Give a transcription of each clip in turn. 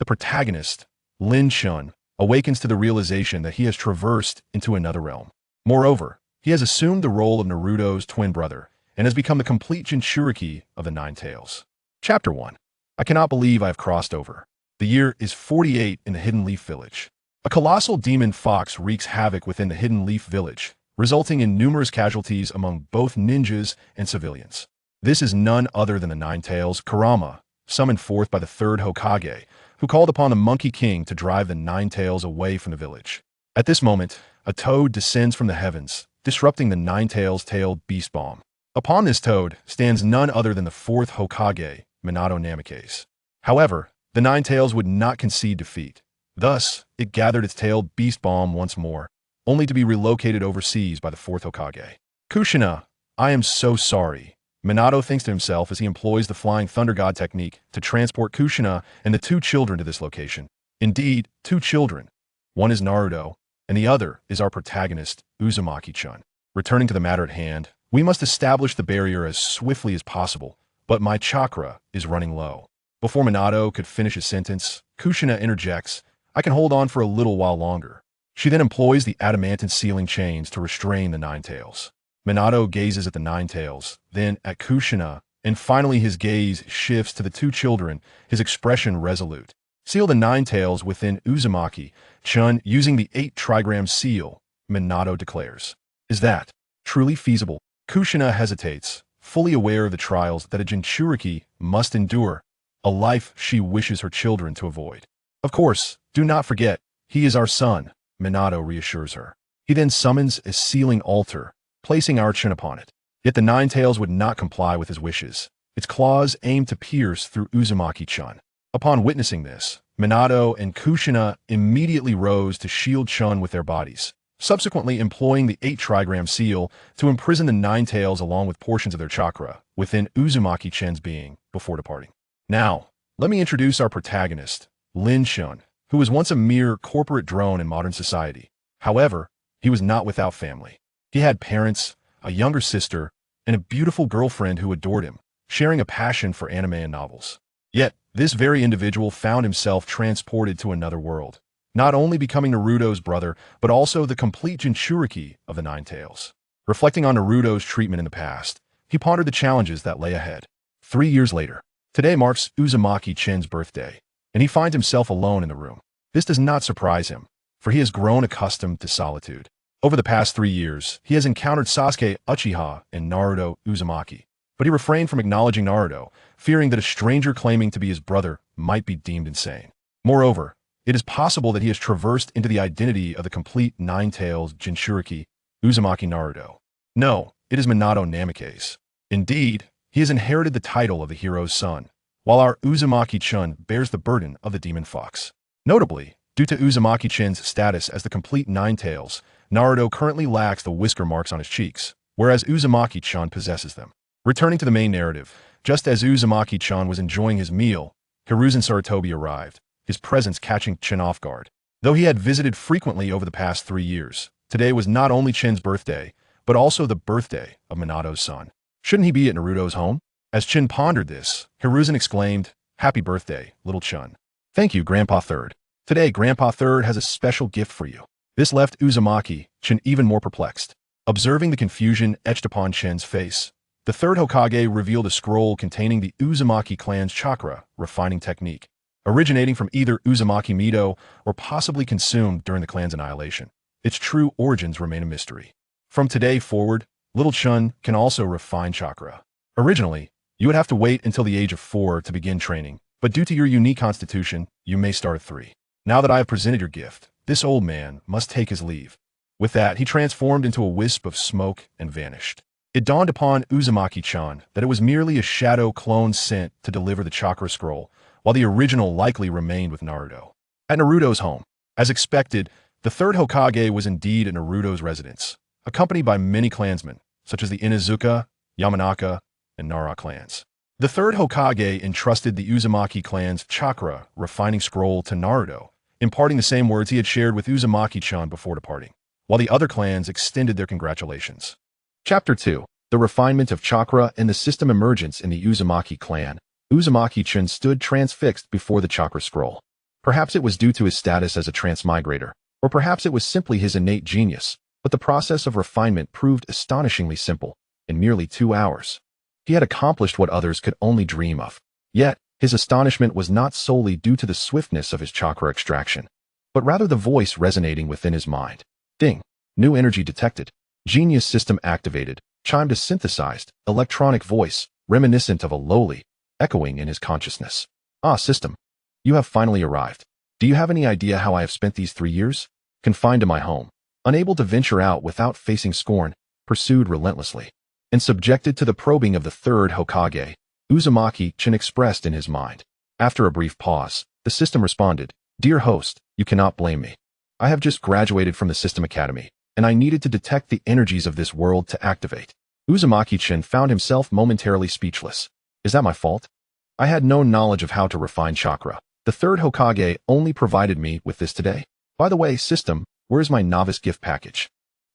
protagonist, Lin Chen, awakens to the realization that he has traversed into another realm. Moreover, he has assumed the role of Naruto's twin brother and has become the complete Jinchūriki of the Nine-Tails. Chapter 1. I cannot believe I have crossed over. The year is 48 in the Hidden Leaf Village. A colossal demon fox wreaks havoc within the Hidden Leaf Village, resulting in numerous casualties among both ninjas and civilians. This is none other than the Nine-Tails Kurama, summoned forth by the third Hokage, who called upon the Monkey King to drive the Nine-Tails away from the village. At this moment, a toad descends from the heavens, disrupting the Nine-Tails tailed beast bomb. Upon this toad stands none other than the fourth Hokage, Minato Namikaze. However, the Nine-Tails would not concede defeat. Thus, it gathered its tailed beast bomb once more, only to be relocated overseas by the fourth Hokage. Kushina, I am so sorry. Minato thinks to himself as he employs the Flying Thunder God technique to transport Kushina and the two children to this location. Indeed, two children. One is Naruto, and the other is our protagonist, Uzumaki-chan. Returning to the matter at hand, we must establish the barrier as swiftly as possible, but my chakra is running low. Before Minato could finish his sentence, Kushina interjects, I can hold on for a little while longer. She then employs the adamantine sealing chains to restrain the Nine-Tails. Minato gazes at the Nine-Tails, then at Kushina, and finally his gaze shifts to the two children, his expression resolute. Seal the Nine-Tails within Uzumaki-chan using the 8-trigram seal, Minato declares. Is that truly feasible? Kushina hesitates, fully aware of the trials that a Jinchūriki must endure, a life she wishes her children to avoid. Of course, do not forget, he is our son, Minato reassures her. He then summons a sealing altar, placing our chin upon it. Yet the Nine-Tails would not comply with his wishes. Its claws aimed to pierce through Uzumaki-chan. Upon witnessing this, Minato and Kushina immediately rose to shield Chun with their bodies, subsequently employing the 8-trigram seal to imprison the Nine-Tails along with portions of their chakra within Uzumaki-chan's being before departing. Now, let me introduce our protagonist, Lin Chen, who was once a mere corporate drone in modern society. However, he was not without family. He had parents, a younger sister, and a beautiful girlfriend who adored him, sharing a passion for anime and novels. Yet, this very individual found himself transported to another world, not only becoming Naruto's brother, but also the complete Jinchūriki of the Nine-Tails. Reflecting on Naruto's treatment in the past, he pondered the challenges that lay ahead. 3 years later, today marks Uzumaki-chan's birthday, and he finds himself alone in the room. This does not surprise him, for he has grown accustomed to solitude. Over the past 3 years, he has encountered Sasuke Uchiha and Naruto Uzumaki, but he refrained from acknowledging Naruto, fearing that a stranger claiming to be his brother might be deemed insane. Moreover, it is possible that he has traversed into the identity of the complete Nine-Tails Jinchūriki, Uzumaki Naruto. No, it is Minato Namikaze. Indeed, he has inherited the title of the hero's son, while our Uzumaki-chan bears the burden of the demon fox. Notably, due to Uzumaki-chan's status as the complete Nine-Tails, Naruto currently lacks the whisker marks on his cheeks, whereas Uzumaki-chan possesses them. Returning to the main narrative, just as Uzumaki-chan was enjoying his meal, Hiruzen Sarutobi arrived, his presence catching Chen off guard. Though he had visited frequently over the past 3 years, today was not only Chen's birthday, but also the birthday of Minato's son. Shouldn't he be at Naruto's home? As Chen pondered this, Hiruzen exclaimed, Happy birthday, little Chun. Thank you, Grandpa Third. Today, Grandpa Third has a special gift for you. This left Uzumaki-chan even more perplexed. Observing the confusion etched upon Chen's face, the third Hokage revealed a scroll containing the Uzumaki clan's chakra refining technique, originating from either Uzumaki Mido or possibly consumed during the clan's annihilation. Its true origins remain a mystery. From today forward, little Chun can also refine chakra. Originally, you would have to wait until the age of 4 to begin training, but due to your unique constitution, you may start at 3. Now that I have presented your gift, this old man must take his leave. With that, he transformed into a wisp of smoke and vanished. It dawned upon Uzumaki-chan that it was merely a shadow clone sent to deliver the chakra scroll, while the original likely remained with Naruto. At Naruto's home, as expected, the third Hokage was indeed at Naruto's residence, accompanied by many clansmen, such as the Inuzuka, Yamanaka, and Nara clans. The third Hokage entrusted the Uzumaki clan's chakra refining scroll to Naruto, imparting the same words he had shared with Uzumaki-chan before departing, while the other clans extended their congratulations. Chapter 2. The Refinement of Chakra and the System Emergence in the Uzumaki clan. Uzumaki-chan stood transfixed before the chakra scroll. Perhaps it was due to his status as a transmigrator, or perhaps it was simply his innate genius, but the process of refinement proved astonishingly simple. In merely 2 hours, he had accomplished what others could only dream of. Yet, his astonishment was not solely due to the swiftness of his chakra extraction, but rather the voice resonating within his mind. Ding! New energy detected. Genius system activated, chimed a synthesized, electronic voice, reminiscent of a lowly, echoing in his consciousness. Ah, system. You have finally arrived. Do you have any idea how I have spent these 3 years? Confined to my home, unable to venture out without facing scorn, pursued relentlessly, and subjected to the probing of the third Hokage, Uzumaki Chen expressed in his mind. After a brief pause, the system responded, Dear host, you cannot blame me. I have just graduated from the System Academy, and I needed to detect the energies of this world to activate. Uzumaki Chen found himself momentarily speechless. Is that my fault? I had no knowledge of how to refine chakra. The third Hokage only provided me with this today. By the way, system, where's my novice gift package?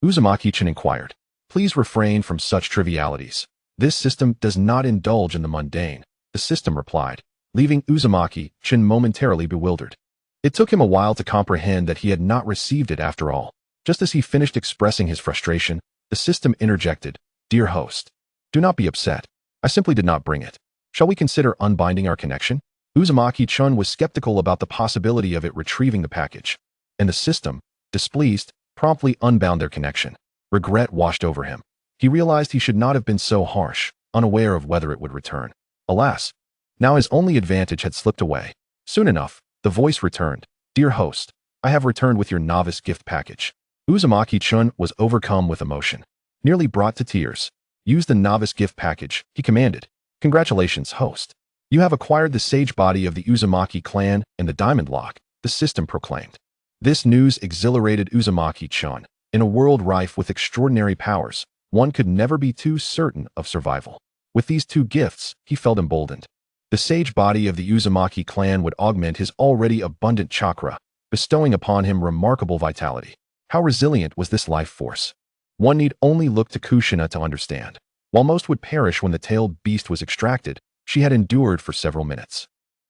Uzumaki Chen inquired. Please refrain from such trivialities. This system does not indulge in the mundane, the system replied, leaving Uzumaki Chen momentarily bewildered. It took him a while to comprehend that he had not received it after all. Just as he finished expressing his frustration, the system interjected, Dear host, do not be upset. I simply did not bring it. Shall we consider unbinding our connection? Uzumaki Chen was skeptical about the possibility of it retrieving the package, and the system, displeased, promptly unbound their connection. Regret washed over him. He realized he should not have been so harsh, unaware of whether it would return. Alas, now his only advantage had slipped away. Soon enough, the voice returned. Dear host, I have returned with your novice gift package. Uzumaki Chen was overcome with emotion, nearly brought to tears. Use the novice gift package, he commanded. Congratulations, host. You have acquired the sage body of the Uzumaki clan and the diamond lock, the system proclaimed. This news exhilarated Uzumaki Chen. In a world rife with extraordinary powers, one could never be too certain of survival. With these 2 gifts, he felt emboldened. The sage body of the Uzumaki clan would augment his already abundant chakra, bestowing upon him remarkable vitality. How resilient was this life force? One need only look to Kushina to understand. While most would perish when the tailed beast was extracted, she had endured for several minutes.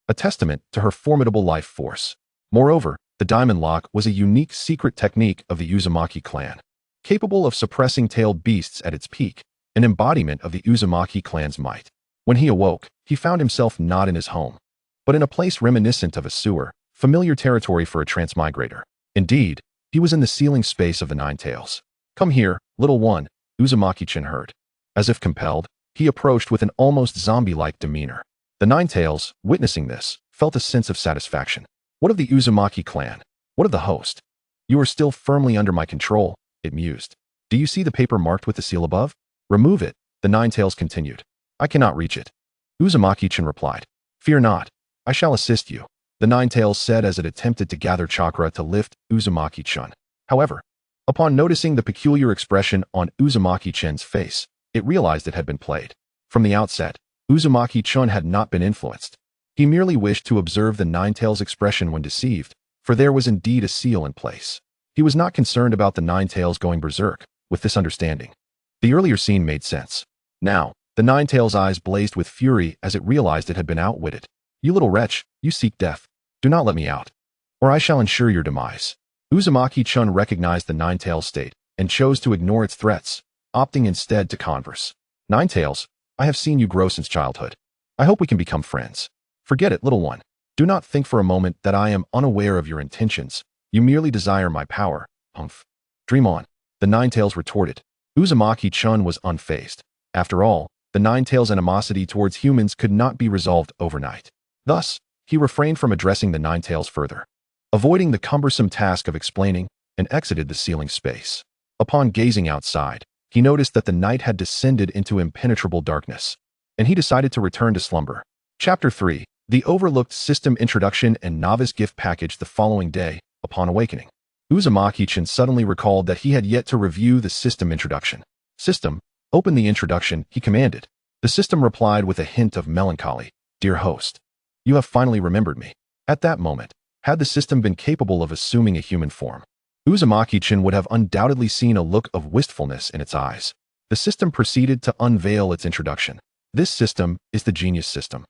A testament to her formidable life force. Moreover, the diamond lock was a unique secret technique of the Uzumaki clan, capable of suppressing tailed beasts at its peak, an embodiment of the Uzumaki clan's might. When he awoke, he found himself not in his home, but in a place reminiscent of a sewer, familiar territory for a transmigrator. Indeed, he was in the ceiling space of the Nine-Tails. Come here, little one, Uzumaki Chen heard. As if compelled, he approached with an almost zombie-like demeanor. The Nine-Tails, witnessing this, felt a sense of satisfaction. What of the Uzumaki clan? What of the host? You are still firmly under my control, it mused. Do you see the paper marked with the seal above? Remove it, the Nine-Tails continued. I cannot reach it. Uzumaki Chen replied. Fear not. I shall assist you, the Nine-Tails said as it attempted to gather chakra to lift Uzumaki Chen. However, upon noticing the peculiar expression on Uzumaki Chen's face, it realized it had been played. From the outset, Uzumaki Chen had not been influenced. He merely wished to observe the Nine-Tails expression when deceived, for there was indeed a seal in place. He was not concerned about the Nine-Tails going berserk. With this understanding, the earlier scene made sense. Now, the Nine-Tails' eyes blazed with fury as it realized it had been outwitted. You little wretch, you seek death. Do not let me out, or I shall ensure your demise. Uzumaki Chen recognized the Nine-Tails state and chose to ignore its threats, opting instead to converse. Nine-Tails, I have seen you grow since childhood. I hope we can become friends. Forget it, little one. Do not think for a moment that I am unaware of your intentions. You merely desire my power. Humph. Dream on, the Nine-Tails retorted. Uzumaki Chen was unfazed. After all, the Nine-Tails' animosity towards humans could not be resolved overnight. Thus, he refrained from addressing the Nine-Tails further, avoiding the cumbersome task of explaining, and exited the ceiling space. Upon gazing outside, he noticed that the night had descended into impenetrable darkness, and he decided to return to slumber. Chapter 3. The Overlooked System Introduction and Novice Gift Package. The following day, upon awakening, Uzumaki Chen suddenly recalled that he had yet to review the system introduction. System, open the introduction, he commanded. The system replied with a hint of melancholy. Dear host, you have finally remembered me. At that moment, had the system been capable of assuming a human form, Uzumaki Chen would have undoubtedly seen a look of wistfulness in its eyes. The system proceeded to unveil its introduction. This system is the genius system,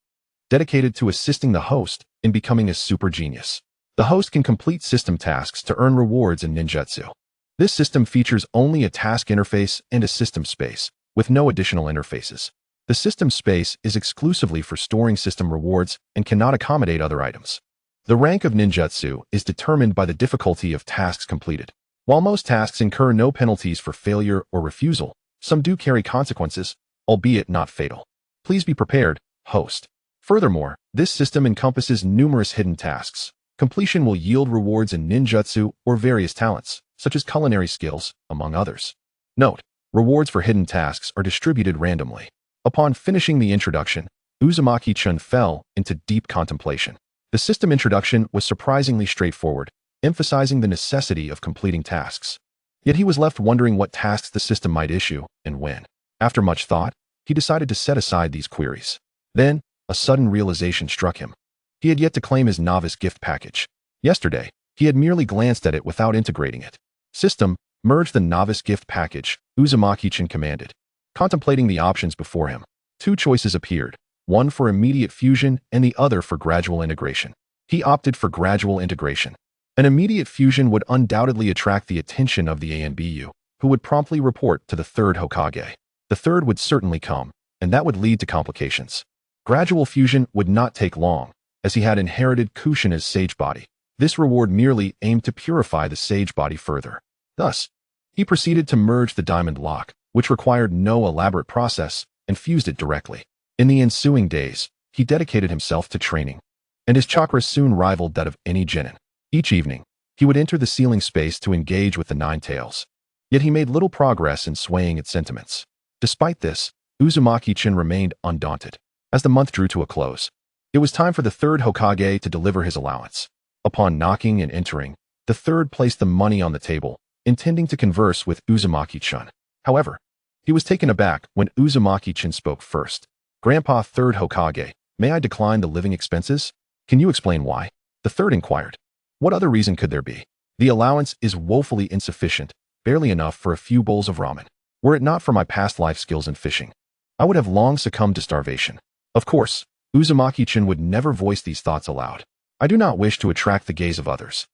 dedicated to assisting the host in becoming a super genius. The host can complete system tasks to earn rewards in ninjutsu. This system features only a task interface and a system space, with no additional interfaces. The system space is exclusively for storing system rewards and cannot accommodate other items. The rank of ninjutsu is determined by the difficulty of tasks completed. While most tasks incur no penalties for failure or refusal, some do carry consequences, albeit not fatal. Please be prepared, host. Furthermore, this system encompasses numerous hidden tasks. Completion will yield rewards in ninjutsu or various talents, such as culinary skills, among others. Note: rewards for hidden tasks are distributed randomly. Upon finishing the introduction, Uzumaki-chan fell into deep contemplation. The system introduction was surprisingly straightforward, emphasizing the necessity of completing tasks. Yet he was left wondering what tasks the system might issue and when. After much thought, he decided to set aside these queries. Then, a sudden realization struck him. He had yet to claim his novice gift package. Yesterday, he had merely glanced at it without integrating it. System, merge the novice gift package, Uzumaki-chan commanded. Contemplating the options before him, two choices appeared, one for immediate fusion and the other for gradual integration. He opted for gradual integration. An immediate fusion would undoubtedly attract the attention of the ANBU, who would promptly report to the third Hokage. The third would certainly come, and that would lead to complications. Gradual fusion would not take long, as he had inherited Kushina's sage body. This reward merely aimed to purify the sage body further. Thus, he proceeded to merge the diamond lock, which required no elaborate process, and fused it directly. In the ensuing days, he dedicated himself to training, and his chakra soon rivaled that of any genin. Each evening, he would enter the ceiling space to engage with the Nine-Tails. Yet he made little progress in swaying its sentiments. Despite this, Uzumaki-chan remained undaunted. As the month drew to a close, it was time for the third Hokage to deliver his allowance. Upon knocking and entering, the third placed the money on the table, intending to converse with Uzumaki-chan. However, he was taken aback when Uzumaki-chan spoke first. "Grandpa Third Hokage, may I decline the living expenses? Can you explain why?" The third inquired. What other reason could there be? The allowance is woefully insufficient, barely enough for a few bowls of ramen. Were it not for my past life skills in fishing, I would have long succumbed to starvation. Of course, Uzumaki-chan would never voice these thoughts aloud. I do not wish to attract the gaze of others.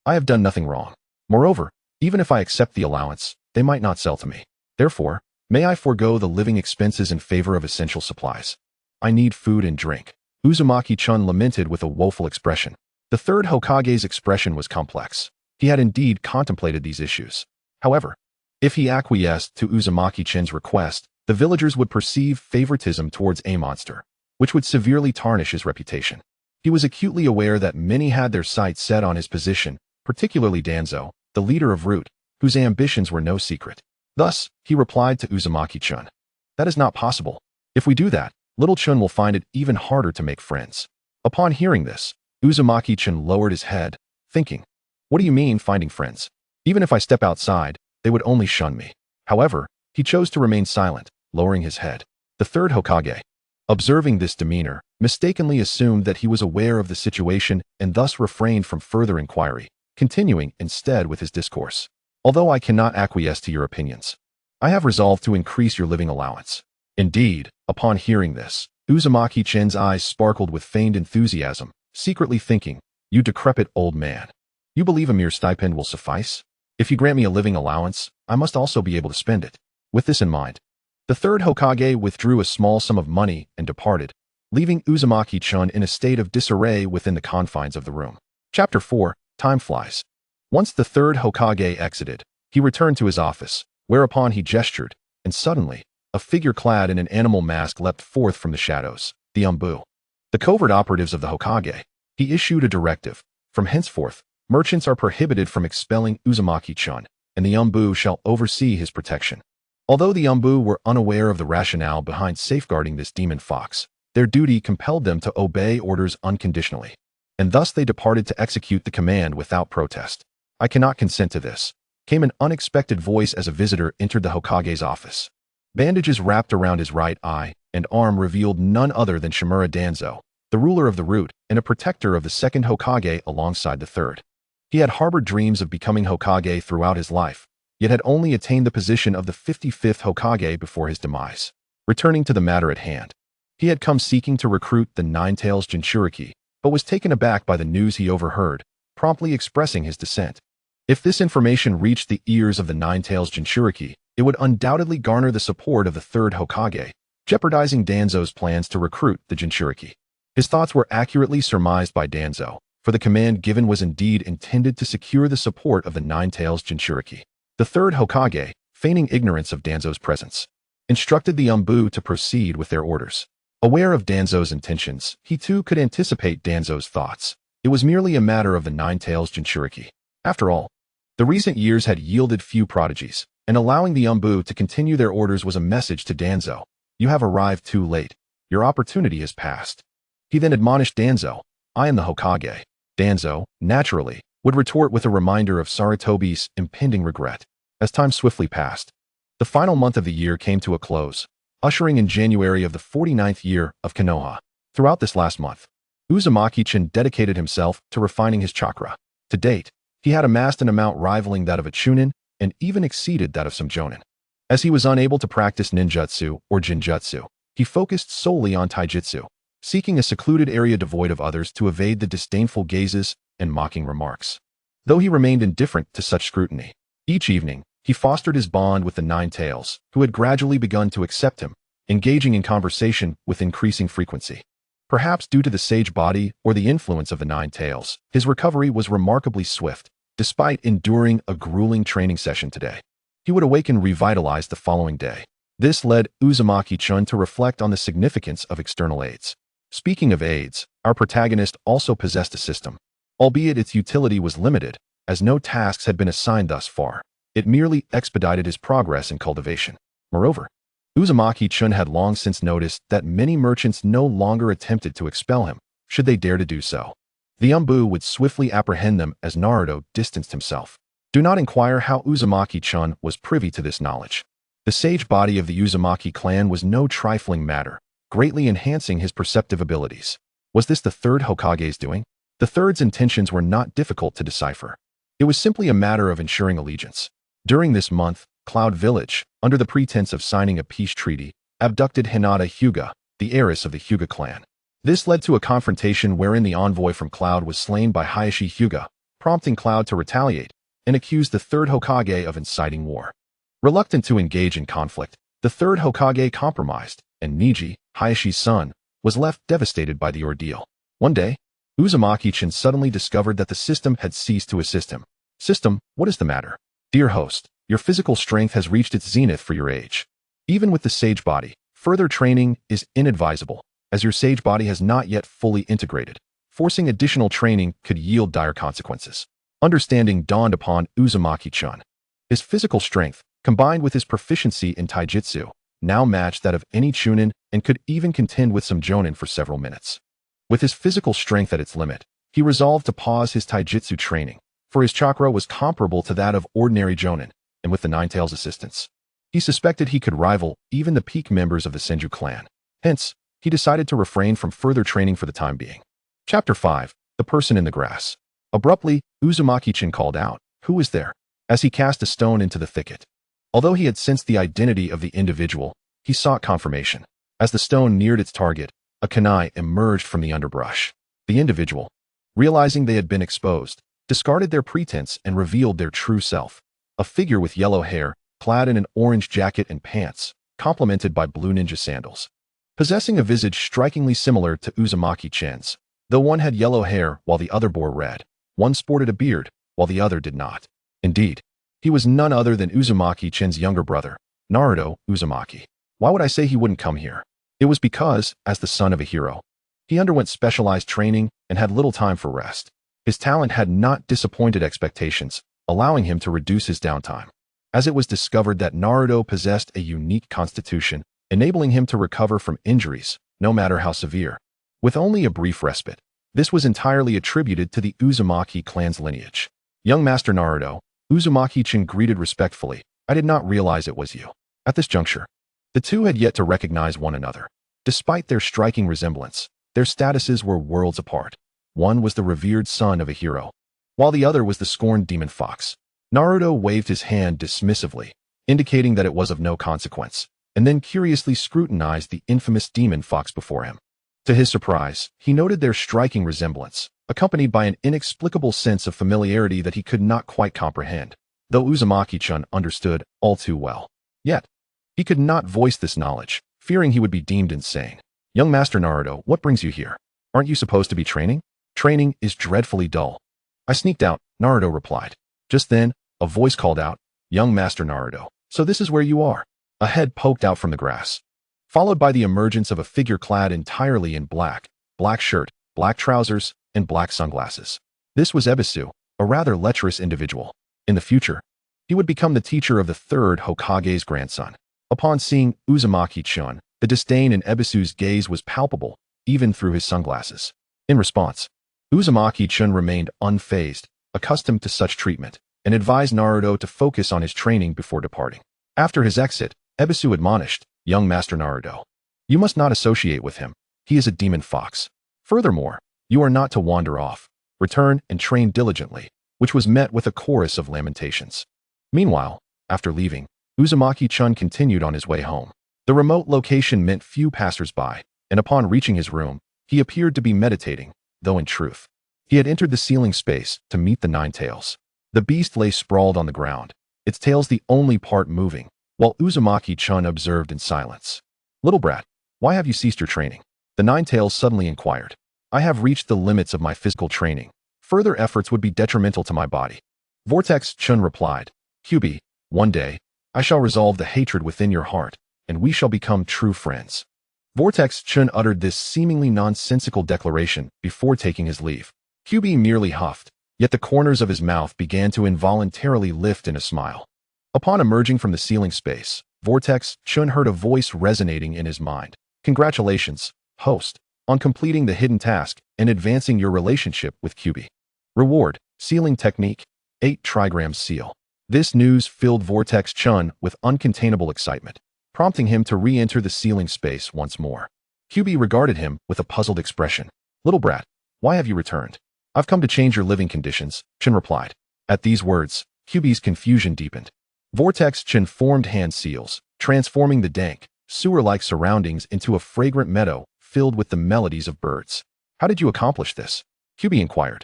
I have done nothing wrong. Moreover, even if I accept the allowance, they might not sell to me. Therefore, may I forego the living expenses in favor of essential supplies? I need food and drink. Uzumaki-chan lamented with a woeful expression. The third Hokage's expression was complex. He had indeed contemplated these issues. However, if he acquiesced to Uzumaki-chan's request, the villagers would perceive favoritism towards a monster, which would severely tarnish his reputation. He was acutely aware that many had their sights set on his position, particularly Danzo, the leader of Root, whose ambitions were no secret. Thus, he replied to Uzumaki-chan. That is not possible. If we do that, Little Chun will find it even harder to make friends. Upon hearing this, Uzumaki-chan lowered his head, thinking, what do you mean finding friends? Even if I step outside, they would only shun me. However, he chose to remain silent, lowering his head. The third Hokage, observing this demeanor, mistakenly assumed that he was aware of the situation and thus refrained from further inquiry, continuing instead with his discourse. Although I cannot acquiesce to your opinions, I have resolved to increase your living allowance. Indeed, upon hearing this, Uzumaki-chan's eyes sparkled with feigned enthusiasm, secretly thinking, you decrepit old man. You believe a mere stipend will suffice? If you grant me a living allowance, I must also be able to spend it. With this in mind, the third Hokage withdrew a small sum of money and departed, leaving Uzumaki-chan in a state of disarray within the confines of the room. Chapter 4, Time Flies. Once the third Hokage exited, he returned to his office, whereupon he gestured, and suddenly, a figure clad in an animal mask leapt forth from the shadows, the Umbu. The covert operatives of the Hokage. He issued a directive. From henceforth, merchants are prohibited from expelling Uzumaki-chan, and the Umbu shall oversee his protection. Although the Umbu were unaware of the rationale behind safeguarding this demon fox, their duty compelled them to obey orders unconditionally, and thus they departed to execute the command without protest. I cannot consent to this, came an unexpected voice as a visitor entered the Hokage's office. Bandages wrapped around his right eye and arm revealed none other than Shimura Danzo, the ruler of the Root and a protector of the second Hokage alongside the third. He had harbored dreams of becoming Hokage throughout his life, yet had only attained the position of the 55th Hokage before his demise. Returning to the matter at hand, he had come seeking to recruit the Nine-Tails Jinchūriki, but was taken aback by the news he overheard, promptly expressing his dissent. If this information reached the ears of the Nine-Tails Jinchūriki, it would undoubtedly garner the support of the third Hokage, jeopardizing Danzo's plans to recruit the Jinchūriki. His thoughts were accurately surmised by Danzo, for the command given was indeed intended to secure the support of the Nine-Tails Jinchūriki. The third Hokage, feigning ignorance of Danzo's presence, instructed the Umbu to proceed with their orders. Aware of Danzo's intentions, he too could anticipate Danzo's thoughts. It was merely a matter of the Nine-Tails Jinchūriki. After all, the recent years had yielded few prodigies, and allowing the Umbu to continue their orders was a message to Danzo. You have arrived too late. Your opportunity has passed. He then admonished Danzo. I am the Hokage. Danzo, naturally, would retort with a reminder of Sarutobi's impending regret. As time swiftly passed, the final month of the year came to a close, ushering in January of the 49th year of Konoha. Throughout this last month, Uzumaki-chan dedicated himself to refining his chakra. To date, he had amassed an amount rivaling that of a chunin and even exceeded that of some jonin. As he was unable to practice ninjutsu or jinjutsu, he focused solely on taijutsu, seeking a secluded area devoid of others to evade the disdainful gazes and mocking remarks. Though he remained indifferent to such scrutiny, each evening, he fostered his bond with the Nine-Tails, who had gradually begun to accept him, engaging in conversation with increasing frequency. Perhaps due to the sage body or the influence of the Nine-Tails, his recovery was remarkably swift, despite enduring a grueling training session today. He would awaken revitalized the following day. This led Uzumaki-chan to reflect on the significance of external aids. Speaking of aids, our protagonist also possessed a system, albeit its utility was limited, as no tasks had been assigned thus far. It merely expedited his progress in cultivation. Moreover, Uzumaki-chan had long since noticed that many merchants no longer attempted to expel him, should they dare to do so. The Umbu would swiftly apprehend them as Naruto distanced himself. Do not inquire how Uzumaki-chan was privy to this knowledge. The sage body of the Uzumaki clan was no trifling matter, greatly enhancing his perceptive abilities. Was this the third Hokage's doing? The third's intentions were not difficult to decipher. It was simply a matter of ensuring allegiance. During this month, Cloud Village, under the pretense of signing a peace treaty, abducted Hinata Hyuga, the heiress of the Hyuga clan. This led to a confrontation wherein the envoy from Cloud was slain by Hayashi Hyuga, prompting Cloud to retaliate and accuse the third Hokage of inciting war. Reluctant to engage in conflict, the third Hokage compromised, and Niji, Hayashi's son, was left devastated by the ordeal. One day, Uzumaki-chan suddenly discovered that the system had ceased to assist him. System, what is the matter? Dear host, your physical strength has reached its zenith for your age. Even with the sage body, further training is inadvisable, as your sage body has not yet fully integrated. Forcing additional training could yield dire consequences. Understanding dawned upon Uzumaki-chan. His physical strength, combined with his proficiency in taijutsu, now matched that of any chunin and could even contend with some jonin for several minutes. With his physical strength at its limit, he resolved to pause his taijutsu training, for his chakra was comparable to that of ordinary jonin, and with the Nine-Tails' assistance, he suspected he could rival even the peak members of the Senju clan. Hence, he decided to refrain from further training for the time being. Chapter 5. The Person in the Grass. Abruptly, Uzumaki-chan called out, "Who is there?" as he cast a stone into the thicket. Although he had sensed the identity of the individual, he sought confirmation. As the stone neared its target, a kunai emerged from the underbrush. The individual, realizing they had been exposed, discarded their pretense and revealed their true self. A figure with yellow hair, clad in an orange jacket and pants, complemented by blue ninja sandals. Possessing a visage strikingly similar to Uzumaki-chan's, though one had yellow hair while the other bore red, one sported a beard while the other did not. Indeed, he was none other than Uzumaki-chan's younger brother, Naruto Uzumaki. Why would I say he wouldn't come here? It was because, as the son of a hero, he underwent specialized training and had little time for rest. His talent had not disappointed expectations, allowing him to reduce his downtime. As it was discovered that Naruto possessed a unique constitution, enabling him to recover from injuries, no matter how severe, with only a brief respite. This was entirely attributed to the Uzumaki clan's lineage. Young Master Naruto, Uzumaki-chan greeted respectfully. I did not realize it was you. At this juncture, the two had yet to recognize one another. Despite their striking resemblance, their statuses were worlds apart. One was the revered son of a hero, while the other was the scorned demon fox. Naruto waved his hand dismissively, indicating that it was of no consequence, and then curiously scrutinized the infamous demon fox before him. To his surprise, he noted their striking resemblance, accompanied by an inexplicable sense of familiarity that he could not quite comprehend, though Uzumaki-chun understood all too well. Yet, he could not voice this knowledge, fearing he would be deemed insane. Young Master Naruto, what brings you here? Aren't you supposed to be training? Training is dreadfully dull. I sneaked out, Naruto replied. Just then, a voice called out, Young Master Naruto, so this is where you are. A head poked out from the grass, followed by the emergence of a figure clad entirely in black shirt, black trousers, and black sunglasses. This was Ebisu, a rather lecherous individual. In the future, he would become the teacher of the third Hokage's grandson. Upon seeing Uzumaki-chun, the disdain in Ebisu's gaze was palpable, even through his sunglasses. In response, Uzumaki-chun remained unfazed, accustomed to such treatment, and advised Naruto to focus on his training before departing. After his exit, Ebisu admonished, Young Master Naruto, you must not associate with him. He is a demon fox. Furthermore, you are not to wander off. Return and train diligently, which was met with a chorus of lamentations. Meanwhile, after leaving, Uzumaki-chun continued on his way home. The remote location meant few passers-by, and upon reaching his room, he appeared to be meditating, though in truth, he had entered the ceiling space to meet the Nine-Tails. The beast lay sprawled on the ground, its tails the only part moving, while Uzumaki-chun observed in silence. Little brat, why have you ceased your training? The Nine-Tails suddenly inquired. I have reached the limits of my physical training. Further efforts would be detrimental to my body. Vortex-chun replied, Kyubi, one day, I shall resolve the hatred within your heart, and we shall become true friends. Vortex-chun uttered this seemingly nonsensical declaration before taking his leave. Kyubi merely huffed, yet the corners of his mouth began to involuntarily lift in a smile. Upon emerging from the ceiling space, Vortex-chun heard a voice resonating in his mind. Congratulations, host, on completing the hidden task and advancing your relationship with Kyubi. Reward, sealing technique, 8 trigrams seal. This news filled Vortex-chun with uncontainable excitement, prompting him to re-enter the ceiling space once more. Kyubi regarded him with a puzzled expression. Little brat, why have you returned? I've come to change your living conditions, Chun replied. At these words, Kyubi's confusion deepened. Vortex-chun formed hand seals, transforming the dank, sewer-like surroundings into a fragrant meadow filled with the melodies of birds. How did you accomplish this? Kyubi inquired,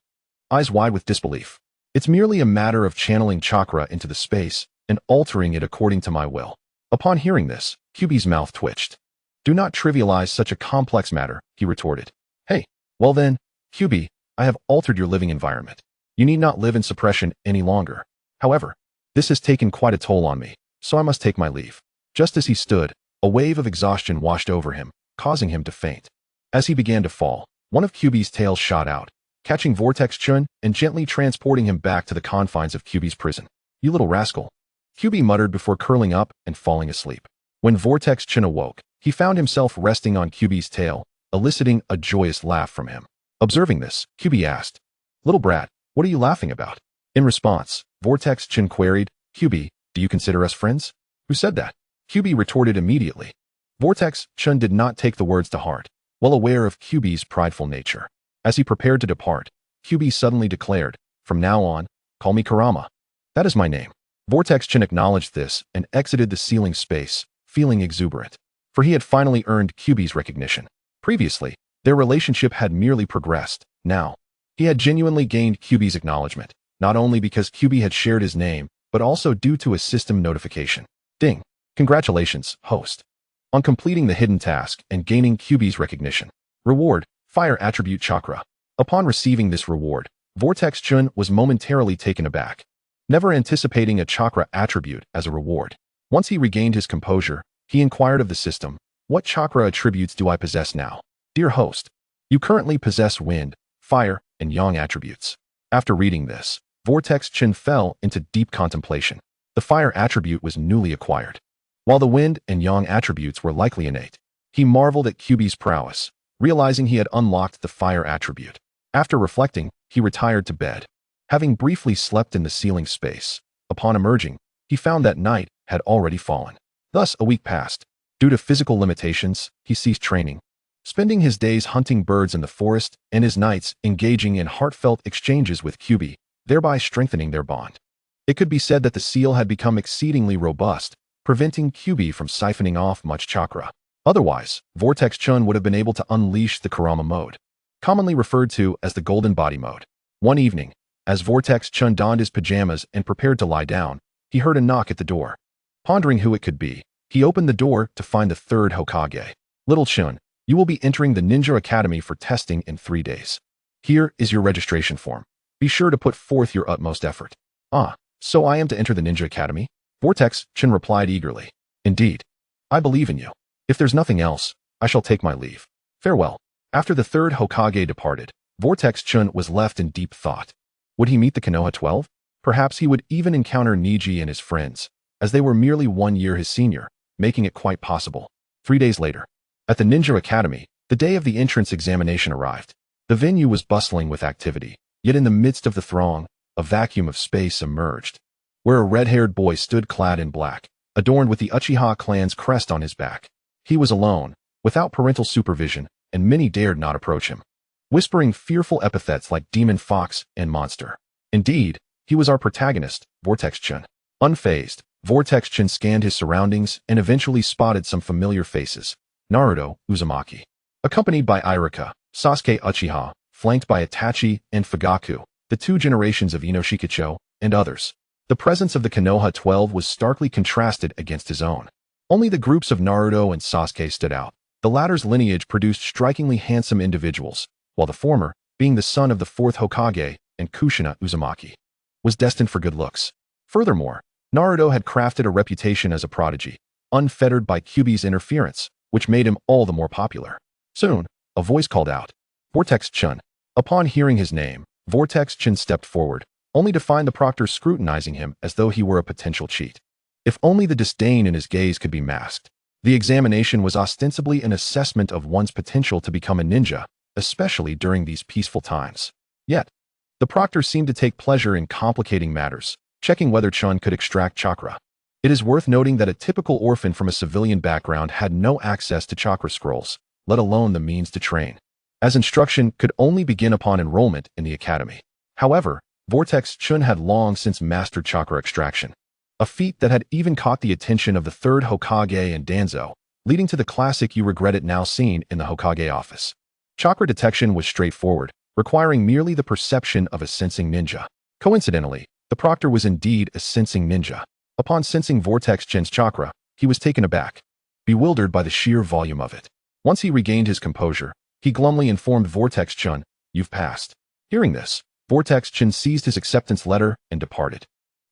eyes wide with disbelief. It's merely a matter of channeling chakra into the space and altering it according to my will. Upon hearing this, Kyubi's mouth twitched. Do not trivialize such a complex matter, he retorted. Hey, well then, Kyubi, I have altered your living environment. You need not live in suppression any longer. However, this has taken quite a toll on me, so I must take my leave. Just as he stood, a wave of exhaustion washed over him, causing him to faint. As he began to fall, one of Kyubi's tails shot out, catching Vortex-chun and gently transporting him back to the confines of Kyubi's prison. You little rascal, Kyubi muttered before curling up and falling asleep. When Vortex-chun awoke, he found himself resting on Kyubi's tail, eliciting a joyous laugh from him. Observing this, Kyubi asked, Little brat, what are you laughing about? In response, Vortex-chun queried, Kyubi, do you consider us friends? Who said that? Kyubi retorted immediately. Vortex-chun did not take the words to heart, well aware of Kyubi's prideful nature. As he prepared to depart, Kyubi suddenly declared, From now on, call me Kurama. That is my name. Vortex-chun acknowledged this and exited the ceiling space, feeling exuberant, for he had finally earned Kyubi's recognition. Previously, their relationship had merely progressed. Now, he had genuinely gained Kyubi's acknowledgement, not only because Kyubi had shared his name, but also due to a system notification. Ding! Congratulations, host, on completing the hidden task and gaining Kyubi's recognition. Reward, Fire Attribute Chakra. Upon receiving this reward, Vortex-chun was momentarily taken aback, never anticipating a chakra attribute as a reward. Once he regained his composure, he inquired of the system, What chakra attributes do I possess now? Dear host, you currently possess wind, fire, and yang attributes. After reading this, Vortex-chun fell into deep contemplation. The fire attribute was newly acquired, while the wind and yang attributes were likely innate. He marveled at Kyubi's prowess, realizing he had unlocked the fire attribute. After reflecting, he retired to bed. Having briefly slept in the ceiling space, upon emerging, he found that night had already fallen. Thus, a week passed. Due to physical limitations, he ceased training, spending his days hunting birds in the forest and his nights engaging in heartfelt exchanges with Kyubi, thereby strengthening their bond. It could be said that the seal had become exceedingly robust, preventing Kyubi from siphoning off much chakra. Otherwise, Vortex-chun would have been able to unleash the Kurama mode. commonly referred to as the golden body mode. One evening, as Vortex Chun donned his pajamas and prepared to lie down, he heard a knock at the door. Pondering who it could be, he opened the door to find the third Hokage. Little Chun, you will be entering the Ninja Academy for testing in 3 days. Here is your registration form. Be sure to put forth your utmost effort. Ah, so I am to enter the Ninja Academy? Vortex Chun replied eagerly. Indeed. I believe in you. If there's nothing else, I shall take my leave. Farewell. After the third Hokage departed, Vortex Chun was left in deep thought. Would he meet the Konoha 12? Perhaps he would even encounter Niji and his friends, as they were merely 1 year his senior, making it quite possible. 3 days later, at the Ninja Academy, the day of the entrance examination arrived. The venue was bustling with activity, yet in the midst of the throng, a vacuum of space emerged, where a red-haired boy stood clad in black, adorned with the Uchiha clan's crest on his back. He was alone, without parental supervision, and many dared not approach him, whispering fearful epithets like demon fox and monster. Indeed, he was our protagonist, Vortex Chun. Unfazed, Vortex Chun scanned his surroundings and eventually spotted some familiar faces. Naruto Uzumaki, accompanied by Irika, Sasuke Uchiha, flanked by Itachi and Fugaku, the 2 generations of Inoshikacho, and others. The presence of the Konoha 12 was starkly contrasted against his own. Only the groups of Naruto and Sasuke stood out. The latter's lineage produced strikingly handsome individuals, while the former, being the son of the 4th Hokage and Kushina Uzumaki, was destined for good looks. Furthermore, Naruto had crafted a reputation as a prodigy, unfettered by Kyuubi's interference, which made him all the more popular. Soon, a voice called out, Vortex Chun. Upon hearing his name, Vortex Chun stepped forward, only to find the proctor scrutinizing him as though he were a potential cheat. If only the disdain in his gaze could be masked. The examination was ostensibly an assessment of one's potential to become a ninja, especially during these peaceful times. Yet, the proctor seemed to take pleasure in complicating matters, checking whether Chun could extract chakra. It is worth noting that a typical orphan from a civilian background had no access to chakra scrolls, let alone the means to train, as instruction could only begin upon enrollment in the academy. However, Vortex Chun had long since mastered chakra extraction, a feat that had even caught the attention of the 3rd Hokage and Danzo, leading to the classic "you regret it" now seen in the Hokage office. Chakra detection was straightforward, requiring merely the perception of a sensing ninja. Coincidentally, the proctor was indeed a sensing ninja. Upon sensing Vortex Chun's chakra, he was taken aback, bewildered by the sheer volume of it. Once he regained his composure, he glumly informed Vortex Chun, "You've passed." Hearing this, Vortex Chun seized his acceptance letter and departed.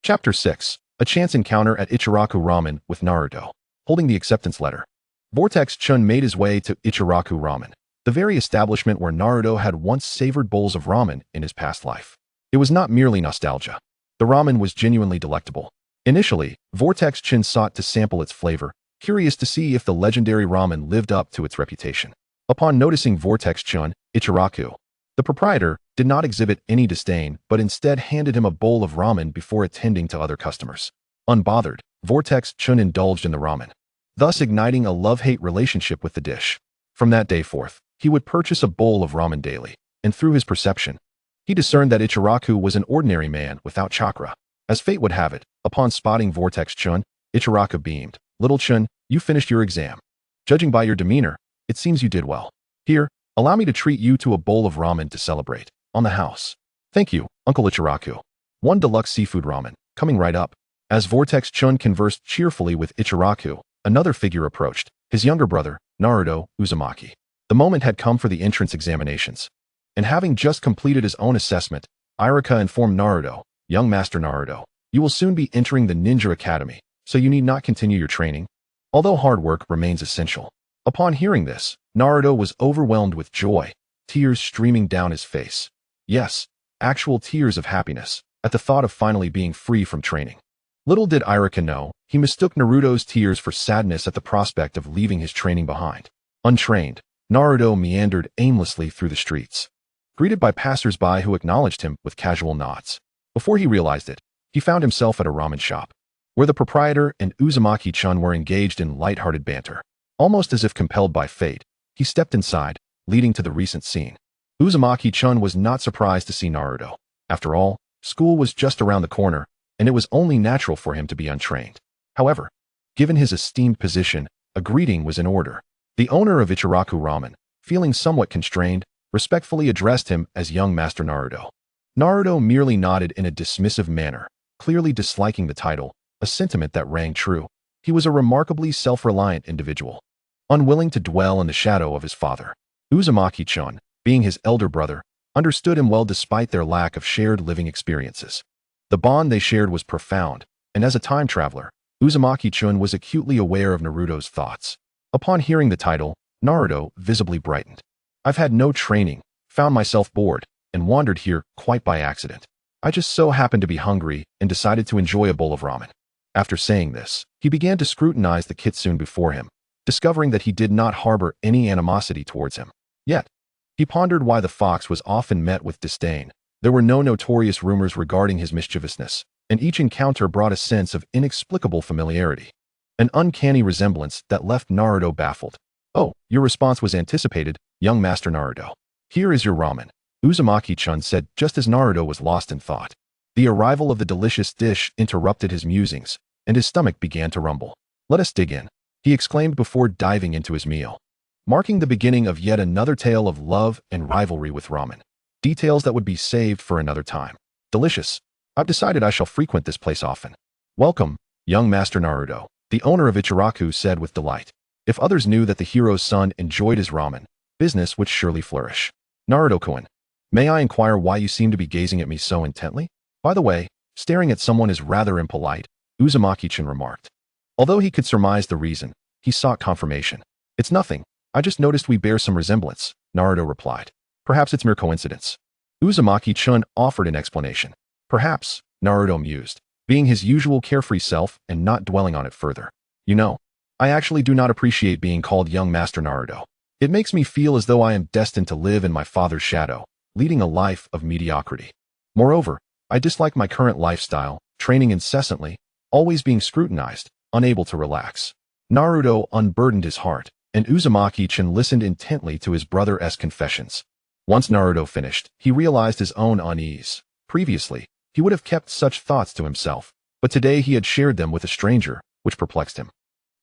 Chapter 6. A chance encounter at Ichiraku Ramen with Naruto. Holding the acceptance letter, Vortex Chun made his way to Ichiraku Ramen, the very establishment where Naruto had once savored bowls of ramen in his past life. It was not merely nostalgia. The ramen was genuinely delectable. Initially, Vortex Chun sought to sample its flavor, curious to see if the legendary ramen lived up to its reputation. Upon noticing Vortex Chun, Ichiraku, the proprietor, did not exhibit any disdain but instead handed him a bowl of ramen before attending to other customers. Unbothered, Vortex Chun indulged in the ramen, thus igniting a love-hate relationship with the dish. From that day forth, he would purchase a bowl of ramen daily, and through his perception, he discerned that Ichiraku was an ordinary man without chakra. As fate would have it, upon spotting Vortex Chun, Ichiraku beamed. "Little Chun, you finished your exam. Judging by your demeanor, it seems you did well. Here, allow me to treat you to a bowl of ramen to celebrate. On the house." "Thank you, Uncle Ichiraku. 1 deluxe seafood ramen, coming right up." As Vortex Chun conversed cheerfully with Ichiraku, another figure approached, his younger brother, Naruto Uzumaki. The moment had come for the entrance examinations, and having just completed his own assessment, Irika informed Naruto, "Young Master Naruto, you will soon be entering the Ninja Academy, so you need not continue your training, although hard work remains essential." Upon hearing this, Naruto was overwhelmed with joy, tears streaming down his face. Yes, actual tears of happiness, at the thought of finally being free from training. Little did Irika know, he mistook Naruto's tears for sadness at the prospect of leaving his training behind. Untrained, Naruto meandered aimlessly through the streets, greeted by passers-by who acknowledged him with casual nods. Before he realized it, he found himself at a ramen shop, where the proprietor and Uzumaki-chan were engaged in light-hearted banter. Almost as if compelled by fate, he stepped inside, leading to the recent scene. Uzumaki-chan was not surprised to see Naruto. After all, school was just around the corner, and it was only natural for him to be untrained. However, given his esteemed position, a greeting was in order. The owner of Ichiraku Ramen, feeling somewhat constrained, respectfully addressed him as young Master Naruto. Naruto merely nodded in a dismissive manner, clearly disliking the title, a sentiment that rang true. He was a remarkably self-reliant individual, unwilling to dwell in the shadow of his father. Uzumaki-chan, being his elder brother, understood him well despite their lack of shared living experiences. The bond they shared was profound, and as a time traveler, Uzumaki-chan was acutely aware of Naruto's thoughts. Upon hearing the title, Naruto visibly brightened. "I've had no training, found myself bored, and wandered here quite by accident. I just so happened to be hungry and decided to enjoy a bowl of ramen." After saying this, he began to scrutinize the kitsune before him, discovering that he did not harbor any animosity towards him. Yet, he pondered why the fox was often met with disdain. There were no notorious rumors regarding his mischievousness, and each encounter brought a sense of inexplicable familiarity, an uncanny resemblance that left Naruto baffled. "Oh, your response was anticipated, young Master Naruto. Here is your ramen," Uzumaki-chan said just as Naruto was lost in thought. The arrival of the delicious dish interrupted his musings, and his stomach began to rumble. "Let us dig in," he exclaimed before diving into his meal, marking the beginning of yet another tale of love and rivalry with ramen. Details that would be saved for another time. "Delicious. I've decided I shall frequent this place often." "Welcome, young Master Naruto," the owner of Ichiraku said with delight. If others knew that the hero's son enjoyed his ramen, business would surely flourish. "Naruto-kun, may I inquire why you seem to be gazing at me so intently? By the way, staring at someone is rather impolite," Uzumaki-chan remarked. Although he could surmise the reason, he sought confirmation. "It's nothing. I just noticed we bear some resemblance," Naruto replied. "Perhaps it's mere coincidence." Uzumaki-chan offered an explanation. "Perhaps," Naruto mused, being his usual carefree self and not dwelling on it further. "You know, I actually do not appreciate being called young Master Naruto. It makes me feel as though I am destined to live in my father's shadow, leading a life of mediocrity. Moreover, I dislike my current lifestyle, training incessantly, always being scrutinized, unable to relax." Naruto unburdened his heart, and Uzumaki-chan listened intently to his brother's confessions. Once Naruto finished, he realized his own unease. Previously, he would have kept such thoughts to himself, but today he had shared them with a stranger, which perplexed him.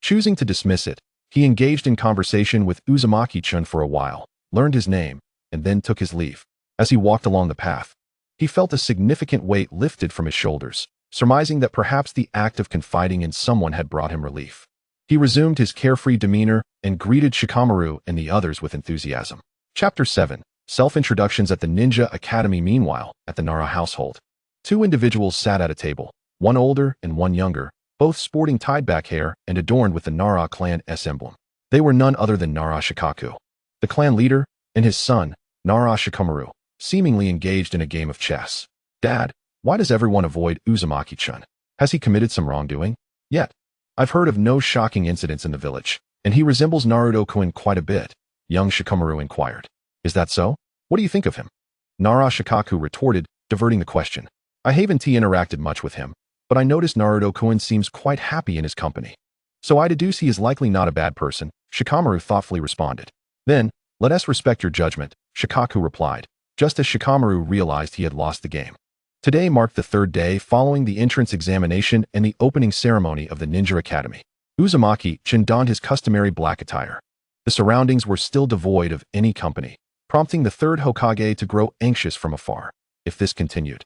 Choosing to dismiss it, he engaged in conversation with Uzumaki-chan for a while, learned his name, and then took his leave. As he walked along the path, he felt a significant weight lifted from his shoulders, surmising that perhaps the act of confiding in someone had brought him relief. He resumed his carefree demeanor and greeted Shikamaru and the others with enthusiasm. Chapter 7. Self-introductions at the Ninja Academy. Meanwhile, at the Nara household, two individuals sat at a table, one older and one younger, both sporting tied-back hair and adorned with the Nara clan's emblem. They were none other than Nara Shikaku, the clan leader, and his son, Nara Shikamaru, seemingly engaged in a game of chess. "Dad, why does everyone avoid Uzumaki-chan? Has he committed some wrongdoing?" "Yet, I've heard of no shocking incidents in the village, and he resembles Naruto-kun quite a bit," young Shikamaru inquired. "Is that so? What do you think of him?" Nara Shikaku retorted, diverting the question. "I haven't interacted much with him, but I noticed Naruto-kun seems quite happy in his company. So I deduce he is likely not a bad person," Shikamaru thoughtfully responded. "Then, let us respect your judgment," Shikaku replied, just as Shikamaru realized he had lost the game. Today marked the third day following the entrance examination and the opening ceremony of the Ninja Academy. Uzumaki-chan donned his customary black attire. The surroundings were still devoid of any company, prompting the third Hokage to grow anxious from afar. If this continued,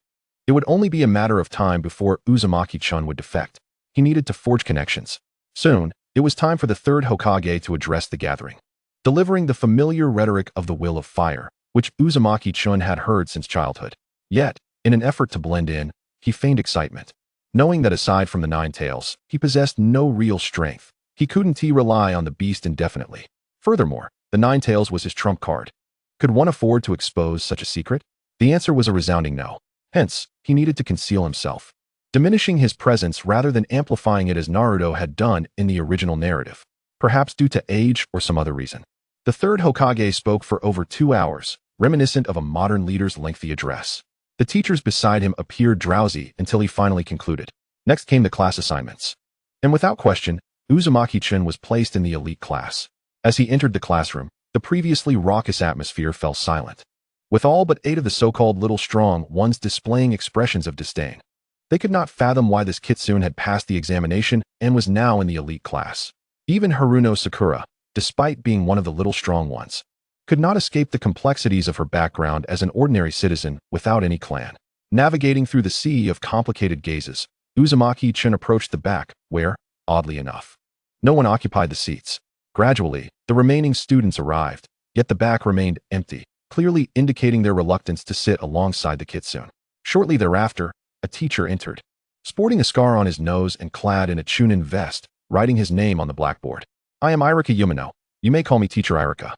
it would only be a matter of time before Uzumaki-chan would defect. He needed to forge connections. Soon, it was time for the third Hokage to address the gathering, delivering the familiar rhetoric of the Will of Fire, which Uzumaki-chan had heard since childhood. Yet, in an effort to blend in, he feigned excitement. Knowing that aside from the Nine-Tails, he possessed no real strength, he couldn't rely on the beast indefinitely. Furthermore, the Nine-Tails was his trump card. Could one afford to expose such a secret? The answer was a resounding no. Hence, he needed to conceal himself, diminishing his presence rather than amplifying it as Naruto had done in the original narrative, perhaps due to age or some other reason. The third Hokage spoke for over 2 hours, reminiscent of a modern leader's lengthy address. The teachers beside him appeared drowsy until he finally concluded. Next came the class assignments. And without question, Uzumaki-chan was placed in the elite class. As he entered the classroom, the previously raucous atmosphere fell silent, with all but 8 of the so-called little strong ones displaying expressions of disdain. They could not fathom why this kitsune had passed the examination and was now in the elite class. Even Haruno Sakura, despite being one of the little strong ones, could not escape the complexities of her background as an ordinary citizen without any clan. Navigating through the sea of complicated gazes, Uzumaki-chan approached the back, where, oddly enough, no one occupied the seats. Gradually, the remaining students arrived, yet the back remained empty, clearly indicating their reluctance to sit alongside the kitsune. Shortly thereafter, a teacher entered, sporting a scar on his nose and clad in a chunin vest, writing his name on the blackboard. I am Irika Yumino. You may call me Teacher Irika.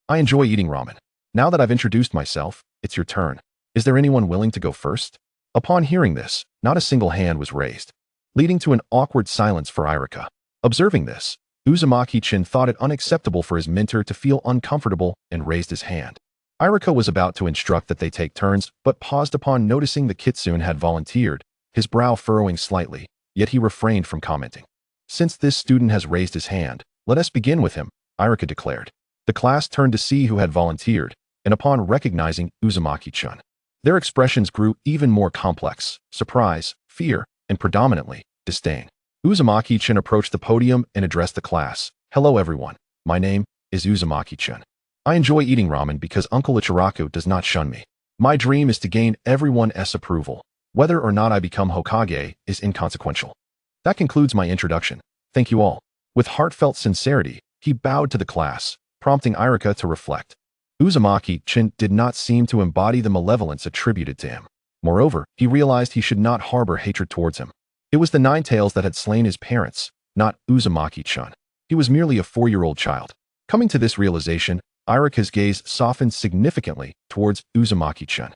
I enjoy eating ramen. Now that I've introduced myself, it's your turn. Is there anyone willing to go first? Upon hearing this, not a single hand was raised, leading to an awkward silence for Irika. Observing this, Uzumaki-chan thought it unacceptable for his mentor to feel uncomfortable and raised his hand. Irika was about to instruct that they take turns, but paused upon noticing the kitsune had volunteered, his brow furrowing slightly, yet he refrained from commenting. Since this student has raised his hand, let us begin with him, Irika declared. The class turned to see who had volunteered, and upon recognizing Uzumaki-chan, their expressions grew even more complex: surprise, fear, and predominantly, disdain. Uzumaki-chan approached the podium and addressed the class. Hello everyone, my name is Uzumaki-chan. I enjoy eating ramen because Uncle Ichiraku does not shun me. My dream is to gain everyone's approval. Whether or not I become Hokage is inconsequential. That concludes my introduction. Thank you all. With heartfelt sincerity, he bowed to the class, prompting Irika to reflect. Uzumaki-chan did not seem to embody the malevolence attributed to him. Moreover, he realized he should not harbor hatred towards him. It was the Nine-Tails that had slain his parents, not Uzumaki-chan. He was merely a 4-year-old child. Coming to this realization, Irika's gaze softened significantly towards Uzumaki-chan.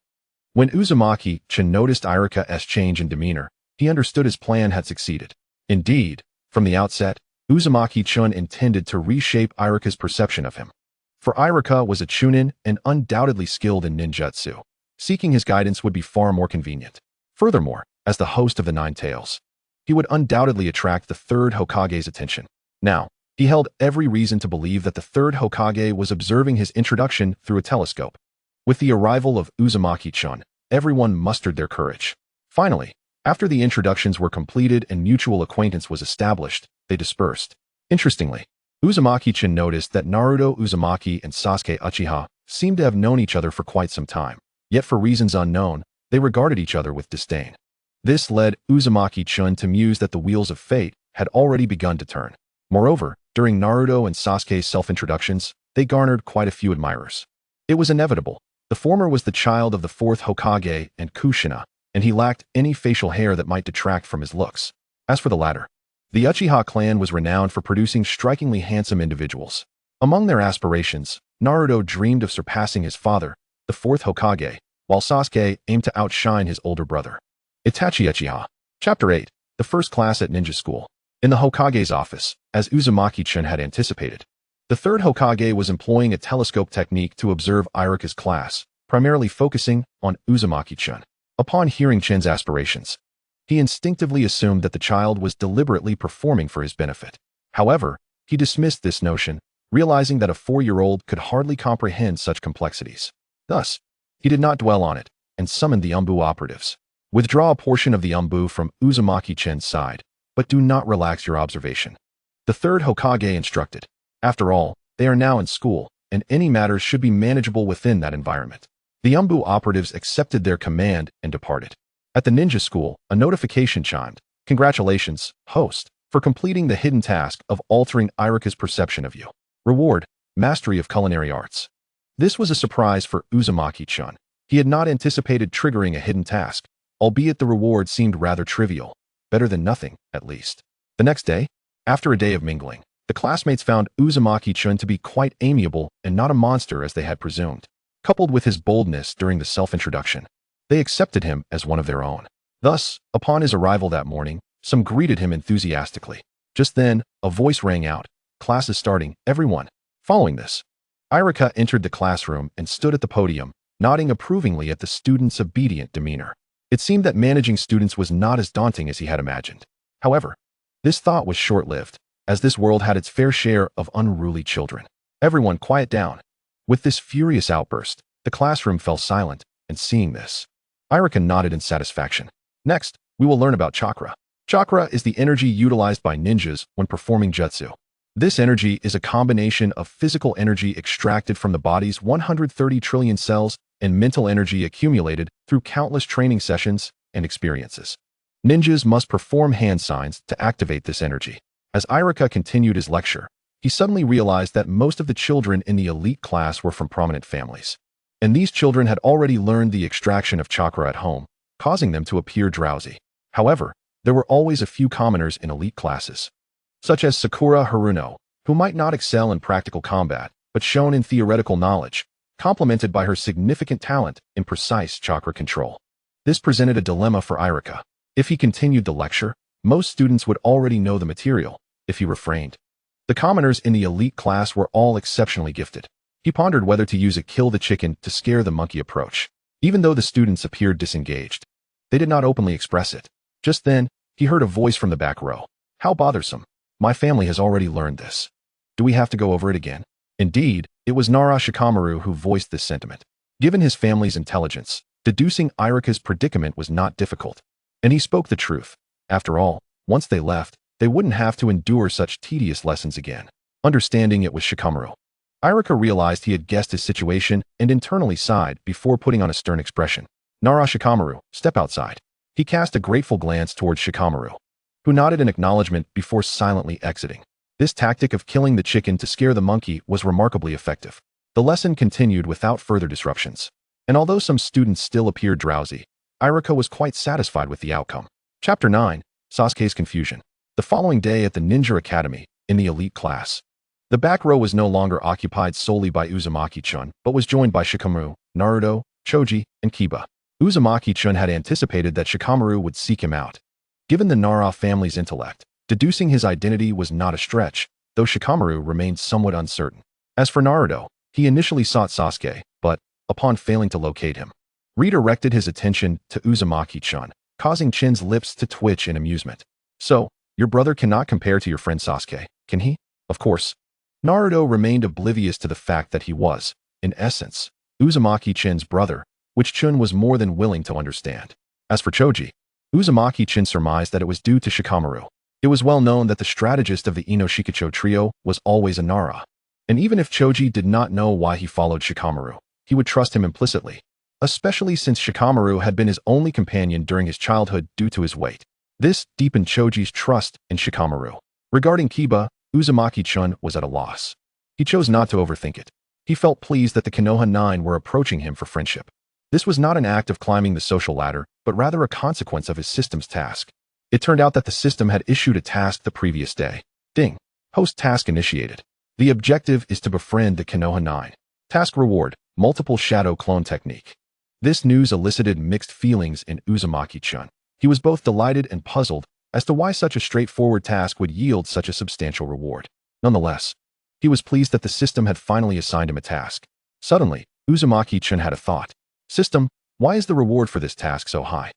When Uzumaki-chan noticed Irika's change in demeanor, he understood his plan had succeeded. Indeed, from the outset, Uzumaki-chan intended to reshape Irika's perception of him. For Irika was a chunin and undoubtedly skilled in ninjutsu. Seeking his guidance would be far more convenient. Furthermore, as the host of the Nine-Tails, he would undoubtedly attract the third Hokage's attention. Now, he held every reason to believe that the third Hokage was observing his introduction through a telescope. With the arrival of Uzumaki-chan, everyone mustered their courage. Finally, after the introductions were completed and mutual acquaintance was established, they dispersed. Interestingly, Uzumaki-chan noticed that Naruto Uzumaki and Sasuke Uchiha seemed to have known each other for quite some time, yet for reasons unknown, they regarded each other with disdain. This led Uzumaki-chan to muse that the wheels of fate had already begun to turn. Moreover, during Naruto and Sasuke's self-introductions, they garnered quite a few admirers. It was inevitable. The former was the child of the fourth Hokage and Kushina, and he lacked any facial hair that might detract from his looks. As for the latter, the Uchiha clan was renowned for producing strikingly handsome individuals. Among their aspirations, Naruto dreamed of surpassing his father, the fourth Hokage, while Sasuke aimed to outshine his older brother. Itachi Uchiha. Chapter 8. The First Class at Ninja School. In the Hokage's office, as Uzumaki-chan had anticipated, the third Hokage was employing a telescope technique to observe Irika's class, primarily focusing on Uzumaki-chan. Upon hearing Chen's aspirations, he instinctively assumed that the child was deliberately performing for his benefit. However, he dismissed this notion, realizing that a 4-year-old could hardly comprehend such complexities. Thus, he did not dwell on it, and summoned the Umbu operatives. Withdraw a portion of the Umbu from Uzumaki-chan's side, but do not relax your observation. The third Hokage instructed. After all, they are now in school, and any matters should be manageable within that environment. The Umbu operatives accepted their command and departed. At the ninja school, a notification chimed. Congratulations, host, for completing the hidden task of altering Irika's perception of you. Reward, mastery of culinary arts. This was a surprise for Uzumaki-chan. He had not anticipated triggering a hidden task, albeit the reward seemed rather trivial. Better than nothing, at least. The next day, after a day of mingling, the classmates found Uzumaki-chan to be quite amiable and not a monster as they had presumed. Coupled with his boldness during the self-introduction, they accepted him as one of their own. Thus, upon his arrival that morning, some greeted him enthusiastically. Just then, a voice rang out. Class is starting, everyone. Following this, Irika entered the classroom and stood at the podium, nodding approvingly at the students' obedient demeanor. It seemed that managing students was not as daunting as he had imagined. However, this thought was short-lived, as this world had its fair share of unruly children. Everyone quiet down. With this furious outburst, the classroom fell silent, and seeing this, Irika nodded in satisfaction. Next, we will learn about chakra. Chakra is the energy utilized by ninjas when performing jutsu. This energy is a combination of physical energy extracted from the body's 130 trillion cells and mental energy accumulated through countless training sessions and experiences. Ninjas must perform hand signs to activate this energy. As Irika continued his lecture, he suddenly realized that most of the children in the elite class were from prominent families. And these children had already learned the extraction of chakra at home, causing them to appear drowsy. However, there were always a few commoners in elite classes, such as Sakura Haruno, who might not excel in practical combat, but shone in theoretical knowledge, complemented by her significant talent in precise chakra control. This presented a dilemma for Irika. If he continued the lecture, most students would already know the material. If he refrained, the commoners in the elite class were all exceptionally gifted. He pondered whether to use a kill the chicken to scare the monkey approach. Even though the students appeared disengaged, they did not openly express it. Just then, he heard a voice from the back row. How bothersome. My family has already learned this. Do we have to go over it again? Indeed, it was Nara Shikamaru who voiced this sentiment. Given his family's intelligence, deducing Irika's predicament was not difficult. And he spoke the truth. After all, once they left, they wouldn't have to endure such tedious lessons again. Understanding it was Shikamaru, Irika realized he had guessed his situation and internally sighed before putting on a stern expression. Nara Shikamaru, step outside. He cast a grateful glance towards Shikamaru, who nodded in acknowledgement before silently exiting. This tactic of killing the chicken to scare the monkey was remarkably effective. The lesson continued without further disruptions. And although some students still appeared drowsy, Irika was quite satisfied with the outcome. Chapter 9, Sasuke's Confusion. The following day at the Ninja Academy, in the elite class, the back row was no longer occupied solely by Uzumaki-chun, but was joined by Shikamaru, Naruto, Choji, and Kiba. Uzumaki-chun had anticipated that Shikamaru would seek him out. Given the Nara family's intellect, deducing his identity was not a stretch, though Shikamaru remained somewhat uncertain. As for Naruto, he initially sought Sasuke, but, upon failing to locate him, redirected his attention to Uzumaki-chun, causing Chin's lips to twitch in amusement. So, your brother cannot compare to your friend Sasuke, can he? Of course. Naruto remained oblivious to the fact that he was, in essence, Uzumaki-chin's brother, which Chun was more than willing to understand. As for Choji, Uzumaki-chin surmised that it was due to Shikamaru. It was well known that the strategist of the Ino-Shikacho trio was always a Nara. And even if Choji did not know why he followed Shikamaru, he would trust him implicitly, especially since Shikamaru had been his only companion during his childhood due to his weight. This deepened Choji's trust in Shikamaru. Regarding Kiba, Uzumaki-chun was at a loss. He chose not to overthink it. He felt pleased that the Konoha 9 were approaching him for friendship. This was not an act of climbing the social ladder, but rather a consequence of his system's task. It turned out that the system had issued a task the previous day. Ding. Host task initiated. The objective is to befriend the Konoha 9. Task reward, multiple shadow clone technique. This news elicited mixed feelings in Uzumaki-chun. He was both delighted and puzzled as to why such a straightforward task would yield such a substantial reward. Nonetheless, he was pleased that the system had finally assigned him a task. Suddenly, Uzumaki-chun had a thought. System, why is the reward for this task so high?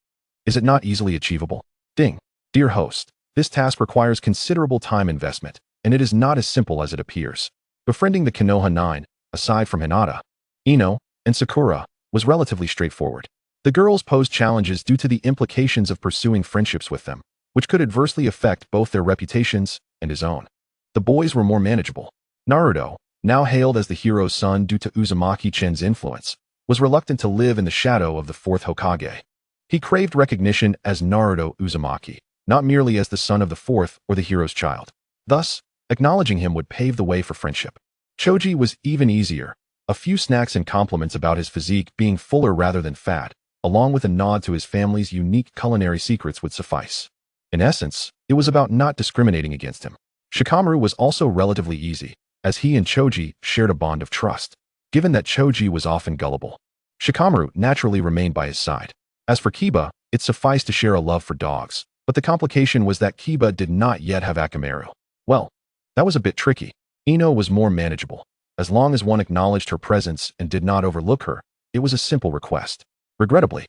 Is it not easily achievable? Ding. Dear host, this task requires considerable time investment, and it is not as simple as it appears. Befriending the Konoha 9, aside from Hinata, Ino, and Sakura, was relatively straightforward. The girls posed challenges due to the implications of pursuing friendships with them, which could adversely affect both their reputations and his own. The boys were more manageable. Naruto, now hailed as the hero's son due to Uzumaki-chin's influence, was reluctant to live in the shadow of the fourth Hokage. He craved recognition as Naruto Uzumaki, not merely as the son of the fourth or the hero's child. Thus, acknowledging him would pave the way for friendship. Choji was even easier, a few snacks and compliments about his physique being fuller rather than fat, along with a nod to his family's unique culinary secrets would suffice. In essence, it was about not discriminating against him. Shikamaru was also relatively easy, as he and Choji shared a bond of trust. Given that Choji was often gullible, Shikamaru naturally remained by his side. As for Kiba, it sufficed to share a love for dogs, but the complication was that Kiba did not yet have Akamaru. Well, that was a bit tricky. Ino was more manageable. As long as one acknowledged her presence and did not overlook her, it was a simple request. Regrettably,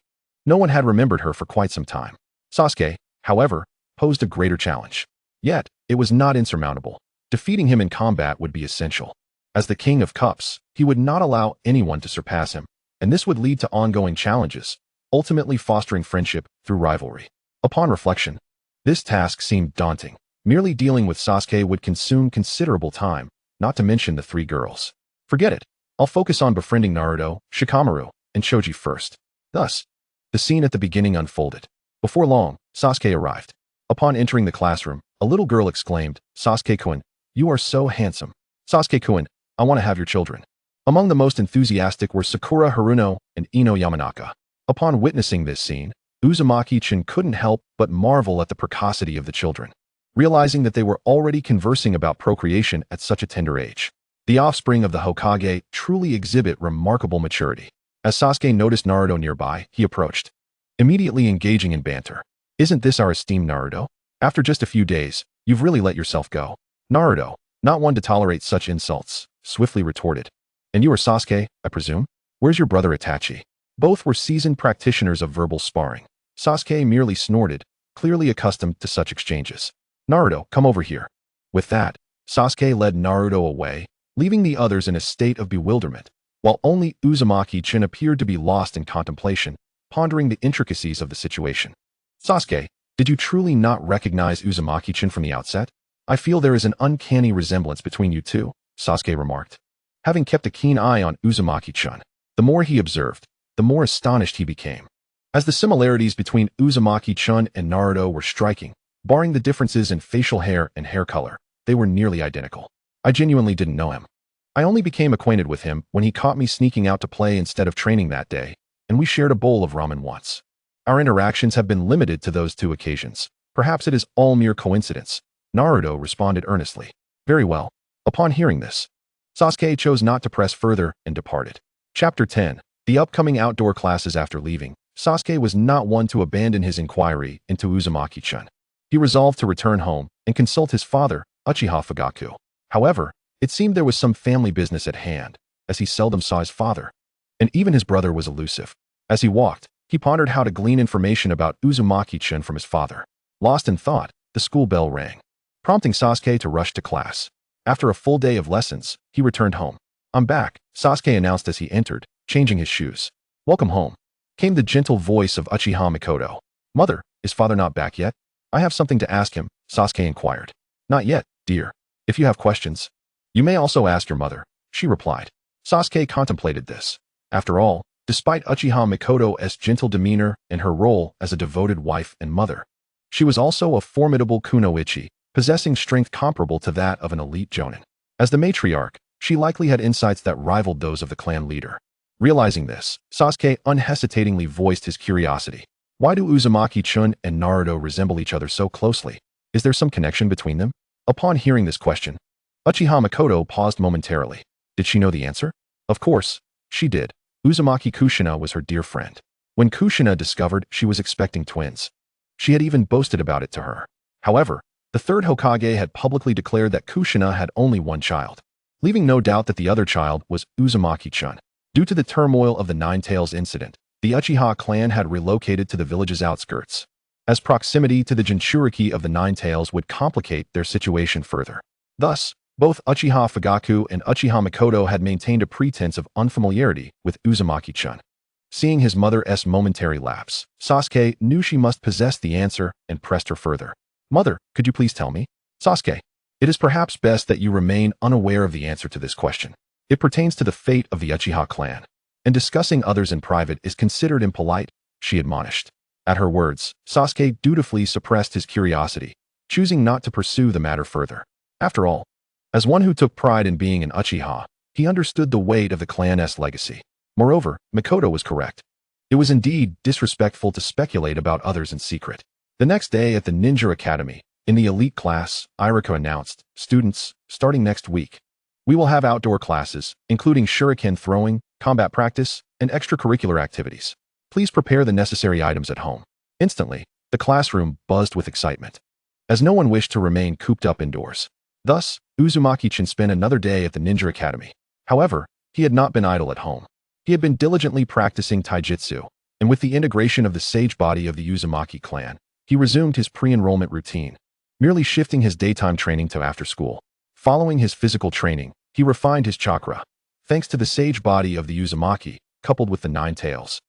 no one had remembered her for quite some time. Sasuke, however, posed a greater challenge. Yet, it was not insurmountable. Defeating him in combat would be essential. As the King of Cups, he would not allow anyone to surpass him, and this would lead to ongoing challenges, ultimately fostering friendship through rivalry. Upon reflection, this task seemed daunting, Merely dealing with Sasuke would consume considerable time, not to mention the 3 girls. Forget it. I'll focus on befriending Naruto, Shikamaru, and Choji first. Thus, the scene at the beginning unfolded. Before long, Sasuke arrived. Upon entering the classroom, a little girl exclaimed, "Sasuke-kun, you are so handsome. Sasuke-kun, I want to have your children." Among the most enthusiastic were Sakura Haruno and Ino Yamanaka. Upon witnessing this scene, Uzumaki-chan couldn't help but marvel at the precocity of the children, realizing that they were already conversing about procreation at such a tender age. The offspring of the Hokage truly exhibit remarkable maturity. As Sasuke noticed Naruto nearby, he approached, immediately engaging in banter. "Isn't this our esteemed Naruto? After just a few days, you've really let yourself go." Naruto, not one to tolerate such insults, swiftly retorted, "And you are Sasuke, I presume? Where's your brother Itachi?" Both were seasoned practitioners of verbal sparring. Sasuke merely snorted, clearly accustomed to such exchanges. "Naruto, come over here." With that, Sasuke led Naruto away, leaving the others in a state of bewilderment, while only Uzumaki-chan appeared to be lost in contemplation, pondering the intricacies of the situation. "Sasuke, did you truly not recognize Uzumaki-chan from the outset? I feel there is an uncanny resemblance between you two," Sasuke remarked. Having kept a keen eye on Uzumaki-chan, the more he observed, the more astonished he became. As the similarities between Uzumaki-chan and Naruto were striking, barring the differences in facial hair and hair color, they were nearly identical. "I genuinely didn't know him. I only became acquainted with him when he caught me sneaking out to play instead of training that day, and we shared a bowl of ramen once. Our interactions have been limited to those 2 occasions. Perhaps it is all mere coincidence," Naruto responded earnestly. "Very well." Upon hearing this, Sasuke chose not to press further and departed. Chapter 10. The upcoming outdoor classes. After leaving, Sasuke was not one to abandon his inquiry into Uzumaki-chan. He resolved to return home and consult his father, Uchiha Fugaku. However, it seemed there was some family business at hand, as he seldom saw his father, and even his brother was elusive. As he walked, he pondered how to glean information about Uzumaki-chan from his father. Lost in thought, the school bell rang, prompting Sasuke to rush to class. After a full day of lessons, he returned home. "I'm back," Sasuke announced as he entered, changing his shoes. "Welcome home," came the gentle voice of Uchiha Mikoto. "Mother, is father not back yet? I have something to ask him," Sasuke inquired. "Not yet, dear. If you have questions, you may also ask your mother," she replied. Sasuke contemplated this. After all, despite Uchiha Mikoto's gentle demeanor and her role as a devoted wife and mother, she was also a formidable kunoichi, possessing strength comparable to that of an elite jonin. As the matriarch, she likely had insights that rivaled those of the clan leader. Realizing this, Sasuke unhesitatingly voiced his curiosity. "Why do Uzumaki-chan and Naruto resemble each other so closely? Is there some connection between them?" Upon hearing this question, Uchiha Mikoto paused momentarily. Did she know the answer? Of course, she did. Uzumaki Kushina was her dear friend. When Kushina discovered she was expecting twins, she had even boasted about it to her. However, the 3rd Hokage had publicly declared that Kushina had only one child, leaving no doubt that the other child was Uzumaki-chan. Due to the turmoil of the Nine-Tails incident, the Uchiha clan had relocated to the village's outskirts, as proximity to the Jinchūriki of the Nine-Tails would complicate their situation further. Thus, both Uchiha Fugaku and Uchiha Mikoto had maintained a pretense of unfamiliarity with Uzumaki-chan. Seeing his mother's momentary lapse, Sasuke knew she must possess the answer and pressed her further. "Mother, could you please tell me?" "Sasuke, it is perhaps best that you remain unaware of the answer to this question. It pertains to the fate of the Uchiha clan, and discussing others in private is considered impolite," she admonished. At her words, Sasuke dutifully suppressed his curiosity, choosing not to pursue the matter further. After all, as one who took pride in being an Uchiha, he understood the weight of the clan's legacy. Moreover, Mikoto was correct. It was indeed disrespectful to speculate about others in secret. The next day at the Ninja Academy, in the elite class, Irika announced, "Students, starting next week, we will have outdoor classes, including shuriken throwing, combat practice, and extracurricular activities. Please prepare the necessary items at home." Instantly, the classroom buzzed with excitement, as no one wished to remain cooped up indoors. Thus, Uzumaki-chan spent another day at the Ninja Academy. However, he had not been idle at home. He had been diligently practicing taijutsu, and with the integration of the sage body of the Uzumaki clan, he resumed his pre-enrollment routine, merely shifting his daytime training to after school. Following his physical training, he refined his chakra, thanks to the sage body of the Uzumaki, coupled with the Nine-Tails.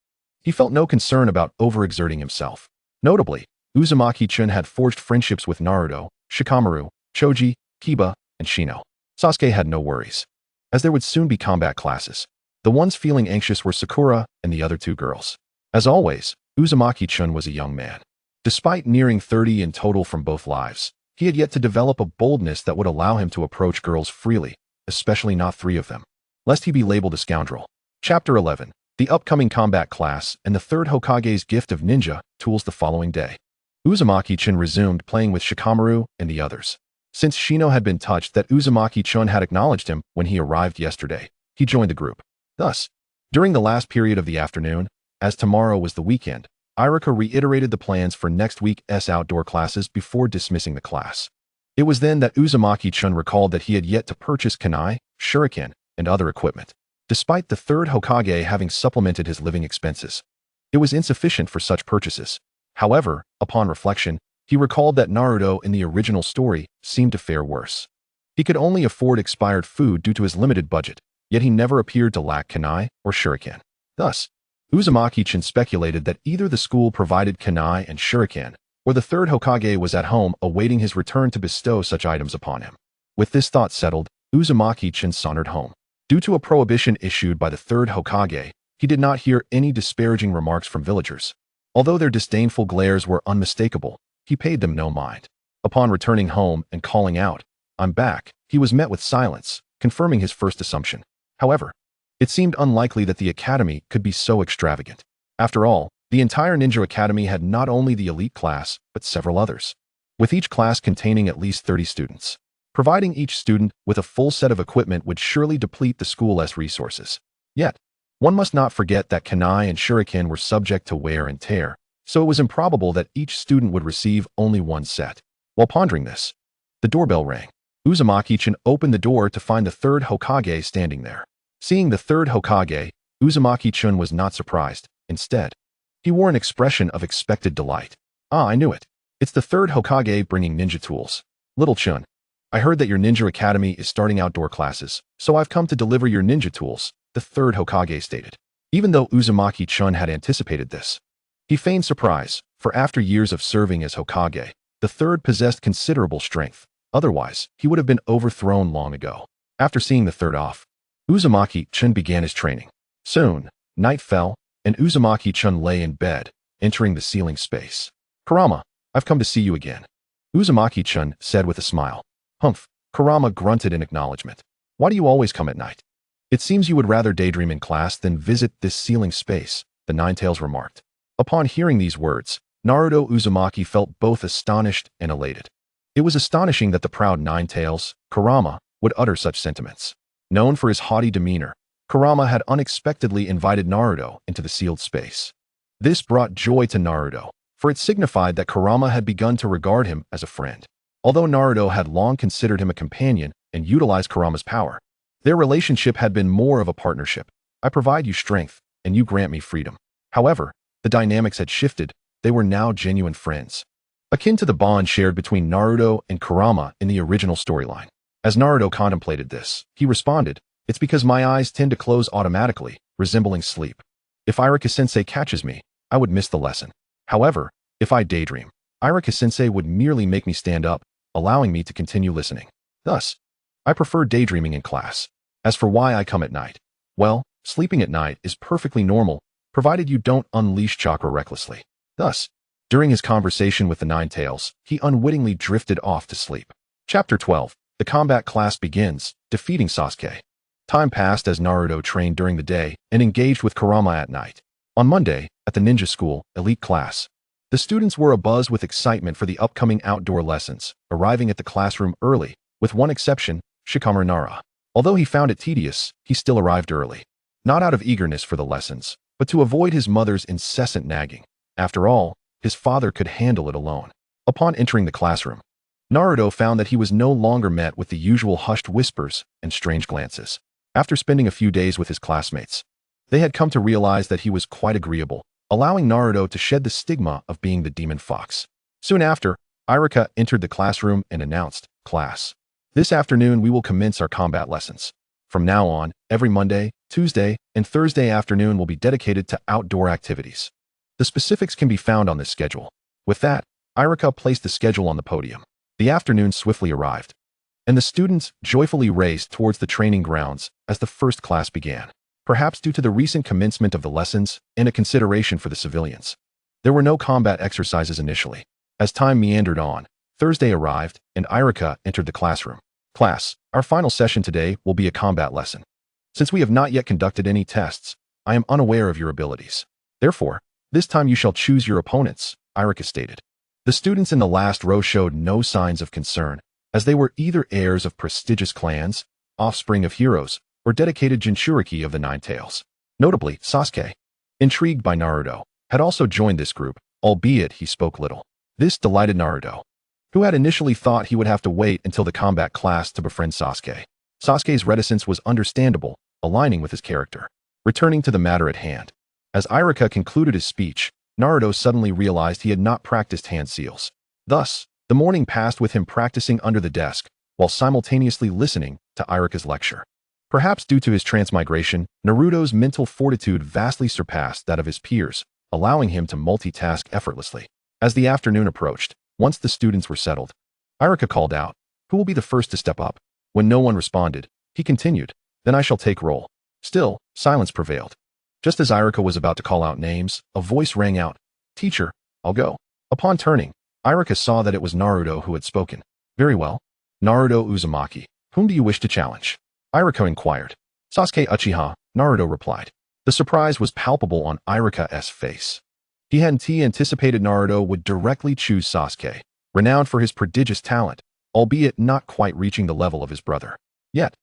He felt no concern about overexerting himself. Notably, Uzumaki-chan had forged friendships with Naruto, Shikamaru, Choji, Kiba, and Shino. Sasuke had no worries, as there would soon be combat classes. The ones feeling anxious were Sakura and the other two girls. As always, Uzumaki-chun was a young man. Despite nearing 30 in total from both lives, he had yet to develop a boldness that would allow him to approach girls freely, especially not 3 of them, lest he be labeled a scoundrel. Chapter 11. The upcoming combat class and the third Hokage's gift of ninja tools the following day. Uzumaki-chun resumed playing with Shikamaru and the others. Since Shino had been touched that Uzumaki-chun had acknowledged him when he arrived yesterday, he joined the group. Thus, during the last period of the afternoon, as tomorrow was the weekend, Iruka reiterated the plans for next week's outdoor classes before dismissing the class. It was then that Uzumaki-chun recalled that he had yet to purchase kunai, shuriken, and other equipment. Despite the third Hokage having supplemented his living expenses, it was insufficient for such purchases. However, upon reflection, he recalled that Naruto in the original story seemed to fare worse. He could only afford expired food due to his limited budget, yet he never appeared to lack kunai or shuriken. Thus, Uzumaki-chun speculated that either the school provided kunai and shuriken, or the third Hokage was at home awaiting his return to bestow such items upon him. With this thought settled, Uzumaki-chun sauntered home. Due to a prohibition issued by the third Hokage, he did not hear any disparaging remarks from villagers. Although their disdainful glares were unmistakable, he paid them no mind. Upon returning home and calling out, "I'm back," he was met with silence, confirming his first assumption. However, it seemed unlikely that the academy could be so extravagant. After all, the entire ninja academy had not only the elite class, but several others, with each class containing at least 30 students. Providing each student with a full set of equipment would surely deplete the school's resources. Yet, one must not forget that kunai and shuriken were subject to wear and tear, so it was improbable that each student would receive only one set. While pondering this, the doorbell rang. Uzumaki-chun opened the door to find the third Hokage standing there. Seeing the third Hokage, Uzumaki-chun was not surprised. Instead, he wore an expression of expected delight. "Ah, I knew it. It's the third Hokage bringing ninja tools. Little Chun, I heard that your ninja academy is starting outdoor classes, so I've come to deliver your ninja tools," the third Hokage stated. Even though Uzumaki-chun had anticipated this, he feigned surprise, for after years of serving as Hokage, the third possessed considerable strength. Otherwise, he would have been overthrown long ago. After seeing the third off, Uzumaki-chun began his training. Soon, night fell, and Uzumaki-chun lay in bed, entering the ceiling space. "Kurama, I've come to see you again," Uzumaki-chun said with a smile. "Humph," Kurama grunted in acknowledgement. "Why do you always come at night? It seems you would rather daydream in class than visit this ceiling space," the Nine-Tails remarked. Upon hearing these words, Naruto Uzumaki felt both astonished and elated. It was astonishing that the proud Nine-Tails, Kurama, would utter such sentiments. Known for his haughty demeanor, Kurama had unexpectedly invited Naruto into the sealed space. This brought joy to Naruto, for it signified that Kurama had begun to regard him as a friend. Although Naruto had long considered him a companion and utilized Kurama's power, their relationship had been more of a partnership. "I provide you strength, and you grant me freedom." However, the dynamics had shifted. They were now genuine friends, akin to the bond shared between Naruto and Kurama in the original storyline. As Naruto contemplated this, he responded, "It's because my eyes tend to close automatically, resembling sleep. If Iruka-sensei catches me, I would miss the lesson. However, if I daydream, Iruka-sensei would merely make me stand up, allowing me to continue listening. Thus, I prefer daydreaming in class. As for why I come at night, well, sleeping at night is perfectly normal, provided you don't unleash chakra recklessly." Thus, during his conversation with the Nine-Tails, he unwittingly drifted off to sleep. Chapter 12. The combat class begins, defeating Sasuke. Time passed as Naruto trained during the day and engaged with Kurama at night. On Monday, at the ninja school, elite class, the students were abuzz with excitement for the upcoming outdoor lessons, arriving at the classroom early, with one exception, Shikamaru Nara. Although he found it tedious, he still arrived early. Not out of eagerness for the lessons, but to avoid his mother's incessant nagging. After all, his father could handle it alone. Upon entering the classroom, Naruto found that he was no longer met with the usual hushed whispers and strange glances. After spending a few days with his classmates, they had come to realize that he was quite agreeable, allowing Naruto to shed the stigma of being the demon fox. Soon after, Iruka entered the classroom and announced, "Class, this afternoon we will commence our combat lessons. From now on, every Monday, Tuesday, and Thursday afternoon will be dedicated to outdoor activities. The specifics can be found on this schedule." With that, Iruka placed the schedule on the podium. The afternoon swiftly arrived, and the students joyfully raced towards the training grounds as the first class began. Perhaps due to the recent commencement of the lessons and a consideration for the civilians, there were no combat exercises initially. As time meandered on, Thursday arrived, and Irika entered the classroom. Class, our final session today will be a combat lesson. Since we have not yet conducted any tests, I am unaware of your abilities. Therefore, this time you shall choose your opponents, Irika stated. The students in the last row showed no signs of concern, as they were either heirs of prestigious clans, offspring of heroes, or dedicated Jinchūriki of the Nine-Tails. Notably, Sasuke, intrigued by Naruto, had also joined this group, albeit he spoke little. This delighted Naruto, who had initially thought he would have to wait until the combat class to befriend Sasuke. Sasuke's reticence was understandable, aligning with his character. Returning to the matter at hand, as Irika concluded his speech, Naruto suddenly realized he had not practiced hand seals. Thus, the morning passed with him practicing under the desk, while simultaneously listening to Irika's lecture. Perhaps due to his transmigration, Naruto's mental fortitude vastly surpassed that of his peers, allowing him to multitask effortlessly. As the afternoon approached, once the students were settled, Irika called out, "Who will be the first to step up?" When no one responded, he continued, "Then I shall take roll." Still, silence prevailed. Just as Irika was about to call out names, a voice rang out, "Teacher, I'll go." Upon turning, Irika saw that it was Naruto who had spoken. "Very well. Naruto Uzumaki, whom do you wish to challenge?" Irika inquired. "Sasuke Uchiha," Naruto replied. The surprise was palpable on Irika's face. He hadn't anticipated Naruto would directly choose Sasuke, renowned for his prodigious talent, albeit not quite reaching the level of his brother. Yet,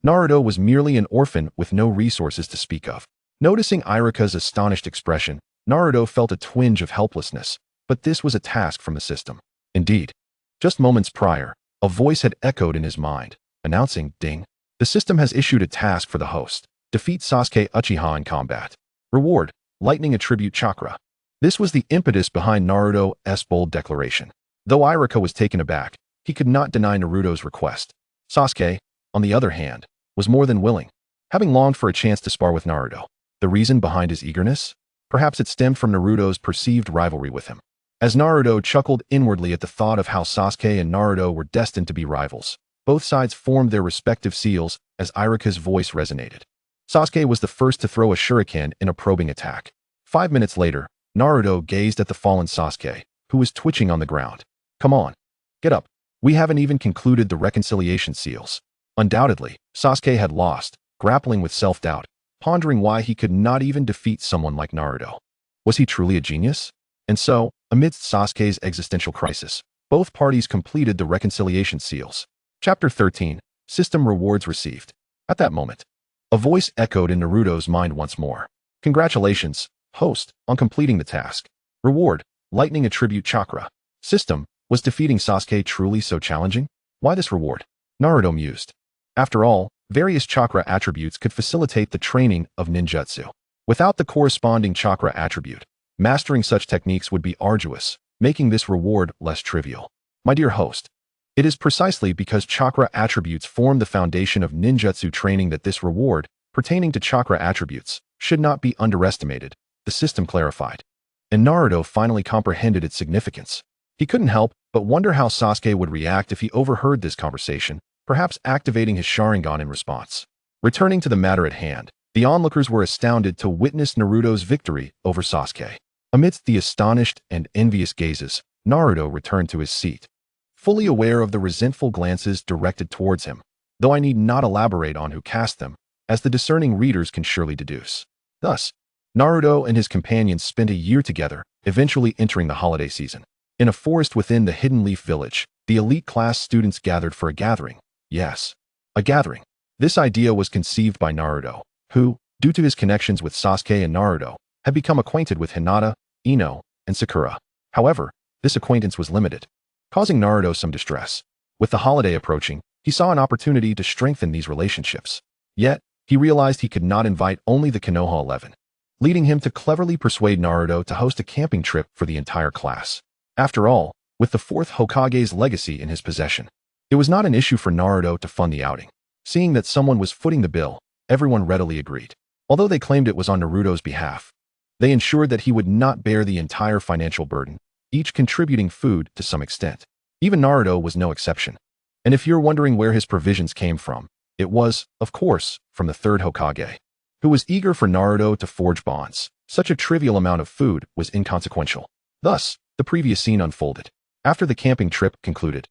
Naruto was merely an orphan with no resources to speak of. Noticing Irika's astonished expression, Naruto felt a twinge of helplessness, but this was a task from the system. Indeed, just moments prior, a voice had echoed in his mind, announcing, "Ding. The system has issued a task for the host. Defeat Sasuke Uchiha in combat. Reward, lightning attribute chakra." This was the impetus behind Naruto's bold declaration. Though Irika was taken aback, he could not deny Naruto's request. Sasuke, on the other hand, was more than willing, having longed for a chance to spar with Naruto. The reason behind his eagerness? Perhaps it stemmed from Naruto's perceived rivalry with him. As Naruto chuckled inwardly at the thought of how Sasuke and Naruto were destined to be rivals, both sides formed their respective seals as Irika's voice resonated. Sasuke was the first to throw a shuriken in a probing attack. 5 minutes later, Naruto gazed at the fallen Sasuke, who was twitching on the ground. "Come on. Get up. We haven't even concluded the reconciliation seals." Undoubtedly, Sasuke had lost, grappling with self-doubt, pondering why he could not even defeat someone like Naruto. Was he truly a genius? And so, amidst Sasuke's existential crisis, both parties completed the reconciliation seals. Chapter 13, System Rewards Received. At that moment, a voice echoed in Naruto's mind once more. "Congratulations, host, on completing the task. Reward, lightning attribute chakra." System, was defeating Sasuke truly so challenging? Why this reward? Naruto mused. After all, various chakra attributes could facilitate the training of ninjutsu. Without the corresponding chakra attribute, mastering such techniques would be arduous, making this reward less trivial. My dear host, it is precisely because chakra attributes form the foundation of ninjutsu training that this reward, pertaining to chakra attributes, should not be underestimated, the system clarified. And Naruto finally comprehended its significance. He couldn't help but wonder how Sasuke would react if he overheard this conversation, perhaps activating his Sharingan in response. Returning to the matter at hand, the onlookers were astounded to witness Naruto's victory over Sasuke. Amidst the astonished and envious gazes, Naruto returned to his seat, fully aware of the resentful glances directed towards him, though I need not elaborate on who cast them, as the discerning readers can surely deduce. Thus, Naruto and his companions spent a year together, eventually entering the holiday season. In a forest within the Hidden Leaf Village, the elite class students gathered for a gathering. Yes, a gathering. This idea was conceived by Naruto, who, due to his connections with Sasuke and Naruto, had become acquainted with Hinata, Ino, and Sakura. However, this acquaintance was limited, causing Naruto some distress. With the holiday approaching, he saw an opportunity to strengthen these relationships. Yet, he realized he could not invite only the Konoha 11, leading him to cleverly persuade Naruto to host a camping trip for the entire class. After all, with the 4th Hokage's legacy in his possession, it was not an issue for Naruto to fund the outing. Seeing that someone was footing the bill, everyone readily agreed. Although they claimed it was on Naruto's behalf, they ensured that he would not bear the entire financial burden, each contributing food to some extent. Even Naruto was no exception. And if you're wondering where his provisions came from, it was, of course, from the third Hokage, who was eager for Naruto to forge bonds. Such a trivial amount of food was inconsequential. Thus, the previous scene unfolded. After the camping trip concluded,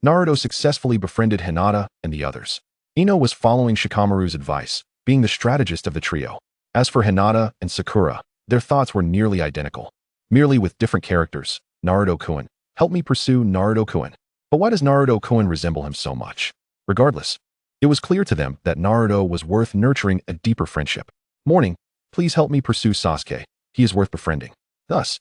Naruto successfully befriended Hinata and the others. Ino was following Shikamaru's advice, being the strategist of the trio. As for Hinata and Sakura, their thoughts were nearly identical. Merely with different characters. Naruto-kun, help me pursue Naruto-kun. But why does Naruto-kun resemble him so much? Regardless, it was clear to them that Naruto was worth nurturing a deeper friendship. Morning, please help me pursue Sasuke. He is worth befriending. Thus,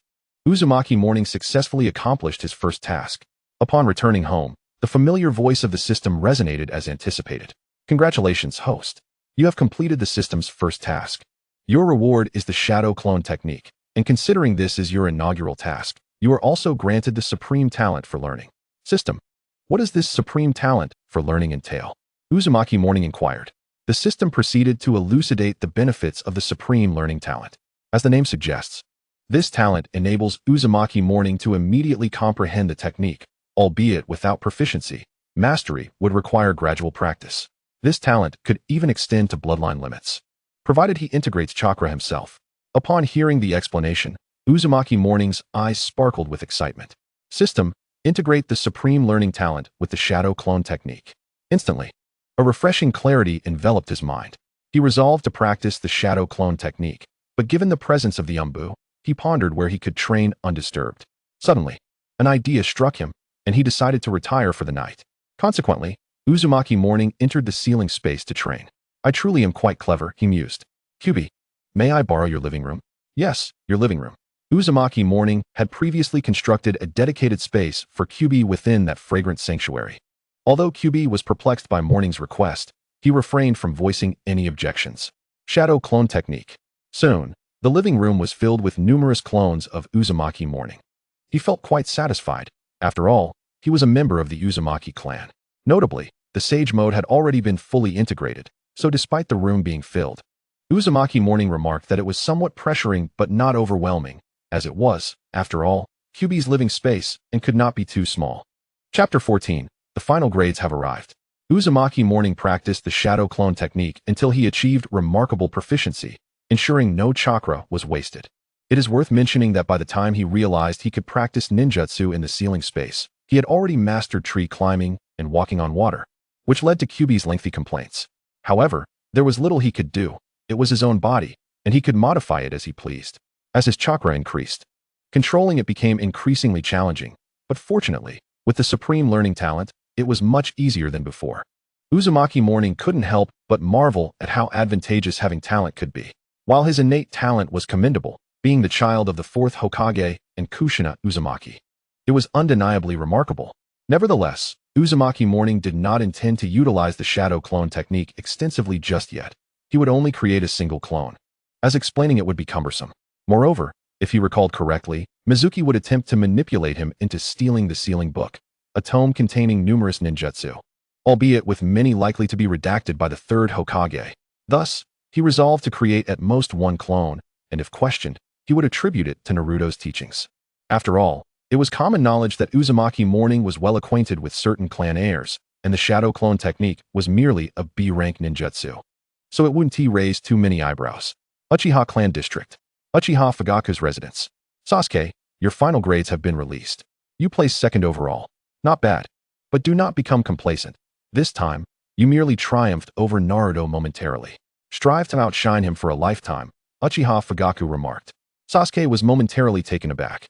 Uzumaki Morning successfully accomplished his first task. Upon returning home, the familiar voice of the system resonated as anticipated. Congratulations, host. You have completed the system's first task. Your reward is the shadow clone technique, and considering this is your inaugural task, you are also granted the supreme talent for learning. System. What does this supreme talent for learning entail? Uzumaki Morning inquired. The system proceeded to elucidate the benefits of the supreme learning talent. As the name suggests, this talent enables Uzumaki Morning to immediately comprehend the technique, albeit without proficiency. Mastery would require gradual practice. This talent could even extend to bloodline limits, provided he integrates chakra himself. Upon hearing the explanation, Uzumaki Morning's eyes sparkled with excitement. System. Integrate the supreme learning talent with the shadow clone technique. Instantly, a refreshing clarity enveloped his mind. He resolved to practice the shadow clone technique, but given the presence of the Umbu, he pondered where he could train undisturbed. Suddenly, an idea struck him, and he decided to retire for the night. Consequently, Uzumaki Morning entered the ceiling space to train. I truly am quite clever, he mused. Kyubi, may I borrow your living room? Yes, your living room. Uzumaki Morning had previously constructed a dedicated space for Kyubi within that fragrant sanctuary. Although Kyubi was perplexed by Morning's request, he refrained from voicing any objections. Shadow clone technique. Soon, the living room was filled with numerous clones of Uzumaki Morning. He felt quite satisfied. After all, he was a member of the Uzumaki clan. Notably, the Sage Mode had already been fully integrated, so despite the room being filled, Uzumaki Morning remarked that it was somewhat pressuring but not overwhelming, as it was, after all, Kyubi's living space and could not be too small. Chapter 14. The final grades have arrived. Uzumaki Morning practiced the shadow clone technique until he achieved remarkable proficiency, ensuring no chakra was wasted. It is worth mentioning that by the time he realized he could practice ninjutsu in the ceiling space, he had already mastered tree climbing and walking on water, which led to Kyubi's lengthy complaints. However, there was little he could do. It was his own body, and he could modify it as he pleased. As his chakra increased, controlling it became increasingly challenging, but fortunately, with the supreme learning talent, it was much easier than before. Uzumaki Morning couldn't help but marvel at how advantageous having talent could be. While his innate talent was commendable, being the child of the fourth Hokage and Kushina Uzumaki, it was undeniably remarkable. Nevertheless, Uzumaki Morning did not intend to utilize the shadow clone technique extensively just yet. He would only create a single clone, as explaining it would be cumbersome. Moreover, if he recalled correctly, Mizuki would attempt to manipulate him into stealing the Sealing Book, a tome containing numerous ninjutsu, albeit with many likely to be redacted by the third Hokage. Thus, he resolved to create at most one clone, and if questioned, he would attribute it to Naruto's teachings. After all, it was common knowledge that Uzumaki Morning was well acquainted with certain clan heirs, and the shadow clone technique was merely a B-rank ninjutsu. So it wouldn't raise too many eyebrows. Uchiha Clan District. Uchiha Fugaku's residence. Sasuke, your final grades have been released. You placed second overall. Not bad. But do not become complacent. This time, you merely triumphed over Naruto momentarily. Strive to outshine him for a lifetime, Uchiha Fugaku remarked. Sasuke was momentarily taken aback.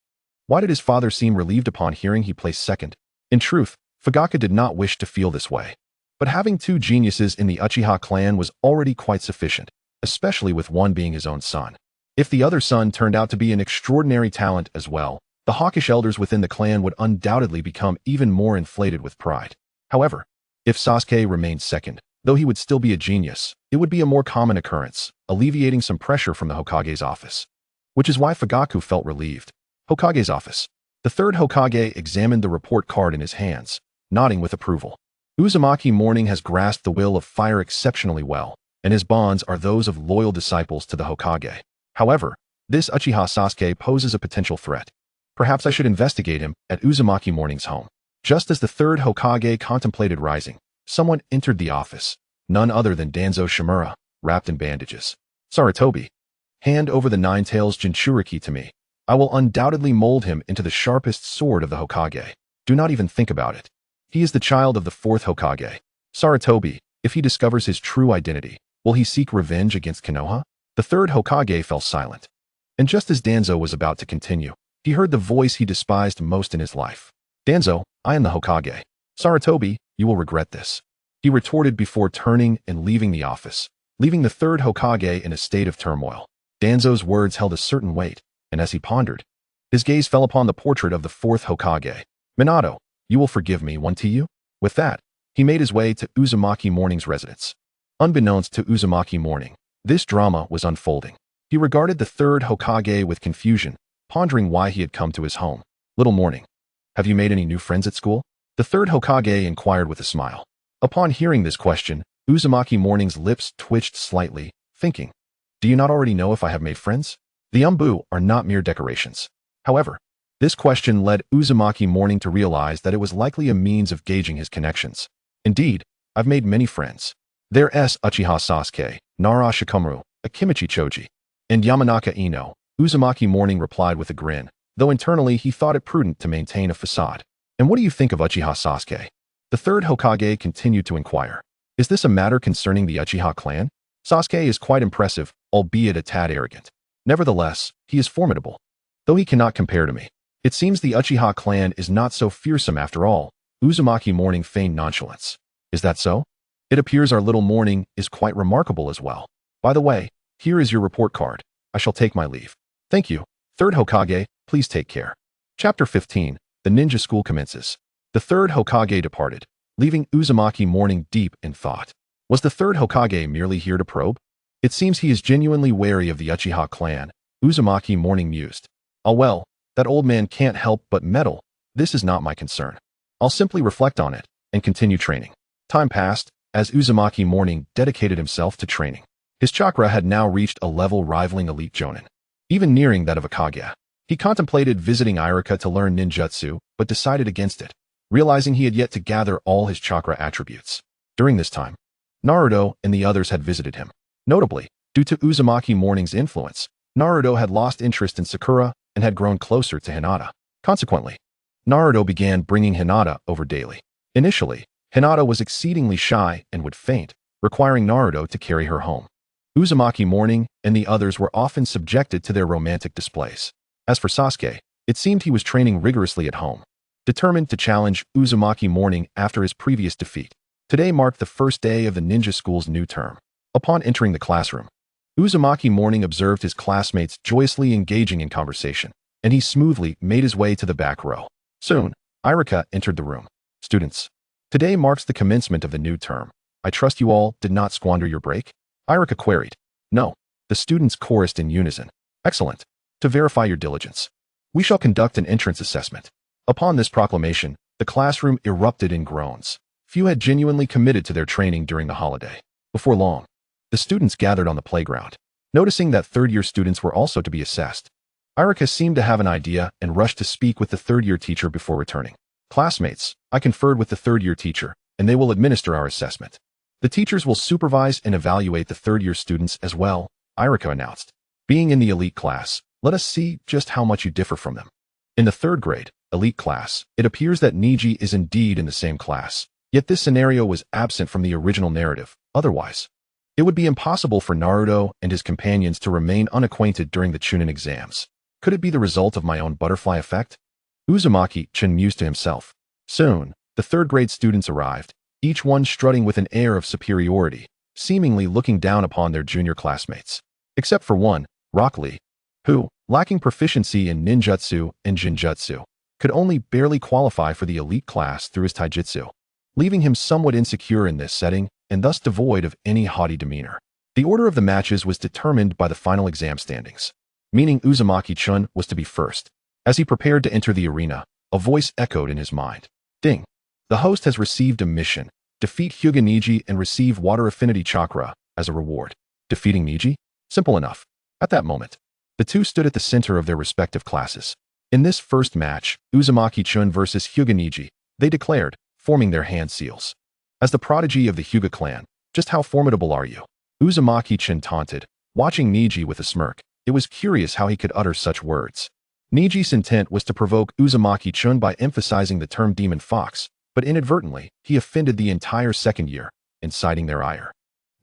Why did his father seem relieved upon hearing he placed second? In truth, Fugaku did not wish to feel this way. But having two geniuses in the Uchiha clan was already quite sufficient, especially with one being his own son. If the other son turned out to be an extraordinary talent as well, the hawkish elders within the clan would undoubtedly become even more inflated with pride. However, if Sasuke remained second, though he would still be a genius, it would be a more common occurrence, alleviating some pressure from the Hokage's office. Which is why Fugaku felt relieved. Hokage's office. The third Hokage examined the report card in his hands, nodding with approval. Uzumaki Morning has grasped the will of fire exceptionally well, and his bonds are those of loyal disciples to the Hokage. However, this Uchiha Sasuke poses a potential threat. Perhaps I should investigate him at Uzumaki Morning's home. Just as the third Hokage contemplated rising, someone entered the office, none other than Danzo Shimura, wrapped in bandages. Sarutobi, hand over the Nine-Tails Jinchūriki to me. I will undoubtedly mold him into the sharpest sword of the Hokage. Do not even think about it. He is the child of the fourth Hokage. Sarutobi, if he discovers his true identity, will he seek revenge against Konoha? The third Hokage fell silent. And just as Danzo was about to continue, he heard the voice he despised most in his life. Danzo, I am the Hokage. Sarutobi, you will regret this. He retorted before turning and leaving the office, leaving the third Hokage in a state of turmoil. Danzo's words held a certain weight, and as he pondered, his gaze fell upon the portrait of the fourth Hokage. Minato, you will forgive me, won't you? With that, he made his way to Uzumaki Morning's residence. Unbeknownst to Uzumaki Morning, this drama was unfolding. He regarded the third Hokage with confusion, pondering why he had come to his home. Little Morning, have you made any new friends at school? The third Hokage inquired with a smile. Upon hearing this question, Uzumaki Morning's lips twitched slightly, thinking, do you not already know if I have made friends? The Umbu are not mere decorations. However, this question led Uzumaki Morning to realize that it was likely a means of gauging his connections. Indeed, I've made many friends. There's Uchiha Sasuke, Nara Shikamaru, Akimichi Choji, and Yamanaka Ino. Uzumaki Morning replied with a grin, though internally he thought it prudent to maintain a facade. And what do you think of Uchiha Sasuke? The third Hokage continued to inquire. Is this a matter concerning the Uchiha clan? Sasuke is quite impressive, albeit a tad arrogant. Nevertheless, he is formidable, though he cannot compare to me. It seems the Uchiha clan is not so fearsome after all. Uzumaki Morning feigned nonchalance. Is that so? It appears our little Morning is quite remarkable as well. By the way, here is your report card. I shall take my leave. Thank you. Third Hokage, please take care. Chapter 15. The ninja school commences. The third Hokage departed, leaving Uzumaki Morning deep in thought. Was the third Hokage merely here to probe? It seems he is genuinely wary of the Uchiha clan, Uzumaki Morning mused. Oh well, that old man can't help but meddle. This is not my concern. I'll simply reflect on it and continue training. Time passed, as Uzumaki Morning dedicated himself to training. His chakra had now reached a level rivaling elite Jonin, even nearing that of a Kage. He contemplated visiting Irika to learn ninjutsu, but decided against it, realizing he had yet to gather all his chakra attributes. During this time, Naruto and the others had visited him. Notably, due to Uzumaki Morning's influence, Naruto had lost interest in Sakura and had grown closer to Hinata. Consequently, Naruto began bringing Hinata over daily. Initially, Hinata was exceedingly shy and would faint, requiring Naruto to carry her home. Uzumaki Morning and the others were often subjected to their romantic displays. As for Sasuke, it seemed he was training rigorously at home, determined to challenge Uzumaki Morning after his previous defeat. Today marked the first day of the ninja school's new term. Upon entering the classroom, Uzumaki Morning observed his classmates joyously engaging in conversation, and he smoothly made his way to the back row. Soon, Irika entered the room. Students, today marks the commencement of the new term. I trust you all did not squander your break? Irika queried. No. The students chorused in unison. Excellent. To verify your diligence, we shall conduct an entrance assessment. Upon this proclamation, the classroom erupted in groans. Few had genuinely committed to their training during the holiday. Before long, the students gathered on the playground. Noticing that third-year students were also to be assessed, Irika seemed to have an idea and rushed to speak with the third-year teacher before returning. Classmates, I conferred with the third-year teacher, and they will administer our assessment. The teachers will supervise and evaluate the third-year students as well, Irika announced. Being in the elite class, let us see just how much you differ from them. In the third grade, elite class, it appears that Niji is indeed in the same class. Yet this scenario was absent from the original narrative. Otherwise, it would be impossible for Naruto and his companions to remain unacquainted during the Chunin exams. Could it be the result of my own butterfly effect? Uzumaki Chen mused to himself. Soon, the third-grade students arrived, each one strutting with an air of superiority, seemingly looking down upon their junior classmates. Except for one, Rock Lee, who, lacking proficiency in ninjutsu and jinjutsu, could only barely qualify for the elite class through his taijutsu, leaving him somewhat insecure in this setting and thus devoid of any haughty demeanor. The order of the matches was determined by the final exam standings, meaning Uzumaki-chun was to be first. As he prepared to enter the arena, a voice echoed in his mind. Ding! The host has received a mission. Defeat Hyuga Niji and receive Water Affinity Chakra as a reward. Defeating Niji? Simple enough. At that moment, the two stood at the center of their respective classes. In this first match, Uzumaki-chun versus Hyuga Niji, they declared, forming their hand seals. As the prodigy of the Hyuga clan, just how formidable are you? Uzumaki-chan taunted, watching Niji with a smirk. It was curious how he could utter such words. Niji's intent was to provoke Uzumaki-chan by emphasizing the term demon fox, but inadvertently, he offended the entire second year, inciting their ire.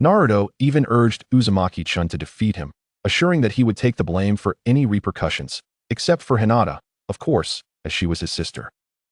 Naruto even urged Uzumaki-chan to defeat him, assuring that he would take the blame for any repercussions, except for Hinata, of course, as she was his sister.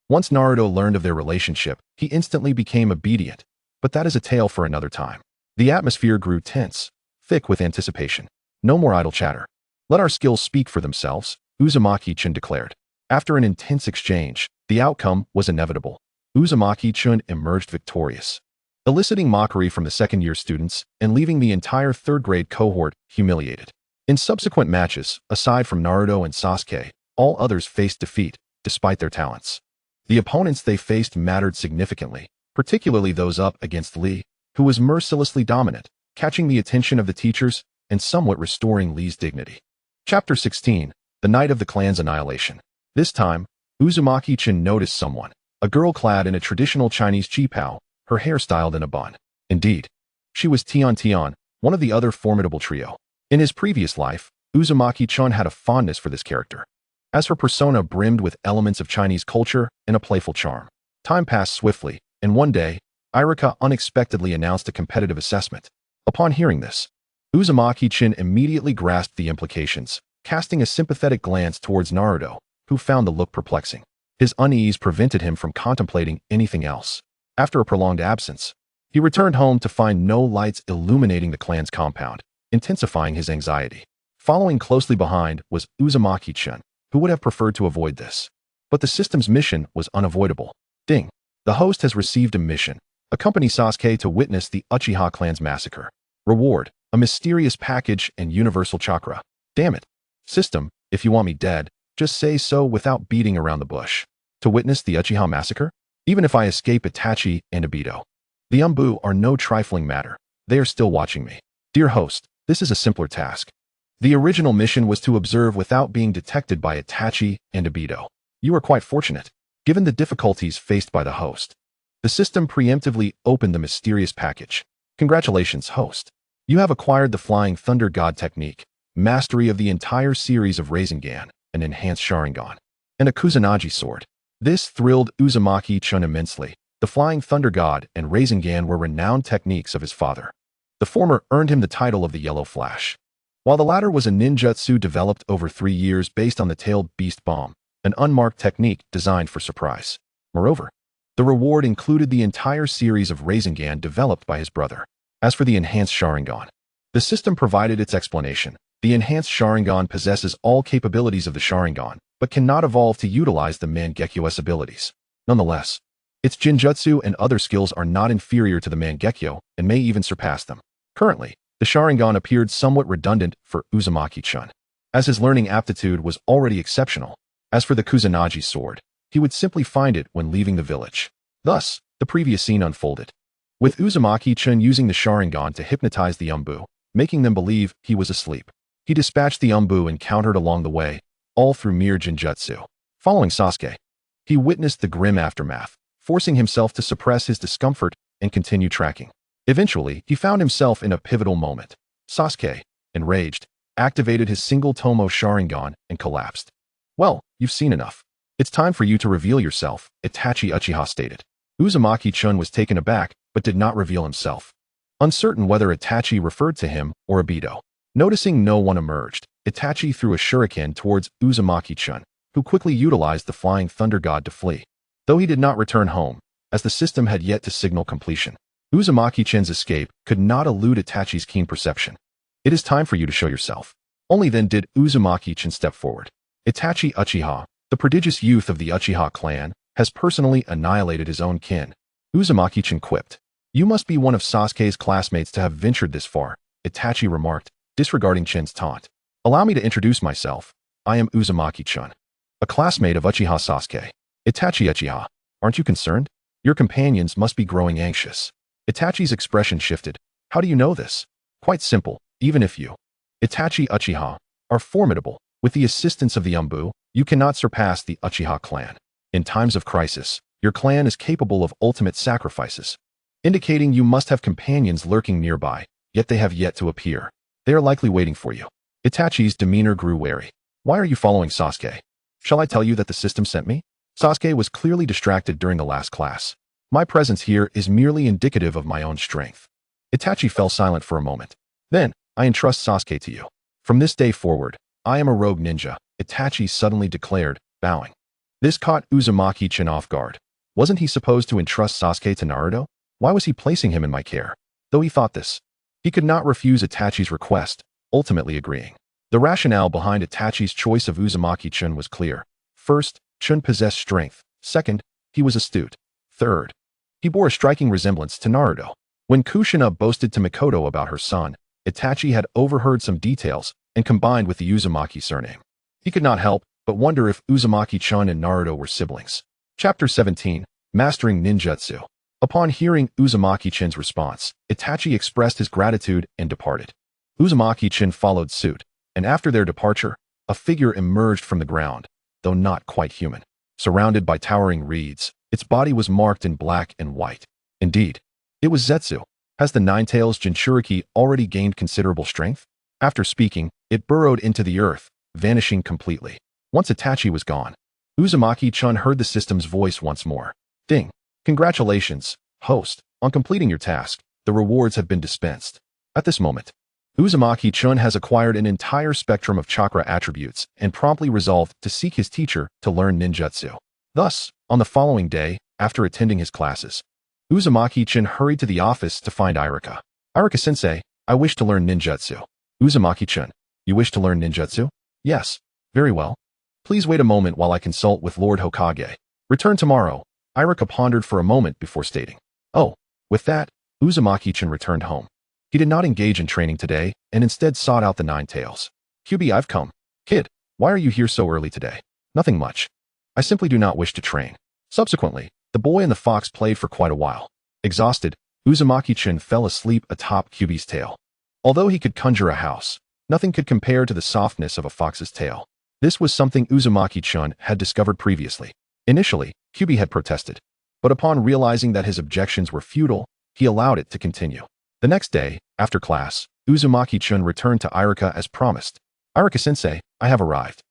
Once Naruto learned of their relationship, he instantly became obedient, but that is a tale for another time. The atmosphere grew tense, thick with anticipation. No more idle chatter. Let our skills speak for themselves, Uzumaki-chan declared. After an intense exchange, the outcome was inevitable. Uzumaki-chan emerged victorious, eliciting mockery from the second-year students and leaving the entire third-grade cohort humiliated. In subsequent matches, aside from Naruto and Sasuke, all others faced defeat, despite their talents. The opponents they faced mattered significantly, particularly those up against Lee, who was mercilessly dominant, catching the attention of the teachers and somewhat restoring Lee's dignity. Chapter 16, The Night of the Clan's Annihilation. This time, Uzumaki-chan noticed someone, a girl clad in a traditional Chinese qipao, her hair styled in a bun. Indeed, she was Tian, one of the other formidable trio. In his previous life, Uzumaki-chan had a fondness for this character, as her persona brimmed with elements of Chinese culture and a playful charm. Time passed swiftly, and one day, Irika unexpectedly announced a competitive assessment. Upon hearing this, Uzumaki-chan immediately grasped the implications, casting a sympathetic glance towards Naruto, who found the look perplexing. His unease prevented him from contemplating anything else. After a prolonged absence, he returned home to find no lights illuminating the clan's compound, intensifying his anxiety. Following closely behind was Uzumaki-chan, who would have preferred to avoid this. But the system's mission was unavoidable. Ding! The host has received a mission. Accompany Sasuke to witness the Uchiha clan's massacre. Reward, a mysterious package and universal chakra. Damn it. System, if you want me dead, just say so without beating around the bush. To witness the Uchiha massacre? Even if I escape Itachi and Obito. The Umbu are no trifling matter. They are still watching me. Dear host, this is a simpler task. The original mission was to observe without being detected by Itachi and Obito. You are quite fortunate, given the difficulties faced by the host. The system preemptively opened the mysterious package. Congratulations, host. You have acquired the Flying Thunder God technique, mastery of the entire series of Rasengan, an enhanced Sharingan, and a Kusanagi sword. This thrilled Uzumaki-chan immensely. The Flying Thunder God and Rasengan were renowned techniques of his father. The former earned him the title of the Yellow Flash, while the latter was a ninjutsu developed over 3 years based on the Tailed Beast Bomb, an unmarked technique designed for surprise. Moreover, the reward included the entire series of Rasengan developed by his brother. As for the enhanced Sharingan, the system provided its explanation. The enhanced Sharingan possesses all capabilities of the Sharingan, but cannot evolve to utilize the Mangekyo's abilities. Nonetheless, its Jinjutsu and other skills are not inferior to the Mangekyo and may even surpass them. Currently, the Sharingan appeared somewhat redundant for Uzumaki-chan, as his learning aptitude was already exceptional. As for the Kusanagi sword, he would simply find it when leaving the village. Thus, the previous scene unfolded, with Uzumaki-chan using the Sharingan to hypnotize the Umbu, making them believe he was asleep. He dispatched the Umbu encountered along the way, all through mere Jinjutsu. Following Sasuke, he witnessed the grim aftermath, forcing himself to suppress his discomfort and continue tracking. Eventually, he found himself in a pivotal moment. Sasuke, enraged, activated his single Tomo Sharingan and collapsed. Well, you've seen enough. It's time for you to reveal yourself, Itachi Uchiha stated. Uzumaki-chan was taken aback, but did not reveal himself, uncertain whether Itachi referred to him or Obito. Noticing no one emerged, Itachi threw a shuriken towards Uzumaki-chan, who quickly utilized the Flying Thunder God to flee. Though he did not return home, as the system had yet to signal completion, Uzumaki-chan's escape could not elude Itachi's keen perception. It is time for you to show yourself. Only then did Uzumaki-chan step forward. Itachi Uchiha, the prodigious youth of the Uchiha clan, has personally annihilated his own kin. Uzumaki-chan quipped. You must be one of Sasuke's classmates to have ventured this far, Itachi remarked, disregarding Chen's taunt. Allow me to introduce myself. I am Uzumaki-chan, a classmate of Uchiha Sasuke. Itachi Uchiha, aren't you concerned? Your companions must be growing anxious. Itachi's expression shifted. How do you know this? Quite simple, even if you, Itachi Uchiha, are formidable. With the assistance of the Umbu, you cannot surpass the Uchiha clan. In times of crisis, Your clan is capable of ultimate sacrifices, indicating you must have companions lurking nearby, yet they have yet to appear. They are likely waiting for you. Itachi's demeanor grew wary. Why are you following Sasuke? Shall I tell you that the system sent me? Sasuke was clearly distracted during the last class. My presence here is merely indicative of my own strength. Itachi fell silent for a moment. Then, I entrust Sasuke to you. From this day forward, I am a rogue ninja, Itachi suddenly declared, bowing. This caught Uzumaki-chan off guard. Wasn't he supposed to entrust Sasuke to Naruto? Why was he placing him in my care? Though he thought this, he could not refuse Itachi's request, ultimately agreeing. The rationale behind Itachi's choice of Uzumaki-chan was clear. First, Chun possessed strength. Second, he was astute. Third, he bore a striking resemblance to Naruto. When Kushina boasted to Mikoto about her son, Itachi had overheard some details and combined with the Uzumaki surname. He could not help but wonder if Uzumaki-chan and Naruto were siblings. Chapter 17, Mastering Ninjutsu. Upon hearing Uzumaki-chan's response, Itachi expressed his gratitude and departed. Uzumaki-chan followed suit, and after their departure, a figure emerged from the ground, though not quite human. Surrounded by towering reeds, its body was marked in black and white. Indeed, it was Zetsu. Has the Nine-Tails Jinchūriki already gained considerable strength? After speaking, it burrowed into the earth, vanishing completely. Once Itachi was gone, Uzumaki-chan heard the system's voice once more. Ding! Congratulations, host, on completing your task. The rewards have been dispensed. At this moment, Uzumaki-chan has acquired an entire spectrum of chakra attributes and promptly resolved to seek his teacher to learn ninjutsu. Thus, on the following day, after attending his classes, Uzumaki-chan hurried to the office to find Irika. Irika-sensei, I wish to learn ninjutsu. Uzumaki-chan, you wish to learn ninjutsu? Yes. Very well. Please wait a moment while I consult with Lord Hokage. Return tomorrow. Irika pondered for a moment before stating. Oh, with that, Uzumaki-chan returned home. He did not engage in training today and instead sought out the Nine-Tails. QB, I've come. Kid, why are you here so early today? Nothing much. I simply do not wish to train. Subsequently, the boy and the fox played for quite a while. Exhausted, Uzumaki-chan fell asleep atop QB's tail. Although he could conjure a house, nothing could compare to the softness of a fox's tail. This was something Uzumaki-chan had discovered previously. Initially, QB had protested, but upon realizing that his objections were futile, he allowed it to continue. The next day, after class, Uzumaki-chan returned to Irika as promised. Irika-sensei, I have arrived.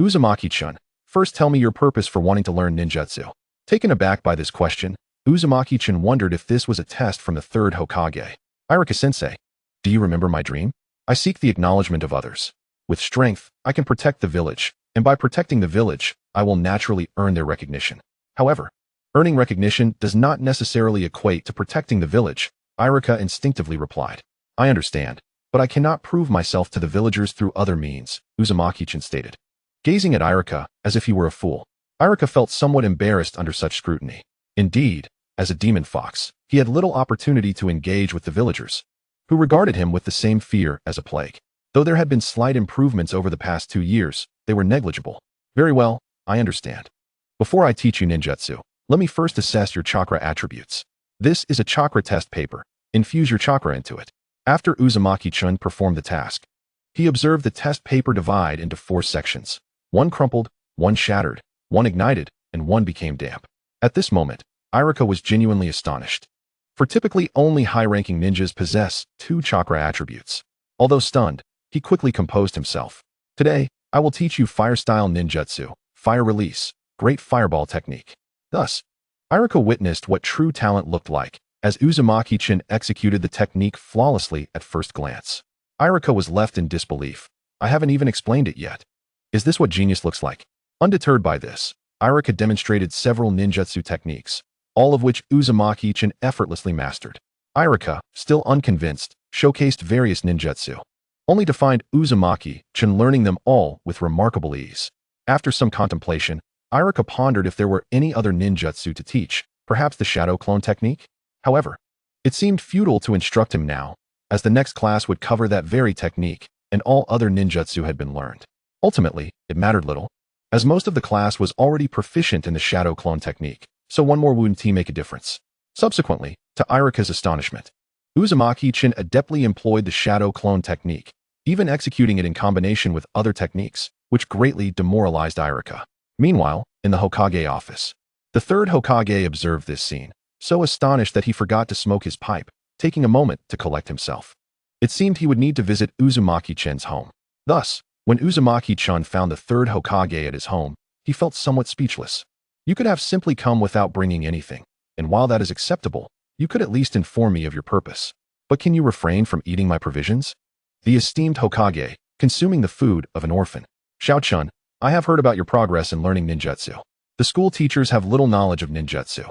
Uzumaki-chan, first tell me your purpose for wanting to learn ninjutsu. Taken aback by this question, Uzumaki-chan wondered if this was a test from the third Hokage. Irika-sensei, do you remember my dream? I seek the acknowledgement of others. With strength, I can protect the village, and by protecting the village, I will naturally earn their recognition. However, earning recognition does not necessarily equate to protecting the village, Irika instinctively replied. I understand, but I cannot prove myself to the villagers through other means, Uzumaki-chan stated. Gazing at Irika as if he were a fool, Irika felt somewhat embarrassed under such scrutiny. Indeed, as a demon fox, he had little opportunity to engage with the villagers, who regarded him with the same fear as a plague. Though there had been slight improvements over the past 2 years, they were negligible. Very well, I understand. Before I teach you ninjutsu, let me first assess your chakra attributes. This is a chakra test paper. Infuse your chakra into it. After Uzumaki-chan performed the task, he observed the test paper divide into 4 sections. One crumpled, one shattered, one ignited, and one became damp. At this moment, Irika was genuinely astonished. For typically only high-ranking ninjas possess 2 chakra attributes. Although stunned, he quickly composed himself. Today, I will teach you fire-style ninjutsu, fire release, great fireball technique. Thus, Irika witnessed what true talent looked like, as Uzumaki-chan executed the technique flawlessly at first glance. Irika was left in disbelief. I haven't even explained it yet. Is this what genius looks like? Undeterred by this, Irika demonstrated several ninjutsu techniques, all of which Uzumaki-chan effortlessly mastered. Irika, still unconvinced, showcased various ninjutsu, only to find Uzumaki-chan learning them all with remarkable ease. After some contemplation, Irika pondered if there were any other ninjutsu to teach, perhaps the shadow clone technique? However, it seemed futile to instruct him now, as the next class would cover that very technique, and all other ninjutsu had been learned. Ultimately, it mattered little, as most of the class was already proficient in the shadow clone technique, so one more wouldn't make a difference. Subsequently, to Irika's astonishment, Uzumaki-chan adeptly employed the shadow clone technique, even executing it in combination with other techniques, which greatly demoralized Irika. Meanwhile, in the Hokage office, The third Hokage observed this scene, so astonished that he forgot to smoke his pipe, taking a moment to collect himself. It seemed he would need to visit Uzumaki-chan's home. Thus, when Uzumaki-chan found the third Hokage at his home, he felt somewhat speechless. You could have simply come without bringing anything, and while that is acceptable, you could at least inform me of your purpose. But can you refrain from eating my provisions? The esteemed Hokage, consuming the food of an orphan. Xiao-chun, I have heard about your progress in learning ninjutsu. The school teachers have little knowledge of ninjutsu.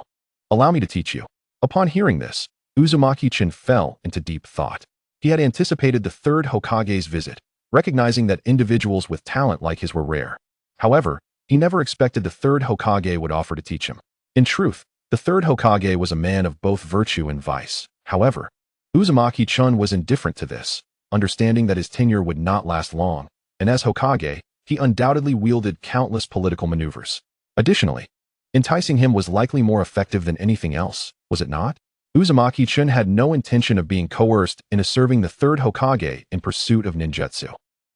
Allow me to teach you. Upon hearing this, Uzumaki-chan fell into deep thought. He had anticipated the third Hokage's visit, recognizing that individuals with talent like his were rare. However, he never expected the third Hokage would offer to teach him. In truth, the third Hokage was a man of both virtue and vice. However, Uzumaki-chan was indifferent to this, understanding that his tenure would not last long, and as Hokage, he undoubtedly wielded countless political maneuvers. Additionally, enticing him was likely more effective than anything else, was it not? Uzumaki-chan had no intention of being coerced into serving the third Hokage in pursuit of ninjutsu.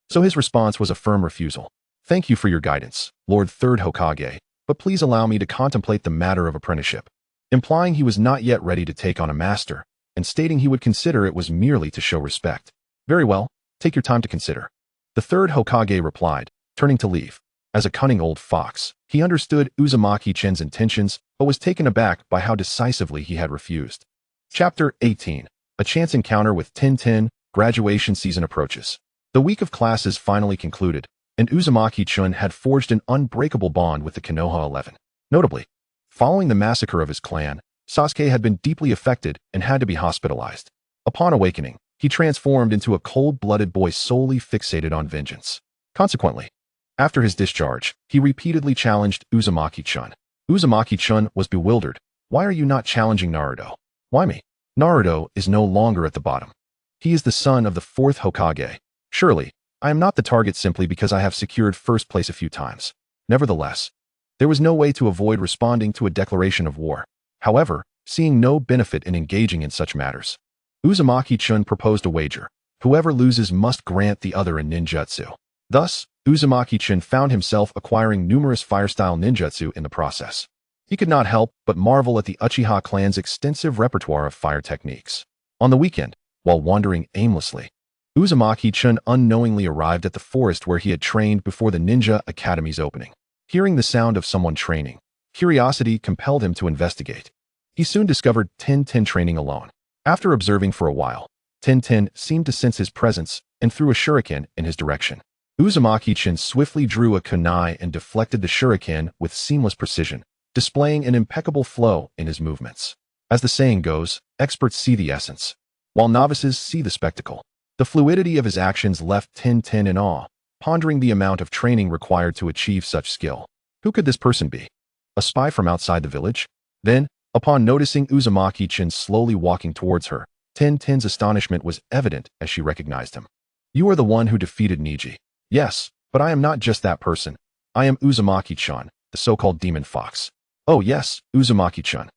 So his response was a firm refusal. Thank you for your guidance, Lord Third Hokage, but please allow me to contemplate the matter of apprenticeship. Implying he was not yet ready to take on a master, and stating he would consider it was merely to show respect. Very well, take your time to consider. The third Hokage replied, turning to leave. As a cunning old fox, he understood Uzumaki-chan's intentions, but was taken aback by how decisively he had refused. Chapter 18. A chance encounter with Tintin. Graduation season approaches. The week of classes finally concluded, and Uzumaki-chan had forged an unbreakable bond with the Konoha 11. Notably, following the massacre of his clan, Sasuke had been deeply affected and had to be hospitalized. Upon awakening, he transformed into a cold-blooded boy solely fixated on vengeance. Consequently, after his discharge, he repeatedly challenged Uzumaki-chan. Uzumaki-chan was bewildered. Why are you not challenging Naruto? Why me? Naruto is no longer at the bottom. He is the son of the fourth Hokage. Surely, I am not the target simply because I have secured first place a few times. Nevertheless, there was no way to avoid responding to a declaration of war. However, seeing no benefit in engaging in such matters, Uzumaki-chan proposed a wager. Whoever loses must grant the other a ninjutsu. Thus, Uzumaki-chan found himself acquiring numerous fire-style ninjutsu in the process. He could not help but marvel at the Uchiha clan's extensive repertoire of fire techniques. On the weekend, while wandering aimlessly, Uzumaki-chan unknowingly arrived at the forest where he had trained before the Ninja Academy's opening. Hearing the sound of someone training, curiosity compelled him to investigate. He soon discovered Tintin training alone. After observing for a while, Tintin seemed to sense his presence and threw a shuriken in his direction. Uzumaki-chan swiftly drew a kunai and deflected the shuriken with seamless precision, displaying an impeccable flow in his movements. As the saying goes, experts see the essence, while novices see the spectacle. The fluidity of his actions left Tintin in awe, pondering the amount of training required to achieve such skill. Who could this person be? A spy from outside the village? Then, upon noticing Uzumaki-chan slowly walking towards her, Tintin's astonishment was evident as she recognized him. You are the one who defeated Niji. Yes, but I am not just that person. I am Uzumaki-chan, the so-called demon fox. Oh yes, Uzumaki-chan.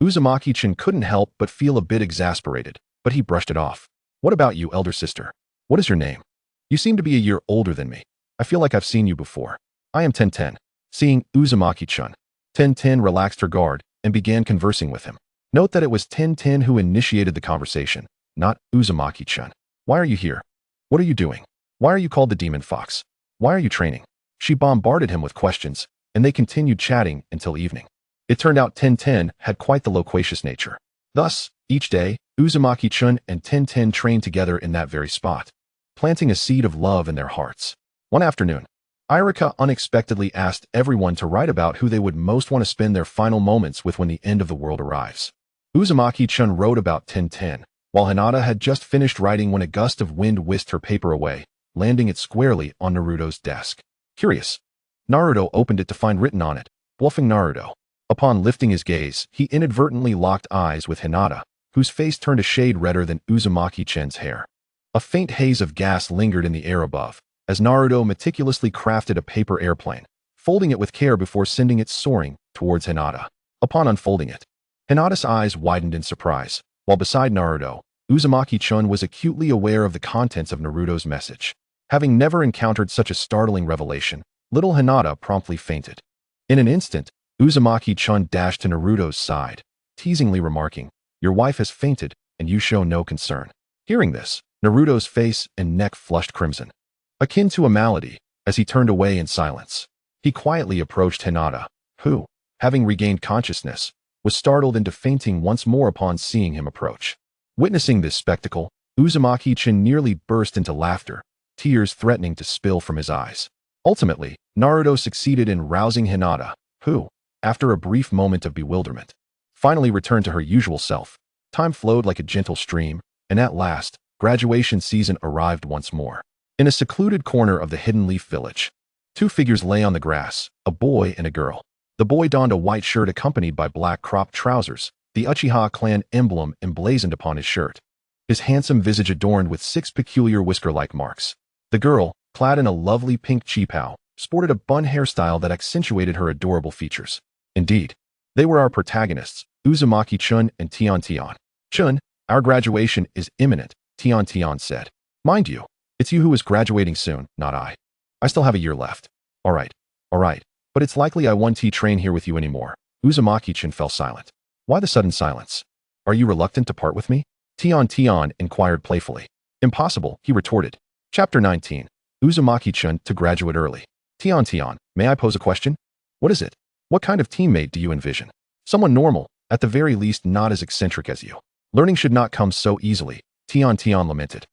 Uzumaki-chan couldn't help but feel a bit exasperated, but he brushed it off. What about you, elder sister? What is your name? You seem to be a year older than me. I feel like I've seen you before. I am Tintin. Seeing Uzumaki-chan, Tintin relaxed her guard and began conversing with him. Note that it was Tintin who initiated the conversation, not Uzumaki-chan. Why are you here? What are you doing? Why are you called the demon fox? Why are you training? She bombarded him with questions, and they continued chatting until evening. It turned out Tintin had quite the loquacious nature. Thus, each day, Uzumaki-chan and Tintin trained together in that very spot, planting a seed of love in their hearts. One afternoon, Irika unexpectedly asked everyone to write about who they would most want to spend their final moments with when the end of the world arrives. Uzumaki-chan wrote about Tintin, while Hinata had just finished writing when a gust of wind whisked her paper away, landing it squarely on Naruto's desk. Curious, Naruto opened it to find written on it, bluffing Naruto. Upon lifting his gaze, he inadvertently locked eyes with Hinata, whose face turned a shade redder than Uzumaki-chan's hair. A faint haze of gas lingered in the air above, as Naruto meticulously crafted a paper airplane, folding it with care before sending it soaring towards Hinata. Upon unfolding it, Hinata's eyes widened in surprise, while beside Naruto, Uzumaki-chan was acutely aware of the contents of Naruto's message. Having never encountered such a startling revelation, little Hinata promptly fainted. In an instant, Uzumaki-chun dashed to Naruto's side, teasingly remarking, "Your wife has fainted, and you show no concern." Hearing this, Naruto's face and neck flushed crimson, akin to a malady, as he turned away in silence. He quietly approached Hinata, who, having regained consciousness, was startled into fainting once more upon seeing him approach. Witnessing this spectacle, Uzumaki-chan nearly burst into laughter, tears threatening to spill from his eyes. Ultimately, Naruto succeeded in rousing Hinata, who, after a brief moment of bewilderment, finally returned to her usual self. Time flowed like a gentle stream, and at last, graduation season arrived once more. In a secluded corner of the Hidden Leaf Village, two figures lay on the grass, a boy and a girl. The boy donned a white shirt accompanied by black cropped trousers, the Uchiha clan emblem emblazoned upon his shirt, his handsome visage adorned with 6 peculiar whisker-like marks. The girl, clad in a lovely pink cheapao, sported a bun hairstyle that accentuated her adorable features. Indeed, they were our protagonists, Uzumaki-chun and Tian. "Chun, our graduation is imminent," Tian said. "Mind you, it's you who is graduating soon, not I. I still have a year left." All right, but it's likely I won't train here with you anymore." Uzumaki-chun fell silent. "Why the sudden silence? Are you reluctant to part with me?" Tian inquired playfully. "Impossible," he retorted. Chapter 19. Uzumaki-chun to graduate early. Tian, may I pose a question? What is it? What kind of teammate do you envision? Someone normal, at the very least not as eccentric as you. Learning should not come so easily, Tian lamented,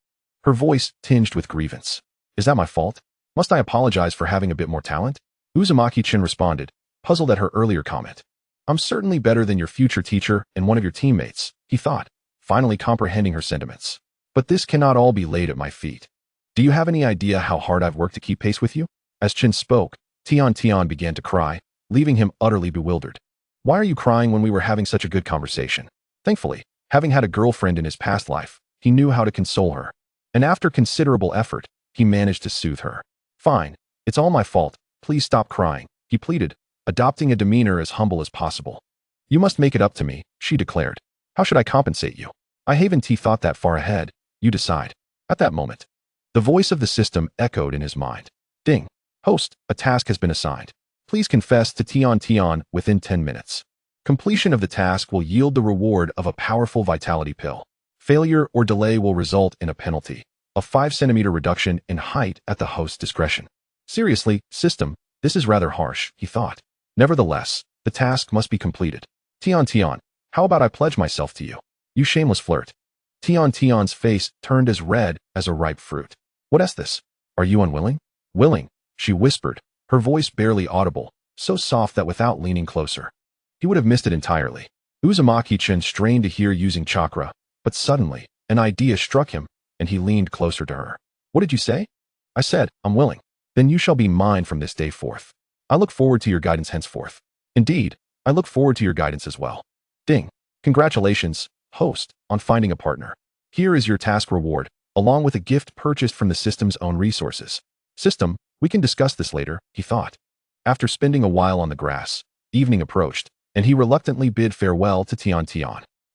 her voice tinged with grievance. "Is that my fault? Must I apologize for having a bit more talent?" Uzumaki-chun responded, puzzled at her earlier comment. "I'm certainly better than your future teacher and one of your teammates," he thought, finally comprehending her sentiments. "But this cannot all be laid at my feet. Do you have any idea how hard I've worked to keep pace with you?" As Chen spoke, Tian began to cry, leaving him utterly bewildered. "Why are you crying when we were having such a good conversation?" Thankfully, having had a girlfriend in his past life, he knew how to console her. And after considerable effort, he managed to soothe her. "Fine, it's all my fault. Please stop crying," he pleaded, adopting a demeanor as humble as possible. "You must make it up to me," she declared. "How should I compensate you? I haven't thought that far ahead. You decide." At that moment, the voice of the system echoed in his mind. "Ding. Host, a task has been assigned. Please confess to Tian within 10 minutes. Completion of the task will yield the reward of a powerful vitality pill. Failure or delay will result in a penalty, a 5-centimeter reduction in height at the host's discretion." Seriously, system, this is rather harsh, he thought. Nevertheless, the task must be completed. Tian, how about I pledge myself to you? You shameless flirt. Tian's face turned as red as a ripe fruit. "What is this? Are you unwilling?" "Willing," she whispered, her voice barely audible, so soft that without leaning closer, he would have missed it entirely. Uzumaki-chan strained to hear using chakra, but suddenly, an idea struck him, and he leaned closer to her. "What did you say?" "I said, I'm willing. Then you shall be mine from this day forth. I look forward to your guidance henceforth." "Indeed, I look forward to your guidance as well." Ding. Congratulations, host, on finding a partner. Here is your task reward, along with a gift purchased from the system's own resources. System, we can discuss this later, he thought. After spending a while on the grass, evening approached, and he reluctantly bid farewell to Tian.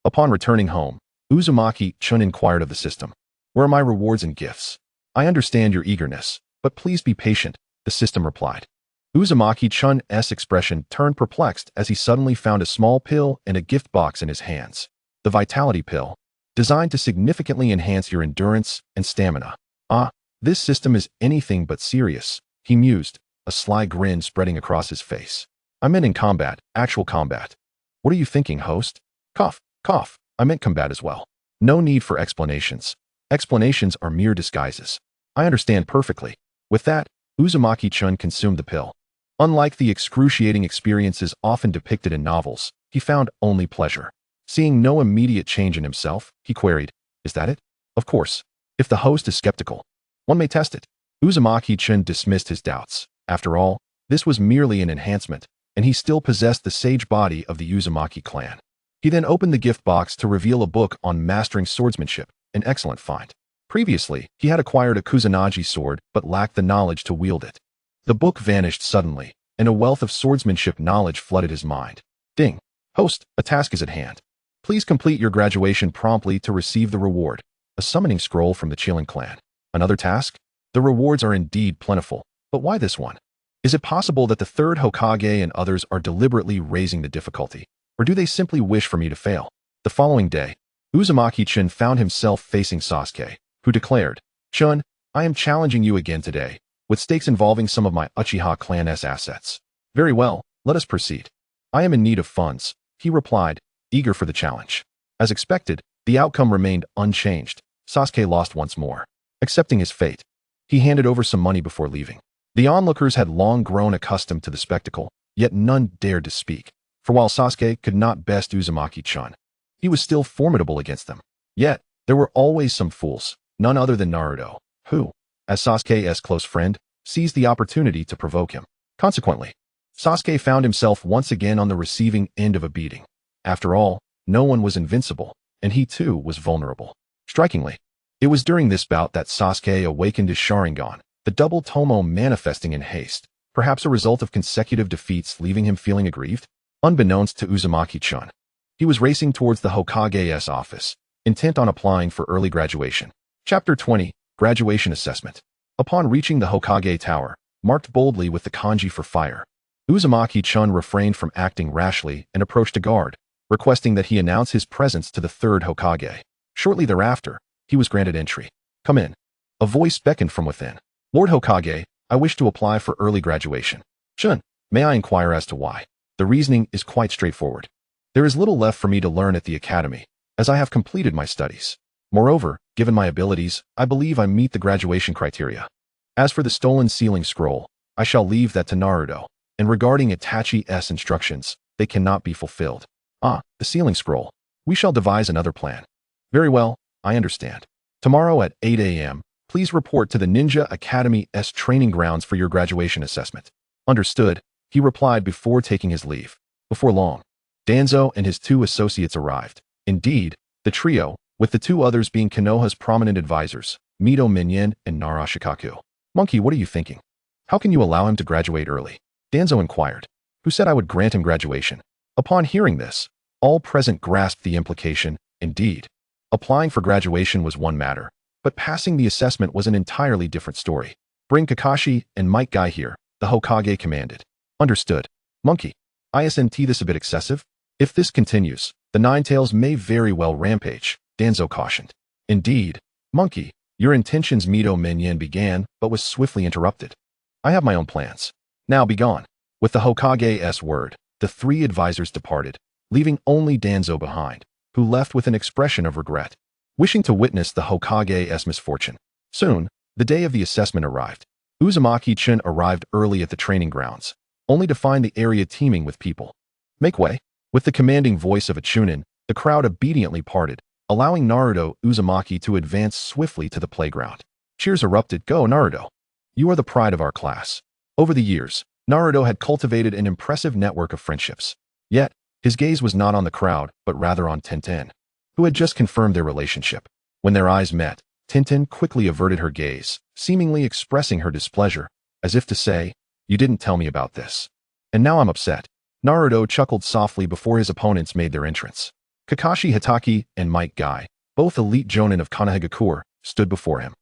Upon returning home, Uzumaki-chun inquired of the system. "Where are my rewards and gifts?" "I understand your eagerness, but please be patient," the system replied. Uzumaki-chun's expression turned perplexed as he suddenly found a small pill and a gift box in his hands. The vitality pill, designed to significantly enhance your endurance and stamina. "Ah, this system is anything but serious," he mused, a sly grin spreading across his face. "I meant in combat, actual combat." "What are you thinking, host?" Cough. "I meant combat as well. No need for explanations. Explanations are mere disguises. I understand perfectly." With that, Uzumaki-chun consumed the pill. Unlike the excruciating experiences often depicted in novels, he found only pleasure. Seeing no immediate change in himself, he queried, "Is that it?" "Of course. If the host is skeptical, one may test it." Uzumaki-chun dismissed his doubts. After all, this was merely an enhancement, and he still possessed the sage body of the Uzumaki clan. He then opened the gift box to reveal a book on mastering swordsmanship, an excellent find. Previously, he had acquired a Kusanagi sword but lacked the knowledge to wield it. The book vanished suddenly, and a wealth of swordsmanship knowledge flooded his mind. Ding. Host, a task is at hand. Please complete your graduation promptly to receive the reward. A summoning scroll from the Chilin clan. Another task? The rewards are indeed plentiful, but why this one? Is it possible that the third Hokage and others are deliberately raising the difficulty, or do they simply wish for me to fail? The following day, Uzumaki-Chun found himself facing Sasuke, who declared, "Chun, I am challenging you again today, with stakes involving some of my Uchiha clan's assets." "Very well, let us proceed." "I am in need of funds," he replied, eager for the challenge. As expected, the outcome remained unchanged. Sasuke lost once more. Accepting his fate, he handed over some money before leaving. The onlookers had long grown accustomed to the spectacle, yet none dared to speak, for while Sasuke could not best Uzumaki-Chun, he was still formidable against them. Yet, there were always some fools, none other than Naruto, who, as Sasuke's close friend, seized the opportunity to provoke him. Consequently, Sasuke found himself once again on the receiving end of a beating. After all, no one was invincible, and he too was vulnerable. Strikingly, it was during this bout that Sasuke awakened his Sharingan, the double tomo manifesting in haste, perhaps a result of consecutive defeats leaving him feeling aggrieved. Unbeknownst to Uzumaki-Chun, he was racing towards the Hokage's office, intent on applying for early graduation. Chapter 20, Graduation Assessment. Upon reaching the Hokage Tower, marked boldly with the kanji for fire, Uzumaki-Chun refrained from acting rashly and approached a guard, requesting that he announce his presence to the third Hokage. Shortly thereafter, he was granted entry. "Come in." A voice beckoned from within. "Lord Hokage, I wish to apply for early graduation." "Chun, may I inquire as to why?" "The reasoning is quite straightforward. There is little left for me to learn at the academy, as I have completed my studies. Moreover, given my abilities, I believe I meet the graduation criteria. As for the stolen sealing scroll, I shall leave that to Naruto, and regarding Itachi's instructions, they cannot be fulfilled." "Ah, the sealing scroll. We shall devise another plan." "Very well, I understand. Tomorrow at 8 a.m., please report to the Ninja Academy's training grounds for your graduation assessment." "Understood," he replied before taking his leave. Before long, Danzo and his two associates arrived. Indeed, the trio, with the two others being Konoha's prominent advisors, Mito Minen and Narashikaku. "Monkey, what are you thinking? How can you allow him to graduate early?" Danzo inquired. "Who said I would grant him graduation?" Upon hearing this, all present grasped the implication. Indeed, applying for graduation was one matter, but passing the assessment was an entirely different story. "Bring Kakashi and Might Guy here," the Hokage commanded. "Understood. Monkey, isn't this a bit excessive? If this continues, the Nine-Tails may very well rampage," Danzo cautioned. "Indeed, Monkey, your intentions," Mito Minen began, but was swiftly interrupted. "I have my own plans. Now be gone." With the Hokage's word, the three advisors departed, leaving only Danzo behind, who left with an expression of regret, wishing to witness the Hokage's misfortune. Soon, the day of the assessment arrived. Uzumaki-Chun arrived early at the training grounds, only to find the area teeming with people. "Make way." With the commanding voice of a chunin, the crowd obediently parted, allowing Naruto Uzumaki to advance swiftly to the playground. Cheers erupted. "Go, Naruto! You are the pride of our class." Over the years, Naruto had cultivated an impressive network of friendships. Yet, his gaze was not on the crowd, but rather on Tintin, who had just confirmed their relationship. When their eyes met, Tintin quickly averted her gaze, seemingly expressing her displeasure, as if to say, "You didn't tell me about this. And now I'm upset." Naruto chuckled softly before his opponents made their entrance. Kakashi Hitaki and Might Guy, both elite jonin of Konohagakure, stood before him.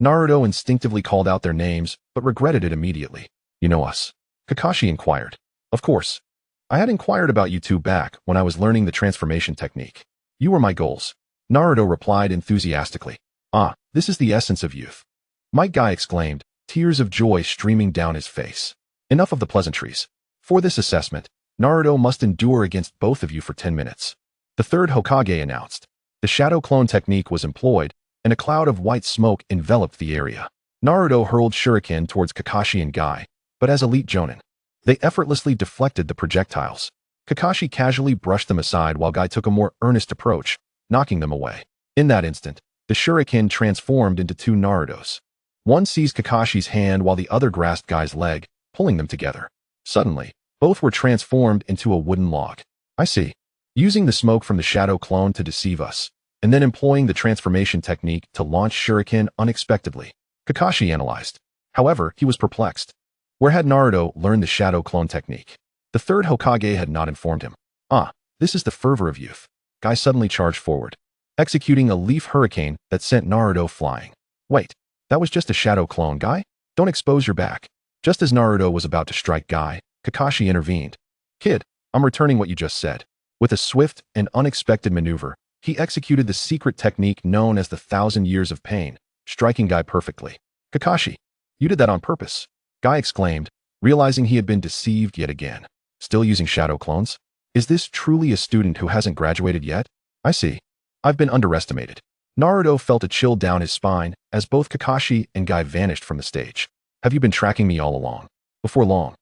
Naruto instinctively called out their names, but regretted it immediately. "You know us?" Kakashi inquired. "Of course. I had inquired about you two back when I was learning the transformation technique. You were my goals." Naruto replied enthusiastically. "Ah, this is the essence of youth." Might Guy exclaimed, tears of joy streaming down his face. "Enough of the pleasantries. For this assessment, Naruto must endure against both of you for 10 minutes. The third Hokage announced. The shadow clone technique was employed, and a cloud of white smoke enveloped the area. Naruto hurled shuriken towards Kakashi and Guy, but as elite jonin, they effortlessly deflected the projectiles. Kakashi casually brushed them aside while Guy took a more earnest approach, knocking them away. In that instant, the shuriken transformed into two Narutos. One seized Kakashi's hand while the other grasped Guy's leg, pulling them together. Suddenly, both were transformed into a wooden log. "I see. Using the smoke from the shadow clone to deceive us, and then employing the transformation technique to launch shuriken unexpectedly," Kakashi analyzed. However, he was perplexed. Where had Naruto learned the shadow clone technique? The third Hokage had not informed him. "Ah, this is the fervor of youth." Guy suddenly charged forward, executing a leaf hurricane that sent Naruto flying. "Wait, that was just a shadow clone, Guy? Don't expose your back." Just as Naruto was about to strike Guy, Kakashi intervened. Kid, I'm returning what you just said. With a swift and unexpected maneuver, he executed the secret technique known as the 1,000 Years of Pain, striking Guy perfectly. Kakashi, you did that on purpose, Guy exclaimed, realizing he had been deceived yet again. Still using shadow clones? Is this truly a student who hasn't graduated yet? I see. I've been underestimated. Naruto felt a chill down his spine as both Kakashi and Guy vanished from the stage. Have you been tracking me all along? Before long.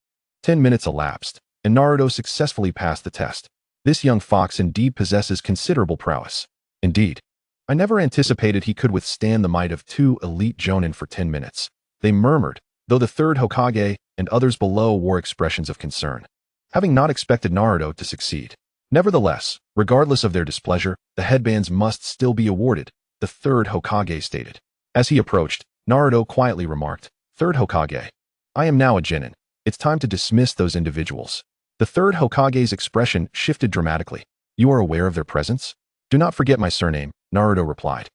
10 minutes elapsed, and Naruto successfully passed the test. This young fox indeed possesses considerable prowess. Indeed. I never anticipated he could withstand the might of 2 elite Jonin for 10 minutes. They murmured, though the third Hokage and others below wore expressions of concern, having not expected Naruto to succeed. Nevertheless, regardless of their displeasure, the headbands must still be awarded, the third Hokage stated. As he approached, Naruto quietly remarked, Third Hokage, I am now a Genin. It's time to dismiss those individuals. The third Hokage's expression shifted dramatically. You are aware of their presence? Do not forget my surname, Naruto replied,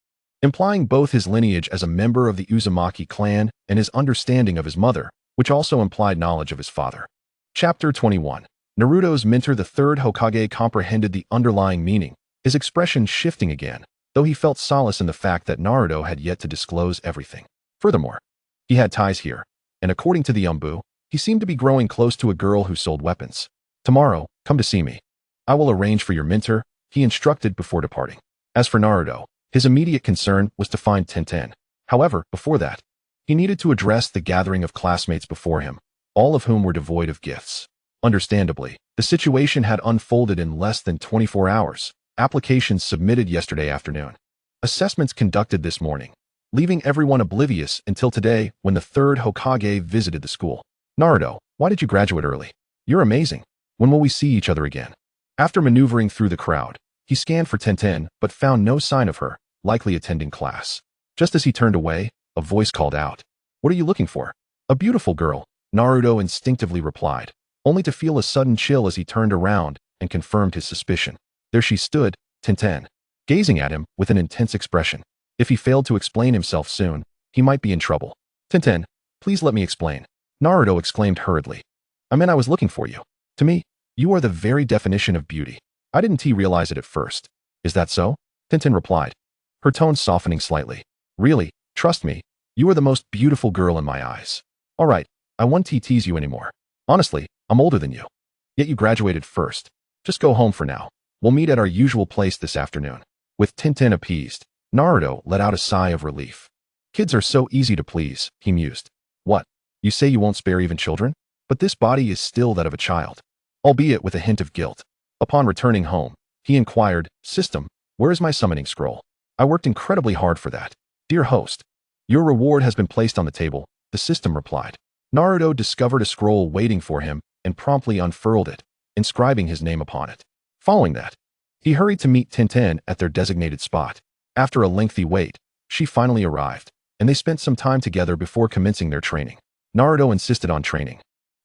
implying both his lineage as a member of the Uzumaki clan and his understanding of his mother, which also implied knowledge of his father. Chapter 21. Naruto's mentor, the third Hokage, comprehended the underlying meaning, his expression shifting again, though he felt solace in the fact that Naruto had yet to disclose everything. Furthermore, he had ties here, and according to the Umbu, he seemed to be growing close to a girl who sold weapons. Tomorrow, come to see me. I will arrange for your mentor, he instructed before departing. As for Naruto, his immediate concern was to find Tenten. However, before that, he needed to address the gathering of classmates before him, all of whom were devoid of gifts. Understandably, the situation had unfolded in less than 24 hours. Applications submitted yesterday afternoon. Assessments conducted this morning, leaving everyone oblivious until today when the third Hokage visited the school. Naruto, why did you graduate early? You're amazing. When will we see each other again? After maneuvering through the crowd, he scanned for Tenten but found no sign of her, likely attending class. Just as he turned away, a voice called out. What are you looking for? A beautiful girl, Naruto instinctively replied, only to feel a sudden chill as he turned around and confirmed his suspicion. There she stood, Tenten, gazing at him with an intense expression. If he failed to explain himself soon, he might be in trouble. Tenten, please let me explain, Naruto exclaimed hurriedly. I was looking for you. To me, you are the very definition of beauty. I didn't realize it at first. Is that so? Tenten replied, her tone softening slightly. Really, trust me, you are the most beautiful girl in my eyes. All right, I won't tease you anymore. Honestly, I'm older than you. Yet you graduated first. Just go home for now. We'll meet at our usual place this afternoon. With Tenten appeased, Naruto let out a sigh of relief. Kids are so easy to please, he mused. What? You say you won't spare even children? But this body is still that of a child. Albeit with a hint of guilt. Upon returning home, he inquired, System, where is my summoning scroll? I worked incredibly hard for that. Dear host, your reward has been placed on the table, the system replied. Naruto discovered a scroll waiting for him and promptly unfurled it, inscribing his name upon it. Following that, he hurried to meet Tenten at their designated spot. After a lengthy wait, she finally arrived, and they spent some time together before commencing their training. Naruto insisted on training.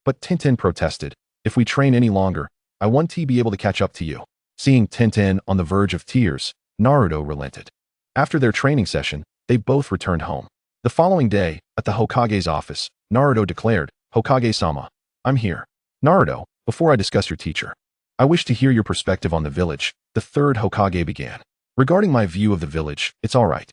But Tenten protested, if we train any longer, I want to be able to catch up to you. Seeing Tenten on the verge of tears, Naruto relented. After their training session, they both returned home. The following day, at the Hokage's office, Naruto declared, Hokage-sama, I'm here. Naruto, before I discuss your teacher, I wish to hear your perspective on the village, the third Hokage began. Regarding my view of the village, it's all right.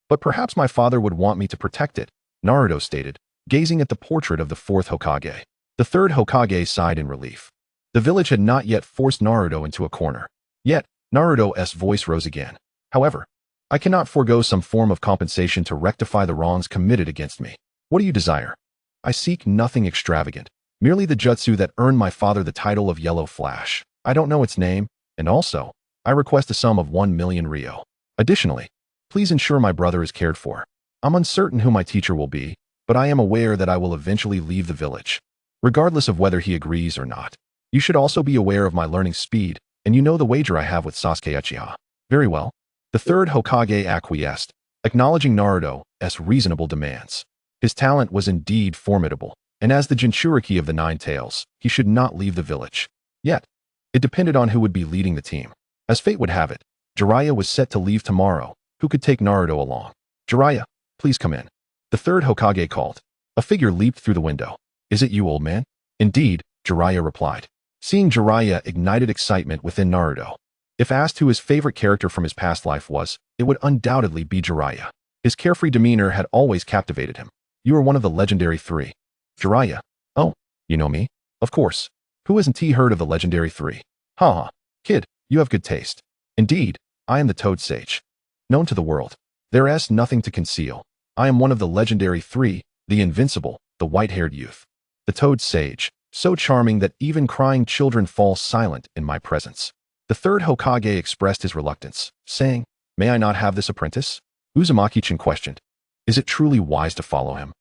But perhaps my father would want me to protect it, Naruto stated, gazing at the portrait of the fourth Hokage. The third Hokage sighed in relief. The village had not yet forced Naruto into a corner. Yet, Naruto's voice rose again. However, I cannot forego some form of compensation to rectify the wrongs committed against me. What do you desire? I seek nothing extravagant, merely the jutsu that earned my father the title of Yellow Flash. I don't know its name, and also, I request a sum of 1 million ryo. Additionally, please ensure my brother is cared for. I'm uncertain who my teacher will be, but I am aware that I will eventually leave the village, regardless of whether he agrees or not. You should also be aware of my learning speed, and you know the wager I have with Sasuke Uchiha. Very well. The third Hokage acquiesced, acknowledging Naruto's reasonable demands. His talent was indeed formidable, and as the Jinchūriki of the Nine-Tails, he should not leave the village. Yet, it depended on who would be leading the team. As fate would have it, Jiraiya was set to leave tomorrow. Who could take Naruto along? Jiraiya, please come in. The third Hokage called. A figure leaped through the window. Is it you, old man? Indeed, Jiraiya replied. Seeing Jiraiya ignited excitement within Naruto. If asked who his favorite character from his past life was, it would undoubtedly be Jiraiya. His carefree demeanor had always captivated him. You are one of the legendary three. Jiraiya. Oh, you know me? Of course. Who hasn't heard of the legendary three? Haha. Kid, you have good taste. Indeed, I am the Toad Sage. Known to the world. There is nothing to conceal. I am one of the legendary three, the invincible, the white-haired youth. The Toad Sage, so charming that even crying children fall silent in my presence. The third Hokage expressed his reluctance, saying, May I not have this apprentice? Uzumaki-chan questioned. Is it truly wise to follow him?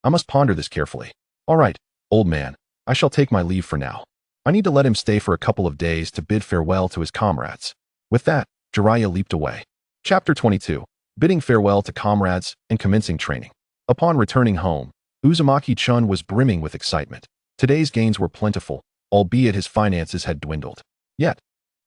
I must ponder this carefully. All right, old man, I shall take my leave for now. I need to let him stay for a couple of days to bid farewell to his comrades. With that, Jiraiya leaped away. Chapter 22. Bidding farewell to comrades and commencing training. Upon returning home, Uzumaki-chan was brimming with excitement. Today's gains were plentiful, albeit his finances had dwindled. Yet,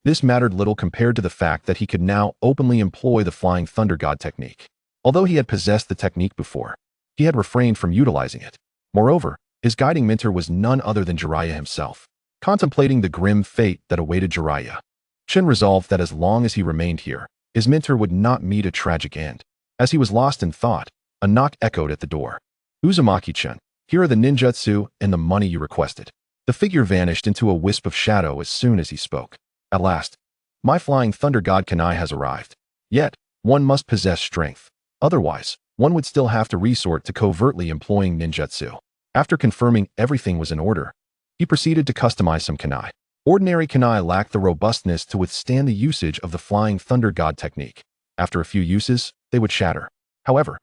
this mattered little compared to the fact that he could now openly employ the Flying Thunder God technique. Although he had possessed the technique before, he had refrained from utilizing it. Moreover, his guiding mentor was none other than Jiraiya himself. Contemplating the grim fate that awaited Jiraiya, Chen resolved that as long as he remained here, his mentor would not meet a tragic end. As he was lost in thought, a knock echoed at the door. Uzumaki-chan, here are the ninjutsu and the money you requested. The figure vanished into a wisp of shadow as soon as he spoke. At last, my Flying Thunder God Kanai has arrived. Yet, one must possess strength. Otherwise, one would still have to resort to covertly employing ninjutsu. After confirming everything was in order, he proceeded to customize some kanai. Ordinary kanai lacked the robustness to withstand the usage of the Flying Thunder God technique. After a few uses, they would shatter. However,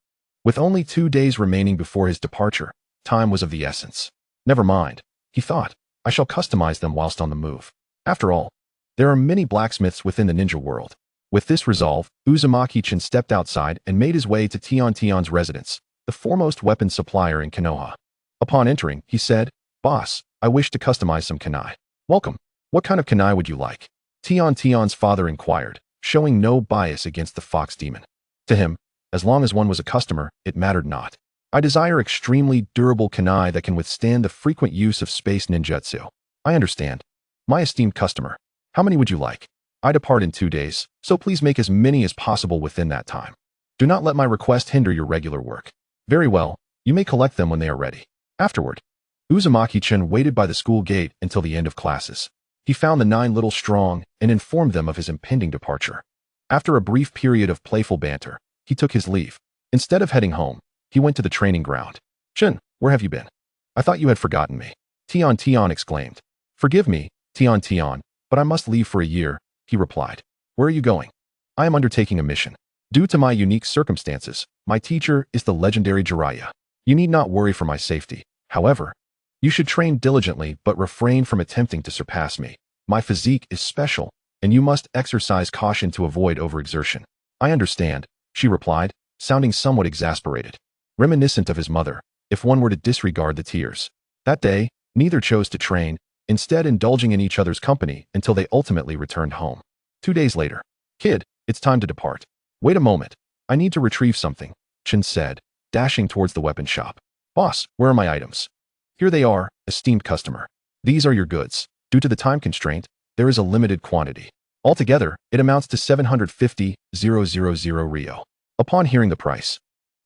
with only 2 days remaining before his departure, time was of the essence. Never mind, he thought, I shall customize them whilst on the move. After all, there are many blacksmiths within the ninja world. With this resolve, Uzumaki-chan stepped outside and made his way to Tion's residence, the foremost weapon supplier in Konoha. Upon entering, he said, Boss, I wish to customize some kanai. Welcome. What kind of kanai would you like? Tion's father inquired, showing no bias against the fox demon. To him, as long as one was a customer, it mattered not. I desire extremely durable kanai that can withstand the frequent use of space ninjutsu. I understand. My esteemed customer, how many would you like? I depart in 2 days, so please make as many as possible within that time. Do not let my request hinder your regular work. Very well, you may collect them when they are ready. Afterward, Uzumaki-chan waited by the school gate until the end of classes. He found the 9 little strong and informed them of his impending departure. After a brief period of playful banter, he took his leave. Instead of heading home, he went to the training ground. Chen, where have you been? I thought you had forgotten me. Tion exclaimed. Forgive me, Tion, but I must leave for a year, he replied. Where are you going? I am undertaking a mission. Due to my unique circumstances, my teacher is the legendary Jiraiya. You need not worry for my safety. However, you should train diligently but refrain from attempting to surpass me. My physique is special, and you must exercise caution to avoid overexertion. I understand, she replied, sounding somewhat exasperated. Reminiscent of his mother, if one were to disregard the tears. That day, neither chose to train, instead indulging in each other's company until they ultimately returned home. 2 days later. Kid, it's time to depart. Wait a moment. I need to retrieve something, Chen said, dashing towards the weapon shop. Boss, where are my items? Here they are, esteemed customer. These are your goods. Due to the time constraint, there is a limited quantity. Altogether, it amounts to 750,000 Ryo. Upon hearing the price,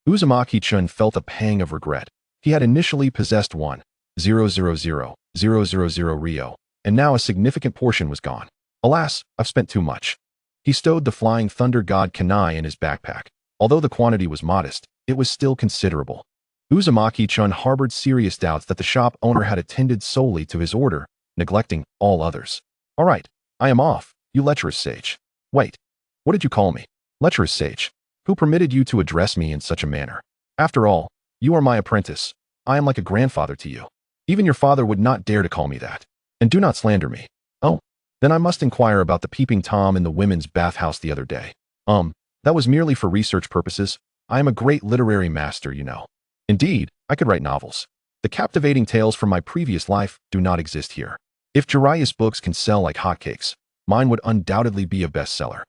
Uzumaki-chan felt a pang of regret. He had initially possessed 1,000,000 Ryo, and now a significant portion was gone. Alas, I've spent too much. He stowed the Flying Thunder God Kanai in his backpack. Although the quantity was modest, it was still considerable. Uzumaki-chan harbored serious doubts that the shop owner had attended solely to his order, neglecting all others. All right, I am off, you lecherous sage. Wait, what did you call me? Lecherous sage. Who permitted you to address me in such a manner? After all, you are my apprentice. I am like a grandfather to you. Even your father would not dare to call me that. And do not slander me. Oh, then I must inquire about the peeping Tom in the women's bathhouse the other day. That was merely for research purposes. I am a great literary master, you know. Indeed, I could write novels. The captivating tales from my previous life do not exist here. If Jiraiya's books can sell like hotcakes, mine would undoubtedly be a bestseller.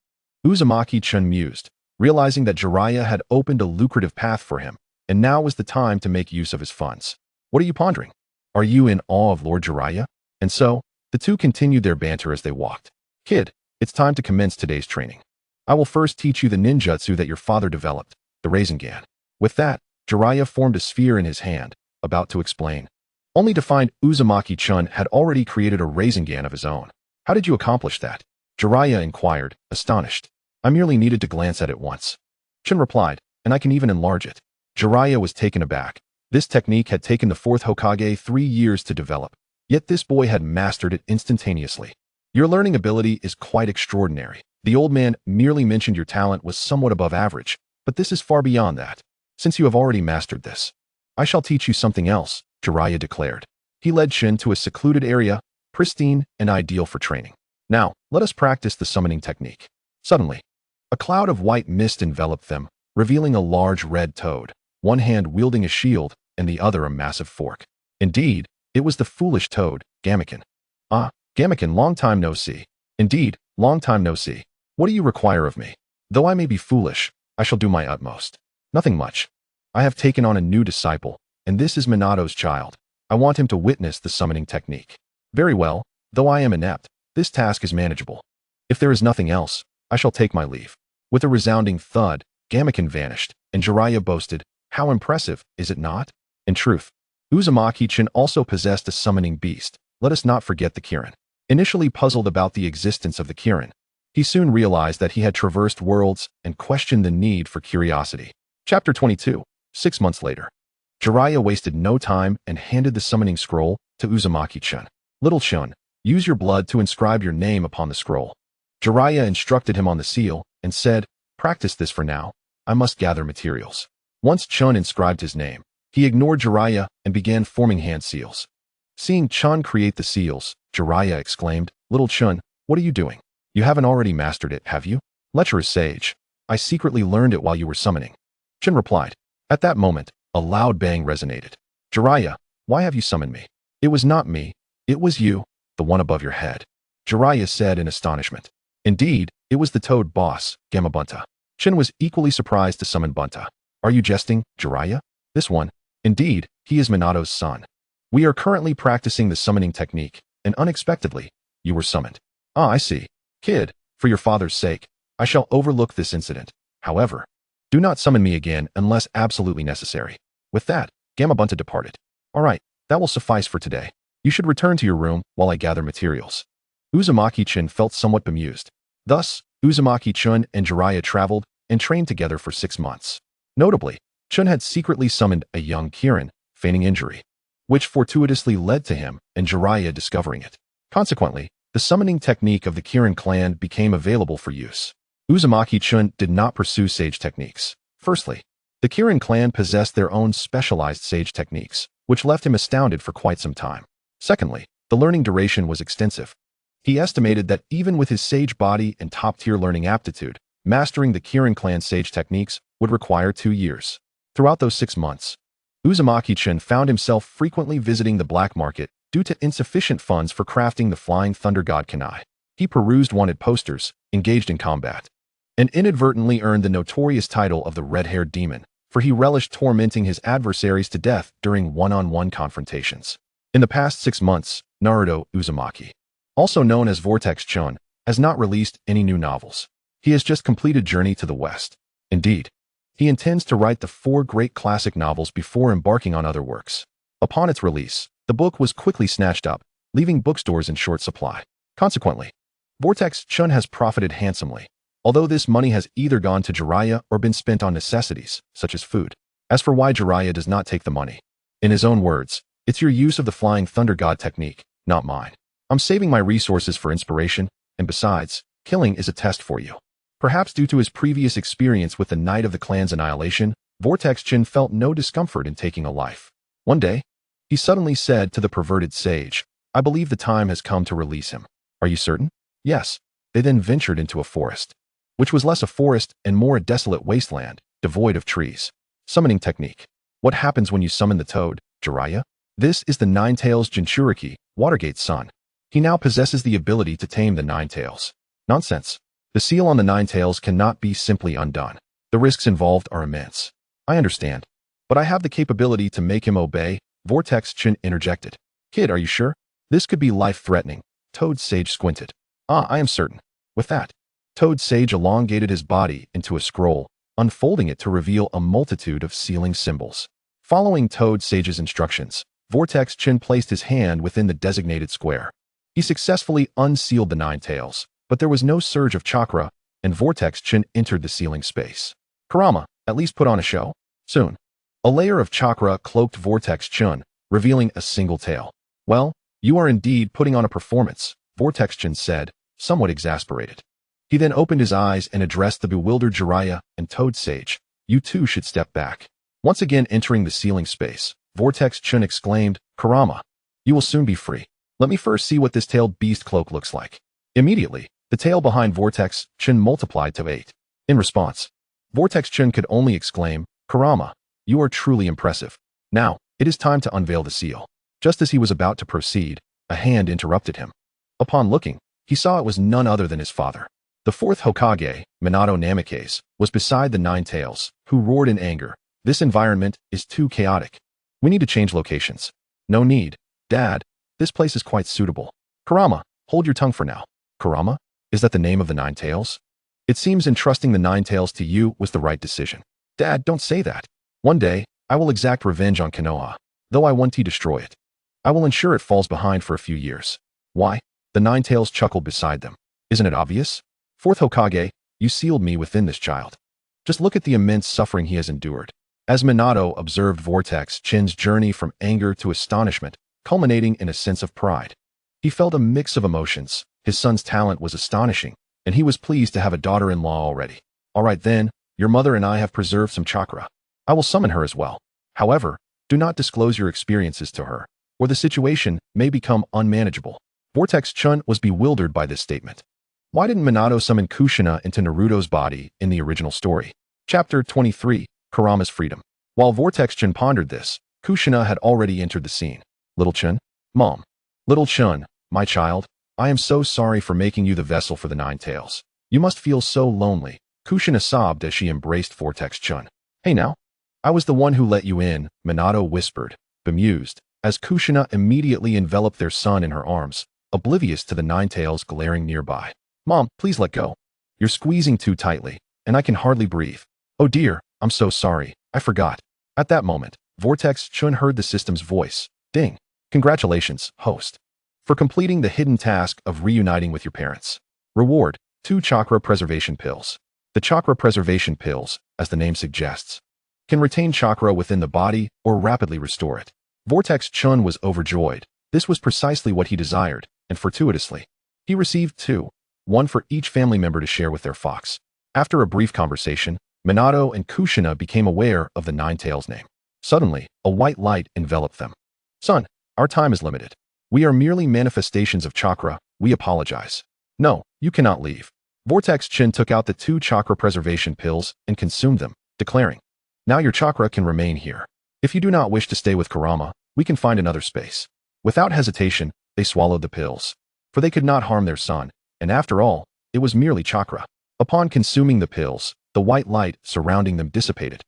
Uzumaki-chan mused, realizing that Jiraiya had opened a lucrative path for him, and now was the time to make use of his funds. What are you pondering? Are you in awe of Lord Jiraiya? And so, the two continued their banter as they walked. Kid, it's time to commence today's training. I will first teach you the ninjutsu that your father developed, the Rasengan. With that, Jiraiya formed a sphere in his hand, about to explain. Only to find Uzumaki-chun had already created a Rasengan of his own. How did you accomplish that? Jiraiya inquired, astonished. I merely needed to glance at it once. Chun replied, and I can even enlarge it. Jiraiya was taken aback. This technique had taken the fourth Hokage 3 years to develop, yet this boy had mastered it instantaneously. Your learning ability is quite extraordinary. The old man merely mentioned your talent was somewhat above average, but this is far beyond that. Since you have already mastered this, I shall teach you something else, Jiraiya declared. He led Shin to a secluded area, pristine and ideal for training. Now, let us practice the summoning technique. Suddenly, a cloud of white mist enveloped them, revealing a large red toad, one hand wielding a shield and the other a massive fork. Indeed, it was the foolish toad, Gamaken. Ah, Gamaken, long time no see. Indeed, long time no see. What do you require of me? Though I may be foolish, I shall do my utmost. Nothing much. I have taken on a new disciple, and this is Minato's child. I want him to witness the summoning technique. Very well, though I am inept, this task is manageable. If there is nothing else, I shall take my leave. With a resounding thud, Gamaken vanished, and Jiraiya boasted, how impressive, is it not? In truth, Uzumaki-chan also possessed a summoning beast. Let us not forget the Kirin. Initially puzzled about the existence of the Kirin, he soon realized that he had traversed worlds and questioned the need for curiosity. Chapter 22. 6 months later. Jiraiya wasted no time and handed the summoning scroll to Uzumaki-chan. Little Chun, use your blood to inscribe your name upon the scroll. Jiraiya instructed him on the seal and said, practice this for now. I must gather materials. Once Chun inscribed his name, he ignored Jiraiya and began forming hand seals. Seeing Chun create the seals, Jiraiya exclaimed, Little Chun, what are you doing? You haven't already mastered it, have you? Lecherous sage. I secretly learned it while you were summoning. Chun replied. At that moment, a loud bang resonated. Jiraiya, why have you summoned me? It was not me. It was you, the one above your head. Jiraiya said in astonishment. Indeed, it was the toad boss, Gamabunta. Chun was equally surprised to summon Bunta. Are you jesting, Jiraiya? This one? Indeed, he is Minato's son. We are currently practicing the summoning technique, and unexpectedly, you were summoned. Ah, I see. Kid, for your father's sake, I shall overlook this incident. However, do not summon me again unless absolutely necessary. With that, Gamabunta departed. All right, that will suffice for today. You should return to your room while I gather materials. Uzumaki-chan felt somewhat bemused. Thus, Uzumaki-chun and Jiraiya traveled and trained together for 6 months. Notably, Chun had secretly summoned a young Kirin, feigning injury, which fortuitously led to him and Jiraiya discovering it. Consequently, the summoning technique of the Kirin clan became available for use. Uzumaki-chun did not pursue sage techniques. Firstly, the Kirin clan possessed their own specialized sage techniques, which left him astounded for quite some time. Secondly, the learning duration was extensive. He estimated that even with his sage body and top-tier learning aptitude, mastering the Kirin clan sage techniques would require 2 years. Throughout those 6 months, Uzumaki-chan found himself frequently visiting the black market due to insufficient funds for crafting the Flying Thunder God Kanai. He perused wanted posters, engaged in combat, and inadvertently earned the notorious title of the Red-Haired Demon, for he relished tormenting his adversaries to death during one-on-one confrontations. In the past 6 months, Naruto Uzumaki, also known as Vortex Chun, has not released any new novels. He has just completed Journey to the West. Indeed, he intends to write the 4 great classic novels before embarking on other works. Upon its release, the book was quickly snatched up, leaving bookstores in short supply. Consequently, Vortex Chun has profited handsomely, although this money has either gone to Jiraiya or been spent on necessities, such as food. As for why Jiraiya does not take the money, in his own words, it's your use of the Flying Thunder God technique, not mine. I'm saving my resources for inspiration, and besides, killing is a test for you. Perhaps due to his previous experience with the Night of the Clan's annihilation, Vortex Chun felt no discomfort in taking a life. One day, he suddenly said to the perverted sage, I believe the time has come to release him. Are you certain? Yes. They then ventured into a forest, which was less a forest and more a desolate wasteland, devoid of trees. Summoning technique. What happens when you summon the toad, Jiraiya? This is the Nine-Tails Jinchūriki, Watergate's son. He now possesses the ability to tame the Nine-Tails. Nonsense. The seal on the Nine-Tails cannot be simply undone. The risks involved are immense. I understand. But I have the capability to make him obey, Vortex Chun interjected. Kid, are you sure? This could be life-threatening. Toad Sage squinted. I am certain. With that, Toad Sage elongated his body into a scroll, unfolding it to reveal a multitude of sealing symbols. Following Toad Sage's instructions, Vortex Chin placed his hand within the designated square. He successfully unsealed the Nine-Tails, but there was no surge of chakra, and Vortex Chin entered the sealing space. Kurama, at least put on a show. Soon, a layer of chakra cloaked Vortex Chin, revealing a single tail. Well, you are indeed putting on a performance, Vortex Chin said, somewhat exasperated. He then opened his eyes and addressed the bewildered Jiraiya and Toad Sage. You two should step back. Once again entering the sealing space, Vortex Chin exclaimed, Kurama, you will soon be free. Let me first see what this tailed beast cloak looks like. Immediately, the tail behind Vortex Chin multiplied to 8. In response, Vortex Chin could only exclaim, Kurama, you are truly impressive. Now, it is time to unveil the seal. Just as he was about to proceed, a hand interrupted him. Upon looking, he saw it was none other than his father. The fourth Hokage, Minato Namikaze, was beside the Nine-Tails, who roared in anger. This environment is too chaotic. We need to change locations. No need. Dad, this place is quite suitable. Kurama, hold your tongue for now. Kurama? Is that the name of the Nine-Tails? It seems entrusting the Nine-Tails to you was the right decision. Dad, don't say that. One day, I will exact revenge on Konoha. Though I want to destroy it. I will ensure it falls behind for a few years. Why? The Nine-Tails chuckled beside them. Isn't it obvious? Fourth Hokage, you sealed me within this child. Just look at the immense suffering he has endured. As Minato observed Vortex Chin's journey from anger to astonishment, culminating in a sense of pride. He felt a mix of emotions. His son's talent was astonishing, and he was pleased to have a daughter-in-law already. All right then, your mother and I have preserved some chakra. I will summon her as well. However, do not disclose your experiences to her, or the situation may become unmanageable. Vortex Chin was bewildered by this statement. Why didn't Minato summon Kushina into Naruto's body in the original story? Chapter 23, Kurama's Freedom. While Vortex Chin pondered this, Kushina had already entered the scene. Little Chen? Mom. Little Chen, my child, I am so sorry for making you the vessel for the Nine-Tails. You must feel so lonely. Kushina sobbed as she embraced Vortex Chin. Hey now. I was the one who let you in, Minato whispered, bemused, as Kushina immediately enveloped their son in her arms, oblivious to the Nine-Tails glaring nearby. Mom, please let go. You're squeezing too tightly, and I can hardly breathe. Oh dear, I'm so sorry, I forgot. At that moment, Vortex Chin heard the system's voice. Ding. Congratulations, host, for completing the hidden task of reuniting with your parents. Reward, 2 chakra preservation pills. The chakra preservation pills, as the name suggests, can retain chakra within the body or rapidly restore it. Vortex Chin was overjoyed. This was precisely what he desired, and fortuitously, he received 2, one for each family member to share with their fox. After a brief conversation, Minato and Kushina became aware of the Nine-Tails name. Suddenly, a white light enveloped them. Son, our time is limited. We are merely manifestations of chakra. We apologize. No, you cannot leave. Vortex Chin took out the 2 chakra preservation pills and consumed them, declaring, now your chakra can remain here. If you do not wish to stay with Kurama, we can find another space. Without hesitation, they swallowed the pills. For they could not harm their son, and after all, it was merely chakra. Upon consuming the pills, the white light surrounding them dissipated,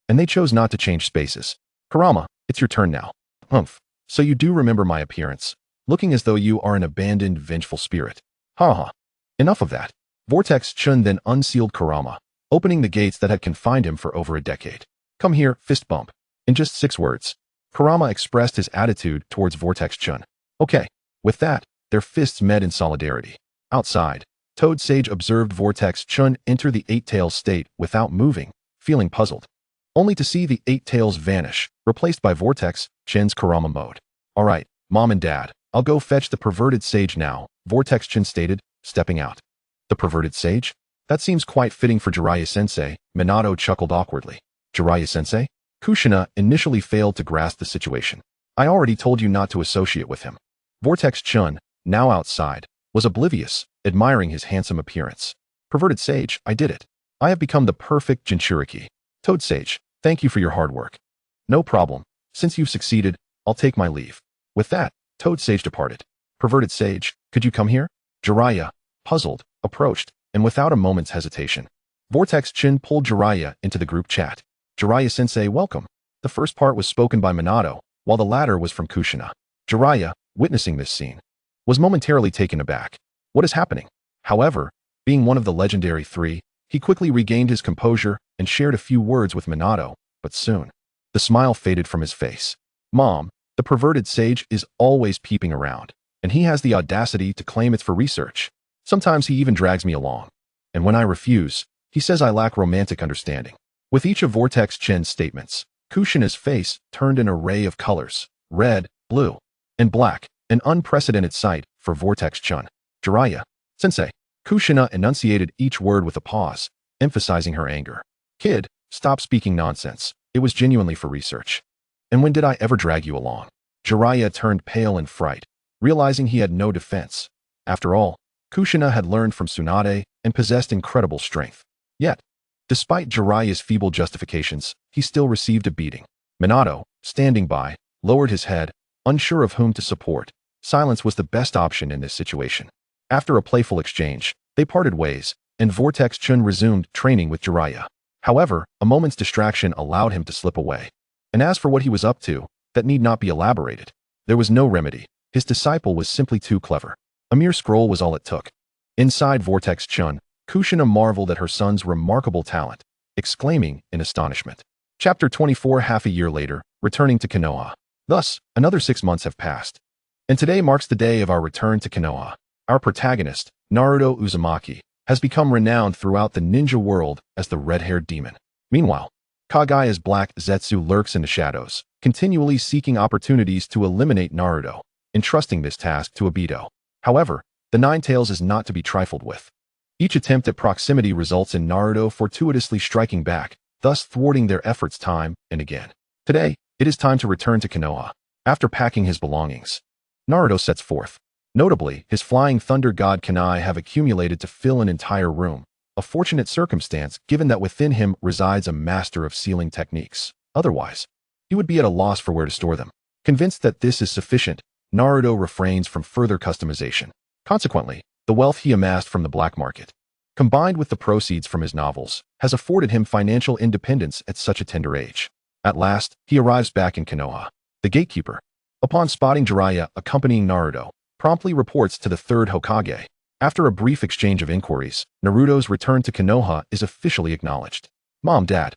and they chose not to change spaces. Kurama, it's your turn now. Humph. So you do remember my appearance, looking as though you are an abandoned, vengeful spirit. Ha ha. Enough of that. Vortex Chin then unsealed Kurama, opening the gates that had confined him for over a decade. Come here, fist bump. In just 6 words, Kurama expressed his attitude towards Vortex Chin. Okay. With that, their fists met in solidarity. Outside, Toad Sage observed Vortex Chin enter the 8-tails state without moving, feeling puzzled. Only to see the 8-tails vanish, replaced by Vortex Chin's Kurama mode. All right, Mom and Dad, I'll go fetch the perverted sage now, Vortex Chin stated, stepping out. The perverted sage? That seems quite fitting for Jiraiya-sensei, Minato chuckled awkwardly. Jiraiya-sensei? Kushina initially failed to grasp the situation. I already told you not to associate with him. Vortex Chin, now outside, was oblivious, admiring his handsome appearance. Perverted sage, I did it. I have become the perfect Jinchūriki. Toad Sage, thank you for your hard work. No problem. Since you've succeeded, I'll take my leave. With that, Toad Sage departed. Perverted sage, could you come here? Jiraiya, puzzled, approached, and without a moment's hesitation, Vortex Chin pulled Jiraiya into the group chat. Jiraiya-sensei, welcome. The first part was spoken by Minato, while the latter was from Kushina. Jiraiya, witnessing this scene, was momentarily taken aback. What is happening? However, being one of the legendary three, he quickly regained his composure and shared a few words with Minato, but soon, the smile faded from his face. Mom, the perverted sage is always peeping around, and he has the audacity to claim it's for research. Sometimes he even drags me along. And when I refuse, he says I lack romantic understanding. With each of Vortex Chen's statements, Kushina's face turned an array of colors, red, blue, and black, an unprecedented sight for Vortex Chen. Jiraiya, Sensei. Kushina enunciated each word with a pause, emphasizing her anger. Kid, stop speaking nonsense. It was genuinely for research. And when did I ever drag you along? Jiraiya turned pale in fright, realizing he had no defense. After all, Kushina had learned from Tsunade and possessed incredible strength. Yet, despite Jiraiya's feeble justifications, he still received a beating. Minato, standing by, lowered his head, unsure of whom to support. Silence was the best option in this situation. After a playful exchange, they parted ways, and Vortex Chen resumed training with Jiraiya. However, a moment's distraction allowed him to slip away. And as for what he was up to, that need not be elaborated. There was no remedy. His disciple was simply too clever. A mere scroll was all it took. Inside Vortex Chen, Kushina marveled at her son's remarkable talent, exclaiming in astonishment. Chapter 24. Half a year later, returning to Konoha. Thus, another 6 months have passed. And today marks the day of our return to Konoha. Our protagonist, Naruto Uzumaki, has become renowned throughout the ninja world as the red-haired demon. Meanwhile, Kagaya's black Zetsu lurks in the shadows, continually seeking opportunities to eliminate Naruto, entrusting this task to Obito. However, the Nine-Tails is not to be trifled with. Each attempt at proximity results in Naruto fortuitously striking back, thus thwarting their efforts time and again. Today, it is time to return to Konoha. After packing his belongings, Naruto sets forth. Notably, his flying thunder god kunai have accumulated to fill an entire room, a fortunate circumstance given that within him resides a master of sealing techniques. Otherwise, he would be at a loss for where to store them. Convinced that this is sufficient, Naruto refrains from further customization. Consequently, the wealth he amassed from the black market, combined with the proceeds from his novels, has afforded him financial independence at such a tender age. At last, he arrives back in Konoha. The gatekeeper, upon spotting Jiraiya accompanying Naruto, promptly reports to the third Hokage. After a brief exchange of inquiries, Naruto's return to Konoha is officially acknowledged. Mom, Dad,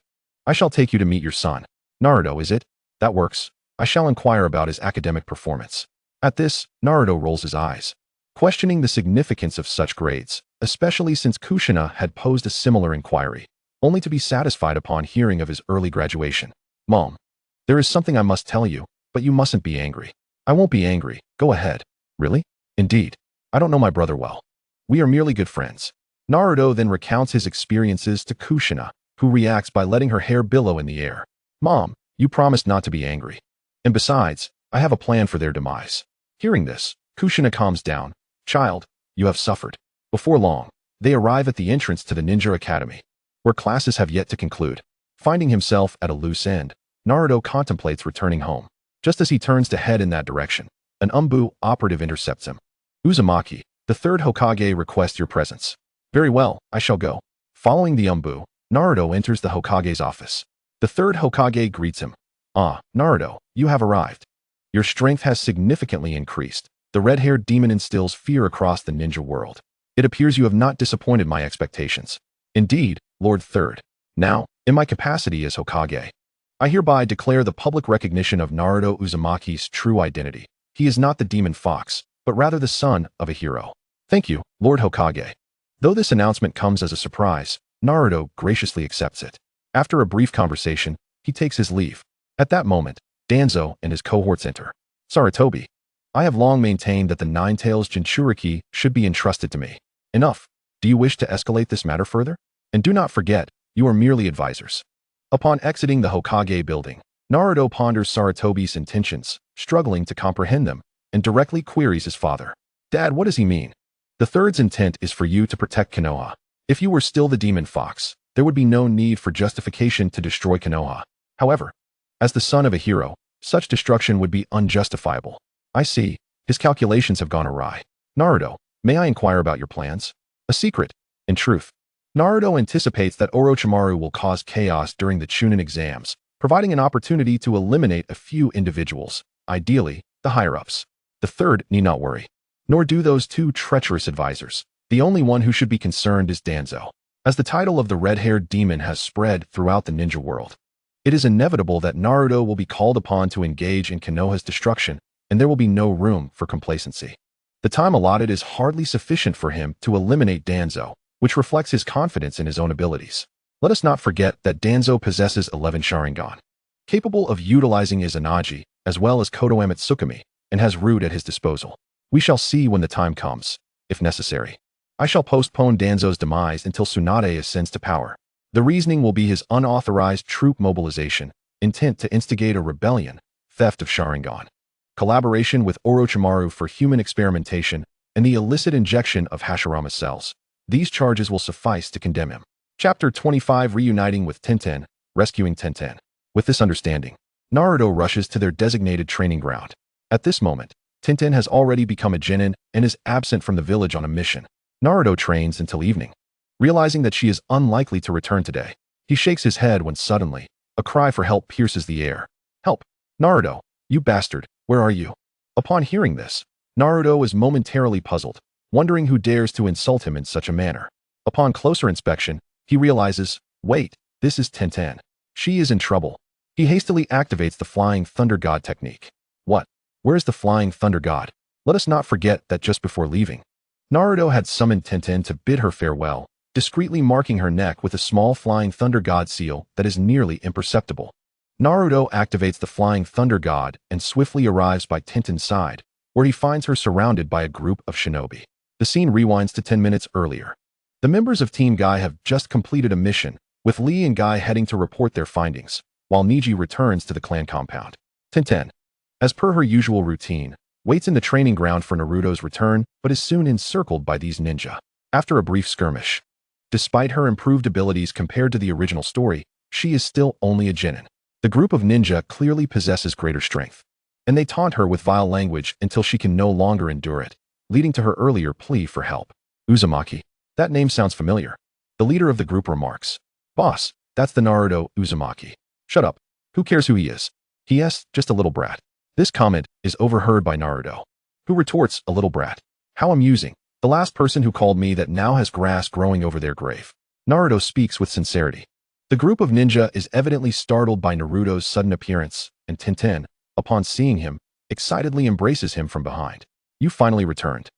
I shall take you to meet your son. Naruto, is it? That works. I shall inquire about his academic performance. At this, Naruto rolls his eyes, questioning the significance of such grades, especially since Kushina had posed a similar inquiry, only to be satisfied upon hearing of his early graduation. Mom, there is something I must tell you, but you mustn't be angry. I won't be angry. Go ahead. Really? Indeed. I don't know my brother well. We are merely good friends. Naruto then recounts his experiences to Kushina, who reacts by letting her hair billow in the air. Mom, you promised not to be angry. And besides, I have a plan for their demise. Hearing this, Kushina calms down. Child, you have suffered. Before long, they arrive at the entrance to the Ninja Academy, where classes have yet to conclude. Finding himself at a loose end, Naruto contemplates returning home. Just as he turns to head in that direction, an Umbu operative intercepts him. Uzumaki, the third Hokage requests your presence. Very well, I shall go. Following the Umbu, Naruto enters the Hokage's office. The third Hokage greets him. Ah, Naruto, you have arrived. Your strength has significantly increased. The red-haired demon instills fear across the ninja world. It appears you have not disappointed my expectations. Indeed, Lord Third. Now, in my capacity as Hokage, I hereby declare the public recognition of Naruto Uzumaki's true identity. He is not the demon fox, but rather the son of a hero. Thank you, Lord Hokage. Though this announcement comes as a surprise, Naruto graciously accepts it. After a brief conversation, he takes his leave. At that moment, Danzo and his cohorts enter. Sarutobi, I have long maintained that the Nine-Tails Jinchūriki should be entrusted to me. Enough. Do you wish to escalate this matter further? And do not forget, you are merely advisors. Upon exiting the Hokage building, Naruto ponders Sarutobi's intentions, struggling to comprehend them, and directly queries his father. Dad, what does he mean? The third's intent is for you to protect Konoha. If you were still the demon fox, there would be no need for justification to destroy Konoha. However, as the son of a hero, such destruction would be unjustifiable. I see. His calculations have gone awry. Naruto, may I inquire about your plans? A secret. In truth, Naruto anticipates that Orochimaru will cause chaos during the Chunin exams, providing an opportunity to eliminate a few individuals, ideally, the higher-ups. The third need not worry. Nor do those two treacherous advisors. The only one who should be concerned is Danzo. As the title of the red-haired demon has spread throughout the ninja world, it is inevitable that Naruto will be called upon to engage in Konoha's destruction, and there will be no room for complacency. The time allotted is hardly sufficient for him to eliminate Danzo, which reflects his confidence in his own abilities. Let us not forget that Danzo possesses 11 Sharingan, capable of utilizing Izanagi as well as Kotoeme Tsukumi, and has Root at his disposal. We shall see when the time comes, if necessary. I shall postpone Danzo's demise until Tsunade ascends to power. The reasoning will be his unauthorized troop mobilization, intent to instigate a rebellion, theft of Sharingan, collaboration with Orochimaru for human experimentation, and the illicit injection of Hashirama cells. These charges will suffice to condemn him. Chapter 25 Reuniting with Tenten, Rescuing Tenten. With this understanding, Naruto rushes to their designated training ground. At this moment, Tenten has already become a genin and is absent from the village on a mission. Naruto trains until evening. Realizing that she is unlikely to return today, he shakes his head when suddenly, a cry for help pierces the air. Help! Naruto, you bastard, where are you? Upon hearing this, Naruto is momentarily puzzled, wondering who dares to insult him in such a manner. Upon closer inspection, he realizes, wait, this is Tenten. She is in trouble. He hastily activates the Flying Thunder God technique. What? Where is the Flying Thunder God? Let us not forget that just before leaving, Naruto had summoned Tenten to bid her farewell, discreetly marking her neck with a small Flying Thunder God seal that is nearly imperceptible. Naruto activates the Flying Thunder God and swiftly arrives by Tenten's side, where he finds her surrounded by a group of shinobi. The scene rewinds to 10 minutes earlier. The members of Team Guy have just completed a mission, with Lee and Guy heading to report their findings, while Niji returns to the clan compound. Tenten, as per her usual routine, waits in the training ground for Naruto's return, but is soon encircled by these ninja. After a brief skirmish, despite her improved abilities compared to the original story, she is still only a genin. The group of ninja clearly possesses greater strength, and they taunt her with vile language until she can no longer endure it, leading to her earlier plea for help. Uzumaki. That name sounds familiar. The leader of the group remarks, Boss, that's the Naruto Uzumaki. Shut up. Who cares who he is? P.S. Just a little brat. This comment is overheard by Naruto, who retorts, a little brat. How amusing. The last person who called me that now has grass growing over their grave. Naruto speaks with sincerity. The group of ninja is evidently startled by Naruto's sudden appearance, and Tenten, upon seeing him, excitedly embraces him from behind. You finally returned.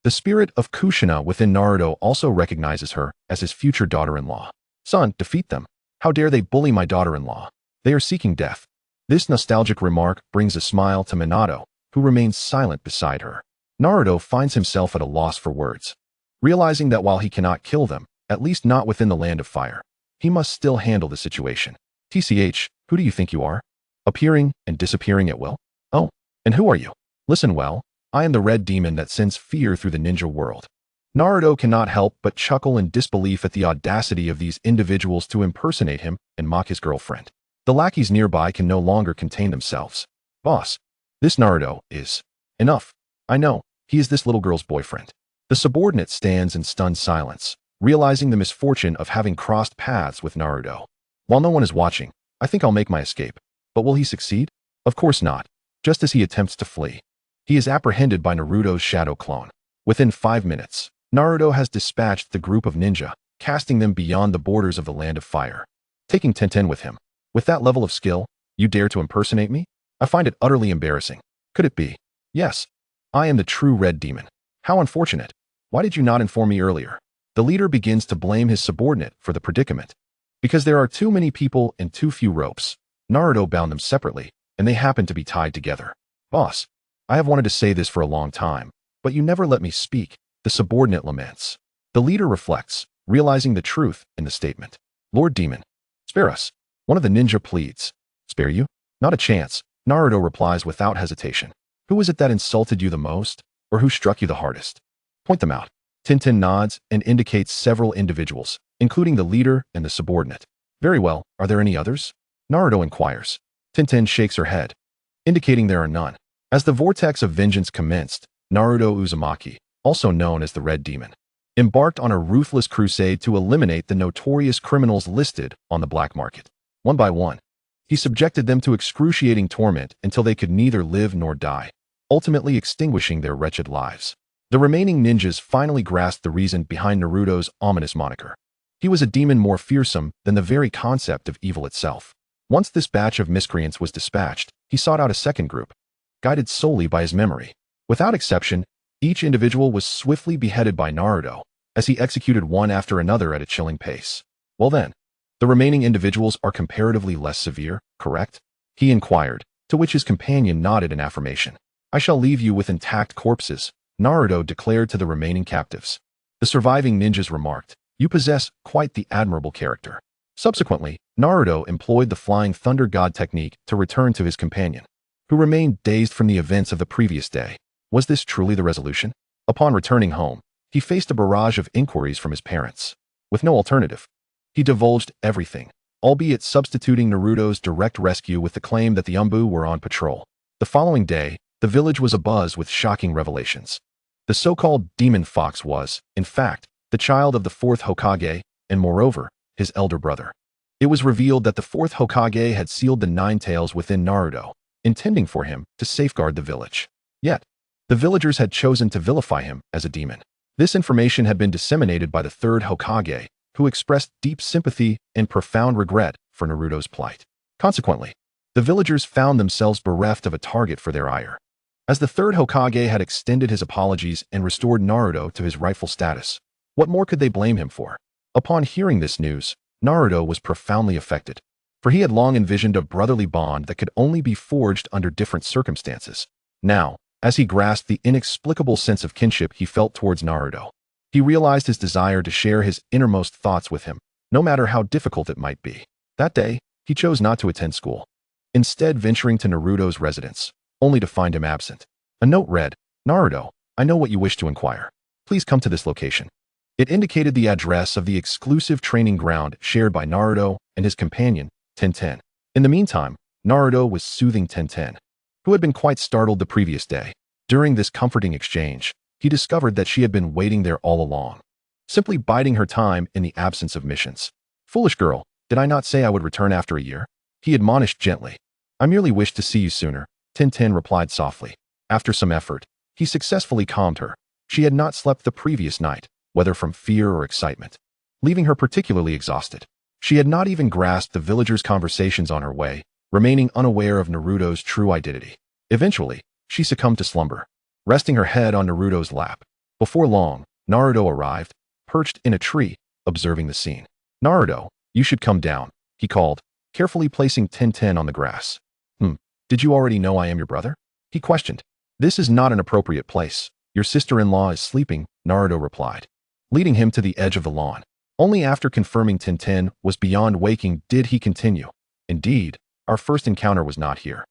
The spirit of Kushina within Naruto also recognizes her as his future daughter-in-law. Son, defeat them. How dare they bully my daughter-in-law? They are seeking death. This nostalgic remark brings a smile to Minato, who remains silent beside her. Naruto finds himself at a loss for words. Realizing that while he cannot kill them, at least not within the land of fire, he must still handle the situation. TCH, who do you think you are? Appearing and disappearing at will? Oh, and who are you? Listen well, I am the red demon that sends fear through the ninja world. Naruto cannot help but chuckle in disbelief at the audacity of these individuals to impersonate him and mock his girlfriend. The lackeys nearby can no longer contain themselves. Boss, this Naruto is... Enough. I know, he is this little girl's boyfriend. The subordinate stands in stunned silence, realizing the misfortune of having crossed paths with Naruto. While no one is watching, I think I'll make my escape. But will he succeed? Of course not. Just as he attempts to flee, he is apprehended by Naruto's shadow clone. Within 5 minutes, Naruto has dispatched the group of ninja, casting them beyond the borders of the land of fire. Taking Tenten with him. With that level of skill, you dare to impersonate me? I find it utterly embarrassing. Could it be? Yes. I am the true red demon. How unfortunate. Why did you not inform me earlier? The leader begins to blame his subordinate for the predicament. Because there are too many people and too few ropes, Naruto bound them separately, and they happen to be tied together. Boss, I have wanted to say this for a long time, but you never let me speak, the subordinate laments. The leader reflects, realizing the truth in the statement. Lord Demon, spare us. One of the ninja pleads. Spare you? Not a chance, Naruto replies without hesitation. Who is it that insulted you the most, or who struck you the hardest? Point them out. Tenten nods and indicates several individuals, including the leader and the subordinate. Very well, are there any others? Naruto inquires. Tenten shakes her head, indicating there are none. As the vortex of vengeance commenced, Naruto Uzumaki, also known as the Red Demon, embarked on a ruthless crusade to eliminate the notorious criminals listed on the black market. One by one, he subjected them to excruciating torment until they could neither live nor die. ultimately extinguishing their wretched lives. The remaining ninjas finally grasped the reason behind Naruto's ominous moniker. He was a demon more fearsome than the very concept of evil itself. Once this batch of miscreants was dispatched, he sought out a second group, guided solely by his memory. Without exception, each individual was swiftly beheaded by Naruto, as he executed one after another at a chilling pace. Well then, the remaining individuals are comparatively less severe, correct? He inquired, to which his companion nodded in affirmation. I shall leave you with intact corpses, Naruto declared to the remaining captives. The surviving ninjas remarked, you possess quite the admirable character. Subsequently, Naruto employed the Flying Thunder God technique to return to his companion, who remained dazed from the events of the previous day. Was this truly the resolution? Upon returning home, he faced a barrage of inquiries from his parents. With no alternative, he divulged everything, albeit substituting Naruto's direct rescue with the claim that the Umbu were on patrol. The following day, the village was abuzz with shocking revelations. The so-called Demon Fox was, in fact, the child of the fourth Hokage, and moreover, his elder brother. It was revealed that the fourth Hokage had sealed the Nine-Tails within Naruto, intending for him to safeguard the village. Yet, the villagers had chosen to vilify him as a demon. This information had been disseminated by the third Hokage, who expressed deep sympathy and profound regret for Naruto's plight. Consequently, the villagers found themselves bereft of a target for their ire. As the third Hokage had extended his apologies and restored Naruto to his rightful status, what more could they blame him for? Upon hearing this news, Naruto was profoundly affected, for he had long envisioned a brotherly bond that could only be forged under different circumstances. Now, as he grasped the inexplicable sense of kinship he felt towards Naruto, he realized his desire to share his innermost thoughts with him, no matter how difficult it might be. That day, he chose not to attend school, instead venturing to Naruto's residence, only to find him absent. A note read, Naruto, I know what you wish to inquire. Please come to this location. It indicated the address of the exclusive training ground shared by Naruto and his companion, Tenten. In the meantime, Naruto was soothing Tenten, who had been quite startled the previous day. During this comforting exchange, he discovered that she had been waiting there all along, simply biding her time in the absence of missions. Foolish girl, did I not say I would return after a year? He admonished gently. I merely wished to see you sooner, Tenten replied softly. After some effort, he successfully calmed her. She had not slept the previous night, whether from fear or excitement, leaving her particularly exhausted. She had not even grasped the villagers' conversations on her way, remaining unaware of Naruto's true identity. Eventually, she succumbed to slumber, resting her head on Naruto's lap. Before long, Naruto arrived, perched in a tree, observing the scene. Naruto, you should come down, he called, carefully placing Tenten on the grass. Did you already know I am your brother? He questioned. This is not an appropriate place. Your sister-in-law is sleeping, Naruto replied, leading him to the edge of the lawn. Only after confirming Tenten was beyond waking did he continue. Indeed, our first encounter was not here.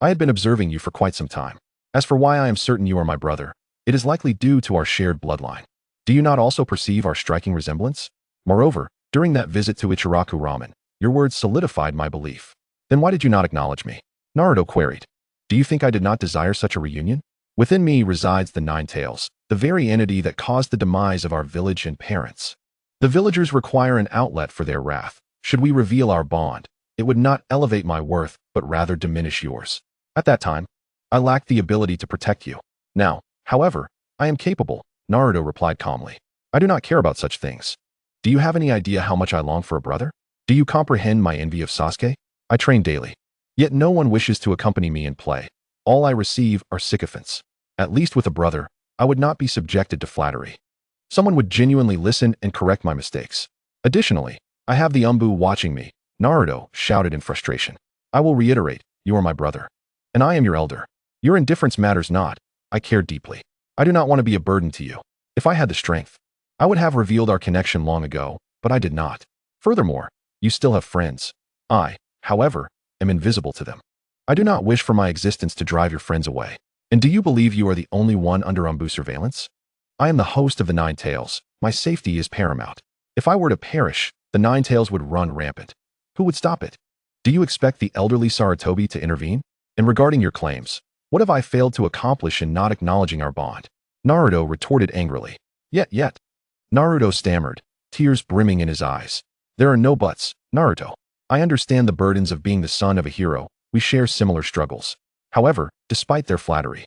I had been observing you for quite some time. As for why I am certain you are my brother, it is likely due to our shared bloodline. Do you not also perceive our striking resemblance? Moreover, during that visit to Ichiraku Ramen, your words solidified my belief. Then why did you not acknowledge me? Naruto queried. Do you think I did not desire such a reunion? Within me resides the Nine-Tails, the very entity that caused the demise of our village and parents. The villagers require an outlet for their wrath. Should we reveal our bond, it would not elevate my worth, but rather diminish yours. At that time, I lacked the ability to protect you. Now, however, I am capable, Naruto replied calmly. I do not care about such things. Do you have any idea how much I long for a brother? Do you comprehend my envy of Sasuke? I train daily. Yet no one wishes to accompany me in play. All I receive are sycophants. At least with a brother, I would not be subjected to flattery. Someone would genuinely listen and correct my mistakes. Additionally, I have the Umbu watching me, Naruto shouted in frustration. I will reiterate, you are my brother. And I am your elder. Your indifference matters not. I care deeply. I do not want to be a burden to you. If I had the strength, I would have revealed our connection long ago, but I did not. Furthermore, you still have friends. I, however, am invisible to them. I do not wish for my existence to drive your friends away. And do you believe you are the only one under Umbu surveillance? I am the host of the Nine-Tails. My safety is paramount. If I were to perish, the Nine-Tails would run rampant. Who would stop it? Do you expect the elderly Sarutobi to intervene? And regarding your claims, what have I failed to accomplish in not acknowledging our bond? Naruto retorted angrily. Yet. Naruto stammered, tears brimming in his eyes. There are no buts, Naruto. I understand the burdens of being the son of a hero. We share similar struggles. However, despite their flattery,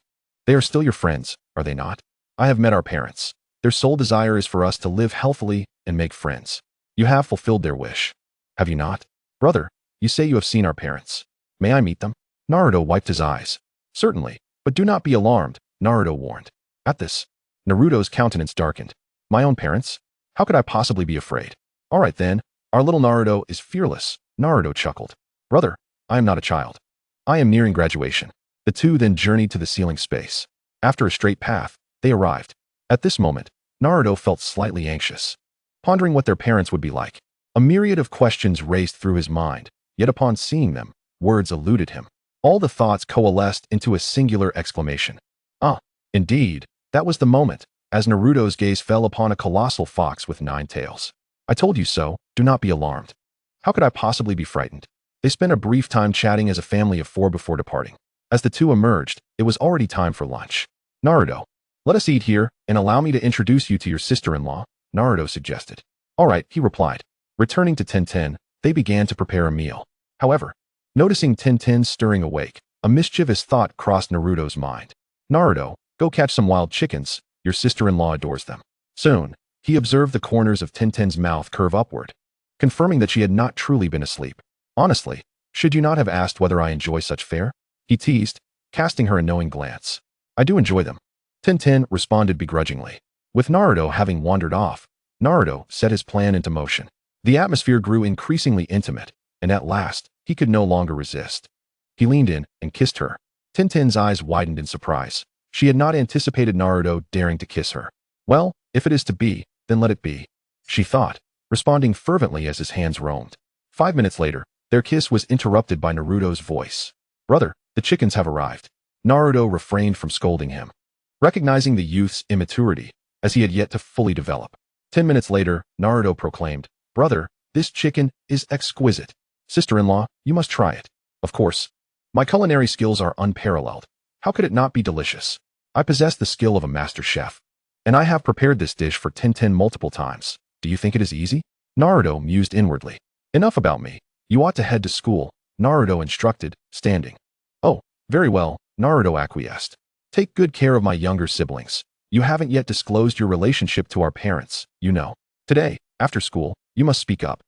They are still your friends, are they not? I have met our parents. Their sole desire is for us to live healthily and make friends. You have fulfilled their wish. Have you not? Brother, you say you have seen our parents. May I meet them? Naruto wiped his eyes. Certainly, but do not be alarmed, Naruto warned. At this, Naruto's countenance darkened. My own parents? How could I possibly be afraid? All right then, our little Naruto is fearless, Naruto chuckled. Brother, I am not a child. I am nearing graduation. The two then journeyed to the ceiling space. After a straight path, they arrived. At this moment, Naruto felt slightly anxious, pondering what their parents would be like. A myriad of questions raced through his mind, yet upon seeing them, words eluded him. All the thoughts coalesced into a singular exclamation. Ah, indeed, that was the moment, as Naruto's gaze fell upon a colossal fox with 9 tails. I told you so, do not be alarmed. How could I possibly be frightened? They spent a brief time chatting as a family of 4 before departing. As the two emerged, it was already time for lunch. Naruto, let us eat here, and allow me to introduce you to your sister-in-law, Naruto suggested. All right, he replied. Returning to Tenten, they began to prepare a meal. However, noticing Tenten stirring awake, a mischievous thought crossed Naruto's mind. Naruto, go catch some wild chickens, your sister-in-law adores them. Soon, he observed the corners of Tenten's mouth curve upward, confirming that she had not truly been asleep. Honestly, should you not have asked whether I enjoy such fare? He teased, casting her a knowing glance. I do enjoy them. Tenten responded begrudgingly. With Naruto having wandered off, Naruto set his plan into motion. The atmosphere grew increasingly intimate, and at last, he could no longer resist. He leaned in and kissed her. Tenten's eyes widened in surprise. She had not anticipated Naruto daring to kiss her. Well, if it is to be, then let it be, she thought, responding fervently as his hands roamed. 5 minutes later, their kiss was interrupted by Naruto's voice. Brother, the chickens have arrived. Naruto refrained from scolding him, recognizing the youth's immaturity, as he had yet to fully develop. 10 minutes later, Naruto proclaimed, Brother, this chicken is exquisite. Sister-in-law, you must try it. Of course. My culinary skills are unparalleled. How could it not be delicious? I possess the skill of a master chef, and I have prepared this dish for Tenten multiple times. Do you think it is easy? Naruto mused inwardly. Enough about me. You ought to head to school, Naruto instructed, standing. Oh, very well, Naruto acquiesced. Take good care of my younger siblings. You haven't yet disclosed your relationship to our parents, you know. Today, after school, you must speak up.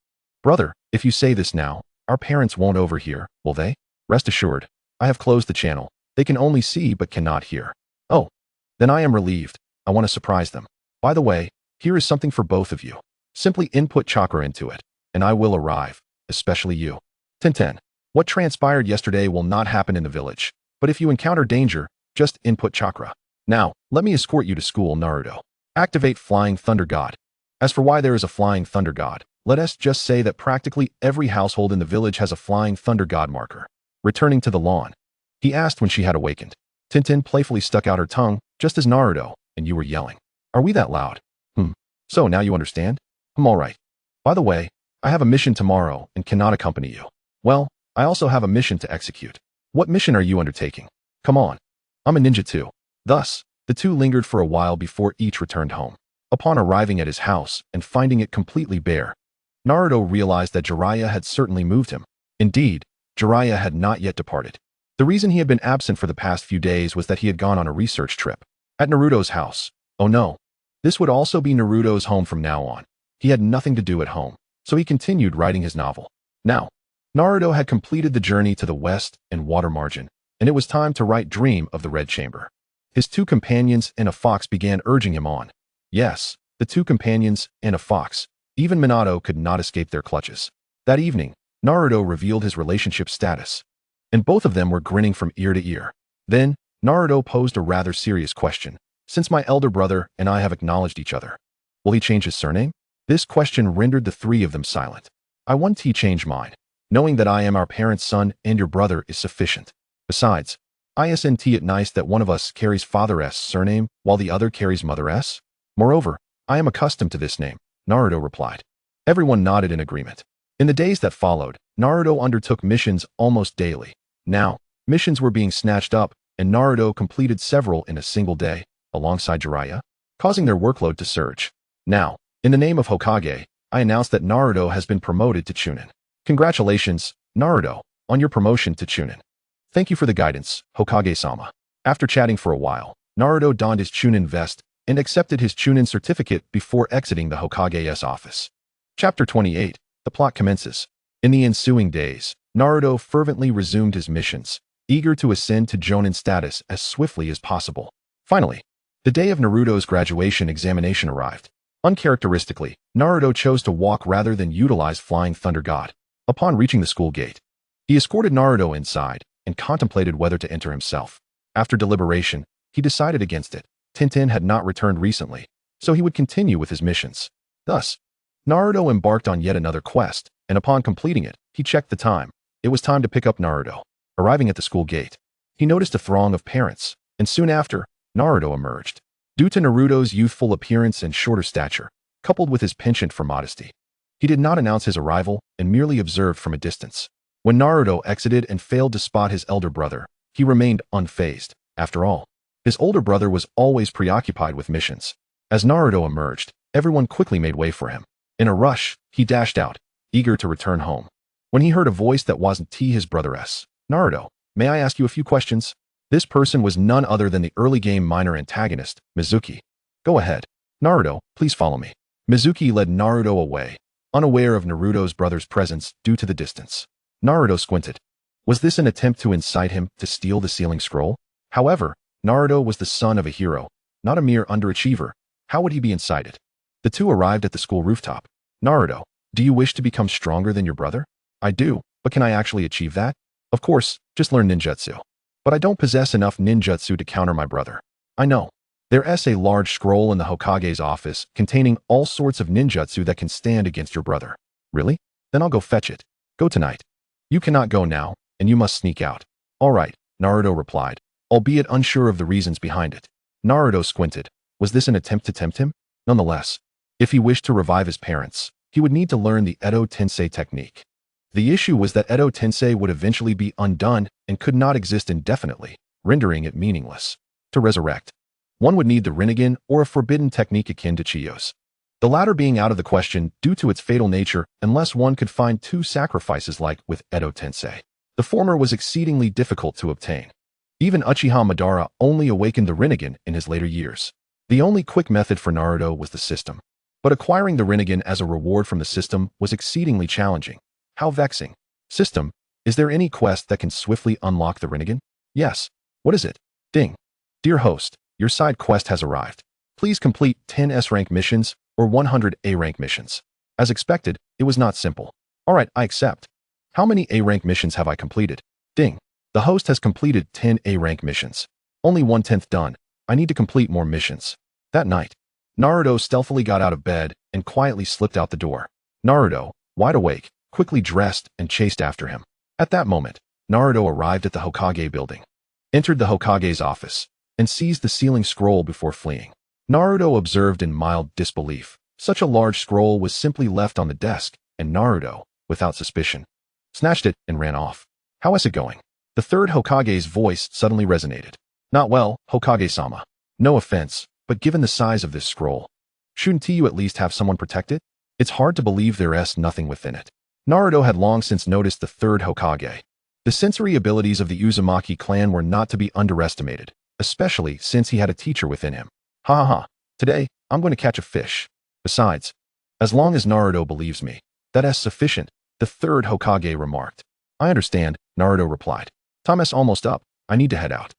Brother, if you say this now, our parents won't overhear, will they? Rest assured, I have closed the channel. They can only see but cannot hear. Oh, then I am relieved. I want to surprise them. By the way, here is something for both of you. Simply input chakra into it, and I will arrive, especially you. Tenten, what transpired yesterday will not happen in the village, but if you encounter danger, just input chakra. Now, let me escort you to school, Naruto. Activate Flying Thunder God. As for why there is a Flying Thunder God, let us just say that practically every household in the village has a Flying Thunder God marker. Returning to the lawn, he asked when she had awakened. Tenten playfully stuck out her tongue, just as Naruto, and you were yelling. Are we that loud? So now you understand? All right. By the way, I have a mission tomorrow and cannot accompany you. Well, I also have a mission to execute. What mission are you undertaking? Come on. I'm a ninja too. Thus, the two lingered for a while before each returned home. Upon arriving at his house and finding it completely bare, Naruto realized that Jiraiya had certainly moved him. Indeed, Jiraiya had not yet departed. The reason he had been absent for the past few days was that he had gone on a research trip. At Naruto's house. Oh no. This would also be Naruto's home from now on. He had nothing to do at home, so he continued writing his novel. Now, Naruto had completed the journey to the west and water margin, and it was time to write Dream of the Red Chamber. His two companions and a fox began urging him on. Yes, the two companions and a fox. Even Minato could not escape their clutches. That evening, Naruto revealed his relationship status, and both of them were grinning from ear to ear. Then, Naruto posed a rather serious question. Since my elder brother and I have acknowledged each other, will he change his surname? This question rendered the three of them silent. I want he change mine. Knowing that I am our parents' son and your brother is sufficient. Besides, isn't it nice that one of us carries father's surname while the other carries mother's? Moreover, I am accustomed to this name, Naruto replied. Everyone nodded in agreement. In the days that followed, Naruto undertook missions almost daily. Now, missions were being snatched up, and Naruto completed several in a single day, alongside Jiraiya, causing their workload to surge. Now, in the name of Hokage, I announce that Naruto has been promoted to Chunin. Congratulations, Naruto, on your promotion to Chunin. Thank you for the guidance, Hokage-sama. After chatting for a while, Naruto donned his Chunin vest and accepted his Chunin certificate before exiting the Hokage's office. Chapter 28. The plot commences. In the ensuing days, Naruto fervently resumed his missions, eager to ascend to Jonin status as swiftly as possible. Finally, the day of Naruto's graduation examination arrived. Uncharacteristically, Naruto chose to walk rather than utilize Flying Thunder God. Upon reaching the school gate, he escorted Naruto inside and contemplated whether to enter himself. After deliberation, he decided against it. Tintin had not returned recently, so he would continue with his missions. Thus, Naruto embarked on yet another quest, and upon completing it, he checked the time. It was time to pick up Naruto. Arriving at the school gate, he noticed a throng of parents, and soon after, Naruto emerged. Due to Naruto's youthful appearance and shorter stature, coupled with his penchant for modesty, he did not announce his arrival and merely observed from a distance. When Naruto exited and failed to spot his elder brother, he remained unfazed. After all, his older brother was always preoccupied with missions. As Naruto emerged, everyone quickly made way for him. In a rush, he dashed out, eager to return home. When he heard a voice that wasn't his brother's, Naruto, may I ask you a few questions? This person was none other than the early game minor antagonist, Mizuki. Go ahead. Naruto, please follow me. Mizuki led Naruto away, unaware of Naruto's brother's presence due to the distance. Naruto squinted. Was this an attempt to incite him to steal the sealing scroll? However, Naruto was the son of a hero, not a mere underachiever. How would he be incited? The two arrived at the school rooftop. Naruto, do you wish to become stronger than your brother? I do, but can I actually achieve that? Of course, just learn ninjutsu. But I don't possess enough ninjutsu to counter my brother. I know. There's a large scroll in the Hokage's office containing all sorts of ninjutsu that can stand against your brother. Really? Then I'll go fetch it. Go tonight. You cannot go now, and you must sneak out. All right, Naruto replied, albeit unsure of the reasons behind it. Naruto squinted. Was this an attempt to tempt him? Nonetheless, if he wished to revive his parents, he would need to learn the Edo Tensei technique. The issue was that Edo Tensei would eventually be undone and could not exist indefinitely, rendering it meaningless. To resurrect, one would need the Rinnegan or a forbidden technique akin to Chiyo's. The latter being out of the question due to its fatal nature unless one could find two sacrifices like with Edo Tensei. The former was exceedingly difficult to obtain. Even Uchiha Madara only awakened the Rinnegan in his later years. The only quick method for Naruto was the system. But acquiring the Rinnegan as a reward from the system was exceedingly challenging. How vexing. System, is there any quest that can swiftly unlock the Rinnegan? Yes. What is it? Ding. Dear host, your side quest has arrived. Please complete 10 S-rank missions or 100 A-rank missions. As expected, it was not simple. Alright, I accept. How many A-rank missions have I completed? Ding. The host has completed 10 A-rank missions. Only 1/10 done. I need to complete more missions. That night, Naruto stealthily got out of bed and quietly slipped out the door. Naruto, wide awake, quickly dressed and chased after him. At that moment, Naruto arrived at the Hokage building, entered the Hokage's office, and seized the sealing scroll before fleeing. Naruto observed in mild disbelief. Such a large scroll was simply left on the desk, and Naruto, without suspicion, snatched it and ran off. How is it going? The third Hokage's voice suddenly resonated. Not well, Hokage-sama. No offense, but given the size of this scroll, shouldn't you at least have someone protect it? It's hard to believe there's nothing within it. Naruto had long since noticed the third Hokage. The sensory abilities of the Uzumaki clan were not to be underestimated, especially since he had a teacher within him. Ha ha ha, today, I'm going to catch a fish. Besides, as long as Naruto believes me, that is sufficient, the third Hokage remarked. I understand, Naruto replied. Time is almost up, I need to head out.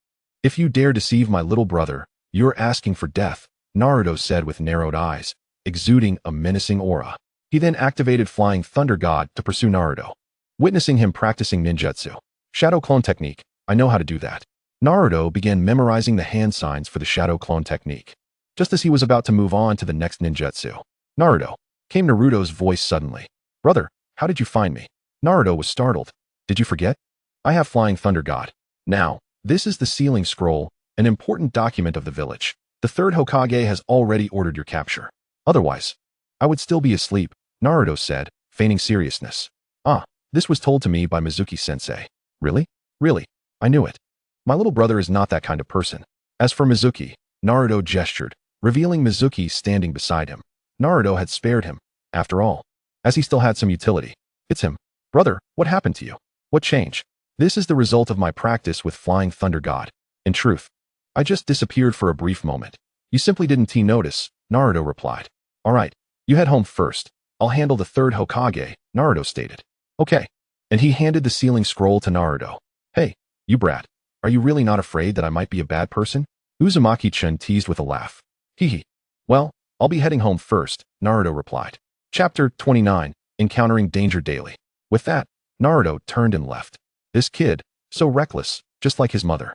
If you dare deceive my little brother, you're asking for death, Naruto said with narrowed eyes, exuding a menacing aura. He then activated Flying Thunder God to pursue Naruto. Witnessing him practicing ninjutsu, Shadow Clone Technique, I know how to do that. Naruto began memorizing the hand signs for the Shadow Clone Technique. Just as he was about to move on to the next ninjutsu, Naruto, came Naruto's voice suddenly. Brother, how did you find me? Naruto was startled. Did you forget? I have Flying Thunder God. Now, this is the sealing scroll, an important document of the village. The third Hokage has already ordered your capture. Otherwise, I would still be asleep, Naruto said, feigning seriousness. Ah, this was told to me by Mizuki-sensei. Really? Really? I knew it. My little brother is not that kind of person. As for Mizuki, Naruto gestured, revealing Mizuki standing beside him. Naruto had spared him, after all, as he still had some utility. It's him. Brother, what happened to you? What changed? This is the result of my practice with Flying Thunder God. In truth, I just disappeared for a brief moment. You simply didn't notice, Naruto replied. All right, you head home first. I'll handle the third Hokage, Naruto stated. Okay. And he handed the sealing scroll to Naruto. Hey, you brat. Are you really not afraid that I might be a bad person? Uzumaki-chan teased with a laugh. Hee. Well, I'll be heading home first, Naruto replied. Chapter 29, Encountering Danger Daily. With that, Naruto turned and left. This kid, so reckless, just like his mother.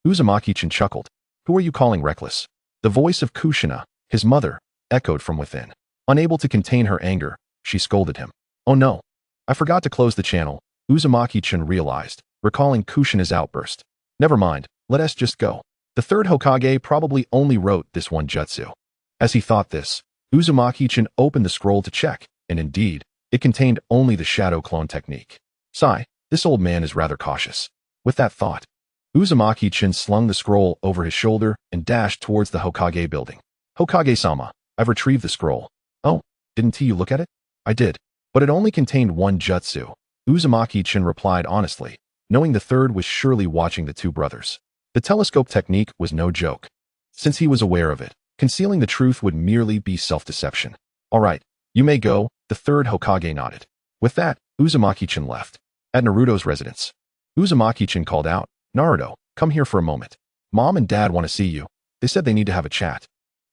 Uzumaki-chan chuckled. Who are you calling reckless? The voice of Kushina, his mother, echoed from within. Unable to contain her anger, she scolded him. Oh no. I forgot to close the channel, Uzumaki-chan realized, recalling Kushina's outburst. Never mind, let us just go. The third Hokage probably only wrote this one jutsu. As he thought this, Uzumaki-chan opened the scroll to check, and indeed, it contained only the shadow clone technique. Sigh, this old man is rather cautious. With that thought, Uzumaki-chan slung the scroll over his shoulder and dashed towards the Hokage building. Hokage-sama, I've retrieved the scroll. Oh, didn't you look at it? I did. But it only contained one jutsu, Uzumaki-chan replied honestly, knowing the third was surely watching the two brothers. The telescope technique was no joke. Since he was aware of it, concealing the truth would merely be self-deception. All right, you may go, the third Hokage nodded. With that, Uzumaki-chan left. At Naruto's residence, Uzumaki-chan called out, Naruto, come here for a moment. Mom and Dad want to see you. They said they need to have a chat.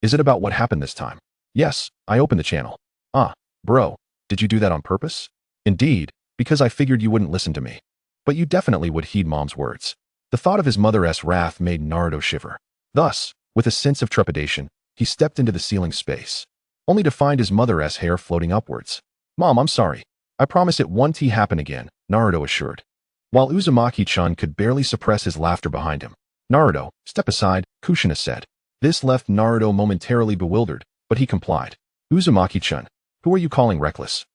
Is it about what happened this time? Yes, I opened the channel. Ah, bro, did you do that on purpose? Indeed, because I figured you wouldn't listen to me. But you definitely would heed Mom's words. The thought of his mother's wrath made Naruto shiver. Thus, with a sense of trepidation, he stepped into the ceiling space, only to find his mother's hair floating upwards. Mom, I'm sorry. I promise it won't happen again, Naruto assured. While Uzumaki-chan could barely suppress his laughter behind him. Naruto, step aside, Kushina said. This left Naruto momentarily bewildered, but he complied. Uzumaki-chan, who are you calling reckless?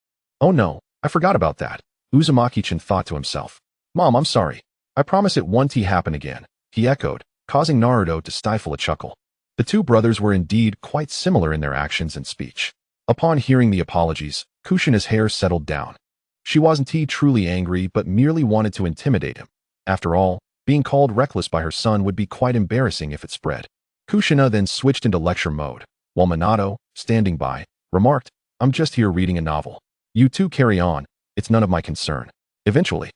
Oh no, I forgot about that, Uzumaki-chan thought to himself. Mom, I'm sorry. I promise it won't happen again, he echoed, causing Naruto to stifle a chuckle. The two brothers were indeed quite similar in their actions and speech. Upon hearing the apologies, Kushina's hair settled down. She wasn't truly angry but merely wanted to intimidate him. After all, being called reckless by her son would be quite embarrassing if it spread. Kushina then switched into lecture mode, while Minato, standing by, remarked, I'm just here reading a novel. You two carry on, it's none of my concern. Eventually,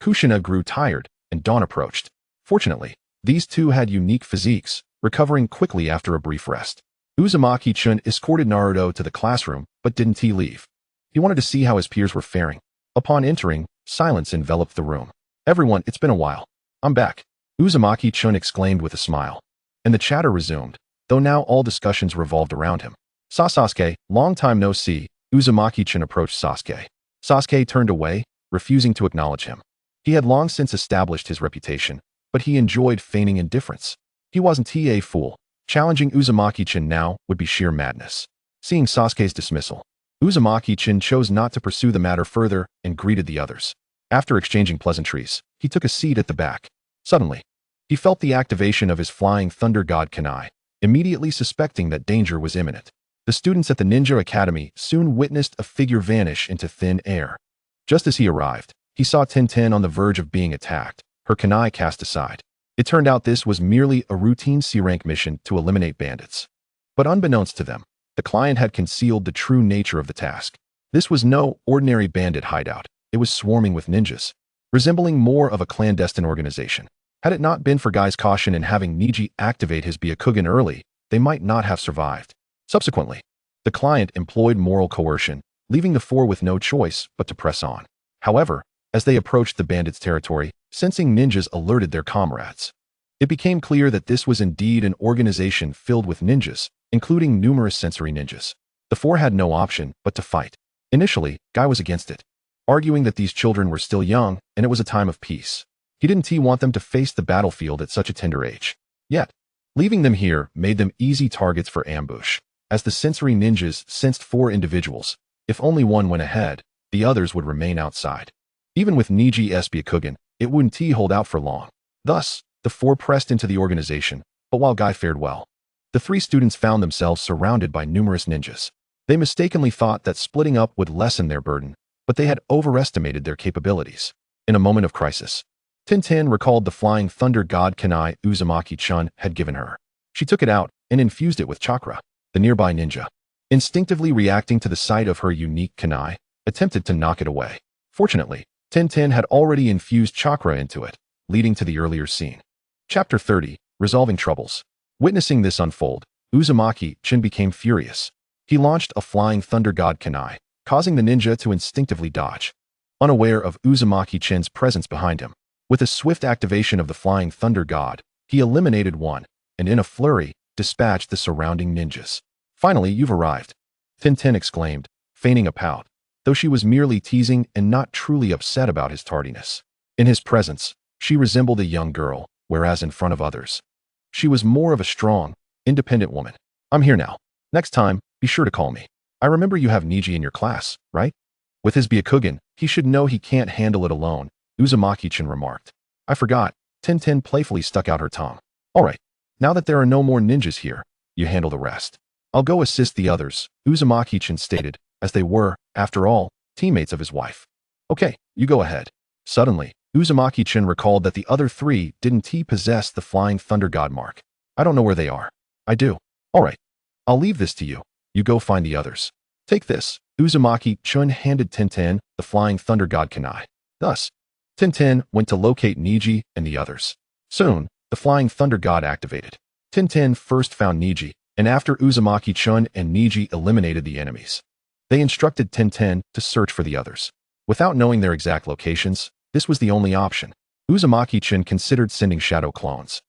Kushina grew tired, and dawn approached. Fortunately, these two had unique physiques, recovering quickly after a brief rest. Uzumaki-chan escorted Naruto to the classroom, but didn't leave. He wanted to see how his peers were faring. Upon entering, silence enveloped the room. Everyone, it's been a while. I'm back, Uzumaki-chan exclaimed with a smile. And the chatter resumed, though now all discussions revolved around him. Sasuke, long time no see, Uzumaki-chan approached Sasuke. Sasuke turned away, refusing to acknowledge him. He had long since established his reputation, but he enjoyed feigning indifference. He wasn't a fool. Challenging Uzumaki-chan now would be sheer madness. Seeing Sasuke's dismissal, Uzumaki-chan chose not to pursue the matter further and greeted the others. After exchanging pleasantries, he took a seat at the back. Suddenly, he felt the activation of his flying thunder god kunai, immediately suspecting that danger was imminent. The students at the Ninja Academy soon witnessed a figure vanish into thin air. Just as he arrived, he saw Tintin on the verge of being attacked, her kunai cast aside. It turned out this was merely a routine C-rank mission to eliminate bandits. But unbeknownst to them, the client had concealed the true nature of the task. This was no ordinary bandit hideout. It was swarming with ninjas, resembling more of a clandestine organization. Had it not been for Guy's caution in having Neji activate his Byakugan early, they might not have survived. Subsequently, the client employed moral coercion, leaving the four with no choice but to press on. However, as they approached the bandits' territory, sensing ninjas alerted their comrades. It became clear that this was indeed an organization filled with ninjas, including numerous sensory ninjas. The four had no option but to fight. Initially, Guy was against it, arguing that these children were still young and it was a time of peace. He didn't want them to face the battlefield at such a tender age. Yet, leaving them here made them easy targets for ambush. As the sensory ninjas sensed four individuals, if only one went ahead, the others would remain outside. Even with Neji's Byakugan, it wouldn't hold out for long. Thus, the four pressed into the organization, but while Guy fared well, the three students found themselves surrounded by numerous ninjas. They mistakenly thought that splitting up would lessen their burden, but they had overestimated their capabilities. In a moment of crisis, Tintin recalled the flying thunder god kunai Uzumaki-chun had given her. She took it out and infused it with chakra. The nearby ninja, instinctively reacting to the sight of her unique kunai, attempted to knock it away. Fortunately, Tintin had already infused chakra into it, leading to the earlier scene. Chapter 30, Resolving Troubles. Witnessing this unfold, Uzumaki-chun became furious. He launched a flying thunder god kunai, causing the ninja to instinctively dodge. Unaware of Uzumaki-chun's presence behind him, with a swift activation of the flying thunder god, he eliminated one, and in a flurry, dispatched the surrounding ninjas. Finally, you've arrived, Tintin exclaimed, feigning a pout, though she was merely teasing and not truly upset about his tardiness. In his presence, she resembled a young girl, whereas in front of others, she was more of a strong, independent woman. I'm here now. Next time, be sure to call me. I remember you have Niji in your class, right? With his Byakugan, he should know he can't handle it alone, Uzumaki-chun remarked. I forgot. Tintin playfully stuck out her tongue. All right. Now that there are no more ninjas here, you handle the rest. I'll go assist the others, Uzumaki-chun stated, as they were, after all, teammates of his wife. Okay, you go ahead. Suddenly, Uzumaki-chun recalled that the other three didn't possess the flying thunder god mark. I don't know where they are. I do. All right. I'll leave this to you. You go find the others. Take this. Uzumaki-chun handed Tintin the flying thunder god kunai. Thus, Tintin went to locate Niji and the others. Soon, the flying thunder god activated. Tintin first found Niji, and after Uzumaki-chun and Niji eliminated the enemies, they instructed Tintin to search for the others. Without knowing their exact locations, this was the only option. Uzumaki-chun considered sending shadow clones,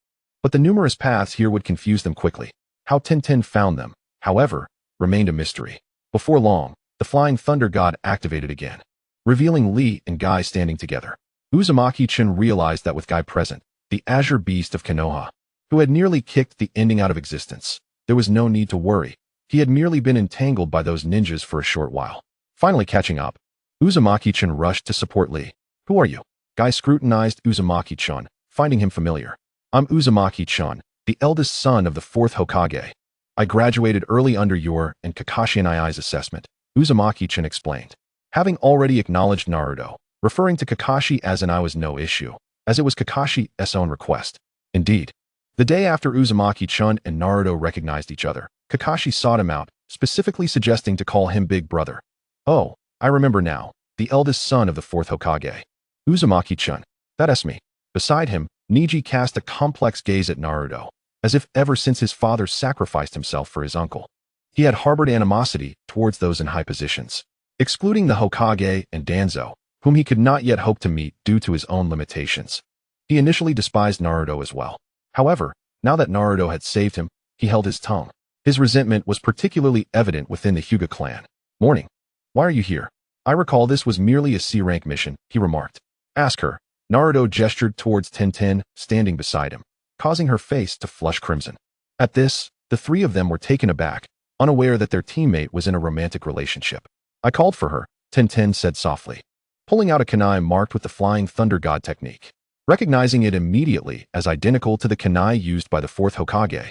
but the numerous paths here would confuse them quickly. How Tintin found them, however, remained a mystery. Before long, the flying thunder god activated again, revealing Li and Guy standing together. Uzumaki-chun realized that with Guy present, the azure beast of Konoha, who had nearly kicked the ending out of existence, there was no need to worry. He had merely been entangled by those ninjas for a short while. Finally catching up, Uzumaki-chun rushed to support Li. Who are you? Guy scrutinized Uzumaki-chun, finding him familiar. I'm Uzumaki-chun, the eldest son of the 4th Hokage. I graduated early under your and Kakashi and I's assessment, Uzumaki-chun explained. Having already acknowledged Naruto, referring to Kakashi as an I was no issue, as it was Kakashi's own request. Indeed, the day after Uzumaki-chun and Naruto recognized each other, Kakashi sought him out, specifically suggesting to call him Big Brother. Oh, I remember now, the eldest son of the 4th Hokage. Uzumaki-chun, that's me. Beside him, Niji cast a complex gaze at Naruto, as if ever since his father sacrificed himself for his uncle, he had harbored animosity towards those in high positions, excluding the Hokage and Danzo, whom he could not yet hope to meet due to his own limitations. He initially despised Naruto as well. However, now that Naruto had saved him, he held his tongue. His resentment was particularly evident within the Hyuga clan. Morning. Why are you here? I recall this was merely a C-rank mission, he remarked. Ask her. Naruto gestured towards Tintin, standing beside him, causing her face to flush crimson. At this, the three of them were taken aback, unaware that their teammate was in a romantic relationship. I called for her, Tintin said softly, pulling out a kunai marked with the flying thunder god technique. Recognizing it immediately as identical to the kunai used by the 4th Hokage,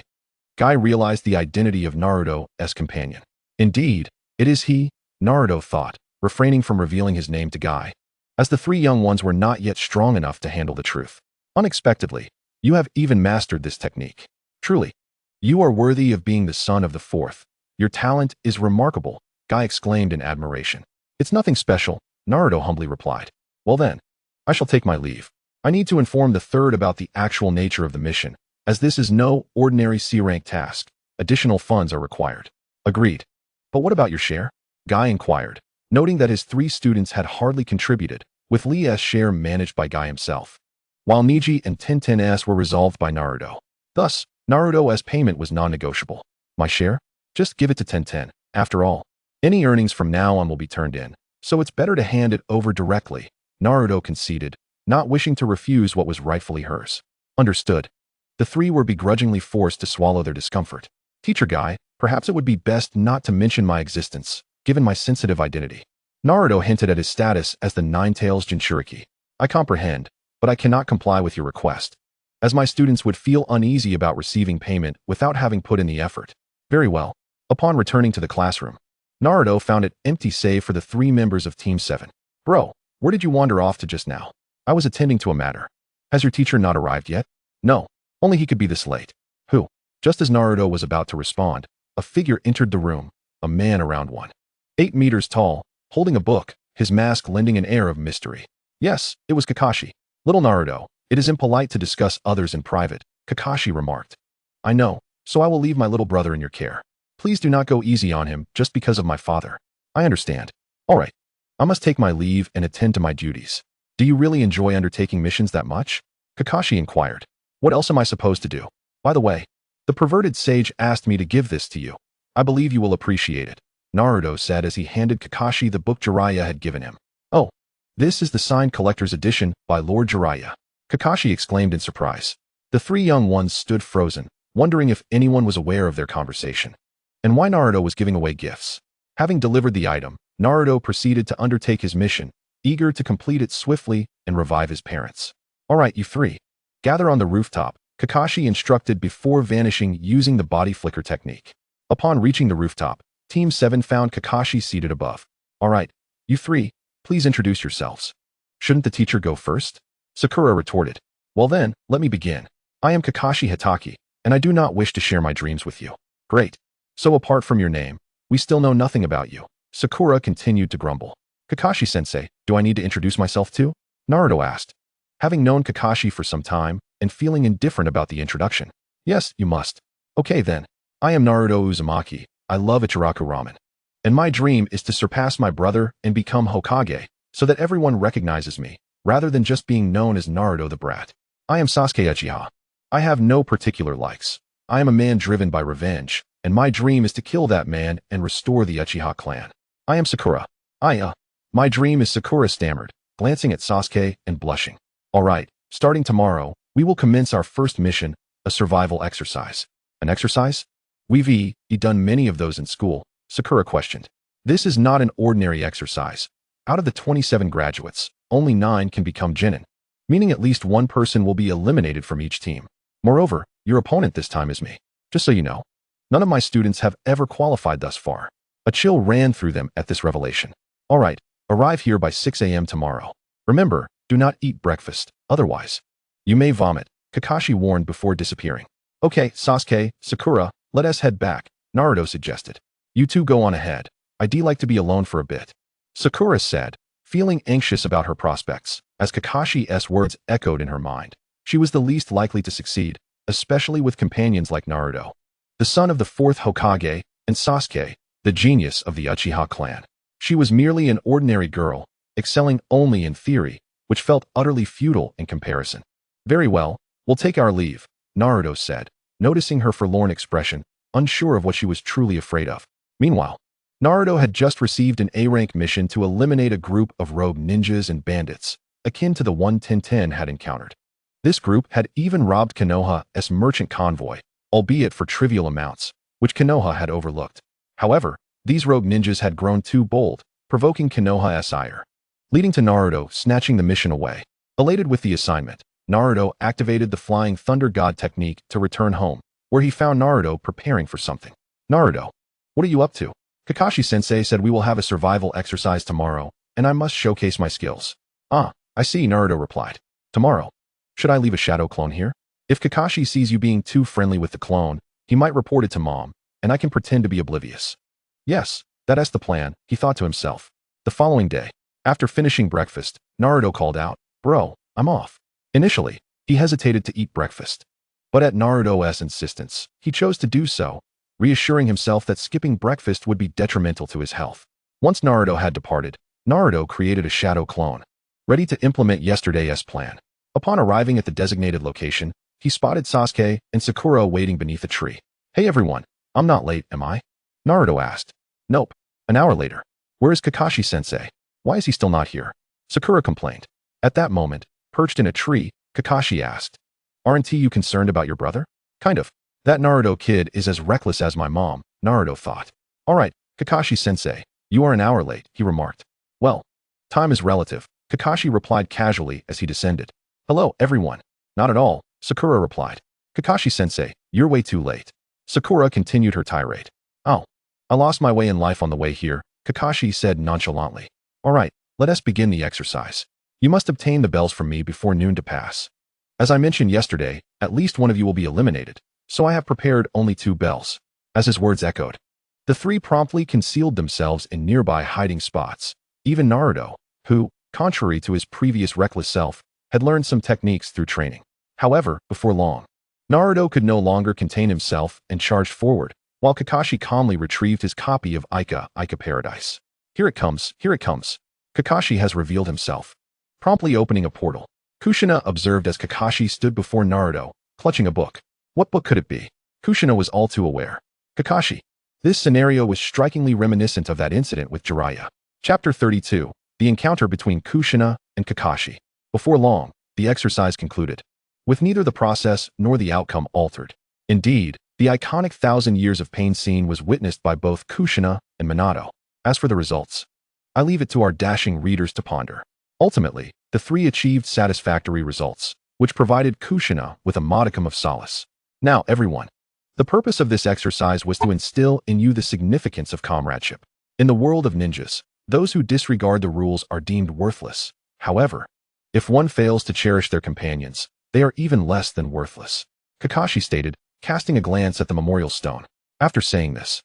Guy realized the identity of Naruto's companion. Indeed, it is he, Naruto thought, refraining from revealing his name to Guy, as the three young ones were not yet strong enough to handle the truth. Unexpectedly, you have even mastered this technique. Truly, you are worthy of being the son of the 4th. Your talent is remarkable, Guy exclaimed in admiration. It's nothing special, Naruto humbly replied. Well then, I shall take my leave. I need to inform the 3rd about the actual nature of the mission, as this is no ordinary C-rank task. Additional funds are required. Agreed. But what about your share? Guy inquired, noting that his 3 students had hardly contributed, with Li's share managed by Guy himself, while Niji and Tintin's were resolved by Naruto. Thus, Naruto's payment was non-negotiable. My share? Just give it to Tintin. After all, any earnings from now on will be turned in, so it's better to hand it over directly, Naruto conceded, not wishing to refuse what was rightfully hers. Understood. The 3 were begrudgingly forced to swallow their discomfort. Teacher Guy, perhaps it would be best not to mention my existence, given my sensitive identity. Naruto hinted at his status as the Nine-Tails Jinchūriki. I comprehend, but I cannot comply with your request, as my students would feel uneasy about receiving payment without having put in the effort. Very well. Upon returning to the classroom, Naruto found it empty save for the 3 members of Team 7. Bro, where did you wander off to just now? I was attending to a matter. Has your teacher not arrived yet? No, only he could be this late. Who? Just as Naruto was about to respond, a figure entered the room, a man around 8 meters tall, holding a book, his mask lending an air of mystery. Yes, it was Kakashi. Little Naruto, it is impolite to discuss others in private, Kakashi remarked. I know, so I will leave my little brother in your care. Please do not go easy on him just because of my father. I understand. All right. I must take my leave and attend to my duties. Do you really enjoy undertaking missions that much? Kakashi inquired. What else am I supposed to do? By the way, the perverted sage asked me to give this to you. I believe you will appreciate it, Naruto said as he handed Kakashi the book Jiraiya had given him. Oh, this is the signed collector's edition by Lord Jiraiya, Kakashi exclaimed in surprise. The three young ones stood frozen, wondering if anyone was aware of their conversation, and why Naruto was giving away gifts. Having delivered the item, Naruto proceeded to undertake his mission, eager to complete it swiftly and revive his parents. All right, you three. Gather on the rooftop, Kakashi instructed before vanishing using the body flicker technique. Upon reaching the rooftop, Team 7 found Kakashi seated above. All right, you three, please introduce yourselves. Shouldn't the teacher go first? Sakura retorted. Well then, let me begin. I am Kakashi Hitaki, and I do not wish to share my dreams with you. Great. So apart from your name, we still know nothing about you. Sakura continued to grumble. Kakashi-sensei, do I need to introduce myself too? Naruto asked. Having known Kakashi for some time and feeling indifferent about the introduction. Yes, you must. Okay then. I am Naruto Uzumaki. I love Ichiraku ramen. And my dream is to surpass my brother and become Hokage so that everyone recognizes me, rather than just being known as Naruto the Brat. I am Sasuke Uchiha. I have no particular likes. I am a man driven by revenge, and my dream is to kill that man and restore the Uchiha clan. I am Sakura. My dream is Sakura stammered, glancing at Sasuke and blushing. All right, starting tomorrow, we will commence our first mission, a survival exercise. An exercise? We've done many of those in school, Sakura questioned. This is not an ordinary exercise. Out of the 27 graduates, only 9 can become Genin, meaning at least one person will be eliminated from each team. Moreover, your opponent this time is me. Just so you know, none of my students have ever qualified thus far. A chill ran through them at this revelation. All right, arrive here by 6 a.m. tomorrow. Remember, do not eat breakfast, otherwise you may vomit, Kakashi warned before disappearing. Okay, Sasuke, Sakura, let us head back, Naruto suggested. You two go on ahead. I'd like to be alone for a bit, Sakura said, feeling anxious about her prospects, as Kakashi's words echoed in her mind. She was the least likely to succeed, especially with companions like Naruto, the son of the 4th Hokage, and Sasuke, the genius of the Uchiha clan. She was merely an ordinary girl, excelling only in theory, which felt utterly futile in comparison. Very well, we'll take our leave, Naruto said, noticing her forlorn expression, unsure of what she was truly afraid of. Meanwhile, Naruto had just received an A-rank mission to eliminate a group of rogue ninjas and bandits, akin to the one Tenten had encountered. This group had even robbed Konoha's merchant convoy, albeit for trivial amounts, which Konoha had overlooked. However, these rogue ninjas had grown too bold, provoking Konoha's ire, leading to Naruto snatching the mission away. Elated with the assignment, Naruto activated the Flying Thunder God technique to return home, where he found Naruto preparing for something. Naruto, what are you up to? Kakashi-sensei said we will have a survival exercise tomorrow, and I must showcase my skills. Ah, I see, Naruto replied. Tomorrow. Should I leave a shadow clone here? If Kakashi sees you being too friendly with the clone, he might report it to Mom, and I can pretend to be oblivious. Yes, that's the plan, he thought to himself. The following day, after finishing breakfast, Naruto called out, Bro, I'm off. Initially, he hesitated to eat breakfast. But at Naruto's insistence, he chose to do so, reassuring himself that skipping breakfast would be detrimental to his health. Once Naruto had departed, Naruto created a shadow clone, ready to implement yesterday's plan. Upon arriving at the designated location, he spotted Sasuke and Sakura waiting beneath a tree. Hey everyone, I'm not late, am I? Naruto asked. Nope. An hour later. Where is Kakashi-sensei? Why is he still not here? Sakura complained. At that moment, perched in a tree, Kakashi asked. Aren't you concerned about your brother? Kind of. That Naruto kid is as reckless as my mom, Naruto thought. All right, Kakashi-sensei, you are an hour late, he remarked. Well, time is relative, Kakashi replied casually as he descended. Hello, everyone. Not at all, Sakura replied. Kakashi-sensei, you're way too late. Sakura continued her tirade. Oh, I lost my way in life on the way here, Kakashi said nonchalantly. All right, let us begin the exercise. You must obtain the bells from me before noon to pass. As I mentioned yesterday, at least one of you will be eliminated, so I have prepared only 2 bells. As his words echoed, the 3 promptly concealed themselves in nearby hiding spots. Even Naruto, who, contrary to his previous reckless self, had learned some techniques through training. However, before long, Naruto could no longer contain himself and charged forward, while Kakashi calmly retrieved his copy of Ica Paradise. Here it comes, here it comes. Kakashi has revealed himself, promptly opening a portal. Kushina observed as Kakashi stood before Naruto, clutching a book. What book could it be? Kushina was all too aware. Kakashi. This scenario was strikingly reminiscent of that incident with Jiraiya. Chapter 32. The encounter between Kushina and Kakashi. Before long, the exercise concluded, with neither the process nor the outcome altered. Indeed, the iconic 1,000 Years of Pain scene was witnessed by both Kushina and Minato. As for the results, I leave it to our dashing readers to ponder. Ultimately, the 3 achieved satisfactory results, which provided Kushina with a modicum of solace. Now, everyone, the purpose of this exercise was to instill in you the significance of comradeship. In the world of ninjas, those who disregard the rules are deemed worthless. However, if one fails to cherish their companions, they are even less than worthless. Kakashi stated, casting a glance at the memorial stone. After saying this,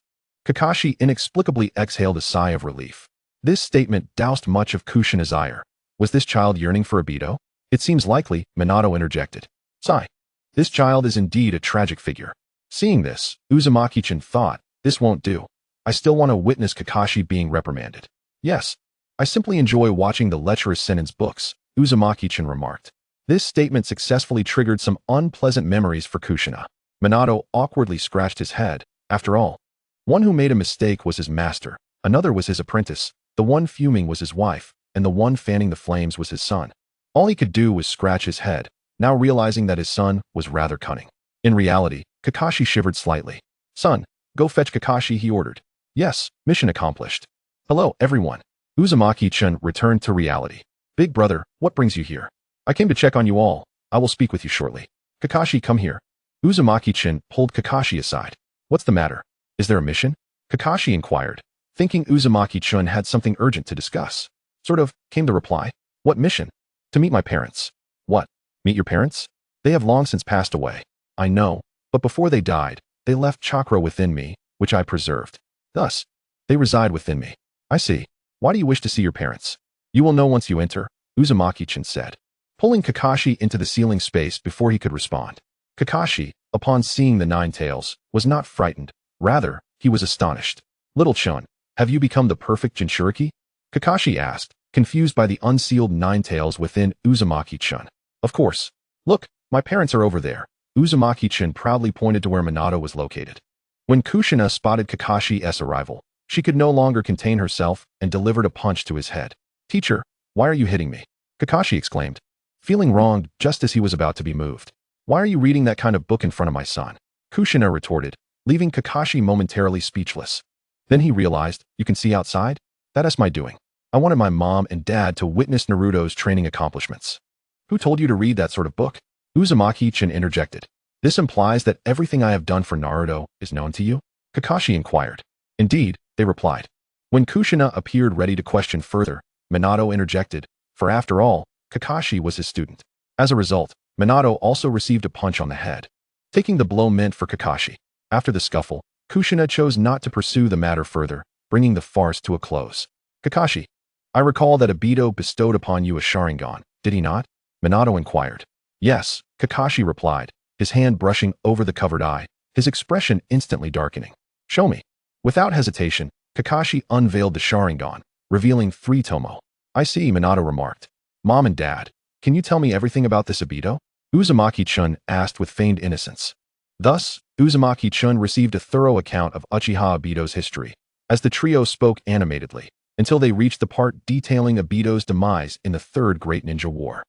Kakashi inexplicably exhaled a sigh of relief. This statement doused much of Kushina's ire. Was this child yearning for a Beto? It seems likely, Minato interjected. Sigh. This child is indeed a tragic figure. Seeing this, Uzumaki-chan thought, this won't do. I still want to witness Kakashi being reprimanded. Yes, I simply enjoy watching the lecherous sentence books, Uzumaki-chan remarked. This statement successfully triggered some unpleasant memories for Kushina. Minato awkwardly scratched his head. After all, one who made a mistake was his master, another was his apprentice, the one fuming was his wife, and the one fanning the flames was his son. All he could do was scratch his head, now realizing that his son was rather cunning. In reality, Kakashi shivered slightly. Son, go fetch Kakashi, he ordered. Yes, mission accomplished. Hello, everyone. Uzumaki-chan returned to reality. Big brother, what brings you here? I came to check on you all. I will speak with you shortly. Kakashi, come here. Uzumaki-chan pulled Kakashi aside. What's the matter? Is there a mission? Kakashi inquired, thinking Uzumaki-chan had something urgent to discuss. Sort of, came the reply. What mission? To meet my parents. What? Meet your parents? They have long since passed away. I know, but before they died, they left chakra within me, which I preserved. Thus, they reside within me. I see. Why do you wish to see your parents? You will know once you enter, Uzumaki-chan said, pulling Kakashi into the ceiling space before he could respond. Kakashi, upon seeing the Nine-Tails, was not frightened. Rather, he was astonished. Little Chun, have you become the perfect Jinchūriki? Kakashi asked, confused by the unsealed Nine-Tails within Uzumaki-chan. Of course. Look, my parents are over there. Uzumaki-chan proudly pointed to where Minato was located. When Kushina spotted Kakashi's arrival, she could no longer contain herself and delivered a punch to his head. Teacher, why are you hitting me? Kakashi exclaimed, feeling wronged just as he was about to be moved. Why are you reading that kind of book in front of my son? Kushina retorted, leaving Kakashi momentarily speechless. Then he realized, you can see outside? That is my doing. I wanted my mom and dad to witness Naruto's training accomplishments. Who told you to read that sort of book? Uzumaki-chan interjected. This implies that everything I have done for Naruto is known to you? Kakashi inquired. Indeed, they replied. When Kushina appeared ready to question further, Minato interjected, for after all, Kakashi was his student. As a result, Minato also received a punch on the head, taking the blow meant for Kakashi. After the scuffle, Kushina chose not to pursue the matter further, bringing the farce to a close. Kakashi, I recall that Obito bestowed upon you a Sharingan, did he not? Minato inquired. Yes, Kakashi replied, his hand brushing over the covered eye, his expression instantly darkening. Show me. Without hesitation, Kakashi unveiled the Sharingan, revealing 3 tomo. I see, Minato remarked. Mom and Dad, can you tell me everything about this Obito? Uzumaki-chan asked with feigned innocence. Thus, Uzumaki-chan received a thorough account of Uchiha Obito's history, as the trio spoke animatedly, until they reached the part detailing Obito's demise in the Third Great Ninja War.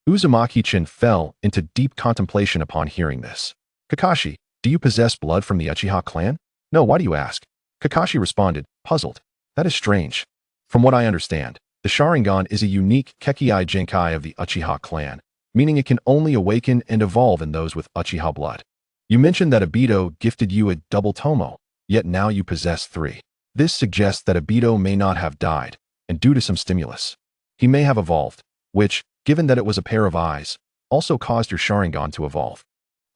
Uzumaki-chan fell into deep contemplation upon hearing this. Kakashi, do you possess blood from the Uchiha clan? No, why do you ask? Kakashi responded, puzzled. That is strange. From what I understand, the Sharingan is a unique Kekkei Genkai of the Uchiha clan, meaning it can only awaken and evolve in those with Uchiha blood. You mentioned that Obito gifted you a double tomo, yet now you possess 3. This suggests that Obito may not have died, and due to some stimulus, he may have evolved, which, given that it was a pair of eyes, also caused your Sharingan to evolve.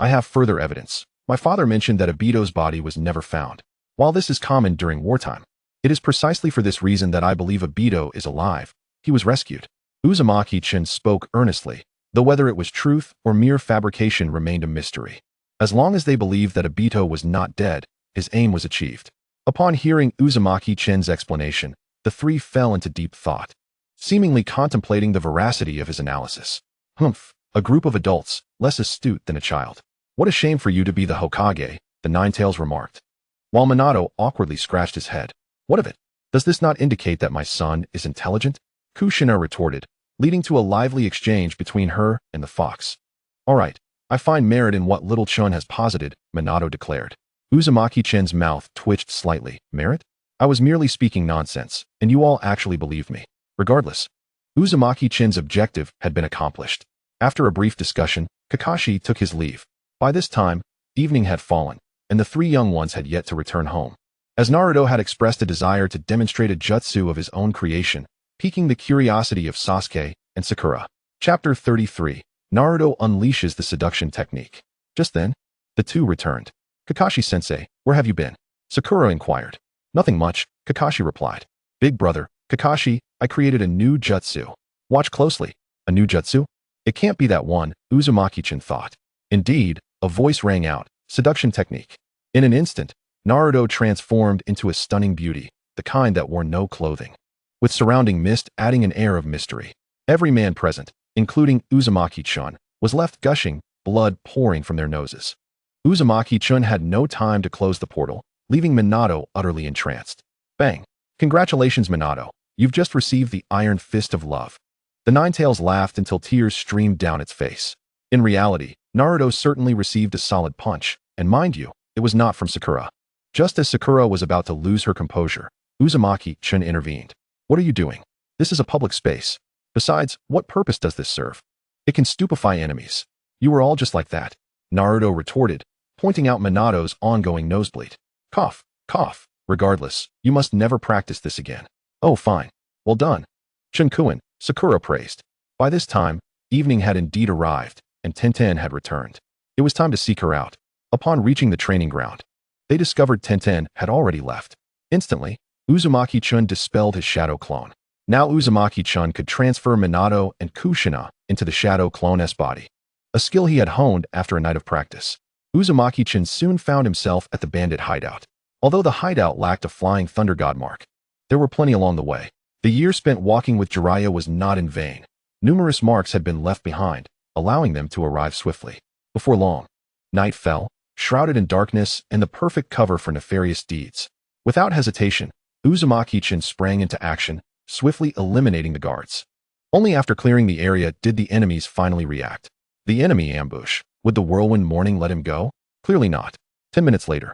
I have further evidence. My father mentioned that Obito's body was never found. While this is common during wartime, it is precisely for this reason that I believe Obito is alive. He was rescued. Uzumaki-chan spoke earnestly, though whether it was truth or mere fabrication remained a mystery. As long as they believed that Obito was not dead, his aim was achieved. Upon hearing Uzumaki-chan's explanation, the three fell into deep thought, seemingly contemplating the veracity of his analysis. Humph, a group of adults, less astute than a child. What a shame for you to be the Hokage, the Nine-Tails remarked, while Minato awkwardly scratched his head. What of it? Does this not indicate that my son is intelligent? Kushina retorted, leading to a lively exchange between her and the fox. All right, I find merit in what little Chun has posited, Minato declared. Uzumaki-chan's mouth twitched slightly. Merit? I was merely speaking nonsense, and you all actually believed me. Regardless, Uzumaki-chan's objective had been accomplished. After a brief discussion, Kakashi took his leave. By this time, evening had fallen, and the three young ones had yet to return home. As Naruto had expressed a desire to demonstrate a jutsu of his own creation, piquing the curiosity of Sasuke and Sakura. Chapter 33. Naruto unleashes the seduction technique. Just then, the two returned. Kakashi-sensei, where have you been? Sakura inquired. Nothing much, Kakashi replied. Big brother, Kakashi, I created a new jutsu. Watch closely. A new jutsu? It can't be that one, Uzumaki-chan thought. Indeed, a voice rang out. Seduction technique. In an instant, Naruto transformed into a stunning beauty, the kind that wore no clothing, with surrounding mist adding an air of mystery. Every man present, including Uzumaki-chan, was left gushing, blood pouring from their noses. Uzumaki-chan had no time to close the portal, leaving Minato utterly entranced. Bang! Congratulations, Minato. You've just received the Iron Fist of Love. The Nine-Tails laughed until tears streamed down its face. In reality, Naruto certainly received a solid punch, and mind you, it was not from Sakura. Just as Sakura was about to lose her composure, Uzumaki-chan intervened. What are you doing? This is a public space. Besides, what purpose does this serve? It can stupefy enemies. You were all just like that, Naruto retorted, pointing out Minato's ongoing nosebleed. Cough, cough. Regardless, you must never practice this again. Oh, fine. Well done. Shinkuin, Sakura praised. By this time, evening had indeed arrived, and Tenten had returned. It was time to seek her out. Upon reaching the training ground, they discovered Tenten had already left. Instantly, Uzumaki-chan dispelled his shadow clone. Now Uzumaki-chan could transfer Minato and Kushina into the shadow clone's body, a skill he had honed after a night of practice. Uzumaki-chan soon found himself at the bandit hideout. Although the hideout lacked a flying thunder god mark, there were plenty along the way. The year spent walking with Jiraiya was not in vain. Numerous marks had been left behind, allowing them to arrive swiftly. Before long, night fell, shrouded in darkness and the perfect cover for nefarious deeds. Without hesitation, Uzumaki-chan sprang into action, swiftly eliminating the guards. Only after clearing the area did the enemies finally react. The enemy ambush. Would the Whirlwind Morning let him go? Clearly not. 10 minutes later,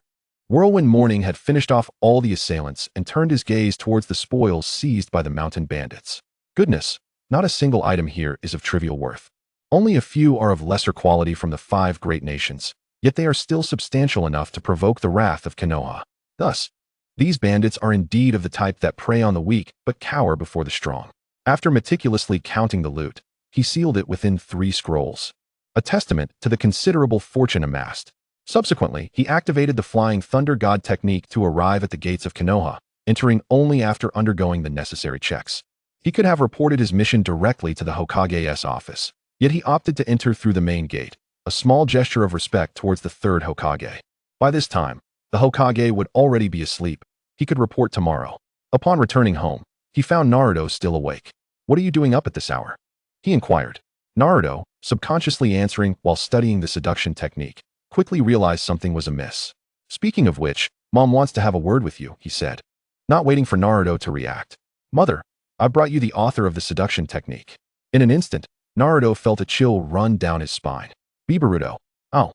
Whirlwind Morning had finished off all the assailants and turned his gaze towards the spoils seized by the mountain bandits. Goodness, not a single item here is of trivial worth. Only a few are of lesser quality from the 5 great nations, yet they are still substantial enough to provoke the wrath of Konoha. Thus, these bandits are indeed of the type that prey on the weak but cower before the strong. After meticulously counting the loot, he sealed it within 3 scrolls, a testament to the considerable fortune amassed. Subsequently, he activated the Flying Thunder God technique to arrive at the gates of Konoha, entering only after undergoing the necessary checks. He could have reported his mission directly to the Hokage's office, yet he opted to enter through the main gate, a small gesture of respect towards the 3rd Hokage. By this time, the Hokage would already be asleep. He could report tomorrow. Upon returning home, he found Naruto still awake. What are you doing up at this hour? He inquired. Naruto, subconsciously answering while studying the seduction technique, quickly realized something was amiss. Speaking of which, Mom wants to have a word with you, he said, not waiting for Naruto to react. Mother, I brought you the author of the seduction technique. In an instant, Naruto felt a chill run down his spine. Bibaruto. Oh,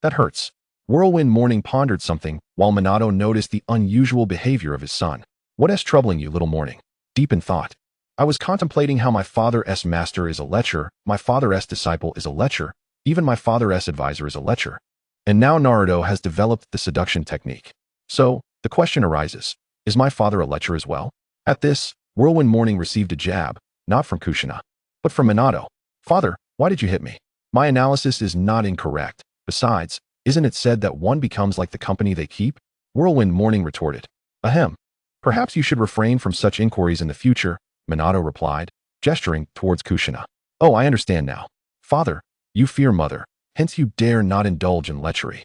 that hurts. Whirlwind Morning pondered something, while Minato noticed the unusual behavior of his son. What's troubling you, little Morning? Deep in thought. I was contemplating how my father's master is a lecher, my father's disciple is a lecher, even my father's advisor is a lecher. And now Naruto has developed the seduction technique. So, the question arises, is my father a lecher as well? At this, Whirlwind Morning received a jab, not from Kushina, but from Minato. Father, why did you hit me? My analysis is not incorrect. Besides, isn't it said that one becomes like the company they keep? Whirlwind Morning retorted. Ahem. Perhaps you should refrain from such inquiries in the future, Minato replied, gesturing towards Kushina. Oh, I understand now. Father, you fear mother, hence you dare not indulge in lechery.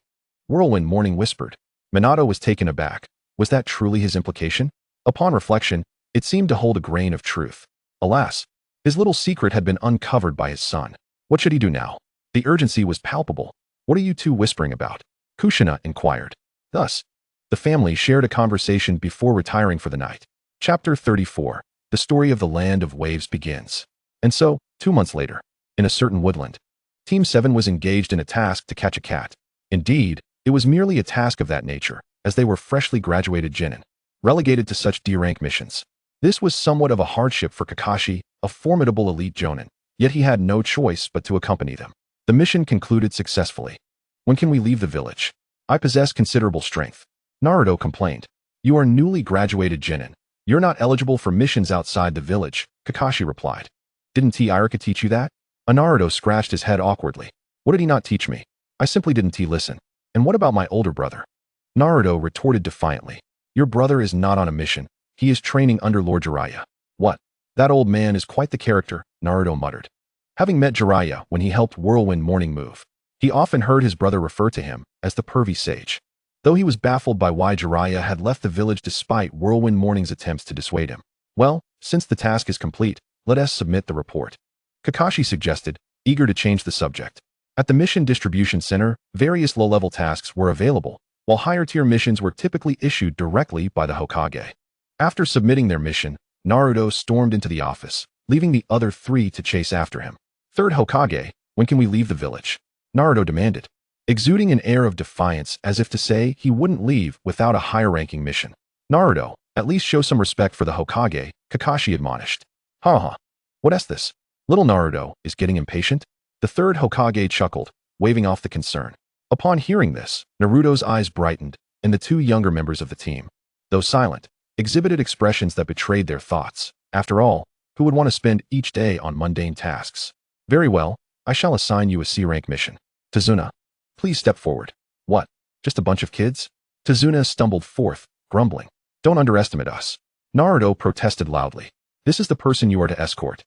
Whirlwind Morning whispered. Minato was taken aback. Was that truly his implication? Upon reflection, it seemed to hold a grain of truth. Alas, his little secret had been uncovered by his son. What should he do now? The urgency was palpable. What are you two whispering about? Kushina inquired. Thus, the family shared a conversation before retiring for the night. Chapter 34. The story of the Land of Waves begins. And so, 2 months later, in a certain woodland, Team 7 was engaged in a task to catch a cat. Indeed, it was merely a task of that nature, as they were freshly graduated Genin, relegated to such D-rank missions. This was somewhat of a hardship for Kakashi, a formidable elite jonin, yet he had no choice but to accompany them. The mission concluded successfully. When can we leave the village? I possess considerable strength. Naruto complained. You are newly graduated Genin. You're not eligible for missions outside the village, Kakashi replied. Didn't T-Irika teach you that? Naruto scratched his head awkwardly. What did he not teach me? I simply didn't T-listen. And what about my older brother? Naruto retorted defiantly. Your brother is not on a mission. He is training under Lord Jiraiya. What? That old man is quite the character, Naruto muttered. Having met Jiraiya when he helped Whirlwind Morning move, he often heard his brother refer to him as the pervy sage. Though he was baffled by why Jiraiya had left the village despite Whirlwind Morning's attempts to dissuade him. Well, since the task is complete, let us submit the report. Kakashi suggested, eager to change the subject. At the Mission Distribution Center, various low-level tasks were available, while higher-tier missions were typically issued directly by the Hokage. After submitting their mission, Naruto stormed into the office, leaving the other 3 to chase after him. Third Hokage, when can we leave the village? Naruto demanded, exuding an air of defiance as if to say he wouldn't leave without a higher-ranking mission. Naruto, at least show some respect for the Hokage, Kakashi admonished. Ha. What's this? Little Naruto is getting impatient? The third Hokage chuckled, waving off the concern. Upon hearing this, Naruto's eyes brightened, and the 2 younger members of the team, though silent, exhibited expressions that betrayed their thoughts. After all, who would want to spend each day on mundane tasks? Very well, I shall assign you a C-rank mission. Tazuna, please step forward. What? Just a bunch of kids? Tazuna stumbled forth, grumbling. Don't underestimate us. Naruto protested loudly. This is the person you are to escort.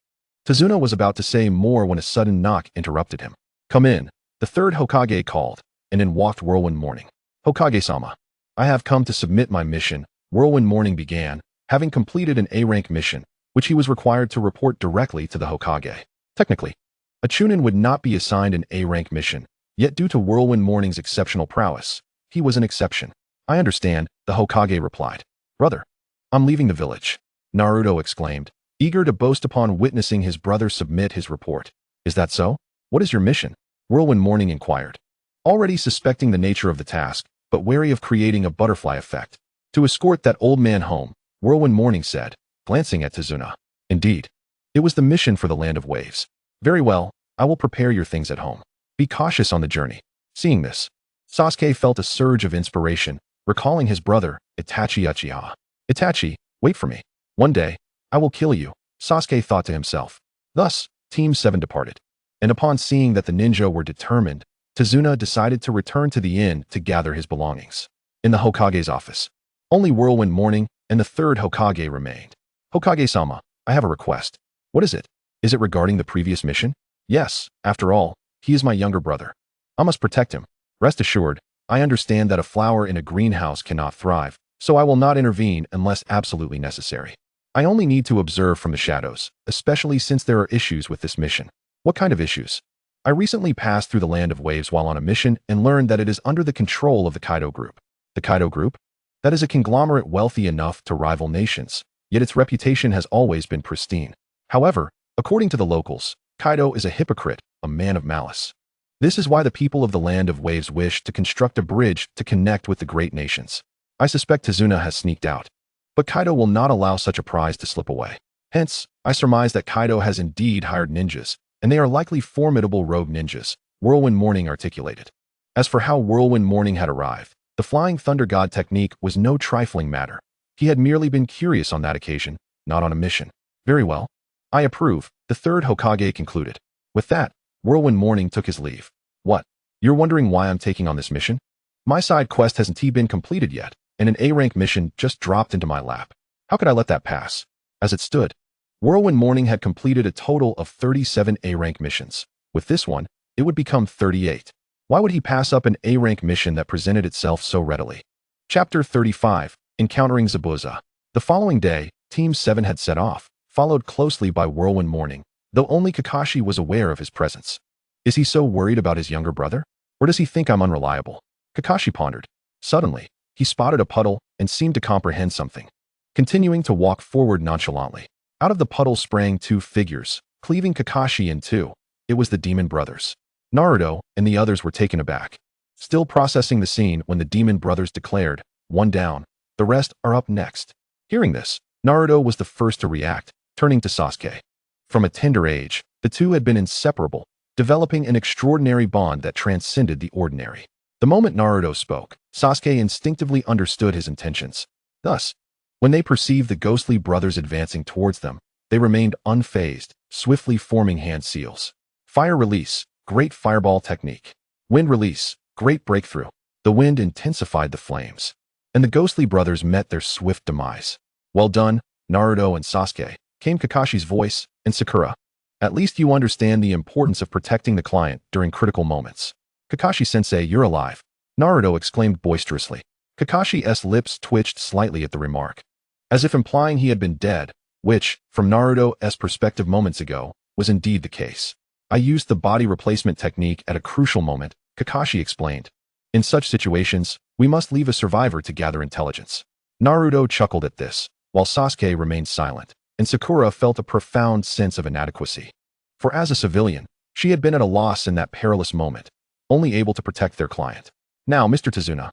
Tazuna was about to say more when a sudden knock interrupted him. Come in, the third Hokage called, and in walked Whirlwind Morning. Hokage-sama, I have come to submit my mission. Whirlwind Morning began, having completed an A-rank mission, which he was required to report directly to the Hokage. Technically, a Chunin would not be assigned an A-rank mission, yet due to Whirlwind Morning's exceptional prowess, he was an exception. I understand, the Hokage replied. Brother, I'm leaving the village. Naruto exclaimed, eager to boast upon witnessing his brother submit his report. Is that so? What is your mission? Whirlwind Morning inquired. Already suspecting the nature of the task, but wary of creating a butterfly effect. To escort that old man home, Whirlwind Morning said, glancing at Tazuna. Indeed. It was the mission for the Land of Waves. Very well, I will prepare your things at home. Be cautious on the journey. Seeing this, Sasuke felt a surge of inspiration, recalling his brother, Itachi Uchiha. Itachi, wait for me. One day, I will kill you, Sasuke thought to himself. Thus, Team 7 departed. And upon seeing that the ninja were determined, Tazuna decided to return to the inn to gather his belongings. In the Hokage's office, only Whirlwind Morning and the third Hokage remained. Hokage-sama, I have a request. What is it? Is it regarding the previous mission? Yes, after all, he is my younger brother. I must protect him. Rest assured, I understand that a flower in a greenhouse cannot thrive, so I will not intervene unless absolutely necessary. I only need to observe from the shadows, especially since there are issues with this mission. What kind of issues? I recently passed through the Land of Waves while on a mission and learned that it is under the control of the Kaido Group. The Kaido Group? That is a conglomerate wealthy enough to rival nations, yet its reputation has always been pristine. However, according to the locals, Kaido is a hypocrite, a man of malice. This is why the people of the Land of Waves wish to construct a bridge to connect with the great nations. I suspect Tazuna has sneaked out, but Kaido will not allow such a prize to slip away. Hence, I surmise that Kaido has indeed hired ninjas, and they are likely formidable rogue ninjas, Whirlwind Morning articulated. As for how Whirlwind Morning had arrived, the Flying Thunder God technique was no trifling matter. He had merely been curious on that occasion, not on a mission. Very well. I approve, the third Hokage concluded. With that, Whirlwind Morning took his leave. What? You're wondering why I'm taking on this mission? My side quest hasn't been completed yet, and an A-rank mission just dropped into my lap. How could I let that pass? As it stood, Whirlwind Morning had completed a total of 37 A-rank missions. With this one, it would become 38. Why would he pass up an A-rank mission that presented itself so readily? Chapter 35, Encountering Zabuza. The following day, Team 7 had set off, followed closely by Whirlwind Morning, though only Kakashi was aware of his presence. Is he so worried about his younger brother? Or does he think I'm unreliable? Kakashi pondered. Suddenly, he spotted a puddle and seemed to comprehend something. Continuing to walk forward nonchalantly, out of the puddle sprang two figures, cleaving Kakashi in two. It was the Demon Brothers. Naruto and the others were taken aback, still processing the scene when the Demon Brothers declared, "One down, the rest are up next." Hearing this, Naruto was the first to react, turning to Sasuke. From a tender age, the two had been inseparable, developing an extraordinary bond that transcended the ordinary. The moment Naruto spoke, Sasuke instinctively understood his intentions. Thus, when they perceived the ghostly brothers advancing towards them, they remained unfazed, swiftly forming hand seals. Fire release, great fireball technique. Wind release, great breakthrough. The wind intensified the flames, and the ghostly brothers met their swift demise. Well done, Naruto and Sasuke, came Kakashi's voice, and Sakura. At least you understand the importance of protecting the client during critical moments. Kakashi-sensei, you're alive, Naruto exclaimed boisterously. Kakashi's lips twitched slightly at the remark, as if implying he had been dead, which, from Naruto's perspective moments ago, was indeed the case. I used the body replacement technique at a crucial moment, Kakashi explained. In such situations, we must leave a survivor to gather intelligence. Naruto chuckled at this, while Sasuke remained silent, and Sakura felt a profound sense of inadequacy. For as a civilian, she had been at a loss in that perilous moment, only able to protect their client. Now, Mr. Tazuna,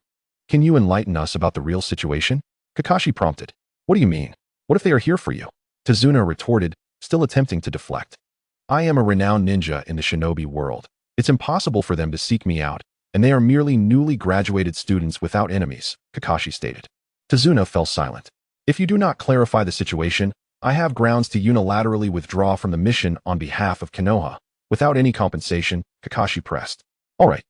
can you enlighten us about the real situation? Kakashi prompted. What do you mean? What if they are here for you? Tazuna retorted, still attempting to deflect. I am a renowned ninja in the shinobi world. It's impossible for them to seek me out, and they are merely newly graduated students without enemies, Kakashi stated. Tazuna fell silent. If you do not clarify the situation, I have grounds to unilaterally withdraw from the mission on behalf of Konoha. Without any compensation, Kakashi pressed. All right,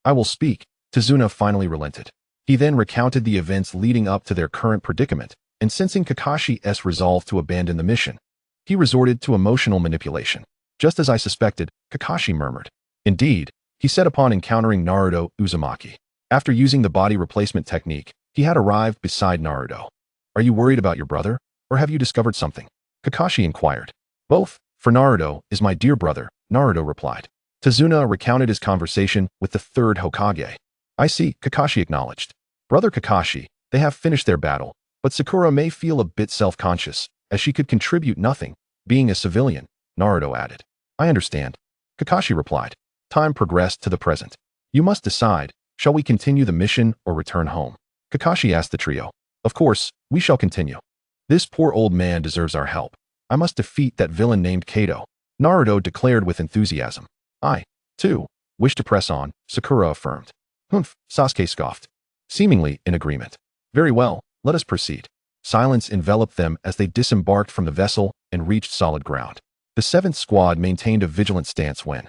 I will speak. Tazuna finally relented. He then recounted the events leading up to their current predicament, and sensing Kakashi's resolve to abandon the mission, he resorted to emotional manipulation. Just as I suspected, Kakashi murmured. Indeed, he said upon encountering Naruto Uzumaki. After using the body replacement technique, he had arrived beside Naruto. Are you worried about your brother, or have you discovered something? Kakashi inquired. Both, for Naruto is my dear brother, Naruto replied. Tazuna recounted his conversation with the third Hokage. I see, Kakashi acknowledged. Brother Kakashi, they have finished their battle, but Sakura may feel a bit self-conscious, as she could contribute nothing, being a civilian, Naruto added. I understand. Kakashi replied. Time progressed to the present. You must decide, shall we continue the mission or return home? Kakashi asked the trio. Of course, we shall continue. This poor old man deserves our help. I must defeat that villain named Kato, Naruto declared with enthusiasm. I, too, wish to press on, Sakura affirmed. Humph, Sasuke scoffed, seemingly in agreement. Very well, let us proceed. Silence enveloped them as they disembarked from the vessel and reached solid ground. The seventh squad maintained a vigilant stance when,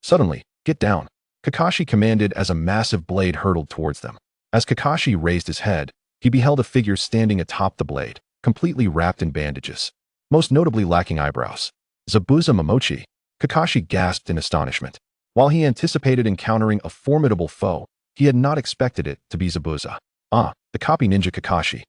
suddenly, get down, Kakashi commanded as a massive blade hurtled towards them. As Kakashi raised his head, he beheld a figure standing atop the blade, completely wrapped in bandages, most notably lacking eyebrows. Zabuza Momochi, Kakashi gasped in astonishment. While he anticipated encountering a formidable foe, he had not expected it to be Zabuza. Ah, the copy ninja Kakashi.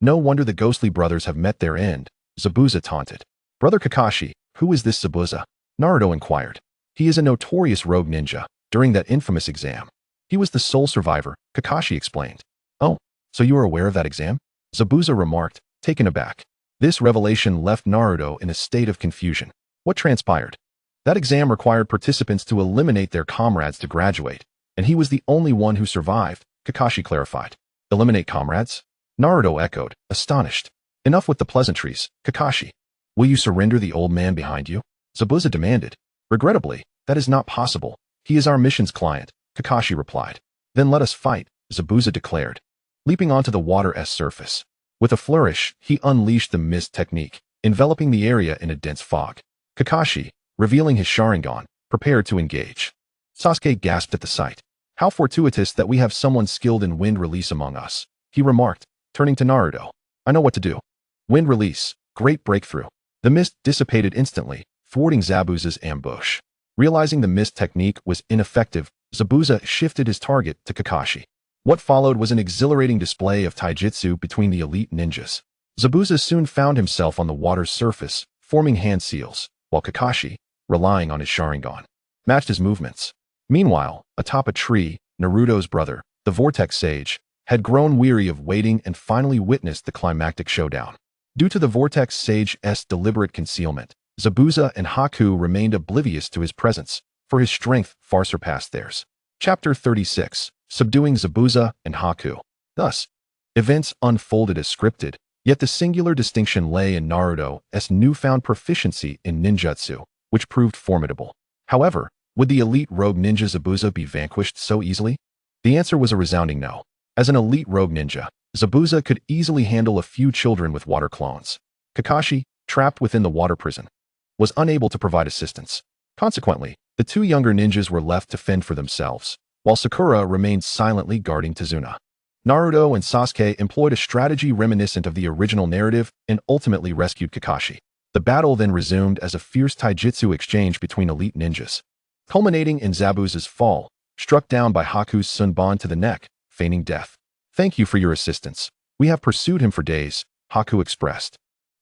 No wonder the ghostly brothers have met their end, Zabuza taunted. Brother Kakashi, who is this Zabuza? Naruto inquired. He is a notorious rogue ninja. During that infamous exam, he was the sole survivor, Kakashi explained. Oh, so you are aware of that exam? Zabuza remarked, taken aback. This revelation left Naruto in a state of confusion. What transpired? That exam required participants to eliminate their comrades to graduate, and he was the only one who survived, Kakashi clarified. Eliminate comrades? Naruto echoed, astonished. Enough with the pleasantries, Kakashi. Will you surrender the old man behind you? Zabuza demanded. Regrettably, that is not possible. He is our mission's client, Kakashi replied. Then let us fight, Zabuza declared, leaping onto the water's surface. With a flourish, he unleashed the mist technique, enveloping the area in a dense fog. Kakashi, revealing his Sharingan, prepared to engage. Sasuke gasped at the sight. How fortuitous that we have someone skilled in wind release among us, he remarked, turning to Naruto. I know what to do. Wind release, great breakthrough. The mist dissipated instantly, thwarting Zabuza's ambush. Realizing the mist technique was ineffective, Zabuza shifted his target to Kakashi. What followed was an exhilarating display of taijutsu between the elite ninjas. Zabuza soon found himself on the water's surface, forming hand seals, while Kakashi, relying on his Sharingan, matched his movements. Meanwhile, atop a tree, Naruto's brother, the Vortex Sage, had grown weary of waiting and finally witnessed the climactic showdown. Due to the Vortex Sage's deliberate concealment, Zabuza and Haku remained oblivious to his presence, for his strength far surpassed theirs. Chapter 36. Subduing Zabuza and Haku. Thus, events unfolded as scripted, yet the singular distinction lay in Naruto's newfound proficiency in ninjutsu, which proved formidable. However, would the elite rogue ninja Zabuza be vanquished so easily? The answer was a resounding no. As an elite rogue ninja, Zabuza could easily handle a few children with water clones. Kakashi, trapped within the water prison, was unable to provide assistance. Consequently, the two younger ninjas were left to fend for themselves, while Sakura remained silently guarding Tazuna. Naruto and Sasuke employed a strategy reminiscent of the original narrative and ultimately rescued Kakashi. The battle then resumed as a fierce taijutsu exchange between elite ninjas, culminating in Zabuza's fall, struck down by Haku's Sunban to the neck, feigning death. Thank you for your assistance. We have pursued him for days, Haku expressed.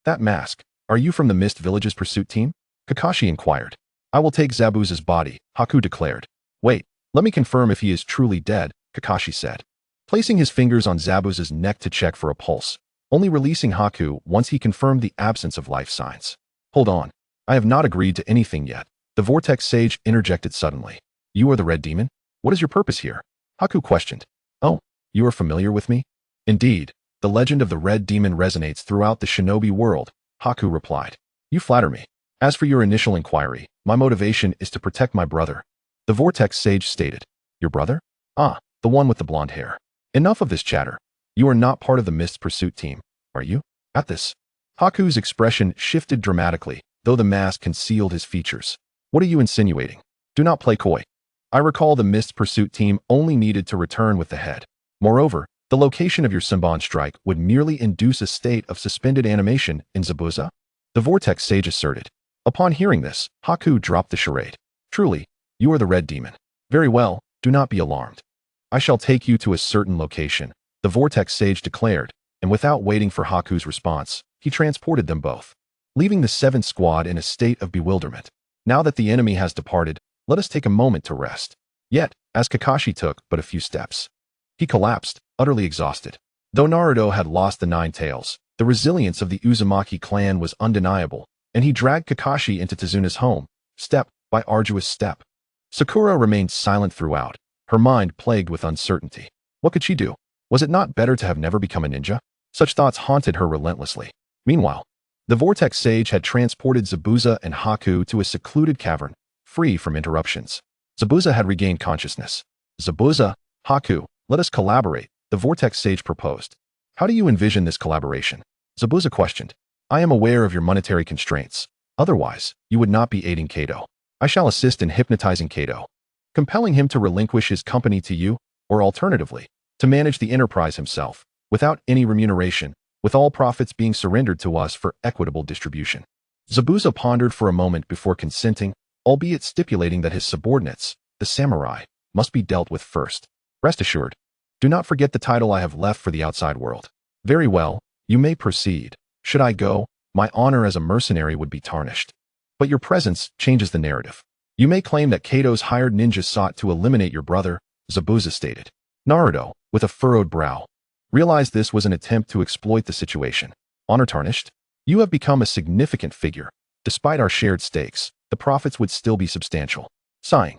That mask, are you from the Mist Village's pursuit team? Kakashi inquired. I will take Zabuza's body, Haku declared. Wait, let me confirm if he is truly dead, Kakashi said, placing his fingers on Zabuza's neck to check for a pulse, only releasing Haku once he confirmed the absence of life signs. Hold on, I have not agreed to anything yet, the Vortex Sage interjected suddenly. You are the Red Demon? What is your purpose here? Haku questioned. Oh, you are familiar with me? Indeed, the legend of the Red Demon resonates throughout the shinobi world, Haku replied. You flatter me. As for your initial inquiry, my motivation is to protect my brother, the Vortex Sage stated. Your brother? Ah, the one with the blonde hair. Enough of this chatter. You are not part of the Mist's pursuit team, are you? At this, Haku's expression shifted dramatically, though the mask concealed his features. What are you insinuating? Do not play coy. I recall the Mist's pursuit team only needed to return with the head. Moreover, the location of your Sunban strike would merely induce a state of suspended animation in Zabuza, the Vortex Sage asserted. Upon hearing this, Haku dropped the charade. Truly, you are the Red Demon. Very well, do not be alarmed. I shall take you to a certain location, the Vortex Sage declared, and without waiting for Haku's response, he transported them both, leaving the 7th squad in a state of bewilderment. Now that the enemy has departed, let us take a moment to rest. Yet, as Kakashi took but a few steps, he collapsed, utterly exhausted. Though Naruto had lost the Nine Tails, the resilience of the Uzumaki clan was undeniable, and he dragged Kakashi into Tazuna's home, step by arduous step. Sakura remained silent throughout, her mind plagued with uncertainty. What could she do? Was it not better to have never become a ninja? Such thoughts haunted her relentlessly. Meanwhile, the Vortex Sage had transported Zabuza and Haku to a secluded cavern, free from interruptions. Zabuza had regained consciousness. Zabuza, Haku, let us collaborate, the Vortex Sage proposed. How do you envision this collaboration? Zabuza questioned. I am aware of your monetary constraints. Otherwise, you would not be aiding Kato. I shall assist in hypnotizing Kato, compelling him to relinquish his company to you, or alternatively, to manage the enterprise himself, without any remuneration, with all profits being surrendered to us for equitable distribution. Zabuza pondered for a moment before consenting, albeit stipulating that his subordinates, the samurai, must be dealt with first. Rest assured, do not forget the title I have left for the outside world. Very well, you may proceed. Should I go, my honor as a mercenary would be tarnished. But your presence changes the narrative. You may claim that Kato's hired ninja sought to eliminate your brother, Zabuza stated. Naruto, with a furrowed brow, realized this was an attempt to exploit the situation. Honor tarnished? You have become a significant figure. Despite our shared stakes, the profits would still be substantial. Sighing,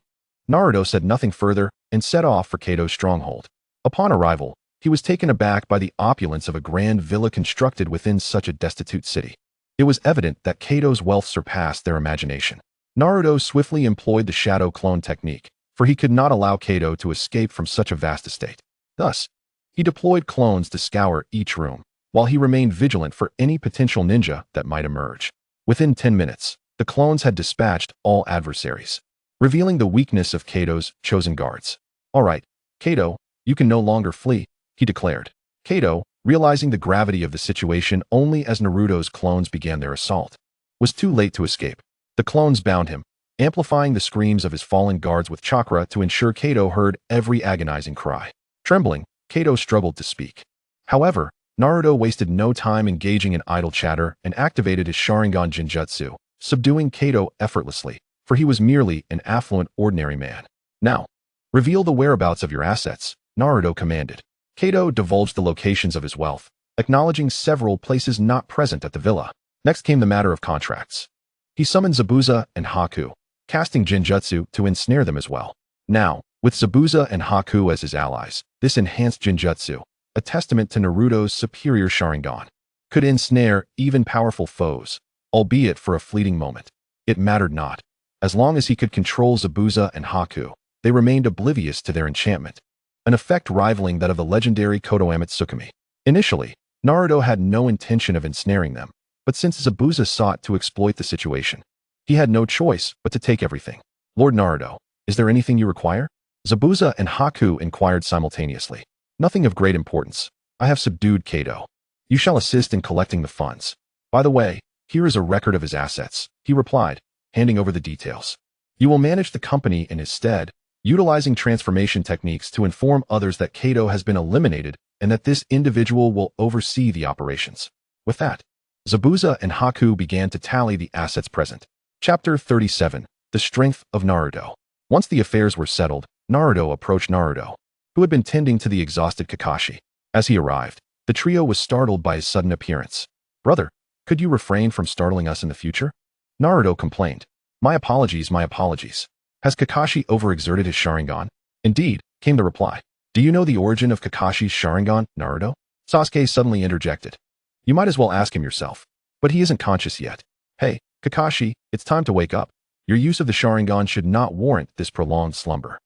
Naruto said nothing further and set off for Kato's stronghold. Upon arrival, he was taken aback by the opulence of a grand villa constructed within such a destitute city. It was evident that Kato's wealth surpassed their imagination. Naruto swiftly employed the shadow clone technique, for he could not allow Kato to escape from such a vast estate. Thus, he deployed clones to scour each room, while he remained vigilant for any potential ninja that might emerge. Within 10 minutes, the clones had dispatched all adversaries. revealing the weakness of Kato's chosen guards. "All right, Kato, you can no longer flee," he declared. Kato, realizing the gravity of the situation only as Naruto's clones began their assault, was too late to escape. The clones bound him, amplifying the screams of his fallen guards with chakra to ensure Kato heard every agonizing cry. Trembling, Kato struggled to speak. However, Naruto wasted no time engaging in idle chatter and activated his Sharingan Jinjutsu, subduing Kato effortlessly, for he was merely an affluent ordinary man. "Now, reveal the whereabouts of your assets," Naruto commanded. Kato divulged the locations of his wealth, acknowledging several places not present at the villa. Next came the matter of contracts. He summoned Zabuza and Haku, casting Jinjutsu to ensnare them as well. Now, with Zabuza and Haku as his allies, this enhanced Jinjutsu, a testament to Naruto's superior Sharingan, could ensnare even powerful foes, albeit for a fleeting moment. It mattered not. As long as he could control Zabuza and Haku, they remained oblivious to their enchantment, an effect rivaling that of the legendary Kotoame Tsukumi. Initially, Naruto had no intention of ensnaring them, but since Zabuza sought to exploit the situation, he had no choice but to take everything. "Lord Naruto, is there anything you require?" Zabuza and Haku inquired simultaneously. "Nothing of great importance. I have subdued Kato. You shall assist in collecting the funds. By the way, here is a record of his assets," he replied, handing over the details. "You will manage the company in his stead, utilizing transformation techniques to inform others that Kato has been eliminated and that this individual will oversee the operations." With that, Zabuza and Haku began to tally the assets present. Chapter 37. The Strength of Naruto. Once the affairs were settled, Naruto approached Naruto, who had been tending to the exhausted Kakashi. As he arrived, the trio was startled by his sudden appearance. "Brother, could you refrain from startling us in the future?" Naruto complained. My apologies. Has Kakashi overexerted his Sharingan?" "Indeed," came the reply. "Do you know the origin of Kakashi's Sharingan, Naruto?" Sasuke suddenly interjected. "You might as well ask him yourself. But he isn't conscious yet." "Hey, Kakashi, it's time to wake up. Your use of the Sharingan should not warrant this prolonged slumber."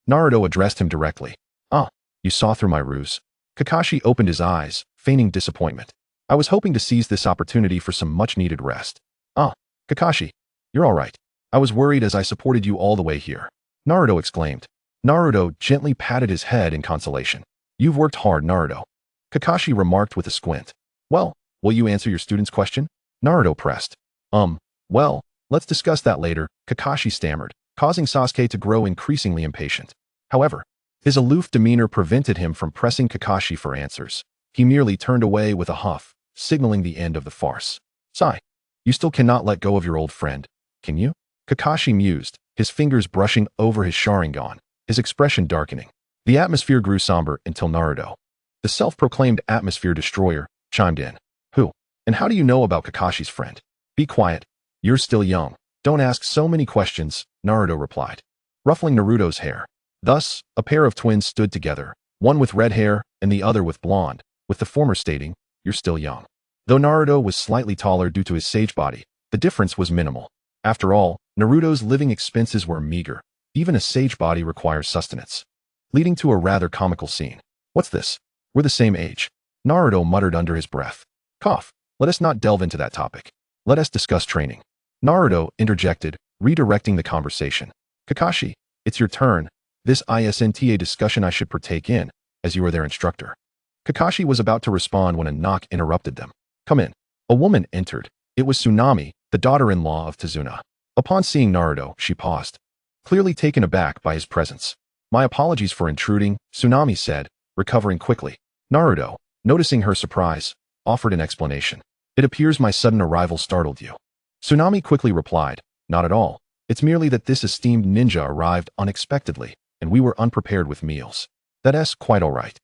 Naruto addressed him directly. "Ah, you saw through my ruse." Kakashi opened his eyes, feigning disappointment. "I was hoping to seize this opportunity for some much-needed rest." "Ah, Kakashi, you're all right. I was worried as I supported you all the way here," Naruto exclaimed. Naruto gently patted his head in consolation. "You've worked hard, Naruto," Kakashi remarked with a squint. "Well, will you answer your student's question?" Naruto pressed. Well, let's discuss that later," Kakashi stammered, causing Sasuke to grow increasingly impatient. However, his aloof demeanor prevented him from pressing Kakashi for answers. He merely turned away with a huff, signaling the end of the farce. "Sigh, you still cannot let go of your old friend, can you?" Kakashi mused, his fingers brushing over his Sharingan, his expression darkening. The atmosphere grew somber until Naruto, the self-proclaimed atmosphere destroyer, chimed in. "Who? And how do you know about Kakashi's friend?" "Be quiet. You're still young. Don't ask so many questions," Naruto replied, ruffling Naruto's hair. Thus, a pair of twins stood together, one with red hair and the other with blonde, with the former stating, "You're still young." Though Naruto was slightly taller due to his sage body, the difference was minimal. After all, Naruto's living expenses were meager. Even a sage body requires sustenance, leading to a rather comical scene. "What's this? We're the same age," Naruto muttered under his breath. "Cough. Let us not delve into that topic. Let us discuss training." Naruto interjected, redirecting the conversation. "Kakashi, it's your turn. This isn't a discussion I should partake in, as you are their instructor." Kakashi was about to respond when a knock interrupted them. "Come in." A woman entered. It was Tsunami, the daughter-in-law of Tazuna. Upon seeing Naruto, she paused, clearly taken aback by his presence. "My apologies for intruding," Tsunami said, recovering quickly. Naruto, noticing her surprise, offered an explanation. "It appears my sudden arrival startled you." Tsunami quickly replied, "Not at all. It's merely that this esteemed ninja arrived unexpectedly, and we were unprepared with meals. That's quite all right."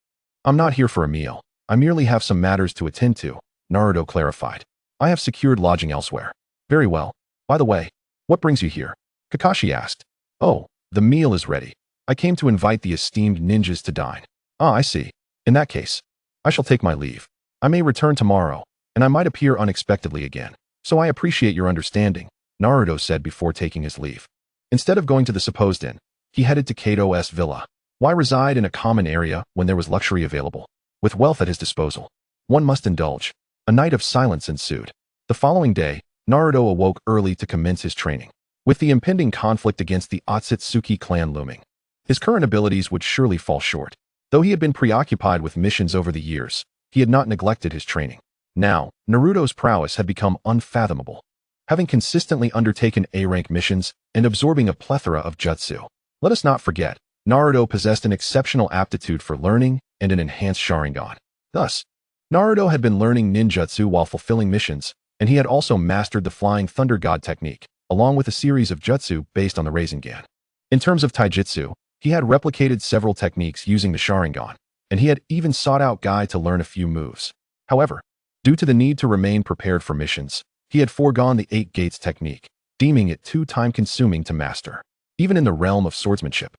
"I'm not here for a meal. I merely have some matters to attend to," Naruto clarified. "I have secured lodging elsewhere." "Very well. By the way, what brings you here?" Kakashi asked. "Oh, the meal is ready. I came to invite the esteemed ninjas to dine." "Ah, I see. In that case, I shall take my leave. I may return tomorrow, and I might appear unexpectedly again. So I appreciate your understanding," Naruto said before taking his leave. Instead of going to the supposed inn, he headed to Kato's villa. Why reside in a common area when there was luxury available? With wealth at his disposal, one must indulge. A night of silence ensued. The following day, Naruto awoke early to commence his training. With the impending conflict against the Otsutsuki clan looming, his current abilities would surely fall short. Though he had been preoccupied with missions over the years, he had not neglected his training. Now, Naruto's prowess had become unfathomable, having consistently undertaken A-rank missions and absorbing a plethora of jutsu. Let us not forget, Naruto possessed an exceptional aptitude for learning and an enhanced Sharingan. Thus, Naruto had been learning ninjutsu while fulfilling missions, and he had also mastered the Flying Thunder God technique, along with a series of jutsu based on the Rasengan. In terms of taijutsu, he had replicated several techniques using the Sharingan, and he had even sought out Guy to learn a few moves. However, due to the need to remain prepared for missions, he had foregone the 8 Gates technique, deeming it too time-consuming to master. Even in the realm of swordsmanship,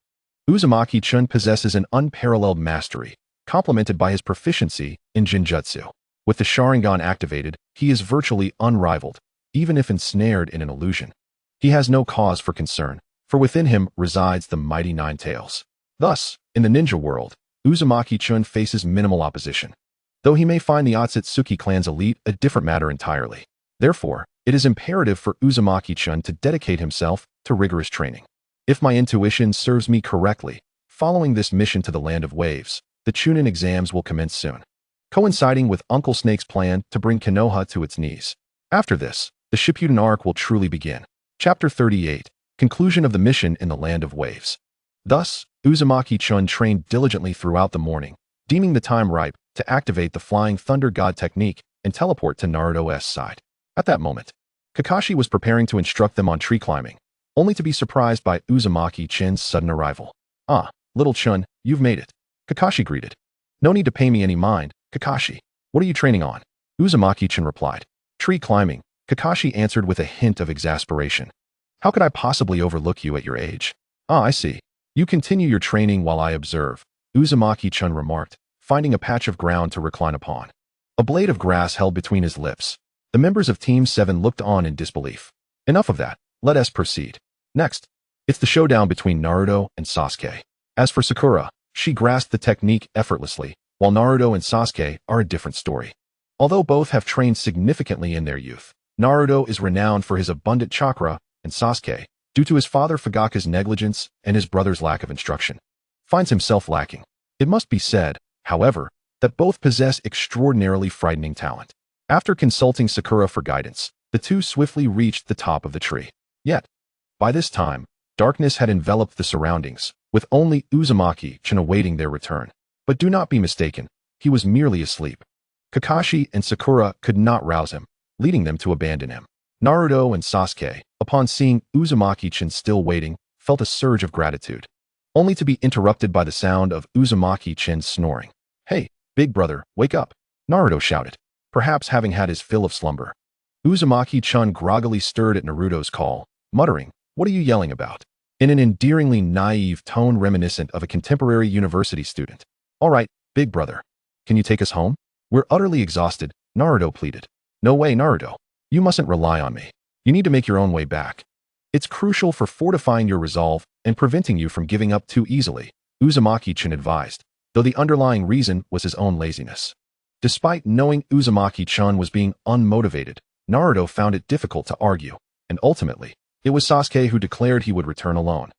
Uzumaki-chun possesses an unparalleled mastery, complemented by his proficiency in Jinjutsu. With the Sharingan activated, he is virtually unrivaled, even if ensnared in an illusion. He has no cause for concern, for within him resides the mighty Nine-Tails. Thus, in the ninja world, Uzumaki-chun faces minimal opposition, though he may find the Otsutsuki clan's elite a different matter entirely. Therefore, it is imperative for Uzumaki-chun to dedicate himself to rigorous training. If my intuition serves me correctly, following this mission to the Land of Waves, the Chunin exams will commence soon, coinciding with Uncle Snake's plan to bring Konoha to its knees. After this, the Shippuden arc will truly begin. Chapter 38, Conclusion of the Mission in the Land of Waves. Thus, Uzumaki-chun trained diligently throughout the morning, deeming the time ripe to activate the Flying Thunder God technique and teleport to Naruto's side. At that moment, Kakashi was preparing to instruct them on tree climbing, only to be surprised by Uzumaki-chun's sudden arrival. "Ah, little Chun, you've made it," Kakashi greeted. "No need to pay me any mind, Kakashi. What are you training on?" Uzumaki-chun replied. "Tree climbing," Kakashi answered with a hint of exasperation. "How could I possibly overlook you at your age?" "Ah, I see. You continue your training while I observe," Uzumaki-chun remarked, finding a patch of ground to recline upon. A blade of grass held between his lips. The members of Team 7 looked on in disbelief. Enough of that. Let us proceed. Next, it's the showdown between Naruto and Sasuke. As for Sakura, she grasped the technique effortlessly, while Naruto and Sasuke are a different story. Although both have trained significantly in their youth, Naruto is renowned for his abundant chakra, and Sasuke, due to his father Fugaka's negligence and his brother's lack of instruction, finds himself lacking. It must be said, however, that both possess extraordinarily frightening talent. After consulting Sakura for guidance, the two swiftly reached the top of the tree. Yet, by this time, darkness had enveloped the surroundings, with only Uzumaki-chun awaiting their return. But do not be mistaken, he was merely asleep. Kakashi and Sakura could not rouse him, leading them to abandon him. Naruto and Sasuke, upon seeing Uzumaki-chun still waiting, felt a surge of gratitude, only to be interrupted by the sound of Uzumaki-chun's snoring. "Hey, big brother, wake up," Naruto shouted, perhaps having had his fill of slumber. Uzumaki-chun groggily stirred at Naruto's call, muttering, "What are you yelling about?" in an endearingly naive tone reminiscent of a contemporary university student. "All right, big brother. Can you take us home? We're utterly exhausted," Naruto pleaded. "No way, Naruto. You mustn't rely on me. You need to make your own way back. It's crucial for fortifying your resolve and preventing you from giving up too easily," Uzumaki-chun advised, though the underlying reason was his own laziness. Despite knowing Uzumaki-chun was being unmotivated, Naruto found it difficult to argue, and ultimately, it was Sasuke who declared he would return alone,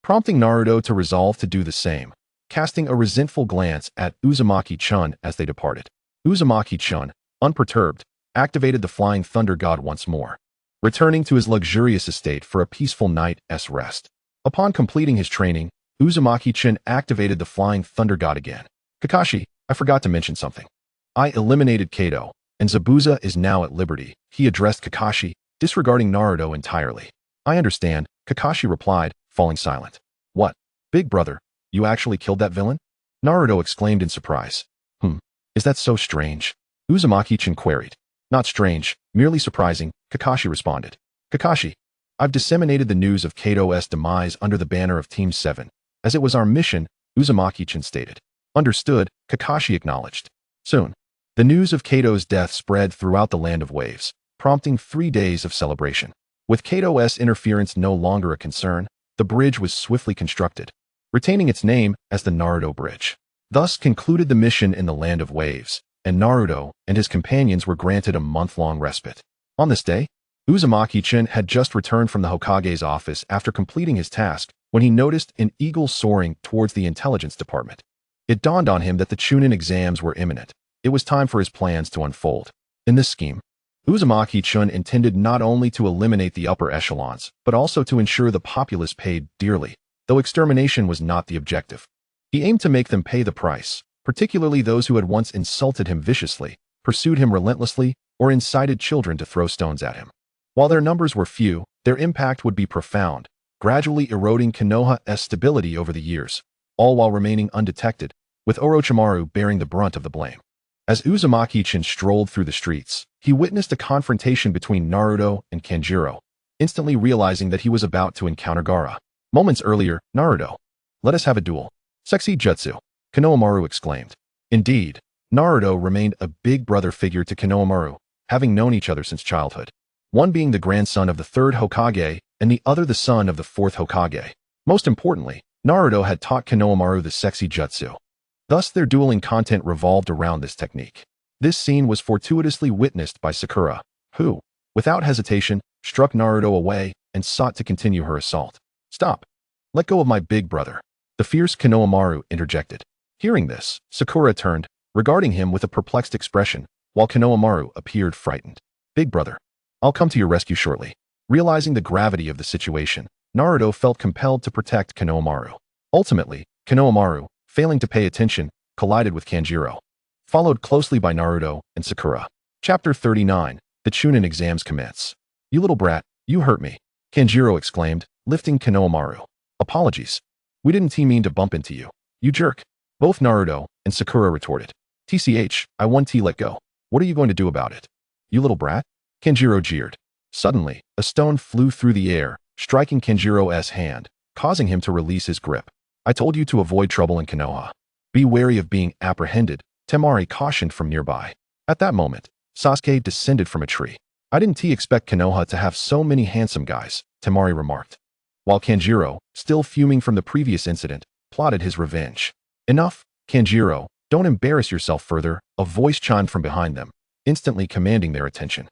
prompting Naruto to resolve to do the same, casting a resentful glance at Uzumaki-chun as they departed. Uzumaki-chun, unperturbed, activated the Flying Thunder God once more, returning to his luxurious estate for a peaceful night's rest. Upon completing his training, Uzumaki-chun activated the Flying Thunder God again. "Kakashi, I forgot to mention something. I eliminated Kato, and Zabuza is now at liberty," he addressed Kakashi, disregarding Naruto entirely. "I understand," Kakashi replied, falling silent. "What? Big brother, you actually killed that villain?" Naruto exclaimed in surprise. Is that so strange?" Uzumaki-chun queried. "Not strange, merely surprising," Kakashi responded. "Kakashi, I've disseminated the news of Kato's demise under the banner of Team 7, as it was our mission," Uzumaki-chun stated. "Understood," Kakashi acknowledged. Soon, the news of Kato's death spread throughout the Land of Waves, prompting 3 days of celebration. With Kato's interference no longer a concern, the bridge was swiftly constructed, retaining its name as the Naruto Bridge. Thus concluded the mission in the Land of Waves, and Naruto and his companions were granted a month-long respite. On this day, Uzumaki-chan had just returned from the Hokage's office after completing his task when he noticed an eagle soaring towards the intelligence department. It dawned on him that the Chunin exams were imminent. It was time for his plans to unfold. In this scheme, Uzumaki-chan intended not only to eliminate the upper echelons, but also to ensure the populace paid dearly, though extermination was not the objective. He aimed to make them pay the price, particularly those who had once insulted him viciously, pursued him relentlessly, or incited children to throw stones at him. While their numbers were few, their impact would be profound, gradually eroding Konoha's stability over the years, all while remaining undetected, with Orochimaru bearing the brunt of the blame. As Uzumaki-chan strolled through the streets, he witnessed a confrontation between Naruto and Kanjiro, instantly realizing that he was about to encounter Gaara. Moments earlier, Naruto. Let us have a duel. Sexy jutsu, Konohamaru exclaimed. Indeed, Naruto remained a big brother figure to Konohamaru, having known each other since childhood. One being the grandson of the third Hokage, and the other the son of the fourth Hokage. Most importantly, Naruto had taught Konohamaru the sexy jutsu. Thus, their dueling content revolved around this technique. This scene was fortuitously witnessed by Sakura, who, without hesitation, struck Naruto away and sought to continue her assault. Stop! Let go of my big brother. The fierce Konohamaru interjected. Hearing this, Sakura turned, regarding him with a perplexed expression, while Konohamaru appeared frightened. Big brother, I'll come to your rescue shortly. Realizing the gravity of the situation, Naruto felt compelled to protect Konohamaru. Ultimately, Konohamaru, failing to pay attention, collided with Kanjiro, followed closely by Naruto and Sakura. Chapter 39, The Chunin Exams Commence. You little brat, you hurt me, Kanjiro exclaimed, lifting Konohamaru. Apologies. We didn't mean to bump into you. You jerk. Both Naruto and Sakura retorted. TCH, I won let go. What are you going to do about it? You little brat? Kanjiro jeered. Suddenly, a stone flew through the air, striking Kanjiro's hand, causing him to release his grip. I told you to avoid trouble in Konoha. Be wary of being apprehended, Temari cautioned from nearby. At that moment, Sasuke descended from a tree. I didn't expect Konoha to have so many handsome guys, Temari remarked. While Kanjiro, still fuming from the previous incident, plotted his revenge. Enough, Kanjiro, don't embarrass yourself further, a voice chimed from behind them, instantly commanding their attention.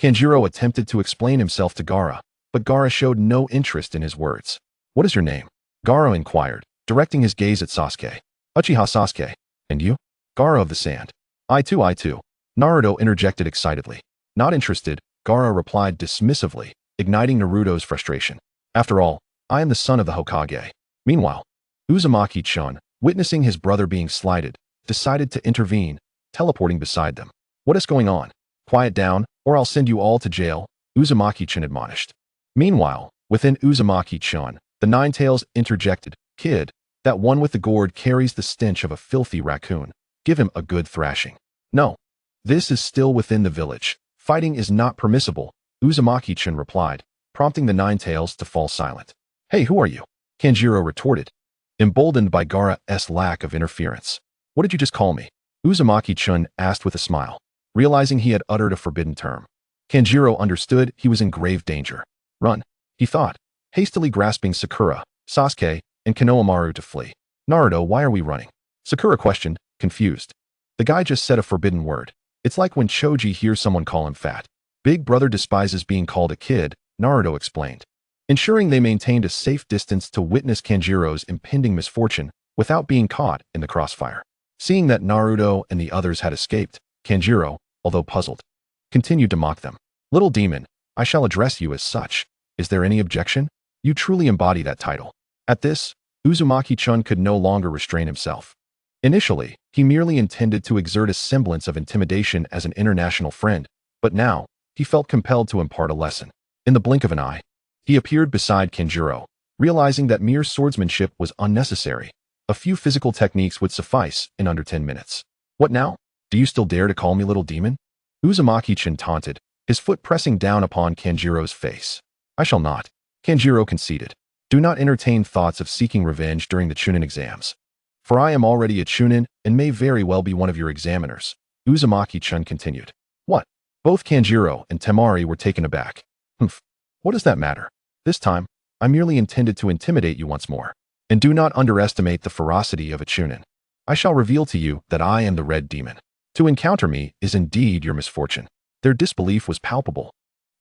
Kanjiro attempted to explain himself to Gaara, but Gaara showed no interest in his words. What is your name? Gaara inquired, directing his gaze at Sasuke. Uchiha Sasuke. And you? Gaara of the Sand. I too. Naruto interjected excitedly. Not interested, Gaara replied dismissively, igniting Naruto's frustration. After all, I am the son of the Hokage. Meanwhile, Uzumaki-chan, witnessing his brother being slighted, decided to intervene, teleporting beside them. What is going on? Quiet down, or I'll send you all to jail, Uzumaki-chan admonished. Meanwhile, within Uzumaki-chan, the Nine-Tails interjected. Kid, that one with the gourd carries the stench of a filthy raccoon. Give him a good thrashing. No. This is still within the village. Fighting is not permissible, Uzumaki-chan replied, prompting the Nine-Tails to fall silent. Hey, who are you? Kanjiro retorted, emboldened by Gaara's lack of interference. What did you just call me? Uzumaki-chan asked with a smile, realizing he had uttered a forbidden term. Kanjiro understood he was in grave danger. Run, he thought, hastily grasping Sakura, Sasuke, and Konohamaru to flee. Naruto, why are we running? Sakura questioned, confused. The guy just said a forbidden word. It's like when Choji hears someone call him fat. Big brother despises being called a kid, Naruto explained. Ensuring they maintained a safe distance to witness Kanjiro's impending misfortune without being caught in the crossfire. Seeing that Naruto and the others had escaped, Kanjiro, although puzzled, continued to mock them. Little demon, I shall address you as such. Is there any objection? You truly embody that title. At this, Uzumaki-chan could no longer restrain himself. Initially, he merely intended to exert a semblance of intimidation as an international friend, but now, he felt compelled to impart a lesson. In the blink of an eye, he appeared beside Kanjiro, realizing that mere swordsmanship was unnecessary. A few physical techniques would suffice in under 10 minutes. What now? Do you still dare to call me little demon? Uzumaki-chan taunted, his foot pressing down upon Kanjiro's face. I shall not. Kanjiro conceded. Do not entertain thoughts of seeking revenge during the Chunin exams. For I am already a Chunin and may very well be one of your examiners, Uzumaki-chan continued. What? Both Kanjiro and Temari were taken aback. Humph. What does that matter? This time, I merely intended to intimidate you once more. And do not underestimate the ferocity of a Chunin. I shall reveal to you that I am the Red Demon. To encounter me is indeed your misfortune. Their disbelief was palpable.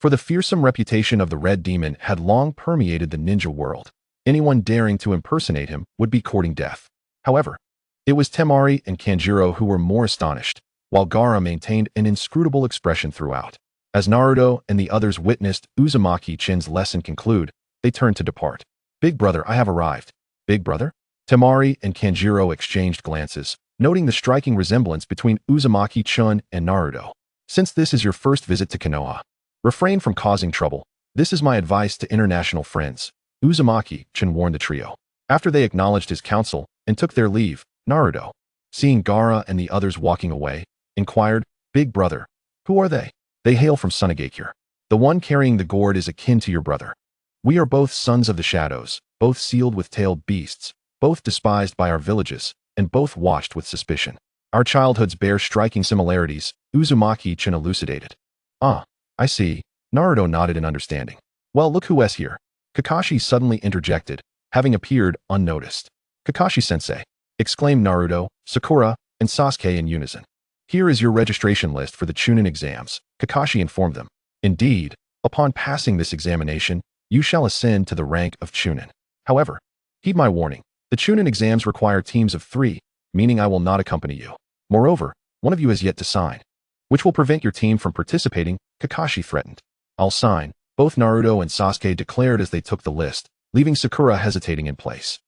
For the fearsome reputation of the Red Demon had long permeated the ninja world. Anyone daring to impersonate him would be courting death. However, it was Temari and Kanjiro who were more astonished, while Gaara maintained an inscrutable expression throughout. As Naruto and the others witnessed Uzumaki Chin's lesson conclude, they turned to depart. "Big brother, I have arrived." "Big brother?" Temari and Kanjiro exchanged glances, noting the striking resemblance between Uzumaki Chun and Naruto. "Since this is your first visit to Konoha, refrain from causing trouble. This is my advice to international friends," Uzumaki Chun warned the trio. After they acknowledged his counsel and took their leave, Naruto, seeing Gaara and the others walking away, inquired, "Big brother, who are they?" "They hail from Sunagakure. The one carrying the gourd is akin to your brother. We are both sons of the shadows, both sealed with tailed beasts, both despised by our villages, and both watched with suspicion. Our childhoods bear striking similarities," Uzumaki Chin elucidated. "Ah, I see." Naruto nodded in understanding. "Well, look who is here." Kakashi suddenly interjected, having appeared unnoticed. "Kakashi-sensei," exclaimed Naruto, Sakura, and Sasuke in unison. "Here is your registration list for the Chunin exams," Kakashi informed them. "Indeed, upon passing this examination, you shall ascend to the rank of Chunin. However, heed my warning. The Chunin exams require teams of 3, meaning I will not accompany you. Moreover, one of you has yet to sign, which will prevent your team from participating," Kakashi threatened. "I'll sign," both Naruto and Sasuke declared as they took the list, leaving Sakura hesitating in place.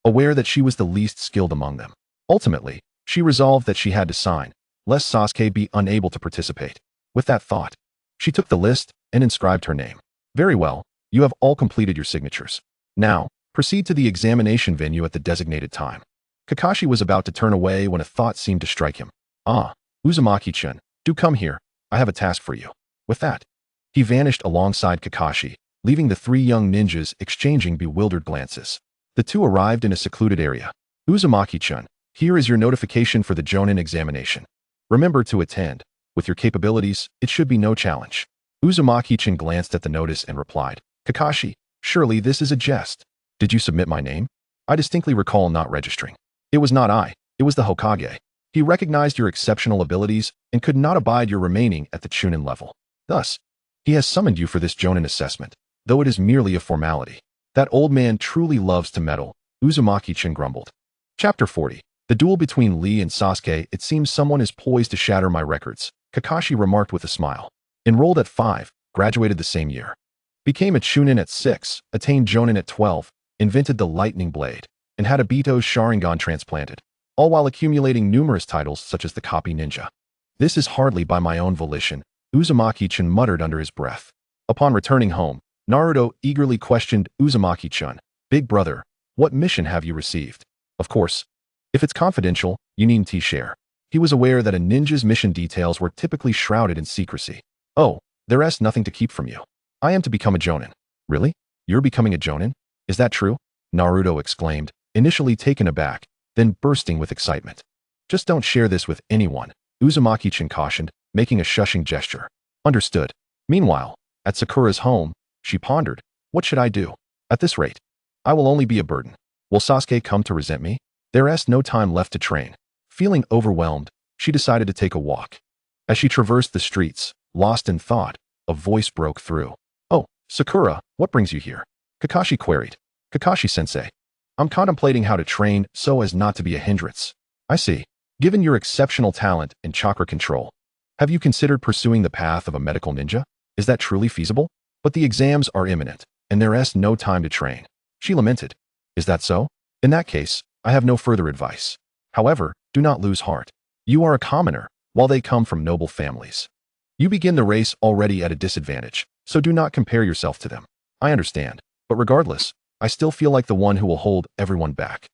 Aware that she was the least skilled among them. Ultimately, she resolved that she had to sign, lest Sasuke be unable to participate. With that thought, she took the list and inscribed her name. "Very well, you have all completed your signatures. Now, proceed to the examination venue at the designated time." Kakashi was about to turn away when a thought seemed to strike him. "Ah, Uzumaki-chan, do come here. I have a task for you." With that, he vanished alongside Kakashi, leaving the 3 young ninjas exchanging bewildered glances. The two arrived in a secluded area. "Uzumaki-chan, here is your notification for the Jonin examination. Remember to attend. With your capabilities, it should be no challenge." Uzumaki-chan glanced at the notice and replied, "Kakashi, surely this is a jest. Did you submit my name? I distinctly recall not registering." "It was not I, it was the Hokage. He recognized your exceptional abilities and could not abide your remaining at the Chunin level. Thus, he has summoned you for this Jonin assessment, though it is merely a formality." "That old man truly loves to meddle," Uzumaki-chan grumbled. Chapter 40. The duel between Lee and Sasuke. "It seems someone is poised to shatter my records," Kakashi remarked with a smile. Enrolled at 5, graduated the same year. Became a Chunin at 6, attained Jonin at 12, invented the lightning blade, and had Obito's Sharingan transplanted, all while accumulating numerous titles such as the Copy Ninja. "This is hardly by my own volition," Uzumaki-chan muttered under his breath. Upon returning home, Naruto eagerly questioned Uzumaki-chan, "Big brother, what mission have you received? Of course, if it's confidential, you needn't share." He was aware that a ninja's mission details were typically shrouded in secrecy. "Oh, there's nothing to keep from you. I am to become a Jonin." "Really? You're becoming a Jonin? Is that true?" Naruto exclaimed, initially taken aback, then bursting with excitement. "Just don't share this with anyone," Uzumaki-chan cautioned, making a shushing gesture. "Understood." Meanwhile, at Sakura's home, she pondered, "What should I do? At this rate, I will only be a burden. Will Sasuke come to resent me?" There's no time left to train. Feeling overwhelmed, she decided to take a walk. As she traversed the streets, lost in thought, a voice broke through. "Oh, Sakura, what brings you here?" Kakashi queried. "Kakashi-sensei, I'm contemplating how to train so as not to be a hindrance." "I see. Given your exceptional talent and chakra control, have you considered pursuing the path of a medical ninja? Is that truly feasible? But the exams are imminent, and there's no time to train." She lamented. "Is that so? In that case, I have no further advice. However, do not lose heart. You are a commoner, while they come from noble families. You begin the race already at a disadvantage, so do not compare yourself to them." "I understand, but regardless, I still feel like the one who will hold everyone back.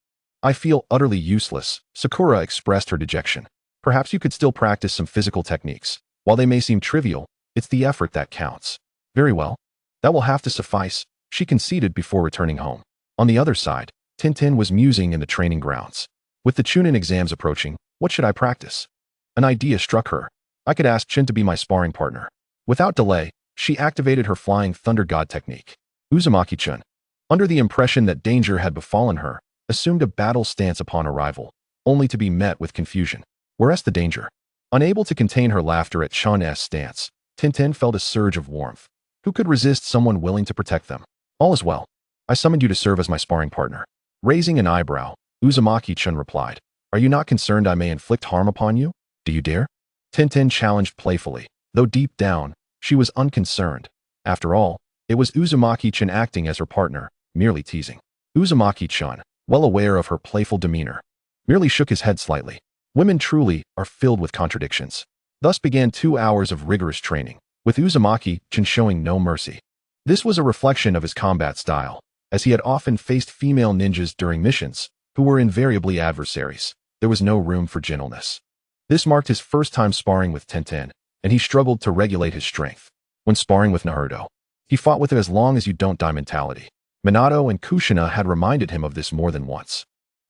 I feel utterly useless." Sakura expressed her dejection. "Perhaps you could still practice some physical techniques. While they may seem trivial, it's the effort that counts." "Very well. That will have to suffice," she conceded before returning home. On the other side, Tintin was musing in the training grounds. With the Chunin exams approaching, what should I practice? An idea struck her. I could ask Chen to be my sparring partner. Without delay, she activated her Flying Thunder God technique. Uzumaki-chan, under the impression that danger had befallen her, assumed a battle stance upon arrival, only to be met with confusion. Whereas the danger? Unable to contain her laughter at Chun's stance, Tintin felt a surge of warmth. Who could resist someone willing to protect them? All is well. I summoned you to serve as my sparring partner. Raising an eyebrow, Uzumaki-chan replied, Are you not concerned I may inflict harm upon you? Do you dare? Tintin challenged playfully, though deep down, she was unconcerned. After all, it was Uzumaki-chan acting as her partner, merely teasing. Uzumaki-chan, well aware of her playful demeanor, merely shook his head slightly. Women truly are filled with contradictions. Thus began 2 hours of rigorous training, with Uzumaki-chan showing no mercy. This was a reflection of his combat style, as he had often faced female ninjas during missions, who were invariably adversaries. There was no room for gentleness. This marked his first time sparring with Tintin, and he struggled to regulate his strength. When sparring with Naruto, he fought with it as long as you don't die mentality. Minato and Kushina had reminded him of this more than once.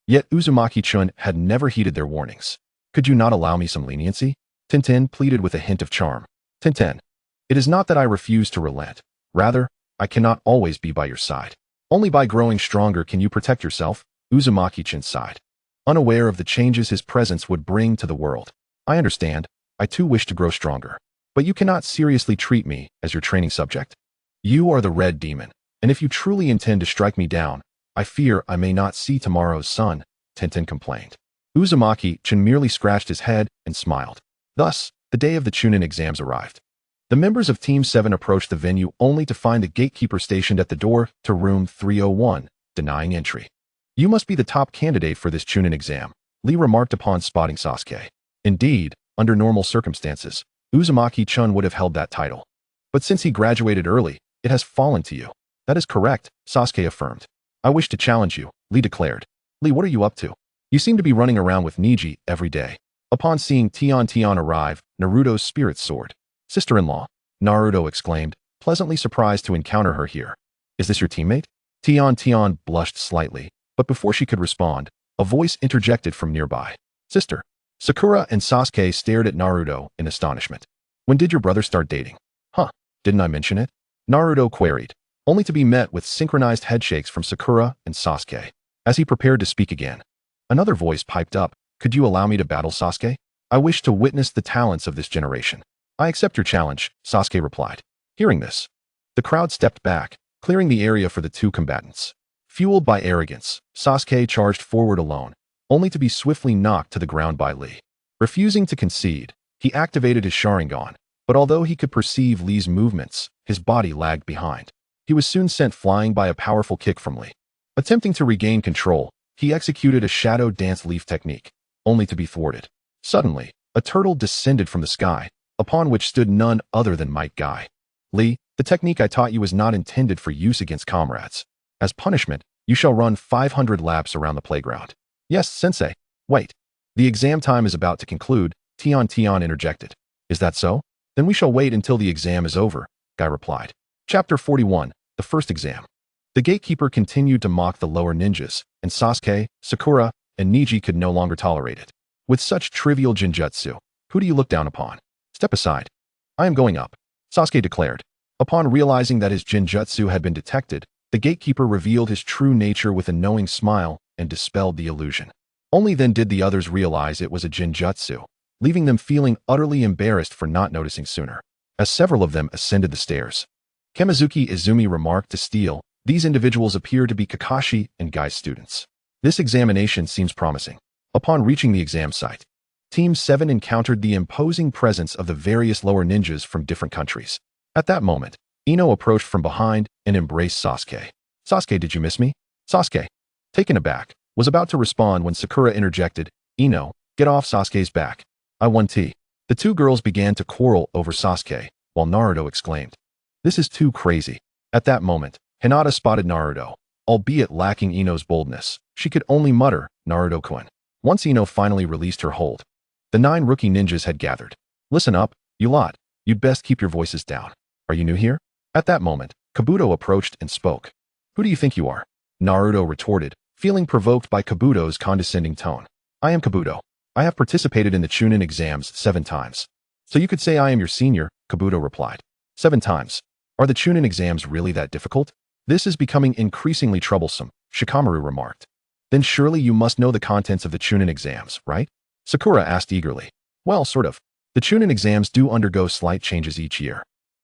Yet Uzumaki-chan had never heeded their warnings. Could you not allow me some leniency? Tintin pleaded with a hint of charm. Tintin, it is not that I refuse to relent. Rather, I cannot always be by your side. Only by growing stronger can you protect yourself, Uzumaki-chan sighed, unaware of the changes his presence would bring to the world. I understand. I too wish to grow stronger. But you cannot seriously treat me as your training subject. You are the Red Demon, and if you truly intend to strike me down, I fear I may not see tomorrow's sun, Tintin complained. Uzumaki-chan merely scratched his head and smiled. Thus, the day of the Chunin exams arrived. The members of Team 7 approached the venue only to find the gatekeeper stationed at the door to room 301, denying entry. You must be the top candidate for this Chunin exam, Lee remarked upon spotting Sasuke. Indeed, under normal circumstances, Uzumaki-chan would have held that title. But since he graduated early, it has fallen to you. That is correct, Sasuke affirmed. I wish to challenge you, Lee declared. Lee, what are you up to? You seem to be running around with Niji every day. Upon seeing Tian arrive, Naruto's spirit soared. Sister-in-law, Naruto exclaimed, pleasantly surprised to encounter her here. Is this your teammate? Tian blushed slightly, but before she could respond, a voice interjected from nearby. Sister. Sakura and Sasuke stared at Naruto in astonishment. When did your brother start dating? Huh, didn't I mention it? Naruto queried, only to be met with synchronized headshakes from Sakura and Sasuke. As he prepared to speak again, another voice piped up, Could you allow me to battle Sasuke? I wish to witness the talents of this generation. I accept your challenge, Sasuke replied. Hearing this, the crowd stepped back, clearing the area for the two combatants. Fueled by arrogance, Sasuke charged forward alone, only to be swiftly knocked to the ground by Lee. Refusing to concede, he activated his Sharingan, but although he could perceive Lee's movements, his body lagged behind. He was soon sent flying by a powerful kick from Lee. Attempting to regain control, he executed a shadow dance leaf technique, only to be thwarted. Suddenly, a turtle descended from the sky, upon which stood none other than Might Guy. Lee, the technique I taught you is not intended for use against comrades. As punishment, you shall run 500 laps around the playground. Yes, sensei. Wait. The exam time is about to conclude, Tian interjected. Is that so? Then we shall wait until the exam is over, Guy replied. Chapter 41, The First Exam. The gatekeeper continued to mock the lower ninjas, and Sasuke, Sakura, and Niji could no longer tolerate it. With such trivial genjutsu, who do you look down upon? Step aside. I am going up, Sasuke declared. Upon realizing that his genjutsu had been detected, the gatekeeper revealed his true nature with a knowing smile and dispelled the illusion. Only then did the others realize it was a genjutsu, leaving them feeling utterly embarrassed for not noticing sooner. As several of them ascended the stairs, Kamizuki Izumi remarked to Steel, these individuals appear to be Kakashi and Guy's students. This examination seems promising. Upon reaching the exam site, Team 7 encountered the imposing presence of the various lower ninjas from different countries. At that moment, Ino approached from behind and embraced Sasuke. Sasuke, did you miss me? Sasuke, taken aback, was about to respond when Sakura interjected, Ino, get off Sasuke's back. I won T. The two girls began to quarrel over Sasuke, while Naruto exclaimed, This is too crazy. At that moment, Hinata spotted Naruto. Albeit lacking Ino's boldness, she could only mutter, Naruto-kun. Once Ino finally released her hold, the 9 rookie ninjas had gathered. Listen up, you lot. You'd best keep your voices down. Are you new here? At that moment, Kabuto approached and spoke. Who do you think you are? Naruto retorted, feeling provoked by Kabuto's condescending tone. I am Kabuto. I have participated in the Chunin exams 7 times. So you could say I am your senior, Kabuto replied. 7 times. Are the Chunin exams really that difficult? This is becoming increasingly troublesome, Shikamaru remarked. Then surely you must know the contents of the Chunin exams, right? Sakura asked eagerly. Well, sort of. The Chunin exams do undergo slight changes each year.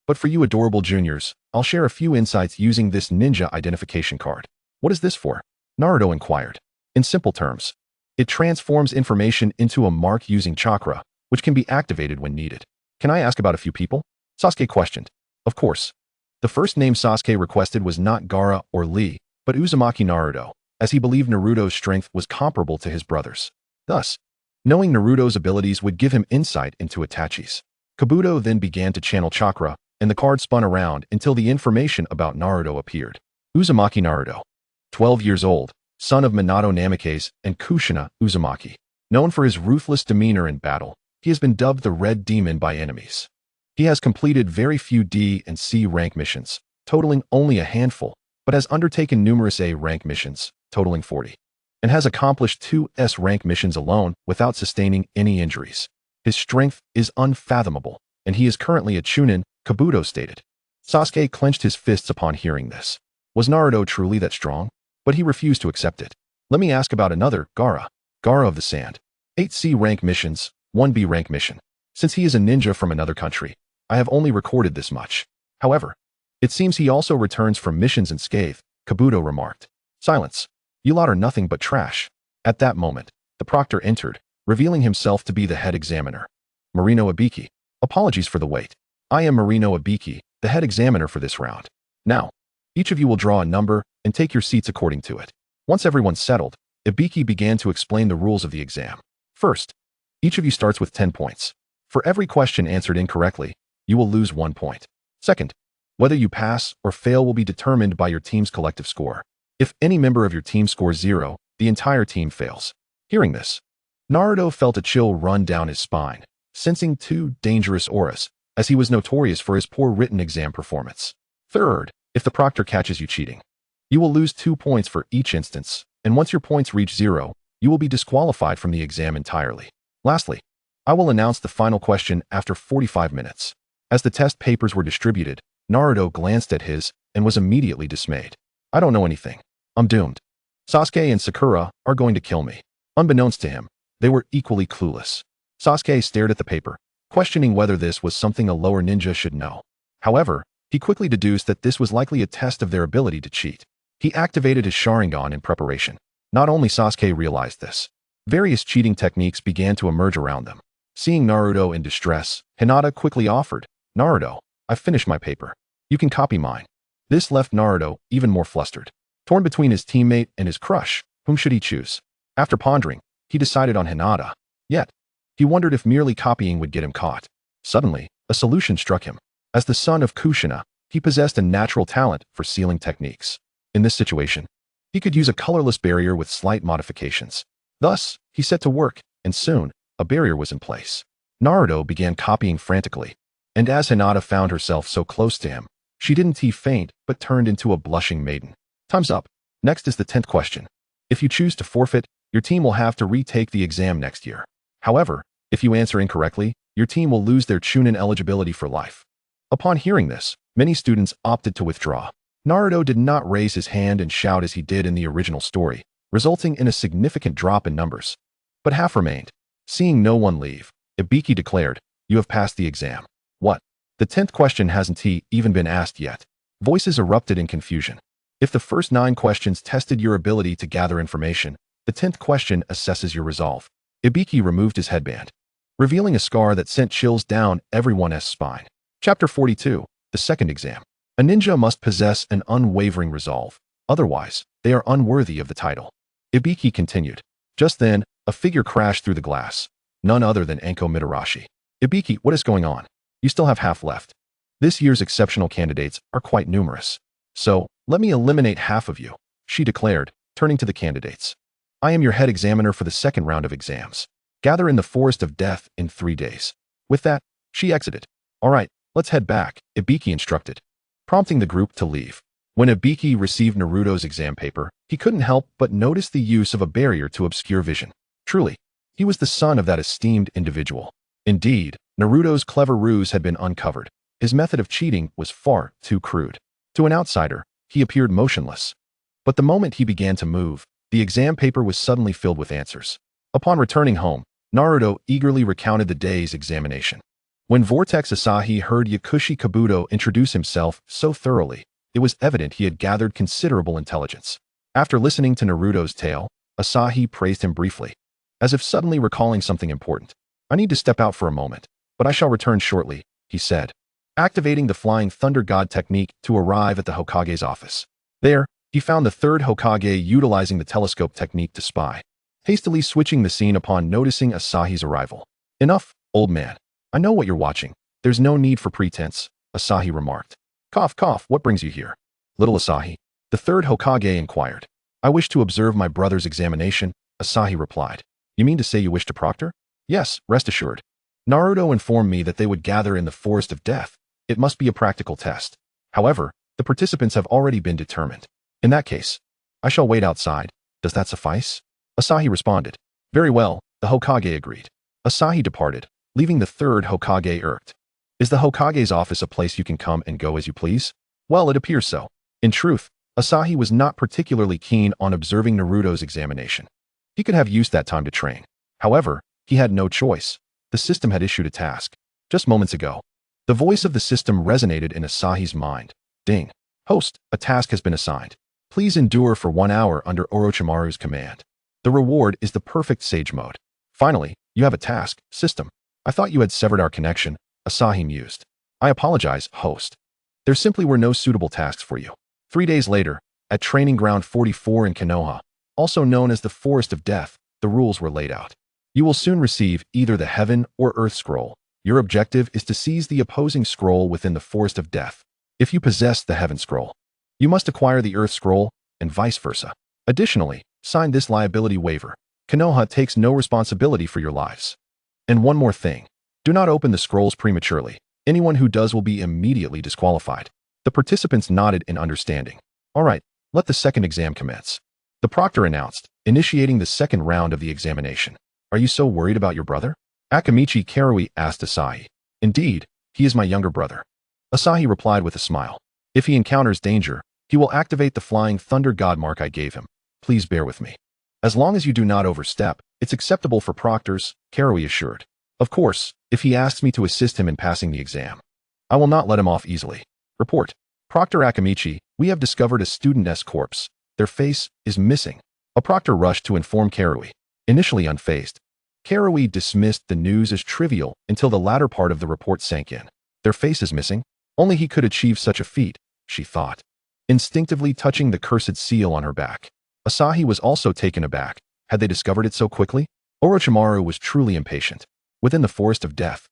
But for you adorable juniors, I'll share a few insights using this ninja identification card. What is this for? Naruto inquired. In simple terms, it transforms information into a mark using chakra, which can be activated when needed. Can I ask about a few people? Sasuke questioned. Of course. The first name Sasuke requested was not Gaara or Lee, but Uzumaki Naruto, as he believed Naruto's strength was comparable to his brother's. Thus, knowing Naruto's abilities would give him insight into Itachi's. Kabuto then began to channel chakra, and the card spun around until the information about Naruto appeared. Uzumaki Naruto, 12 years old, son of Minato Namikaze and Kushina Uzumaki. Known for his ruthless demeanor in battle, he has been dubbed the Red Demon by enemies. He has completed very few D and C rank missions, totaling only a handful, but has undertaken numerous A rank missions, totaling 40, and has accomplished 2 S rank missions alone without sustaining any injuries. His strength is unfathomable, and he is currently a Chunin, Kabuto stated. Sasuke clenched his fists upon hearing this. Was Naruto truly that strong? But he refused to accept it. Let me ask about another, Gaara. Gaara of the Sand. 8 C rank missions, 1 B rank mission. Since he is a ninja from another country, I have only recorded this much. However, it seems he also returns from missions unscathed, Kabuto remarked. Silence. You lot are nothing but trash. At that moment, the proctor entered, revealing himself to be the head examiner. Marino Ibiki. Apologies for the wait. I am Marino Ibiki, the head examiner for this round. Now, each of you will draw a number and take your seats according to it. Once everyone's settled, Ibiki began to explain the rules of the exam. First, each of you starts with 10 points. For every question answered incorrectly, you will lose 1 point. Second, whether you pass or fail will be determined by your team's collective score. If any member of your team scores 0, the entire team fails. Hearing this, Naruto felt a chill run down his spine, sensing 2 dangerous auras, as he was notorious for his poor written exam performance. Third, if the proctor catches you cheating, you will lose 2 points for each instance, and once your points reach 0, you will be disqualified from the exam entirely. Lastly, I will announce the final question after 45 minutes. As the test papers were distributed, Naruto glanced at his and was immediately dismayed. I don't know anything. I'm doomed. Sasuke and Sakura are going to kill me. Unbeknownst to him, they were equally clueless. Sasuke stared at the paper, questioning whether this was something a lower ninja should know. However, he quickly deduced that this was likely a test of their ability to cheat. He activated his Sharingan in preparation. Not only Sasuke realized this, various cheating techniques began to emerge around them. Seeing Naruto in distress, Hinata quickly offered, Naruto, I've finished my paper. You can copy mine. This left Naruto even more flustered. Torn between his teammate and his crush, whom should he choose? After pondering, he decided on Hinata. Yet, he wondered if merely copying would get him caught. Suddenly, a solution struck him. As the son of Kushina, he possessed a natural talent for sealing techniques. In this situation, he could use a colorless barrier with slight modifications. Thus, he set to work, and soon, a barrier was in place. Naruto began copying frantically, and as Hinata found herself so close to him, she didn't faint but turned into a blushing maiden. Time's up. Next is the 10th question. If you choose to forfeit, your team will have to retake the exam next year. However, if you answer incorrectly, your team will lose their Chunin eligibility for life. Upon hearing this, many students opted to withdraw. Naruto did not raise his hand and shout as he did in the original story, resulting in a significant drop in numbers. But half remained. Seeing no one leave, Ibiki declared, you have passed the exam. What? The 10th question hasn't even been asked yet. Voices erupted in confusion. If the first 9 questions tested your ability to gather information, the 10th question assesses your resolve. Ibiki removed his headband, revealing a scar that sent chills down everyone's spine. Chapter 42, the second exam. A ninja must possess an unwavering resolve, otherwise, they are unworthy of the title. Ibiki continued. Just then, a figure crashed through the glass, none other than Anko Mitarashi. Ibiki, what is going on? You still have half left. This year's exceptional candidates are quite numerous. So, let me eliminate half of you, she declared, turning to the candidates. I am your head examiner for the second round of exams. Gather in the Forest of Death in 3 days. With that, she exited. All right, let's head back, Ibiki instructed, prompting the group to leave. When Ibiki received Naruto's exam paper, he couldn't help but notice the use of a barrier to obscure vision. Truly, he was the son of that esteemed individual. Indeed, Naruto's clever ruse had been uncovered. His method of cheating was far too crude. To an outsider, he appeared motionless. But the moment he began to move, the exam paper was suddenly filled with answers. Upon returning home, Naruto eagerly recounted the day's examination. When Vortex Asahi heard Yakushi Kabuto introduce himself so thoroughly, it was evident he had gathered considerable intelligence. After listening to Naruto's tale, Asahi praised him briefly, as if suddenly recalling something important. I need to step out for a moment, but I shall return shortly, he said, activating the Flying Thunder God technique to arrive at the Hokage's office. There, he found the third Hokage utilizing the telescope technique to spy, hastily switching the scene upon noticing Asahi's arrival. Enough, old man. I know what you're watching. There's no need for pretense, Asahi remarked. Cough, cough, what brings you here? Little Asahi, the third Hokage inquired. I wish to observe my brother's examination, Asahi replied. You mean to say you wish to proctor? Yes, rest assured. Naruto informed me that they would gather in the Forest of Death. It must be a practical test. However, the participants have already been determined. In that case, I shall wait outside. Does that suffice? Asahi responded. Very well, the Hokage agreed. Asahi departed, leaving the third Hokage irked. Is the Hokage's office a place you can come and go as you please? Well, it appears so. In truth, Asahi was not particularly keen on observing Naruto's examination. He could have used that time to train. However, he had no choice. The system had issued a task. Just moments ago, the voice of the system resonated in Asahi's mind. Ding. Host, a task has been assigned. Please endure for 1 hour under Orochimaru's command. The reward is the perfect sage mode. Finally, you have a task, system. I thought you had severed our connection, Asahi mused. I apologize, host. There simply were no suitable tasks for you. 3 days later, at Training Ground 44 in Konoha, also known as the Forest of Death, the rules were laid out. You will soon receive either the Heaven or Earth Scroll. Your objective is to seize the opposing scroll within the Forest of Death. If you possess the Heaven Scroll, you must acquire the Earth Scroll, and vice versa. Additionally, sign this liability waiver. Konoha takes no responsibility for your lives. And one more thing. Do not open the scrolls prematurely. Anyone who does will be immediately disqualified. The participants nodded in understanding. All right, let the second exam commence. The proctor announced, initiating the second round of the examination. Are you so worried about your brother? Akamichi Karui asked Asahi. Indeed, he is my younger brother. Asahi replied with a smile. If he encounters danger, he will activate the Flying Thunder God mark I gave him. Please bear with me. As long as you do not overstep, it's acceptable for proctors, Karui assured. Of course, if he asks me to assist him in passing the exam, I will not let him off easily. Report. Proctor Akamichi, we have discovered a student's corpse. Their face is missing. A proctor rushed to inform Karui. Initially unfazed, Karui dismissed the news as trivial until the latter part of the report sank in. Their face is missing? Only he could achieve such a feat, she thought, instinctively touching the cursed seal on her back. Asahi was also taken aback. Had they discovered it so quickly? Orochimaru was truly impatient. Within the Forest of Death,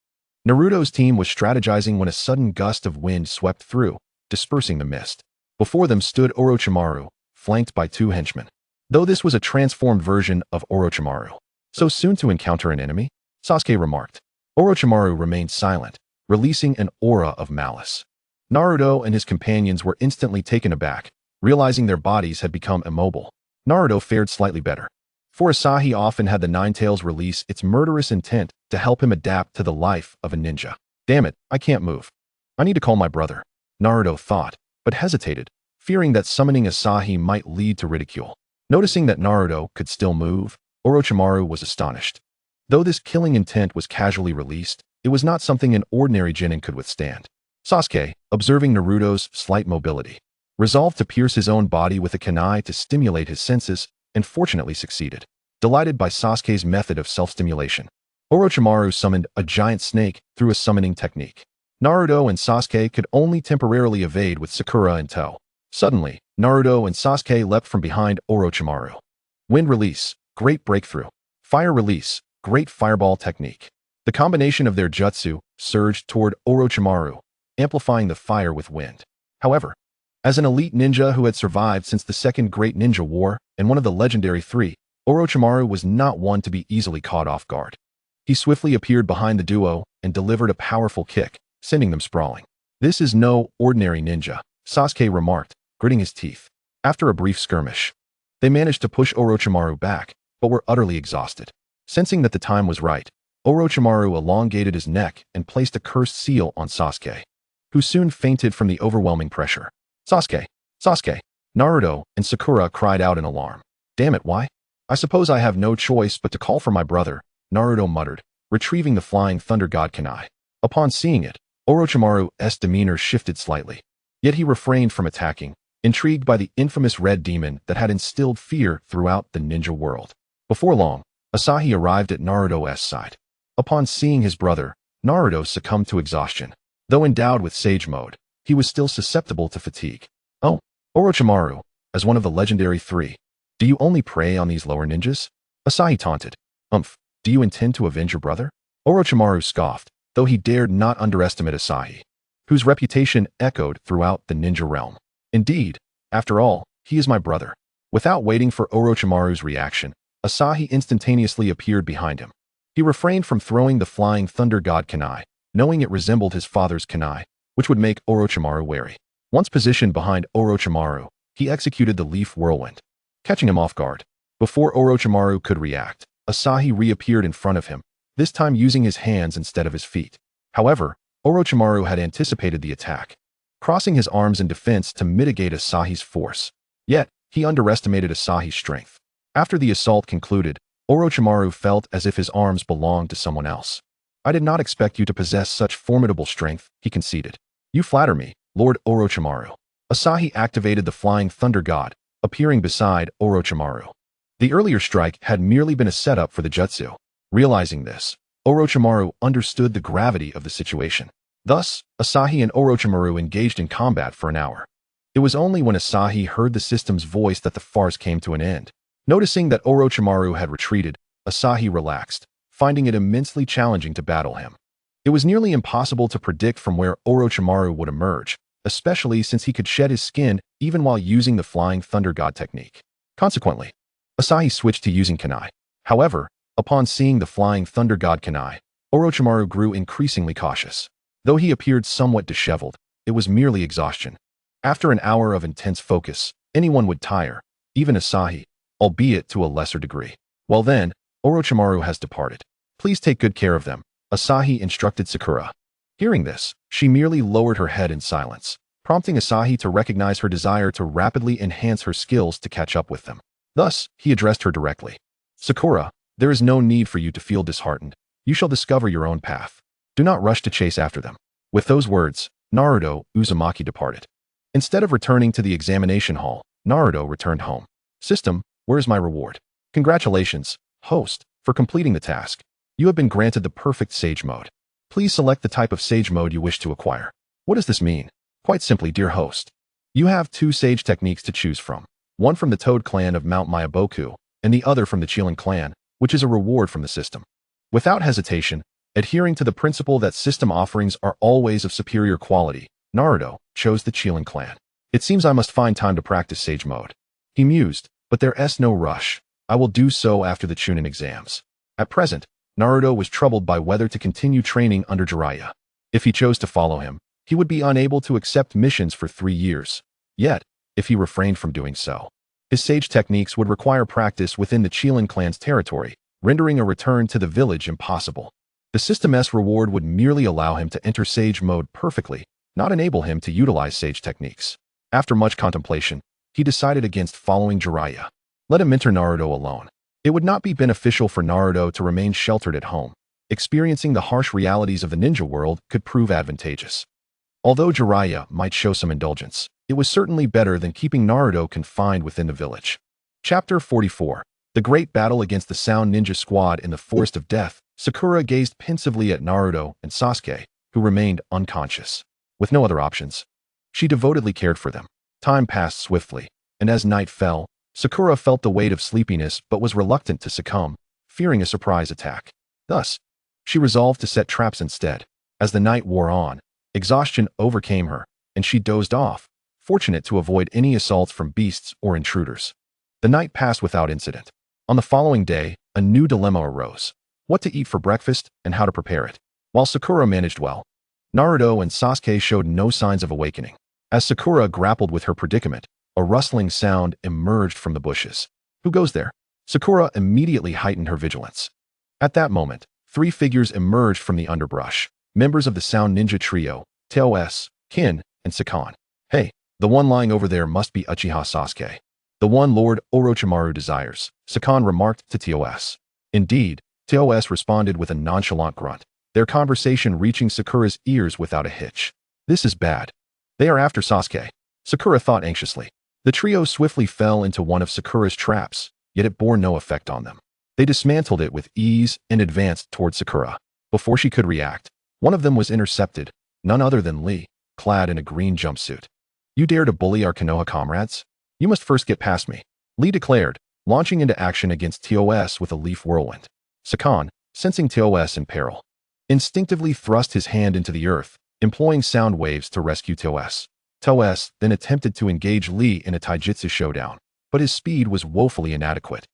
Naruto's team was strategizing when a sudden gust of wind swept through, dispersing the mist. Before them stood Orochimaru, flanked by 2 henchmen. Though this was a transformed version of Orochimaru. So soon to encounter an enemy? Sasuke remarked. Orochimaru remained silent, releasing an aura of malice. Naruto and his companions were instantly taken aback, realizing their bodies had become immobile. Naruto fared slightly better. For Asahi often had the Nine-Tails release its murderous intent to help him adapt to the life of a ninja. Damn it, I can't move. I need to call my brother, Naruto thought, but hesitated, fearing that summoning Asahi might lead to ridicule. Noticing that Naruto could still move, Orochimaru was astonished. Though this killing intent was casually released, it was not something an ordinary genin could withstand. Sasuke, observing Naruto's slight mobility, resolved to pierce his own body with a kunai to stimulate his senses, and fortunately succeeded. Delighted by Sasuke's method of self-stimulation, Orochimaru summoned a giant snake through a summoning technique. Naruto and Sasuke could only temporarily evade with Sakura in tow. Suddenly, Naruto and Sasuke leapt from behind Orochimaru. Wind release, great breakthrough. Fire release, great fireball technique. The combination of their jutsu surged toward Orochimaru, amplifying the fire with wind. However, as an elite ninja who had survived since the Second Great Ninja War and one of the legendary 3, Orochimaru was not one to be easily caught off guard. He swiftly appeared behind the duo and delivered a powerful kick, sending them sprawling. This is no ordinary ninja, Sasuke remarked, gritting his teeth. After a brief skirmish, they managed to push Orochimaru back, but were utterly exhausted. Sensing that the time was right, Orochimaru elongated his neck and placed a cursed seal on Sasuke, who soon fainted from the overwhelming pressure. Sasuke! Sasuke! Naruto and Sakura cried out in alarm. Damn it, why? I suppose I have no choice but to call for my brother, Naruto muttered, retrieving the Flying Thunder God kunai. Upon seeing it, Orochimaru's demeanor shifted slightly. Yet he refrained from attacking, intrigued by the infamous red demon that had instilled fear throughout the ninja world. Before long, Asahi arrived at Naruto's side. Upon seeing his brother, Naruto succumbed to exhaustion. Though endowed with Sage Mode, he was still susceptible to fatigue. Oh, Orochimaru, as one of the legendary three, do you only prey on these lower ninjas? Asahi taunted. Do you intend to avenge your brother? Orochimaru scoffed, though he dared not underestimate Asahi, whose reputation echoed throughout the ninja realm. Indeed, after all, he is my brother. Without waiting for Orochimaru's reaction, Asahi instantaneously appeared behind him. He refrained from throwing the flying thunder god kunai, knowing it resembled his father's kunai, which would make Orochimaru wary. Once positioned behind Orochimaru, he executed the leaf whirlwind, catching him off guard. Before Orochimaru could react, Asahi reappeared in front of him, this time using his hands instead of his feet. However, Orochimaru had anticipated the attack, crossing his arms in defense to mitigate Asahi's force. Yet, he underestimated Asahi's strength. After the assault concluded, Orochimaru felt as if his arms belonged to someone else. I did not expect you to possess such formidable strength, he conceded. You flatter me, Lord Orochimaru. Asahi activated the flying thunder god, appearing beside Orochimaru. The earlier strike had merely been a setup for the jutsu. Realizing this, Orochimaru understood the gravity of the situation. Thus, Asahi and Orochimaru engaged in combat for an hour. It was only when Asahi heard the system's voice that the farce came to an end. Noticing that Orochimaru had retreated, Asahi relaxed, finding it immensely challenging to battle him. It was nearly impossible to predict from where Orochimaru would emerge, especially since he could shed his skin even while using the flying thunder god technique. Consequently, Asahi switched to using kunai. However, upon seeing the flying thunder god kunai, Orochimaru grew increasingly cautious. Though he appeared somewhat disheveled, it was merely exhaustion. After an hour of intense focus, anyone would tire, even Asahi, albeit to a lesser degree. Well then, Orochimaru has departed. Please take good care of them, Asahi instructed Sakura. Hearing this, she merely lowered her head in silence, prompting Asahi to recognize her desire to rapidly enhance her skills to catch up with them. Thus, he addressed her directly. Sakura, there is no need for you to feel disheartened. You shall discover your own path. Do not rush to chase after them. With those words, Naruto Uzumaki departed. Instead of returning to the examination hall, Naruto returned home. System, where is my reward? Congratulations, host, for completing the task. You have been granted the perfect Sage Mode. Please select the type of Sage Mode you wish to acquire. What does this mean? Quite simply, dear host. You have 2 Sage techniques to choose from. One from the Toad clan of Mount Myaboku, and the other from the Chilin clan, which is a reward from the system. Without hesitation, adhering to the principle that system offerings are always of superior quality, Naruto chose the Chilin clan. It seems I must find time to practice Sage Mode. He mused, but there's no rush. I will do so after the Chunin exams. At present, Naruto was troubled by whether to continue training under Jiraiya. If he chose to follow him, he would be unable to accept missions for 3 years. Yet, if he refrained from doing so, his sage techniques would require practice within the Chilin clan's territory, rendering a return to the village impossible. The system's reward would merely allow him to enter Sage Mode perfectly, not enable him to utilize sage techniques. After much contemplation, he decided against following Jiraiya. Let him enter Naruto alone. It would not be beneficial for Naruto to remain sheltered at home. Experiencing the harsh realities of the ninja world could prove advantageous. Although Jiraiya might show some indulgence, it was certainly better than keeping Naruto confined within the village. Chapter 44. The Great Battle Against the Sound Ninja Squad in the Forest of Death. Sakura gazed pensively at Naruto and Sasuke, who remained unconscious. With no other options, she devotedly cared for them. Time passed swiftly, and as night fell, Sakura felt the weight of sleepiness but was reluctant to succumb, fearing a surprise attack. Thus, she resolved to set traps instead. As the night wore on, exhaustion overcame her, and she dozed off, fortunate to avoid any assaults from beasts or intruders. The night passed without incident. On the following day, a new dilemma arose: what to eat for breakfast and how to prepare it. While Sakura managed well, Naruto and Sasuke showed no signs of awakening. As Sakura grappled with her predicament, a rustling sound emerged from the bushes. Who goes there? Sakura immediately heightened her vigilance. At that moment, 3 figures emerged from the underbrush, members of the Sound Ninja Trio, Tails, Kin, and Sakon. Hey, the one lying over there must be Uchiha Sasuke. The one Lord Orochimaru desires, Sakon remarked to Tails. Indeed, Tails responded with a nonchalant grunt. their conversation reaching Sakura's ears without a hitch. This is bad. They are after Sasuke, Sakura thought anxiously. The trio swiftly fell into one of Sakura's traps, yet it bore no effect on them. They dismantled it with ease and advanced toward Sakura. Before she could react, one of them was intercepted, none other than Lee, clad in a green jumpsuit. You dare to bully our Konoha comrades? You must first get past me, Lee declared, launching into action against TOS with a leaf whirlwind. Sakon, sensing TOS in peril, instinctively thrust his hand into the earth, employing sound waves to rescue TOS. TOS then attempted to engage Lee in a taijutsu showdown, but his speed was woefully inadequate,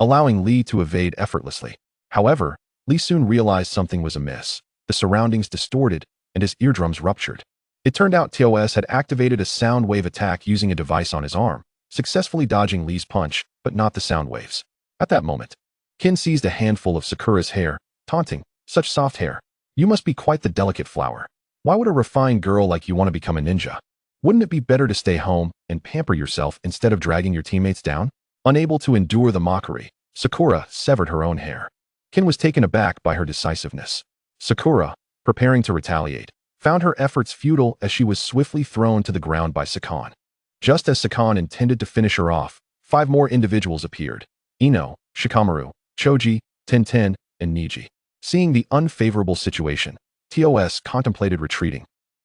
allowing Lee to evade effortlessly. However, Lee soon realized something was amiss. The surroundings distorted, and his eardrums ruptured. It turned out TOS had activated a sound wave attack using a device on his arm, successfully dodging Lee's punch, but not the sound waves. At that moment, Kin seized a handful of Sakura's hair, taunting, "Such soft hair. You must be quite the delicate flower. Why would a refined girl like you want to become a ninja? Wouldn't it be better to stay home and pamper yourself instead of dragging your teammates down?" Unable to endure the mockery, Sakura severed her own hair. Kin was taken aback by her decisiveness. Sakura, preparing to retaliate, found her efforts futile as she was swiftly thrown to the ground by Sakon. Just as Sakon intended to finish her off, 5 more individuals appeared: Ino, Shikamaru, Choji, Tenten, and Niji. Seeing the unfavorable situation, TOS contemplated retreating.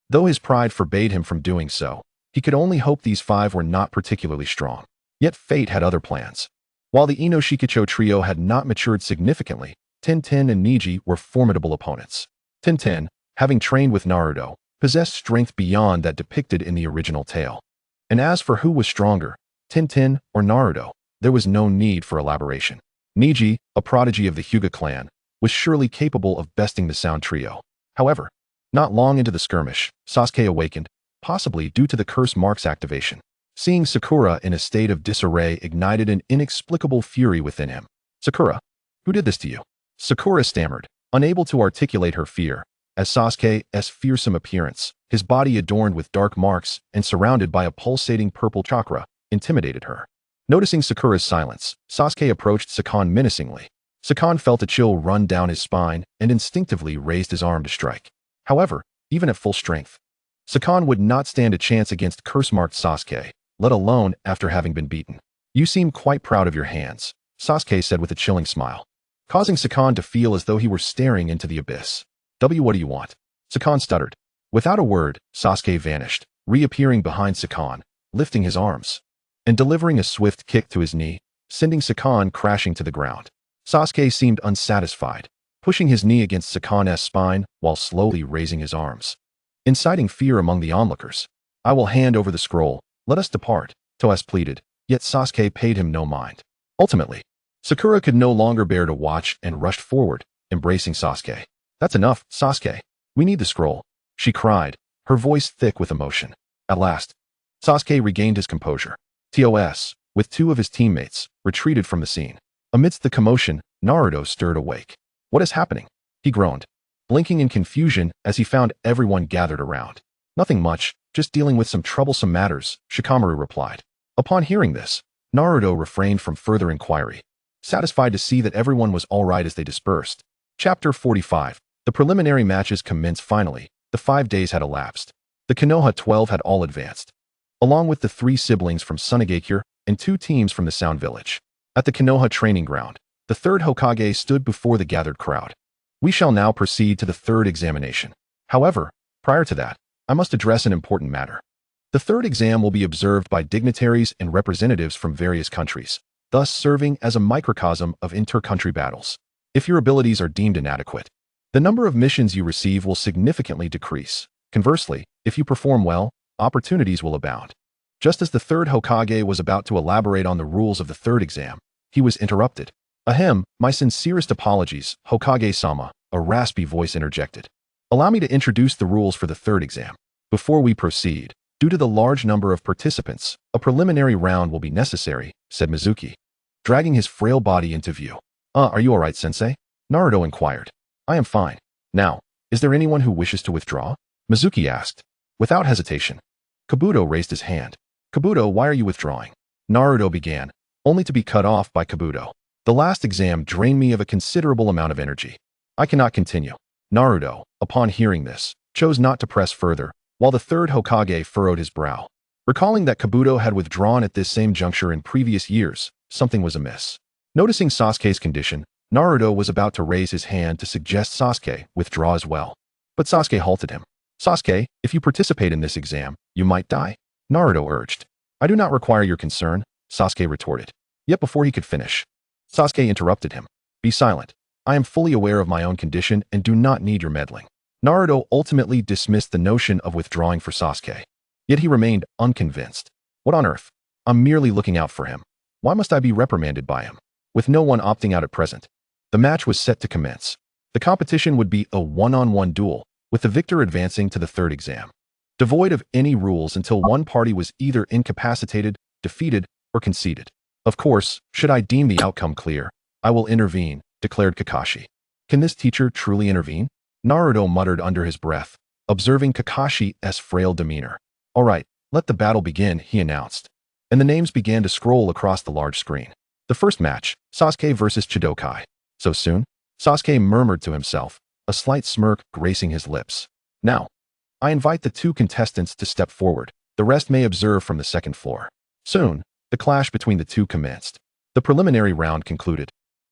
Though his pride forbade him from doing so, he could only hope these 5 were not particularly strong. Yet fate had other plans. While the Ino Shikicho trio had not matured significantly, Tenten and Niji were formidable opponents. Tenten, having trained with Naruto, possessed strength beyond that depicted in the original tale. And as for who was stronger, Tenten or Naruto, there was no need for elaboration. Niji, a prodigy of the Hyuga clan, was surely capable of besting the sound trio. However, not long into the skirmish, Sasuke awakened, possibly due to the curse mark's activation. Seeing Sakura in a state of disarray ignited an inexplicable fury within him. "Sakura, who did this to you?" Sakura stammered, unable to articulate her fear, as Sasuke's fearsome appearance, his body adorned with dark marks and surrounded by a pulsating purple chakra, intimidated her. Noticing Sakura's silence, Sasuke approached Sakon menacingly. Sakon felt a chill run down his spine and instinctively raised his arm to strike. However, even at full strength, Sakon would not stand a chance against curse-marked Sasuke, let alone after having been beaten. "You seem quite proud of your hands," Sasuke said with a chilling smile, causing Sakon to feel as though he were staring into the abyss. What do you want?" Sakon stuttered. Without a word, Sasuke vanished, reappearing behind Sakon, lifting his arms, and delivering a swift kick to his knee, sending Sakon crashing to the ground. Sasuke seemed unsatisfied, pushing his knee against Sakon's spine while slowly raising his arms, inciting fear among the onlookers. "I will hand over the scroll. Let us depart," TOS pleaded, yet Sasuke paid him no mind. Ultimately, Sakura could no longer bear to watch and rushed forward, embracing Sasuke. "That's enough, Sasuke. We need the scroll," she cried, her voice thick with emotion. At last, Sasuke regained his composure. TOS, with 2 of his teammates, retreated from the scene. Amidst the commotion, Naruto stirred awake. "What is happening?" he groaned, blinking in confusion as he found everyone gathered around. "Nothing much, just dealing with some troublesome matters," Shikamaru replied. Upon hearing this, Naruto refrained from further inquiry, satisfied to see that everyone was all right as they dispersed. Chapter 45. The preliminary matches commenced finally. The 5 days had elapsed. The Konoha 12 had all advanced, along with the 3 siblings from Sunagakure and 2 teams from the Sound Village. At the Konoha training ground, the 3rd Hokage stood before the gathered crowd. "We shall now proceed to the 3rd examination. However, prior to that, I must address an important matter. The 3rd exam will be observed by dignitaries and representatives from various countries, thus serving as a microcosm of inter-country battles. If your abilities are deemed inadequate, the number of missions you receive will significantly decrease. Conversely, if you perform well, opportunities will abound." Just as the 3rd Hokage was about to elaborate on the rules of the 3rd exam, he was interrupted. "Ahem, my sincerest apologies, Hokage-sama," a raspy voice interjected. "Allow me to introduce the rules for the 3rd exam. Before we proceed, due to the large number of participants, a preliminary round will be necessary," said Mizuki, dragging his frail body into view. Are you alright, sensei?" Naruto inquired. "I am fine. Now, is there anyone who wishes to withdraw?" Mizuki asked. Without hesitation, Kabuto raised his hand. "Kabuto, why are you withdrawing?" Naruto began, only to be cut off by Kabuto. "The last exam drained me of a considerable amount of energy. I cannot continue." Naruto, upon hearing this, chose not to press further, while the third Hokage furrowed his brow. Recalling that Kabuto had withdrawn at this same juncture in previous years, something was amiss. Noticing Sasuke's condition, Naruto was about to raise his hand to suggest Sasuke withdraw as well. But Sasuke halted him. Sasuke, if you participate in this exam, you might die, Naruto urged. I do not require your concern, Sasuke retorted. Yet before he could finish, Sasuke interrupted him. Be silent. I am fully aware of my own condition and do not need your meddling. Naruto ultimately dismissed the notion of withdrawing for Sasuke. Yet he remained unconvinced. What on earth? I'm merely looking out for him. Why must I be reprimanded by him? With no one opting out at present, the match was set to commence. The competition would be a one-on-one duel, with the victor advancing to the third exam. Devoid of any rules until one party was either incapacitated, defeated, or conceded. Of course, should I deem the outcome clear, I will intervene, declared Kakashi. Can this teacher truly intervene? Naruto muttered under his breath, observing Kakashi's frail demeanor. All right, let the battle begin, he announced. And the names began to scroll across the large screen. The first match, Sasuke versus Chidokai. So soon? Sasuke murmured to himself, a slight smirk gracing his lips. Now, I invite the two contestants to step forward. The rest may observe from the second floor. Soon, the clash between the two commenced. The preliminary round concluded,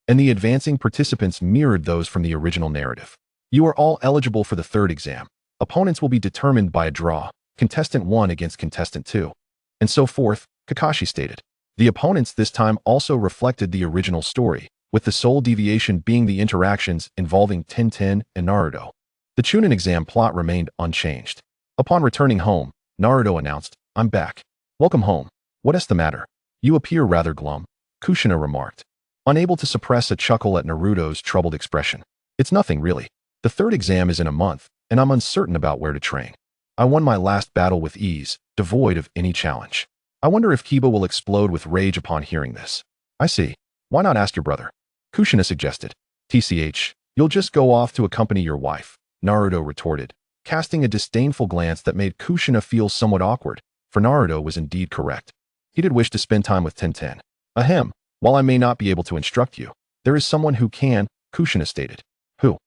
and the advancing participants mirrored those from the original narrative. You are all eligible for the third exam. Opponents will be determined by a draw, contestant 1 against contestant 2, and so forth, Kakashi stated. The opponents this time also reflected the original story, with the sole deviation being the interactions involving Tintin and Naruto. The Chunin exam plot remained unchanged. Upon returning home, Naruto announced, I'm back. Welcome home. What is the matter? You appear rather glum, Kushina remarked, unable to suppress a chuckle at Naruto's troubled expression. It's nothing really. The third exam is in a month, and I'm uncertain about where to train. I won my last battle with ease, devoid of any challenge. I wonder if Kiba will explode with rage upon hearing this. I see. Why not ask your brother? Kushina suggested. TCH, you'll just go off to accompany your wife, Naruto retorted, casting a disdainful glance that made Kushina feel somewhat awkward, for Naruto was indeed correct. He did wish to spend time with Tintin. Ahem, while I may not be able to instruct you, there is someone who can, Kushina stated. Who?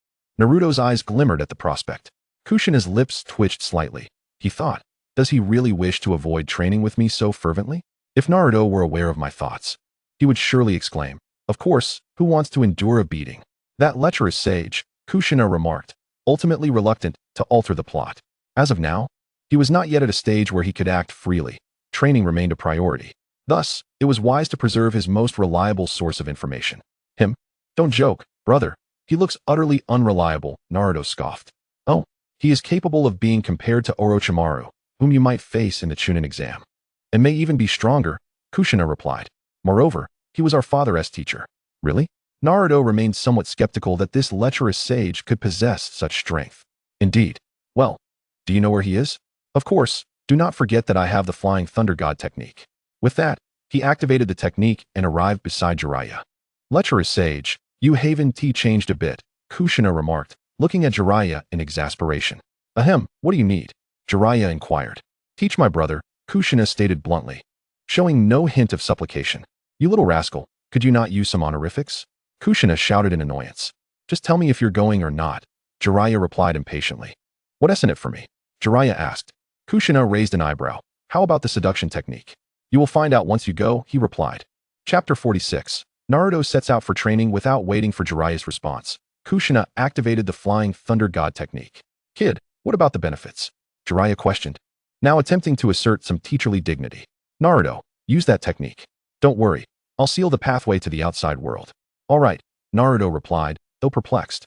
Naruto's eyes glimmered at the prospect. Kushina's lips twitched slightly. He thought, does he really wish to avoid training with me so fervently? If Naruto were aware of my thoughts, he would surely exclaim, of course, who wants to endure a beating? That lecherous sage, Kushina remarked, ultimately reluctant to alter the plot. As of now, he was not yet at a stage where he could act freely. Training remained a priority. Thus, it was wise to preserve his most reliable source of information. Him? Don't joke, brother. He looks utterly unreliable, Naruto scoffed. Oh, he is capable of being compared to Orochimaru, whom you might face in the Chunin exam. And may even be stronger, Kushina replied. Moreover, he was our father's teacher. Really? Naruto remained somewhat skeptical that this lecherous sage could possess such strength. Indeed. Well, do you know where he is? Of course, do not forget that I have the Flying Thunder God technique. With that, he activated the technique and arrived beside Jiraiya. Lecherous sage, you haven't changed a bit, Kushina remarked, looking at Jiraiya in exasperation. Ahem, what do you need? Jiraiya inquired. Teach my brother, Kushina stated bluntly, showing no hint of supplication. You little rascal, could you not use some honorifics? Kushina shouted in annoyance. Just tell me if you're going or not, Jiraiya replied impatiently. What isn't it for me? Jiraiya asked. Kushina raised an eyebrow. How about the seduction technique? You will find out once you go, he replied. Chapter 46. Naruto sets out for training without waiting for Jiraiya's response. Kushina activated the Flying Thunder God technique. Kid, what about the benefits? Jiraiya questioned, now attempting to assert some teacherly dignity. Naruto, use that technique. Don't worry, I'll seal the pathway to the outside world. All right, Naruto replied, though perplexed.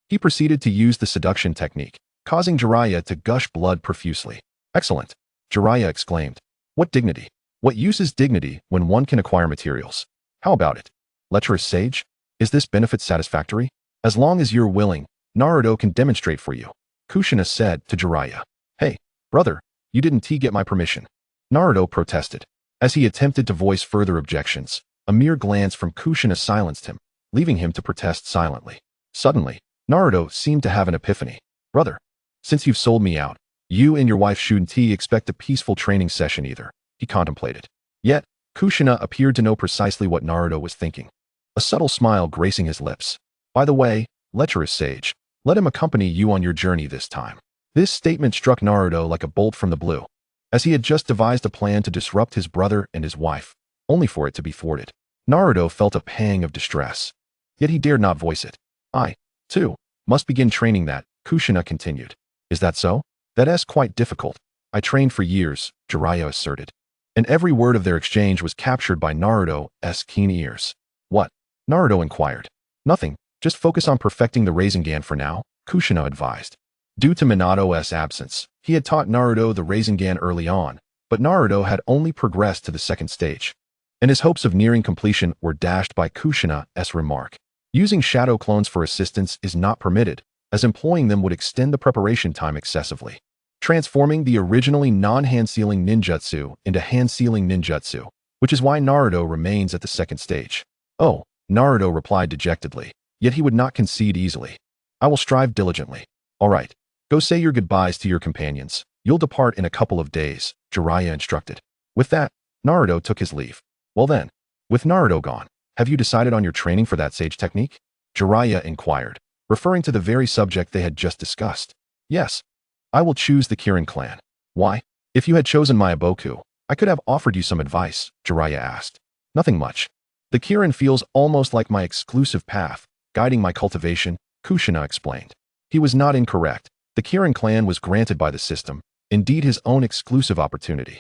He proceeded to use the seduction technique, causing Jiraiya to gush blood profusely. Excellent, Jiraiya exclaimed. What dignity? What use is dignity when one can acquire materials? How about it? Lecherous sage? Is this benefit satisfactory? As long as you're willing, Naruto can demonstrate for you, Kushina said to Jiraiya. Hey, brother, you didn't get my permission. Naruto protested. As he attempted to voice further objections, a mere glance from Kushina silenced him, leaving him to protest silently. Suddenly, Naruto seemed to have an epiphany. Brother, since you've sold me out, you and your wife shouldn't expect a peaceful training session either, he contemplated. Yet, Kushina appeared to know precisely what Naruto was thinking. A subtle smile gracing his lips. By the way, lecherous sage, Let him accompany you on your journey this time. This statement struck Naruto like a bolt from the blue, as he had just devised a plan to disrupt his brother and his wife, only for it to be thwarted. Naruto felt a pang of distress, yet he dared not voice it. I, too, must begin training that, Kushina continued. Is that so? That's quite difficult. I trained for years, Jiraiya asserted. And every word of their exchange was captured by Naruto's keen ears. What? Naruto inquired. Nothing, just focus on perfecting the Rasengan for now, Kushina advised. Due to Minato's absence, he had taught Naruto the Rasengan early on, but Naruto had only progressed to the second stage, and his hopes of nearing completion were dashed by Kushina's remark. Using shadow clones for assistance is not permitted, as employing them would extend the preparation time excessively, transforming the originally non-hand-sealing ninjutsu into hand-sealing ninjutsu, which is why Naruto remains at the second stage. Oh, Naruto replied dejectedly, yet he would not concede easily. I will strive diligently. All right, go say your goodbyes to your companions. You'll depart in a couple of days, Jiraiya instructed. With that, Naruto took his leave. Well then, with Naruto gone, have you decided on your training for that sage technique? Jiraiya inquired, referring to the very subject they had just discussed. Yes. I will choose the Kirin clan. Why? If you had chosen Myaboku, I could have offered you some advice, Jiraiya asked. Nothing much. The Kirin feels almost like my exclusive path, guiding my cultivation, Kushina explained. He was not incorrect. The Kirin clan was granted by the system, indeed his own exclusive opportunity.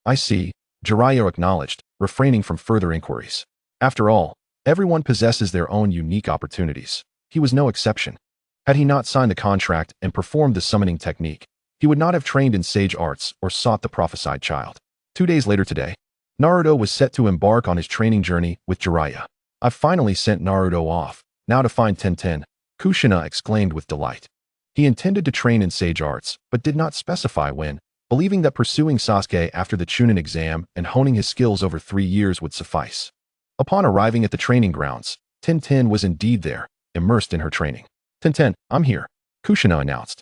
I see, Jiraiya acknowledged, refraining from further inquiries. After all, everyone possesses their own unique opportunities. He was no exception. Had he not signed the contract and performed the summoning technique, he would not have trained in sage arts or sought the prophesied child. 2 days later today, Naruto was set to embark on his training journey with Jiraiya. I've finally sent Naruto off, now to find Tenten, Kushina exclaimed with delight. He intended to train in sage arts, but did not specify when, believing that pursuing Sasuke after the Chunin exam and honing his skills over 3 years would suffice. Upon arriving at the training grounds, Tenten was indeed there, immersed in her training. Tenten, I'm here, Kushina announced.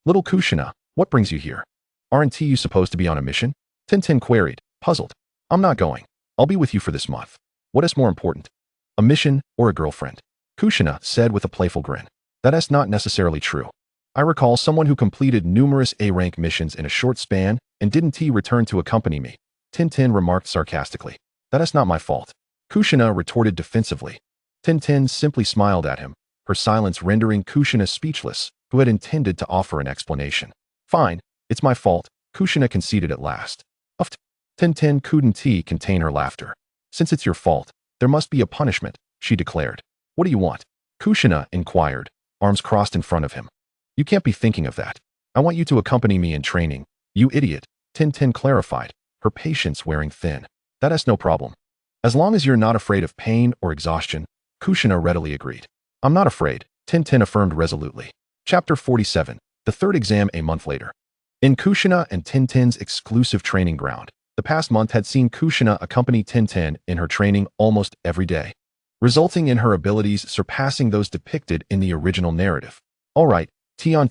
Little Kushina, what brings you here? Aren't you supposed to be on a mission? Tenten queried, puzzled. I'm not going. I'll be with you for this month. What is more important? A mission or a girlfriend? Kushina said with a playful grin. That's not necessarily true. I recall someone who completed numerous A-rank missions in a short span and didn't return to accompany me, Tenten remarked sarcastically. That's not my fault. Kushina retorted defensively. Tenten simply smiled at him, her silence rendering Kushina speechless, who had intended to offer an explanation. Fine, it's my fault, Kushina conceded at last. Uft. Tenten couldn't contain her laughter. Since it's your fault, there must be a punishment, she declared. What do you want? Kushina inquired, arms crossed in front of him. You can't be thinking of that. I want you to accompany me in training, you idiot, Tenten clarified, her patience wearing thin. That's no problem. As long as you're not afraid of pain or exhaustion, Kushina readily agreed. I'm not afraid, Tenten affirmed resolutely. Chapter 47, the third exam a month later. In Kushina and Tenten's exclusive training ground, the past month had seen Kushina accompany Tenten in her training almost every day, resulting in her abilities surpassing those depicted in the original narrative. All right, Tian,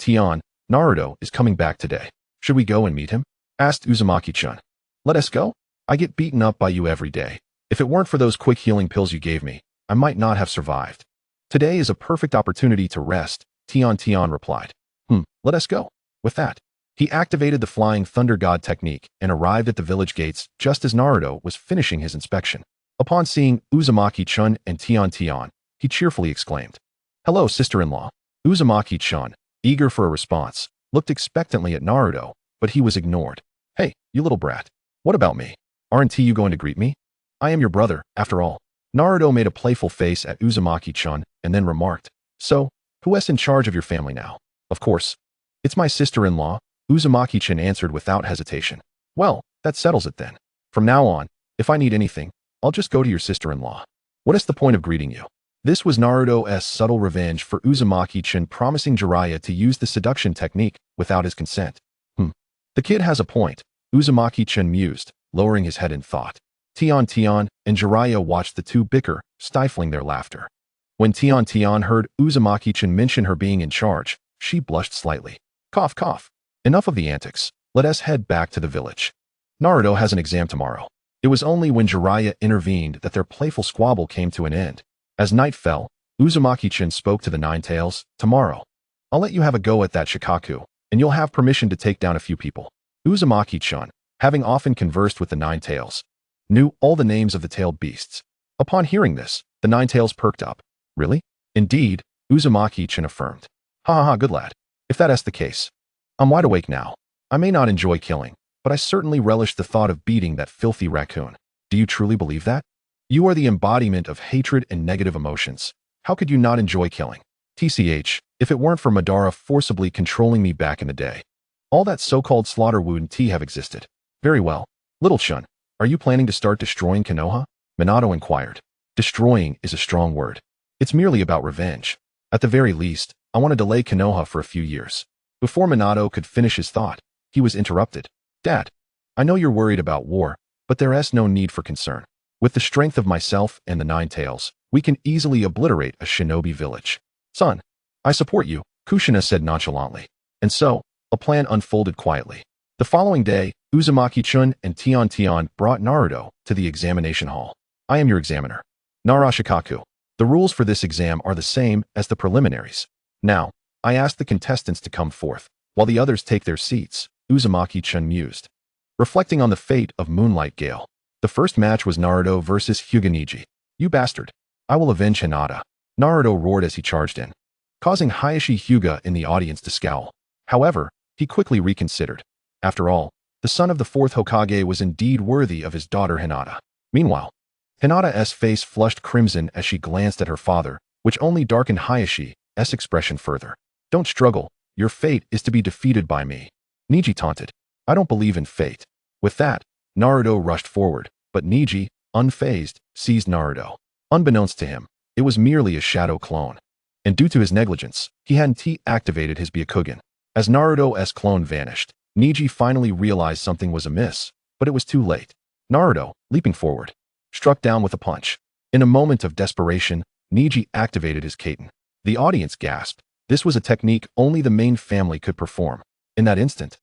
Naruto is coming back today. Should we go and meet him? Asked Uzumaki-chan. Let us go? I get beaten up by you every day. If it weren't for those quick healing pills you gave me, I might not have survived. Today is a perfect opportunity to rest, Tian replied. Let us go. With that, he activated the Flying Thunder God technique and arrived at the village gates just as Naruto was finishing his inspection. Upon seeing Uzumaki-chan and Tian, he cheerfully exclaimed, Hello, sister-in-law. Uzumaki-chan, eager for a response, looked expectantly at Naruto, but he was ignored. Hey, you little brat. What about me? Aren't you going to greet me? I am your brother, after all. Naruto made a playful face at Uzumaki-chan and then remarked, So, who's in charge of your family now? Of course. It's my sister-in-law, Uzumaki-chan answered without hesitation. Well, that settles it then. From now on, if I need anything, I'll just go to your sister-in-law. What is the point of greeting you? This was Naruto's subtle revenge for Uzumaki-chan promising Jiraiya to use the seduction technique without his consent. The kid has a point, Uzumaki-chan mused, lowering his head in thought. Tian and Jiraiya watched the two bicker, stifling their laughter. When Tian heard Uzumaki-chan mention her being in charge, she blushed slightly. Cough, cough. Enough of the antics. Let us head back to the village. Naruto has an exam tomorrow. It was only when Jiraiya intervened that their playful squabble came to an end. As night fell, Uzumaki-chan spoke to the Nine-Tails. Tomorrow, I'll let you have a go at that Shikaku, and you'll have permission to take down a few people. Uzumaki-chun, having often conversed with the Nine-Tails, knew all the names of the tailed beasts. Upon hearing this, the Nine-Tails perked up. Really? Indeed, Uzumaki-chan affirmed. Ha ha ha, good lad. If that's the case, I'm wide awake now. I may not enjoy killing, but I certainly relish the thought of beating that filthy raccoon. Do you truly believe that? You are the embodiment of hatred and negative emotions. How could you not enjoy killing? TCH, if it weren't for Madara forcibly controlling me back in the day. All that so-called slaughter wouldn't have existed. Very well. Little Chun, are you planning to start destroying Konoha? Minato inquired. Destroying is a strong word. It's merely about revenge. At the very least, I want to delay Konoha for a few years. Before Minato could finish his thought, he was interrupted. Dad, I know you're worried about war, but there's no need for concern. With the strength of myself and the Nine-Tails, we can easily obliterate a shinobi village. Son, I support you, Kushina said nonchalantly. And so, a plan unfolded quietly. The following day, Uzumaki-chun and Tian brought Naruto to the examination hall. I am your examiner. Narashikaku. The rules for this exam are the same as the preliminaries. Now, I ask the contestants to come forth, while the others take their seats, Uzumaki-chun mused. Reflecting on the fate of Moonlight Gale, the first match was Naruto versus Hyuga. You bastard. I will avenge Hinata. Naruto roared as he charged in, causing Hayashi Hyuga in the audience to scowl. However, he quickly reconsidered. After all, the son of the fourth Hokage was indeed worthy of his daughter Hinata. Meanwhile, Hinata's face flushed crimson as she glanced at her father, which only darkened Hayashi's expression further. Don't struggle, your fate is to be defeated by me. Neji taunted. I don't believe in fate. With that, Naruto rushed forward, but Neji, unfazed, seized Naruto. Unbeknownst to him, it was merely a shadow clone. And due to his negligence, he hadn't activated his Byakugan. As Naruto's clone vanished, Neji finally realized something was amiss, but it was too late. Naruto, leaping forward, struck down with a punch. In a moment of desperation, Neji activated his Katon. The audience gasped. This was a technique only the main family could perform. In that instant,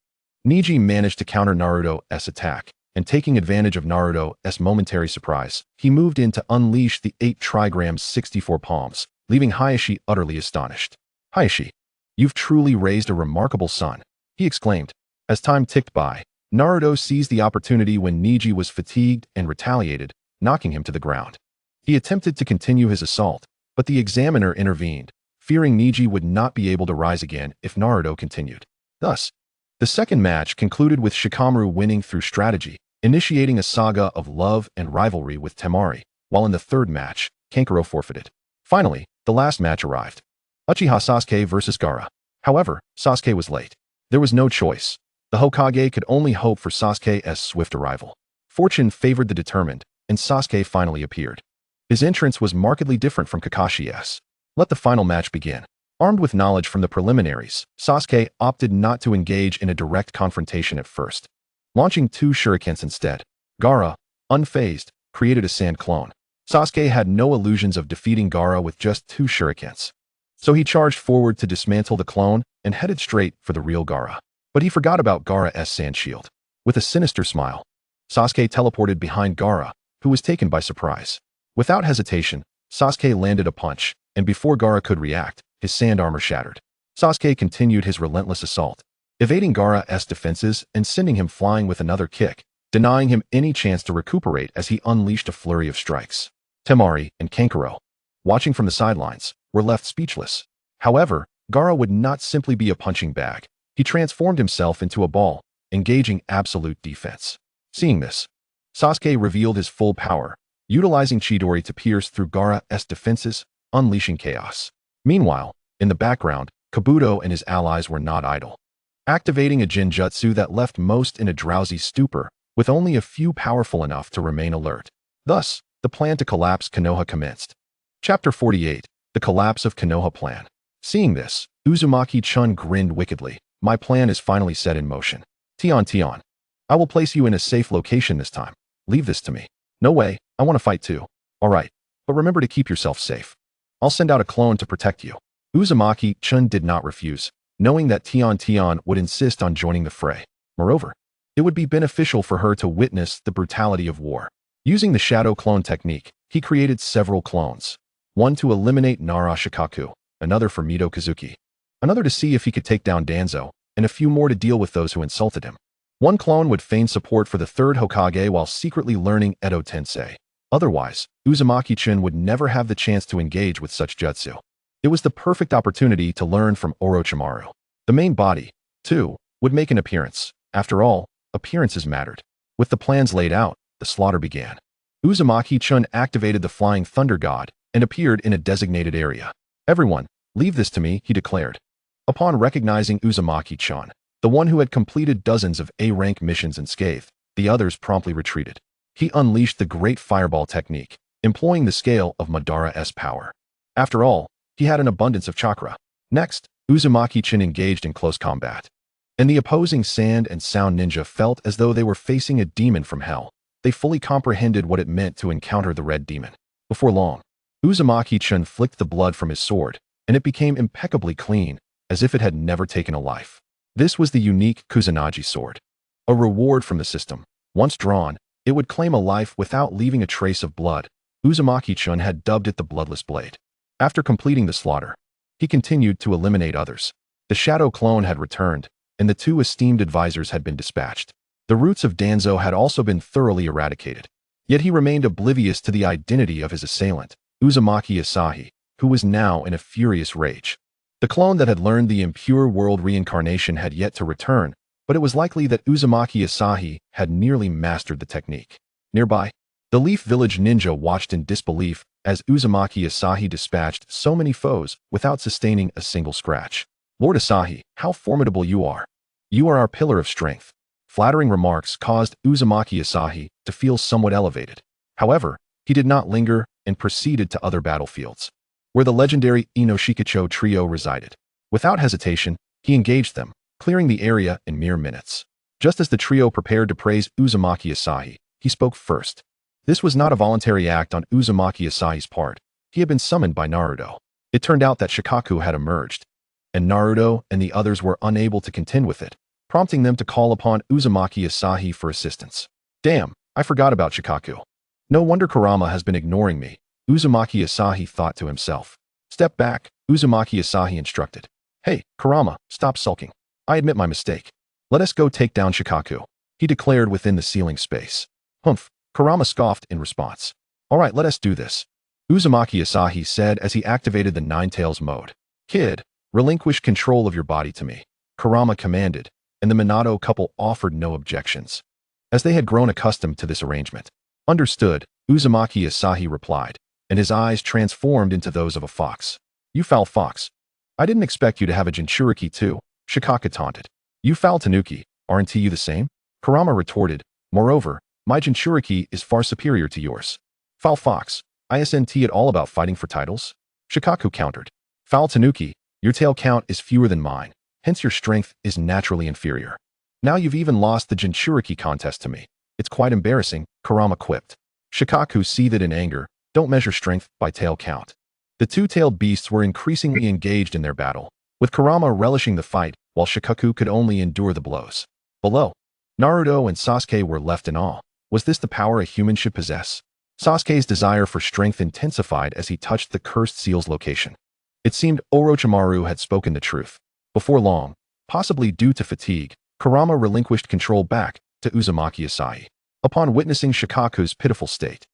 Neji managed to counter Naruto's attack, and taking advantage of Naruto's momentary surprise, he moved in to unleash the 8 trigrams 64 palms, leaving Hayashi utterly astonished. Hayashi, you've truly raised a remarkable son, he exclaimed. As time ticked by, Naruto seized the opportunity when Neji was fatigued and retaliated, knocking him to the ground. He attempted to continue his assault, but the examiner intervened, fearing Neji would not be able to rise again if Naruto continued. Thus, the second match concluded with Shikamaru winning through strategy, initiating a saga of love and rivalry with Temari, while in the third match, Kankuro forfeited. Finally, the last match arrived. Uchiha Sasuke versus Gaara. However, Sasuke was late. There was no choice. The Hokage could only hope for Sasuke's swift arrival. Fortune favored the determined, and Sasuke finally appeared. His entrance was markedly different from Kakashi's. Let the final match begin. Armed with knowledge from the preliminaries, Sasuke opted not to engage in a direct confrontation at first, launching 2 shurikens instead. Gaara, unfazed, created a sand clone. Sasuke had no illusions of defeating Gaara with just 2 shurikens. So he charged forward to dismantle the clone and headed straight for the real Gaara. But he forgot about Gaara's sand shield. With a sinister smile, Sasuke teleported behind Gaara, who was taken by surprise. Without hesitation, Sasuke landed a punch, and before Gaara could react, his sand armor shattered. Sasuke continued his relentless assault, evading Gaara's defenses and sending him flying with another kick, denying him any chance to recuperate as he unleashed a flurry of strikes. Temari and Kankuro, watching from the sidelines, were left speechless. However, Gaara would not simply be a punching bag. He transformed himself into a ball, engaging absolute defense. Seeing this, Sasuke revealed his full power, utilizing Chidori to pierce through Gaara's defenses, unleashing chaos. Meanwhile, in the background, Kabuto and his allies were not idle, activating a genjutsu that left most in a drowsy stupor, with only a few powerful enough to remain alert. Thus, the plan to collapse Konoha commenced. Chapter 48, The Collapse of Konoha Plan. Seeing this, Uzumaki-chun grinned wickedly. My plan is finally set in motion. Tian, I will place you in a safe location this time. Leave this to me. No way, I want to fight too. Alright, but remember to keep yourself safe. I'll send out a clone to protect you. Uzumaki-chun did not refuse, knowing that Tian would insist on joining the fray. Moreover, it would be beneficial for her to witness the brutality of war. Using the shadow clone technique, he created several clones. One to eliminate Narashikaku, another for Mito Kazuki, another to see if he could take down Danzo, and a few more to deal with those who insulted him. One clone would feign support for the third Hokage while secretly learning Edo Tensei. Otherwise, Uzumaki-chan would never have the chance to engage with such jutsu. It was the perfect opportunity to learn from Orochimaru. The main body, too, would make an appearance. After all, appearances mattered. With the plans laid out, the slaughter began. Uzumaki-chan activated the Flying Thunder God and appeared in a designated area. "Everyone, leave this to me," he declared. Upon recognizing Uzumaki-chan, the one who had completed dozens of A-rank missions unscathed, the others promptly retreated. He unleashed the Great Fireball technique, employing the scale of Madara's power. After all, he had an abundance of chakra. Next, Uzumaki-chan engaged in close combat. And the opposing Sand and Sound Ninja felt as though they were facing a demon from hell. They fully comprehended what it meant to encounter the Red Demon. Before long, Uzumaki-chan flicked the blood from his sword, and it became impeccably clean, as if it had never taken a life. This was the unique Kusanagi sword. A reward from the system. Once drawn, it would claim a life without leaving a trace of blood. Uzumaki-chan had dubbed it the Bloodless Blade. After completing the slaughter, he continued to eliminate others. The Shadow Clone had returned, and the two esteemed advisors had been dispatched. The roots of Danzo had also been thoroughly eradicated. Yet he remained oblivious to the identity of his assailant, Uzumaki Asahi, who was now in a furious rage. The clone that had learned the impure world reincarnation had yet to return, but it was likely that Uzumaki Asahi had nearly mastered the technique. Nearby, the Leaf Village ninja watched in disbelief as Uzumaki Asahi dispatched so many foes without sustaining a single scratch. "Lord Asahi, how formidable you are. You are our pillar of strength." Flattering remarks caused Uzumaki Asahi to feel somewhat elevated. However, he did not linger and proceeded to other battlefields, where the legendary Inoshikacho trio resided. Without hesitation, he engaged them, clearing the area in mere minutes. Just as the trio prepared to praise Uzumaki Asahi, he spoke first. This was not a voluntary act on Uzumaki Asahi's part. He had been summoned by Naruto. It turned out that Shikaku had emerged, and Naruto and the others were unable to contend with it, prompting them to call upon Uzumaki Asahi for assistance. "Damn, I forgot about Shikaku. No wonder Kurama has been ignoring me," Uzumaki Asahi thought to himself. "Step back," Uzumaki Asahi instructed. "Hey, Kurama, stop sulking. I admit my mistake. Let us go take down Shikaku," he declared within the ceiling space. "Humph," Kurama scoffed in response. "All right, let us do this," Uzumaki Asahi said as he activated the Nine-Tails mode. "Kid, relinquish control of your body to me," Kurama commanded, and the Minato couple offered no objections, as they had grown accustomed to this arrangement. "Understood," Uzumaki Asahi replied, and his eyes transformed into those of a fox. "You foul fox. I didn't expect you to have a Jinchūriki too," Shikaku taunted. "You foul Tanuki, aren't you the same?" Kurama retorted. "Moreover, my Jinchūriki is far superior to yours." "Foul fox, isn't it all about fighting for titles?" Shikaku countered. "Foul Tanuki, your tail count is fewer than mine, hence your strength is naturally inferior. Now you've even lost the Jinchūriki contest to me. It's quite embarrassing," Kurama quipped. Shikaku seethed in anger. "Don't measure strength by tail count." The two-tailed beasts were increasingly engaged in their battle, with Kurama relishing the fight while Shikaku could only endure the blows. Below, Naruto and Sasuke were left in awe. Was this the power a human should possess? Sasuke's desire for strength intensified as he touched the cursed seal's location. It seemed Orochimaru had spoken the truth. Before long, possibly due to fatigue, Kurama relinquished control back to Uzumaki Asahi. Upon witnessing Shikaku's pitiful state,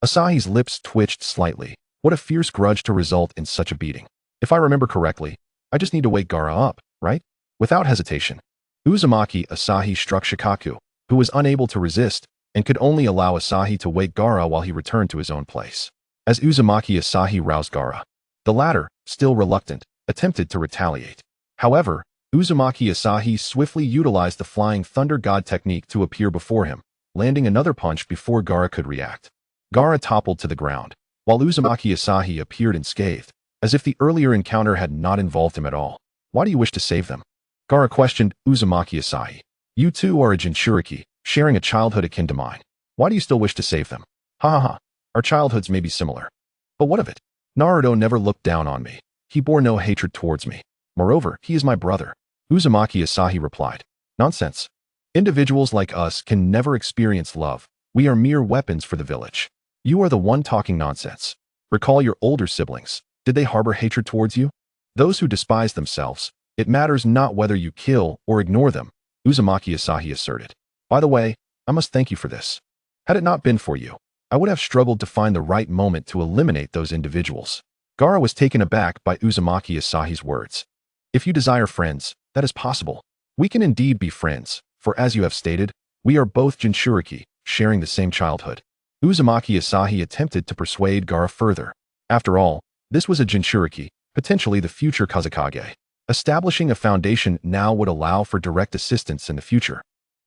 Asahi's lips twitched slightly. What a fierce grudge to result in such a beating. "If I remember correctly, I just need to wake Gaara up, right?" Without hesitation, Uzumaki Asahi struck Shikaku, who was unable to resist and could only allow Asahi to wake Gaara while he returned to his own place. As Uzumaki Asahi roused Gaara, the latter, still reluctant, attempted to retaliate. However, Uzumaki Asahi swiftly utilized the Flying Thunder God technique to appear before him, landing another punch before Gaara could react. Gaara toppled to the ground, while Uzumaki Asahi appeared unscathed, as if the earlier encounter had not involved him at all. "Why do you wish to save them?" Gaara questioned Uzumaki Asahi. "You too are a Jinchūriki, sharing a childhood akin to mine. Why do you still wish to save them?" "Ha ha ha, our childhoods may be similar. But what of it? Naruto never looked down on me. He bore no hatred towards me. Moreover, he is my brother," Uzumaki Asahi replied. "Nonsense. Individuals like us can never experience love. We are mere weapons for the village. You are the one talking nonsense. Recall your older siblings. Did they harbor hatred towards you?" Those who despise themselves, it matters not whether you kill or ignore them, Uzumaki Asahi asserted. By the way, I must thank you for this. Had it not been for you, I would have struggled to find the right moment to eliminate those individuals. Gaara was taken aback by Uzumaki Asahi's words. If you desire friends, that is possible. We can indeed be friends, for as you have stated, we are both Jinchūriki, sharing the same childhood. Uzumaki Asahi attempted to persuade Gaara further. After all, this was a Jinchūriki, potentially the future Kazekage. Establishing a foundation now would allow for direct assistance in the future,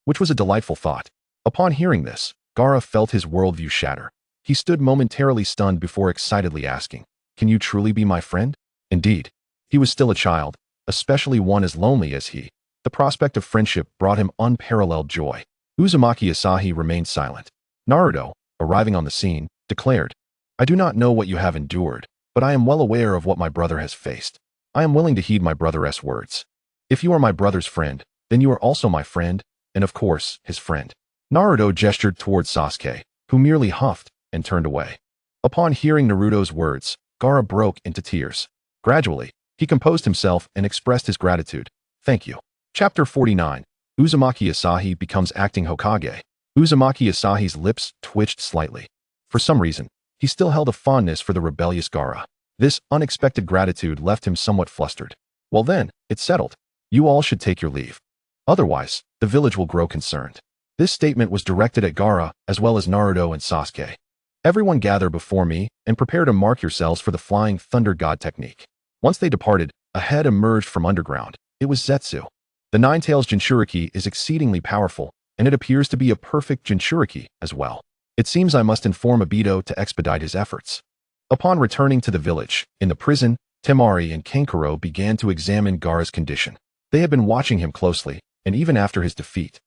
which was a delightful thought. Upon hearing this, Gaara felt his worldview shatter. He stood momentarily stunned before excitedly asking, "Can you truly be my friend?" Indeed, he was still a child, especially one as lonely as he. The prospect of friendship brought him unparalleled joy. Uzumaki Asahi remained silent. Naruto, arriving on the scene, declared, "I do not know what you have endured, but I am well aware of what my brother has faced. I am willing to heed my brother's words. If you are my brother's friend, then you are also my friend, and of course, his friend." Naruto gestured towards Sasuke, who merely huffed and turned away. Upon hearing Naruto's words, Gaara broke into tears. Gradually, he composed himself and expressed his gratitude. "Thank you." Chapter 49. Uzumaki Asahi becomes acting Hokage. Uzumaki Asahi's lips twitched slightly. For some reason, he still held a fondness for the rebellious Gaara. This unexpected gratitude left him somewhat flustered. "Well then, it's settled. You all should take your leave. Otherwise, the village will grow concerned." This statement was directed at Gaara as well as Naruto and Sasuke. "Everyone gather before me and prepare to mark yourselves for the Flying Thunder God technique." Once they departed, a head emerged from underground. It was Zetsu. The Nine-Tails Jinchūriki is exceedingly powerful, and it appears to be a perfect Jinchūriki as well. It seems I must inform Obito to expedite his efforts. Upon returning to the village, in the prison, Temari and Kankuro began to examine Gaara's condition. They had been watching him closely, and even after his defeat,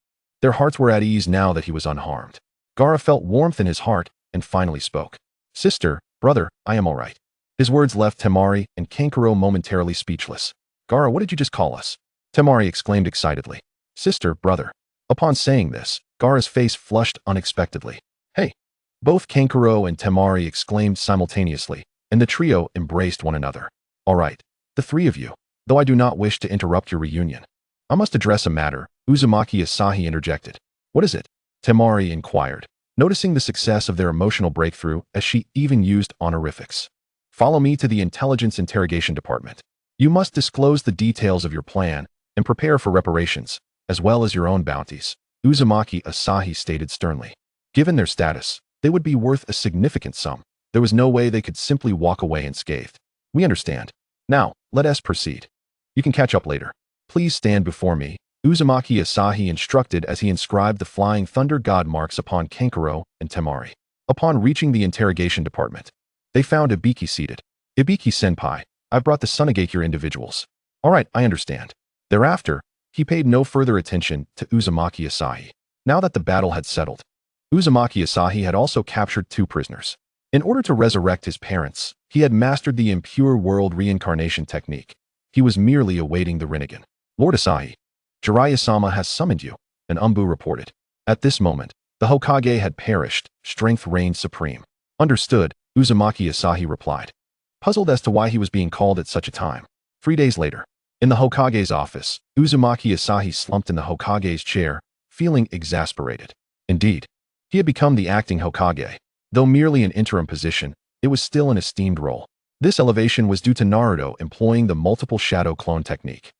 their hearts were at ease now that he was unharmed. Gaara felt warmth in his heart and finally spoke. "Sister, brother, I am all right." His words left Temari and Kankuro momentarily speechless. "Gaara, what did you just call us?" Temari exclaimed excitedly. "Sister, brother." Upon saying this, Gaara's face flushed unexpectedly. "Hey!" Both Kankuro and Temari exclaimed simultaneously, and the trio embraced one another. "All right, the three of you, though I do not wish to interrupt your reunion. I must address a matter," Uzumaki Asahi interjected. "What is it?" Temari inquired, noticing the success of their emotional breakthrough as she even used honorifics. "Follow me to the Intelligence Interrogation Department. You must disclose the details of your plan and prepare for reparations, as well as your own bounties," Uzumaki Asahi stated sternly. Given their status, they would be worth a significant sum. There was no way they could simply walk away unscathed. "We understand. Now, let us proceed. You can catch up later. Please stand before me," Uzumaki Asahi instructed as he inscribed the Flying Thunder God marks upon Kankuro and Temari. Upon reaching the interrogation department, they found Ibiki seated. "Ibiki-senpai, I've brought the Sunagakure individuals." "All right, I understand." Thereafter, he paid no further attention to Uzumaki Asahi. Now that the battle had settled, Uzumaki Asahi had also captured 2 prisoners. In order to resurrect his parents, he had mastered the impure world reincarnation technique. He was merely awaiting the Rinnegan. "Lord Asahi, Jiraiya-sama has summoned you," an Umbu reported. At this moment, the Hokage had perished, strength reigned supreme. "Understood," Uzumaki Asahi replied, puzzled as to why he was being called at such a time. 3 days later, in the Hokage's office, Uzumaki Asahi slumped in the Hokage's chair, feeling exasperated. Indeed, he had become the acting Hokage. Though merely an interim position, it was still an esteemed role. This elevation was due to Naruto employing the multiple shadow clone technique,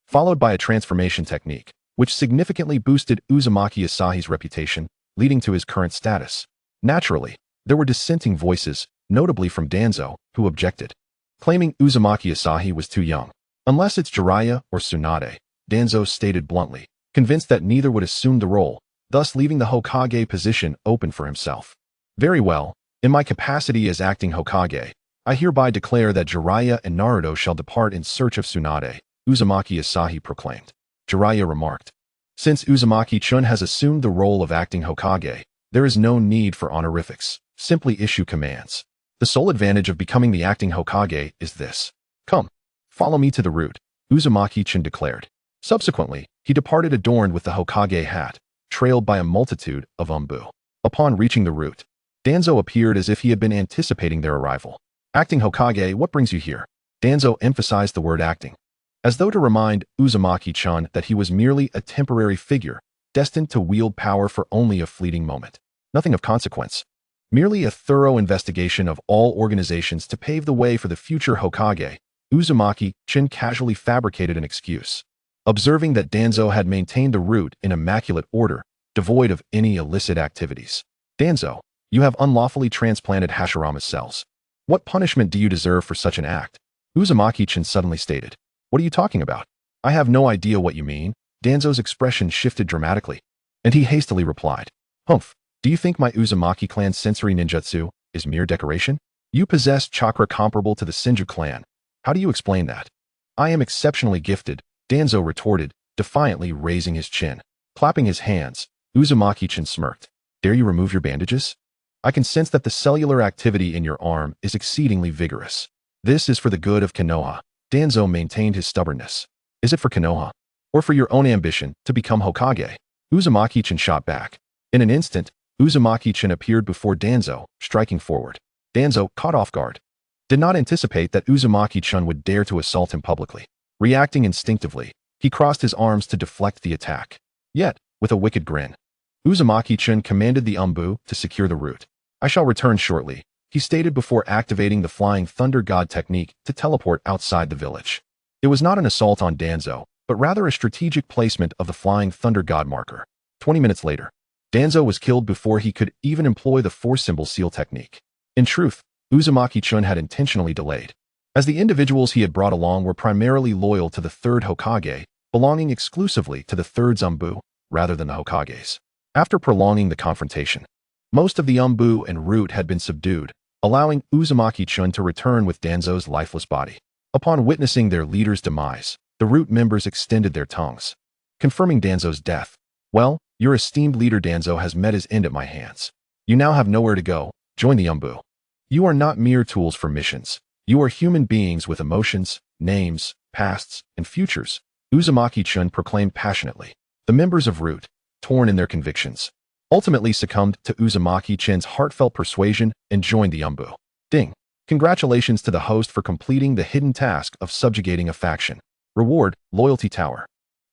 followed by a transformation technique, which significantly boosted Uzumaki Asahi's reputation, leading to his current status. Naturally, there were dissenting voices, notably from Danzo, who objected, claiming Uzumaki Asahi was too young. "Unless it's Jiraiya or Tsunade," Danzo stated bluntly, convinced that neither would assume the role, thus leaving the Hokage position open for himself. "Very well, in my capacity as acting Hokage, I hereby declare that Jiraiya and Naruto shall depart in search of Tsunade," Uzumaki Asahi proclaimed. Jiraiya remarked, "Since Uzumaki-chun has assumed the role of acting Hokage, there is no need for honorifics. Simply issue commands. The sole advantage of becoming the acting Hokage is this. Come, follow me to the route," Uzumaki-chun declared. Subsequently, he departed adorned with the Hokage hat, trailed by a multitude of Umbu. Upon reaching the route, Danzo appeared as if he had been anticipating their arrival. "Acting Hokage, what brings you here?" Danzo emphasized the word acting, as though to remind Uzumaki-chan that he was merely a temporary figure, destined to wield power for only a fleeting moment. Nothing of consequence. Merely a thorough investigation of all organizations to pave the way for the future Hokage. Uzumaki-chan casually fabricated an excuse, observing that Danzo had maintained the route in immaculate order, devoid of any illicit activities. Danzo, you have unlawfully transplanted Hashirama's cells. What punishment do you deserve for such an act? Uzumaki-chan suddenly stated. What are you talking about? I have no idea what you mean. Danzo's expression shifted dramatically, and he hastily replied. Humph, do you think my Uzumaki clan's sensory ninjutsu is mere decoration? You possess chakra comparable to the Senju clan. How do you explain that? I am exceptionally gifted, Danzo retorted, defiantly raising his chin. Clapping his hands, Uzumaki-chan smirked. Dare you remove your bandages? I can sense that the cellular activity in your arm is exceedingly vigorous. This is for the good of Konoha. Danzo maintained his stubbornness. Is it for Konoha? Or for your own ambition to become Hokage? Uzumaki-chan shot back. In an instant, Uzumaki-chan appeared before Danzo, striking forward. Danzo, caught off guard, did not anticipate that Uzumaki-chan would dare to assault him publicly. Reacting instinctively, he crossed his arms to deflect the attack. Yet, with a wicked grin, Uzumaki-chan commanded the Umbu to secure the route. I shall return shortly, he stated before activating the Flying Thunder God technique to teleport outside the village. It was not an assault on Danzo, but rather a strategic placement of the Flying Thunder God marker. 20 minutes later, Danzo was killed before he could even employ the four-symbol seal technique. In truth, Uzumaki-chan had intentionally delayed, as the individuals he had brought along were primarily loyal to the third Hokage, belonging exclusively to the third Umbu, rather than the Hokages. After prolonging the confrontation, most of the Umbu and root had been subdued, allowing Uzumaki-chan to return with Danzo's lifeless body. Upon witnessing their leader's demise, the root members extended their tongues, confirming Danzo's death. Well, your esteemed leader Danzo has met his end at my hands. You now have nowhere to go. Join the Umbu. You are not mere tools for missions. You are human beings with emotions, names, pasts, and futures, Uzumaki-chan proclaimed passionately. The members of Root, torn in their convictions, ultimately succumbed to Uzumaki-chan's heartfelt persuasion and joined the Umbu. Ding! Congratulations to the host for completing the hidden task of subjugating a faction. Reward, Loyalty Tower.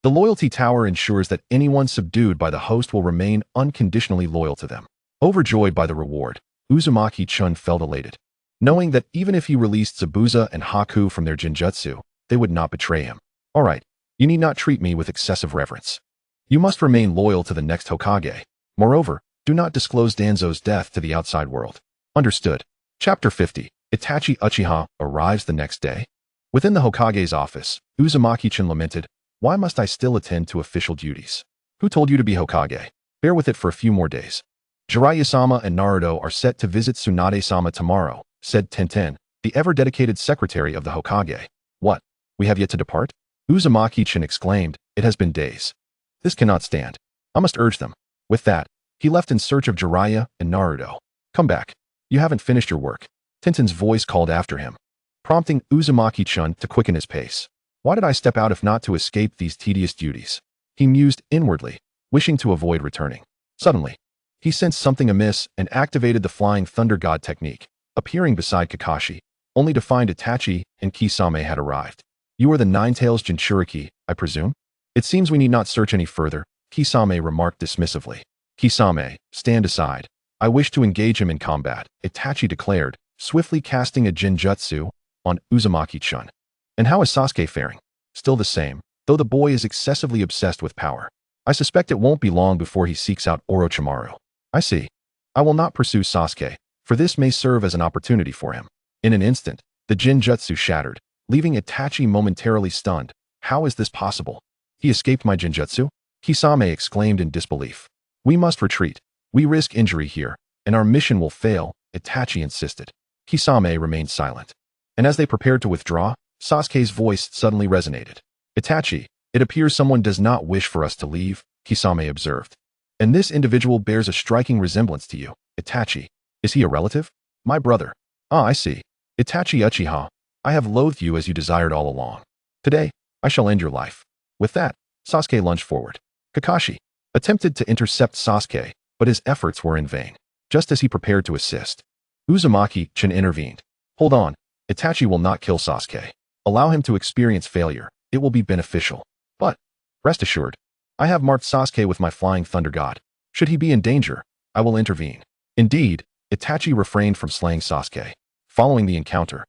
The Loyalty Tower ensures that anyone subdued by the host will remain unconditionally loyal to them. Overjoyed by the reward, Uzumaki-chan felt elated, knowing that even if he released Zabuza and Haku from their Jinjutsu, they would not betray him. Alright, you need not treat me with excessive reverence. You must remain loyal to the next Hokage. Moreover, do not disclose Danzo's death to the outside world. Understood. Chapter 50. Itachi Uchiha arrives the next day. Within the Hokage's office, Uzumaki-chan lamented, why must I still attend to official duties? Who told you to be Hokage? Bear with it for a few more days. Jiraiya-sama and Naruto are set to visit Tsunade-sama tomorrow, said Tenten, the ever-dedicated secretary of the Hokage. What? We have yet to depart? Uzumaki-chan exclaimed, it has been days. This cannot stand. I must urge them. With that, he left in search of Jiraiya and Naruto. Come back. You haven't finished your work. Tenten's voice called after him, prompting Uzumaki-chan to quicken his pace. Why did I step out if not to escape these tedious duties? He mused inwardly, wishing to avoid returning. Suddenly, he sensed something amiss and activated the Flying Thunder God technique, appearing beside Kakashi, only to find Itachi and Kisame had arrived. You are the Nine-Tails Jinchūriki, I presume? It seems we need not search any further, Kisame remarked dismissively. Kisame, stand aside. I wish to engage him in combat, Itachi declared, swiftly casting a Jinjutsu on Uzumaki-chan. And how is Sasuke faring? Still the same, though the boy is excessively obsessed with power. I suspect it won't be long before he seeks out Orochimaru. I see. I will not pursue Sasuke, for this may serve as an opportunity for him. In an instant, the Jinjutsu shattered, leaving Itachi momentarily stunned. How is this possible? He escaped my Jinjutsu? Kisame exclaimed in disbelief. We must retreat. We risk injury here, and our mission will fail, Itachi insisted. Kisame remained silent. And as they prepared to withdraw, Sasuke's voice suddenly resonated. Itachi, it appears someone does not wish for us to leave, Kisame observed. And this individual bears a striking resemblance to you, Itachi. Is he a relative? My brother. Ah, I see. Itachi Uchiha, I have loathed you as you desired all along. Today, I shall end your life. With that, Sasuke lunged forward. Kakashi attempted to intercept Sasuke, but his efforts were in vain. Just as he prepared to assist, Uzumaki-chan intervened. Hold on, Itachi will not kill Sasuke. Allow him to experience failure. It will be beneficial. But, rest assured, I have marked Sasuke with my flying thunder god. Should he be in danger, I will intervene. Indeed, Itachi refrained from slaying Sasuke. Following the encounter,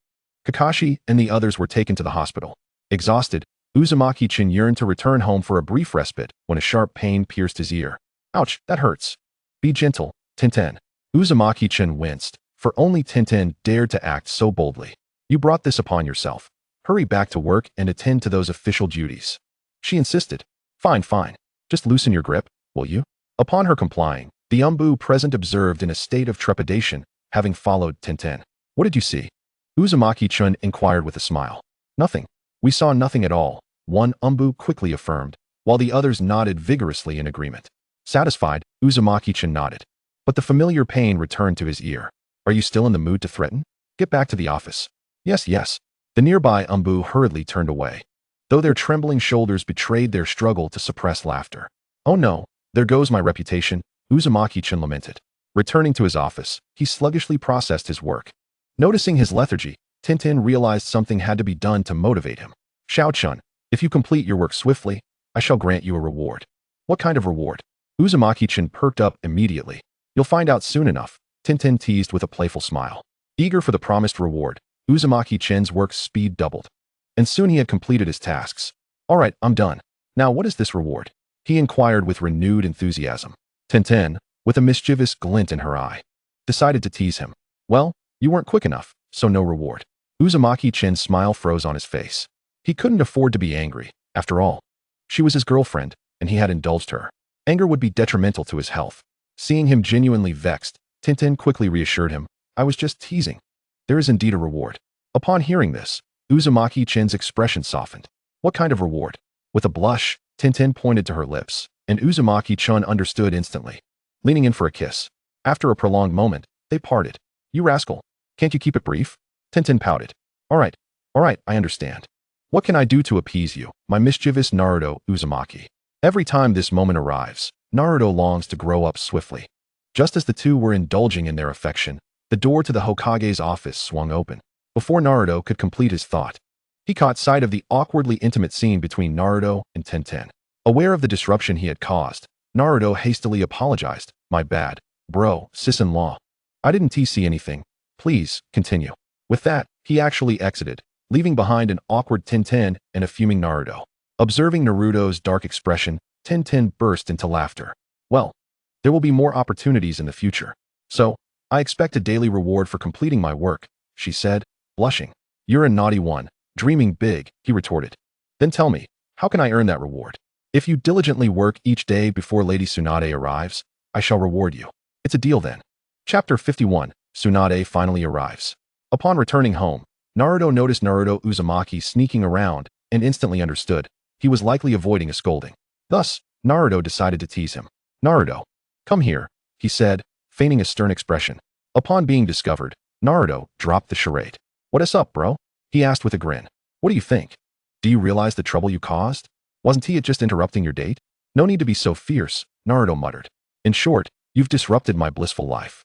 Kakashi and the others were taken to the hospital. Exhausted, Uzumaki-chan yearned to return home for a brief respite when a sharp pain pierced his ear. Ouch, that hurts. Be gentle, Tenten. Uzumaki-chan winced, for only Tenten dared to act so boldly. You brought this upon yourself. Hurry back to work and attend to those official duties. She insisted. Fine. Just loosen your grip, will you? Upon her complying, the Umbu present observed in a state of trepidation, having followed Tenten. What did you see? Uzumaki-chan inquired with a smile. Nothing. We saw nothing at all, one Umbu quickly affirmed, while the others nodded vigorously in agreement. Satisfied, Uzumaki-chan nodded. But the familiar pain returned to his ear. Are you still in the mood to threaten? Get back to the office. Yes. The nearby Umbu hurriedly turned away, though their trembling shoulders betrayed their struggle to suppress laughter. Oh no, there goes my reputation, Uzumaki-chan lamented. Returning to his office, he sluggishly processed his work. Noticing his lethargy, Tenten realized something had to be done to motivate him. Xiao-chun, if you complete your work swiftly, I shall grant you a reward. What kind of reward? Uzumaki-chan perked up immediately. You'll find out soon enough, Tenten teased with a playful smile. Eager for the promised reward, Uzumaki-chan's work speed doubled. And soon he had completed his tasks. All right, I'm done. Now what is this reward? He inquired with renewed enthusiasm. Tenten, with a mischievous glint in her eye, decided to tease him. Well, you weren't quick enough, so no reward. Uzumaki-chan's smile froze on his face. He couldn't afford to be angry. After all, she was his girlfriend, and he had indulged her. Anger would be detrimental to his health. Seeing him genuinely vexed, Tenten quickly reassured him. I was just teasing. There is indeed a reward. Upon hearing this, Uzumaki-chan's expression softened. What kind of reward? With a blush, Tenten pointed to her lips, and Uzumaki-chan understood instantly. Leaning in for a kiss. After a prolonged moment, they parted. You rascal. Can't you keep it brief? Tenten pouted. All right, I understand. What can I do to appease you, my mischievous Naruto Uzumaki? Every time this moment arrives, Naruto longs to grow up swiftly. Just as the two were indulging in their affection, the door to the Hokage's office swung open. Before Naruto could complete his thought, he caught sight of the awkwardly intimate scene between Naruto and Tenten. Aware of the disruption he had caused, Naruto hastily apologized. My bad, bro, sis-in-law. I didn't see anything. Please, continue. With that, he actually exited, leaving behind an awkward Tenten and a fuming Naruto. Observing Naruto's dark expression, Tenten burst into laughter. Well, there will be more opportunities in the future. So, I expect a daily reward for completing my work, she said, blushing. You're a naughty one, dreaming big, he retorted. Then tell me, how can I earn that reward? If you diligently work each day before Lady Tsunade arrives, I shall reward you. It's a deal then. Chapter 51, Tsunade finally arrives. Upon returning home, Naruto noticed Naruto Uzumaki sneaking around and instantly understood he was likely avoiding a scolding. Thus, Naruto decided to tease him. Naruto, come here, he said, feigning a stern expression. Upon being discovered, Naruto dropped the charade. What's up, bro? He asked with a grin. What do you think? Do you realize the trouble you caused? Wasn't he just interrupting your date? No need to be so fierce, Naruto muttered. In short, you've disrupted my blissful life.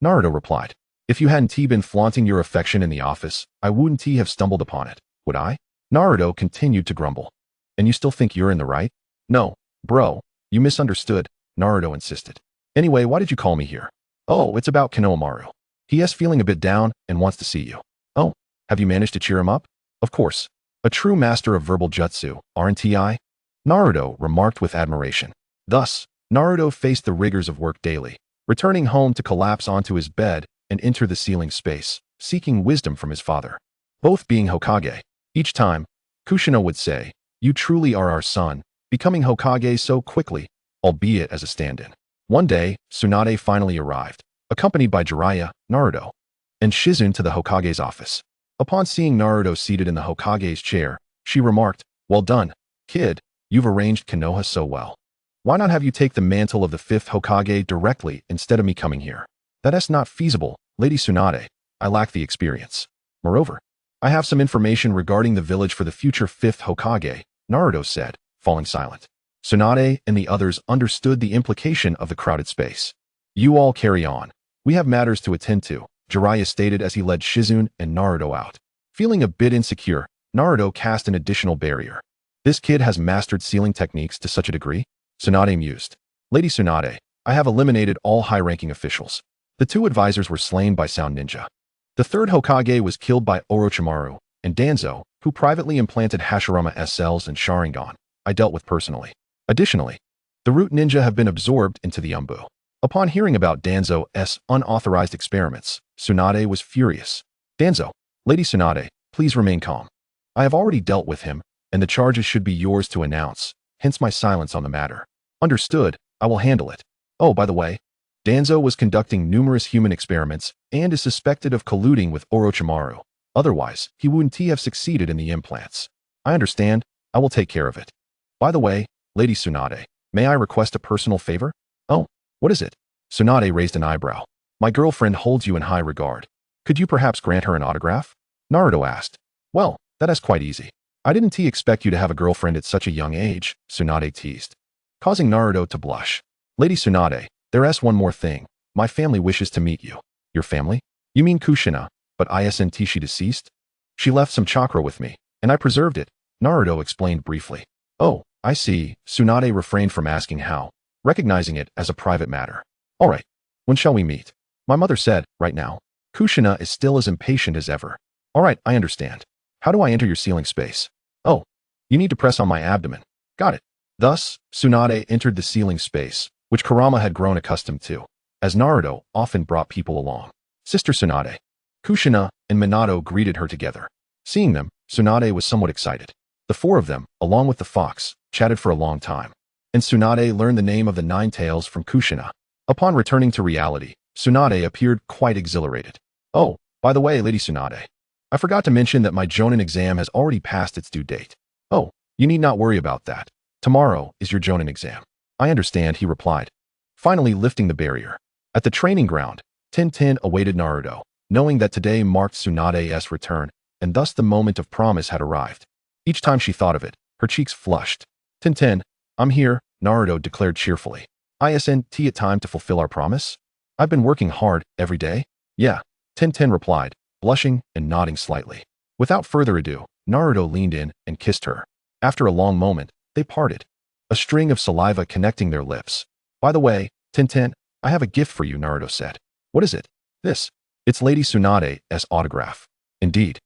Naruto replied. If you hadn't been flaunting your affection in the office, I wouldn't have stumbled upon it, would I? Naruto continued to grumble. And you still think you're in the right? No, bro, you misunderstood, Naruto insisted. Anyway, why did you call me here? Oh, it's about Konohamaru. He is feeling a bit down and wants to see you. Oh, have you managed to cheer him up? Of course. A true master of verbal jutsu, aren't I? Naruto remarked with admiration. Thus, Naruto faced the rigors of work daily, returning home to collapse onto his bed and enter the ceiling space, seeking wisdom from his father. Both being Hokage. Each time, Kushina would say, you truly are our son, becoming Hokage so quickly, albeit as a stand-in. One day, Tsunade finally arrived, accompanied by Jiraiya, Naruto, and Shizune to the Hokage's office. Upon seeing Naruto seated in the Hokage's chair, she remarked, well done, kid, you've arranged Konoha so well. Why not have you take the mantle of the 5th Hokage directly instead of me coming here? That's not feasible, Lady Tsunade. I lack the experience. Moreover, I have some information regarding the village for the future 5th Hokage, Naruto said, falling silent. Tsunade and the others understood the implication of the crowded space. You all carry on. We have matters to attend to, Jiraiya stated as he led Shizune and Naruto out. Feeling a bit insecure, Naruto cast an additional barrier. This kid has mastered sealing techniques to such a degree? Tsunade mused. Lady Tsunade, I have eliminated all high-ranking officials. The 2 advisors were slain by Sound Ninja. The 3rd Hokage was killed by Orochimaru, and Danzo, who privately implanted Hashirama's cells and Sharingan, I dealt with personally. Additionally, the Root Ninja have been absorbed into the Umbu. Upon hearing about Danzo's unauthorized experiments, Tsunade was furious. Danzo, Lady Tsunade, please remain calm. I have already dealt with him, and the charges should be yours to announce, hence my silence on the matter. Understood, I will handle it. Oh, by the way, Danzo was conducting numerous human experiments and is suspected of colluding with Orochimaru. Otherwise, he wouldn't have succeeded in the implants. I understand, I will take care of it. By the way, Lady Tsunade, may I request a personal favor? Oh, what is it? Tsunade raised an eyebrow. My girlfriend holds you in high regard. Could you perhaps grant her an autograph? Naruto asked. Well, that is quite easy. I didn't expect you to have a girlfriend at such a young age, Tsunade teased, causing Naruto to blush. Lady Tsunade, there's one more thing. My family wishes to meet you. Your family? You mean Kushina, but isn't she deceased? She left some chakra with me, and I preserved it, Naruto explained briefly. Oh, I see, Tsunade refrained from asking how, recognizing it as a private matter. Alright, when shall we meet? My mother said, right now. Kushina is still as impatient as ever. Alright, I understand. How do I enter your sealing space? Oh, you need to press on my abdomen. Got it. Thus, Tsunade entered the sealing space, which Kurama had grown accustomed to, as Naruto often brought people along. Sister Tsunade, Kushina, and Minato greeted her together. Seeing them, Tsunade was somewhat excited. The 4 of them, along with the fox, chatted for a long time, and Tsunade learned the name of the Nine-Tails from Kushina. Upon returning to reality, Tsunade appeared quite exhilarated. Oh, by the way, Lady Tsunade, I forgot to mention that my Jonin exam has already passed its due date. Oh, you need not worry about that. Tomorrow is your Jonin exam. I understand, he replied, finally lifting the barrier. At the training ground, Tintin awaited Naruto, knowing that today marked Tsunade's return, and thus the moment of promise had arrived. Each time she thought of it, her cheeks flushed. Tintin, I'm here, Naruto declared cheerfully. Isn't it time to fulfill our promise? I've been working hard every day. Yeah, Tintin replied, blushing and nodding slightly. Without further ado, Naruto leaned in and kissed her. After a long moment, they parted, a string of saliva connecting their lips. By the way, Tintin, I have a gift for you, Naruto said. What is it? This. It's Lady Tsunade's autograph. Indeed.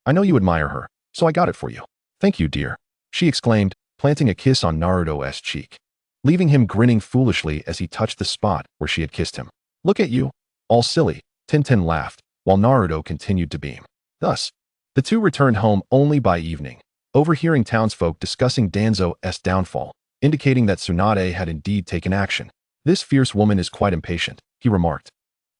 I know you admire her, so I got it for you. Thank you, dear, she exclaimed, planting a kiss on Naruto's cheek, leaving him grinning foolishly as he touched the spot where she had kissed him. Look at you. All silly, Tintin laughed, while Naruto continued to beam. Thus, the 2 returned home only by evening, overhearing townsfolk discussing Danzo's downfall, indicating that Tsunade had indeed taken action. This fierce woman is quite impatient, he remarked.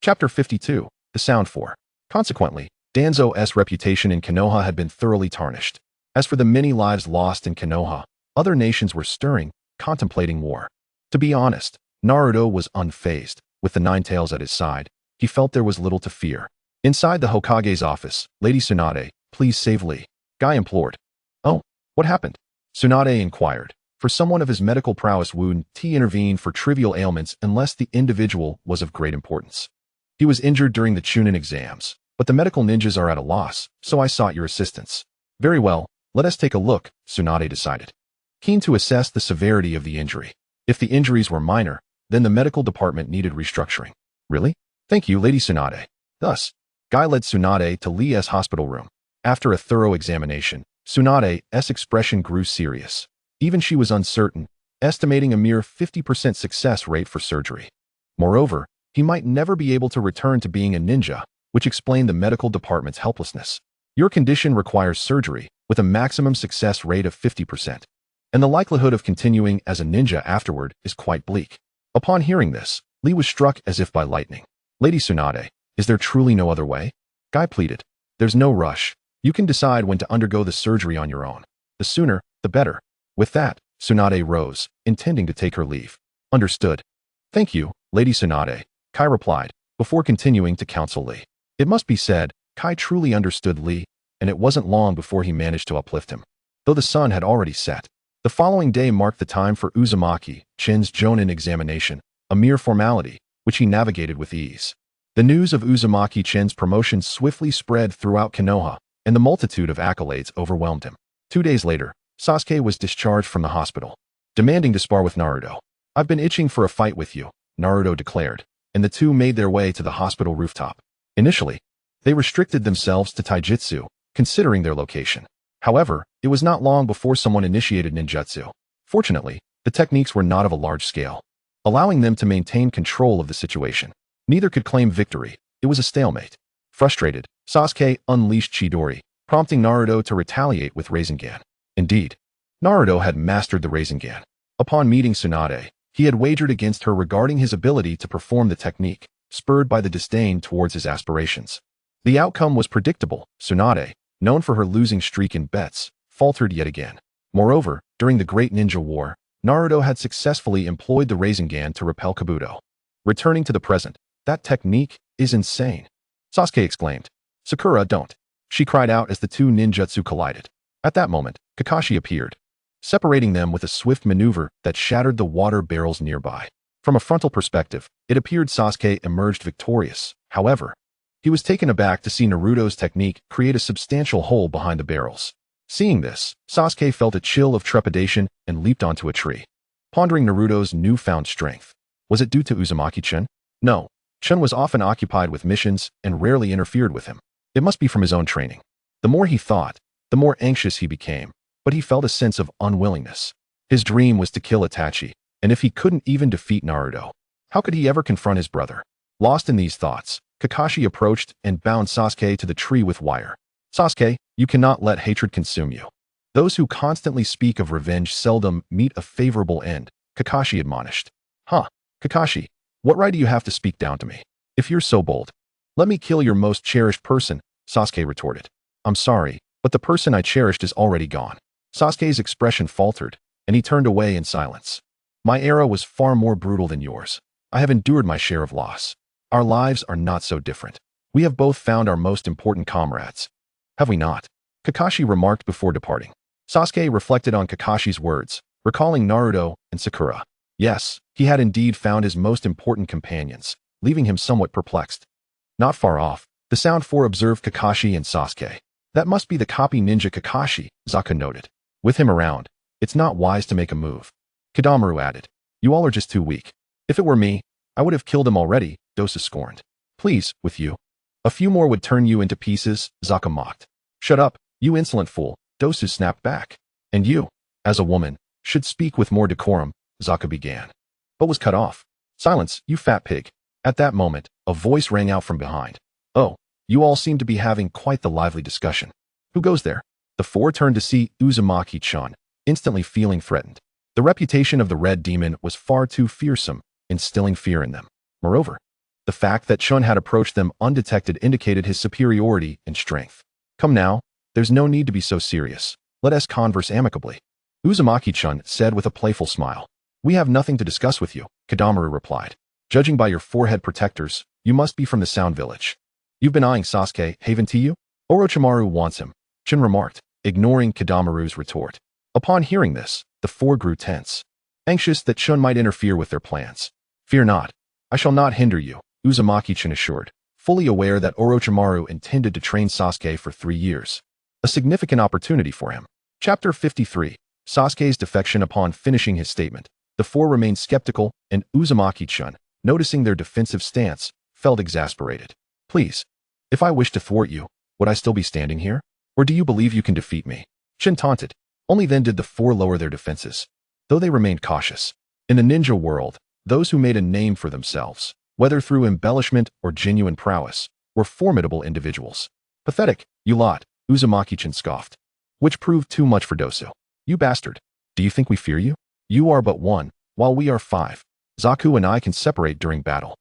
Chapter 52, The Sound 4. Consequently, Danzo's reputation in Konoha had been thoroughly tarnished. As for the many lives lost in Konoha, other nations were stirring, contemplating war. To be honest, Naruto was unfazed. With the Nine-Tails at his side, he felt there was little to fear. Inside the Hokage's office, Lady Tsunade, please save Lee, Guy implored. Oh, what happened? Tsunade inquired. For someone of his medical prowess wouldn't intervene for trivial ailments unless the individual was of great importance. He was injured during the Chunin exams, but the medical ninjas are at a loss, so I sought your assistance. Very well, let us take a look, Tsunade decided, keen to assess the severity of the injury. If the injuries were minor, then the medical department needed restructuring. Really? Thank you, Lady Tsunade. Thus, Guy led Tsunade to Lee's hospital room. After a thorough examination, Tsunade's expression grew serious. Even she was uncertain, estimating a mere 50% success rate for surgery. Moreover, he might never be able to return to being a ninja, which explained the medical department's helplessness. Your condition requires surgery, with a maximum success rate of 50%. And the likelihood of continuing as a ninja afterward is quite bleak. Upon hearing this, Lee was struck as if by lightning. Lady Tsunade, is there truly no other way? Guy pleaded. There's no rush. You can decide when to undergo the surgery on your own. The sooner, the better. With that, Tsunade rose, intending to take her leave. Understood. Thank you, Lady Tsunade, Kai replied, before continuing to counsel Lee. It must be said, Kai truly understood Lee, and it wasn't long before he managed to uplift him. Though the sun had already set, the following day marked the time for Uzumaki Chen's Jonin examination, a mere formality, which he navigated with ease. The news of Uzumaki Chen's promotion swiftly spread throughout Konoha, and the multitude of accolades overwhelmed him. 2 days later, Sasuke was discharged from the hospital, demanding to spar with Naruto. "I've been itching for a fight with you," Naruto declared, and the two made their way to the hospital rooftop. Initially, they restricted themselves to taijutsu, considering their location. However, it was not long before someone initiated ninjutsu. Fortunately, the techniques were not of a large scale, allowing them to maintain control of the situation. Neither could claim victory. It was a stalemate. Frustrated, Sasuke unleashed Chidori, prompting Naruto to retaliate with Rasengan. Indeed, Naruto had mastered the Rasengan. Upon meeting Tsunade, he had wagered against her regarding his ability to perform the technique, spurred by the disdain towards his aspirations. The outcome was predictable. Tsunade, known for her losing streak in bets, faltered yet again. Moreover, during the Great Ninja War, Naruto had successfully employed the Rasengan to repel Kabuto. Returning to the present, that technique is insane, Sasuke exclaimed. "Sakura, don't," she cried out as the two ninjutsu collided. At that moment, Kakashi appeared, separating them with a swift maneuver that shattered the water barrels nearby. From a frontal perspective, it appeared Sasuke emerged victorious. However, he was taken aback to see Naruto's technique create a substantial hole behind the barrels. Seeing this, Sasuke felt a chill of trepidation and leaped onto a tree, pondering Naruto's newfound strength. Was it due to Uzumaki-Chen? No. Chen was often occupied with missions and rarely interfered with him. It must be from his own training. The more he thought, the more anxious he became, but he felt a sense of unwillingness. His dream was to kill Itachi, and if he couldn't even defeat Naruto, how could he ever confront his brother? Lost in these thoughts, Kakashi approached and bound Sasuke to the tree with wire. "Sasuke, you cannot let hatred consume you. Those who constantly speak of revenge seldom meet a favorable end," Kakashi admonished. "Huh, Kakashi, what right do you have to speak down to me? If you're so bold, let me kill your most cherished person," Sasuke retorted. "I'm sorry, but the person I cherished is already gone." Sasuke's expression faltered, and he turned away in silence. "My era was far more brutal than yours. I have endured my share of loss. Our lives are not so different. We have both found our most important comrades. Have we not?" Kakashi remarked before departing. Sasuke reflected on Kakashi's words, recalling Naruto and Sakura. Yes, he had indeed found his most important companions, leaving him somewhat perplexed. Not far off, the Sound Four observed Kakashi and Sasuke. "That must be the copy ninja Kakashi," Zaka noted. "With him around, it's not wise to make a move." Kidamaru added, "You all are just too weak. If it were me, I would have killed him already," Dosu scorned. "Please, with you. A few more would turn you into pieces," Zaka mocked. "Shut up, you insolent fool," Dosu snapped back. "And you, as a woman, should speak with more decorum," Zaka began, but was cut off. "Silence, you fat pig." At that moment, a voice rang out from behind. "Oh, you all seem to be having quite the lively discussion. Who goes there?" The four turned to see Uzumaki-chan, instantly feeling threatened. The reputation of the Red Demon was far too fearsome, instilling fear in them. Moreover, the fact that Chun had approached them undetected indicated his superiority in strength. "Come now, there's no need to be so serious. Let us converse amicably," Uzumaki-chan said with a playful smile. "We have nothing to discuss with you," Kidamaru replied. "Judging by your forehead protectors, you must be from the Sound Village. You've been eyeing Sasuke, haven't you?" "Orochimaru wants him," Chun remarked, ignoring Kidamaru's retort. Upon hearing this, the four grew tense, anxious that Chun might interfere with their plans. "Fear not. I shall not hinder you," Uzumaki-chan assured, fully aware that Orochimaru intended to train Sasuke for 3 years. A significant opportunity for him. Chapter 53. Sasuke's defection. Upon finishing his statement, the four remained skeptical, and Uzumaki-chan, noticing their defensive stance, felt exasperated. "Please, if I wished to thwart you, would I still be standing here? Or do you believe you can defeat me?" Chen taunted. Only then did the four lower their defenses, though they remained cautious. In the ninja world, those who made a name for themselves, whether through embellishment or genuine prowess, were formidable individuals. "Pathetic, you lot," Uzumaki-chan scoffed. "Which proved too much for Dosu. You bastard. Do you think we fear you? You are but one, while we are 5. Zaku and I can separate during battle.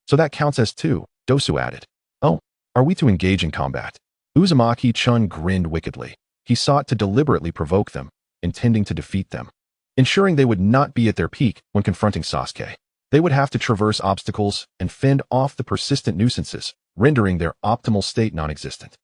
So that counts as 2, Dosu added. "Oh, are we to engage in combat?" Uzumaki-chan grinned wickedly. He sought to deliberately provoke them, intending to defeat them, ensuring they would not be at their peak when confronting Sasuke. They would have to traverse obstacles and fend off the persistent nuisances, rendering their optimal state non-existent.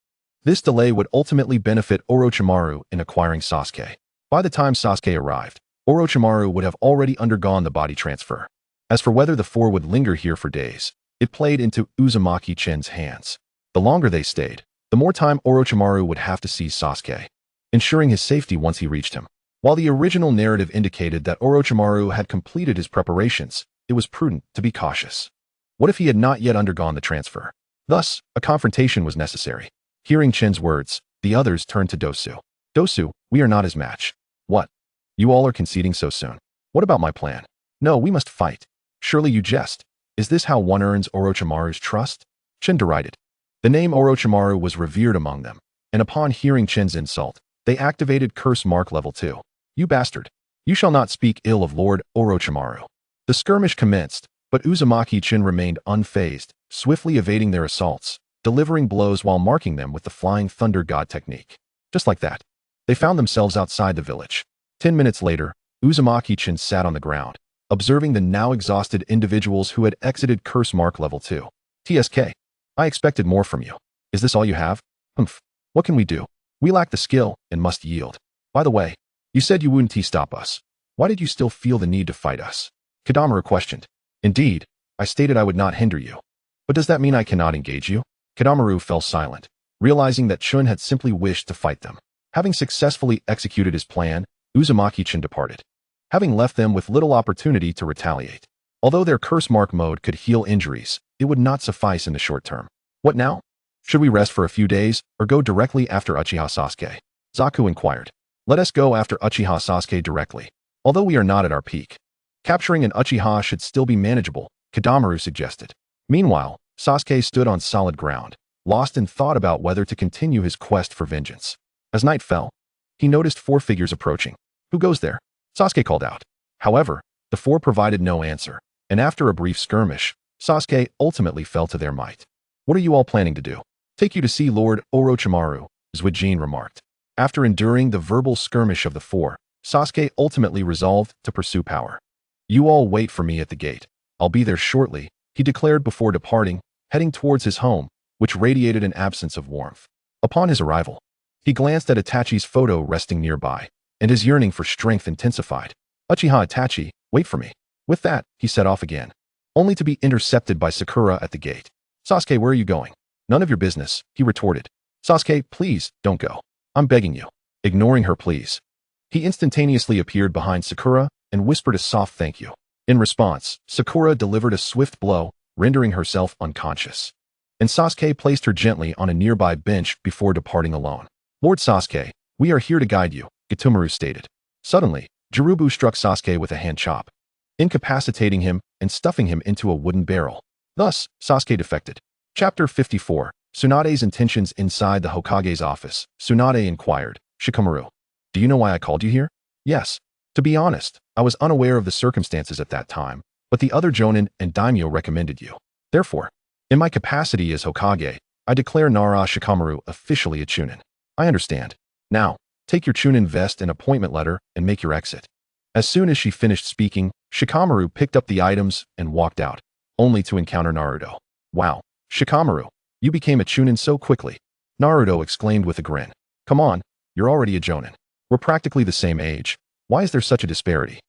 This delay would ultimately benefit Orochimaru in acquiring Sasuke. By the time Sasuke arrived, Orochimaru would have already undergone the body transfer. As for whether the four would linger here for days, it played into Uzumaki-chan's hands. The longer they stayed, the more time Orochimaru would have to seize Sasuke, ensuring his safety once he reached him. While the original narrative indicated that Orochimaru had completed his preparations, it was prudent to be cautious. What if he had not yet undergone the transfer? Thus, a confrontation was necessary. Hearing Chen's words, the others turned to Dosu. Dosu, we are not his match. What? You all are conceding so soon. What about my plan? No, we must fight. Surely you jest. Is this how one earns Orochimaru's trust? Chen derided. The name Orochimaru was revered among them, and upon hearing Chen's insult, they activated Curse Mark Level 2. You bastard. You shall not speak ill of Lord Orochimaru. The skirmish commenced, but Uzumaki-Chen remained unfazed, swiftly evading their assaults, delivering blows while marking them with the Flying Thunder God technique. Just like that, they found themselves outside the village. 10 minutes later, Uzumaki-Chen sat on the ground, observing the now exhausted individuals who had exited Curse Mark Level 2. TSK, I expected more from you. Is this all you have? Humph. What can we do? We lack the skill and must yield. By the way, you said you wouldn't stop us. Why did you still feel the need to fight us? Kadamaru questioned. Indeed, I stated I would not hinder you. But does that mean I cannot engage you? Kadamaru fell silent, realizing that Chun had simply wished to fight them. Having successfully executed his plan, Uzumaki-Chen departed, having left them with little opportunity to retaliate. Although their curse mark mode could heal injuries, it would not suffice in the short term. What now? Should we rest for a few days, or go directly after Uchiha Sasuke? Zaku inquired. Let us go after Uchiha Sasuke directly. Although we are not at our peak, capturing an Uchiha should still be manageable, Kadamaru suggested. Meanwhile, Sasuke stood on solid ground, lost in thought about whether to continue his quest for vengeance. As night fell, he noticed 4 figures approaching. Who goes there? Sasuke called out. However, the 4 provided no answer, and after a brief skirmish, Sasuke ultimately fell to their might. What are you all planning to do? Take you to see Lord Orochimaru, Zuijin remarked. After enduring the verbal skirmish of the 4, Sasuke ultimately resolved to pursue power. You all wait for me at the gate. I'll be there shortly, he declared before departing, heading towards his home, which radiated an absence of warmth. Upon his arrival, he glanced at Itachi's photo resting nearby, and his yearning for strength intensified. Uchiha Itachi, wait for me. With that, he set off again, only to be intercepted by Sakura at the gate. Sasuke, where are you going? None of your business, he retorted. Sasuke, please, don't go. I'm begging you. Ignoring her pleas, he instantaneously appeared behind Sakura and whispered a soft thank you. In response, Sakura delivered a swift blow, rendering herself unconscious. And Sasuke placed her gently on a nearby bench before departing alone. Lord Sasuke, we are here to guide you, Gatomaru stated. Suddenly, Jirubu struck Sasuke with a hand chop, incapacitating him and stuffing him into a wooden barrel. Thus, Sasuke defected. Chapter 54. Tsunade's intentions inside the Hokage's office. Tsunade inquired. Shikamaru, do you know why I called you here? Yes. To be honest, I was unaware of the circumstances at that time, but the other Jonin and Daimyo recommended you. Therefore, in my capacity as Hokage, I declare Nara Shikamaru officially a Chunin. I understand. Now, take your Chunin vest and appointment letter and make your exit. As soon as she finished speaking, Shikamaru picked up the items and walked out, only to encounter Naruto. Wow, Shikamaru, you became a Chunin so quickly. Naruto exclaimed with a grin. Come on, you're already a Jonin. We're practically the same age. Why is there such a disparity?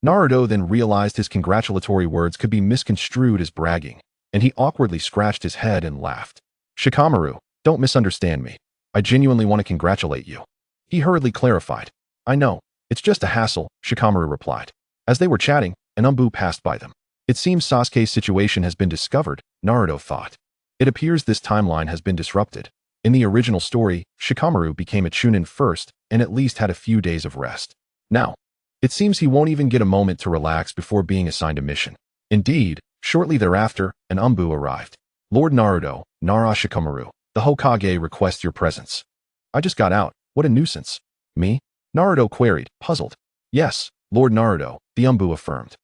Naruto then realized his congratulatory words could be misconstrued as bragging, and he awkwardly scratched his head and laughed. Shikamaru, don't misunderstand me. I genuinely want to congratulate you. He hurriedly clarified. I know, it's just a hassle, Shikamaru replied. As they were chatting, an Umbu passed by them. It seems Sasuke's situation has been discovered, Naruto thought. It appears this timeline has been disrupted. In the original story, Shikamaru became a Chunin first and at least had a few days of rest. Now, it seems he won't even get a moment to relax before being assigned a mission. Indeed, shortly thereafter, an Umbu arrived. Lord Naruto, Nara Shikamaru, the Hokage requests your presence. I just got out. What a nuisance. Me? Naruto queried, puzzled. Yes, Lord Naruto, the Umbu affirmed.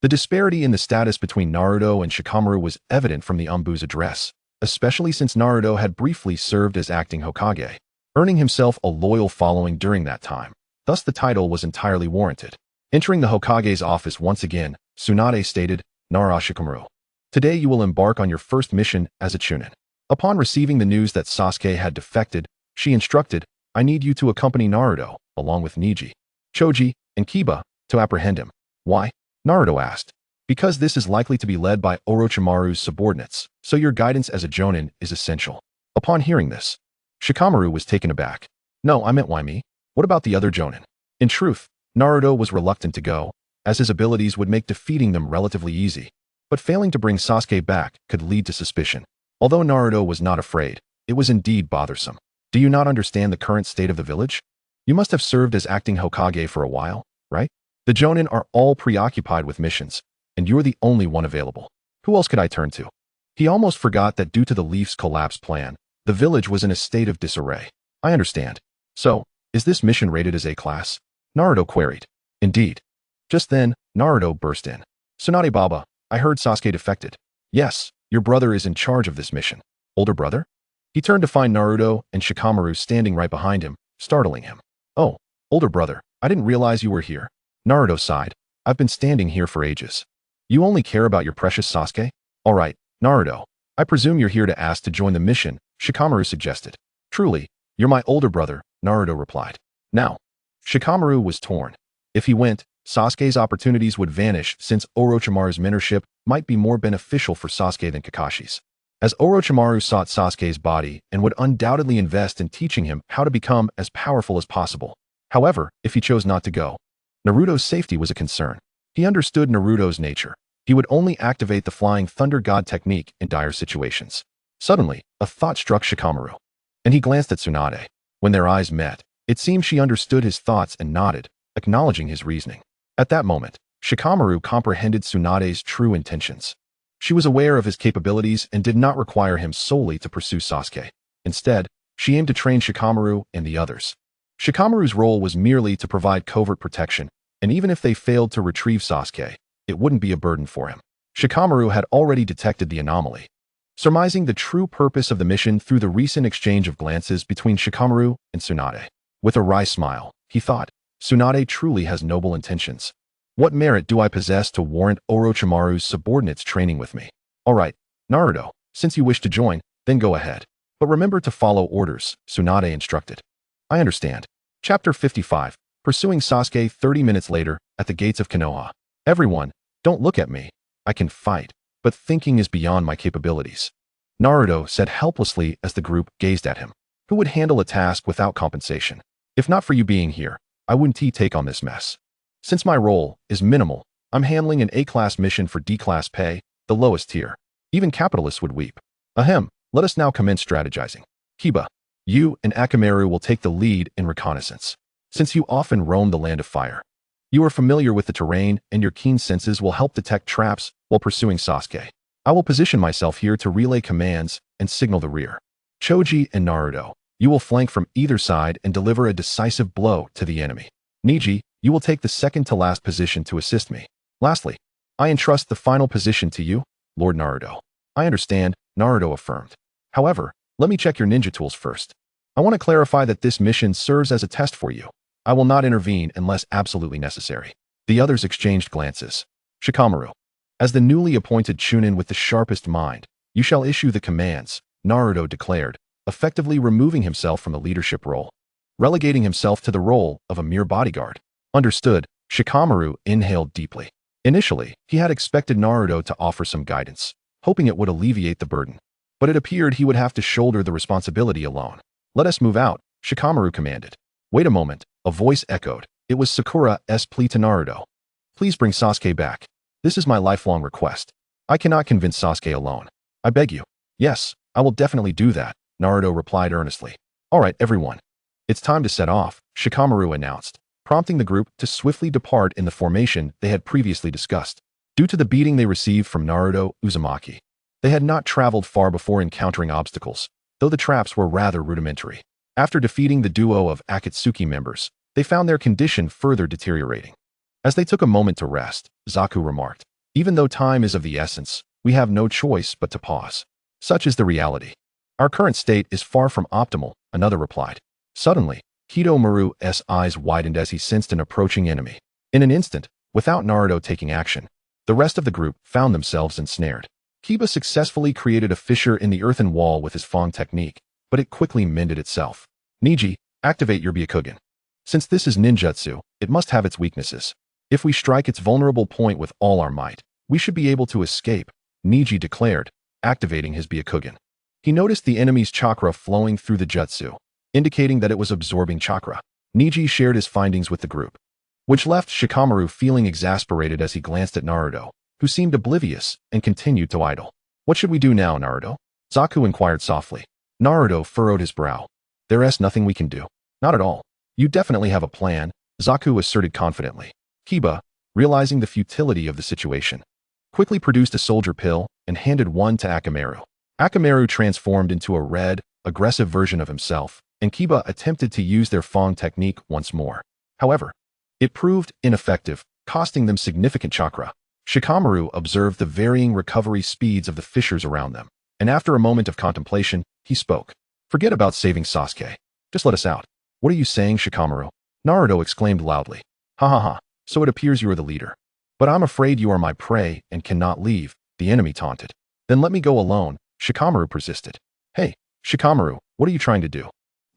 The disparity in the status between Naruto and Shikamaru was evident from the Umbu's address, especially since Naruto had briefly served as acting Hokage, earning himself a loyal following during that time. Thus the title was entirely warranted. Entering the Hokage's office once again, Tsunade stated, Nara Shikamaru, today you will embark on your first mission as a Chunin. Upon receiving the news that Sasuke had defected, she instructed, I need you to accompany Naruto, along with Neji, Choji, and Kiba, to apprehend him. Why? Naruto asked. Because this is likely to be led by Orochimaru's subordinates, so your guidance as a Jonin is essential. Upon hearing this, Shikamaru was taken aback. No, I meant why me? What about the other Jonin? In truth, Naruto was reluctant to go, as his abilities would make defeating them relatively easy. But failing to bring Sasuke back could lead to suspicion. Although Naruto was not afraid, it was indeed bothersome. Do you not understand the current state of the village? You must have served as acting Hokage for a while, right? The Jonin are all preoccupied with missions, and you're the only one available. Who else could I turn to? He almost forgot that due to the Leaf's collapse plan, the village was in a state of disarray. I understand. So, is this mission rated as A-class? Naruto queried. Indeed. Just then, Naruto burst in. Tsunade Baba, I heard Sasuke defected. Yes, your brother is in charge of this mission. Older brother? He turned to find Naruto and Shikamaru standing right behind him, startling him. Oh, older brother, I didn't realize you were here. Naruto sighed. I've been standing here for ages. You only care about your precious Sasuke? All right, Naruto. I presume you're here to ask to join the mission, Shikamaru suggested. Truly, you're my older brother, Naruto replied. Now, Shikamaru was torn. If he went, Sasuke's opportunities would vanish since Orochimaru's mentorship might be more beneficial for Sasuke than Kakashi's. As Orochimaru sought Sasuke's body and would undoubtedly invest in teaching him how to become as powerful as possible. However, if he chose not to go, Naruto's safety was a concern. He understood Naruto's nature. He would only activate the Flying Thunder God technique in dire situations. Suddenly, a thought struck Shikamaru, and he glanced at Tsunade. When their eyes met, it seemed she understood his thoughts and nodded, acknowledging his reasoning. At that moment, Shikamaru comprehended Tsunade's true intentions. She was aware of his capabilities and did not require him solely to pursue Sasuke. Instead, she aimed to train Shikamaru and the others. Shikamaru's role was merely to provide covert protection, and even if they failed to retrieve Sasuke, it wouldn't be a burden for him. Shikamaru had already detected the anomaly. Surmising the true purpose of the mission through the recent exchange of glances between Shikamaru and Tsunade. With a wry smile, he thought, Tsunade truly has noble intentions. What merit do I possess to warrant Orochimaru's subordinates training with me? All right, Naruto, since you wish to join, then go ahead. But remember to follow orders, Tsunade instructed. I understand. Chapter 55, Pursuing Sasuke 30 minutes later, at the gates of Konoha. Everyone, don't look at me. I can fight, but thinking is beyond my capabilities. Naruto said helplessly as the group gazed at him. Who would handle a task without compensation? If not for you being here, I wouldn't take on this mess. Since my role is minimal, I'm handling an A-class mission for D-class pay, the lowest tier. Even capitalists would weep. Ahem, let us now commence strategizing. Kiba, you and Akamaru will take the lead in reconnaissance. Since you often roam the land of fire, you are familiar with the terrain and your keen senses will help detect traps while pursuing Sasuke. I will position myself here to relay commands and signal the rear. Choji and Naruto, you will flank from either side and deliver a decisive blow to the enemy. Neji, you will take the second to last position to assist me. Lastly, I entrust the final position to you, Lord Naruto. I understand, Naruto affirmed. However, let me check your ninja tools first. I want to clarify that this mission serves as a test for you. I will not intervene unless absolutely necessary. The others exchanged glances. Shikamaru, as the newly appointed Chunin with the sharpest mind, you shall issue the commands, Naruto declared, effectively removing himself from the leadership role, relegating himself to the role of a mere bodyguard. Understood, Shikamaru inhaled deeply. Initially, he had expected Naruto to offer some guidance, hoping it would alleviate the burden. But it appeared he would have to shoulder the responsibility alone. Let us move out, Shikamaru commanded. Wait a moment, a voice echoed. It was Sakura's plea to Naruto. Please bring Sasuke back. This is my lifelong request. I cannot convince Sasuke alone. I beg you. Yes, I will definitely do that, Naruto replied earnestly. All right, everyone. It's time to set off, Shikamaru announced, prompting the group to swiftly depart in the formation they had previously discussed. Due to the beating they received from Naruto Uzumaki, they had not traveled far before encountering obstacles, though the traps were rather rudimentary. After defeating the duo of Akatsuki members, they found their condition further deteriorating. As they took a moment to rest, Zaku remarked, even though time is of the essence, we have no choice but to pause. Such is the reality. Our current state is far from optimal, another replied. Suddenly, Kidomaru's eyes widened as he sensed an approaching enemy. In an instant, without Naruto taking action, the rest of the group found themselves ensnared. Kiba successfully created a fissure in the earthen wall with his Fang technique, but it quickly mended itself. Neji, activate your Byakugan. Since this is ninjutsu, it must have its weaknesses. If we strike its vulnerable point with all our might, we should be able to escape, Neji declared, activating his Byakugan. He noticed the enemy's chakra flowing through the jutsu, indicating that it was absorbing chakra. Niji shared his findings with the group, which left Shikamaru feeling exasperated as he glanced at Naruto, who seemed oblivious and continued to idle. What should we do now, Naruto? Zaku inquired softly. Naruto furrowed his brow. There's nothing we can do. Not at all. You definitely have a plan, Zaku asserted confidently. Kiba, realizing the futility of the situation, quickly produced a soldier pill and handed one to Akamaru. Akamaru transformed into a red, aggressive version of himself, and Kiba attempted to use their Fang technique once more. However, it proved ineffective, costing them significant chakra. Shikamaru observed the varying recovery speeds of the fissures around them, and after a moment of contemplation, he spoke. Forget about saving Sasuke. Just let us out. What are you saying, Shikamaru? Naruto exclaimed loudly. Ha ha ha, so it appears you are the leader. But I'm afraid you are my prey and cannot leave, the enemy taunted. Then let me go alone, Shikamaru persisted. Hey, Shikamaru, what are you trying to do?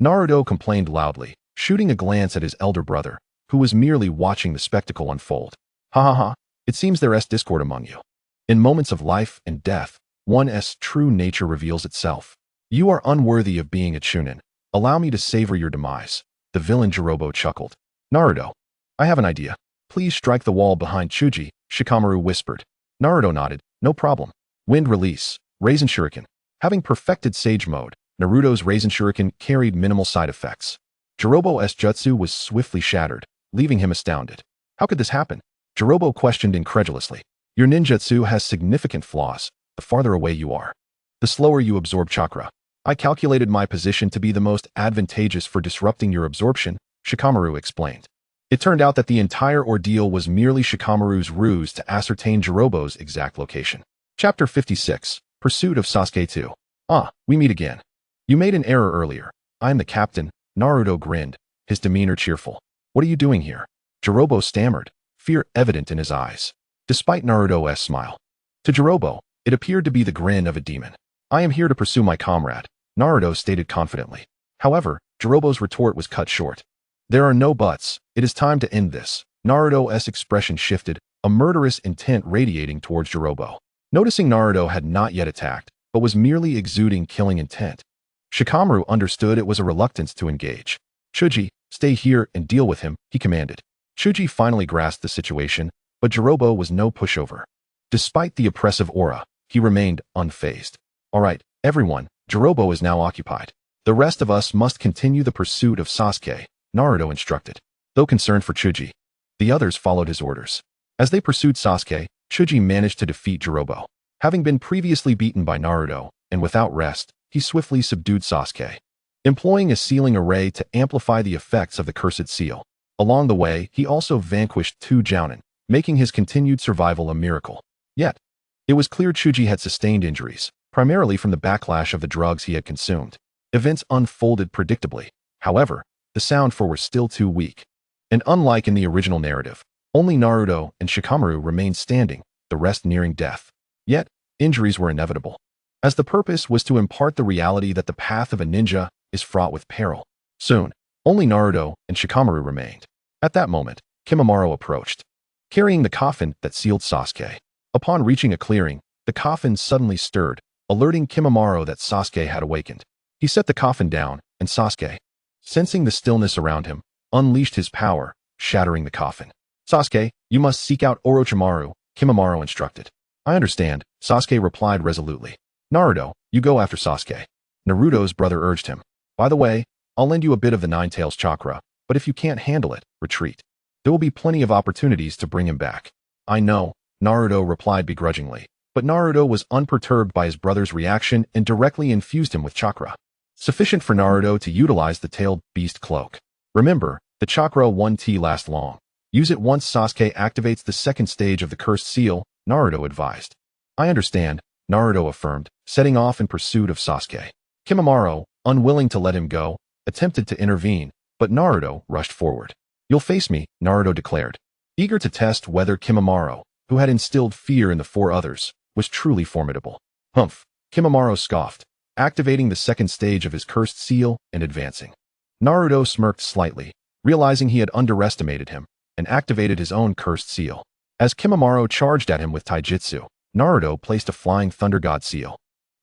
Naruto complained loudly, shooting a glance at his elder brother, who was merely watching the spectacle unfold. Ha ha ha, it seems there's discord among you. In moments of life and death, one's true nature reveals itself. You are unworthy of being a Chunin. Allow me to savor your demise. The villain Jirobo chuckled. Naruto, I have an idea. Please strike the wall behind Chuji, Shikamaru whispered. Naruto nodded. No problem. Wind release. Raisin Shuriken. Having perfected Sage Mode, Naruto's Raisin Shuriken carried minimal side effects. Jirobo's jutsu was swiftly shattered, leaving him astounded. How could this happen? Jirobo questioned incredulously. Your ninjutsu has significant flaws, the farther away you are, the slower you absorb chakra. I calculated my position to be the most advantageous for disrupting your absorption, Shikamaru explained. It turned out that the entire ordeal was merely Shikamaru's ruse to ascertain Jirobo's exact location. Chapter 56, Pursuit of Sasuke 2. Ah, we meet again. You made an error earlier. I am the captain, Naruto grinned, his demeanor cheerful. What are you doing here? Jirobo stammered, fear evident in his eyes, despite Naruto's smile. To Jirobo, it appeared to be the grin of a demon. I am here to pursue my comrade, Naruto stated confidently. However, Jirobo's retort was cut short. There are no buts, it is time to end this. Naruto's expression shifted, a murderous intent radiating towards Jirobo. Noticing Naruto had not yet attacked, but was merely exuding killing intent, Shikamaru understood it was a reluctance to engage. Chuji, stay here and deal with him, he commanded. Chuji finally grasped the situation, but Jirobo was no pushover. Despite the oppressive aura, he remained unfazed. All right, everyone, Jirobo is now occupied. The rest of us must continue the pursuit of Sasuke, Naruto instructed. Though concerned for Chuji, the others followed his orders. As they pursued Sasuke, Chuji managed to defeat Jirobo. Having been previously beaten by Naruto, and without rest, he swiftly subdued Sasuke, employing a sealing array to amplify the effects of the cursed seal. Along the way, he also vanquished two Jounin, making his continued survival a miracle. Yet, it was clear Chuji had sustained injuries, primarily from the backlash of the drugs he had consumed. Events unfolded predictably. However, the sound for were still too weak. And unlike in the original narrative, only Naruto and Shikamaru remained standing, the rest nearing death. Yet, injuries were inevitable, as the purpose was to impart the reality that the path of a ninja is fraught with peril. Soon, only Naruto and Shikamaru remained. At that moment, Kimimaro approached, carrying the coffin that sealed Sasuke. Upon reaching a clearing, the coffin suddenly stirred, alerting Kimimaro that Sasuke had awakened. He set the coffin down, and Sasuke, sensing the stillness around him, unleashed his power, shattering the coffin. Sasuke, you must seek out Orochimaru, Kimimaro instructed. I understand, Sasuke replied resolutely. Naruto, you go after Sasuke. Naruto's brother urged him. By the way, I'll lend you a bit of the Nine-Tails chakra, but if you can't handle it, retreat. There will be plenty of opportunities to bring him back. I know, Naruto replied begrudgingly, but Naruto was unperturbed by his brother's reaction and directly infused him with chakra, sufficient for Naruto to utilize the tailed beast cloak. Remember, the chakra 1T lasts long. Use it once Sasuke activates the second stage of the cursed seal, Naruto advised. I understand, Naruto affirmed, setting off in pursuit of Sasuke. Kimimaro, unwilling to let him go, attempted to intervene, but Naruto rushed forward. You'll face me, Naruto declared, eager to test whether Kimimaro, who had instilled fear in the four others, was truly formidable. Humph, Kimimaro scoffed, activating the second stage of his cursed seal and advancing. Naruto smirked slightly, realizing he had underestimated him, and activated his own cursed seal. As Kimimaro charged at him with taijutsu, Naruto placed a flying thunder god seal.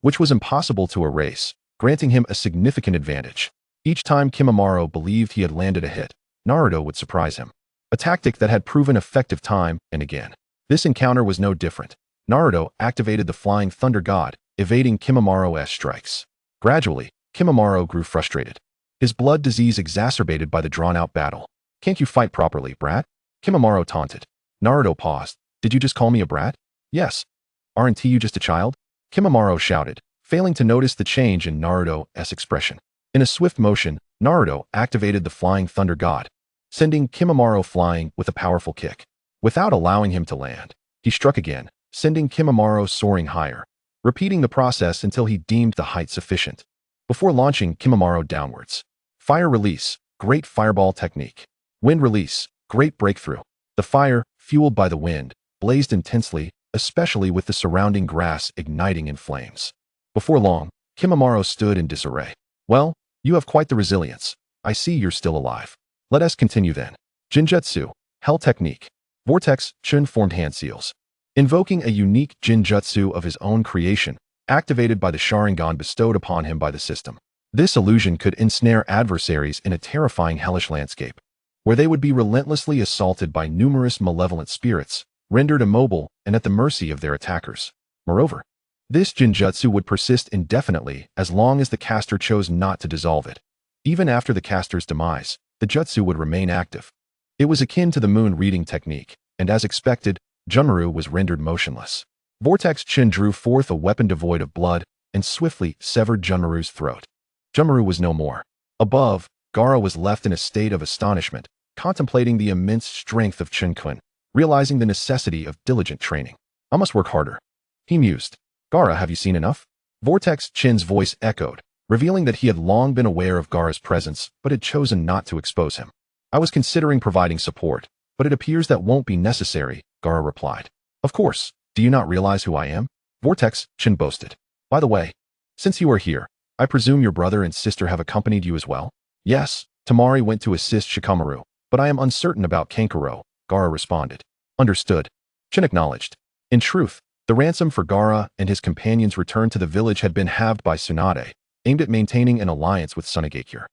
which was impossible to erase, granting him a significant advantage. Each time Kimimaro believed he had landed a hit, Naruto would surprise him. A tactic that had proven effective time and again. This encounter was no different. Naruto activated the Flying Thunder God, evading Kimimaro's strikes. Gradually, Kimimaro grew frustrated. His blood disease exacerbated by the drawn-out battle. "Can't you fight properly, brat?" Kimimaro taunted. Naruto paused. "Did you just call me a brat?" "Yes. Aren't you just a child?" Kimimaro shouted, failing to notice the change in Naruto's expression. In a swift motion, Naruto activated the Flying Thunder God, sending Kimimaro flying with a powerful kick. Without allowing him to land, he struck again, sending Kimimaro soaring higher, repeating the process until he deemed the height sufficient. Before launching Kimimaro downwards. Fire release, great fireball technique. Wind release, great breakthrough. The fire, fueled by the wind, blazed intensely, especially with the surrounding grass igniting in flames. Before long, Kimimaro stood in disarray. "Well, you have quite the resilience. I see you're still alive. Let us continue then." Jinjutsu, Hell Technique. Vortex Chun formed hand seals. Invoking a unique Jinjutsu of his own creation, activated by the Sharingan bestowed upon him by the system. This illusion could ensnare adversaries in a terrifying hellish landscape, where they would be relentlessly assaulted by numerous malevolent spirits, rendered immobile and at the mercy of their attackers. Moreover, this Jinjutsu would persist indefinitely as long as the caster chose not to dissolve it. Even after the caster's demise, the jutsu would remain active. It was akin to the moon reading technique, and as expected, Junmaru was rendered motionless. Vortex Chin drew forth a weapon devoid of blood and swiftly severed Junmaru's throat. Junmaru was no more. Above, Gaara was left in a state of astonishment, contemplating the immense strength of Chen-kun, realizing the necessity of diligent training. "I must work harder," he mused. "Gaara, have you seen enough?" Vortex Chin's voice echoed, revealing that he had long been aware of Gaara's presence but had chosen not to expose him. "I was considering providing support, but it appears that won't be necessary," Gaara replied. "Of course. Do you not realize who I am?" Vortex Chin boasted. "By the way, since you are here, I presume your brother and sister have accompanied you as well?" "Yes, Tamari went to assist Shikamaru, but I am uncertain about Kankuro," Gaara responded. "Understood," Chin acknowledged. In truth, the ransom for Gaara and his companions' return to the village had been halved by Tsunade, aimed at maintaining an alliance with Sunagakure.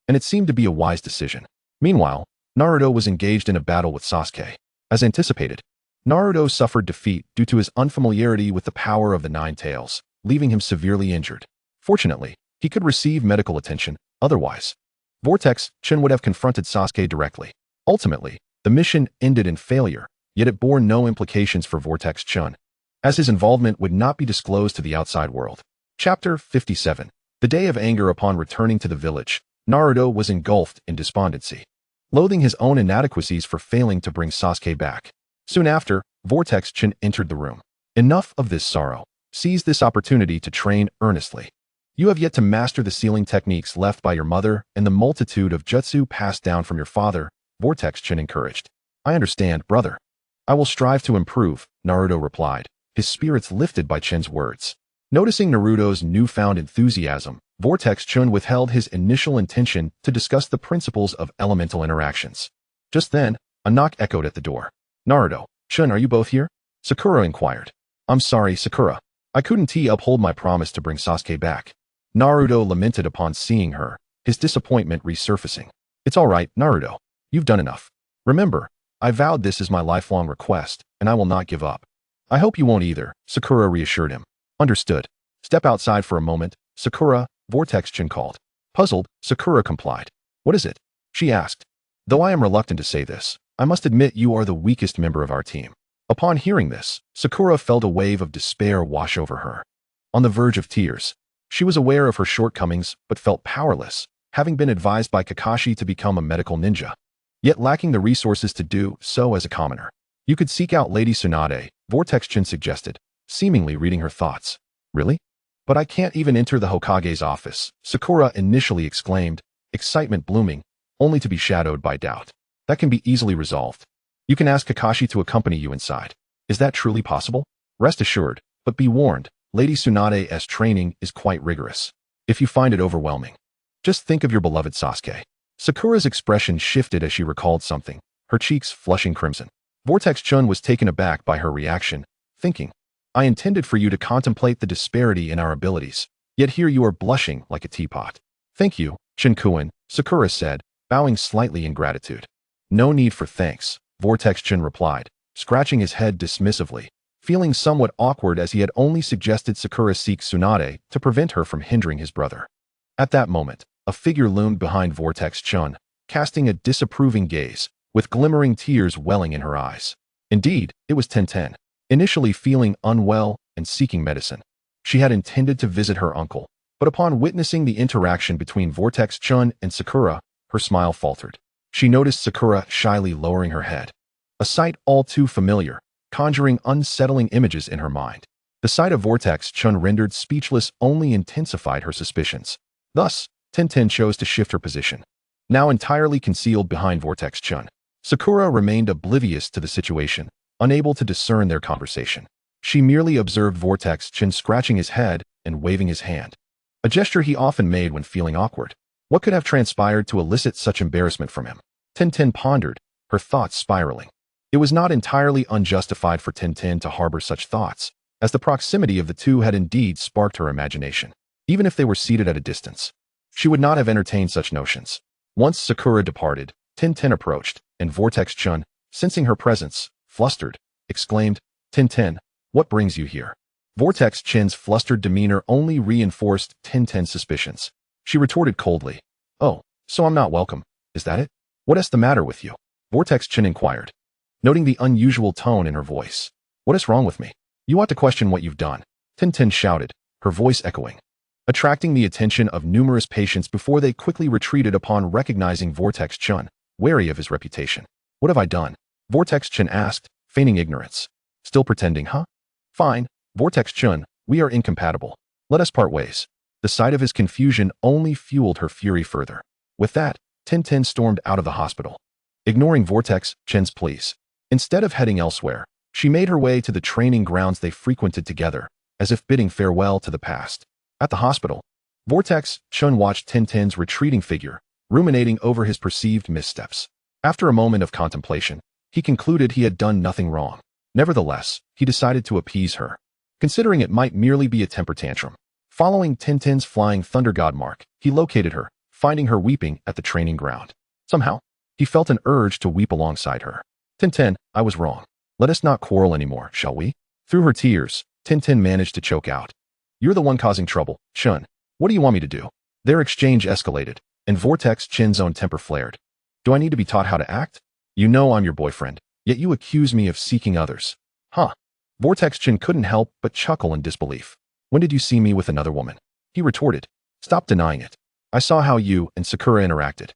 And it seemed to be a wise decision. Meanwhile, Naruto was engaged in a battle with Sasuke. As anticipated, Naruto suffered defeat due to his unfamiliarity with the power of the Nine-Tails, leaving him severely injured. Fortunately, he could receive medical attention, otherwise, Vortex Chin would have confronted Sasuke directly. Ultimately, the mission ended in failure, yet it bore no implications for Vortex Chin, as his involvement would not be disclosed to the outside world. Chapter 57. The day of anger. Upon returning to the village, Naruto was engulfed in despondency, loathing his own inadequacies for failing to bring Sasuke back. Soon after, Vortex Chin entered the room. "Enough of this sorrow. Seize this opportunity to train earnestly. You have yet to master the sealing techniques left by your mother and the multitude of jutsu passed down from your father," Vortex Chin encouraged. "I understand, brother. I will strive to improve," Naruto replied, his spirits lifted by Chin's words. Noticing Naruto's newfound enthusiasm, Vortex Chin withheld his initial intention to discuss the principles of elemental interactions. Just then, a knock echoed at the door. "Naruto, Chin, are you both here?" Sakura inquired. "I'm sorry, Sakura. I couldn't uphold my promise to bring Sasuke back." Naruto lamented upon seeing her, his disappointment resurfacing. "It's all right, Naruto. You've done enough. Remember, I vowed this is my lifelong request, and I will not give up." "I hope you won't either," Sakura reassured him. "Understood. Step outside for a moment, Sakura," Vortex Chin called. Puzzled, Sakura complied. "What is it?" she asked. "Though I am reluctant to say this, I must admit you are the weakest member of our team." Upon hearing this, Sakura felt a wave of despair wash over her. On the verge of tears, she was aware of her shortcomings but felt powerless, having been advised by Kakashi to become a medical ninja, yet lacking the resources to do so as a commoner. "You could seek out Lady Tsunade," Vortex Chin suggested, seemingly reading her thoughts. "Really? But I can't even enter the Hokage's office," Sakura initially exclaimed, excitement blooming, only to be shadowed by doubt. "That can be easily resolved. You can ask Kakashi to accompany you inside." "Is that truly possible?" "Rest assured, but be warned, Lady Tsunade's training is quite rigorous. If you find it overwhelming, just think of your beloved Sasuke." Sakura's expression shifted as she recalled something, her cheeks flushing crimson. Vortex Chun was taken aback by her reaction, thinking, I intended for you to contemplate the disparity in our abilities, yet here you are blushing like a teapot. Thank you, Shinkuin, Sakura said, bowing slightly in gratitude. No need for thanks, Vortex Chen replied, scratching his head dismissively, feeling somewhat awkward as he had only suggested Sakura seek Tsunade to prevent her from hindering his brother. At that moment, a figure loomed behind Vortex Chen, casting a disapproving gaze, with glimmering tears welling in her eyes. Indeed, it was Tenten, initially feeling unwell and seeking medicine. She had intended to visit her uncle, but upon witnessing the interaction between Vortex Chen and Sakura, her smile faltered. She noticed Sakura shyly lowering her head, a sight all too familiar, conjuring unsettling images in her mind. The sight of Vortex Chen rendered speechless only intensified her suspicions. Thus, Tenten chose to shift her position. Now entirely concealed behind Vortex Chen, Sakura remained oblivious to the situation, unable to discern their conversation. She merely observed Vortex Chen scratching his head and waving his hand, a gesture he often made when feeling awkward. What could have transpired to elicit such embarrassment from him? Tenten pondered, her thoughts spiraling. It was not entirely unjustified for Tenten to harbor such thoughts, as the proximity of the two had indeed sparked her imagination. Even if they were seated at a distance, she would not have entertained such notions. Once Sakura departed, Tenten approached, and Vortex Chen, sensing her presence, flustered, exclaimed, Tenten, what brings you here? Vortex Chen's flustered demeanor only reinforced Tenten's suspicions. She retorted coldly, oh, so I'm not welcome, is that it? What is the matter with you? Vortex Chen inquired, noting the unusual tone in her voice. What is wrong with me? You ought to question what you've done, Tenten shouted, her voice echoing, attracting the attention of numerous patients before they quickly retreated upon recognizing Vortex Chen, wary of his reputation. What have I done? Vortex Chen asked, feigning ignorance. Still pretending, huh? Fine, Vortex Chen, we are incompatible. Let us part ways. The sight of his confusion only fueled her fury further. With that, Tenten stormed out of the hospital, ignoring Vortex Chen's pleas. Instead of heading elsewhere, she made her way to the training grounds they frequented together, as if bidding farewell to the past. At the hospital, Vortex Chen watched Tenten's retreating figure, ruminating over his perceived missteps. After a moment of contemplation, he concluded he had done nothing wrong. Nevertheless, he decided to appease her, considering it might merely be a temper tantrum. Following Tenten's flying thunder god mark, he located her, finding her weeping at the training ground. Somehow, he felt an urge to weep alongside her. Tenten, I was wrong. Let us not quarrel anymore, shall we? Through her tears, Tenten managed to choke out. You're the one causing trouble, Chen. What do you want me to do? Their exchange escalated, and Vortex Chen's own temper flared. Do I need to be taught how to act? You know I'm your boyfriend, yet you accuse me of seeking others. Huh. Vortex Chen couldn't help but chuckle in disbelief. When did you see me with another woman? He retorted. Stop denying it. I saw how you and Sakura interacted.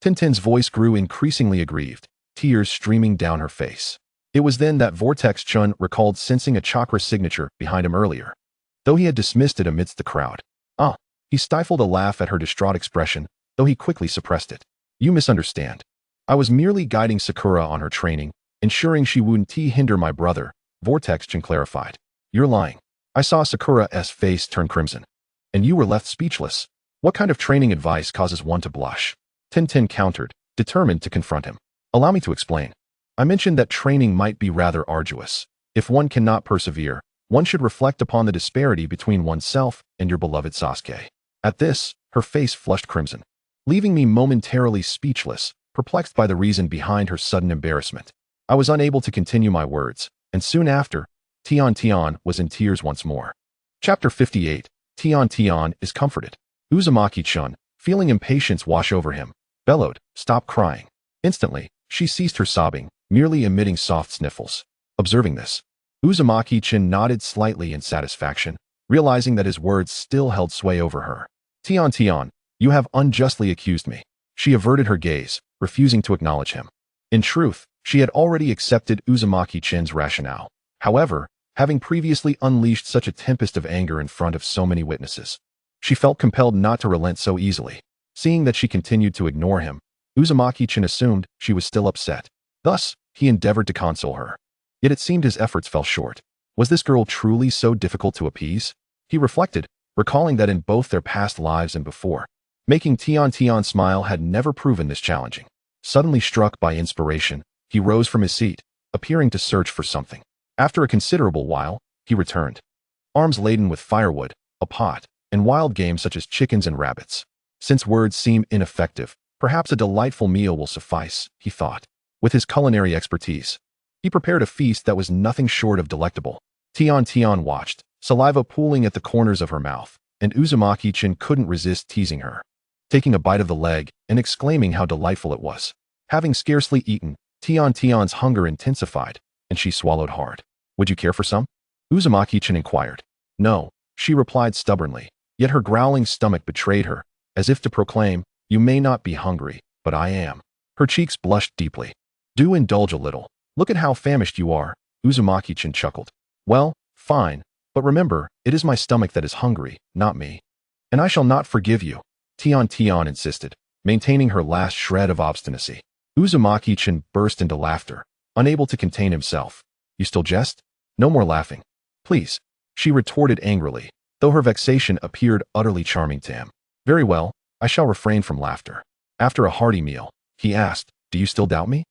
Tenten's voice grew increasingly aggrieved, tears streaming down her face. It was then that Vortex Chen recalled sensing a chakra signature behind him earlier, though he had dismissed it amidst the crowd. He stifled a laugh at her distraught expression, though he quickly suppressed it. You misunderstand. I was merely guiding Sakura on her training, ensuring she wouldn't hinder my brother, Vortex Chen clarified. You're lying. I saw Sakura's face turn crimson, and you were left speechless. What kind of training advice causes one to blush? Tenten countered, determined to confront him. Allow me to explain. I mentioned that training might be rather arduous. If one cannot persevere, one should reflect upon the disparity between oneself and your beloved Sasuke. At this, her face flushed crimson, leaving me momentarily speechless, perplexed by the reason behind her sudden embarrassment. I was unable to continue my words, and soon after, Tian was in tears once more. Chapter 58, Tian is comforted. Uzumaki-chan, feeling impatience wash over him, bellowed, "Stop crying." Instantly, she ceased her sobbing, merely emitting soft sniffles. Observing this, Uzumaki-chan nodded slightly in satisfaction, realizing that his words still held sway over her. Tian, you have unjustly accused me. She averted her gaze, refusing to acknowledge him. In truth, she had already accepted Uzumaki-chan's rationale. However, having previously unleashed such a tempest of anger in front of so many witnesses, she felt compelled not to relent so easily. Seeing that she continued to ignore him, Uzumaki-chan assumed she was still upset. Thus, he endeavored to console her. Yet it seemed his efforts fell short. Was this girl truly so difficult to appease? He reflected, recalling that in both their past lives and before, making Tian smile had never proven this challenging. Suddenly struck by inspiration, he rose from his seat, appearing to search for something. After a considerable while, he returned. Arms laden with firewood, a pot, and wild game such as chickens and rabbits. Since words seem ineffective, perhaps a delightful meal will suffice, he thought. With his culinary expertise, he prepared a feast that was nothing short of delectable. Tian watched, saliva pooling at the corners of her mouth, and Uzumaki-chan couldn't resist teasing her, taking a bite of the leg and exclaiming how delightful it was. Having scarcely eaten, Tian's hunger intensified, and she swallowed hard. Would you care for some? Uzumaki-chan inquired. No, she replied stubbornly, yet her growling stomach betrayed her, as if to proclaim, you may not be hungry, but I am. Her cheeks blushed deeply. Do indulge a little. Look at how famished you are, Uzumaki-chan chuckled. Well, fine, but remember, it is my stomach that is hungry, not me. And I shall not forgive you, Tian insisted, maintaining her last shred of obstinacy. Uzumaki-chan burst into laughter, unable to contain himself. You still jest? No more laughing. Please, she retorted angrily, though her vexation appeared utterly charming to him. Very well, I shall refrain from laughter. After a hearty meal, he asked, do you still doubt me?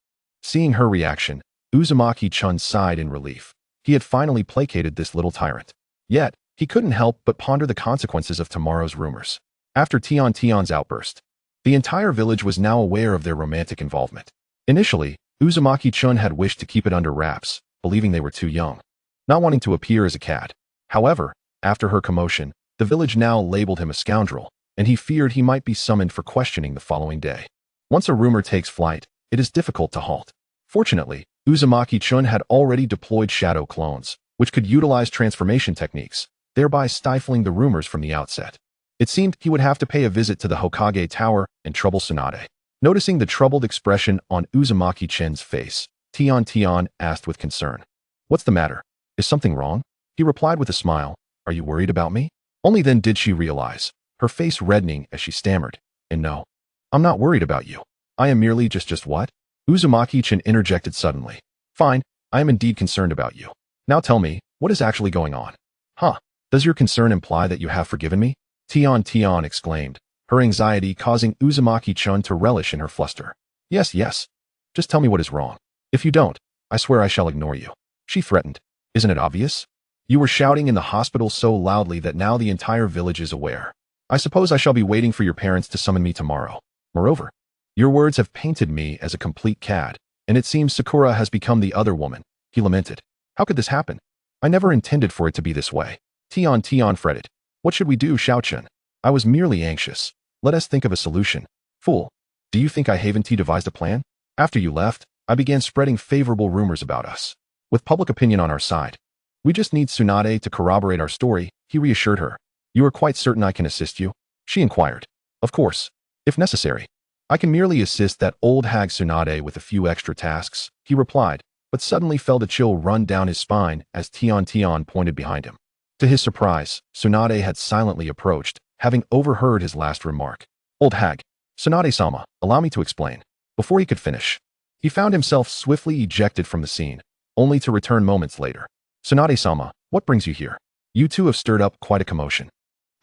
Seeing her reaction, Uzumaki-chan sighed in relief. He had finally placated this little tyrant. Yet, he couldn't help but ponder the consequences of tomorrow's rumors. After Tian's outburst, the entire village was now aware of their romantic involvement. Initially, Uzumaki-chan had wished to keep it under wraps, believing they were too young, not wanting to appear as a cad. However, after her commotion, the village now labeled him a scoundrel, and he feared he might be summoned for questioning the following day. Once a rumor takes flight, it is difficult to halt. Fortunately, Uzumaki-chan had already deployed shadow clones, which could utilize transformation techniques, thereby stifling the rumors from the outset. It seemed he would have to pay a visit to the Hokage Tower and trouble Tsunade. Noticing the troubled expression on Uzumaki-chan's face, Tian asked with concern. What's the matter? Is something wrong? He replied with a smile. Are you worried about me? Only then did she realize, her face reddening as she stammered. And no, I'm not worried about you. I am merely just what? Uzumaki-chan interjected suddenly. Fine, I am indeed concerned about you. Now tell me, what is actually going on? Huh? Does your concern imply that you have forgiven me? Tian exclaimed, her anxiety causing Uzumaki-chan to relish in her fluster. Yes. Just tell me what is wrong. If you don't, I swear I shall ignore you. She threatened. Isn't it obvious? You were shouting in the hospital so loudly that now the entire village is aware. I suppose I shall be waiting for your parents to summon me tomorrow. Moreover, your words have painted me as a complete cad, and it seems Sakura has become the other woman, he lamented. How could this happen? I never intended for it to be this way. Tian fretted. What should we do, Xiao-Chun? I was merely anxious. Let us think of a solution. Fool. Do you think I haven't devised a plan? After you left, I began spreading favorable rumors about us. With public opinion on our side. We just need Tsunade to corroborate our story, he reassured her. You are quite certain I can assist you? She inquired. Of course. If necessary. I can merely assist that old hag Tsunade with a few extra tasks, he replied, but suddenly felt a chill run down his spine as Tian pointed behind him. To his surprise, Tsunade had silently approached, having overheard his last remark. Old hag. Tsunade-sama, allow me to explain. Before he could finish, he found himself swiftly ejected from the scene, only to return moments later. Tsunade-sama, what brings you here? You two have stirred up quite a commotion.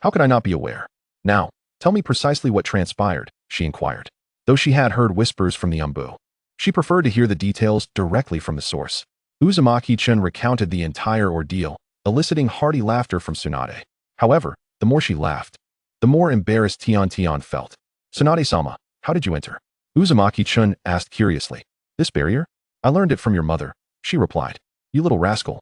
How could I not be aware? Now, tell me precisely what transpired, she inquired. Though she had heard whispers from the Umbu, she preferred to hear the details directly from the source. Uzumaki-chan recounted the entire ordeal, eliciting hearty laughter from Tsunade. However, the more she laughed, the more embarrassed Tian felt. Tsunade-sama, how did you enter? Uzumaki-chan asked curiously. This barrier? I learned it from your mother, she replied. You little rascal.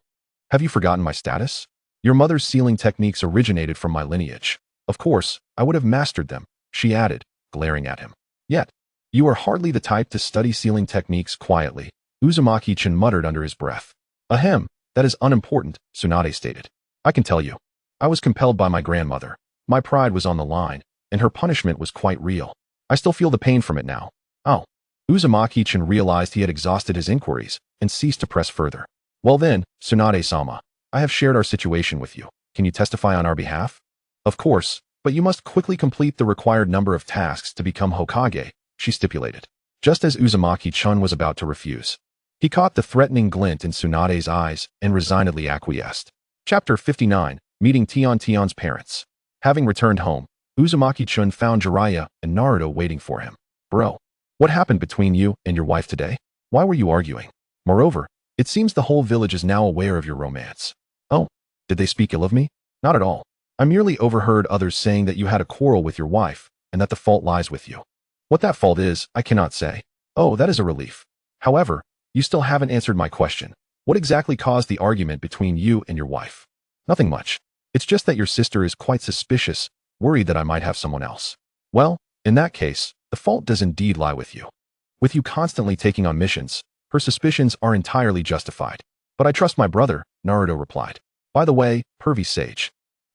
Have you forgotten my status? Your mother's sealing techniques originated from my lineage. Of course, I would have mastered them, she added, glaring at him. Yet, you are hardly the type to study sealing techniques quietly, Uzumaki-chan muttered under his breath. Ahem, that is unimportant, Tsunade stated. I can tell you. I was compelled by my grandmother. My pride was on the line, and her punishment was quite real. I still feel the pain from it now. Oh. Uzumaki-chan realized he had exhausted his inquiries and ceased to press further. Well then, Tsunade-sama, I have shared our situation with you. Can you testify on our behalf? Of course, but you must quickly complete the required number of tasks to become Hokage, she stipulated. Just as Uzumaki-chan was about to refuse, he caught the threatening glint in Tsunade's eyes and resignedly acquiesced. Chapter 59, Meeting Tian's Parents. Having returned home, Uzumaki-chan found Jiraiya and Naruto waiting for him. Bro, what happened between you and your wife today? Why were you arguing? Moreover, it seems the whole village is now aware of your romance. Oh, Did they speak ill of me? Not at all. I merely overheard others saying that you had a quarrel with your wife, and that the fault lies with you. What that fault is, I cannot say. Oh, that is a relief. However, you still haven't answered my question. What exactly caused the argument between you and your wife? Nothing much. It's just that your sister is quite suspicious, worried that I might have someone else. Well, in that case, the fault does indeed lie with you. With you constantly taking on missions, her suspicions are entirely justified. But I trust my brother, Naruto replied. By the way, pervy sage.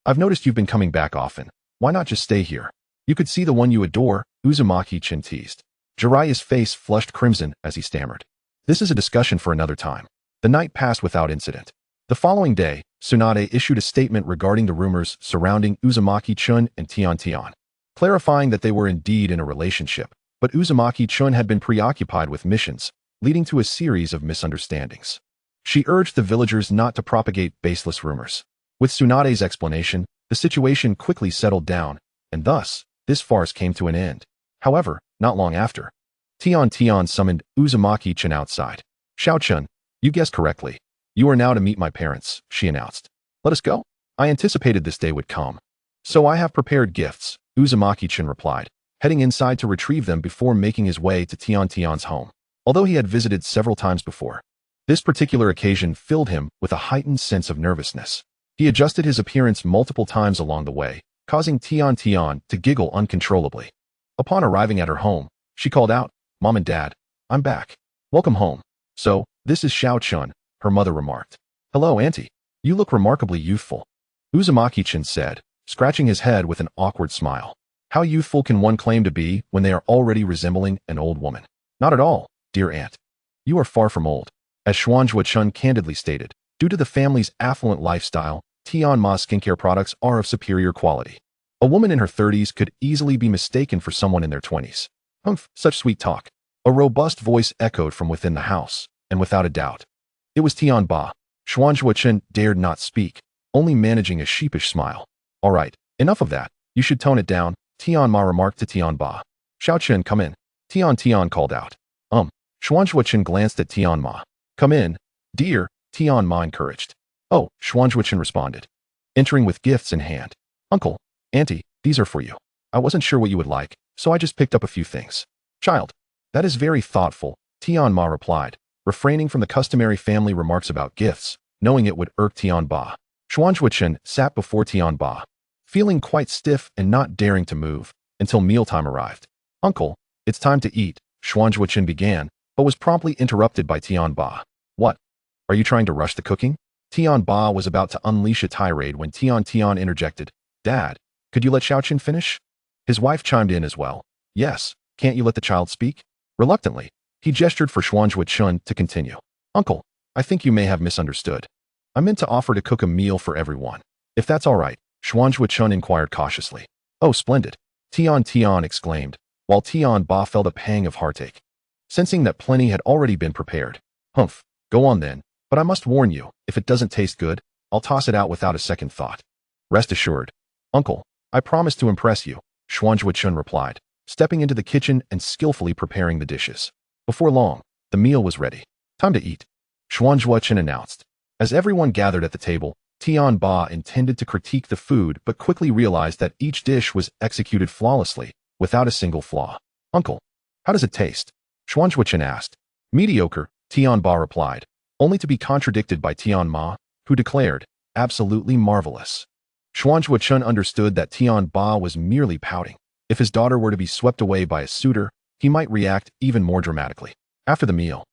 I've noticed you've been coming back often. Why not just stay here? You could see the one you adore, Uzumaki-chan teased. Jiraiya's face flushed crimson as he stammered. This is a discussion for another time. The night passed without incident. The following day, Tsunade issued a statement regarding the rumors surrounding Uzumaki-chun and Tian, clarifying that they were indeed in a relationship, but Uzumaki-chun had been preoccupied with missions, leading to a series of misunderstandings. She urged the villagers not to propagate baseless rumors. With Tsunade's explanation, the situation quickly settled down, and thus, this farce came to an end. However, not long after, Tian summoned Uzumaki-chan outside. Xiao-chun, you guessed correctly. You are now to meet my parents, she announced. Let us go. I anticipated this day would come. So I have prepared gifts, Uzumaki-chan replied, heading inside to retrieve them before making his way to Tian's home. Although he had visited several times before, this particular occasion filled him with a heightened sense of nervousness. He adjusted his appearance multiple times along the way, causing Tian to giggle uncontrollably. Upon arriving at her home, she called out, Mom and Dad, I'm back. Welcome home. So, this is Xiao-chun, her mother remarked. Hello, Auntie. You look remarkably youthful. Uzumaki-chan said, scratching his head with an awkward smile. How youthful can one claim to be when they are already resembling an old woman? Not at all, dear aunt. You are far from old. As Xuanzhua-chun candidly stated, due to the family's affluent lifestyle, Tianma's skincare products are of superior quality. A woman in her 30s could easily be mistaken for someone in their 20s. Humph, such sweet talk. A robust voice echoed from within the house, and without a doubt, it was Tianba. Xuanzhua-chun dared not speak, only managing a sheepish smile. All right, enough of that. You should tone it down, Tianma remarked to Tianba. Xiao-chun, come in. Tian called out. Xuanzhua-chun glanced at Tianma. Come in, dear, Tianma encouraged. Oh, Xuanzhua-chun responded, entering with gifts in hand. Uncle, Auntie, these are for you. I wasn't sure what you would like, so I just picked up a few things. Child, that is very thoughtful, Tianma replied, refraining from the customary family remarks about gifts, knowing it would irk Tianba. Xuanzhua-chun sat before Tianba, feeling quite stiff and not daring to move, until mealtime arrived. Uncle, it's time to eat, Xuanzhua-chun began, but was promptly interrupted by Tianba. What? Are you trying to rush the cooking? Tianba was about to unleash a tirade when Tian interjected. Dad, could you let Xiao-chun finish? His wife chimed in as well. Yes, can't you let the child speak? Reluctantly, he gestured for Xuanzhua-chun to continue. Uncle, I think you may have misunderstood. I meant to offer to cook a meal for everyone. If that's all right, Xuanzhua-chun inquired cautiously. Oh, splendid, Tian exclaimed, while Tianba felt a pang of heartache, sensing that plenty had already been prepared. Humph, go on then, but I must warn you, if it doesn't taste good, I'll toss it out without a second thought. Rest assured. Uncle, I promise to impress you, Xuanzhua-chun replied, stepping into the kitchen and skillfully preparing the dishes. Before long, the meal was ready. Time to eat, Xuanzhua-chun announced. As everyone gathered at the table, Tianba intended to critique the food but quickly realized that each dish was executed flawlessly, without a single flaw. Uncle, how does it taste? Xuanzhua-chun asked. Mediocre, Tianba replied, only to be contradicted by Tianma, who declared, absolutely marvelous. Xuanzhua-chun understood that Tianba was merely pouting. If his daughter were to be swept away by a suitor, he might react even more dramatically. After the meal,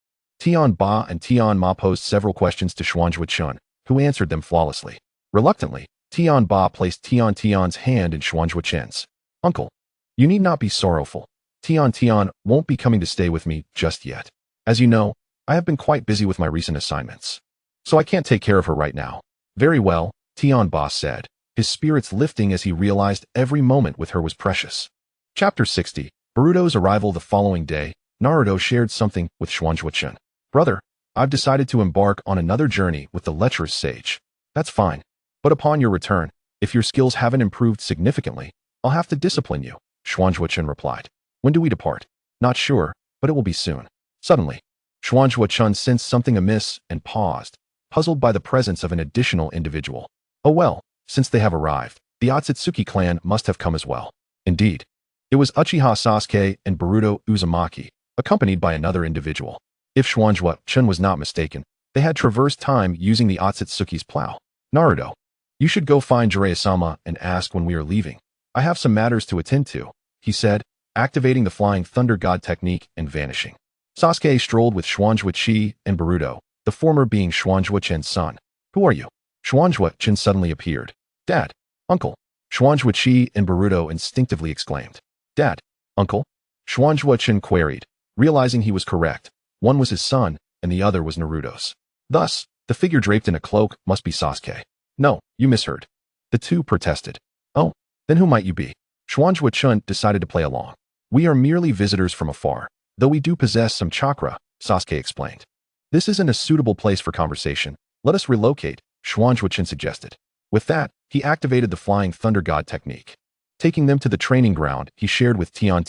Tianba and Tianma posed several questions to Xuanzhua-chun, who answered them flawlessly. Reluctantly, Tianba placed Tian's hand in Xuanzhua-chun's. Uncle, you need not be sorrowful. Tian won't be coming to stay with me just yet. As you know, I have been quite busy with my recent assignments, so I can't take care of her right now. Very well, Tianba said, his spirits lifting as he realized every moment with her was precious. Chapter 60. Boruto's arrival the following day, Naruto shared something with Xuanzhua-chun. Brother, I've decided to embark on another journey with the lecherous sage. That's fine. But upon your return, if your skills haven't improved significantly, I'll have to discipline you, Xuanzhua-chun replied. When do we depart? Not sure, but it will be soon. Suddenly, Xuanzhua-chun sensed something amiss and paused, puzzled by the presence of an additional individual. Oh well, since they have arrived, the Otsutsuki clan must have come as well. Indeed. It was Uchiha Sasuke and Naruto Uzumaki, accompanied by another individual. If Chen was not mistaken, they had traversed time using the Otsutsuki's plow. Naruto, you should go find Jiraiya-sama and ask when we are leaving. I have some matters to attend to, he said, activating the Flying Thunder God technique and vanishing. Sasuke strolled with Chi and Naruto, the former being Chen's son. Who are you? Chen suddenly appeared. Dad, Uncle. Chi and Naruto instinctively exclaimed. Dad, Uncle? Chen queried, realizing he was correct. One was his son, and the other was Naruto's. Thus, the figure draped in a cloak must be Sasuke. No, you misheard. The two protested. Oh, then who might you be? Chen decided to play along. We are merely visitors from afar, though we do possess some chakra, Sasuke explained. This isn't a suitable place for conversation. Let us relocate, Chen suggested. With that, he activated the Flying Thunder God technique. Taking them to the training ground, he shared with Tian.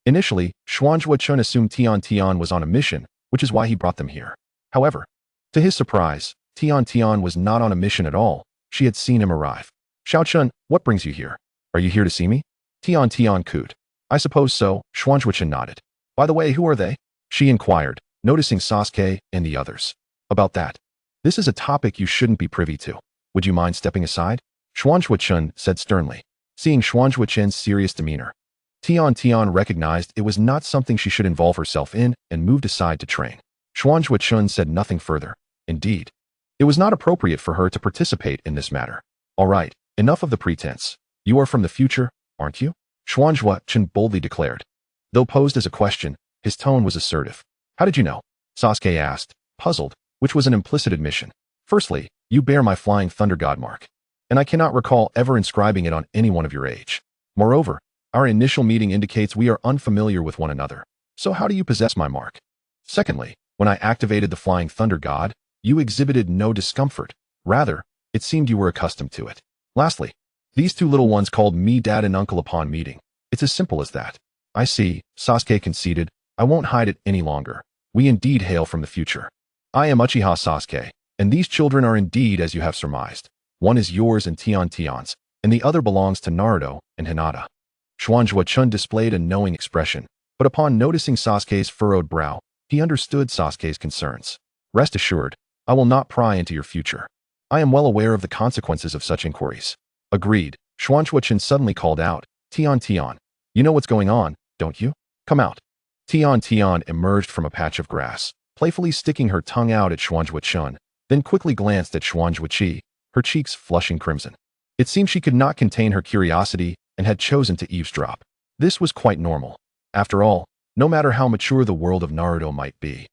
Initially, Chen assumed Tian was on a mission, which is why he brought them here. However, to his surprise, Tian was not on a mission at all. She had seen him arrive. Chen, what brings you here? Are you here to see me? Tian cooed. I suppose so, Chen nodded. By the way, who are they? She inquired, noticing Sasuke and the others. About that. This is a topic you shouldn't be privy to. Would you mind stepping aside? Chen said sternly. Seeing Chen's serious demeanor, Tian recognized it was not something she should involve herself in and moved aside to train. Chen said nothing further. Indeed, it was not appropriate for her to participate in this matter. All right, enough of the pretense. You are from the future, aren't you? Chen boldly declared. Though posed as a question, his tone was assertive. How did you know? Sasuke asked, puzzled, which was an implicit admission. Firstly, you bear my Flying Thunder God mark, and I cannot recall ever inscribing it on anyone of your age. Moreover, our initial meeting indicates we are unfamiliar with one another, so how do you possess my mark? Secondly, when I activated the Flying Thunder God, you exhibited no discomfort. Rather, it seemed you were accustomed to it. Lastly, these two little ones called me dad and uncle upon meeting. It's as simple as that. I see, Sasuke conceded. I won't hide it any longer. We indeed hail from the future. I am Uchiha Sasuke, and these children are indeed as you have surmised. One is yours and Tian's, and the other belongs to Naruto and Hinata. Chen displayed a knowing expression, but upon noticing Sasuke's furrowed brow, he understood Sasuke's concerns. Rest assured, I will not pry into your future. I am well aware of the consequences of such inquiries. Agreed, Chen suddenly called out, Tian, you know what's going on, don't you? Come out. Tian emerged from a patch of grass, playfully sticking her tongue out at Chen, then quickly glanced at Chi, her cheeks flushing crimson. It seemed she could not contain her curiosity and had chosen to eavesdrop. This was quite normal. After all, no matter how mature the world of Naruto might be,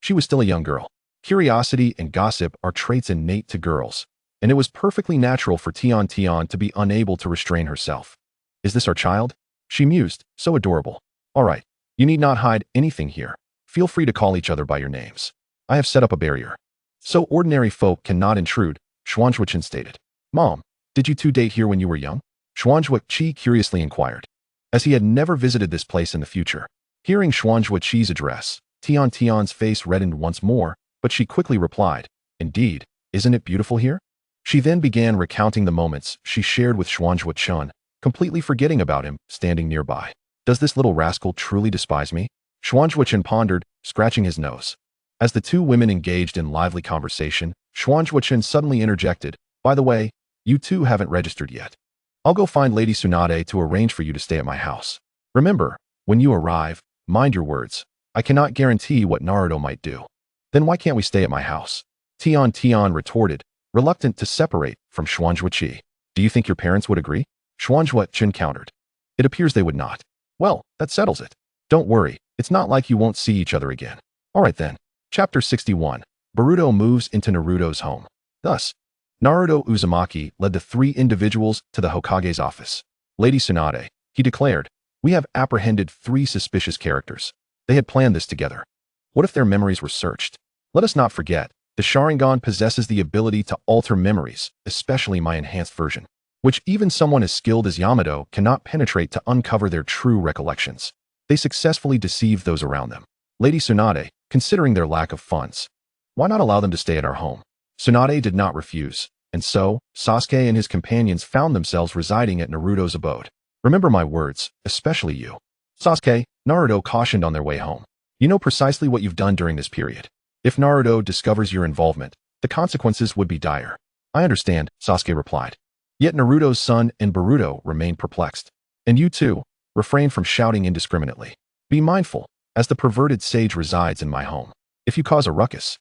she was still a young girl. Curiosity and gossip are traits innate to girls, and it was perfectly natural for Tian to be unable to restrain herself. Is this our child? She mused, so adorable. All right, you need not hide anything here. Feel free to call each other by your names. I have set up a barrier, so ordinary folk cannot intrude, Chen stated. Mom, did you two date here when you were young? Chi curiously inquired, as he had never visited this place in the future. Hearing Chi's address, Tian's face reddened once more, but she quickly replied, Indeed, isn't it beautiful here? She then began recounting the moments she shared with Chen, completely forgetting about him standing nearby. Does this little rascal truly despise me? Chen pondered, scratching his nose. As the two women engaged in lively conversation, Chen suddenly interjected, By the way, you two haven't registered yet. I'll go find Lady Tsunade to arrange for you to stay at my house. Remember, when you arrive, mind your words. I cannot guarantee what Naruto might do. Then why can't we stay at my house? Tian retorted, reluctant to separate from Chi. Do you think your parents would agree? Chen countered. It appears they would not. Well, that settles it. Don't worry, it's not like you won't see each other again. Alright then. Chapter 61. Naruto moves into Naruto's home. Thus, Naruto Uzumaki led the three individuals to the Hokage's office. Lady Tsunade, he declared, we have apprehended 3 suspicious characters. They had planned this together. What if their memories were searched? Let us not forget, the Sharingan possesses the ability to alter memories, especially my enhanced version, which even someone as skilled as Yamato cannot penetrate to uncover their true recollections. They successfully deceived those around them. Lady Tsunade, considering their lack of funds, why not allow them to stay at our home? Tsunade did not refuse, And so, Sasuke and his companions found themselves residing at Naruto's abode. Remember my words, especially you. Sasuke, Naruto cautioned on their way home. You know precisely what you've done during this period. If Naruto discovers your involvement, the consequences would be dire. I understand, Sasuke replied. Yet Naruto's son and Boruto remained perplexed. And you too, refrain from shouting indiscriminately. Be mindful, as the perverted sage resides in my home. If you cause a ruckus,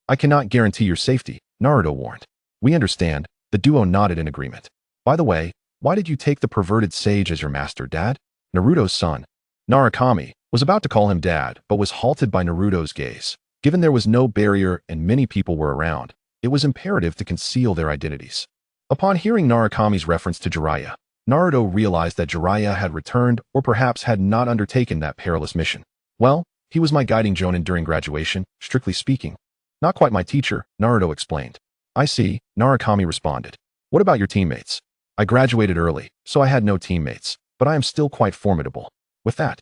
I cannot guarantee your safety, Naruto warned. We understand, the duo nodded in agreement. By the way, why did you take the perverted sage as your master, Dad? Naruto's son, Narukami, was about to call him Dad, but was halted by Naruto's gaze. Given there was no barrier and many people were around, it was imperative to conceal their identities. Upon hearing Narukami's reference to Jiraiya, Naruto realized that Jiraiya had returned or perhaps had not undertaken that perilous mission. Well, he was my guiding jonin during graduation, strictly speaking. Not quite my teacher, Naruto explained. I see, Narukami responded. What about your teammates? I graduated early, so I had no teammates, but I am still quite formidable. With that,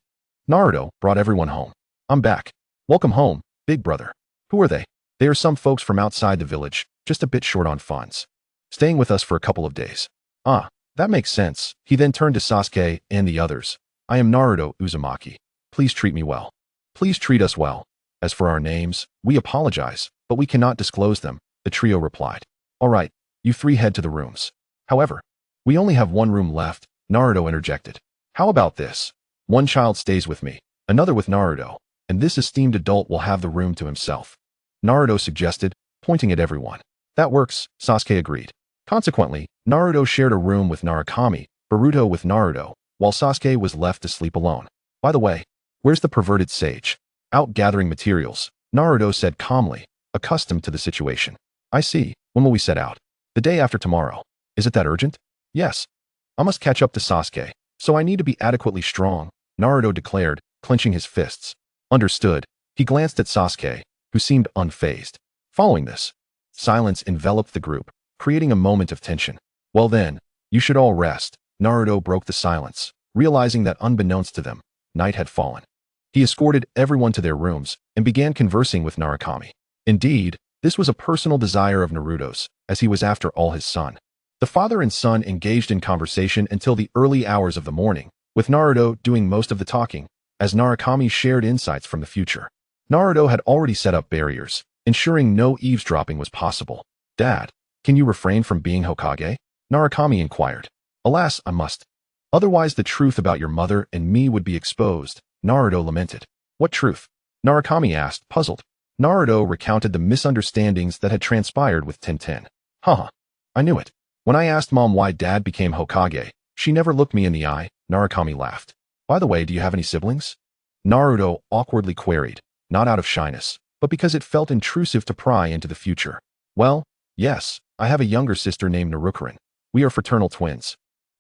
Naruto brought everyone home. I'm back. Welcome home, big brother. Who are they? They are some folks from outside the village, just a bit short on funds. Staying with us for a couple of days. Ah, that makes sense. He then turned to Sasuke and the others. I am Naruto Uzumaki. Please treat me well. Please treat us well. As for our names, we apologize, but we cannot disclose them, the trio replied. All right, you three head to the rooms. However, we only have one room left, Naruto interjected. How about this? One child stays with me, another with Naruto, and this esteemed adult will have the room to himself. Naruto suggested, pointing at everyone. That works, Sasuke agreed. Consequently, Naruto shared a room with Narukami, Boruto with Naruto, while Sasuke was left to sleep alone. By the way, where's the perverted sage? Out gathering materials, Naruto said calmly, accustomed to the situation. I see. When will we set out? The day after tomorrow. Is it that urgent? Yes. I must catch up to Sasuke, so I need to be adequately strong, Naruto declared, clenching his fists. Understood. He glanced at Sasuke, who seemed unfazed. Following this, silence enveloped the group, creating a moment of tension. Well then, you should all rest. Naruto broke the silence, realizing that unbeknownst to them, night had fallen. He escorted everyone to their rooms and began conversing with Narukami. Indeed, this was a personal desire of Naruto's, as he was after all his son. The father and son engaged in conversation until the early hours of the morning, with Naruto doing most of the talking, as Narukami shared insights from the future. Naruto had already set up barriers, ensuring no eavesdropping was possible. Dad, can you refrain from being Hokage? Narukami inquired. Alas, I must. Otherwise the truth about your mother and me would be exposed, Naruto lamented. What truth? Narukami asked, puzzled. Naruto recounted the misunderstandings that had transpired with Tenten. Haha, I knew it. When I asked Mom why Dad became Hokage, she never looked me in the eye, Narukami laughed. By the way, do you have any siblings? Naruto awkwardly queried, not out of shyness, but because it felt intrusive to pry into the future. Well, yes, I have a younger sister named Narukaran. We are fraternal twins.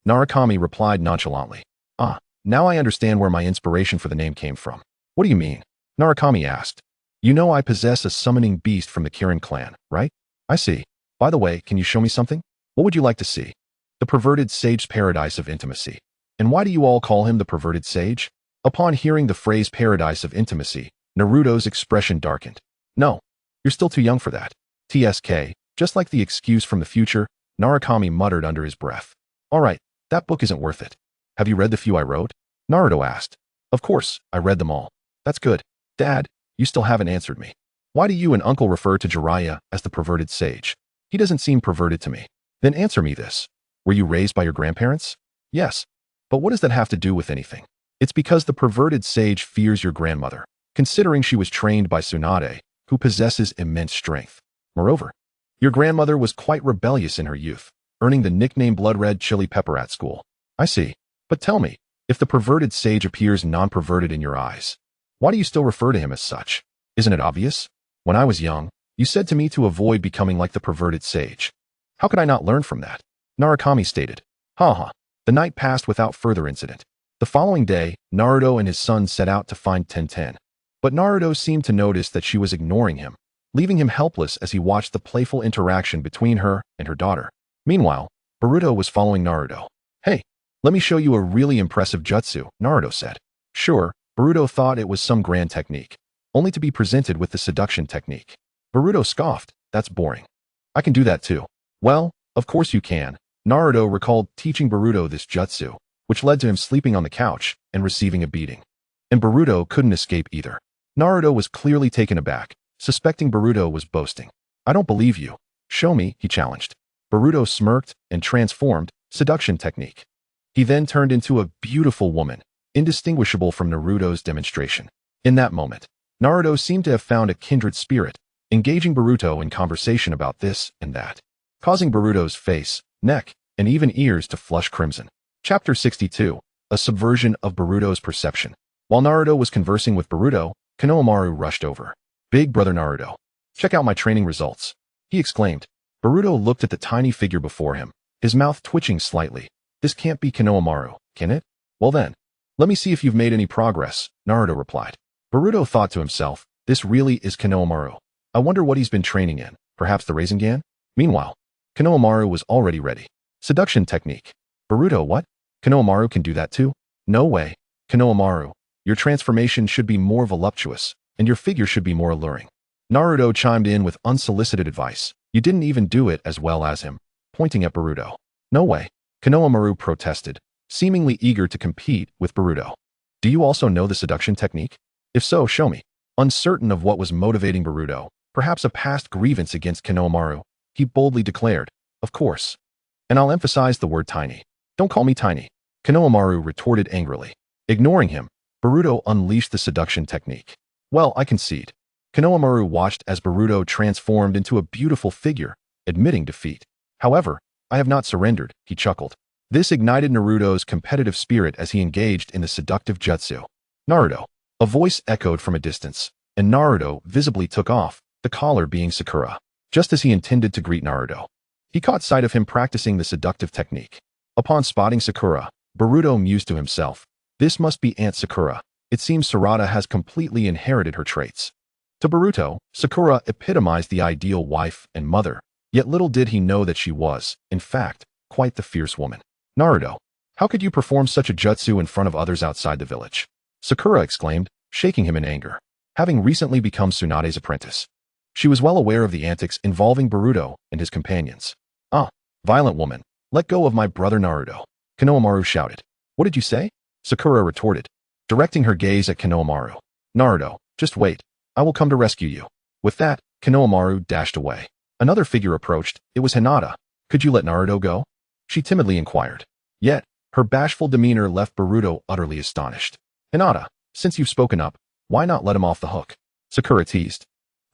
Narukami replied nonchalantly. Ah, now I understand where my inspiration for the name came from. What do you mean? Narukami asked. You know I possess a summoning beast from the Kirin clan, right? I see. By the way, can you show me something? What would you like to see? The perverted sage's paradise of intimacy. And why do you all call him the perverted sage? Upon hearing the phrase paradise of intimacy, Naruto's expression darkened. No, you're still too young for that. TSK, just like the excuse from the future, Narukami muttered under his breath. All right, that book isn't worth it. Have you read the few I wrote? Naruto asked. Of course, I read them all. That's good. Dad, you still haven't answered me. Why do you and Uncle refer to Jiraiya as the perverted sage? He doesn't seem perverted to me. Then answer me this. Were you raised by your grandparents? Yes. But what does that have to do with anything? It's because the perverted sage fears your grandmother, considering she was trained by Tsunade, who possesses immense strength. Moreover, your grandmother was quite rebellious in her youth, earning the nickname Blood Red Chili Pepper at school. I see. But tell me, if the perverted sage appears non-perverted in your eyes, why do you still refer to him as such? Isn't it obvious? When I was young, you said to me to avoid becoming like the perverted sage. How could I not learn from that? Narukami stated. Ha. The night passed without further incident. The following day, Naruto and his son set out to find Tenten. But Naruto seemed to notice that she was ignoring him, leaving him helpless as he watched the playful interaction between her and her daughter. Meanwhile, Boruto was following Naruto. Hey, let me show you a really impressive jutsu, Naruto said. Sure, Boruto thought it was some grand technique, only to be presented with the seduction technique. Boruto scoffed, that's boring. I can do that too. Well, Of course you can. Naruto recalled teaching Boruto this jutsu, which led to him sleeping on the couch and receiving a beating. And Boruto couldn't escape either. Naruto was clearly taken aback, suspecting Boruto was boasting. I don't believe you. Show me, he challenged. Boruto smirked and transformed, seduction technique. He then turned into a beautiful woman, indistinguishable from Naruto's demonstration. In that moment, Naruto seemed to have found a kindred spirit, engaging Boruto in conversation about this and that, causing Boruto's face, neck, and even ears to flush crimson. Chapter 62, a subversion of Boruto's perception. While Naruto was conversing with Boruto, Konohamaru rushed over. Big brother Naruto, check out my training results, he exclaimed. Boruto looked at the tiny figure before him, his mouth twitching slightly. This can't be Konohamaru, can it? Well then, let me see if you've made any progress, Naruto replied. Boruto thought to himself, this really is Konohamaru. I wonder what he's been training in, perhaps the Rasengan? Meanwhile, Konohamaru was already ready. Seduction technique. Boruto, what? Konohamaru can do that too? No way. Konohamaru, your transformation should be more voluptuous, and your figure should be more alluring. Naruto chimed in with unsolicited advice. You didn't even do it as well as him, pointing at Boruto. No way. Konohamaru protested, seemingly eager to compete with Boruto. Do you also know the seduction technique? If so, show me. Uncertain of what was motivating Boruto, perhaps a past grievance against Konohamaru, he boldly declared, of course. And I'll emphasize the word tiny. Don't call me tiny. Konohamaru retorted angrily. Ignoring him, Boruto unleashed the seduction technique. Well, I concede. Konohamaru watched as Boruto transformed into a beautiful figure, admitting defeat. However, I have not surrendered, he chuckled. This ignited Naruto's competitive spirit as he engaged in the seductive jutsu. Naruto. A voice echoed from a distance, and Naruto visibly took off, the caller being Sakura. Just as he intended to greet Naruto, he caught sight of him practicing the seductive technique. Upon spotting Sakura, Boruto mused to himself, this must be Aunt Sakura. It seems Sarada has completely inherited her traits. To Boruto, Sakura epitomized the ideal wife and mother, yet little did he know that she was, in fact, quite the fierce woman. Naruto, how could you perform such a jutsu in front of others outside the village? Sakura exclaimed, shaking him in anger. Having recently become Tsunade's apprentice, she was well aware of the antics involving Boruto and his companions. Ah, violent woman, let go of my brother Naruto, Konohamaru shouted. What did you say? Sakura retorted, directing her gaze at Konohamaru. Naruto, just wait. I will come to rescue you. With that, Konohamaru dashed away. Another figure approached. It was Hinata. Could you let Naruto go? She timidly inquired. Yet, her bashful demeanor left Boruto utterly astonished. Hinata, since you've spoken up, why not let him off the hook? Sakura teased,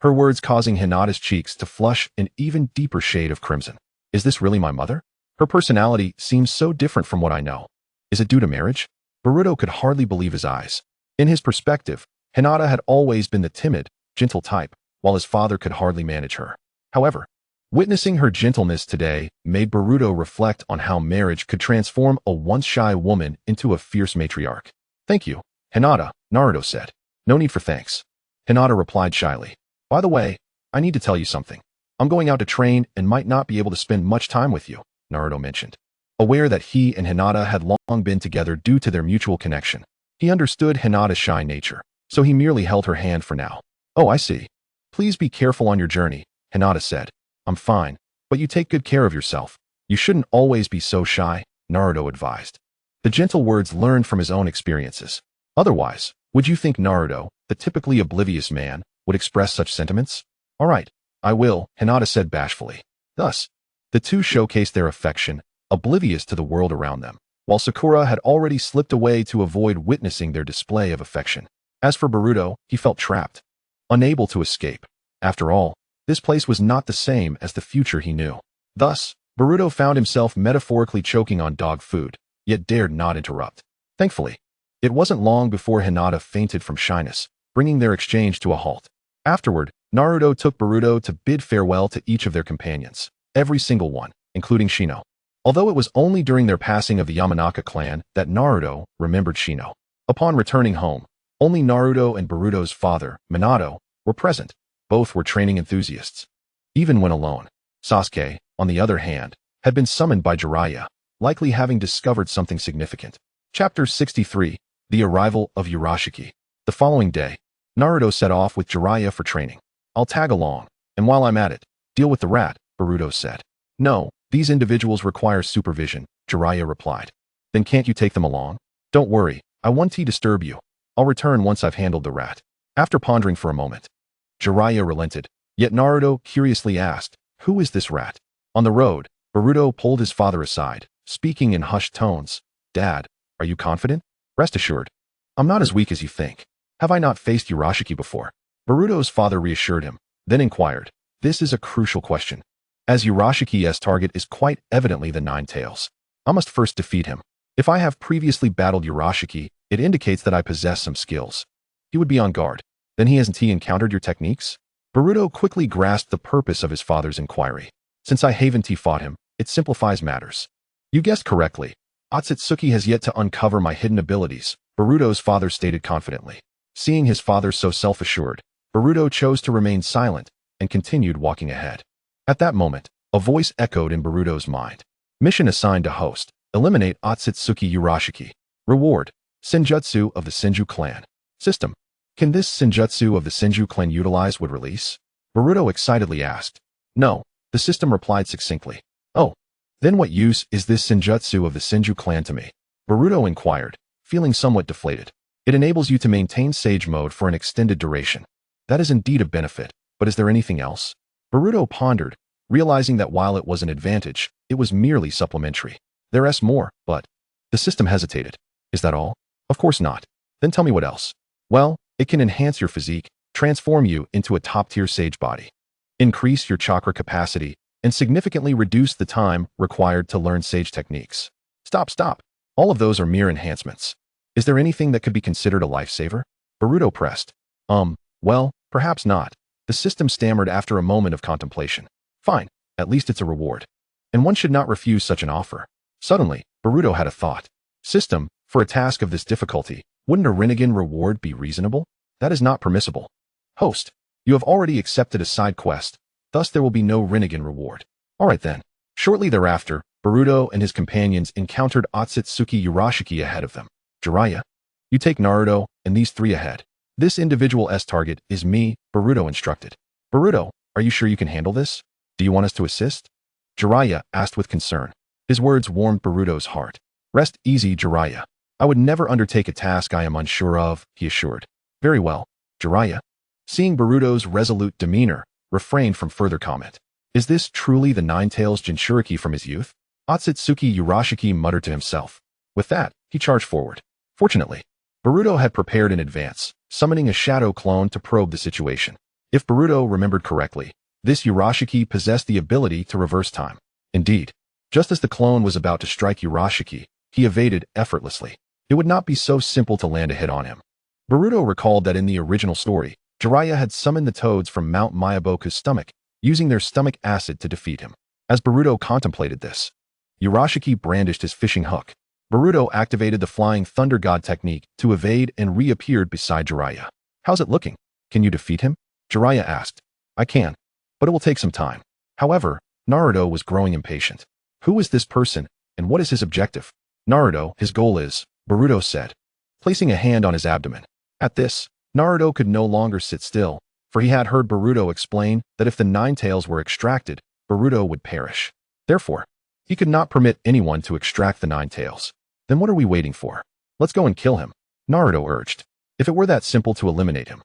her words causing Hinata's cheeks to flush an even deeper shade of crimson. Is this really my mother? Her personality seems so different from what I know. Is it due to marriage? Boruto could hardly believe his eyes. In his perspective, Hinata had always been the timid, gentle type, while his father could hardly manage her. However, witnessing her gentleness today made Boruto reflect on how marriage could transform a once shy woman into a fierce matriarch. Thank you, Hinata, Naruto said. No need for thanks. Hinata replied shyly. By the way, I need to tell you something. I'm going out to train and might not be able to spend much time with you, Naruto mentioned. Aware that he and Hinata had long been together due to their mutual connection, he understood Hinata's shy nature, so he merely held her hand for now. Oh, I see. Please be careful on your journey, Hinata said. I'm fine, but you take good care of yourself. You shouldn't always be so shy, Naruto advised. The gentle words learned from his own experiences. Otherwise, would you think Naruto, the typically oblivious man, would express such sentiments? All right, I will, Hinata said bashfully. Thus, the two showcased their affection, oblivious to the world around them, while Sakura had already slipped away to avoid witnessing their display of affection. As for Boruto, he felt trapped, unable to escape. After all, this place was not the same as the future he knew. Thus, Boruto found himself metaphorically choking on dog food, yet dared not interrupt. Thankfully, it wasn't long before Hinata fainted from shyness, bringing their exchange to a halt. Afterward, Naruto took Boruto to bid farewell to each of their companions, every single one, including Shino. Although it was only during their passing of the Yamanaka clan that Naruto remembered Shino. Upon returning home, only Naruto and Boruto's father, Minato, were present. Both were training enthusiasts. Even when alone, Sasuke, on the other hand, had been summoned by Jiraiya, likely having discovered something significant. Chapter 63, The Arrival of Urashiki. The following day, Naruto set off with Jiraiya for training. I'll tag along, and while I'm at it, deal with the rat, Boruto said. No, These individuals require supervision, Jiraiya replied. Then can't you take them along? Don't worry, I won't disturb you. I'll return once I've handled the rat. After pondering for a moment, Jiraiya relented, yet Naruto curiously asked, who is this rat? On the road, Boruto pulled his father aside, speaking in hushed tones. Dad, are you confident? Rest assured. I'm not as weak as you think. Have I not faced Urashiki before? Boruto's father reassured him, then inquired. This is a crucial question, as Urashiki's target is quite evidently the Nine-Tails. I must first defeat him. If I have previously battled Urashiki, it indicates that I possess some skills. He would be on guard. Then hasn't he encountered your techniques? Boruto quickly grasped the purpose of his father's inquiry. Since I haven't fought him, it simplifies matters. You guessed correctly. Otsutsuki has yet to uncover my hidden abilities, Boruto's father stated confidently. Seeing his father so self-assured, Boruto chose to remain silent and continued walking ahead. At that moment, a voice echoed in Boruto's mind. Mission assigned to host. Eliminate Otsutsuki Urashiki. Reward. Senjutsu of the Senju clan. System. Can this Senjutsu of the Senju clan utilize would release? Boruto excitedly asked. No, the system replied succinctly. Oh. Then what use is this Senjutsu of the Senju clan to me? Boruto inquired, feeling somewhat deflated. It enables you to maintain Sage Mode for an extended duration. That is indeed a benefit, but is there anything else? Boruto pondered, realizing that while it was an advantage, it was merely supplementary. There's more, but... The system hesitated. Is that all? Of course not. Then tell me what else. Well, it can enhance your physique, transform you into a top-tier sage body, increase your chakra capacity, and significantly reduce the time required to learn sage techniques. Stop. All of those are mere enhancements. Is there anything that could be considered a lifesaver? Boruto pressed. Well, perhaps not. The system stammered after a moment of contemplation. Fine, at least it's a reward. And one should not refuse such an offer. Suddenly, Boruto had a thought. System, for a task of this difficulty, wouldn't a Rinnegan reward be reasonable? That is not permissible. Host, you have already accepted a side quest, thus there will be no Rinnegan reward. Alright then. Shortly thereafter, Boruto and his companions encountered Otsutsuki Urashiki ahead of them. Jiraiya, you take Naruto and these three ahead. This individual's target is me, Boruto instructed. Boruto, are you sure you can handle this? Do you want us to assist? Jiraiya asked with concern. His words warmed Boruto's heart. Rest easy, Jiraiya. I would never undertake a task I am unsure of, he assured. Very well, Jiraiya. Seeing Boruto's resolute demeanor, refrained from further comment. Is this truly the Nine-Tails Jinchūriki from his youth? Otsutsuki Urashiki muttered to himself. With that, he charged forward. Fortunately, Boruto had prepared in advance, summoning a shadow clone to probe the situation. If Boruto remembered correctly, this Urashiki possessed the ability to reverse time. Indeed, just as the clone was about to strike Urashiki, he evaded effortlessly. It would not be so simple to land a hit on him. Boruto recalled that in the original story, Jiraiya had summoned the toads from Mount Miyaboku's stomach, using their stomach acid to defeat him. As Boruto contemplated this, Urashiki brandished his fishing hook. Boruto activated the Flying Thunder God technique to evade and reappeared beside Jiraiya. How's it looking? Can you defeat him? Jiraiya asked. I can, but it will take some time. However, Naruto was growing impatient. Who is this person, and what is his objective? Naruto, his goal is, Boruto said, placing a hand on his abdomen. At this, Naruto could no longer sit still, for he had heard Boruto explain that if the Nine-Tails were extracted, Boruto would perish. Therefore, he could not permit anyone to extract the Nine-Tails. Then what are we waiting for? Let's go and kill him, Naruto urged. If it were that simple to eliminate him,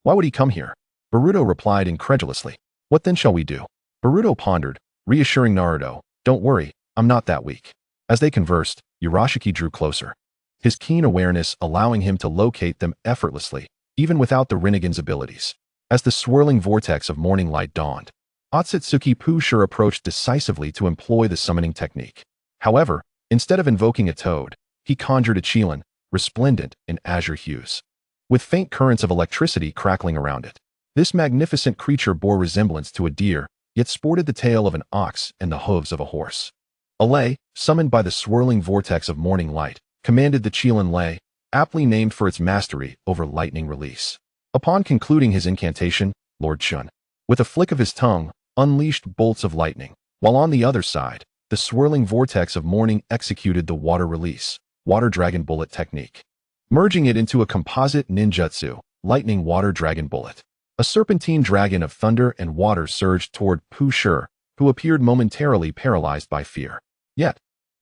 why would he come here? Boruto replied incredulously. What then shall we do? Boruto pondered, reassuring Naruto, don't worry, I'm not that weak. As they conversed, Urashiki drew closer, his keen awareness allowing him to locate them effortlessly, even without the Rinnegan's abilities. As the swirling vortex of morning light dawned, Otsutsuki Pushur approached decisively to employ the summoning technique. However, instead of invoking a toad, he conjured a Qilin, resplendent in azure hues, with faint currents of electricity crackling around it. This magnificent creature bore resemblance to a deer, yet sported the tail of an ox and the hooves of a horse. A lei, summoned by the swirling vortex of morning light, commanded the Qilin lei, aptly named for its mastery over lightning release. Upon concluding his incantation, Lord Chun, with a flick of his tongue, unleashed bolts of lightning, while on the other side, the swirling vortex of morning executed the water release, water dragon bullet technique, merging it into a composite ninjutsu, lightning water dragon bullet. A serpentine dragon of thunder and water surged toward Pushur, who appeared momentarily paralyzed by fear. Yet,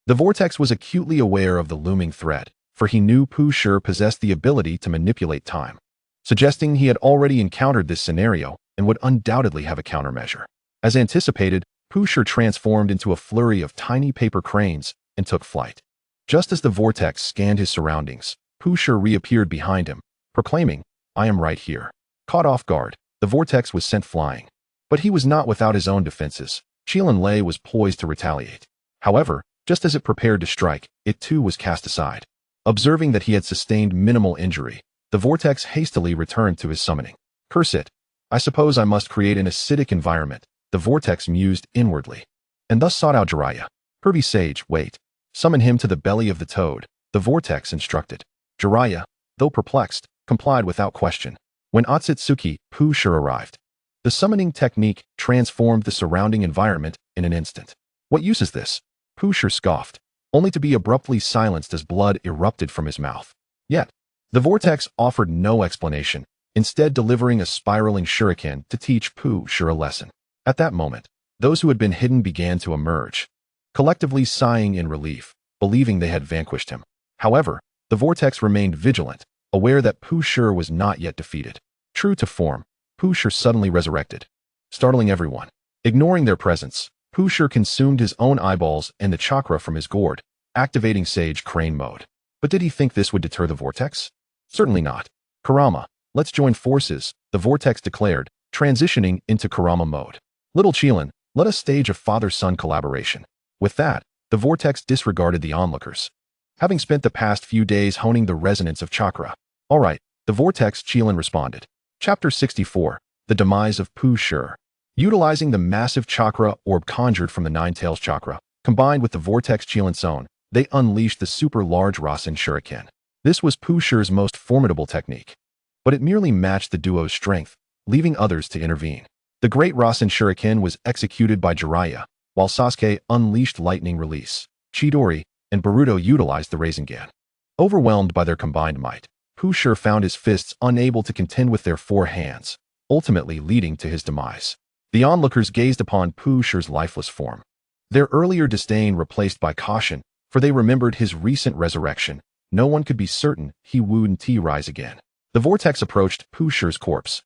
the Vortex was acutely aware of the looming threat, for he knew Pooh Shiur possessed the ability to manipulate time, suggesting he had already encountered this scenario and would undoubtedly have a countermeasure. As anticipated, Pooh Shiur transformed into a flurry of tiny paper cranes and took flight. Just as the Vortex scanned his surroundings, Pooh Shiur reappeared behind him, proclaiming, "I am right here." Caught off guard, the Vortex was sent flying. But he was not without his own defenses. Qilin Lei was poised to retaliate. However, just as it prepared to strike, it too was cast aside. Observing that he had sustained minimal injury, the Vortex hastily returned to his summoning. "Curse it. I suppose I must create an acidic environment," the Vortex mused inwardly, and thus sought out Jiraiya. "Pervy Sage, wait. Summon him to the belly of the toad," the Vortex instructed. Jiraiya, though perplexed, complied without question. When Otsutsuki, Pooh Shiur arrived, the summoning technique transformed the surrounding environment in an instant. "What use is this?" Pooh Shiur scoffed, only to be abruptly silenced as blood erupted from his mouth. Yet, the Vortex offered no explanation, instead delivering a spiraling shuriken to teach Pooh Shiur a lesson. At that moment, those who had been hidden began to emerge, collectively sighing in relief, believing they had vanquished him. However, the Vortex remained vigilant, aware that Pooh Shiur was not yet defeated. True to form, Pooh Shiur suddenly resurrected, startling everyone. Ignoring their presence, Pooh Shiur consumed his own eyeballs and the chakra from his gourd, activating Sage Crane mode. But did he think this would deter the Vortex? Certainly not. "Kurama, let's join forces," the Vortex declared, transitioning into Kurama mode. "Little Qilin, let us stage a father-son collaboration." With that, the Vortex disregarded the onlookers, having spent the past few days honing the resonance of chakra. "All right," the Vortex Qilin responded. Chapter 64, The Demise of Pooh Shiur. Utilizing the massive chakra orb conjured from the Nine-Tails chakra, combined with the Vortex Qilin's own, they unleashed the super-large Rasen Shuriken. This was Pooh Shiur's most formidable technique, but it merely matched the duo's strength, leaving others to intervene. The Great Rasen Shuriken was executed by Jiraiya, while Sasuke unleashed Lightning Release. Chidori and Boruto utilized the Rasengan. Overwhelmed by their combined might, Pooh Shiur found his fists unable to contend with their four hands, ultimately leading to his demise. The onlookers gazed upon Pooh Shiur's lifeless form, their earlier disdain replaced by caution, for they remembered his recent resurrection. No one could be certain he wouldn't rise again. The Vortex approached Pooh Shiur's corpse,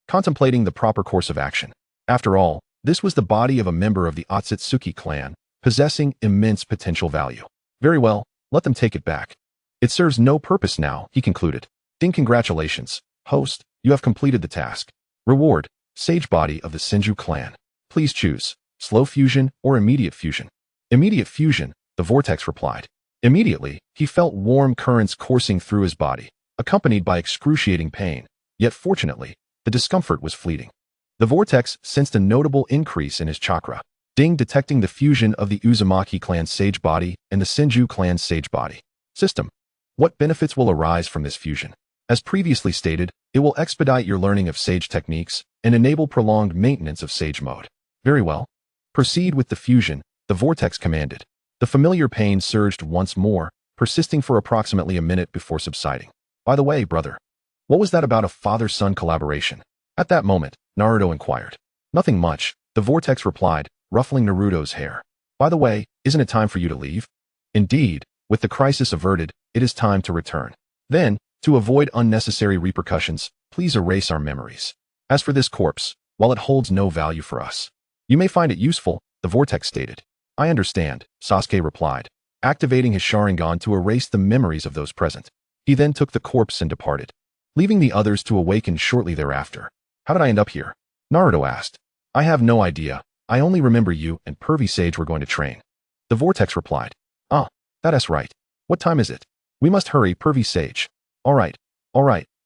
contemplating the proper course of action. After all, this was the body of a member of the Otsutsuki clan, possessing immense potential value. "Very well, let them take it back. It serves no purpose now," he concluded. "Ding, congratulations, host, you have completed the task. Reward, Sage Body of the Senju clan. Please choose, slow fusion or immediate fusion." "Immediate fusion," the Vortex replied. Immediately, he felt warm currents coursing through his body, accompanied by excruciating pain, yet fortunately, the discomfort was fleeting. The Vortex sensed a notable increase in his chakra, detecting the fusion of the Uzumaki clan's Sage Body and the Senju clan's Sage Body. System. What benefits will arise from this fusion? As previously stated, it will expedite your learning of Sage techniques and enable prolonged maintenance of Sage mode. Very well. Proceed with the fusion, the Vortex commanded. The familiar pain surged once more, persisting for approximately a minute before subsiding. "By the way, brother, what was that about a father-son collaboration?" At that moment, Naruto inquired. "Nothing much," the Vortex replied, ruffling Naruto's hair. "By the way, isn't it time for you to leave?" "Indeed, with the crisis averted, it is time to return. Then, to avoid unnecessary repercussions, please erase our memories. As for this corpse, while it holds no value for us, you may find it useful," the Vortex stated. "I understand," Sasuke replied, activating his Sharingan to erase the memories of those present. He then took the corpse and departed, leaving the others to awaken shortly thereafter. "How did I end up here?" Naruto asked. "I have no idea. I only remember you and Pervy Sage were going to train." The Vortex replied. "Ah, that's right. What time is it? We must hurry, Pervy Sage." All right,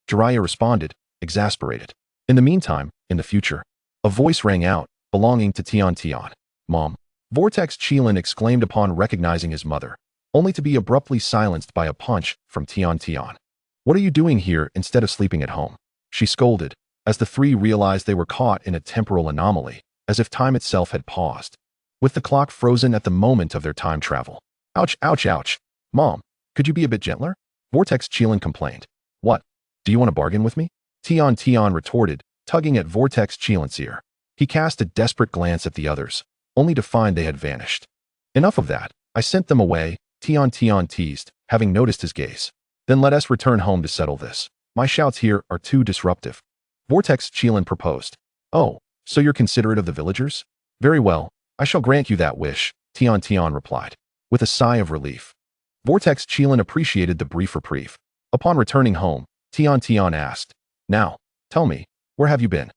Jiraiya responded, exasperated. In the meantime, in the future, a voice rang out, belonging to Tian Tian. "Mom." Vortex Qilin exclaimed upon recognizing his mother, only to be abruptly silenced by a punch from Tian Tian. "What are you doing here instead of sleeping at home?" she scolded, as the three realized they were caught in a temporal anomaly, as if time itself had paused, with the clock frozen at the moment of their time travel. "Ouch, ouch, ouch. Mom, could you be a bit gentler?" Vortex Qilin complained. "What? Do you want to bargain with me?" Tian Tian retorted, tugging at Vortex Qilin's ear. He cast a desperate glance at the others, only to find they had vanished. Enough of that. I sent them away, Tian teased, having noticed his gaze. Then let us return home to settle this. My shouts here are too disruptive. Vortex Qilin proposed. Oh, so you're considerate of the villagers? Very well, I shall grant you that wish, Tian replied, with a sigh of relief. Vortex Qilin appreciated the brief reprieve. Upon returning home, Tian asked, Now, tell me, where have you been?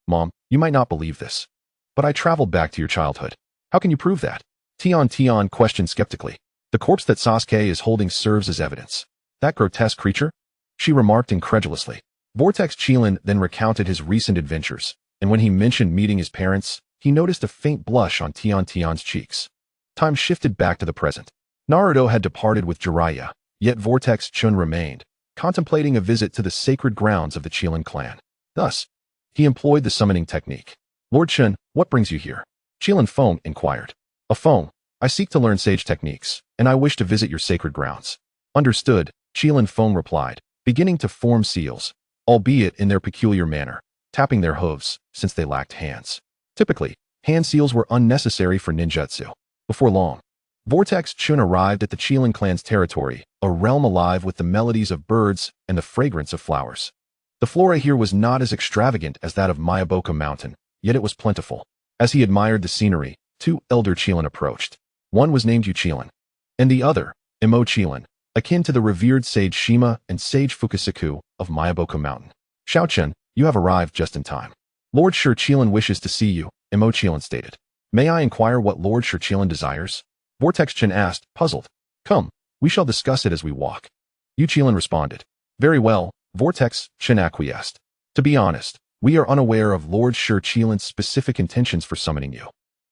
Mom, you might not believe this. But I traveled back to your childhood. How can you prove that? Tian questioned skeptically. The corpse that Sasuke is holding serves as evidence. That grotesque creature? She remarked incredulously. Vortex Qilin then recounted his recent adventures, and when he mentioned meeting his parents, he noticed a faint blush on Tian's cheeks. Time shifted back to the present. Naruto had departed with Jiraiya, yet Vortex Chun remained, contemplating a visit to the sacred grounds of the Qilin clan. Thus, he employed the summoning technique. Lord Chen, what brings you here? Qilin Feng inquired. A Feng, I seek to learn sage techniques, and I wish to visit your sacred grounds. Understood, Qilin Feng replied, beginning to form seals, albeit in their peculiar manner, tapping their hooves, since they lacked hands. Typically, hand seals were unnecessary for ninjutsu. Before long, Vortex Chun arrived at the Qilin clan's territory, a realm alive with the melodies of birds and the fragrance of flowers. The flora here was not as extravagant as that of Mayaboka Mountain, yet it was plentiful. As he admired the scenery, two elder Qilin approached. One was named Yu Qilin, and the other, Imo Qilin, akin to the revered sage Shima and sage Fukusaku of Mayaboka Mountain. Xiao Chen, you have arrived just in time. Lord Shi Qilin wishes to see you, Imo Qilin stated. May I inquire what Lord Shi Qilin desires? Vortex Chen asked, puzzled. Come, we shall discuss it as we walk. Yu Qilin responded. Very well, Vortex Chen acquiesced. To be honest, we are unaware of Lord Shi Qilin's specific intentions for summoning you.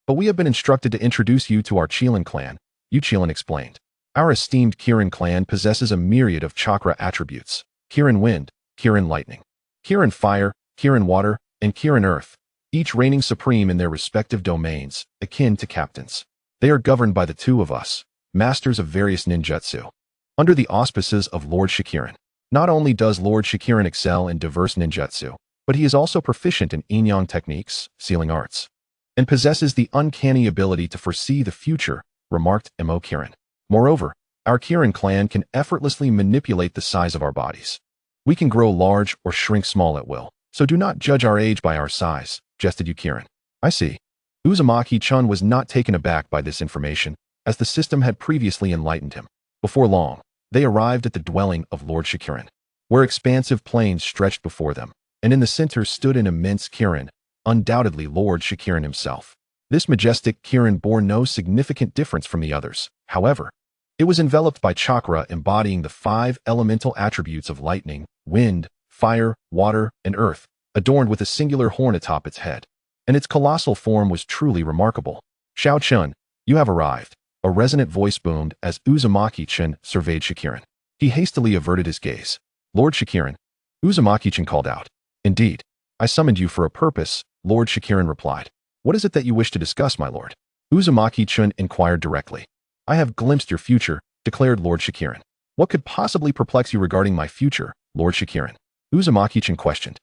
But we have been instructed to introduce you to our Qilin clan, Yu Qilin explained. Our esteemed Kirin clan possesses a myriad of chakra attributes: Kirin Wind, Kirin Lightning, Kirin Fire, Kirin Water, and Kirin Earth, each reigning supreme in their respective domains, akin to captains. They are governed by the two of us, masters of various ninjutsu, under the auspices of Lord Shikirin. Not only does Lord Shikirin excel in diverse ninjutsu, but he is also proficient in yin-yang techniques, sealing arts, and possesses the uncanny ability to foresee the future, remarked Imo Kirin. Moreover, our Kirin clan can effortlessly manipulate the size of our bodies. We can grow large or shrink small at will, so do not judge our age by our size, jested Yu Kirin. I see. Uzumaki-chun was not taken aback by this information, as the system had previously enlightened him. Before long, they arrived at the dwelling of Lord Shikirin, where expansive plains stretched before them, and in the center stood an immense Kirin, undoubtedly Lord Shikirin himself. This majestic Kirin bore no significant difference from the others. However, it was enveloped by chakra embodying the 5 elemental attributes of lightning, wind, fire, water, and earth, adorned with a singular horn atop its head. And its colossal form was truly remarkable. Xiao Chun, you have arrived. A resonant voice boomed as Uzumaki-chan surveyed Shikirin. He hastily averted his gaze. Lord Shikirin, Uzumaki-chan called out. Indeed, I summoned you for a purpose, Lord Shikirin replied. What is it that you wish to discuss, my lord? Uzumaki-chan inquired directly. I have glimpsed your future, declared Lord Shikirin. What could possibly perplex you regarding my future, Lord Shikirin? Uzumaki-chan questioned.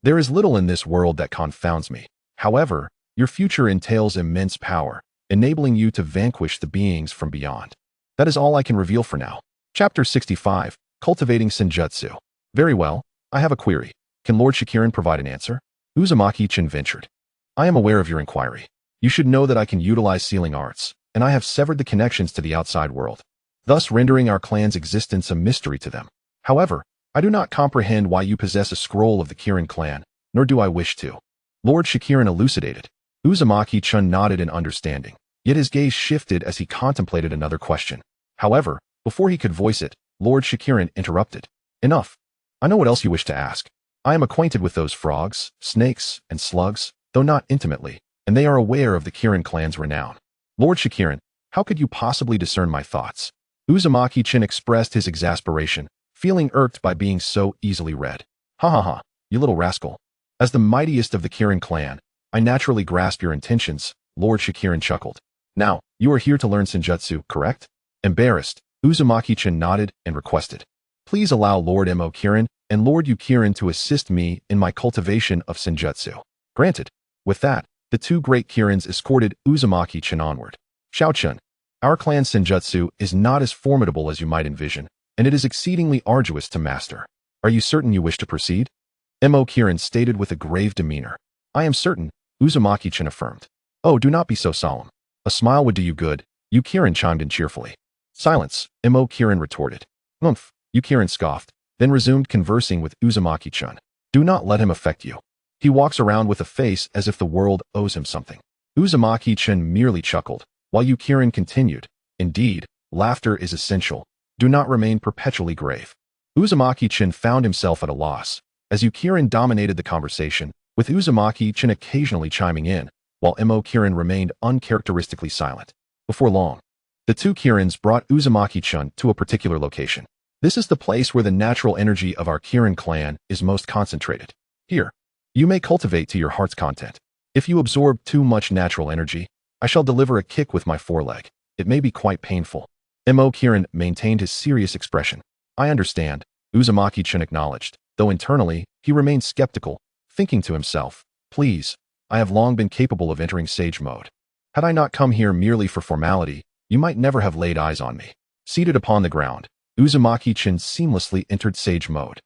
There is little in this world that confounds me. However, your future entails immense power, enabling you to vanquish the beings from beyond. That is all I can reveal for now. Chapter 65, Cultivating Senjutsu. Very well, I have a query. Can Lord Shikirin provide an answer? Uzumaki-chan ventured. I am aware of your inquiry. You should know that I can utilize sealing arts, and I have severed the connections to the outside world, thus rendering our clan's existence a mystery to them. However, I do not comprehend why you possess a scroll of the Kirin clan, nor do I wish to. Lord Shikirin elucidated. Uzumaki-chan nodded in understanding, yet his gaze shifted as he contemplated another question. However, before he could voice it, Lord Shikirin interrupted. Enough. I know what else you wish to ask. I am acquainted with those frogs, snakes, and slugs, though not intimately, and they are aware of the Kirin clan's renown. Lord Shikirin, how could you possibly discern my thoughts? Uzumaki-chan expressed his exasperation, feeling irked by being so easily read. You little rascal. As the mightiest of the Kirin clan, I naturally grasp your intentions, Lord Shikirin chuckled. Now, you are here to learn Senjutsu, correct? Embarrassed, Uzumaki-chan nodded and requested. Please allow Lord Imo Kirin and Lord Yu Kirin to assist me in my cultivation of Senjutsu. Granted. With that, the the two great Kirins escorted Uzumaki-chan onward. Xiao-chun, our clan Senjutsu is not as formidable as you might envision, and it is exceedingly arduous to master. Are you certain you wish to proceed? Mo Kirin stated with a grave demeanor. I am certain, Uzumaki-chan affirmed. Oh, do not be so solemn. A smile would do you good, Yu Kirin chimed in cheerfully. Silence, Mo Kirin retorted. Umph, Yu Kirin scoffed, then resumed conversing with Uzumaki-chan. Do not let him affect you. He walks around with a face as if the world owes him something. Uzumaki-chan merely chuckled, while Yu Kirin continued. Indeed, laughter is essential. Do not remain perpetually grave. Uzumaki-chan found himself at a loss, as Yu Kirin dominated the conversation, with Uzumaki-chan occasionally chiming in, while Mo Kirin remained uncharacteristically silent. Before long, the two Kirins brought Uzumaki-chan to a particular location. This is the place where the natural energy of our Kirin clan is most concentrated. Here, you may cultivate to your heart's content. If you absorb too much natural energy, I shall deliver a kick with my foreleg. It may be quite painful. Mo Kirin maintained his serious expression. I understand, Uzumaki-chan acknowledged, though internally, he remained skeptical, thinking to himself, please, I have long been capable of entering sage mode. Had I not come here merely for formality, you might never have laid eyes on me. Seated upon the ground, Uzumaki-chan seamlessly entered sage mode.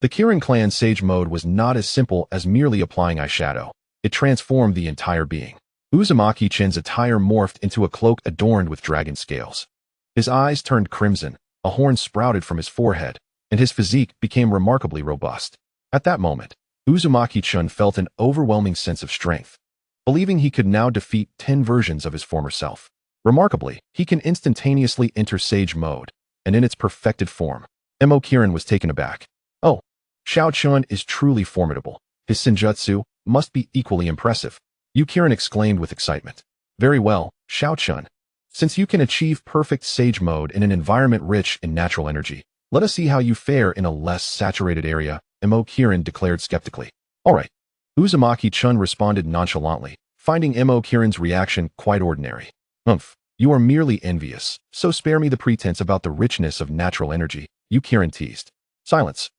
The Kirin clan sage mode was not as simple as merely applying eyeshadow. It transformed the entire being. Uzumaki-chan's attire morphed into a cloak adorned with dragon scales. His eyes turned crimson, a horn sprouted from his forehead, and his physique became remarkably robust. At that moment, Uzumaki-chan felt an overwhelming sense of strength, believing he could now defeat 10 versions of his former self. Remarkably, he can instantaneously enter sage mode, and in its perfected form. Mo Kirin was taken aback. Oh, Xiao-chun is truly formidable. His senjutsu must be equally impressive. Yu Kirin exclaimed with excitement. Very well, Xiao-chun. Since you can achieve perfect sage mode in an environment rich in natural energy, let us see how you fare in a less saturated area, Mo Kirin declared skeptically. All right. Uzumaki-chun responded nonchalantly, finding Mo Kirin's reaction quite ordinary. Umph, you are merely envious, so spare me the pretense about the richness of natural energy, Yu Kirin teased. Silence.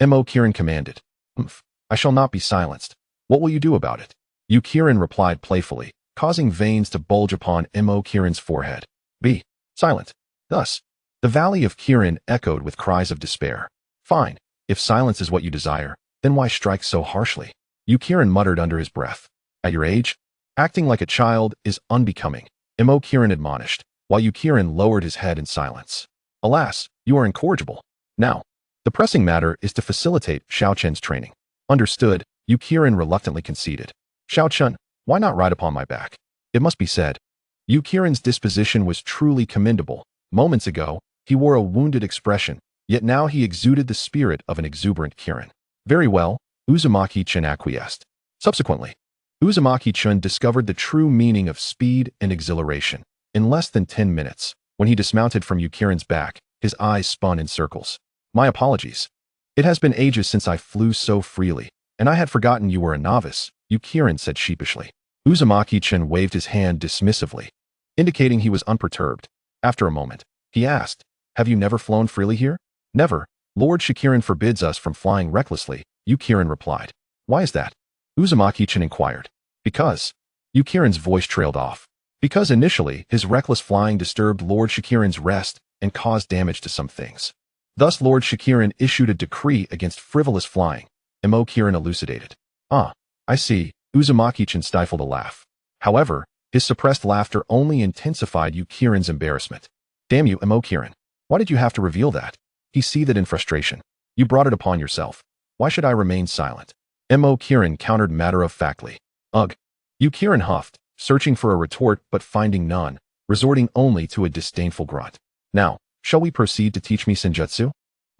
Mo Kirin commanded. Umph, I shall not be silenced. What will you do about it? Yu Kirin replied playfully, causing veins to bulge upon Mo Kirin's forehead. Be silent. Thus, the valley of Kirin echoed with cries of despair. Fine, if silence is what you desire, then why strike so harshly? Yu Kirin muttered under his breath. At your age, acting like a child is unbecoming, Mo Kirin admonished, while Yu Kirin lowered his head in silence. Alas, you are incorrigible. Now, the pressing matter is to facilitate Xiao-chun's training. Understood, Yu Kirin reluctantly conceded. Xiao-chun, why not ride upon my back? It must be said, Yu Kirin's disposition was truly commendable. Moments ago, he wore a wounded expression, yet now he exuded the spirit of an exuberant Kirin. Very well, Uzumaki-chan acquiesced. Subsequently, Uzumaki-chan discovered the true meaning of speed and exhilaration. In less than 10 minutes, when he dismounted from Yu Kirin's back, his eyes spun in circles. My apologies. It has been ages since I flew so freely, and I had forgotten you were a novice, Yu Kirin said sheepishly. Uzumaki-chan waved his hand dismissively, indicating he was unperturbed. After a moment, he asked, have you never flown freely here? Never. Lord Shikirin forbids us from flying recklessly, Yu Kirin replied. Why is that? Uzumaki-chan inquired. Because. Yu Kirin's voice trailed off. Because initially, his reckless flying disturbed Lord Shikirin's rest and caused damage to some things. Thus Lord Shikirin issued a decree against frivolous flying, Mo Kirin elucidated. Ah, I see, Uzumaki-chan stifled a laugh. However, his suppressed laughter only intensified Yu Kirin's embarrassment. Damn you, Mo Kirin. Why did you have to reveal that? He seethed in frustration. You brought it upon yourself. Why should I remain silent? Mo Kirin countered matter-of-factly. Ugh. Yu Kirin huffed, searching for a retort but finding none, resorting only to a disdainful grunt. Now, shall we proceed to teach me senjutsu?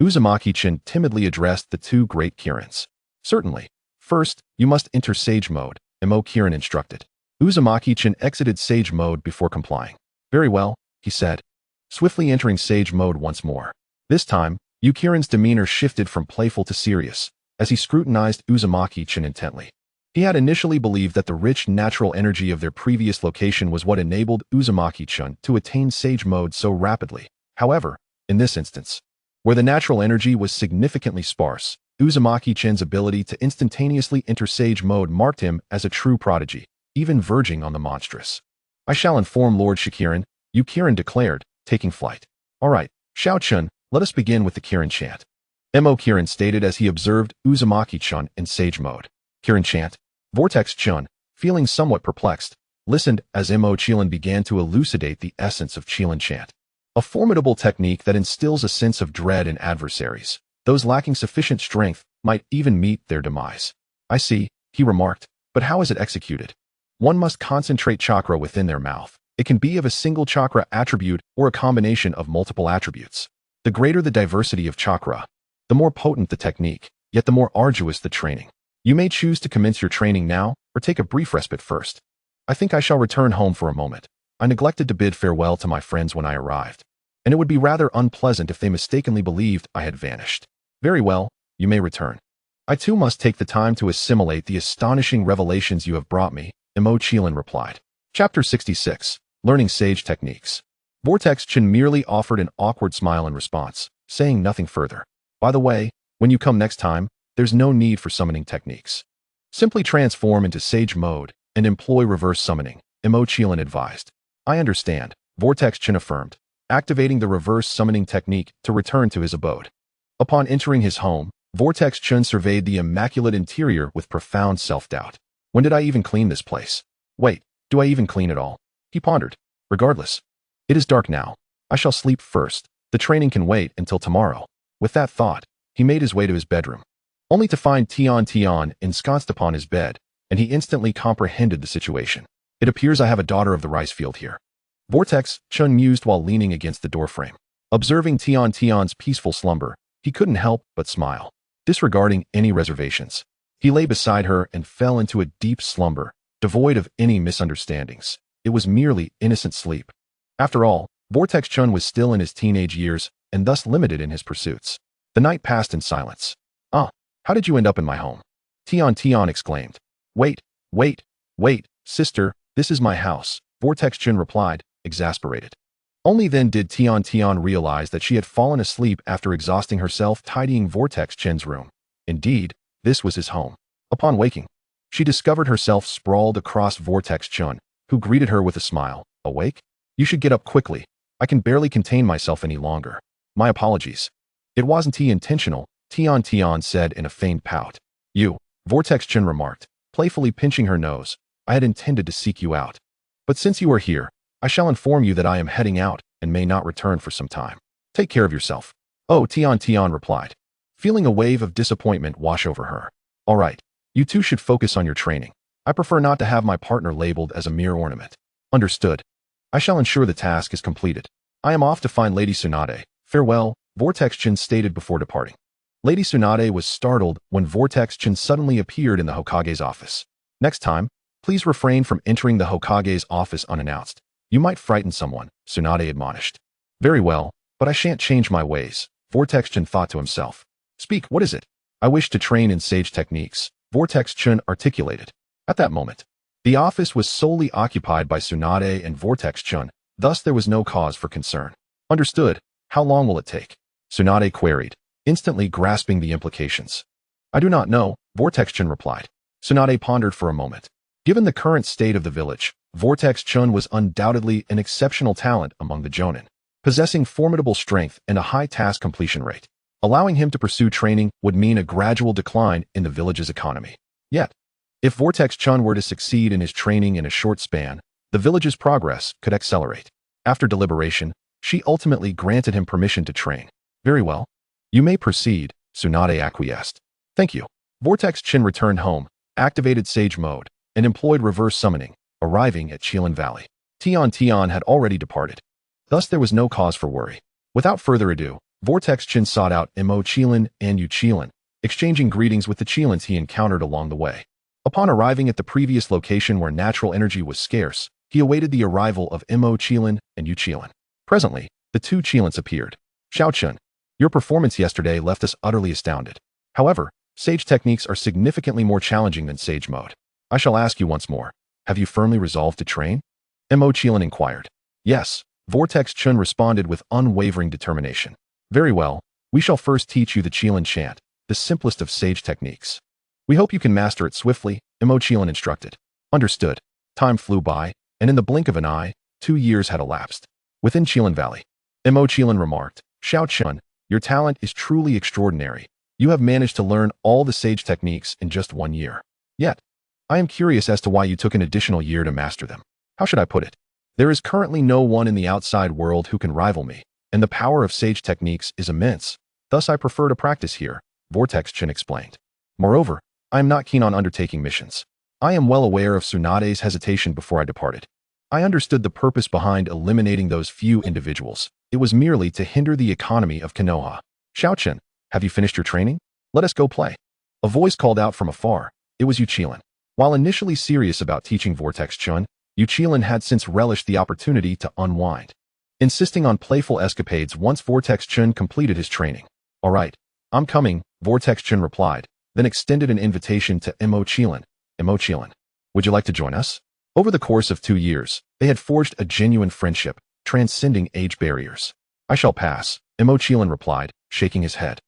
Uzumaki-chan timidly addressed the two great Kirins. Certainly. First, you must enter sage mode, Mo Kirin instructed. Uzumaki-chan exited sage mode before complying. Very well, he said, swiftly entering sage mode once more. This time, Yu Kirin's demeanor shifted from playful to serious, as he scrutinized Uzumaki-chan intently. He had initially believed that the rich natural energy of their previous location was what enabled Uzumaki-chan to attain sage mode so rapidly. However, in this instance, where the natural energy was significantly sparse, Uzumaki-chan's ability to instantaneously enter sage mode marked him as a true prodigy. even verging on the monstrous. I shall inform Lord Shikirin, Kirin declared, taking flight. All right, Xiao Chun, let us begin with the Kirin chant. Mo Kirin stated as he observed Uzumaki-chun in sage mode. Kirin chant. Vortex-chun, feeling somewhat perplexed, listened as Mo Qilin began to elucidate the essence of Qilin chant. A formidable technique that instills a sense of dread in adversaries. Those lacking sufficient strength might even meet their demise. I see, he remarked, but how is it executed? One must concentrate chakra within their mouth. It can be of a single chakra attribute or a combination of multiple attributes. The greater the diversity of chakra, the more potent the technique, yet the more arduous the training. You may choose to commence your training now or take a brief respite first. I think I shall return home for a moment. I neglected to bid farewell to my friends when I arrived, and it would be rather unpleasant if they mistakenly believed I had vanished. Very well, you may return. I too must take the time to assimilate the astonishing revelations you have brought me, Mo Qilin replied. Chapter 66. Learning Sage Techniques. Vortex-chun merely offered an awkward smile in response, saying nothing further. By the way, when you come next time, there's no need for summoning techniques. Simply transform into sage mode and employ reverse summoning, Mo Qilin advised. I understand, Vortex-chun affirmed, activating the reverse summoning technique to return to his abode. Upon entering his home, Vortex-chun surveyed the immaculate interior with profound self-doubt. When did I even clean this place? Wait, do I even clean at all? He pondered. Regardless. It is dark now. I shall sleep first. The training can wait until tomorrow. With that thought, he made his way to his bedroom, only to find Tian ensconced upon his bed, and he instantly comprehended the situation. It appears I have a daughter of the rice field here. Vortex-chun mused while leaning against the doorframe. Observing Tian's peaceful slumber, he couldn't help but smile. Disregarding any reservations, he lay beside her and fell into a deep slumber, devoid of any misunderstandings. It was merely innocent sleep. After all, Vortex-chun was still in his teenage years and thus limited in his pursuits. The night passed in silence. Ah, how did you end up in my home? Tian exclaimed. Wait, sister, this is my house, Vortex-chun replied, exasperated. Only then did Tian realize that she had fallen asleep after exhausting herself tidying Vortex-chun's room. Indeed, this was his home. Upon waking, she discovered herself sprawled across Vortex-chun, who greeted her with a smile. Awake? You should get up quickly. I can barely contain myself any longer. My apologies. It wasn't intentional, Tian said in a feigned pout. You, Vortex-chun remarked, playfully pinching her nose. I had intended to seek you out. But since you are here, I shall inform you that I am heading out and may not return for some time. Take care of yourself. Oh, Tian replied, feeling a wave of disappointment wash over her. All right, you two should focus on your training. I prefer not to have my partner labeled as a mere ornament. Understood. I shall ensure the task is completed. I am off to find Lady Tsunade. Farewell, Vortex-chun stated before departing. Lady Tsunade was startled when Vortex-chun suddenly appeared in the Hokage's office. Next time, please refrain from entering the Hokage's office unannounced. You might frighten someone, Tsunade admonished. Very well, but I shan't change my ways, Vortex-chun thought to himself. Speak, what is it? I wish to train in sage techniques, Vortex-chun articulated. At that moment, the office was solely occupied by Tsunade and Vortex-chun, thus there was no cause for concern. Understood. How long will it take? Tsunade queried, instantly grasping the implications. I do not know, Vortex-chun replied. Tsunade pondered for a moment. Given the current state of the village, Vortex-chun was undoubtedly an exceptional talent among the Jonin, possessing formidable strength and a high task completion rate. Allowing him to pursue training would mean a gradual decline in the village's economy. Yet, if Vortex-chun were to succeed in his training in a short span, the village's progress could accelerate. After deliberation, she ultimately granted him permission to train. Very well. You may proceed, Tsunade acquiesced. Thank you. Vortex-chun returned home, activated sage mode, and employed reverse summoning, arriving at Qilin Valley. Tian had already departed. Thus there was no cause for worry. Without further ado, Vortex-chun sought out Mo Qilin and Yu Qilin, exchanging greetings with the Qilins he encountered along the way. Upon arriving at the previous location where natural energy was scarce, he awaited the arrival of Mo Qilin and Yu Qilin. Presently, the two Qilins appeared. Xiao Chun, your performance yesterday left us utterly astounded. However, sage techniques are significantly more challenging than sage mode. I shall ask you once more, have you firmly resolved to train? Mo Qilin inquired. Yes, Vortex-chun responded with unwavering determination. Very well, we shall first teach you the Qilin chant, the simplest of sage techniques. We hope you can master it swiftly, Mo Qilin instructed. Understood. Time flew by, and in the blink of an eye, 2 years had elapsed. Within Qilin Valley, Mo Qilin remarked, Xiao Chun, your talent is truly extraordinary. You have managed to learn all the sage techniques in just 1 year. Yet, I am curious as to why you took an additional year to master them. How should I put it? There is currently no one in the outside world who can rival me, and the power of sage techniques is immense. Thus I prefer to practice here, Vortex Chen explained. Moreover, I am not keen on undertaking missions. I am well aware of Tsunade's hesitation before I departed. I understood the purpose behind eliminating those few individuals. It was merely to hinder the economy of Konoha. Xiao Chen, have you finished your training? Let us go play. A voice called out from afar. It was Yu Qilin. While initially serious about teaching Vortex Chen, Yu Qilin had since relished the opportunity to unwind, insisting on playful escapades once Vortex Chen completed his training. All right, I'm coming, Vortex Chen replied, then extended an invitation to Mo Qilin. Mo Qilin, would you like to join us? Over the course of 2 years, they had forged a genuine friendship, transcending age barriers. I shall pass, Mo Qilin replied, shaking his head.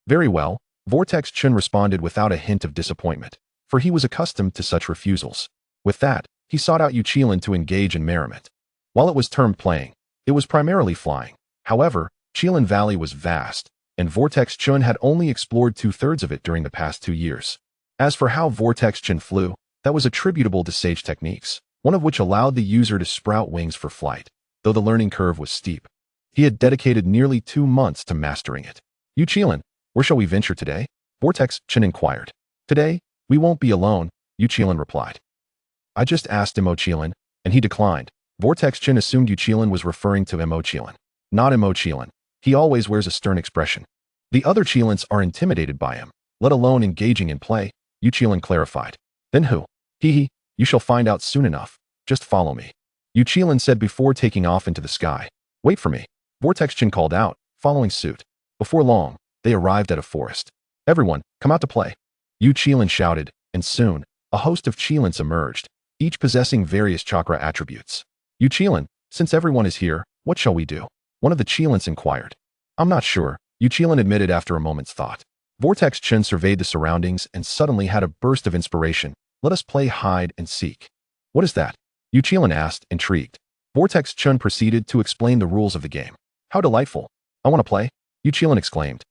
Very well, Vortex Chen responded without a hint of disappointment, for he was accustomed to such refusals. With that, he sought out Yu Qilin to engage in merriment. While it was termed playing, it was primarily flying. However, Qilin Valley was vast, and Vortex Chen had only explored 2/3 of it during the past 2 years. As for how Vortex Chen flew, that was attributable to sage techniques, one of which allowed the user to sprout wings for flight, though the learning curve was steep. He had dedicated nearly 2 months to mastering it. Yu Qilin, where shall we venture today? Vortex Chen inquired. Today, we won't be alone, Yu Qilin replied. I just asked Mo Qilin, and he declined. Vortex Chen assumed Yu Qilin was referring to Mo Qilin. Not Mo Qilin. He always wears a stern expression. The other Qilins are intimidated by him, let alone engaging in play, Yu Qilin clarified. Then who? Hee, you shall find out soon enough. Just follow me. Yu Qilin said before taking off into the sky. Wait for me. Vortex Chen called out, following suit. Before long, they arrived at a forest. Everyone, come out to play. Yu Qilin shouted, and soon, a host of Qilins emerged, each possessing various chakra attributes. Yu Qilin, since everyone is here, what shall we do? One of the Qilins inquired. I'm not sure, Yu Qilin admitted after a moment's thought. Vortex Chen surveyed the surroundings and suddenly had a burst of inspiration. Let us play hide and seek. What is that? Yu Qilin asked, intrigued. Vortex Chen proceeded to explain the rules of the game. How delightful. I want to play, Yu Qilin exclaimed.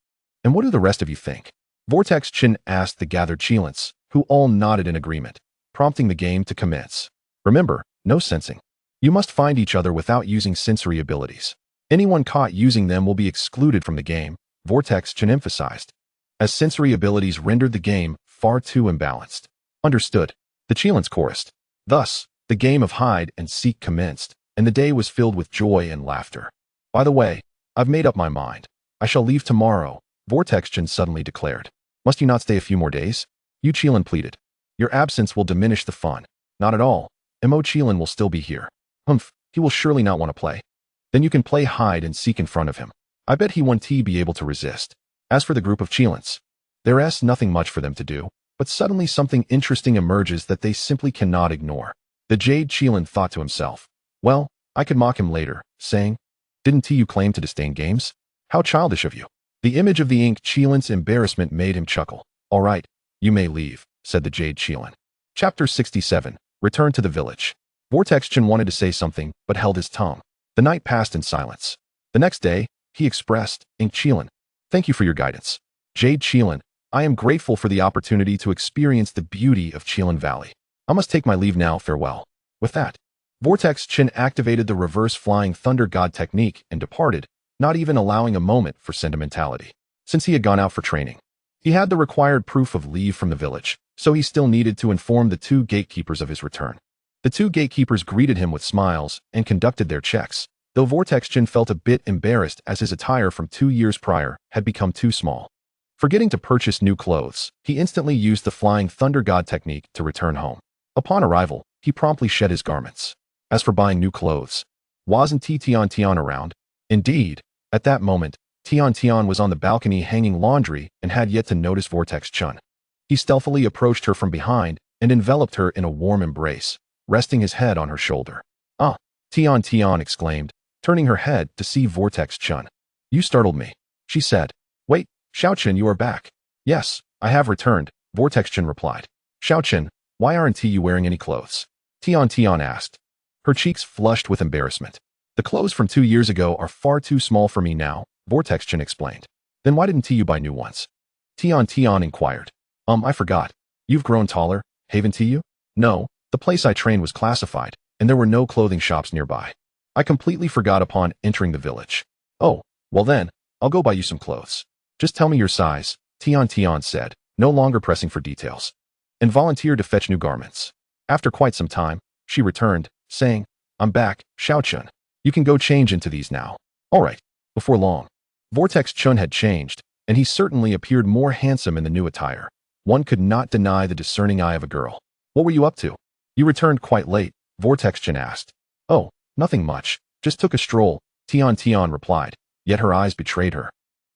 And what do the rest of you think? Vortex Chen asked the gathered Qilins, who all nodded in agreement, prompting the game to commence. Remember, no sensing. You must find each other without using sensory abilities. Anyone caught using them will be excluded from the game, Vortex Chen emphasized, as sensory abilities rendered the game far too imbalanced. Understood. The Qilins chorused. Thus, the game of hide and seek commenced, and the day was filled with joy and laughter. By the way, I've made up my mind. I shall leave tomorrow, Vortex Chen suddenly declared. Must you not stay a few more days? Yu Qilin pleaded. Your absence will diminish the fun. Not at all. Mo Qilin will still be here. Humph, he will surely not want to play. Then you can play hide and seek in front of him. I bet he won't be able to resist. As for the group of Qilins, there's nothing much for them to do, but suddenly something interesting emerges that they simply cannot ignore. The Jade Qilin thought to himself, well, I could mock him later, saying, didn't you claim to disdain games? How childish of you. The image of the ink Qilin's embarrassment made him chuckle. All right, you may leave, said the Jade Qilin. Chapter 67, Return to the Village. Vortex Chen wanted to say something, but held his tongue. The night passed in silence. The next day, he expressed, Ink Qilin, thank you for your guidance. Jade Qilin, I am grateful for the opportunity to experience the beauty of Qilin Valley. I must take my leave now, farewell. With that, Vortex Chen activated the reverse flying thunder god technique and departed, not even allowing a moment for sentimentality. Since he had gone out for training, he had the required proof of leave from the village, so he still needed to inform the 2 gatekeepers of his return. The 2 gatekeepers greeted him with smiles and conducted their checks, though Vortex Chen felt a bit embarrassed as his attire from 2 years prior had become too small. Forgetting to purchase new clothes, he instantly used the flying thunder god technique to return home. Upon arrival, he promptly shed his garments. As for buying new clothes, wasn't Tian around? Indeed, at that moment, Tian was on the balcony hanging laundry and had yet to notice Vortex Chen. He stealthily approached her from behind and enveloped her in a warm embrace, resting his head on her shoulder. Ah, Tian exclaimed, turning her head to see Vortex Chen. You startled me, she said. Wait, Xiao Chen, you are back. Yes, I have returned, Vortex Chen replied. Xiao Chen, why aren't you wearing any clothes? Tian asked. Her cheeks flushed with embarrassment. The clothes from 2 years ago are far too small for me now, Vortex Chen explained. Then why didn't you buy new ones? Tian inquired. I forgot. You've grown taller, haven't you? No, the place I trained was classified, and there were no clothing shops nearby. I completely forgot upon entering the village. Oh, well then, I'll go buy you some clothes. Just tell me your size, Tian said, no longer pressing for details, and volunteered to fetch new garments. After quite some time, she returned, saying, I'm back, Xiao-chun. You can go change into these now. All right. Before long, Vortex Chun had changed, and he certainly appeared more handsome in the new attire. One could not deny the discerning eye of a girl. What were you up to? You returned quite late, Vortex Chun asked. Oh, nothing much. Just took a stroll, Tian replied, yet her eyes betrayed her,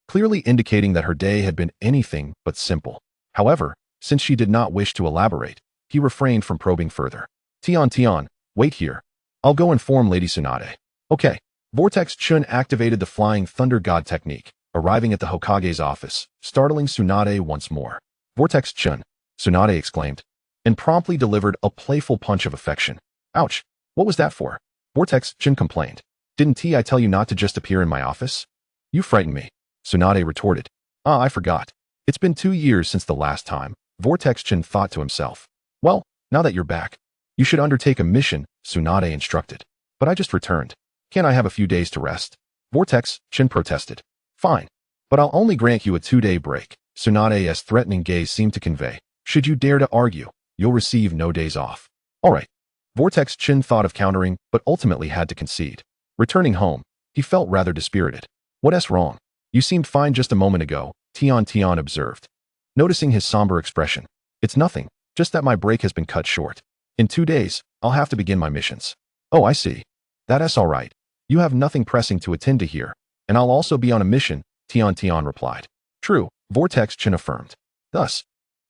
clearly indicating that her day had been anything but simple. However, since she did not wish to elaborate, he refrained from probing further. Tian, wait here. I'll go inform Lady Tsunade. Okay. Vortex Chun activated the Flying Thunder God technique, arriving at the Hokage's office, startling Tsunade once more. Vortex Chun, Tsunade exclaimed, and promptly delivered a playful punch of affection. Ouch, what was that for? Vortex Chun complained. Didn't I tell you not to just appear in my office? You frightened me, Tsunade retorted. I forgot. It's been 2 years since the last time, Vortex Chun thought to himself. Well, now that you're back, you should undertake a mission, Tsunade instructed. But I just returned. Can't I have a few days to rest? Vortex Chun protested. Fine. But I'll only grant you a 2-day break, Tsunade's threatening gaze seemed to convey. Should you dare to argue, you'll receive no days off. All right. Vortex Chun thought of countering, but ultimately had to concede. Returning home, he felt rather dispirited. What's wrong? You seemed fine just a moment ago, Tian observed, noticing his somber expression. It's nothing, just that my break has been cut short. In 2 days, I'll have to begin my missions. Oh, I see. That's all right. You have nothing pressing to attend to here, and I'll also be on a mission, Tian replied. True, Vortex Chun affirmed. Thus,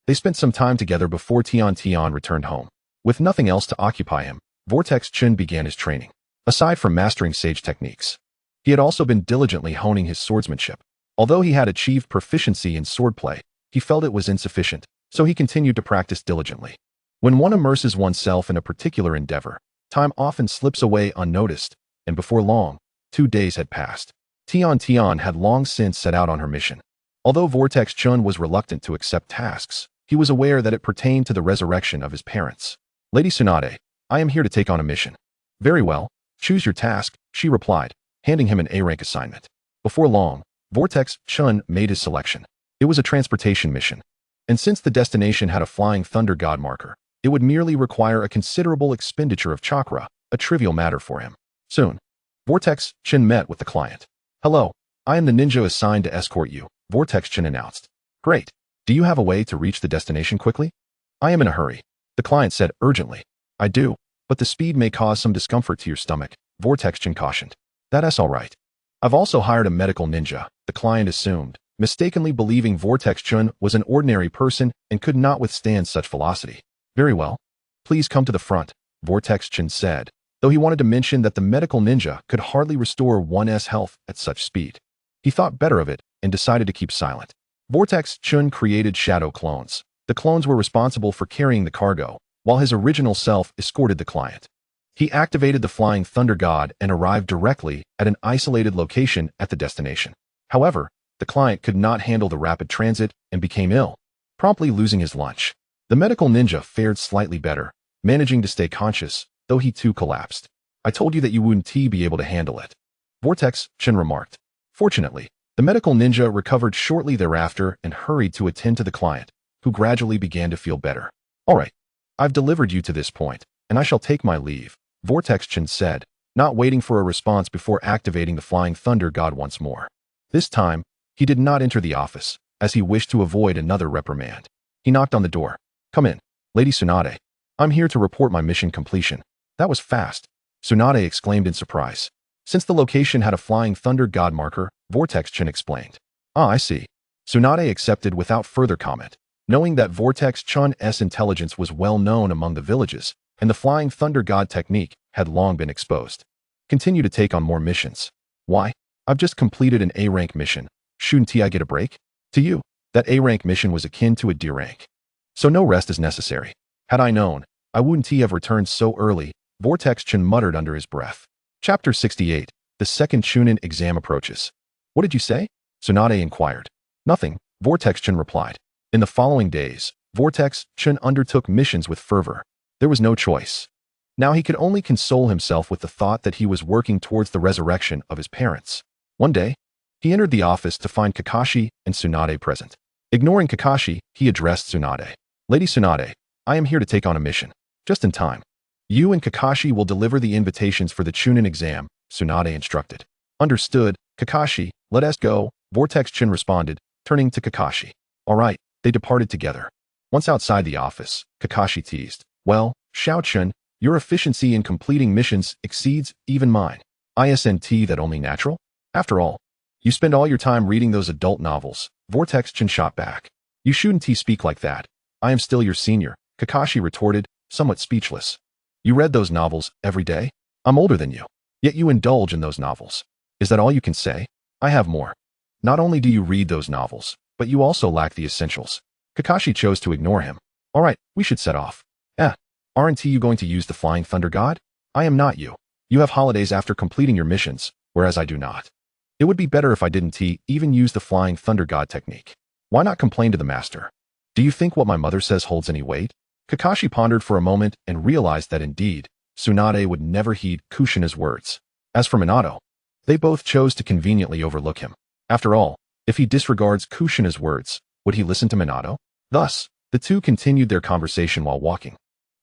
they spent some time together before Tian returned home. With nothing else to occupy him, Vortex Chun began his training. Aside from mastering sage techniques, he had also been diligently honing his swordsmanship. Although he had achieved proficiency in swordplay, he felt it was insufficient, so he continued to practice diligently. When one immerses oneself in a particular endeavor, time often slips away unnoticed, and before long, 2 days had passed. Tian had long since set out on her mission. Although Vortex Chun was reluctant to accept tasks, he was aware that it pertained to the resurrection of his parents. Lady Tsunade, I am here to take on a mission. Very well, choose your task, she replied, handing him an A-rank assignment. Before long, Vortex Chun made his selection. It was a transportation mission, and since the destination had a Flying Thunder God marker, it would merely require a considerable expenditure of chakra, a trivial matter for him. Soon, Vortex Chun met with the client. Hello, I am the ninja assigned to escort you, Vortex Chun announced. Great. Do you have a way to reach the destination quickly? I am in a hurry, the client said urgently. I do, but the speed may cause some discomfort to your stomach, Vortex Chun cautioned. That's all right. I've also hired a medical ninja, the client assumed, mistakenly believing Vortex Chun was an ordinary person and could not withstand such velocity. Very well. Please come to the front, Vortex Chun said, though he wanted to mention that the medical ninja could hardly restore one's health at such speed. He thought better of it and decided to keep silent. Vortex Chun created shadow clones. The clones were responsible for carrying the cargo, while his original self escorted the client. He activated the Flying Thunder God and arrived directly at an isolated location at the destination. However, the client could not handle the rapid transit and became ill, promptly losing his lunch. The medical ninja fared slightly better, managing to stay conscious, though he too collapsed. I told you that you wouldn't be able to handle it, Vortex Chun remarked. Fortunately, the medical ninja recovered shortly thereafter and hurried to attend to the client, who gradually began to feel better. All right, I've delivered you to this point, and I shall take my leave, Vortex Chun said, not waiting for a response before activating the Flying Thunder God once more. This time, he did not enter the office, as he wished to avoid another reprimand. He knocked on the door. Come in, Lady Tsunade. I'm here to report my mission completion. That was fast, Tsunade exclaimed in surprise. Since the location had a Flying Thunder God marker, Vortex Chun explained. I see. Tsunade accepted without further comment, knowing that Vortex Chun's intelligence was well known among the villages, and the Flying Thunder God technique had long been exposed. Continue to take on more missions. Why? I've just completed an A-rank mission. Shouldn't I get a break? To you, that A-rank mission was akin to a D rank. So no rest is necessary. Had I known, I wouldn't have returned so early, Vortex-chan muttered under his breath. Chapter 68. The second Chunin exam approaches. What did you say? Tsunade inquired. Nothing, Vortex-chan replied. In the following days, Vortex-chan undertook missions with fervor. There was no choice. Now he could only console himself with the thought that he was working towards the resurrection of his parents. One day, he entered the office to find Kakashi and Tsunade present. Ignoring Kakashi, he addressed Tsunade. Lady Tsunade, I am here to take on a mission. Just in time. You and Kakashi will deliver the invitations for the Chunin exam, Tsunade instructed. Understood, Kakashi, let us go, Vortex-chan responded, turning to Kakashi. All right, they departed together. Once outside the office, Kakashi teased. Well, Xiao-chun, your efficiency in completing missions exceeds even mine. Isn't that only natural? After all, you spend all your time reading those adult novels, Vortex-chan shot back. You shouldn't speak like that. I am still your senior, Kakashi retorted, somewhat speechless. You read those novels every day? I'm older than you. Yet you indulge in those novels. Is that all you can say? I have more. Not only do you read those novels, but you also lack the essentials. Kakashi chose to ignore him. All right, we should set off. Aren't you going to use the Flying Thunder God? I am not you. You have holidays after completing your missions, whereas I do not. It would be better if I didn't even use the Flying Thunder God technique. Why not complain to the master? Do you think what my mother says holds any weight? Kakashi pondered for a moment and realized that indeed, Tsunade would never heed Kushina's words. As for Minato, they both chose to conveniently overlook him. After all, if he disregards Kushina's words, would he listen to Minato? Thus, the two continued their conversation while walking.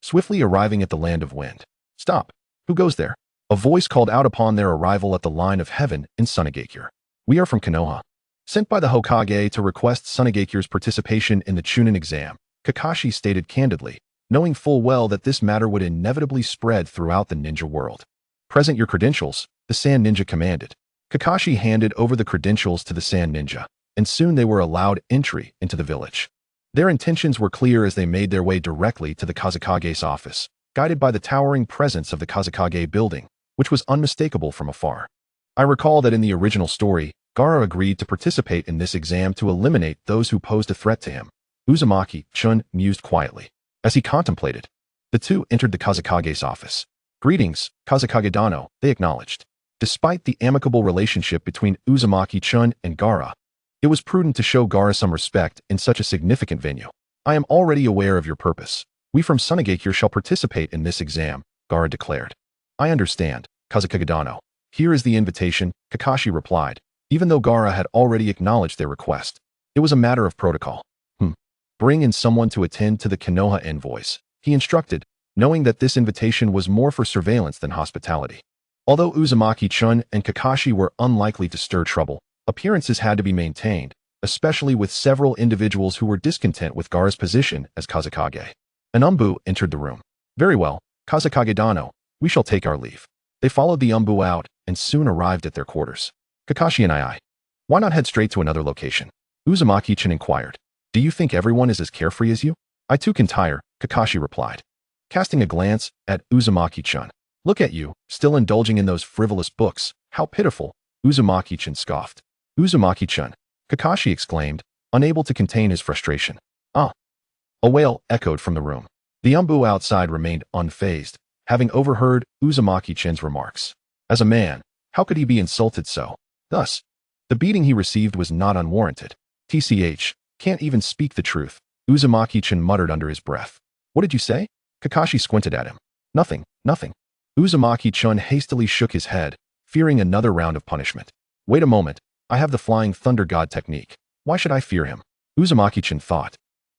Swiftly arriving at the land of wind. Stop. Who goes there? A voice called out upon their arrival at the line of heaven in Sunagakure. We are from Konoha. Sent by the Hokage to request Sunagakure's participation in the Chunin exam, Kakashi stated candidly, knowing full well that this matter would inevitably spread throughout the ninja world. Present your credentials, the Sand Ninja commanded. Kakashi handed over the credentials to the Sand Ninja, and soon they were allowed entry into the village. Their intentions were clear as they made their way directly to the Kazekage's office, guided by the towering presence of the Kazekage building, which was unmistakable from afar. I recall that in the original story, Gaara agreed to participate in this exam to eliminate those who posed a threat to him. Uzumaki-chun mused quietly. As he contemplated, the two entered the Kazekage's office. Greetings, Kazekage-dano, they acknowledged. Despite the amicable relationship between Uzumaki-chun and Gaara, it was prudent to show Gaara some respect in such a significant venue. I am already aware of your purpose. We from Sunagakure shall participate in this exam, Gaara declared. I understand, Kazekage-dano. Here is the invitation, Kakashi replied, even though Gaara had already acknowledged their request. It was a matter of protocol. Bring in someone to attend to the Konoha envoys, he instructed, knowing that this invitation was more for surveillance than hospitality. Although Uzumaki-chun and Kakashi were unlikely to stir trouble, appearances had to be maintained, especially with several individuals who were discontent with Gaara's position as Kazekage. An umbu entered the room. Very well, Kazekage-dano, we shall take our leave. They followed the umbu out and soon arrived at their quarters. Kakashi and I. Why not head straight to another location? Uzumaki-chan inquired. Do you think everyone is as carefree as you? I too can tire, Kakashi replied. Casting a glance at Uzumaki-chan. Look at you, still indulging in those frivolous books. How pitiful, Uzumaki-chan scoffed. Uzumaki-chan, Kakashi exclaimed, unable to contain his frustration. Ah. A wail echoed from the room. The umbu outside remained unfazed, having overheard Uzumaki-chan's remarks. As a man, how could he be insulted so? Thus, the beating he received was not unwarranted. TCH, can't even speak the truth, Uzumaki-chan muttered under his breath. What did you say? Kakashi squinted at him. Nothing. Uzumaki-chan hastily shook his head, fearing another round of punishment. Wait a moment, I have the Flying Thunder God technique. Why should I fear him? Uzumaki-chan thought.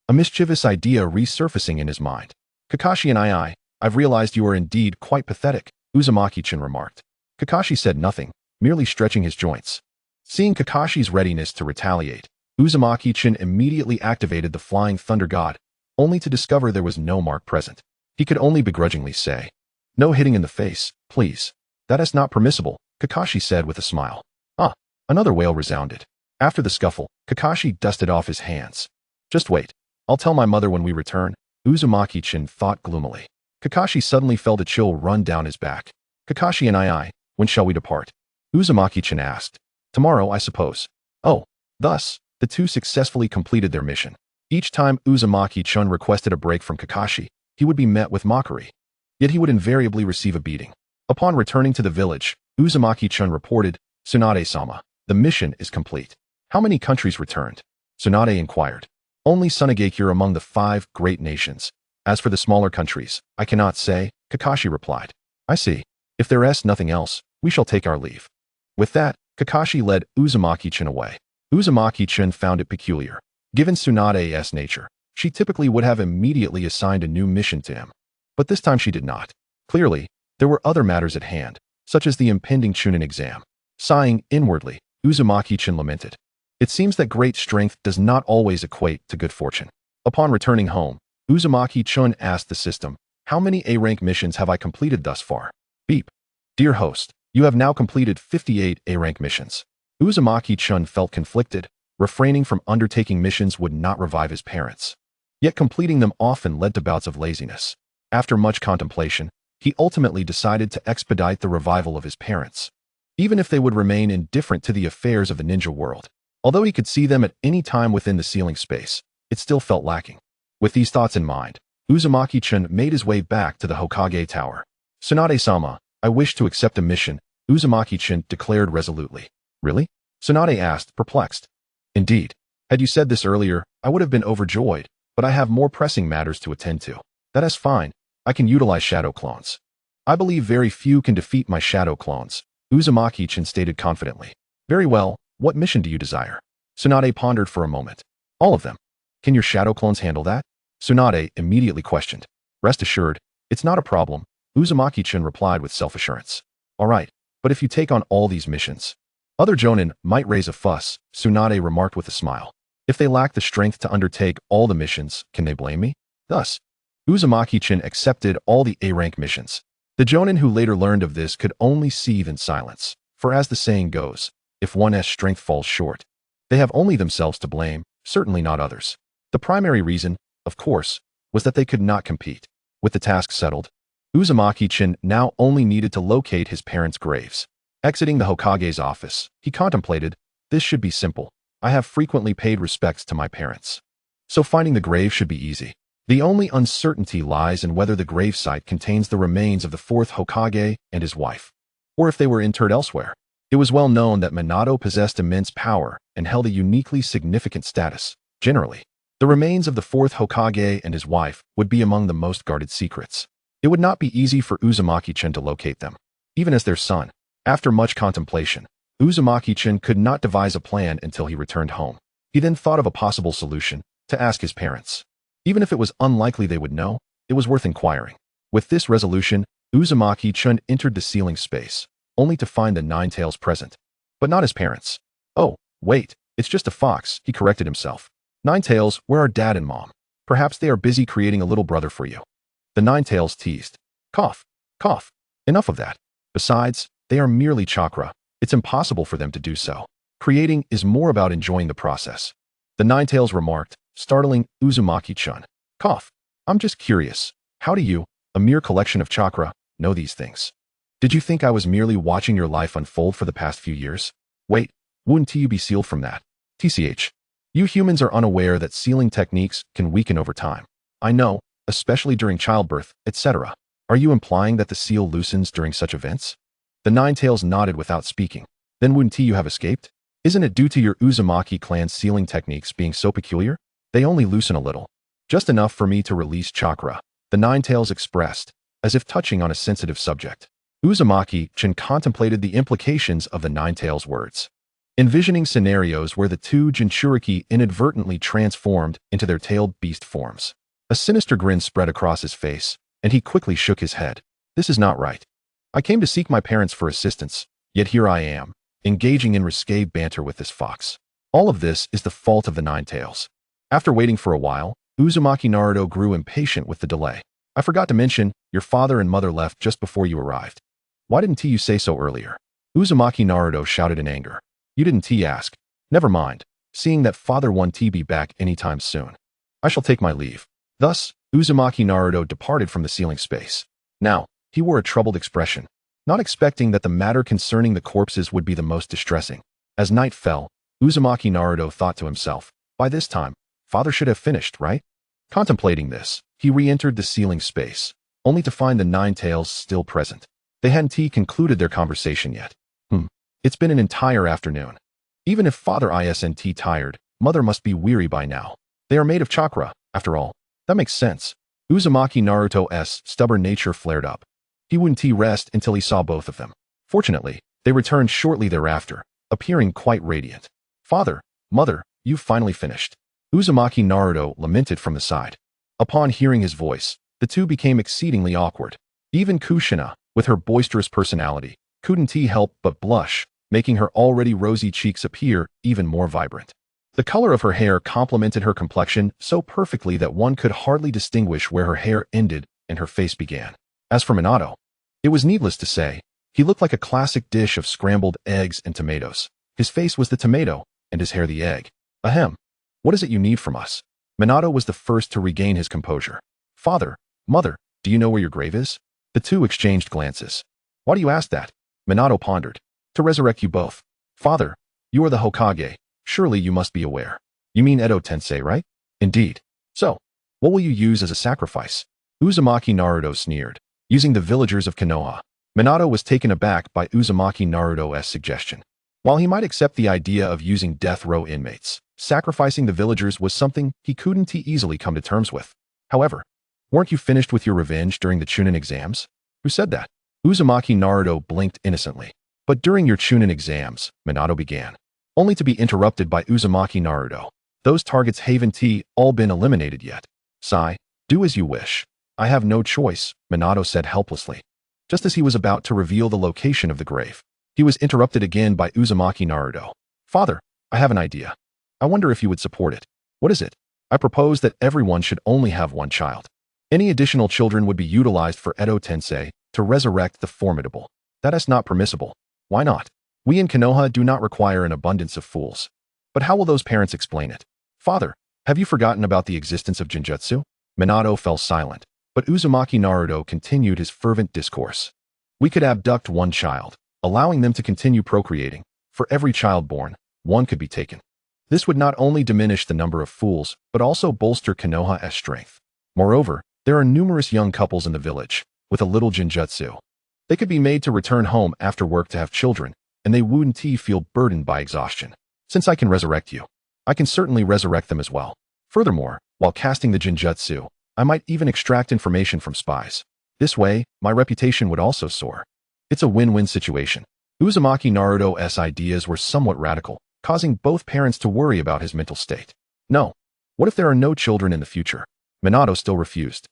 A mischievous idea resurfacing in his mind. Kakashi and I've realized you are indeed quite pathetic, Uzumaki-chan remarked. Kakashi said nothing, merely stretching his joints. Seeing Kakashi's readiness to retaliate, Uzumaki-chan immediately activated the Flying Thunder God, only to discover there was no mark present. He could only begrudgingly say, no hitting in the face, please. That is not permissible, Kakashi said with a smile. Ah, another wail resounded. After the scuffle, Kakashi dusted off his hands. Just wait. I'll tell my mother when we return, Uzumaki-chan thought gloomily. Kakashi suddenly felt a chill run down his back. Kakashi and when shall we depart? Uzumaki-chan asked. Tomorrow, I suppose. Oh, thus, the two successfully completed their mission. Each time Uzumaki-chan requested a break from Kakashi, he would be met with mockery. Yet he would invariably receive a beating. Upon returning to the village, Uzumaki-chun reported, "Tsunade-sama, the mission is complete." "How many countries returned?" Tsunade inquired. "Only Sunagakure among the 5 great nations. As for the smaller countries, I cannot say," Kakashi replied. "I see. If there is nothing else, we shall take our leave." With that, Kakashi led Uzumaki-chun away. Uzumaki-chun found it peculiar. Given Tsunade's nature, she typically would have immediately assigned a new mission to him. But this time she did not. Clearly, there were other matters at hand, such as the impending Chunin exam. Sighing inwardly, Uzumaki-chun lamented. It seems that great strength does not always equate to good fortune. Upon returning home, Uzumaki-chun asked the system, "How many A-rank missions have I completed thus far?" Beep. "Dear host, you have now completed 58 A-rank missions." Uzumaki-chun felt conflicted. Refraining from undertaking missions would not revive his parents. Yet completing them often led to bouts of laziness. After much contemplation, he ultimately decided to expedite the revival of his parents, even if they would remain indifferent to the affairs of the ninja world. Although he could see them at any time within the ceiling space, it still felt lacking. With these thoughts in mind, Uzumaki-chun made his way back to the Hokage Tower. "Tsunade-sama, I wish to accept a mission," Uzumaki-chun declared resolutely. "Really?" Tsunade asked, perplexed. "Indeed. Had you said this earlier, I would have been overjoyed, but I have more pressing matters to attend to." "That is fine. I can utilize shadow clones." "I believe very few can defeat my shadow clones," Uzumaki-chun stated confidently. "Very well, what mission do you desire?" Tsunade pondered for a moment. "All of them." "Can your shadow clones handle that?" Tsunade immediately questioned. "Rest assured, it's not a problem," Uzumaki-chun replied with self-assurance. "All right, but if you take on all these missions, other jonin might raise a fuss," Tsunade remarked with a smile. "If they lack the strength to undertake all the missions, can they blame me?" Thus, Uzumaki-chun accepted all the A-rank missions. The jonin who later learned of this could only seethe in silence, for as the saying goes, if one's strength falls short, they have only themselves to blame, certainly not others. The primary reason, of course, was that they could not compete. With the task settled, Uzumaki-chun now only needed to locate his parents' graves. Exiting the Hokage's office, he contemplated, "This should be simple. I have frequently paid respects to my parents, so finding the grave should be easy. The only uncertainty lies in whether the gravesite contains the remains of the 4th Hokage and his wife, or if they were interred elsewhere." It was well known that Minato possessed immense power and held a uniquely significant status. Generally, the remains of the 4th Hokage and his wife would be among the most guarded secrets. It would not be easy for Uzumaki-chun to locate them, even as their son. After much contemplation, Uzumaki-chun could not devise a plan until he returned home. He then thought of a possible solution: to ask his parents. Even if it was unlikely they would know, it was worth inquiring. With this resolution, Uzumaki-chun entered the ceiling space, only to find the Nine-Tails present, but not his parents. "Oh, wait, it's just a fox," he corrected himself. "Nine-Tails, where are Dad and Mom? Perhaps they are busy creating a little brother for you." The Nine-Tails teased. "Cough, cough. Enough of that. Besides, they are merely chakra. It's impossible for them to do so. Creating is more about enjoying the process." The Nine-Tails remarked, startling Uzumaki-chun. "Cough. I'm just curious. How do you, a mere collection of chakra, know these things? Did you think I was merely watching your life unfold for the past few years? Wait, wouldn't you be sealed from that? TCH. You humans are unaware that sealing techniques can weaken over time. I know, especially during childbirth, etc. Are you implying that the seal loosens during such events?" The Nine-Tails nodded without speaking. "Then wouldn't you have escaped? Isn't it due to your Uzumaki clan's sealing techniques being so peculiar? They only loosen a little. Just enough for me to release chakra," the Nine-Tails expressed, as if touching on a sensitive subject. Uzumaki-chun contemplated the implications of the Nine-Tails' words, envisioning scenarios where the 2 Jinchūriki inadvertently transformed into their tailed beast forms. A sinister grin spread across his face, and he quickly shook his head. "This is not right. I came to seek my parents for assistance, yet here I am, engaging in risque banter with this fox. All of this is the fault of the Nine-Tails." After waiting for a while, Uzumaki Naruto grew impatient with the delay. "I forgot to mention, your father and mother left just before you arrived. Why didn't you say so earlier?" Uzumaki Naruto shouted in anger. "You didn't ask. Never mind, seeing that father won't be back anytime soon. I shall take my leave." Thus, Uzumaki Naruto departed from the ceiling space. Now, he wore a troubled expression, not expecting that the matter concerning the corpses would be the most distressing. As night fell, Uzumaki Naruto thought to himself, "By this time, father should have finished, right?" Contemplating this, He re-entered the ceiling space, only to find the Nine-Tails still present. They hadn't concluded their conversation yet. It's been an entire afternoon. Even if Father isn't tired, Mother must be weary by now. They are made of chakra, after all. That makes sense. Uzumaki Naruto's stubborn nature flared up. He wouldn't rest until he saw both of them. Fortunately, they returned shortly thereafter, appearing quite radiant. Father, Mother, you've finally finished. Uzumaki Naruto lamented from the side. Upon hearing his voice, the two became exceedingly awkward. Even Kushina, with her boisterous personality, couldn't help but blush, making her already rosy cheeks appear even more vibrant. The color of her hair complemented her complexion so perfectly that one could hardly distinguish where her hair ended and her face began. As for Minato, it was needless to say, he looked like a classic dish of scrambled eggs and tomatoes. His face was the tomato, and his hair the egg. Ahem. What is it you need from us? Minato was the first to regain his composure. Father, Mother, do you know where your grave is? The two exchanged glances. Why do you ask that? Minato pondered. To resurrect you both. Father, you are the Hokage. Surely you must be aware. You mean Edo Tensei, right? Indeed. So, what will you use as a sacrifice? Uzumaki Naruto sneered, using the villagers of Konoha. Minato was taken aback by Uzumaki Naruto's suggestion. While he might accept the idea of using death row inmates, sacrificing the villagers was something he couldn't easily come to terms with. However, weren't you finished with your revenge during the Chunin exams? Who said that? Uzumaki Naruto blinked innocently. But during your Chunin exams, Minato began, only to be interrupted by Uzumaki Naruto. Those targets haven't all been eliminated yet. Sigh, do as you wish. I have no choice, Minato said helplessly. Just as he was about to reveal the location of the grave, he was interrupted again by Uzumaki Naruto. Father, I have an idea. I wonder if you would support it. What is it? I propose that everyone should only have one child. Any additional children would be utilized for Edo Tensei to resurrect the formidable. That is not permissible. Why not? We in Konoha do not require an abundance of fools. But how will those parents explain it? Father, have you forgotten about the existence of Jinjutsu? Minato fell silent, but Uzumaki Naruto continued his fervent discourse. We could abduct one child, allowing them to continue procreating. For every child born, one could be taken. This would not only diminish the number of fools, but also bolster Konoha's strength. Moreover, there are numerous young couples in the village, with a little Jinjutsu. They could be made to return home after work to have children, and they wouldn't feel burdened by exhaustion. Since I can resurrect you, I can certainly resurrect them as well. Furthermore, while casting the Jinjutsu, I might even extract information from spies. This way, my reputation would also soar. It's a win-win situation. Uzumaki Naruto's ideas were somewhat radical, causing both parents to worry about his mental state. No. What if there are no children in the future? Minato still refused.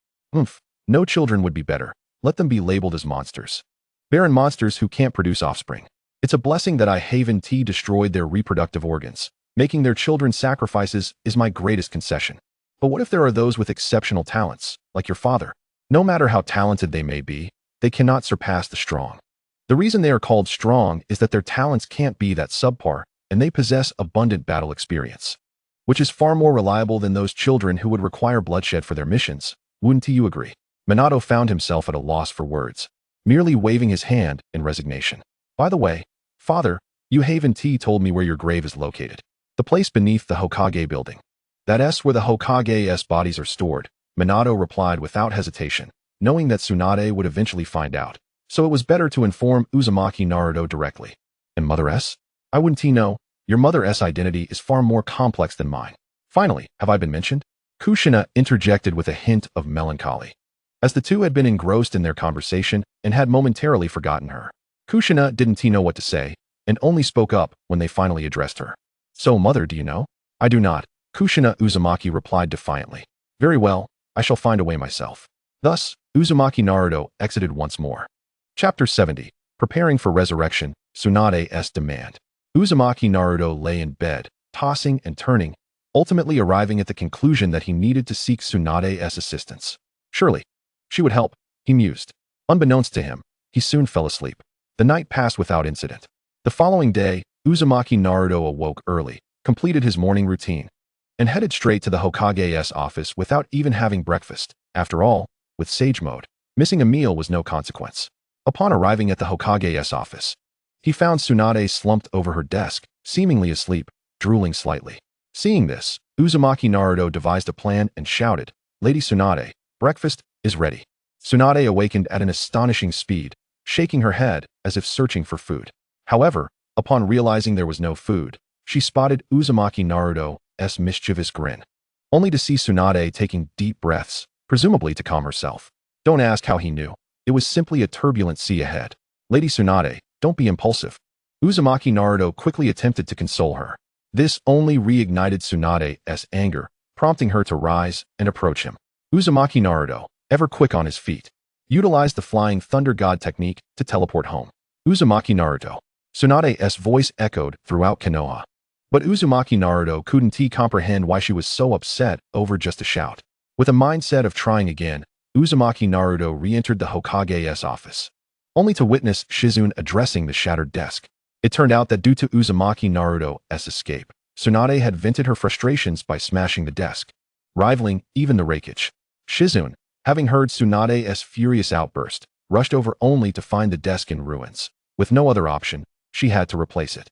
No children would be better. Let them be labeled as monsters. Barren monsters who can't produce offspring. It's a blessing that I haven't destroyed their reproductive organs. Making their children sacrifices is my greatest concession. But what if there are those with exceptional talents, like your father? No matter how talented they may be, they cannot surpass the strong. The reason they are called strong is that their talents can't be that subpar, and they possess abundant battle experience, which is far more reliable than those children who would require bloodshed for their missions. Wouldn't you agree? Minato found himself at a loss for words, merely waving his hand in resignation. By the way, Father, you haven't told me where your grave is located. The place beneath the Hokage building. That's where the Hokage's bodies are stored, Minato replied without hesitation, knowing that Tsunade would eventually find out, so it was better to inform Uzumaki Naruto directly. And Mother-S? I wouldn't know. Your Mother-S identity is far more complex than mine. Finally, have I been mentioned? Kushina interjected with a hint of melancholy, as the two had been engrossed in their conversation and had momentarily forgotten her. Kushina didn't know what to say, and only spoke up when they finally addressed her. So, Mother, do you know? I do not, Kushina Uzumaki replied defiantly. Very well, I shall find a way myself. Thus, Uzumaki Naruto exited once more. Chapter 70. Preparing for Resurrection, Tsunade's Demand. Uzumaki Naruto lay in bed, tossing and turning, ultimately arriving at the conclusion that he needed to seek Tsunade's assistance. Surely, she would help, he mused. Unbeknownst to him, he soon fell asleep. The night passed without incident. The following day, Uzumaki Naruto awoke early, completed his morning routine, and headed straight to the Hokage's office without even having breakfast. After all, with Sage Mode, missing a meal was no consequence. Upon arriving at the Hokage's office, he found Tsunade slumped over her desk, seemingly asleep, drooling slightly. Seeing this, Uzumaki Naruto devised a plan and shouted, "Lady Tsunade, Breakfast is ready. Tsunade awakened at an astonishing speed, shaking her head as if searching for food. However, upon realizing there was no food, she spotted Uzumaki Naruto's mischievous grin, only to see Tsunade taking deep breaths, presumably to calm herself. Don't ask how he knew. It was simply a turbulent sea ahead. Lady Tsunade, don't be impulsive. Uzumaki Naruto quickly attempted to console her. This only reignited Tsunade's anger, prompting her to rise and approach him. Uzumaki Naruto, ever quick on his feet, utilized the Flying Thunder God technique to teleport home. Uzumaki Naruto. Tsunade's voice echoed throughout Konoha. But Uzumaki Naruto couldn't comprehend why she was so upset over just a shout. With a mindset of trying again, Uzumaki Naruto re-entered the Hokage's office, only to witness Shizune addressing the shattered desk. It turned out that due to Uzumaki Naruto's escape, Tsunade had vented her frustrations by smashing the desk, rivaling even the Reikage. Shizune, having heard Tsunade's furious outburst, rushed over only to find the desk in ruins. With no other option, she had to replace it.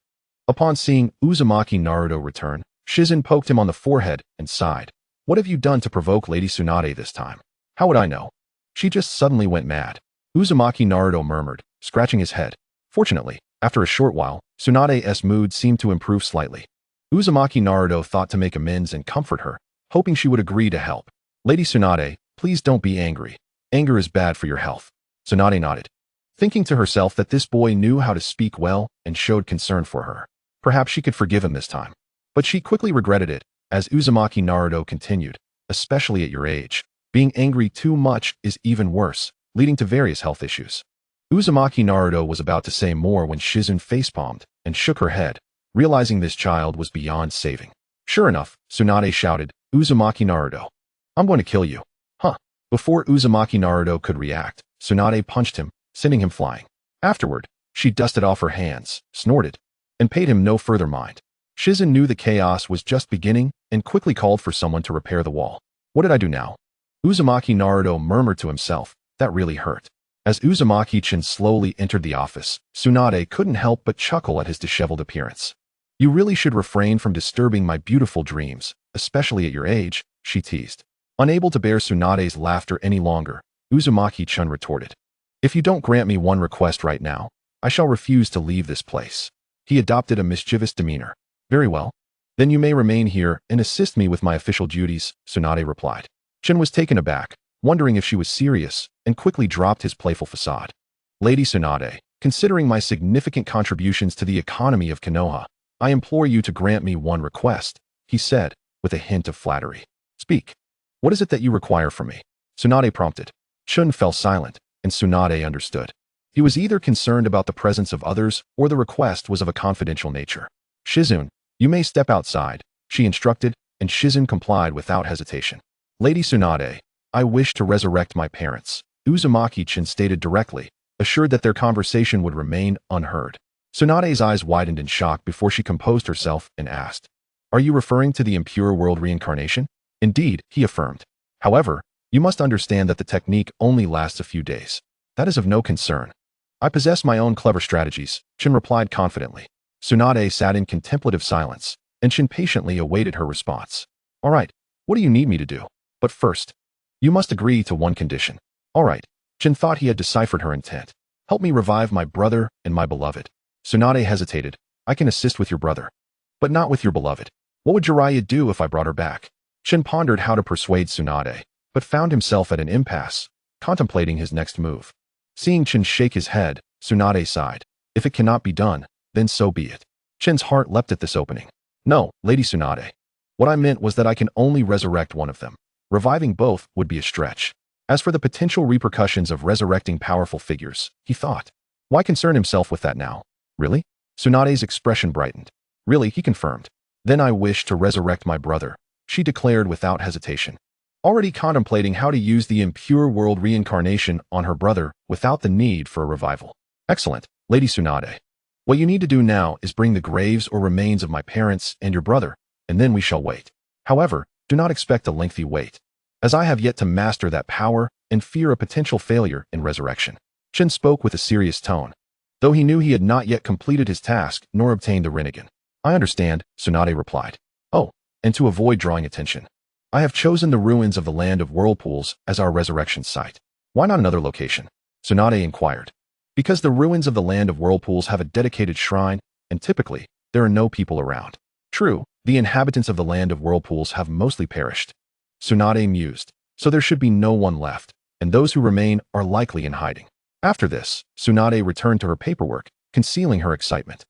Upon seeing Uzumaki Naruto return, Shizune poked him on the forehead and sighed. What have you done to provoke Lady Tsunade this time? How would I know? She just suddenly went mad. Uzumaki Naruto murmured, scratching his head. Fortunately, after a short while, Tsunade's mood seemed to improve slightly. Uzumaki Naruto thought to make amends and comfort her, hoping she would agree to help. Lady Tsunade, please don't be angry. Anger is bad for your health. Tsunade nodded, thinking to herself that this boy knew how to speak well and showed concern for her. Perhaps she could forgive him this time. But she quickly regretted it, as Uzumaki Naruto continued, especially at your age. Being angry too much is even worse, leading to various health issues. Uzumaki Naruto was about to say more when Shizune facepalmed and shook her head, realizing this child was beyond saving. Sure enough, Tsunade shouted, Uzumaki Naruto, I'm going to kill you. Huh. Before Uzumaki Naruto could react, Tsunade punched him, sending him flying. Afterward, she dusted off her hands, snorted, and paid him no further mind. Shizune knew the chaos was just beginning and quickly called for someone to repair the wall. What did I do now? Uzumaki Naruto murmured to himself. That really hurt. As Uzumaki-chan slowly entered the office, Tsunade couldn't help but chuckle at his disheveled appearance. You really should refrain from disturbing my beautiful dreams, especially at your age, she teased. Unable to bear Tsunade's laughter any longer, Uzumaki-chan retorted. If you don't grant me one request right now, I shall refuse to leave this place. He adopted a mischievous demeanor. Very well. Then you may remain here and assist me with my official duties, Tsunade replied. Chen was taken aback, wondering if she was serious, and quickly dropped his playful facade. Lady Tsunade, considering my significant contributions to the economy of Konoha, I implore you to grant me one request, he said, with a hint of flattery. Speak. What is it that you require from me? Tsunade prompted. Chen fell silent, and Tsunade understood. He was either concerned about the presence of others or the request was of a confidential nature. Shizune, you may step outside, she instructed, and Shizune complied without hesitation. Lady Tsunade, I wish to resurrect my parents, Uzumaki-chan stated directly, assured that their conversation would remain unheard. Tsunade's eyes widened in shock before she composed herself and asked, Are you referring to the impure world reincarnation? Indeed, he affirmed. However, you must understand that the technique only lasts a few days. That is of no concern. I possess my own clever strategies, Chen replied confidently. Tsunade sat in contemplative silence, and Chen patiently awaited her response. All right, what do you need me to do? But first, you must agree to one condition. All right, Chen thought he had deciphered her intent. Help me revive my brother and my beloved. Tsunade hesitated. I can assist with your brother, but not with your beloved. What would Jiraiya do if I brought her back? Chen pondered how to persuade Tsunade, but found himself at an impasse, contemplating his next move. Seeing Chen shake his head, Tsunade sighed. If it cannot be done, then so be it. Chen's heart leapt at this opening. No, Lady Tsunade. What I meant was that I can only resurrect one of them. Reviving both would be a stretch. As for the potential repercussions of resurrecting powerful figures, he thought. Why concern himself with that now? Really? Tsunade's expression brightened. Really, he confirmed. Then I wish to resurrect my brother, she declared without hesitation. Already contemplating how to use the impure world reincarnation on her brother without the need for a revival. Excellent, Lady Tsunade. What you need to do now is bring the graves or remains of my parents and your brother, and then we shall wait. However, do not expect a lengthy wait, as I have yet to master that power and fear a potential failure in resurrection. Chen spoke with a serious tone, though he knew he had not yet completed his task nor obtained the Rinnegan. I understand, Tsunade replied. Oh, and to avoid drawing attention, I have chosen the ruins of the land of whirlpools as our resurrection site. Why not another location? Tsunade inquired. Because the ruins of the land of whirlpools have a dedicated shrine, and typically, there are no people around. True, the inhabitants of the land of whirlpools have mostly perished. Tsunade mused. So there should be no one left, and those who remain are likely in hiding. After this, Tsunade returned to her paperwork, concealing her excitement.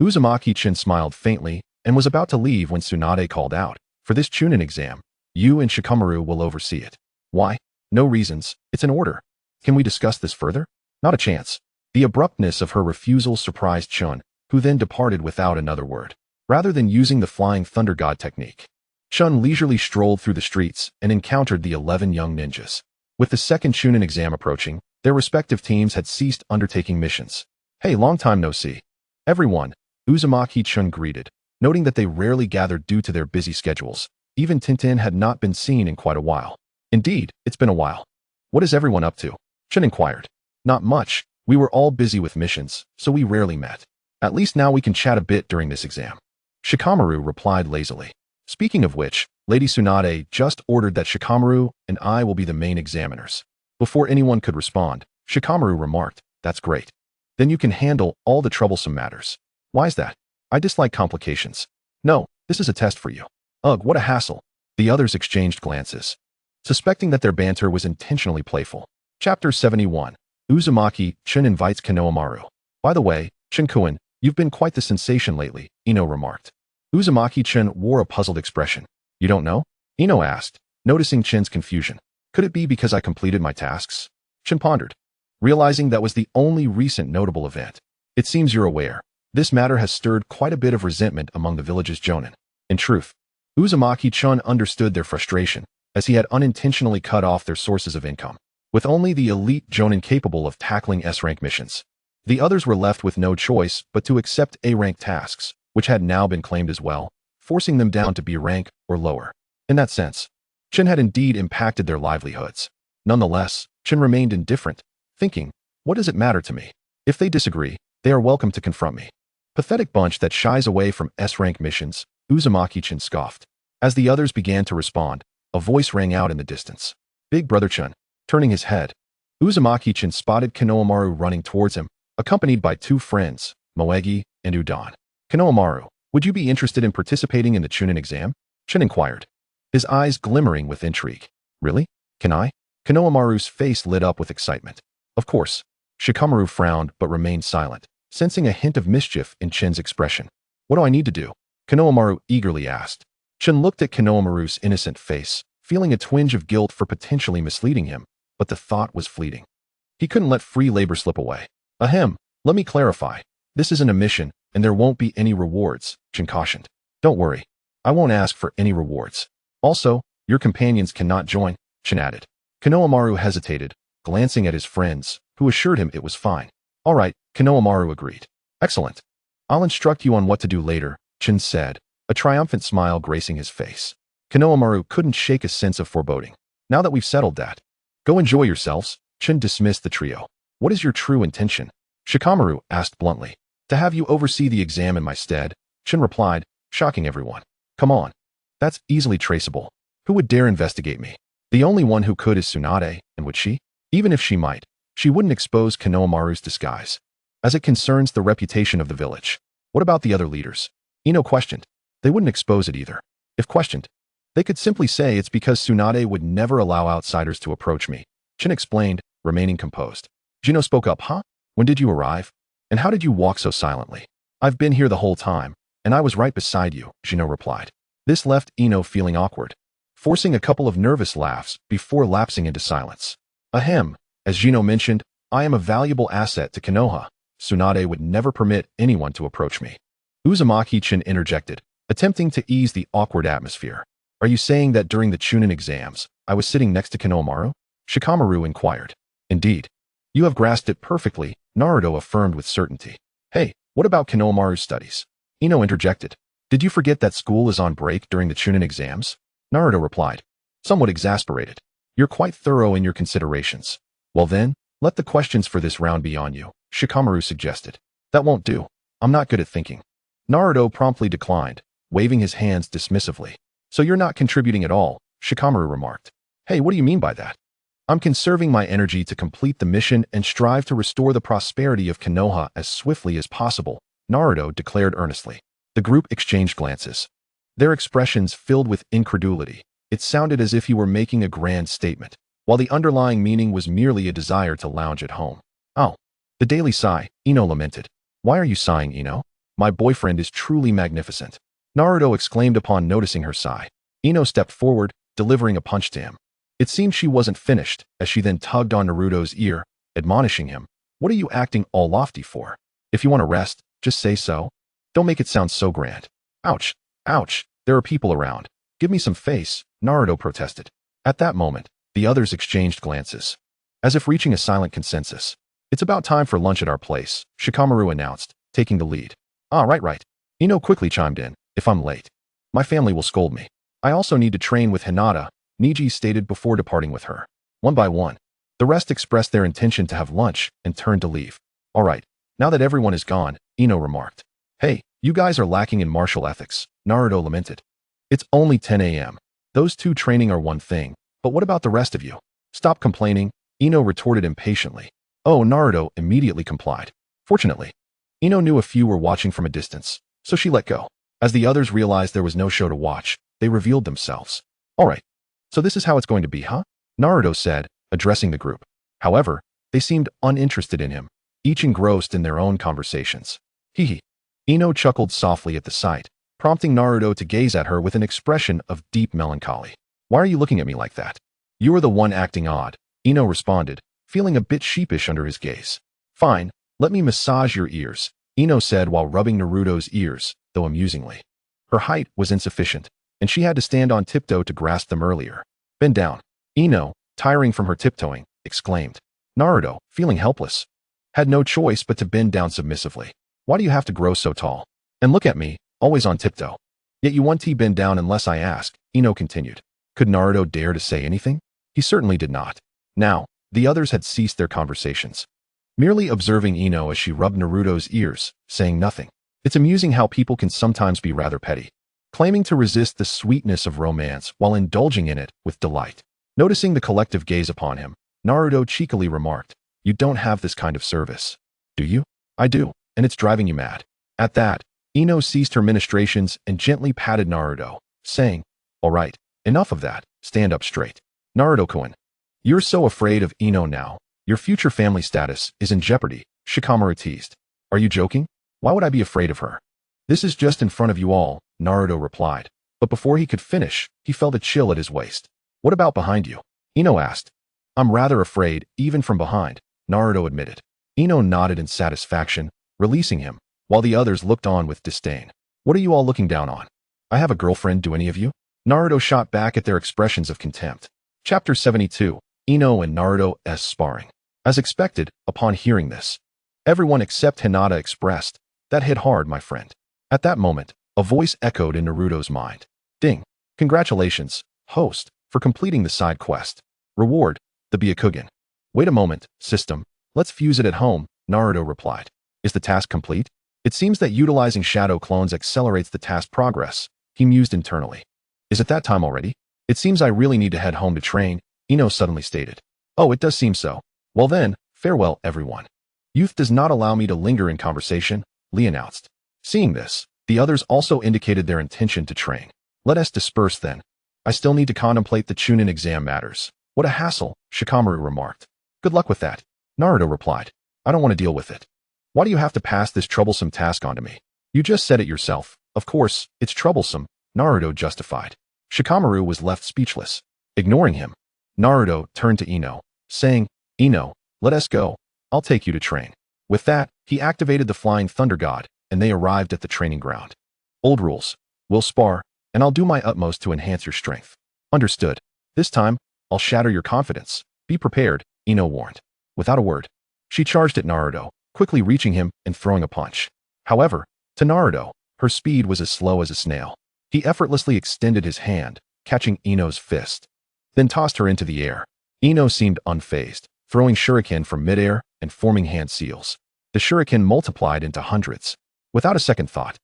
Uzumaki-chan smiled faintly and was about to leave when Tsunade called out, "For this Chunin exam, you and Shikamaru will oversee it." "Why?" "No reasons. It's an order." "Can we discuss this further?" "Not a chance." The abruptness of her refusal surprised Chun, who then departed without another word. Rather than using the flying thunder god technique, Chun leisurely strolled through the streets and encountered the 11 young ninjas. With the second Chunin exam approaching, their respective teams had ceased undertaking missions. "Hey, long time no see." "Everyone," Uzumaki-chan greeted, noting that they rarely gathered due to their busy schedules. Even Tintin had not been seen in quite a while. "Indeed, it's been a while." "What is everyone up to?" Chun inquired. "Not much. We were all busy with missions, so we rarely met. At least now we can chat a bit during this exam." Shikamaru replied lazily. "Speaking of which, Lady Tsunade just ordered that Shikamaru and I will be the main examiners." Before anyone could respond, Shikamaru remarked, "That's great. Then you can handle all the troublesome matters." "Why's that?" "I dislike complications." "No, this is a test for you." "Ugh, what a hassle." The others exchanged glances, suspecting that their banter was intentionally playful. Chapter 71. Uzumaki-chan invites Konohamaru. "By the way, Chin-kun, you've been quite the sensation lately," Ino remarked. Uzumaki-chan wore a puzzled expression. "You don't know?" Ino asked, noticing Chin's confusion. "Could it be because I completed my tasks?" Chin pondered, realizing that was the only recent notable event. "It seems you're aware. This matter has stirred quite a bit of resentment among the village's jonin." In truth, Uzumaki-chan understood their frustration, as he had unintentionally cut off their sources of income. With only the elite jonin capable of tackling S-rank missions, the others were left with no choice but to accept A-rank tasks, which had now been claimed as well, forcing them down to B rank or lower. In that sense, Chin had indeed impacted their livelihoods. Nonetheless, Chin remained indifferent, thinking, "What does it matter to me? If they disagree, they are welcome to confront me." Pathetic bunch that shies away from S-rank missions, Uzumaki-chan scoffed. As the others began to respond, a voice rang out in the distance. "Big Brother Chun." Turning his head, Uzumaki-chan spotted Konohamaru running towards him, accompanied by two friends, Moegi and Udon. "Konohamaru, would you be interested in participating in the Chunin exam?" Chin inquired, his eyes glimmering with intrigue. "Really? Can I?" Konohamaru's face lit up with excitement. "Of course." Shikamaru frowned but remained silent, sensing a hint of mischief in Chin's expression. "What do I need to do?" Konohamaru eagerly asked. Chin looked at Konohamaru's innocent face, feeling a twinge of guilt for potentially misleading him, but the thought was fleeting. He couldn't let free labor slip away. "Ahem, let me clarify. This isn't a mission, and there won't be any rewards," Chin cautioned. "Don't worry. I won't ask for any rewards. Also, your companions cannot join," Chin added. Konohamaru hesitated, glancing at his friends, who assured him it was fine. "All right," Konohamaru agreed. "Excellent. I'll instruct you on what to do later," Chin said, a triumphant smile gracing his face. Konohamaru couldn't shake a sense of foreboding. "Now that we've settled that, go enjoy yourselves." Chin dismissed the trio. "What is your true intention?" Shikamaru asked bluntly. "To have you oversee the exam in my stead," Chin replied, shocking everyone. "Come on. That's easily traceable. Who would dare investigate me? The only one who could is Tsunade, and would she? Even if she might, she wouldn't expose Konohamaru's disguise. As it concerns the reputation of the village, what about the other leaders?" Ino questioned. "They wouldn't expose it either. If questioned, they could simply say it's because Tsunade would never allow outsiders to approach me," Chin explained, remaining composed. Jino spoke up. "Huh? When did you arrive? And how did you walk so silently?" "I've been here the whole time, and I was right beside you," Jino replied. This left Ino feeling awkward, forcing a couple of nervous laughs before lapsing into silence. "Ahem, as Jino mentioned, I am a valuable asset to Konoha. Tsunade would never permit anyone to approach me." Uzumaki-chan interjected, attempting to ease the awkward atmosphere. "Are you saying that during the Chunin exams, I was sitting next to Konohamaru?" Shikamaru inquired. "Indeed. You have grasped it perfectly," Naruto affirmed with certainty. "Hey, what about Konohamaru's studies?" Ino interjected. "Did you forget that school is on break during the Chunin exams?" Naruto replied, somewhat exasperated. "You're quite thorough in your considerations. Well then, let the questions for this round be on you," Shikamaru suggested. "That won't do. I'm not good at thinking." Naruto promptly declined, waving his hands dismissively. "So you're not contributing at all?" Shikamaru remarked. Hey, what do you mean by that? I'm conserving my energy to complete the mission and strive to restore the prosperity of Konoha as swiftly as possible, Naruto declared earnestly. The group exchanged glances. Their expressions filled with incredulity. It sounded as if he were making a grand statement, while the underlying meaning was merely a desire to lounge at home. Oh. The daily sigh, Ino lamented. Why are you sighing, Ino? My boyfriend is truly magnificent. Naruto exclaimed upon noticing her sigh. Ino stepped forward, delivering a punch to him. It seemed she wasn't finished, as she then tugged on Naruto's ear, admonishing him. What are you acting all lofty for? If you want to rest, just say so. Don't make it sound so grand. Ouch, ouch, there are people around. Give me some face, Naruto protested. At that moment, the others exchanged glances. As if reaching a silent consensus. It's about time for lunch at our place, Shikamaru announced, taking the lead. Ah, right. Ino quickly chimed in. If I'm late, my family will scold me. I also need to train with Hinata, Niji stated before departing with her. One by one, the rest expressed their intention to have lunch and turned to leave. All right, now that everyone is gone, Ino remarked. Hey, you guys are lacking in martial ethics, Naruto lamented. It's only 10 a.m. Those two training are one thing, but what about the rest of you? Stop complaining, Ino retorted impatiently. Oh, Naruto immediately complied. Fortunately, Ino knew a few were watching from a distance, so she let go. As the others realized there was no show to watch, they revealed themselves. All right, so this is how it's going to be, huh? Naruto said, addressing the group. However, they seemed uninterested in him, each engrossed in their own conversations. Hee. Ino chuckled softly at the sight, prompting Naruto to gaze at her with an expression of deep melancholy. Why are you looking at me like that? You are the one acting odd, Ino responded, feeling a bit sheepish under his gaze. Fine, let me massage your ears, Ino said while rubbing Naruto's ears, though amusingly. Her height was insufficient, and she had to stand on tiptoe to grasp them earlier. Bend down. Ino, tiring from her tiptoeing, exclaimed. Naruto, feeling helpless, had no choice but to bend down submissively. Why do you have to grow so tall? And look at me, always on tiptoe. Yet you won't bend down unless I ask, Ino continued. Could Naruto dare to say anything? He certainly did not. Now, the others had ceased their conversations, merely observing Ino as she rubbed Naruto's ears, saying nothing. It's amusing how people can sometimes be rather petty, claiming to resist the sweetness of romance while indulging in it with delight. Noticing the collective gaze upon him, Naruto cheekily remarked, You don't have this kind of service. Do you? I do, and it's driving you mad. At that, Ino ceased her ministrations and gently patted Naruto, saying, All right, enough of that, stand up straight. Naruto-kun. You're so afraid of Ino now. Your future family status is in jeopardy, Shikamaru teased. Are you joking? Why would I be afraid of her? This is just in front of you all, Naruto replied. But before he could finish, he felt a chill at his waist. What about behind you? Ino asked. I'm rather afraid, even from behind, Naruto admitted. Ino nodded in satisfaction, releasing him, while the others looked on with disdain. What are you all looking down on? I have a girlfriend, do any of you? Naruto shot back at their expressions of contempt. Chapter 72. Ino and Naruto's sparring. As expected, upon hearing this, everyone except Hinata expressed, That hit hard, my friend. At that moment, a voice echoed in Naruto's mind. Ding. Congratulations, host, for completing the side quest. Reward, the Byakugan. Wait a moment, system. Let's fuse it at home, Naruto replied. Is the task complete? It seems that utilizing shadow clones accelerates the task progress, he mused internally. Is it that time already? It seems I really need to head home to train, Ino suddenly stated. Oh, it does seem so. Well then, farewell, everyone. Youth does not allow me to linger in conversation, Lee announced. Seeing this, the others also indicated their intention to train. Let us disperse then. I still need to contemplate the Chunin exam matters. What a hassle, Shikamaru remarked. Good luck with that, Naruto replied. I don't want to deal with it. Why do you have to pass this troublesome task on to me? You just said it yourself. Of course, it's troublesome, Naruto justified. Shikamaru was left speechless. Ignoring him, Naruto turned to Ino, saying, Ino, let us go. I'll take you to train. With that, he activated the Flying Thunder God, and they arrived at the training ground. Old rules. We'll spar, and I'll do my utmost to enhance your strength. Understood. This time, I'll shatter your confidence. Be prepared, Ino warned. Without a word, she charged at Naruto, quickly reaching him and throwing a punch. However, to Naruto, her speed was as slow as a snail. He effortlessly extended his hand, catching Ino's fist, then tossed her into the air. Ino seemed unfazed, throwing shuriken from midair and forming hand seals. The shuriken multiplied into hundreds. Without a second thought,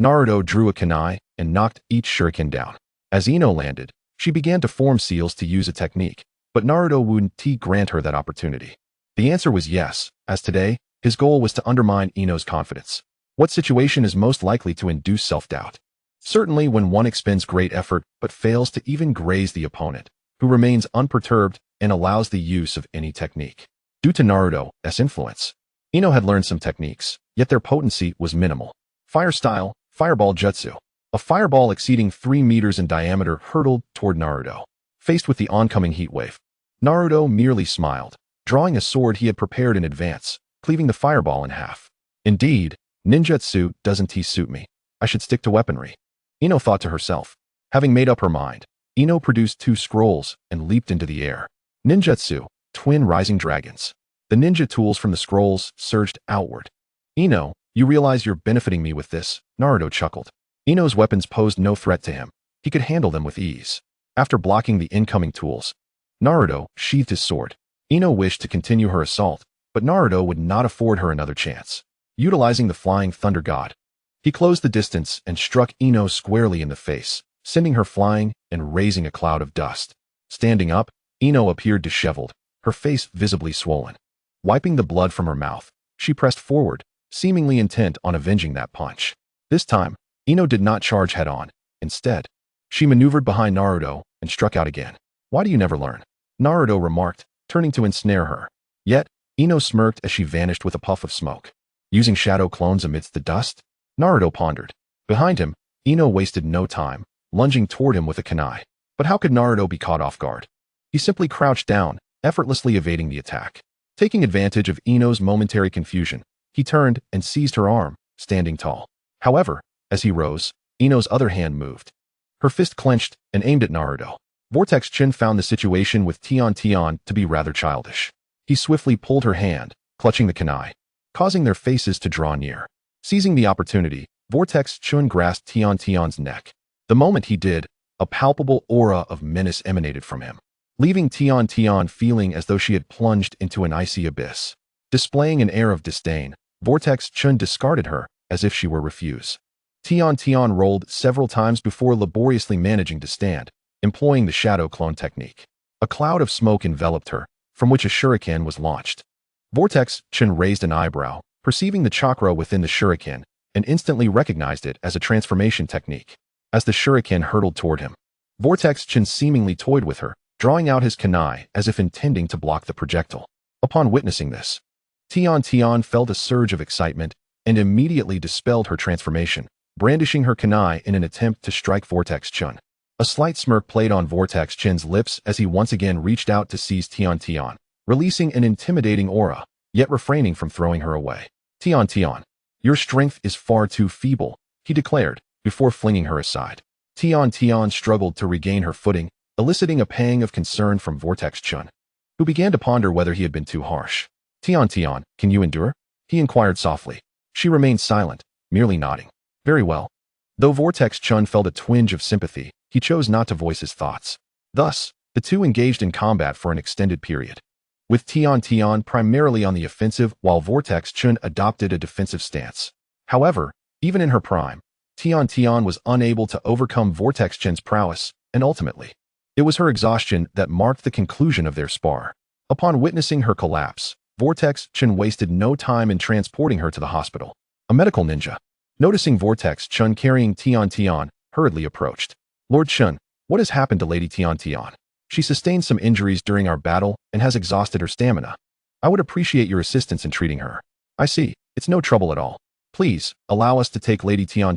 Naruto drew a kunai and knocked each shuriken down. As Ino landed, She began to form seals to use a technique, but Naruto wouldn't grant her that opportunity. The answer was yes, as today, his goal was to undermine Ino's confidence. What situation is most likely to induce self-doubt? Certainly when one expends great effort but fails to even graze the opponent, who remains unperturbed and allows the use of any technique. Due to Naruto's influence, Ino had learned some techniques, yet their potency was minimal. Fire style, fireball jutsu. A fireball exceeding 3 meters in diameter hurtled toward Naruto. Faced with the oncoming heat wave, Naruto merely smiled, drawing a sword he had prepared in advance, cleaving the fireball in half. Indeed, ninjutsu doesn't suit me. I should stick to weaponry. Ino thought to herself. Having made up her mind, Ino produced 2 scrolls and leaped into the air. Ninjutsu, twin rising dragons. The ninja tools from the scrolls surged outward. Ino, you realize you're benefiting me with this, Naruto chuckled. Ino's weapons posed no threat to him. He could handle them with ease. After blocking the incoming tools, Naruto sheathed his sword. Ino wished to continue her assault, but Naruto would not afford her another chance. Utilizing the flying thunder god, he closed the distance and struck Ino squarely in the face, sending her flying and raising a cloud of dust. Standing up, Ino appeared disheveled, her face visibly swollen. Wiping the blood from her mouth, she pressed forward, seemingly intent on avenging that punch. This time, Ino did not charge head-on. Instead, she maneuvered behind Naruto and struck out again. Why do you never learn? Naruto remarked, turning to ensnare her. Yet, Ino smirked as she vanished with a puff of smoke. Using shadow clones amidst the dust? Naruto pondered. Behind him, Ino wasted no time, lunging toward him with a kunai. But how could Naruto be caught off guard? He simply crouched down, effortlessly evading the attack. Taking advantage of Ino's momentary confusion, he turned and seized her arm, standing tall. However, as he rose, Ino's other hand moved. Her fist clenched and aimed at Naruto. Vortex Chin found the situation with Tion to be rather childish. He swiftly pulled her hand, clutching the kunai, causing their faces to draw near. Seizing the opportunity, Vortex Chun grasped Tion's neck. The moment he did, a palpable aura of menace emanated from him, leaving Tion feeling as though she had plunged into an icy abyss. Displaying an air of disdain, Vortex Chun discarded her as if she were refuse. Tion rolled several times before laboriously managing to stand, employing the shadow clone technique. A cloud of smoke enveloped her, from which a shuriken was launched. Vortex Chun raised an eyebrow, perceiving the chakra within the shuriken, and instantly recognized it as a transformation technique. As the shuriken hurtled toward him, Vortex Chun seemingly toyed with her, drawing out his kunai as if intending to block the projectile. Upon witnessing this, Tion felt a surge of excitement and immediately dispelled her transformation, brandishing her kunai in an attempt to strike Vortex Chun. A slight smirk played on Vortex Chin's lips as he once again reached out to seize Tion, releasing an intimidating aura, yet refraining from throwing her away. Tion, your strength is far too feeble, he declared, before flinging her aside. Tion struggled to regain her footing, eliciting a pang of concern from Vortex Chun, who began to ponder whether he had been too harsh. Tion, can you endure? He inquired softly. She remained silent, merely nodding. Very well. Though Vortex Chun felt a twinge of sympathy, he chose not to voice his thoughts. Thus, the two engaged in combat for an extended period, with Tion primarily on the offensive while Vortex Chun adopted a defensive stance. However, even in her prime, Tion was unable to overcome Vortex Chun's prowess, and ultimately, it was her exhaustion that marked the conclusion of their spar. Upon witnessing her collapse, Vortex Chun wasted no time in transporting her to the hospital. A medical ninja, noticing Vortex Chun carrying Tion, hurriedly approached. Lord Chun, what has happened to Lady Tion? She sustained some injuries during our battle and has exhausted her stamina. I would appreciate your assistance in treating her. I see, it's no trouble at all. Please, allow us to take Lady Tion,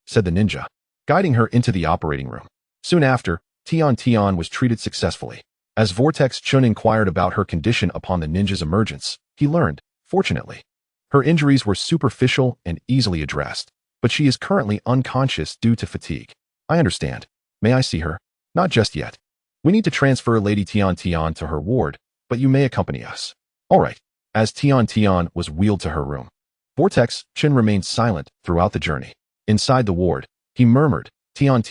said the ninja, guiding her into the operating room. Soon after, Tion was treated successfully. As Vortex Chun inquired about her condition upon the ninja's emergence, he learned, fortunately, her injuries were superficial and easily addressed, but she is currently unconscious due to fatigue. I understand. May I see her? Not just yet. We need to transfer Lady Tion to her ward, but you may accompany us. All right. As Tion was wheeled to her room, Vortex Chun remained silent throughout the journey. Inside the ward, he murmured, Tion,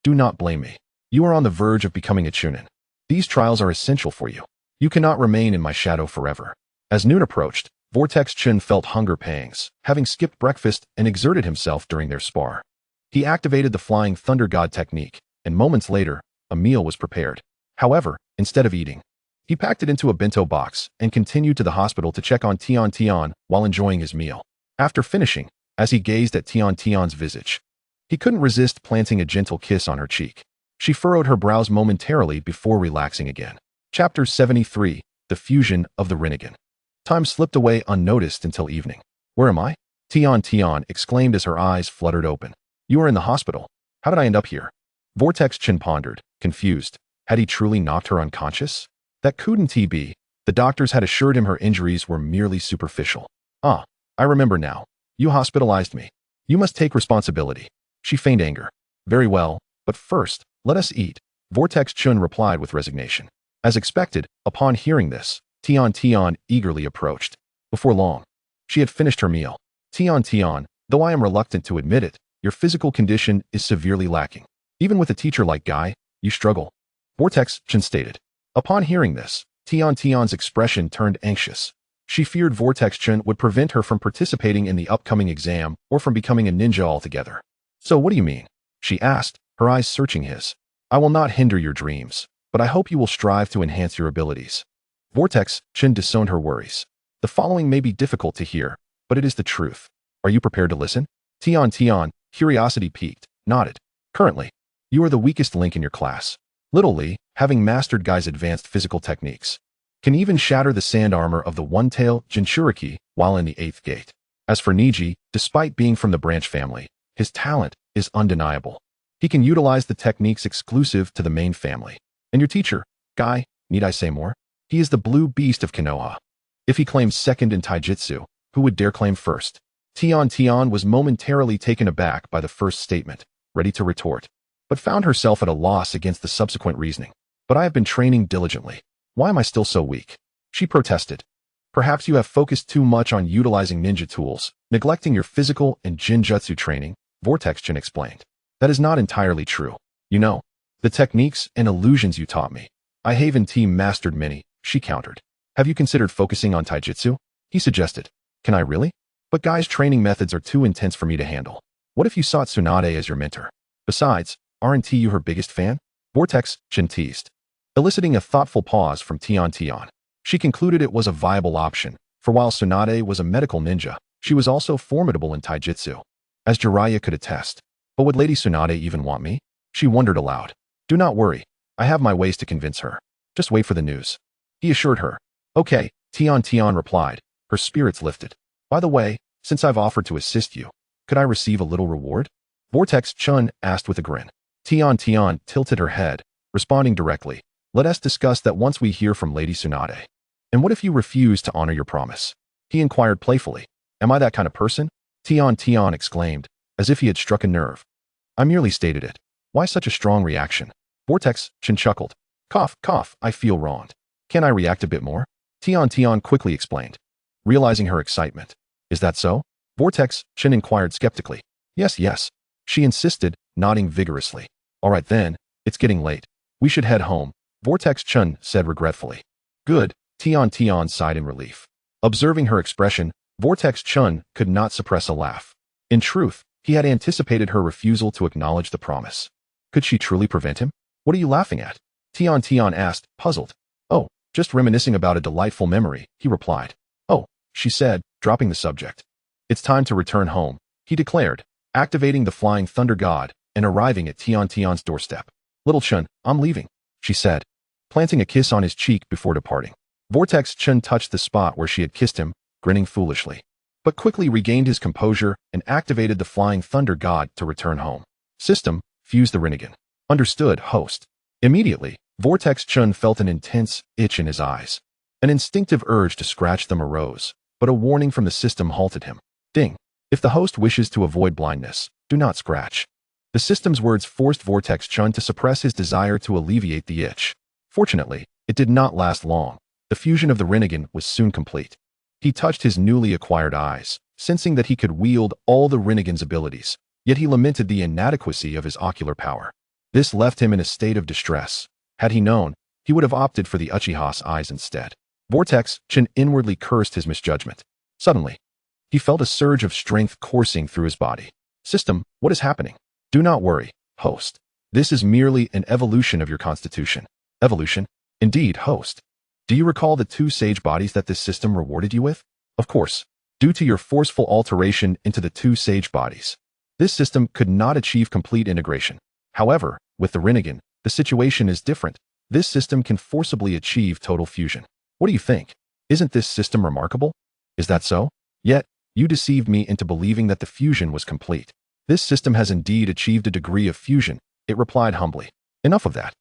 do not blame me. You are on the verge of becoming a Chunin. These trials are essential for you. You cannot remain in my shadow forever. As noon approached, Vortex Chun felt hunger pangs, having skipped breakfast and exerted himself during their spar. He activated the Flying Thunder God technique, and moments later, a meal was prepared. However, instead of eating, he packed it into a bento box and continued to the hospital to check on Tian Tian while enjoying his meal. After finishing, as he gazed at Tian Tian's visage, he couldn't resist planting a gentle kiss on her cheek. She furrowed her brows momentarily before relaxing again. Chapter 73, The Fusion of the Rinnegan. Time slipped away unnoticed until evening. Where am I? Tian Tian exclaimed as her eyes fluttered open. You are in the hospital. How did I end up here? Vortex Chen pondered, confused. Had he truly knocked her unconscious? That couldn't be. The doctors had assured him her injuries were merely superficial. Ah, I remember now. You hospitalized me. You must take responsibility. She feigned anger. Very well, but first, let us eat. Vortex Chen replied with resignation. As expected, upon hearing this, Tian Tian eagerly approached. Before long, she had finished her meal. Tian Tian, though I am reluctant to admit it, your physical condition is severely lacking. Even with a teacher like Guy, you struggle. Vortex Chen stated. Upon hearing this, Tian Tian's expression turned anxious. She feared Vortex Chen would prevent her from participating in the upcoming exam or from becoming a ninja altogether. So what do you mean? She asked, her eyes searching his. I will not hinder your dreams, but I hope you will strive to enhance your abilities. Vortex Chen disowned her worries. The following may be difficult to hear, but it is the truth. Are you prepared to listen? Tian Tian, curiosity piqued, nodded. Currently, you are the weakest link in your class. Little Li, having mastered Guy's advanced physical techniques, can even shatter the sand armor of the Nine-Tails Jinchūriki while in the 8th gate. As for Niji, despite being from the branch family, his talent is undeniable. He can utilize the techniques exclusive to the main family. And your teacher, Guy, need I say more? He is the blue beast of Konoha. If he claims second in taijutsu, who would dare claim first? Tian Tian was momentarily taken aback by the first statement, ready to retort, but found herself at a loss against the subsequent reasoning. But I have been training diligently. Why am I still so weak? She protested. Perhaps you have focused too much on utilizing ninja tools, neglecting your physical and jinjutsu training, Vortex Chen explained. That is not entirely true. You know, the techniques and illusions you taught me. I haven't mastered many, she countered. Have you considered focusing on taijutsu? He suggested. Can I really? But Guy's training methods are too intense for me to handle. What if you sought Tsunade as your mentor? Besides, aren't you her biggest fan? Vortex Chen teased, eliciting a thoughtful pause from Tian Tian. She concluded it was a viable option, for while Tsunade was a medical ninja, she was also formidable in taijutsu, as Jiraiya could attest. But would Lady Tsunade even want me? She wondered aloud. Do not worry. I have my ways to convince her. Just wait for the news. He assured her. Okay, Tian Tian replied, her spirits lifted. By the way, since I've offered to assist you, could I receive a little reward? Vortex Chen asked with a grin. Tian Tian tilted her head, responding directly. Let us discuss that once we hear from Lady Tsunade. And what if you refuse to honor your promise? He inquired playfully. Am I that kind of person? Tian Tian exclaimed, as if he had struck a nerve. I merely stated it. Why such a strong reaction? Vortex Chen chuckled. Cough, cough, I feel wronged. Can I react a bit more? Tian Tian quickly explained, realizing her excitement. Is that so? Vortex Chen inquired skeptically. Yes, yes. She insisted, nodding vigorously. All right then, it's getting late. We should head home, Vortex Chen said regretfully. Good, Tian Tian sighed in relief. Observing her expression, Vortex Chen could not suppress a laugh. In truth, he had anticipated her refusal to acknowledge the promise. Could she truly prevent him? What are you laughing at? Tian Tian asked, puzzled. Oh, just reminiscing about a delightful memory, he replied. Oh, she said, dropping the subject. It's time to return home, he declared, activating the Flying Thunder God and arriving at Tian Tian's doorstep. Little Chen, I'm leaving, she said, planting a kiss on his cheek before departing. Vortex Chen touched the spot where she had kissed him, grinning foolishly, but quickly regained his composure and activated the Flying Thunder God to return home. System, fuse the Rinnegan. Understood, host. Immediately, Vortex Chen felt an intense itch in his eyes. An instinctive urge to scratch them arose, but a warning from the system halted him. Ding. If the host wishes to avoid blindness, do not scratch. The system's words forced Vortex Chen to suppress his desire to alleviate the itch. Fortunately, it did not last long. The fusion of the Rinnegan was soon complete. He touched his newly acquired eyes, sensing that he could wield all the Rinnegan's abilities, yet he lamented the inadequacy of his ocular power. This left him in a state of distress. Had he known, he would have opted for the Uchiha's eyes instead. Vortex Chen inwardly cursed his misjudgment. Suddenly, he felt a surge of strength coursing through his body. System, what is happening? Do not worry, host. This is merely an evolution of your constitution. Evolution? Indeed, host. Do you recall the 2 sage bodies that this system rewarded you with? Of course, due to your forceful alteration into the 2 sage bodies. This system could not achieve complete integration. However, with the Rinnegan, the situation is different. This system can forcibly achieve total fusion. What do you think? Isn't this system remarkable? Is that so? Yet, you deceived me into believing that the fusion was complete. This system has indeed achieved a degree of fusion, it replied humbly. Enough of that.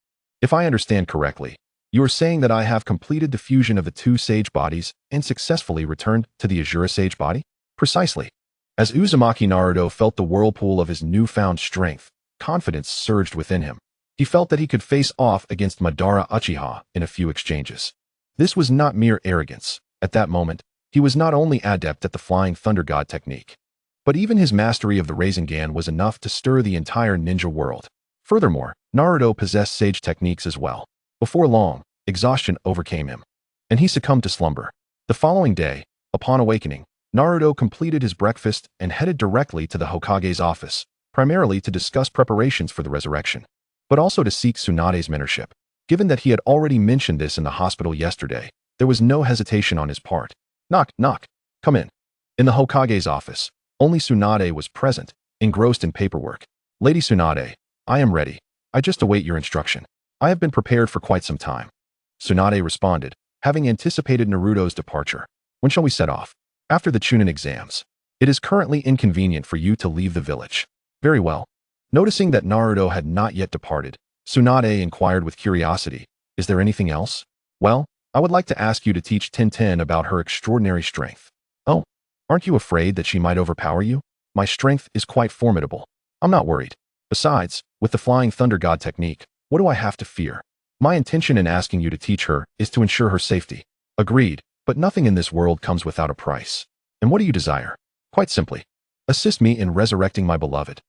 If I understand correctly, you are saying that I have completed the fusion of the 2 sage bodies and successfully returned to the Azure sage body? Precisely. As Uzumaki Naruto felt the whirlpool of his newfound strength, confidence surged within him. He felt that he could face off against Madara Uchiha in a few exchanges. This was not mere arrogance. At that moment, he was not only adept at the Flying Thunder God technique, but even his mastery of the Rasengan was enough to stir the entire ninja world. Furthermore, Naruto possessed sage techniques as well. Before long, exhaustion overcame him, and he succumbed to slumber. The following day, upon awakening, Naruto completed his breakfast and headed directly to the Hokage's office, primarily to discuss preparations for the resurrection, but also to seek Tsunade's mentorship. Given that he had already mentioned this in the hospital yesterday, there was no hesitation on his part. Knock, knock. Come in. In the Hokage's office, only Tsunade was present, engrossed in paperwork. Lady Tsunade, I am ready. I just await your instruction. I have been prepared for quite some time. Tsunade responded, having anticipated Naruto's departure. When shall we set off? After the Chunin exams. It is currently inconvenient for you to leave the village. Very well. Noticing that Naruto had not yet departed, Tsunade inquired with curiosity, is there anything else? Well, I would like to ask you to teach Tintin about her extraordinary strength. Oh, aren't you afraid that she might overpower you? My strength is quite formidable. I'm not worried. Besides, with the Flying Thunder God technique, what do I have to fear? My intention in asking you to teach her is to ensure her safety. Agreed, but nothing in this world comes without a price. And what do you desire? Quite simply, assist me in resurrecting my beloved.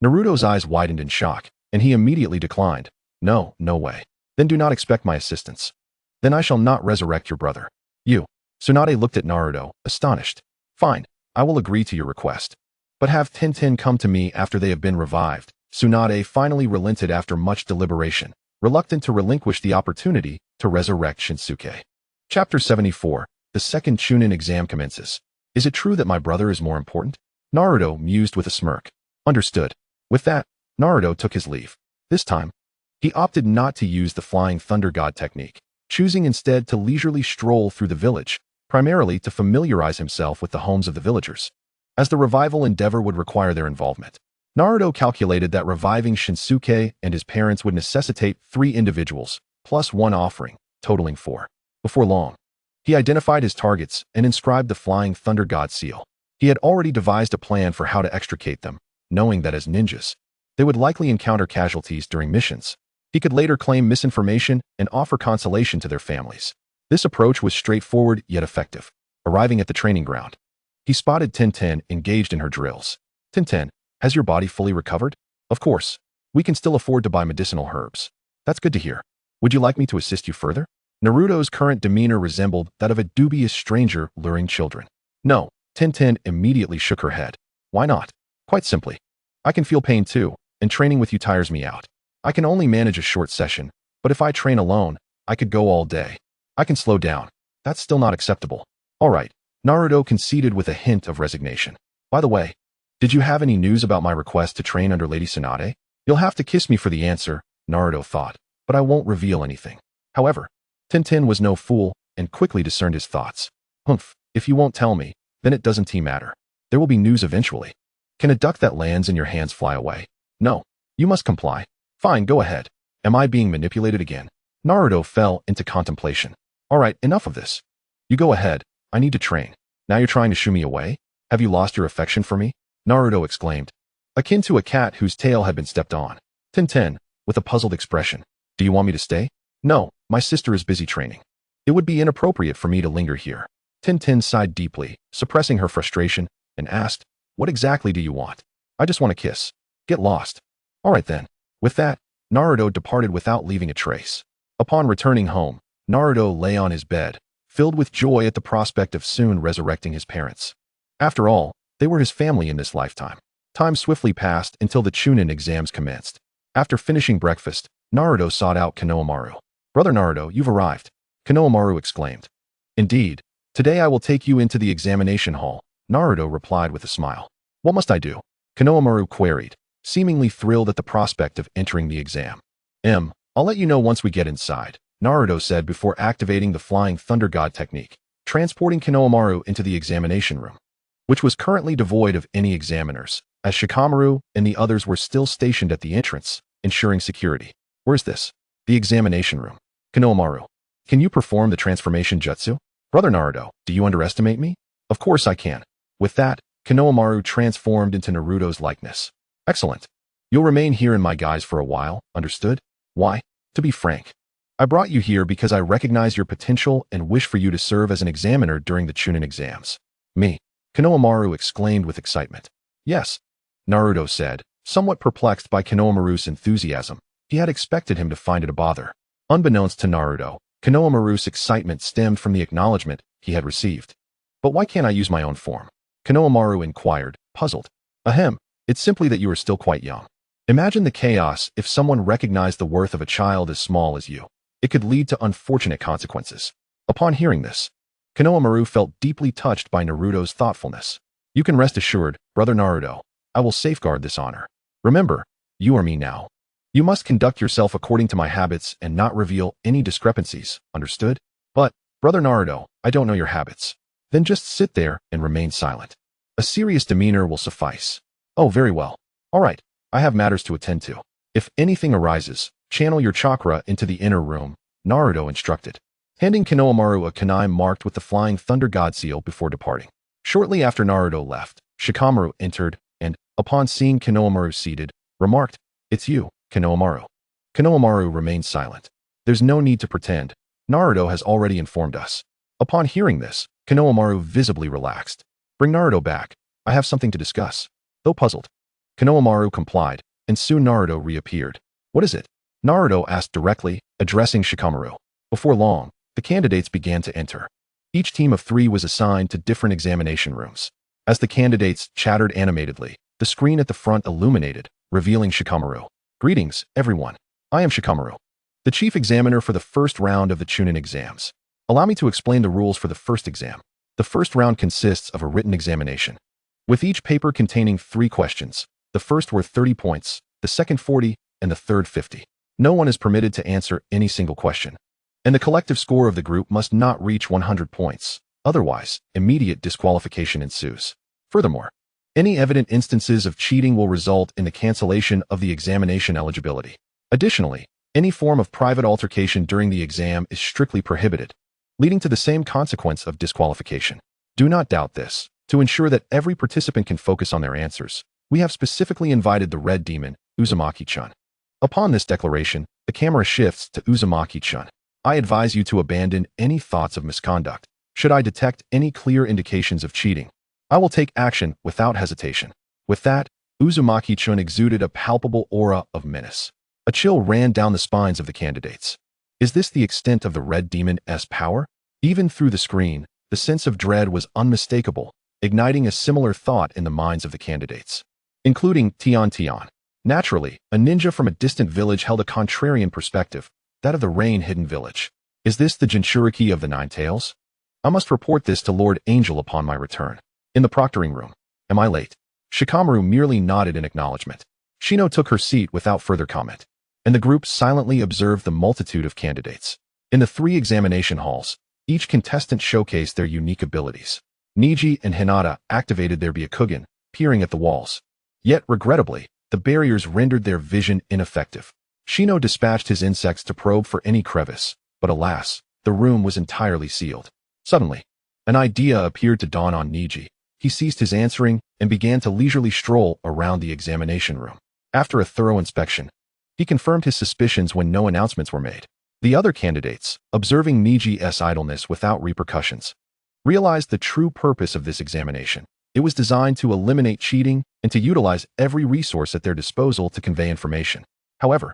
Naruto's eyes widened in shock, and he immediately declined. No, no way. Then do not expect my assistance. Then I shall not resurrect your brother. You. Tsunade looked at Naruto, astonished. Fine, I will agree to your request. But have Tintin come to me after they have been revived. Tsunade finally relented after much deliberation, reluctant to relinquish the opportunity to resurrect Shinsuke. Chapter 74. The second Chunin exam commences. Is it true that my brother is more important? Naruto mused with a smirk. Understood. With that, Naruto took his leave. This time, he opted not to use the Flying Thunder God technique, choosing instead to leisurely stroll through the village, primarily to familiarize himself with the homes of the villagers, as the revival endeavor would require their involvement. Naruto calculated that reviving Shinsuke and his parents would necessitate 3 individuals, plus 1 offering, totaling 4. Before long, he identified his targets and inscribed the Flying Thunder God seal. He had already devised a plan for how to extricate them, knowing that as ninjas, they would likely encounter casualties during missions. He could later claim misinformation and offer consolation to their families. This approach was straightforward yet effective. Arriving at the training ground, he spotted Tintin engaged in her drills. Tintin, has your body fully recovered? Of course. We can still afford to buy medicinal herbs. That's good to hear. Would you like me to assist you further? Naruto's current demeanor resembled that of a dubious stranger luring children. No, Tintin immediately shook her head. Why not? Quite simply. I can feel pain too, and training with you tires me out. I can only manage a short session, but if I train alone, I could go all day. I can slow down. That's still not acceptable. All right. Naruto conceded with a hint of resignation. By the way, did you have any news about my request to train under Lady Tsunade? You'll have to kiss me for the answer, Naruto thought, but I won't reveal anything. However, Tintin was no fool and quickly discerned his thoughts. Humph, if you won't tell me, then it doesn't matter. There will be news eventually. Can a duck that lands in your hands fly away? No. You must comply. Fine, go ahead. Am I being manipulated again? Naruto fell into contemplation. All right, enough of this. You go ahead. I need to train. Now you're trying to shoo me away? Have you lost your affection for me? Naruto exclaimed, akin to a cat whose tail had been stepped on. Tintin, with a puzzled expression. Do you want me to stay? No, my sister is busy training. It would be inappropriate for me to linger here. Tintin sighed deeply, suppressing her frustration, and asked, what exactly do you want? I just want a kiss. Get lost. All right then. With that, Naruto departed without leaving a trace. Upon returning home, Naruto lay on his bed, filled with joy at the prospect of soon resurrecting his parents. After all, they were his family in this lifetime. Time swiftly passed until the Chunin exams commenced. After finishing breakfast, Naruto sought out Konohamaru. "Brother Naruto, you've arrived," Konohamaru exclaimed. "Indeed. Today I will take you into the examination hall," Naruto replied with a smile. "What must I do?" Konohamaru queried, seemingly thrilled at the prospect of entering the exam. I'll let you know once we get inside," Naruto said before activating the Flying Thunder God technique, transporting Konohamaru into the examination room, which was currently devoid of any examiners, as Shikamaru and the others were still stationed at the entrance, ensuring security. "Where's this?" "The examination room." "Konohamaru, can you perform the transformation jutsu?" "Brother Naruto, do you underestimate me?" "Of course I can." With that, Konohamaru transformed into Naruto's likeness. "Excellent. You'll remain here in my guise for a while, understood?" "Why? To be frank, I brought you here because I recognize your potential and wish for you to serve as an examiner during the Chunin exams." "Me?" Konohamaru exclaimed with excitement. "Yes," Naruto said, somewhat perplexed by Konohamaru's enthusiasm. He had expected him to find it a bother. Unbeknownst to Naruto, Konohamaru's excitement stemmed from the acknowledgement he had received. "But why can't I use my own form?" Konohamaru inquired, puzzled. "Ahem, it's simply that you are still quite young. Imagine the chaos if someone recognized the worth of a child as small as you. It could lead to unfortunate consequences." Upon hearing this, Konohamaru felt deeply touched by Naruto's thoughtfulness. "You can rest assured, Brother Naruto, I will safeguard this honor. Remember, you are me now. You must conduct yourself according to my habits and not reveal any discrepancies, understood?" "But, Brother Naruto, I don't know your habits." "Then just sit there and remain silent. A serious demeanor will suffice." "Oh, very well. All right, I have matters to attend to. If anything arises, channel your chakra into the inner room," Naruto instructed, handing Konohamaru a kunai marked with the Flying Thunder God seal before departing. Shortly after Naruto left, Shikamaru entered and, upon seeing Konohamaru seated, remarked, "It's you, Konohamaru." Konohamaru remained silent. "There's no need to pretend. Naruto has already informed us." Upon hearing this, Konohamaru visibly relaxed. "Bring Naruto back. I have something to discuss." Though puzzled, Konohamaru complied, and soon Naruto reappeared. "What is it?" Naruto asked directly, addressing Shikamaru. Before long, the candidates began to enter. Each team of 3 was assigned to different examination rooms. As the candidates chattered animatedly, the screen at the front illuminated, revealing Shikamaru. "Greetings, everyone. I am Shikamaru, the chief examiner for the first round of the Chunin exams. Allow me to explain the rules for the first exam. The first round consists of a written examination, with each paper containing 3 questions. The first worth 30 points, the second 40, and the third 50. No one is permitted to answer any single question, and the collective score of the group must not reach 100 points. Otherwise, immediate disqualification ensues. Furthermore, any evident instances of cheating will result in the cancellation of the examination eligibility. Additionally, any form of private altercation during the exam is strictly prohibited, leading to the same consequence of disqualification. Do not doubt this. To ensure that every participant can focus on their answers, we have specifically invited the Red Demon, Uzumaki-chan. Upon this declaration, the camera shifts to Uzumaki-chan. "I advise you to abandon any thoughts of misconduct. Should I detect any clear indications of cheating, I will take action without hesitation." With that, Uzumaki-chan exuded a palpable aura of menace. A chill ran down the spines of the candidates. Is this the extent of the Red Demon's power? Even through the screen, the sense of dread was unmistakable, igniting a similar thought in the minds of the candidates, including Tian. Naturally, a ninja from a distant village held a contrarian perspective, that of the rain-hidden village. "Is this the Jinchūriki of the Nine-Tails? I must report this to Lord Angel upon my return." In the proctoring room. "Am I late?" Shikamaru merely nodded in acknowledgement. Shino took her seat without further comment, and the group silently observed the multitude of candidates. In the 3 examination halls, each contestant showcased their unique abilities. Niji and Hinata activated their Byakugan, peering at the walls. Yet, regrettably, the barriers rendered their vision ineffective. Shino dispatched his insects to probe for any crevice, but alas, the room was entirely sealed. Suddenly, an idea appeared to dawn on Niji. He ceased his answering and began to leisurely stroll around the examination room. After a thorough inspection, he confirmed his suspicions when no announcements were made. The other candidates, observing Niji's idleness without repercussions, realized the true purpose of this examination. It was designed to eliminate cheating and to utilize every resource at their disposal to convey information. However,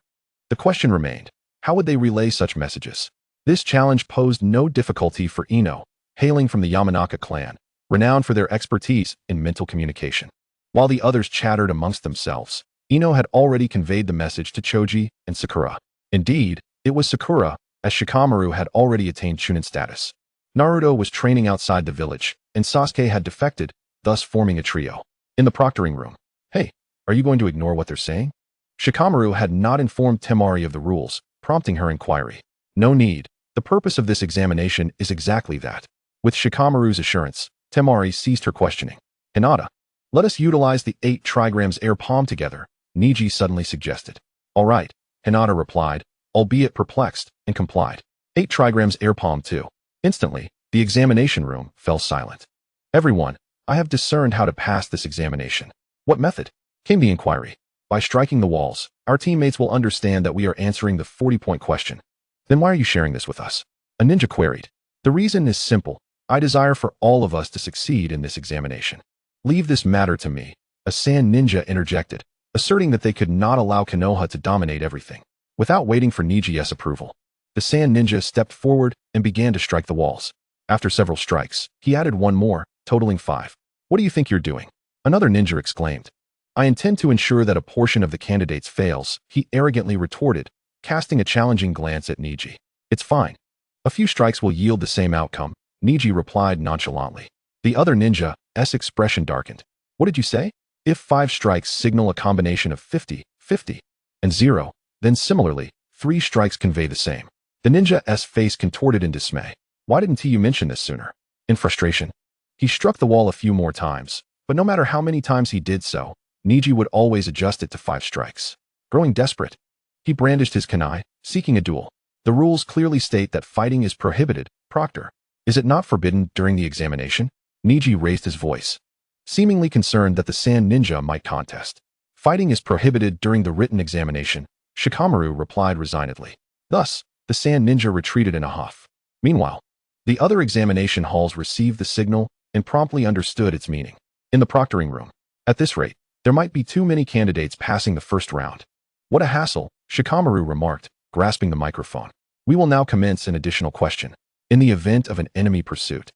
the question remained, how would they relay such messages? This challenge posed no difficulty for Ino, hailing from the Yamanaka clan, renowned for their expertise in mental communication. While the others chattered amongst themselves, Ino had already conveyed the message to Choji and Sakura. Indeed, it was Sakura, as Shikamaru had already attained Chunin status. Naruto was training outside the village, and Sasuke had defected, thus forming a trio. In the proctoring room. Hey, are you going to ignore what they're saying? Shikamaru had not informed Temari of the rules, prompting her inquiry. No need. The purpose of this examination is exactly that. With Shikamaru's assurance, Temari ceased her questioning. Hinata, let us utilize the 8 trigrams air palm together, Niji suddenly suggested. All right, Hinata replied, albeit perplexed, and complied. 8 trigrams air palm too. Instantly, the examination room fell silent. Everyone, I have discerned how to pass this examination. What method? Came the inquiry. By striking the walls, our teammates will understand that we are answering the 40-point question. Then why are you sharing this with us? A ninja queried. The reason is simple. I desire for all of us to succeed in this examination. Leave this matter to me, a sand ninja interjected, asserting that they could not allow Konoha to dominate everything. Without waiting for Niji's approval, the sand ninja stepped forward and began to strike the walls. After several strikes, he added one more, totaling 5. What do you think you're doing? Another ninja exclaimed. I intend to ensure that a portion of the candidates fails, he arrogantly retorted, casting a challenging glance at Niji. It's fine. A few strikes will yield the same outcome, Niji replied nonchalantly. The other ninja's expression darkened. What did you say? If 5 strikes signal a combination of 50, 50, and 0, then similarly, 3 strikes convey the same. The ninja's face contorted in dismay. Why didn't you mention this sooner? In frustration, he struck the wall a few more times, but no matter how many times he did so, Niji would always adjust it to 5 strikes. Growing desperate, he brandished his kunai, seeking a duel. The rules clearly state that fighting is prohibited, Proctor. Is it not forbidden during the examination? Niji raised his voice, seemingly concerned that the sand ninja might contest. Fighting is prohibited during the written examination, Shikamaru replied resignedly. Thus, the sand ninja retreated in a huff. Meanwhile, the other examination halls received the signal and promptly understood its meaning. In the proctoring room. At this rate, there might be too many candidates passing the first round. What a hassle, Shikamaru remarked, grasping the microphone. We will now commence an additional question. In the event of an enemy pursuit,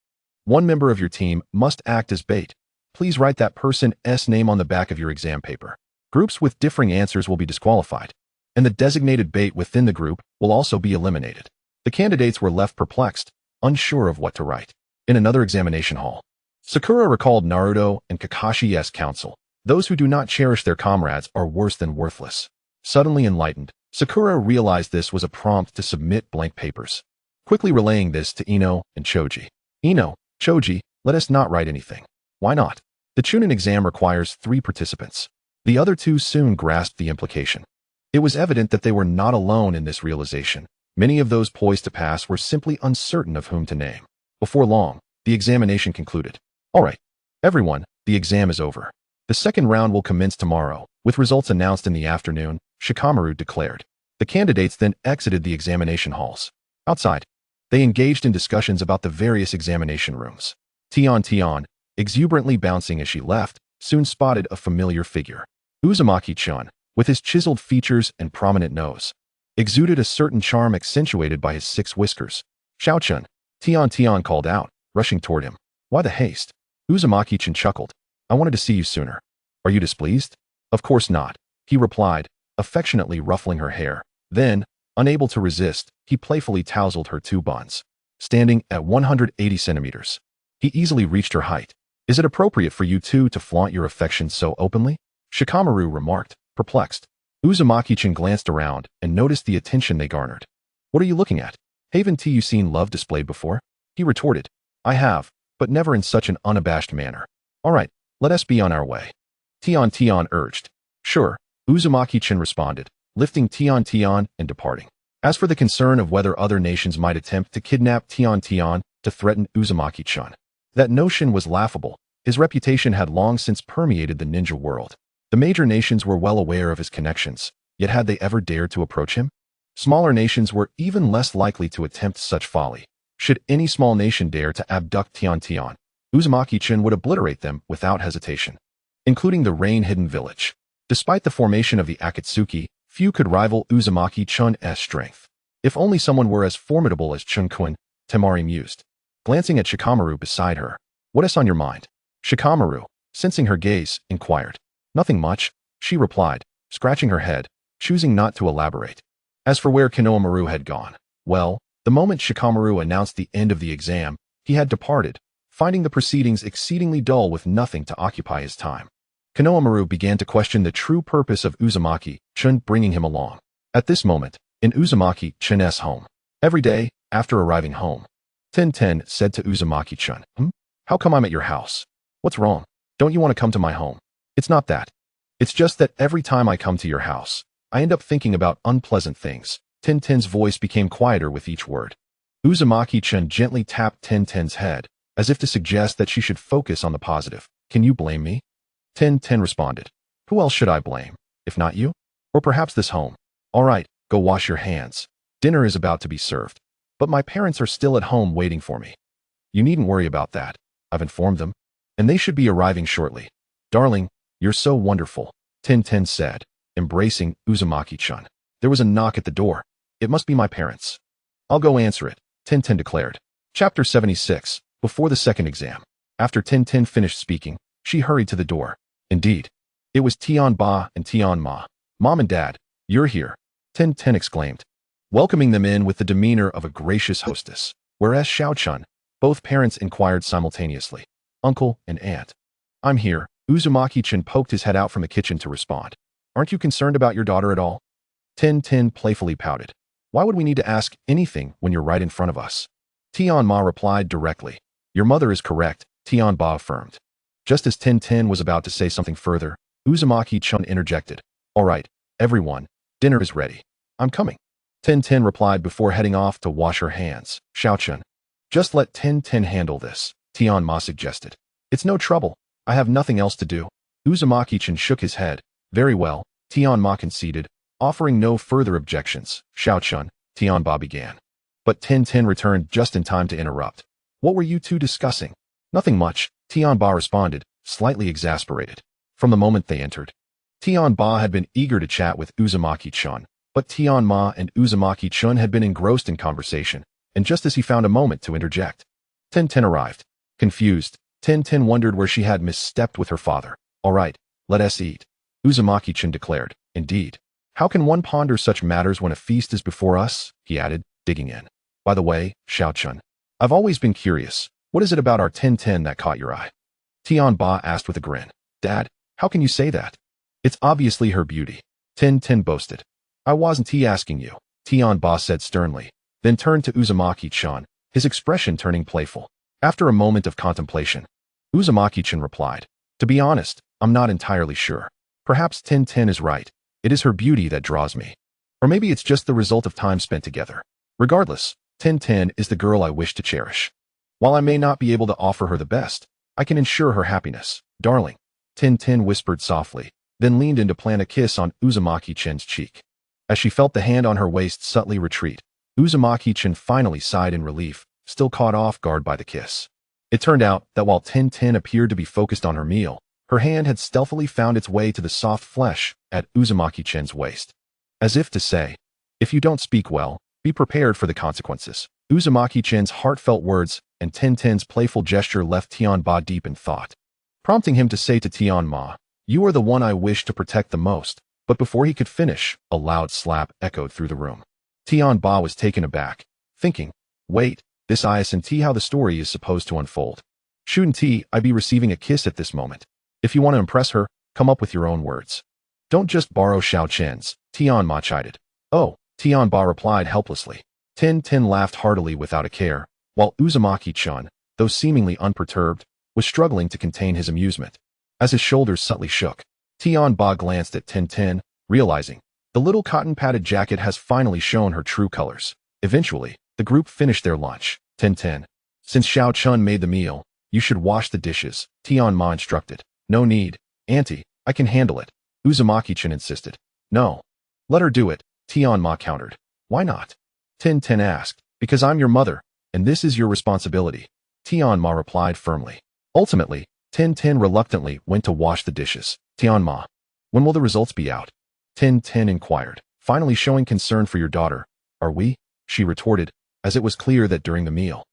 one member of your team must act as bait. Please write that person's name on the back of your exam paper. Groups with differing answers will be disqualified, and the designated bait within the group will also be eliminated. The candidates were left perplexed, unsure of what to write. In another examination hall, Sakura recalled Naruto and Kakashi's counsel. Those who do not cherish their comrades are worse than worthless. Suddenly enlightened, Sakura realized this was a prompt to submit blank papers. Quickly relaying this to Ino and Choji. Ino, Choji, let us not write anything. Why not? The Chunin exam requires 3 participants. The other 2 soon grasped the implication. It was evident that they were not alone in this realization. Many of those poised to pass were simply uncertain of whom to name. Before long, the examination concluded. All right, everyone, the exam is over. The second round will commence tomorrow, with results announced in the afternoon, Shikamaru declared. The candidates then exited the examination halls. Outside, they engaged in discussions about the various examination rooms. Tion, exuberantly bouncing as she left, soon spotted a familiar figure. Uzumaki-chan, with his chiseled features and prominent nose, exuded a certain charm accentuated by his 6 whiskers. Xiao-chan, Tion called out, rushing toward him. Why the haste? Uzumaki-chan chuckled. I wanted to see you sooner. Are you displeased? Of course not, he replied, affectionately ruffling her hair. Then, unable to resist, he playfully tousled her 2 buns. Standing at 180 centimeters, he easily reached her height. Is it appropriate for you 2 to flaunt your affection so openly? Shikamaru remarked, perplexed. Uzumaki-chan glanced around and noticed the attention they garnered. What are you looking at? Haven't you seen love displayed before? He retorted. I have, but never in such an unabashed manner. All right, let us be on our way. Tion urged. Sure, Uzumaki-chan responded, lifting Tion and departing. As for the concern of whether other nations might attempt to kidnap Tion to threaten Uzumaki-chan, that notion was laughable. His reputation had long since permeated the ninja world. The major nations were well aware of his connections, yet had they ever dared to approach him? Smaller nations were even less likely to attempt such folly. Should any small nation dare to abduct Tion, Uzumaki-chan would obliterate them without hesitation, including the rain-hidden village. Despite the formation of the Akatsuki, few could rival Uzumaki-chan's strength. If only someone were as formidable as Chun-kun, Temari mused, glancing at Shikamaru beside her. What is on your mind? Shikamaru, sensing her gaze, inquired. Nothing much, she replied, scratching her head, choosing not to elaborate. As for where Konohamaru had gone, well, the moment Shikamaru announced the end of the exam, he had departed, finding the proceedings exceedingly dull with nothing to occupy his time. Konohamaru began to question the true purpose of Uzumaki-chun bringing him along. At this moment, in Uzumaki-chun's home, every day, after arriving home, Ten said to Uzumaki-chun, How come I'm at your house? What's wrong? Don't you want to come to my home? It's not that. It's just that every time I come to your house, I end up thinking about unpleasant things. Ten's voice became quieter with each word. Uzumaki-chun gently tapped Ten's head, as if to suggest that she should focus on the positive. Can you blame me? Ten responded. Who else should I blame, if not you? Or perhaps this home? All right, go wash your hands. Dinner is about to be served. But my parents are still at home waiting for me. You needn't worry about that. I've informed them, and they should be arriving shortly. Darling, you're so wonderful, Ten said, embracing Uzumaki-chun. There was a knock at the door. It must be my parents. I'll go answer it, Ten declared. Chapter 76, Before the Second Exam. After Ten finished speaking, she hurried to the door. Indeed. It was Tian-ba and Tian-ma. Mom and Dad, you're here, Ten exclaimed, welcoming them in with the demeanor of a gracious hostess, whereas Xiao-chun, both parents inquired simultaneously. Uncle and Aunt. I'm here, Uzumaki-chun poked his head out from the kitchen to respond. Aren't you concerned about your daughter at all? Ten playfully pouted. Why would we need to ask anything when you're right in front of us? Tian-ma replied directly. Your mother is correct, Tian-ba affirmed. Just as Ten was about to say something further, Uzumaki-chun interjected. All right, everyone, dinner is ready. I'm coming. Ten replied before heading off to wash her hands. Xiao-chun. Just let Ten handle this, Tian-ma suggested. It's no trouble. I have nothing else to do. Uzumaki-chun shook his head. Very well, Tian-ma conceded, offering no further objections. Xiao-chun, Tian-ba began. But Ten returned just in time to interrupt. What were you two discussing? Nothing much, Tian-ba responded, slightly exasperated. From the moment they entered, Tian-ba had been eager to chat with Uzumaki-chun, but Tian-ma and Uzumaki-chun had been engrossed in conversation, and just as he found a moment to interject, Ten arrived. Confused, Ten wondered where she had misstepped with her father. All right, let us eat, Uzumaki-chun declared. Indeed. How can one ponder such matters when a feast is before us? He added, digging in. By the way, Xiao-chun, I've always been curious. What is it about our Ten that caught your eye? Tian-ba asked with a grin. Dad, how can you say that? It's obviously her beauty, Ten boasted. I wasn't asking you, Tian-ba said sternly, then turned to Uzumaki-chun, his expression turning playful. After a moment of contemplation, Uzumaki-chun replied, To be honest, I'm not entirely sure. Perhaps Ten is right. It is her beauty that draws me. Or maybe it's just the result of time spent together. Regardless, Ten is the girl I wish to cherish. While I may not be able to offer her the best, I can ensure her happiness. Darling, Ten whispered softly, then leaned in to plant a kiss on Uzumaki-chun's cheek. As she felt the hand on her waist subtly retreat, Uzumaki-chun finally sighed in relief, still caught off guard by the kiss. It turned out that while Ten appeared to be focused on her meal, her hand had stealthily found its way to the soft flesh at Uzumaki-chun's waist. As if to say, if you don't speak well, be prepared for the consequences. Uzumaki-chun's heartfelt words and Ten's playful gesture left Tian-ba deep in thought, prompting him to say to Tian-ma, You are the one I wish to protect the most. But before he could finish, a loud slap echoed through the room. Tian-ba was taken aback, thinking, wait, this I isn't how the story is supposed to unfold. Shouldn't I be receiving a kiss at this moment? If you want to impress her, come up with your own words. Don't just borrow Xiao-chen's, Tian-ma chided. Oh, Tian-ba replied helplessly. Ten laughed heartily without a care, while Uzumaki-chun, though seemingly unperturbed, was struggling to contain his amusement. As his shoulders subtly shook, Tian-ba glanced at Ten, realizing, the little cotton-padded jacket has finally shown her true colors. Eventually, the group finished their lunch. Ten. Since Xiao-chun made the meal, you should wash the dishes, Tian-ma instructed. No need, Auntie, I can handle it, Uzumaki-chun insisted. No. Let her do it, Tian-ma countered. Why not? Ten asked. Because I'm your mother, and this is your responsibility, Tian-ma replied firmly. Ultimately, Ten reluctantly went to wash the dishes. Tian-ma, when will the results be out? Ten inquired, finally showing concern for your daughter. Are we? She retorted, as it was clear that during the meal,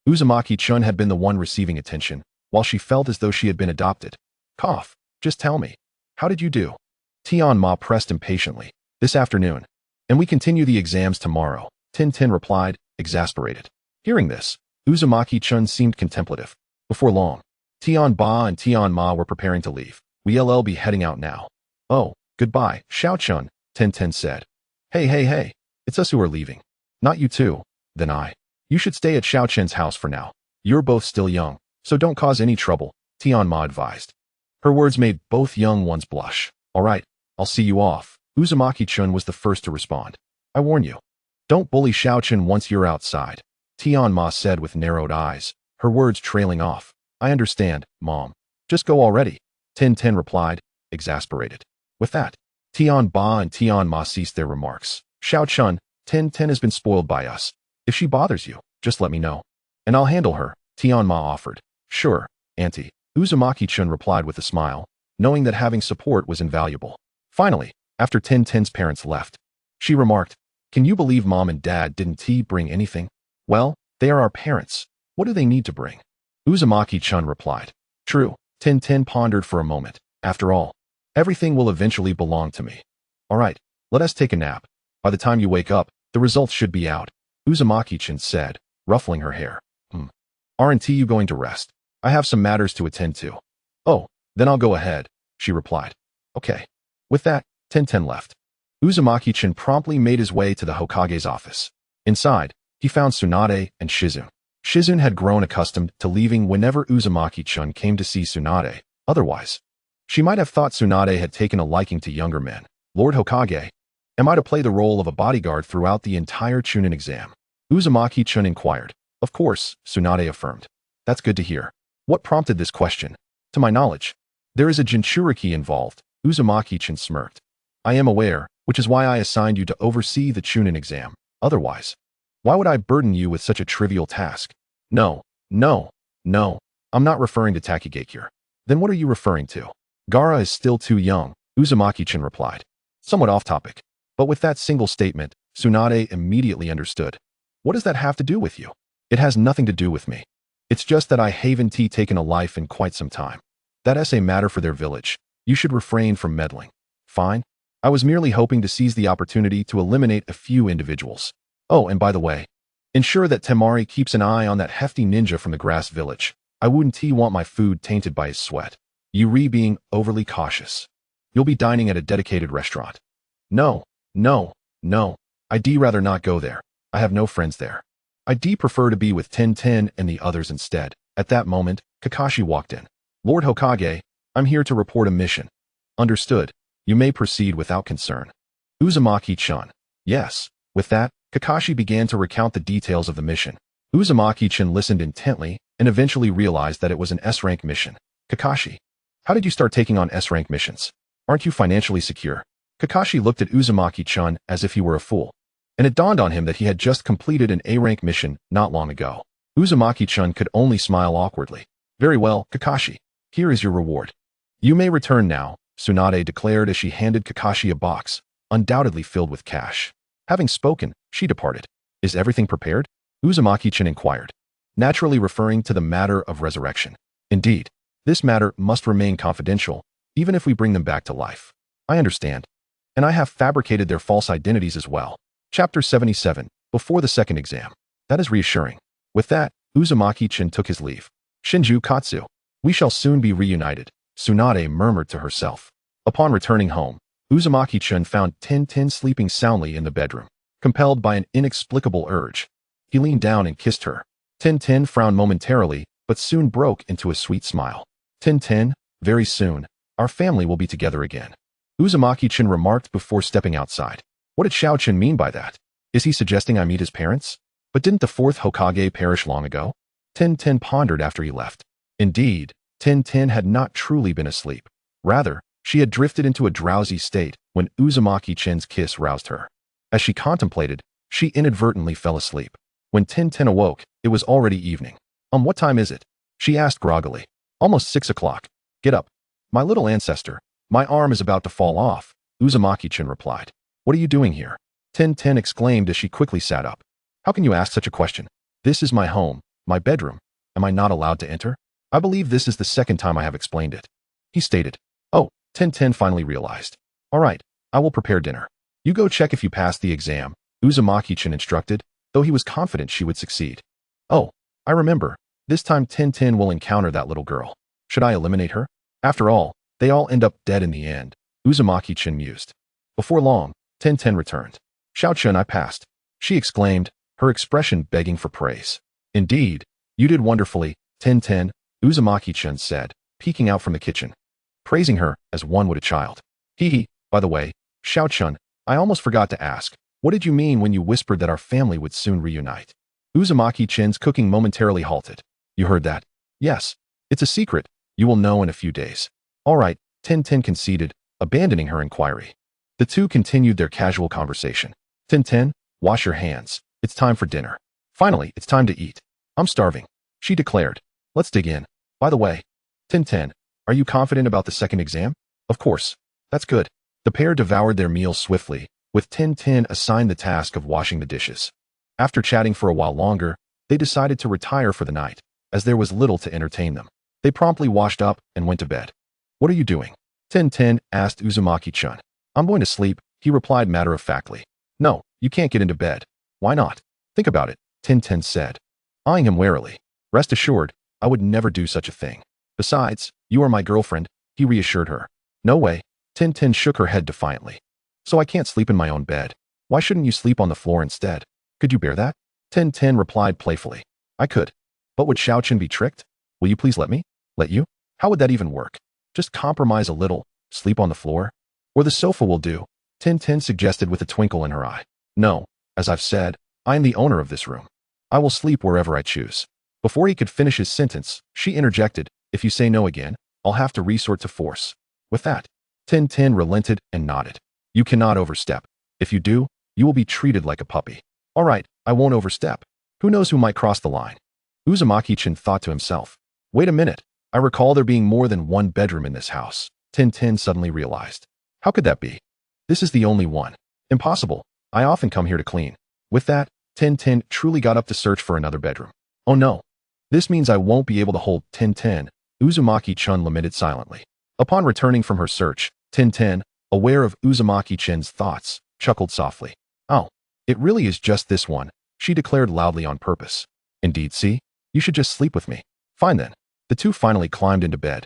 Uzumaki-chun had been the one receiving attention, while she felt as though she had been adopted. Cough, just tell me. How did you do? Tian Ma pressed impatiently. This afternoon. And we continue the exams tomorrow, Tin replied, exasperated. Hearing this, Uzumaki-chun seemed contemplative. Before long, Tian Ba and Tian Ma were preparing to leave. We'll be heading out now. Oh, goodbye, Xiao-chun, Tin said. Hey, it's us who are leaving. Not you two. Then I. You should stay at Xiao-chen's house for now. You're both still young, so don't cause any trouble, Tian Ma advised. Her words made both young ones blush. All right, I'll see you off. Uzumaki-chun was the first to respond. I warn you. Don't bully Xiao-chen once you're outside, Tian Ma said with narrowed eyes, her words trailing off. I understand, Mom. Just go already, Tin replied, exasperated. With that, Tian Ba and Tian Ma ceased their remarks. Xiao-chun, Tin has been spoiled by us. If she bothers you, just let me know. And I'll handle her, Tian Ma offered. Sure, Auntie, Uzumaki-chun replied with a smile, knowing that having support was invaluable. Finally, after Tin's parents left, she remarked, Can you believe Mom and Dad didn't bring anything? Well, they are our parents. What do they need to bring? Uzumaki-chun replied. True, Tin pondered for a moment. After all, everything will eventually belong to me. All right, let us take a nap. By the time you wake up, the results should be out, Uzumaki-chun said, ruffling her hair. Aren't you going to rest? I have some matters to attend to. Oh, then I'll go ahead, she replied. Okay. With that, Tin left. Uzumaki-chan promptly made his way to the Hokage's office. Inside, he found Tsunade and Shizune. Shizune had grown accustomed to leaving whenever Uzumaki-chan came to see Tsunade. Otherwise, she might have thought Tsunade had taken a liking to younger men. Lord Hokage, am I to play the role of a bodyguard throughout the entire Chunin exam? Uzumaki-chan inquired. Of course, Tsunade affirmed. That's good to hear. What prompted this question? To my knowledge, there is a Jinchūriki involved, Uzumaki-chan smirked. I am aware, which is why I assigned you to oversee the Chunin exam. Otherwise, why would I burden you with such a trivial task? No, I'm not referring to Takigakure. Then what are you referring to? Gaara is still too young, Uzumaki-chan replied. Somewhat off topic. But with that single statement, Tsunade immediately understood. What does that have to do with you? It has nothing to do with me. It's just that I haven't taken a life in quite some time. That's a matter for their village. You should refrain from meddling. Fine. I was merely hoping to seize the opportunity to eliminate a few individuals. Oh, and by the way, ensure that Temari keeps an eye on that hefty ninja from the grass village. I wouldn't want my food tainted by his sweat. Yuri being overly cautious. You'll be dining at a dedicated restaurant. No. I'd rather not go there. I have no friends there. I'd prefer to be with Tin and the others instead. At that moment, Kakashi walked in. Lord Hokage, I'm here to report a mission. Understood. You may proceed without concern. Uzumaki-chan. Yes. With that, Kakashi began to recount the details of the mission. Uzumaki-chan listened intently and eventually realized that it was an S-rank mission. Kakashi, how did you start taking on S-rank missions? Aren't you financially secure? Kakashi looked at Uzumaki-chan as if he were a fool. And it dawned on him that he had just completed an A-rank mission not long ago. Uzumaki-chan could only smile awkwardly. Very well, Kakashi. Here is your reward. You may return now, Tsunade declared as she handed Kakashi a box, undoubtedly filled with cash. Having spoken, she departed. Is everything prepared? Uzumaki-chan inquired, naturally referring to the matter of resurrection. Indeed, this matter must remain confidential, even if we bring them back to life. I understand. And I have fabricated their false identities as well. Chapter 77, before the second exam. That is reassuring. With that, Uzumaki-chan took his leave. Shinju Katsu. We shall soon be reunited, Tsunade murmured to herself. Upon returning home, Uzumaki-chan found Tin sleeping soundly in the bedroom. Compelled by an inexplicable urge, he leaned down and kissed her. Tin frowned momentarily, but soon broke into a sweet smile. Tin, very soon, our family will be together again, Uzumaki-chan remarked before stepping outside. What did Xiao-chan mean by that? Is he suggesting I meet his parents? But didn't the fourth Hokage perish long ago? Tin pondered after he left. Indeed, Tin had not truly been asleep. Rather, she had drifted into a drowsy state when Uzumaki-chan's kiss roused her. As she contemplated, she inadvertently fell asleep. When Tin awoke, it was already evening. What time is it? She asked groggily. Almost 6 o'clock. Get up. My little ancestor, my arm is about to fall off, Uzumaki-chan replied. What are you doing here? Tin exclaimed as she quickly sat up. How can you ask such a question? This is my home, my bedroom. Am I not allowed to enter? I believe this is the second time I have explained it. He stated. Oh, Tin finally realized. All right, I will prepare dinner. You go check if you pass the exam, Uzumaki-chan instructed, though he was confident she would succeed. Oh, I remember. This time Tintin will encounter that little girl. Should I eliminate her? After all, they all end up dead in the end, Uzumaki-chan mused. Before long, Tintin returned. Xiao-chun, I passed, she exclaimed, her expression begging for praise. Indeed, you did wonderfully, Tintin, Uzumaki-chan said, peeking out from the kitchen. Praising her as one would a child. Hee. By the way, Xiao-chun, I almost forgot to ask, what did you mean when you whispered that our family would soon reunite? Uzumaki-chan's cooking momentarily halted. You heard that? Yes. It's a secret. You will know in a few days. All right, Tintin conceded, abandoning her inquiry. The two continued their casual conversation. Tintin, wash your hands. It's time for dinner. Finally, it's time to eat. I'm starving, she declared. Let's dig in. By the way, Tintin, are you confident about the second exam? Of course. That's good. The pair devoured their meal swiftly, with Tintin assigned the task of washing the dishes. After chatting for a while longer, they decided to retire for the night, as there was little to entertain them. They promptly washed up and went to bed. What are you doing? Tintin asked Uzumaki-chan. I'm going to sleep, he replied matter-of-factly. No, you can't get into bed. Why not? Think about it, Tintin said, eyeing him warily. Rest assured, I would never do such a thing. Besides, you are my girlfriend, he reassured her. No way, Tintin shook her head defiantly. So I can't sleep in my own bed. Why shouldn't you sleep on the floor instead? Could you bear that? Tintin replied playfully. I could. But would Xiao-chun be tricked? Will you please let me? Let you? How would that even work? Just compromise a little, sleep on the floor? Or the sofa will do, Tintin suggested with a twinkle in her eye. No, as I've said, I am the owner of this room. I will sleep wherever I choose. Before he could finish his sentence, she interjected, if you say no again, I'll have to resort to force. With that, Tintin relented and nodded. You cannot overstep. If you do, you will be treated like a puppy. All right, I won't overstep. Who knows who might cross the line? Uzumaki-chan thought to himself. Wait a minute, I recall there being more than one bedroom in this house, Tintin suddenly realized. How could that be? This is the only one. Impossible. I often come here to clean. With that, Tintin truly got up to search for another bedroom. Oh no. This means I won't be able to hold Tintin, Uzumaki-chan lamented silently. Upon returning from her search, Tintin, aware of Uzumaki-chan's thoughts, chuckled softly. Oh, it really is just this one, she declared loudly on purpose. Indeed, see? You should just sleep with me. Fine then. The two finally climbed into bed.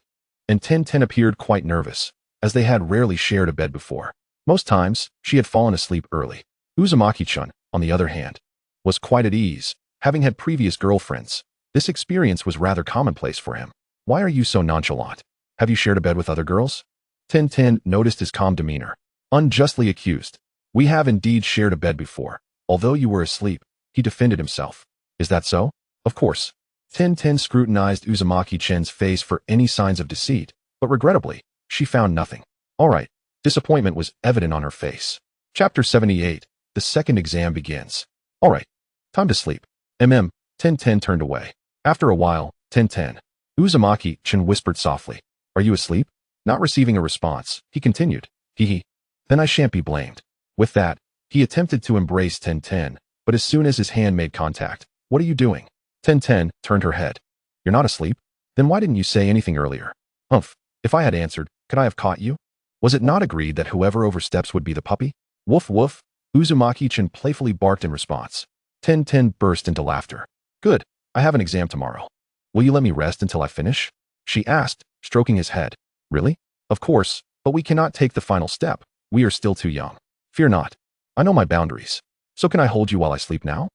And Tintin appeared quite nervous, as they had rarely shared a bed before. Most times, she had fallen asleep early. Uzumaki-chan, on the other hand, was quite at ease, having had previous girlfriends. This experience was rather commonplace for him. Why are you so nonchalant? Have you shared a bed with other girls? Tintin noticed his calm demeanor. Unjustly accused. We have indeed shared a bed before. Although you were asleep, he defended himself. Is that so? Of course. Tintin scrutinized Uzumaki-chan's face for any signs of deceit, but regrettably, she found nothing. All right. Disappointment was evident on her face. Chapter 78. The second exam begins. All right. Time to sleep. Tintin turned away. After a while, Tintin. Uzumaki-chan whispered softly. Are you asleep? Not receiving a response, he continued. Hee. Then I shan't be blamed. With that, he attempted to embrace Tintin, but as soon as his hand made contact, what are you doing? Tintin turned her head. You're not asleep? Then why didn't you say anything earlier? Humph. If I had answered, could I have caught you? Was it not agreed that whoever oversteps would be the puppy? Woof woof, Uzumaki-chan playfully barked in response. Tintin burst into laughter. Good, I have an exam tomorrow. Will you let me rest until I finish? She asked, stroking his head. Really? Of course, but we cannot take the final step. We are still too young. Fear not. I know my boundaries. So can I hold you while I sleep now?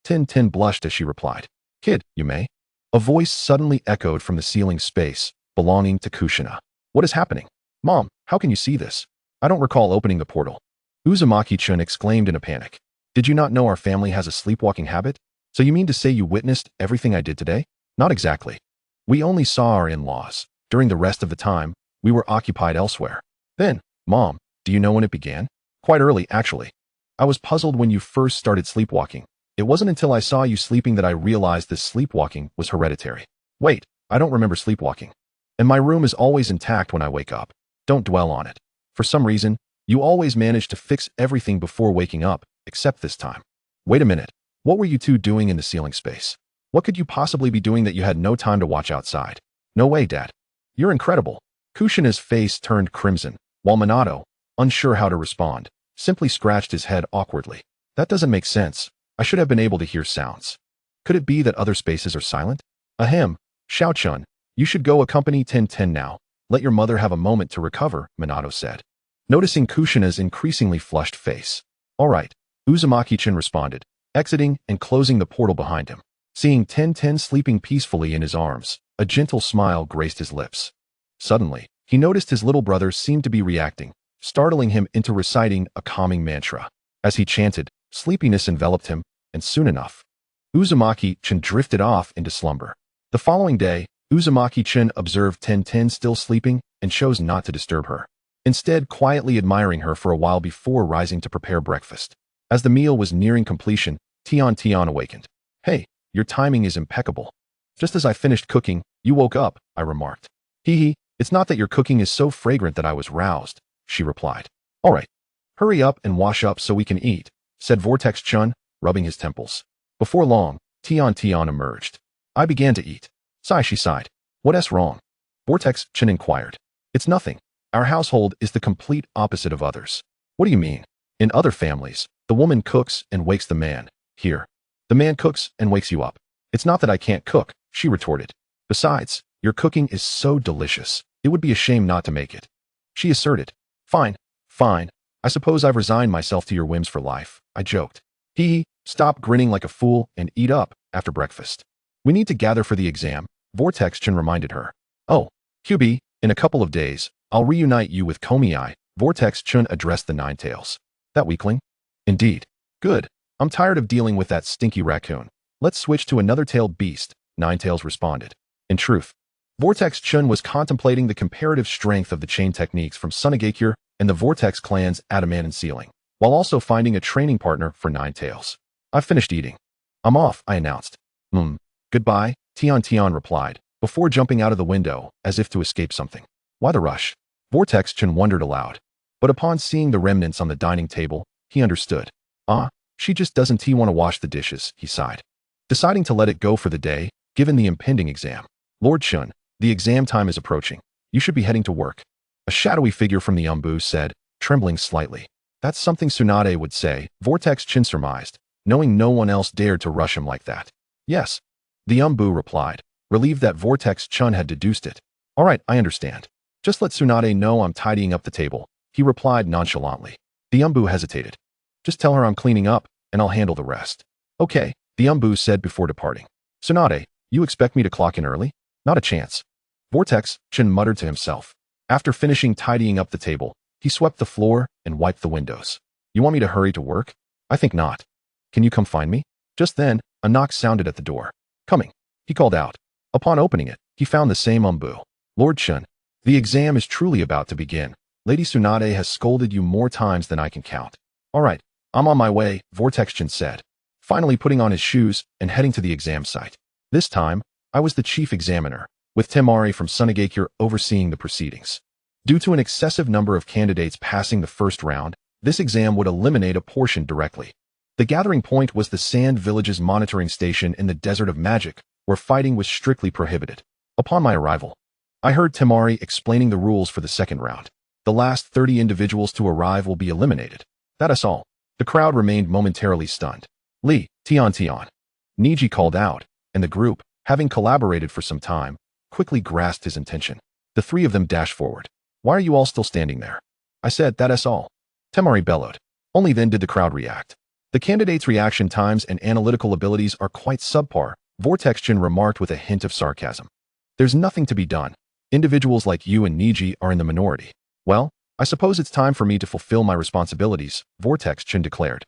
Tintin blushed as she replied. Kid, you may. A voice suddenly echoed from the ceiling space, belonging to Kushina. What is happening? Mom, how can you see this? I don't recall opening the portal. Uzumaki-chan exclaimed in a panic. Did you not know our family has a sleepwalking habit? So you mean to say you witnessed everything I did today? Not exactly. We only saw our in-laws. During the rest of the time, we were occupied elsewhere. Then, Mom, do you know when it began? Quite early, actually. I was puzzled when you first started sleepwalking. It wasn't until I saw you sleeping that I realized this sleepwalking was hereditary. Wait, I don't remember sleepwalking. And my room is always intact when I wake up. Don't dwell on it. For some reason, you always manage to fix everything before waking up, except this time. Wait a minute. What were you two doing in the ceiling space? What could you possibly be doing that you had no time to watch outside? No way, Dad. You're incredible. Kushina's face turned crimson, while Minato, unsure how to respond, simply scratched his head awkwardly. That doesn't make sense. I should have been able to hear sounds. Could it be that other spaces are silent? Ahem, Xiao-chun, you should go accompany 10-10 now. Let your mother have a moment to recover, Minato said, noticing Kushina's increasingly flushed face. All right, Uzumaki-chan responded, exiting and closing the portal behind him. Seeing 10-10 sleeping peacefully in his arms, a gentle smile graced his lips. Suddenly, he noticed his little brother seemed to be reacting, startling him into reciting a calming mantra. As he chanted, sleepiness enveloped him, and soon enough, Uzumaki-chan drifted off into slumber. The following day, Uzumaki-chan observed 10-10 still sleeping and chose not to disturb her, instead quietly admiring her for a while before rising to prepare breakfast. As the meal was nearing completion, Tian awakened. Hey, your timing is impeccable. Just as I finished cooking, you woke up, I remarked. Hee, it's not that your cooking is so fragrant that I was roused, she replied. All right, hurry up and wash up so we can eat, said Vortex-chun, rubbing his temples. Before long, Tian emerged. I began to eat. Sigh, she sighed. What's wrong? Vortex-chun inquired. It's nothing. Our household is the complete opposite of others. What do you mean? In other families, the woman cooks and wakes the man. Here, the man cooks and wakes you up. It's not that I can't cook, she retorted. Besides, your cooking is so delicious. It would be a shame not to make it. She asserted. Fine. I suppose I've resigned myself to your whims for life, I joked. Stop grinning like a fool and eat up after breakfast. We need to gather for the exam, Vortex-chun reminded her. Oh, QB, in a couple of days, I'll reunite you with Komi-ai, Vortex-chun addressed the Nine-Tails. That weakling? Indeed. Good. I'm tired of dealing with that stinky raccoon. Let's switch to another tailed beast, Nine-Tails responded. In truth, Vortex-chun was contemplating the comparative strength of the chain techniques from Sunagakure and the Vortex clan's adamant sealing, while also finding a training partner for Nine-Tails. I've finished eating. I'm off, I announced. Goodbye, Tian replied, before jumping out of the window, as if to escape something. Why the rush? Vortex-chun wondered aloud. But upon seeing the remnants on the dining table, he understood. She just doesn't want to wash the dishes, he sighed. Deciding to let it go for the day, given the impending exam. Lord Chun, the exam time is approaching. You should be heading to work. A shadowy figure from the umbu said, trembling slightly. That's something Tsunade would say, Vortex-chun surmised, knowing no one else dared to rush him like that. Yes. The umbu replied, relieved that Vortex-chun had deduced it. All right, I understand. Just let Tsunade know I'm tidying up the table, he replied nonchalantly. The umbu hesitated. Just tell her I'm cleaning up, and I'll handle the rest. Okay, the umbu said before departing. Tsunade, you expect me to clock in early? Not a chance. Vortex-chun muttered to himself. After finishing tidying up the table, he swept the floor and wiped the windows. You want me to hurry to work? I think not. Can you come find me? Just then, a knock sounded at the door. Coming, he called out. Upon opening it, he found the same umbu. Lord Chun, the exam is truly about to begin. Lady Tsunade has scolded you more times than I can count. All right, I'm on my way, Vortex-chun said, finally putting on his shoes and heading to the exam site. This time, I was the chief examiner, with Temari from Sunagakure overseeing the proceedings. Due to an excessive number of candidates passing the first round, this exam would eliminate a portion directly. The gathering point was the Sand Village's monitoring station in the Desert of Magic, where fighting was strictly prohibited. Upon my arrival, I heard Temari explaining the rules for the second round. The last 30 individuals to arrive will be eliminated. That is all. The crowd remained momentarily stunned. Tian. Niji called out, and the group, having collaborated for some time, quickly grasped his intention. The three of them dashed forward. Why are you all still standing there? I said, that is all. Temari bellowed. Only then did the crowd react. The candidates' reaction times and analytical abilities are quite subpar, Vortex-chun remarked with a hint of sarcasm. There's nothing to be done. Individuals like you and Niji are in the minority. Well, I suppose it's time for me to fulfill my responsibilities, Vortex-chun declared.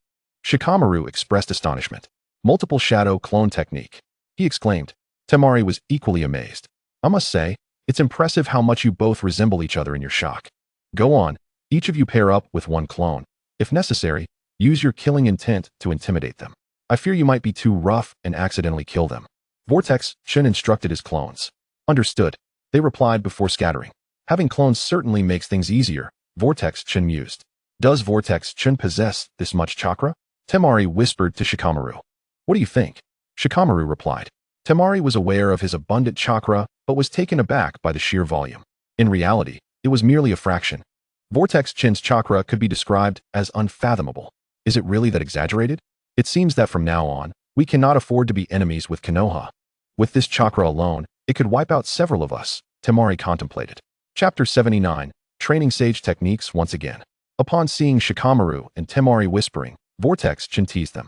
Shikamaru expressed astonishment. Multiple shadow clone technique. He exclaimed. Temari was equally amazed. I must say, it's impressive how much you both resemble each other in your shock. Go on, each of you pair up with one clone. If necessary, use your killing intent to intimidate them. I fear you might be too rough and accidentally kill them. Vortex-chun instructed his clones. Understood, they replied before scattering. Having clones certainly makes things easier, Vortex-chun mused. Does Vortex-chun possess this much chakra? Temari whispered to Shikamaru. What do you think? Shikamaru replied. Temari was aware of his abundant chakra, but was taken aback by the sheer volume. In reality, it was merely a fraction. Vortex Chin's chakra could be described as unfathomable. Is it really that exaggerated? It seems that from now on, we cannot afford to be enemies with Konoha. With this chakra alone, it could wipe out several of us, Temari contemplated. Chapter 79, Training Sage Techniques once again. Upon seeing Shikamaru and Temari whispering, Vortex Chin teased them.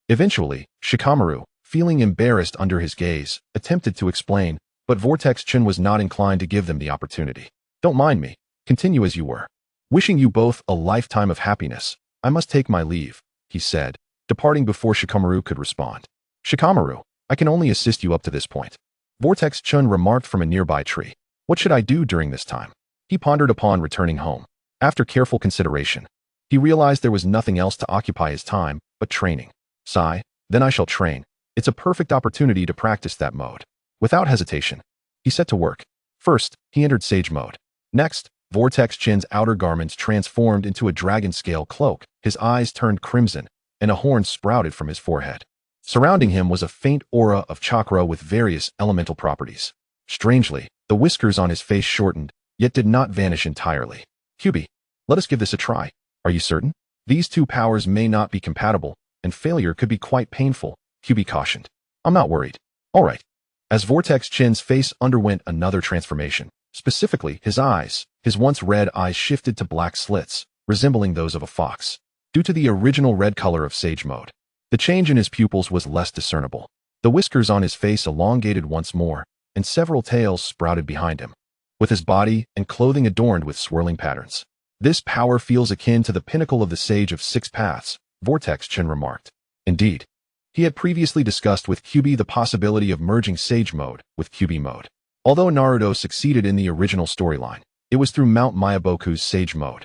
Eventually, Shikamaru, feeling embarrassed under his gaze, attempted to explain, but Vortex Chin was not inclined to give them the opportunity. Don't mind me. Continue as you were. Wishing you both a lifetime of happiness, I must take my leave, he said, departing before Shikamaru could respond. Shikamaru, I can only assist you up to this point. Vortex Chun remarked from a nearby tree. What should I do during this time? He pondered upon returning home. After careful consideration, he realized there was nothing else to occupy his time but training. Sigh, then I shall train. It's a perfect opportunity to practice that mode. Without hesitation, he set to work. First, he entered Sage mode. Next, Vortex Chin's outer garments transformed into a dragon-scale cloak, his eyes turned crimson, and a horn sprouted from his forehead. Surrounding him was a faint aura of chakra with various elemental properties. Strangely, the whiskers on his face shortened, yet did not vanish entirely. Kyubi, let us give this a try. Are you certain? These two powers may not be compatible, and failure could be quite painful, Kyubi cautioned. I'm not worried. All right. As Vortex Chin's face underwent another transformation, specifically his eyes, his once red eyes shifted to black slits, resembling those of a fox. Due to the original red color of Sage mode, the change in his pupils was less discernible. The whiskers on his face elongated once more, and several tails sprouted behind him, with his body and clothing adorned with swirling patterns. This power feels akin to the pinnacle of the Sage of Six Paths, Vortex Chin remarked. Indeed, he had previously discussed with Kyubi the possibility of merging Sage mode with Kyubi mode. Although Naruto succeeded in the original storyline, it was through Mount Mayaboku's Sage mode,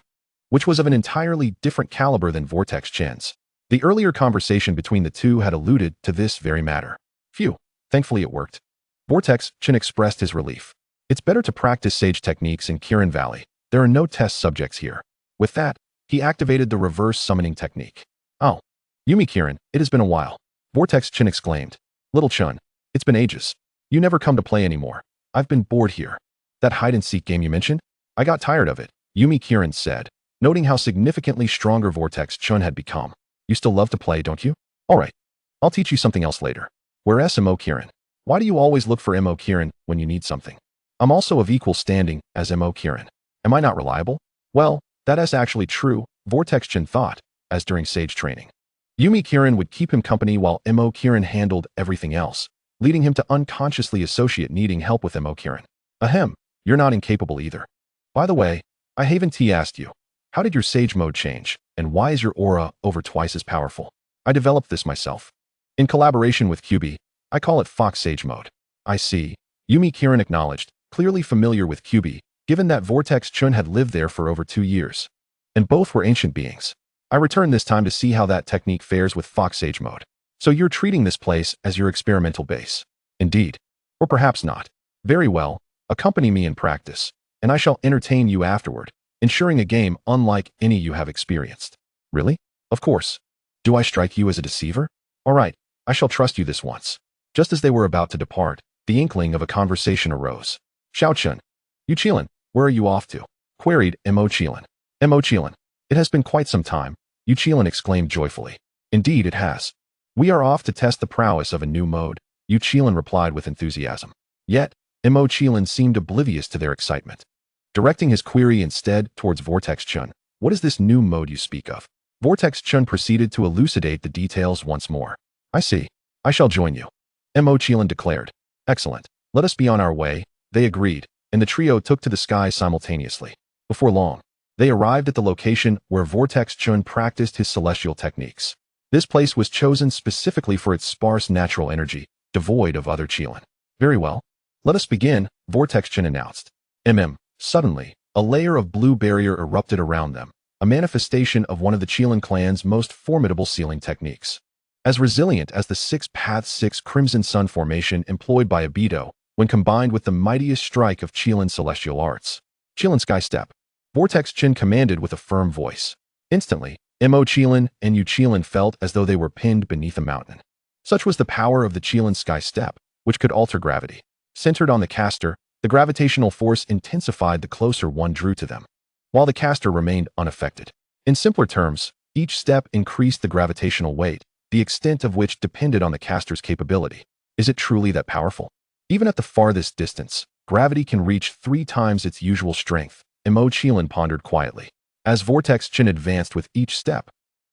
which was of an entirely different caliber than Vortex Chin's. The earlier conversation between the two had alluded to this very matter. Phew, thankfully it worked. Vortex Chin expressed his relief. It's better to practice Sage techniques in Kirin Valley. There are no test subjects here. With that, he activated the reverse summoning technique. Oh, Yumi Kirin, it has been a while. Vortex Chin exclaimed. Little Chun, it's been ages. You never come to play anymore. I've been bored here. That hide-and-seek game you mentioned? I got tired of it, Yumi Kirin said, noting how significantly stronger Vortex Chun had become. You still love to play, don't you? All right. I'll teach you something else later. Whereas Mo Kirin. Why do you always look for Mo Kirin when you need something? I'm also of equal standing as Mo Kirin. Am I not reliable? Well, that is actually true, Vortex Chin thought, as during Sage training. Yumi Kirin would keep him company while Mo Kirin handled everything else, leading him to unconsciously associate needing help with Mo Kirin. Ahem, you're not incapable either. By the way, I haven't asked you, how did your Sage mode change, and why is your aura over twice as powerful? I developed this myself. In collaboration with Kyubi, I call it Fox Sage mode. I see, Yumi Kirin acknowledged, clearly familiar with Kyubi, given that Vortex Chun had lived there for over 2 years. And both were ancient beings. I returned this time to see how that technique fares with Fox Sage mode. So you're treating this place as your experimental base. Indeed. Or perhaps not. Very well, accompany me in practice, and I shall entertain you afterward, ensuring a game unlike any you have experienced. Really? Of course. Do I strike you as a deceiver? All right, I shall trust you this once. Just as they were about to depart, the inkling of a conversation arose. Xiao-chun, you Qilin, where are you off to? Queried Mo Qilin. Mo Qilin, it has been quite some time, Yu Qilin exclaimed joyfully. Indeed it has. We are off to test the prowess of a new mode, Yu Qilin replied with enthusiasm. Yet, Mo Qilin seemed oblivious to their excitement. Directing his query instead towards Vortex Chun, what is this new mode you speak of? Vortex Chun proceeded to elucidate the details once more. I see. I shall join you. Mo Qilin declared. Excellent. Let us be on our way, they agreed, and the trio took to the sky simultaneously. Before long, they arrived at the location where Vortex Chun practiced his celestial techniques. This place was chosen specifically for its sparse natural energy, devoid of other Qilin. Very well. Let us begin, Vortex Chun announced. Suddenly, a layer of blue barrier erupted around them, a manifestation of one of the Qilin clan's most formidable sealing techniques. As resilient as the 6 Path 6 Crimson Sun formation employed by Obito when combined with the mightiest strike of Qilin celestial arts. Qilin Sky Step. Vortex Chin commanded with a firm voice. Instantly, Mo Qilin and Yu Qilin felt as though they were pinned beneath a mountain. Such was the power of the Qilin Sky Step, which could alter gravity. Centered on the caster, the gravitational force intensified the closer one drew to them. while the caster remained unaffected. In simpler terms, each step increased the gravitational weight, the extent of which depended on the caster's capability. Is it truly that powerful? Even at the farthest distance, gravity can reach 3 times its usual strength, Imo-Chilin pondered quietly. As Vortex Chin advanced with each step,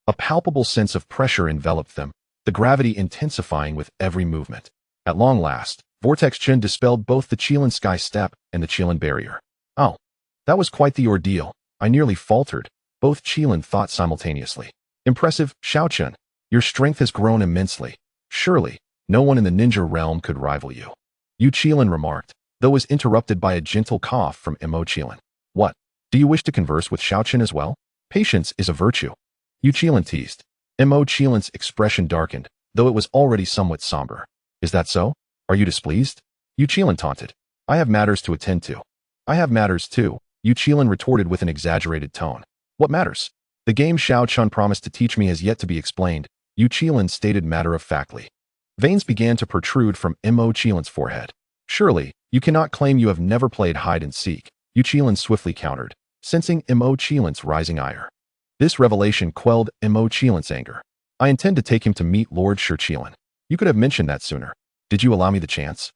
a palpable sense of pressure enveloped them, the gravity intensifying with every movement. At long last, Vortex Chin dispelled both the Chilin Sky Step and the Chilin Barrier. Oh, that was quite the ordeal. I nearly faltered, both Chilin thought simultaneously. Impressive, Xiaochun. Your strength has grown immensely. Surely, no one in the ninja realm could rival you. Yu Chilin remarked, though was interrupted by a gentle cough from Imo-Chilin. What? Do you wish to converse with Xiaochun as well? Patience is a virtue. Yu Chilin teased. Imo-Chilin's expression darkened, though it was already somewhat somber. Is that so? Are you displeased? Yu Chilin taunted. I have matters to attend to. I have matters too, Yu Chilin retorted with an exaggerated tone. What matters? The game Xiaochun promised to teach me has yet to be explained, Yu Chilin stated matter-of-factly. Veins began to protrude from Imo-Chilin's forehead. Surely, you cannot claim you have never played hide-and-seek, Yu Chilin swiftly countered, sensing Imo-Chilin's rising ire. This revelation quelled Imo-Chilin's anger. I intend to take him to meet Lord Chilin. You could have mentioned that sooner. Did you allow me the chance?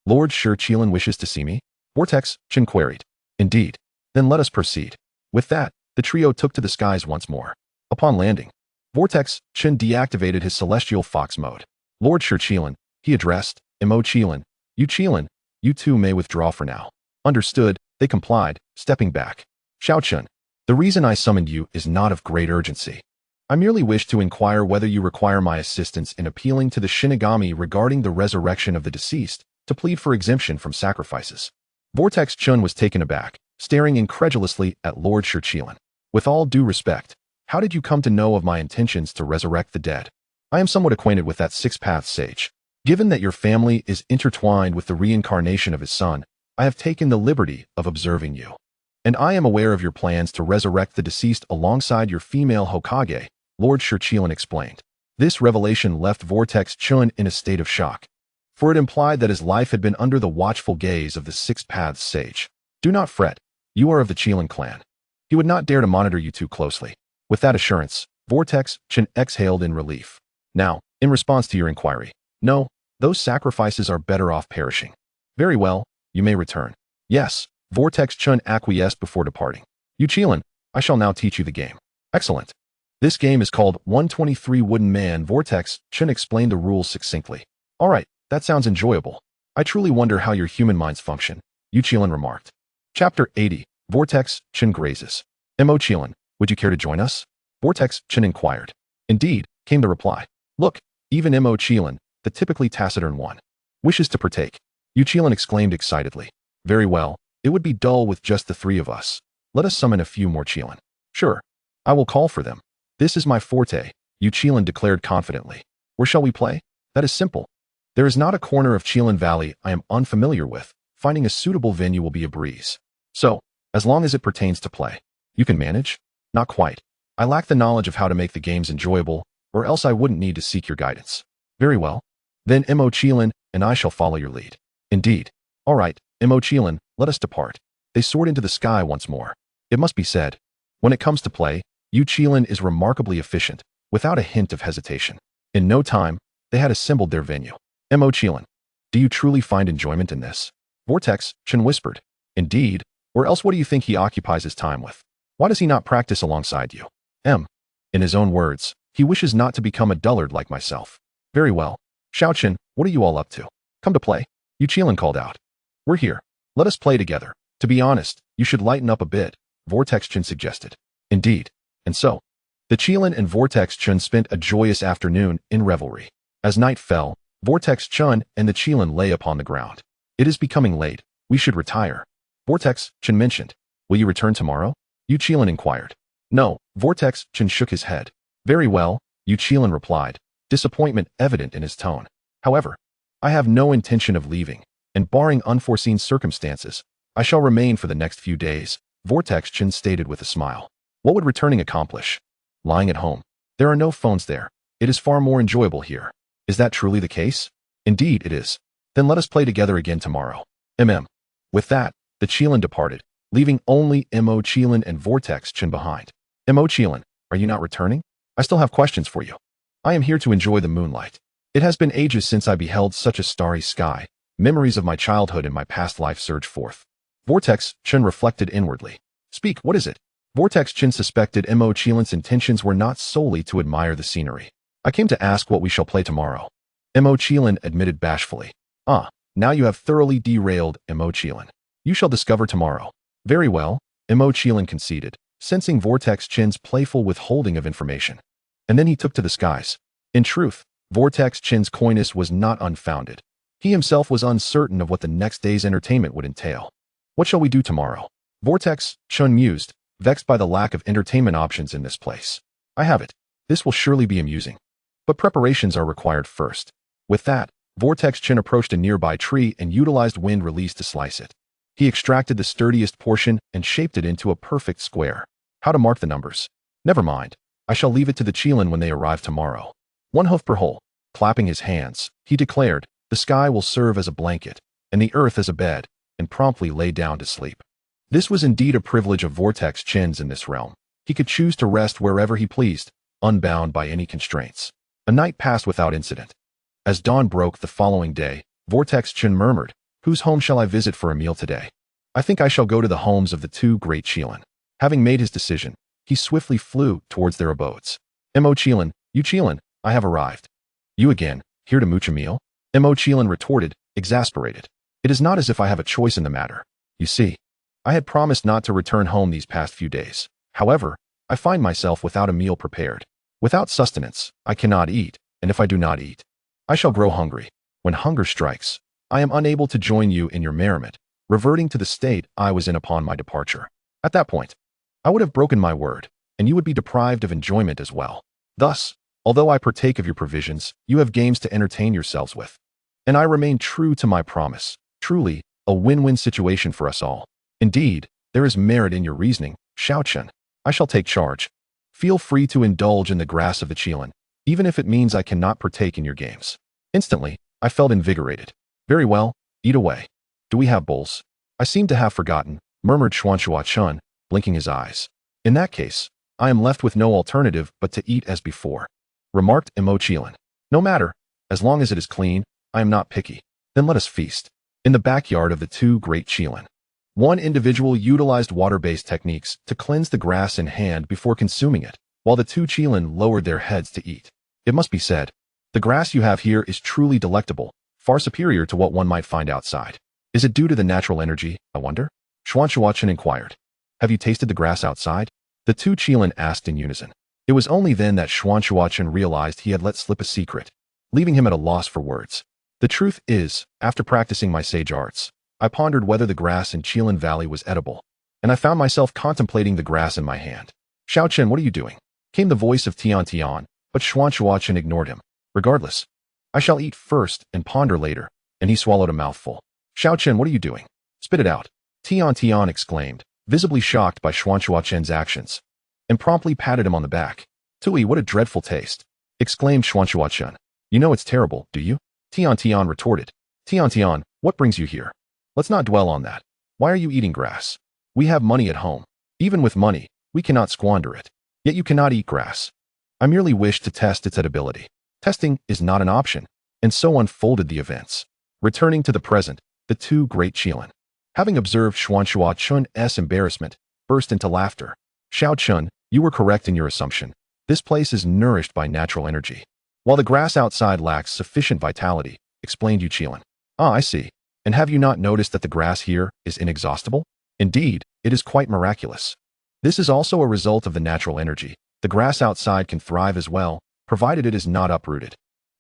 Lord Chilin wishes to see me? Vortex Chin queried. Indeed. Then let us proceed. With that, the trio took to the skies once more. Upon landing, Vortex Chin deactivated his celestial fox mode. Lord Chilin, he addressed, Imo-Chilin, Yu Chilin, you two may withdraw for now. Understood, they complied, stepping back. Xiaochun, the reason I summoned you is not of great urgency. I merely wish to inquire whether you require my assistance in appealing to the Shinigami regarding the resurrection of the deceased, to plead for exemption from sacrifices. Vortex Chun was taken aback, staring incredulously at Lord Chilin. With all due respect, how did you come to know of my intentions to resurrect the dead? I am somewhat acquainted with that six-path sage. Given that your family is intertwined with the reincarnation of his son, I have taken the liberty of observing you. And I am aware of your plans to resurrect the deceased alongside your female Hokage, Lord Chilin explained. This revelation left Vortex Chun in a state of shock, for it implied that his life had been under the watchful gaze of the Six Paths sage. Do not fret, you are of the Chilin clan. He would not dare to monitor you too closely. With that assurance, Vortex Chun exhaled in relief. Now, in response to your inquiry, no, those sacrifices are better off perishing. Very well, you may return. Yes, Vortex Chun acquiesced before departing. Yu Chilin, I shall now teach you the game. Excellent. This game is called 123 Wooden Man. Vortex Chun explained the rules succinctly. All right, that sounds enjoyable. I truly wonder how your human minds function, Yu Chilin remarked. Chapter 80, Vortex Chun grazes. Imo-Chilin, would you care to join us? Vortex Chun inquired. Indeed, came the reply. Look, even Imo-Chilin, the typically taciturn one, wishes to partake. Yu Chilin exclaimed excitedly. Very well, it would be dull with just the 3 of us. Let us summon a few more Chilin. Sure, I will call for them. This is my forte, Yu Chilin declared confidently. Where shall we play? That is simple. There is not a corner of Chilin Valley I am unfamiliar with. Finding a suitable venue will be a breeze. So, as long as it pertains to play, you can manage? Not quite. I lack the knowledge of how to make the games enjoyable, or else I wouldn't need to seek your guidance. Very well. Then Imo-Chilin and I shall follow your lead. Indeed. All right, Imo-Chilin, let us depart. They soared into the sky once more. It must be said, when it comes to play, Yu Chilin is remarkably efficient, without a hint of hesitation. In no time, they had assembled their venue. Imo-Chilin, do you truly find enjoyment in this? Vortex Chun whispered. Indeed, or else what do you think he occupies his time with? Why does he not practice alongside you? In his own words, he wishes not to become a dullard like myself. Very well. Xiaochun, what are you all up to? Come to play? Yu Chilin called out. We're here. Let us play together. To be honest, you should lighten up a bit, Vortex Chun suggested. Indeed. And so, the Chilin and Vortex Chun spent a joyous afternoon in revelry. As night fell, Vortex Chun and the Chilin lay upon the ground. It is becoming late. We should retire. Vortex Chun mentioned. Will you return tomorrow? Yu Chilin inquired. No, Vortex Chun shook his head. Very well, Yu Chilin replied, disappointment evident in his tone. However, I have no intention of leaving, and barring unforeseen circumstances, I shall remain for the next few days, Vortex Chun stated with a smile. What would returning accomplish? Lying at home. There are no phones there. It is far more enjoyable here. Is that truly the case? Indeed it is. Then let us play together again tomorrow. With that, the Chilin departed, leaving only Mo Qilin and Vortex Chen behind. Mo Qilin, are you not returning? I still have questions for you. I am here to enjoy the moonlight. It has been ages since I beheld such a starry sky. Memories of my childhood and my past life surge forth. Vortex Chen reflected inwardly. Speak, what is it? Vortex Chen suspected Mo Qilin's intentions were not solely to admire the scenery. I came to ask what we shall play tomorrow. Mo Qilin admitted bashfully. Now you have thoroughly derailed Mo Qilin. You shall discover tomorrow. Very well, Mo Qilin conceded, sensing Vortex Chen's playful withholding of information. And then he took to the skies. In truth, Vortex Chen's coyness was not unfounded. He himself was uncertain of what the next day's entertainment would entail. What shall we do tomorrow? Vortex Chen mused, vexed by the lack of entertainment options in this place. I have it. This will surely be amusing. But preparations are required first. With that, Vortex Chen approached a nearby tree and utilized wind release to slice it. He extracted the sturdiest portion and shaped it into a perfect square. How to mark the numbers? Never mind. I shall leave it to the Qilin when they arrive tomorrow. One hoof per hole. Clapping his hands, he declared, the sky will serve as a blanket, and the earth as a bed, and promptly lay down to sleep. This was indeed a privilege of Vortex Chen's in this realm. He could choose to rest wherever he pleased, unbound by any constraints. A night passed without incident. As dawn broke the following day, Vortex Chen murmured, whose home shall I visit for a meal today? I think I shall go to the homes of the two great Qilin. Having made his decision, he swiftly flew towards their abodes. Mo Qilin, you Qilin, I have arrived. You again, here to mooch a meal? Mo Qilin retorted, exasperated. It is not as if I have a choice in the matter. You see, I had promised not to return home these past few days. However, I find myself without a meal prepared. Without sustenance, I cannot eat, and if I do not eat, I shall grow hungry. When hunger strikes, I am unable to join you in your merriment, reverting to the state I was in upon my departure. At that point, I would have broken my word, and you would be deprived of enjoyment as well. Thus, although I partake of your provisions, you have games to entertain yourselves with. And I remain true to my promise. Truly, a win-win situation for us all. Indeed, there is merit in your reasoning, Xiao Chen. I shall take charge. Feel free to indulge in the grass of the Qilin, even if it means I cannot partake in your games. Instantly, I felt invigorated. Very well, eat away. Do we have bowls? I seem to have forgotten, murmured Xuanxua Chen, blinking his eyes. In that case, I am left with no alternative but to eat as before, remarked Mo Qilin. No matter, as long as it is clean, I am not picky. Then let us feast. In the backyard of the two great Qilin, one individual utilized water-based techniques to cleanse the grass in hand before consuming it, while the two Qilin lowered their heads to eat. It must be said, the grass you have here is truly delectable, far superior to what one might find outside. Is it due to the natural energy, I wonder? Xuanxua Chen inquired. Have you tasted the grass outside? The two Qilin asked in unison. It was only then that Xuanxua Chen realized he had let slip a secret, leaving him at a loss for words. The truth is, after practicing my sage arts, I pondered whether the grass in Qilin Valley was edible, and I found myself contemplating the grass in my hand. Xiao Chen, what are you doing? Came the voice of Tian Tian, but Xuanxua Chen ignored him. Regardless, I shall eat first and ponder later, and he swallowed a mouthful. Xiao Chen, what are you doing? Spit it out. Tian Tian exclaimed, visibly shocked by Xuanxua Chen's actions, and promptly patted him on the back. Tui, what a dreadful taste, exclaimed Xuanxua Chen. You know it's terrible, do you? Tian Tian retorted. Tian Tian, what brings you here? Let's not dwell on that. Why are you eating grass? We have money at home. Even with money, we cannot squander it. Yet you cannot eat grass. I merely wish to test its edibility. Testing is not an option, and so unfolded the events. Returning to the present, the two great Qilin, having observed Xuanxua Chen's embarrassment, burst into laughter. Xiao Chen, you were correct in your assumption. This place is nourished by natural energy, while the grass outside lacks sufficient vitality, explained Yu Qilin. Ah, I see. And have you not noticed that the grass here is inexhaustible? Indeed, it is quite miraculous. This is also a result of the natural energy. The grass outside can thrive as well, provided it is not uprooted,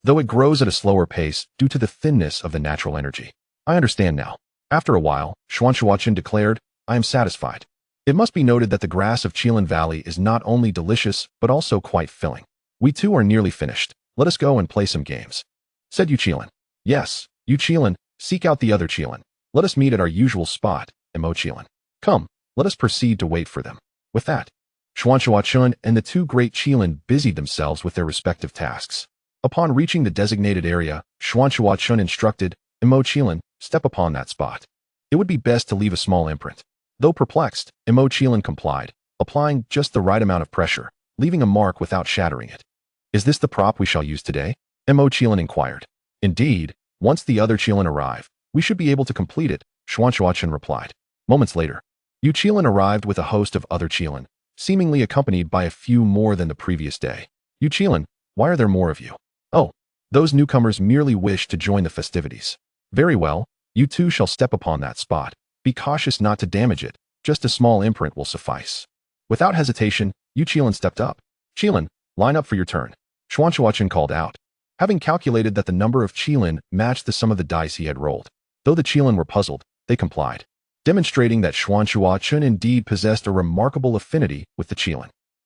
though it grows at a slower pace due to the thinness of the natural energy. I understand now. After a while, Xuanxua Chen declared, I am satisfied. It must be noted that the grass of Qilin Valley is not only delicious, but also quite filling. We too are nearly finished. Let us go and play some games, said Yu Qilin. Yes, Yu Qilin, seek out the other Qilin. Let us meet at our usual spot, Mo Qilin. Come, let us proceed to wait for them. With that, Xuanxua Chen and the two great Qilin busied themselves with their respective tasks. Upon reaching the designated area, Xuanxua Chen instructed, Mo Qilin, step upon that spot. It would be best to leave a small imprint. Though perplexed, Imo Qilin complied, applying just the right amount of pressure, leaving a mark without shattering it. Is this the prop we shall use today? Imo Qilin inquired. Indeed, once the other Qilin arrive, we should be able to complete it, Xuanxuachen replied. Moments later, Yu Qilin arrived with a host of other Qilin, seemingly accompanied by a few more than the previous day. Yu Qilin, why are there more of you? Oh, those newcomers merely wish to join the festivities. Very well, you too shall step upon that spot. Be cautious not to damage it, just a small imprint will suffice. Without hesitation, Yu Qilin stepped up. Qilin, line up for your turn. Xuanxuachen called out. Having calculated that the number of Qilin matched the sum of the dice he had rolled. Though the Qilin were puzzled, they complied, demonstrating that Xuanxuachen indeed possessed a remarkable affinity with the Qilin.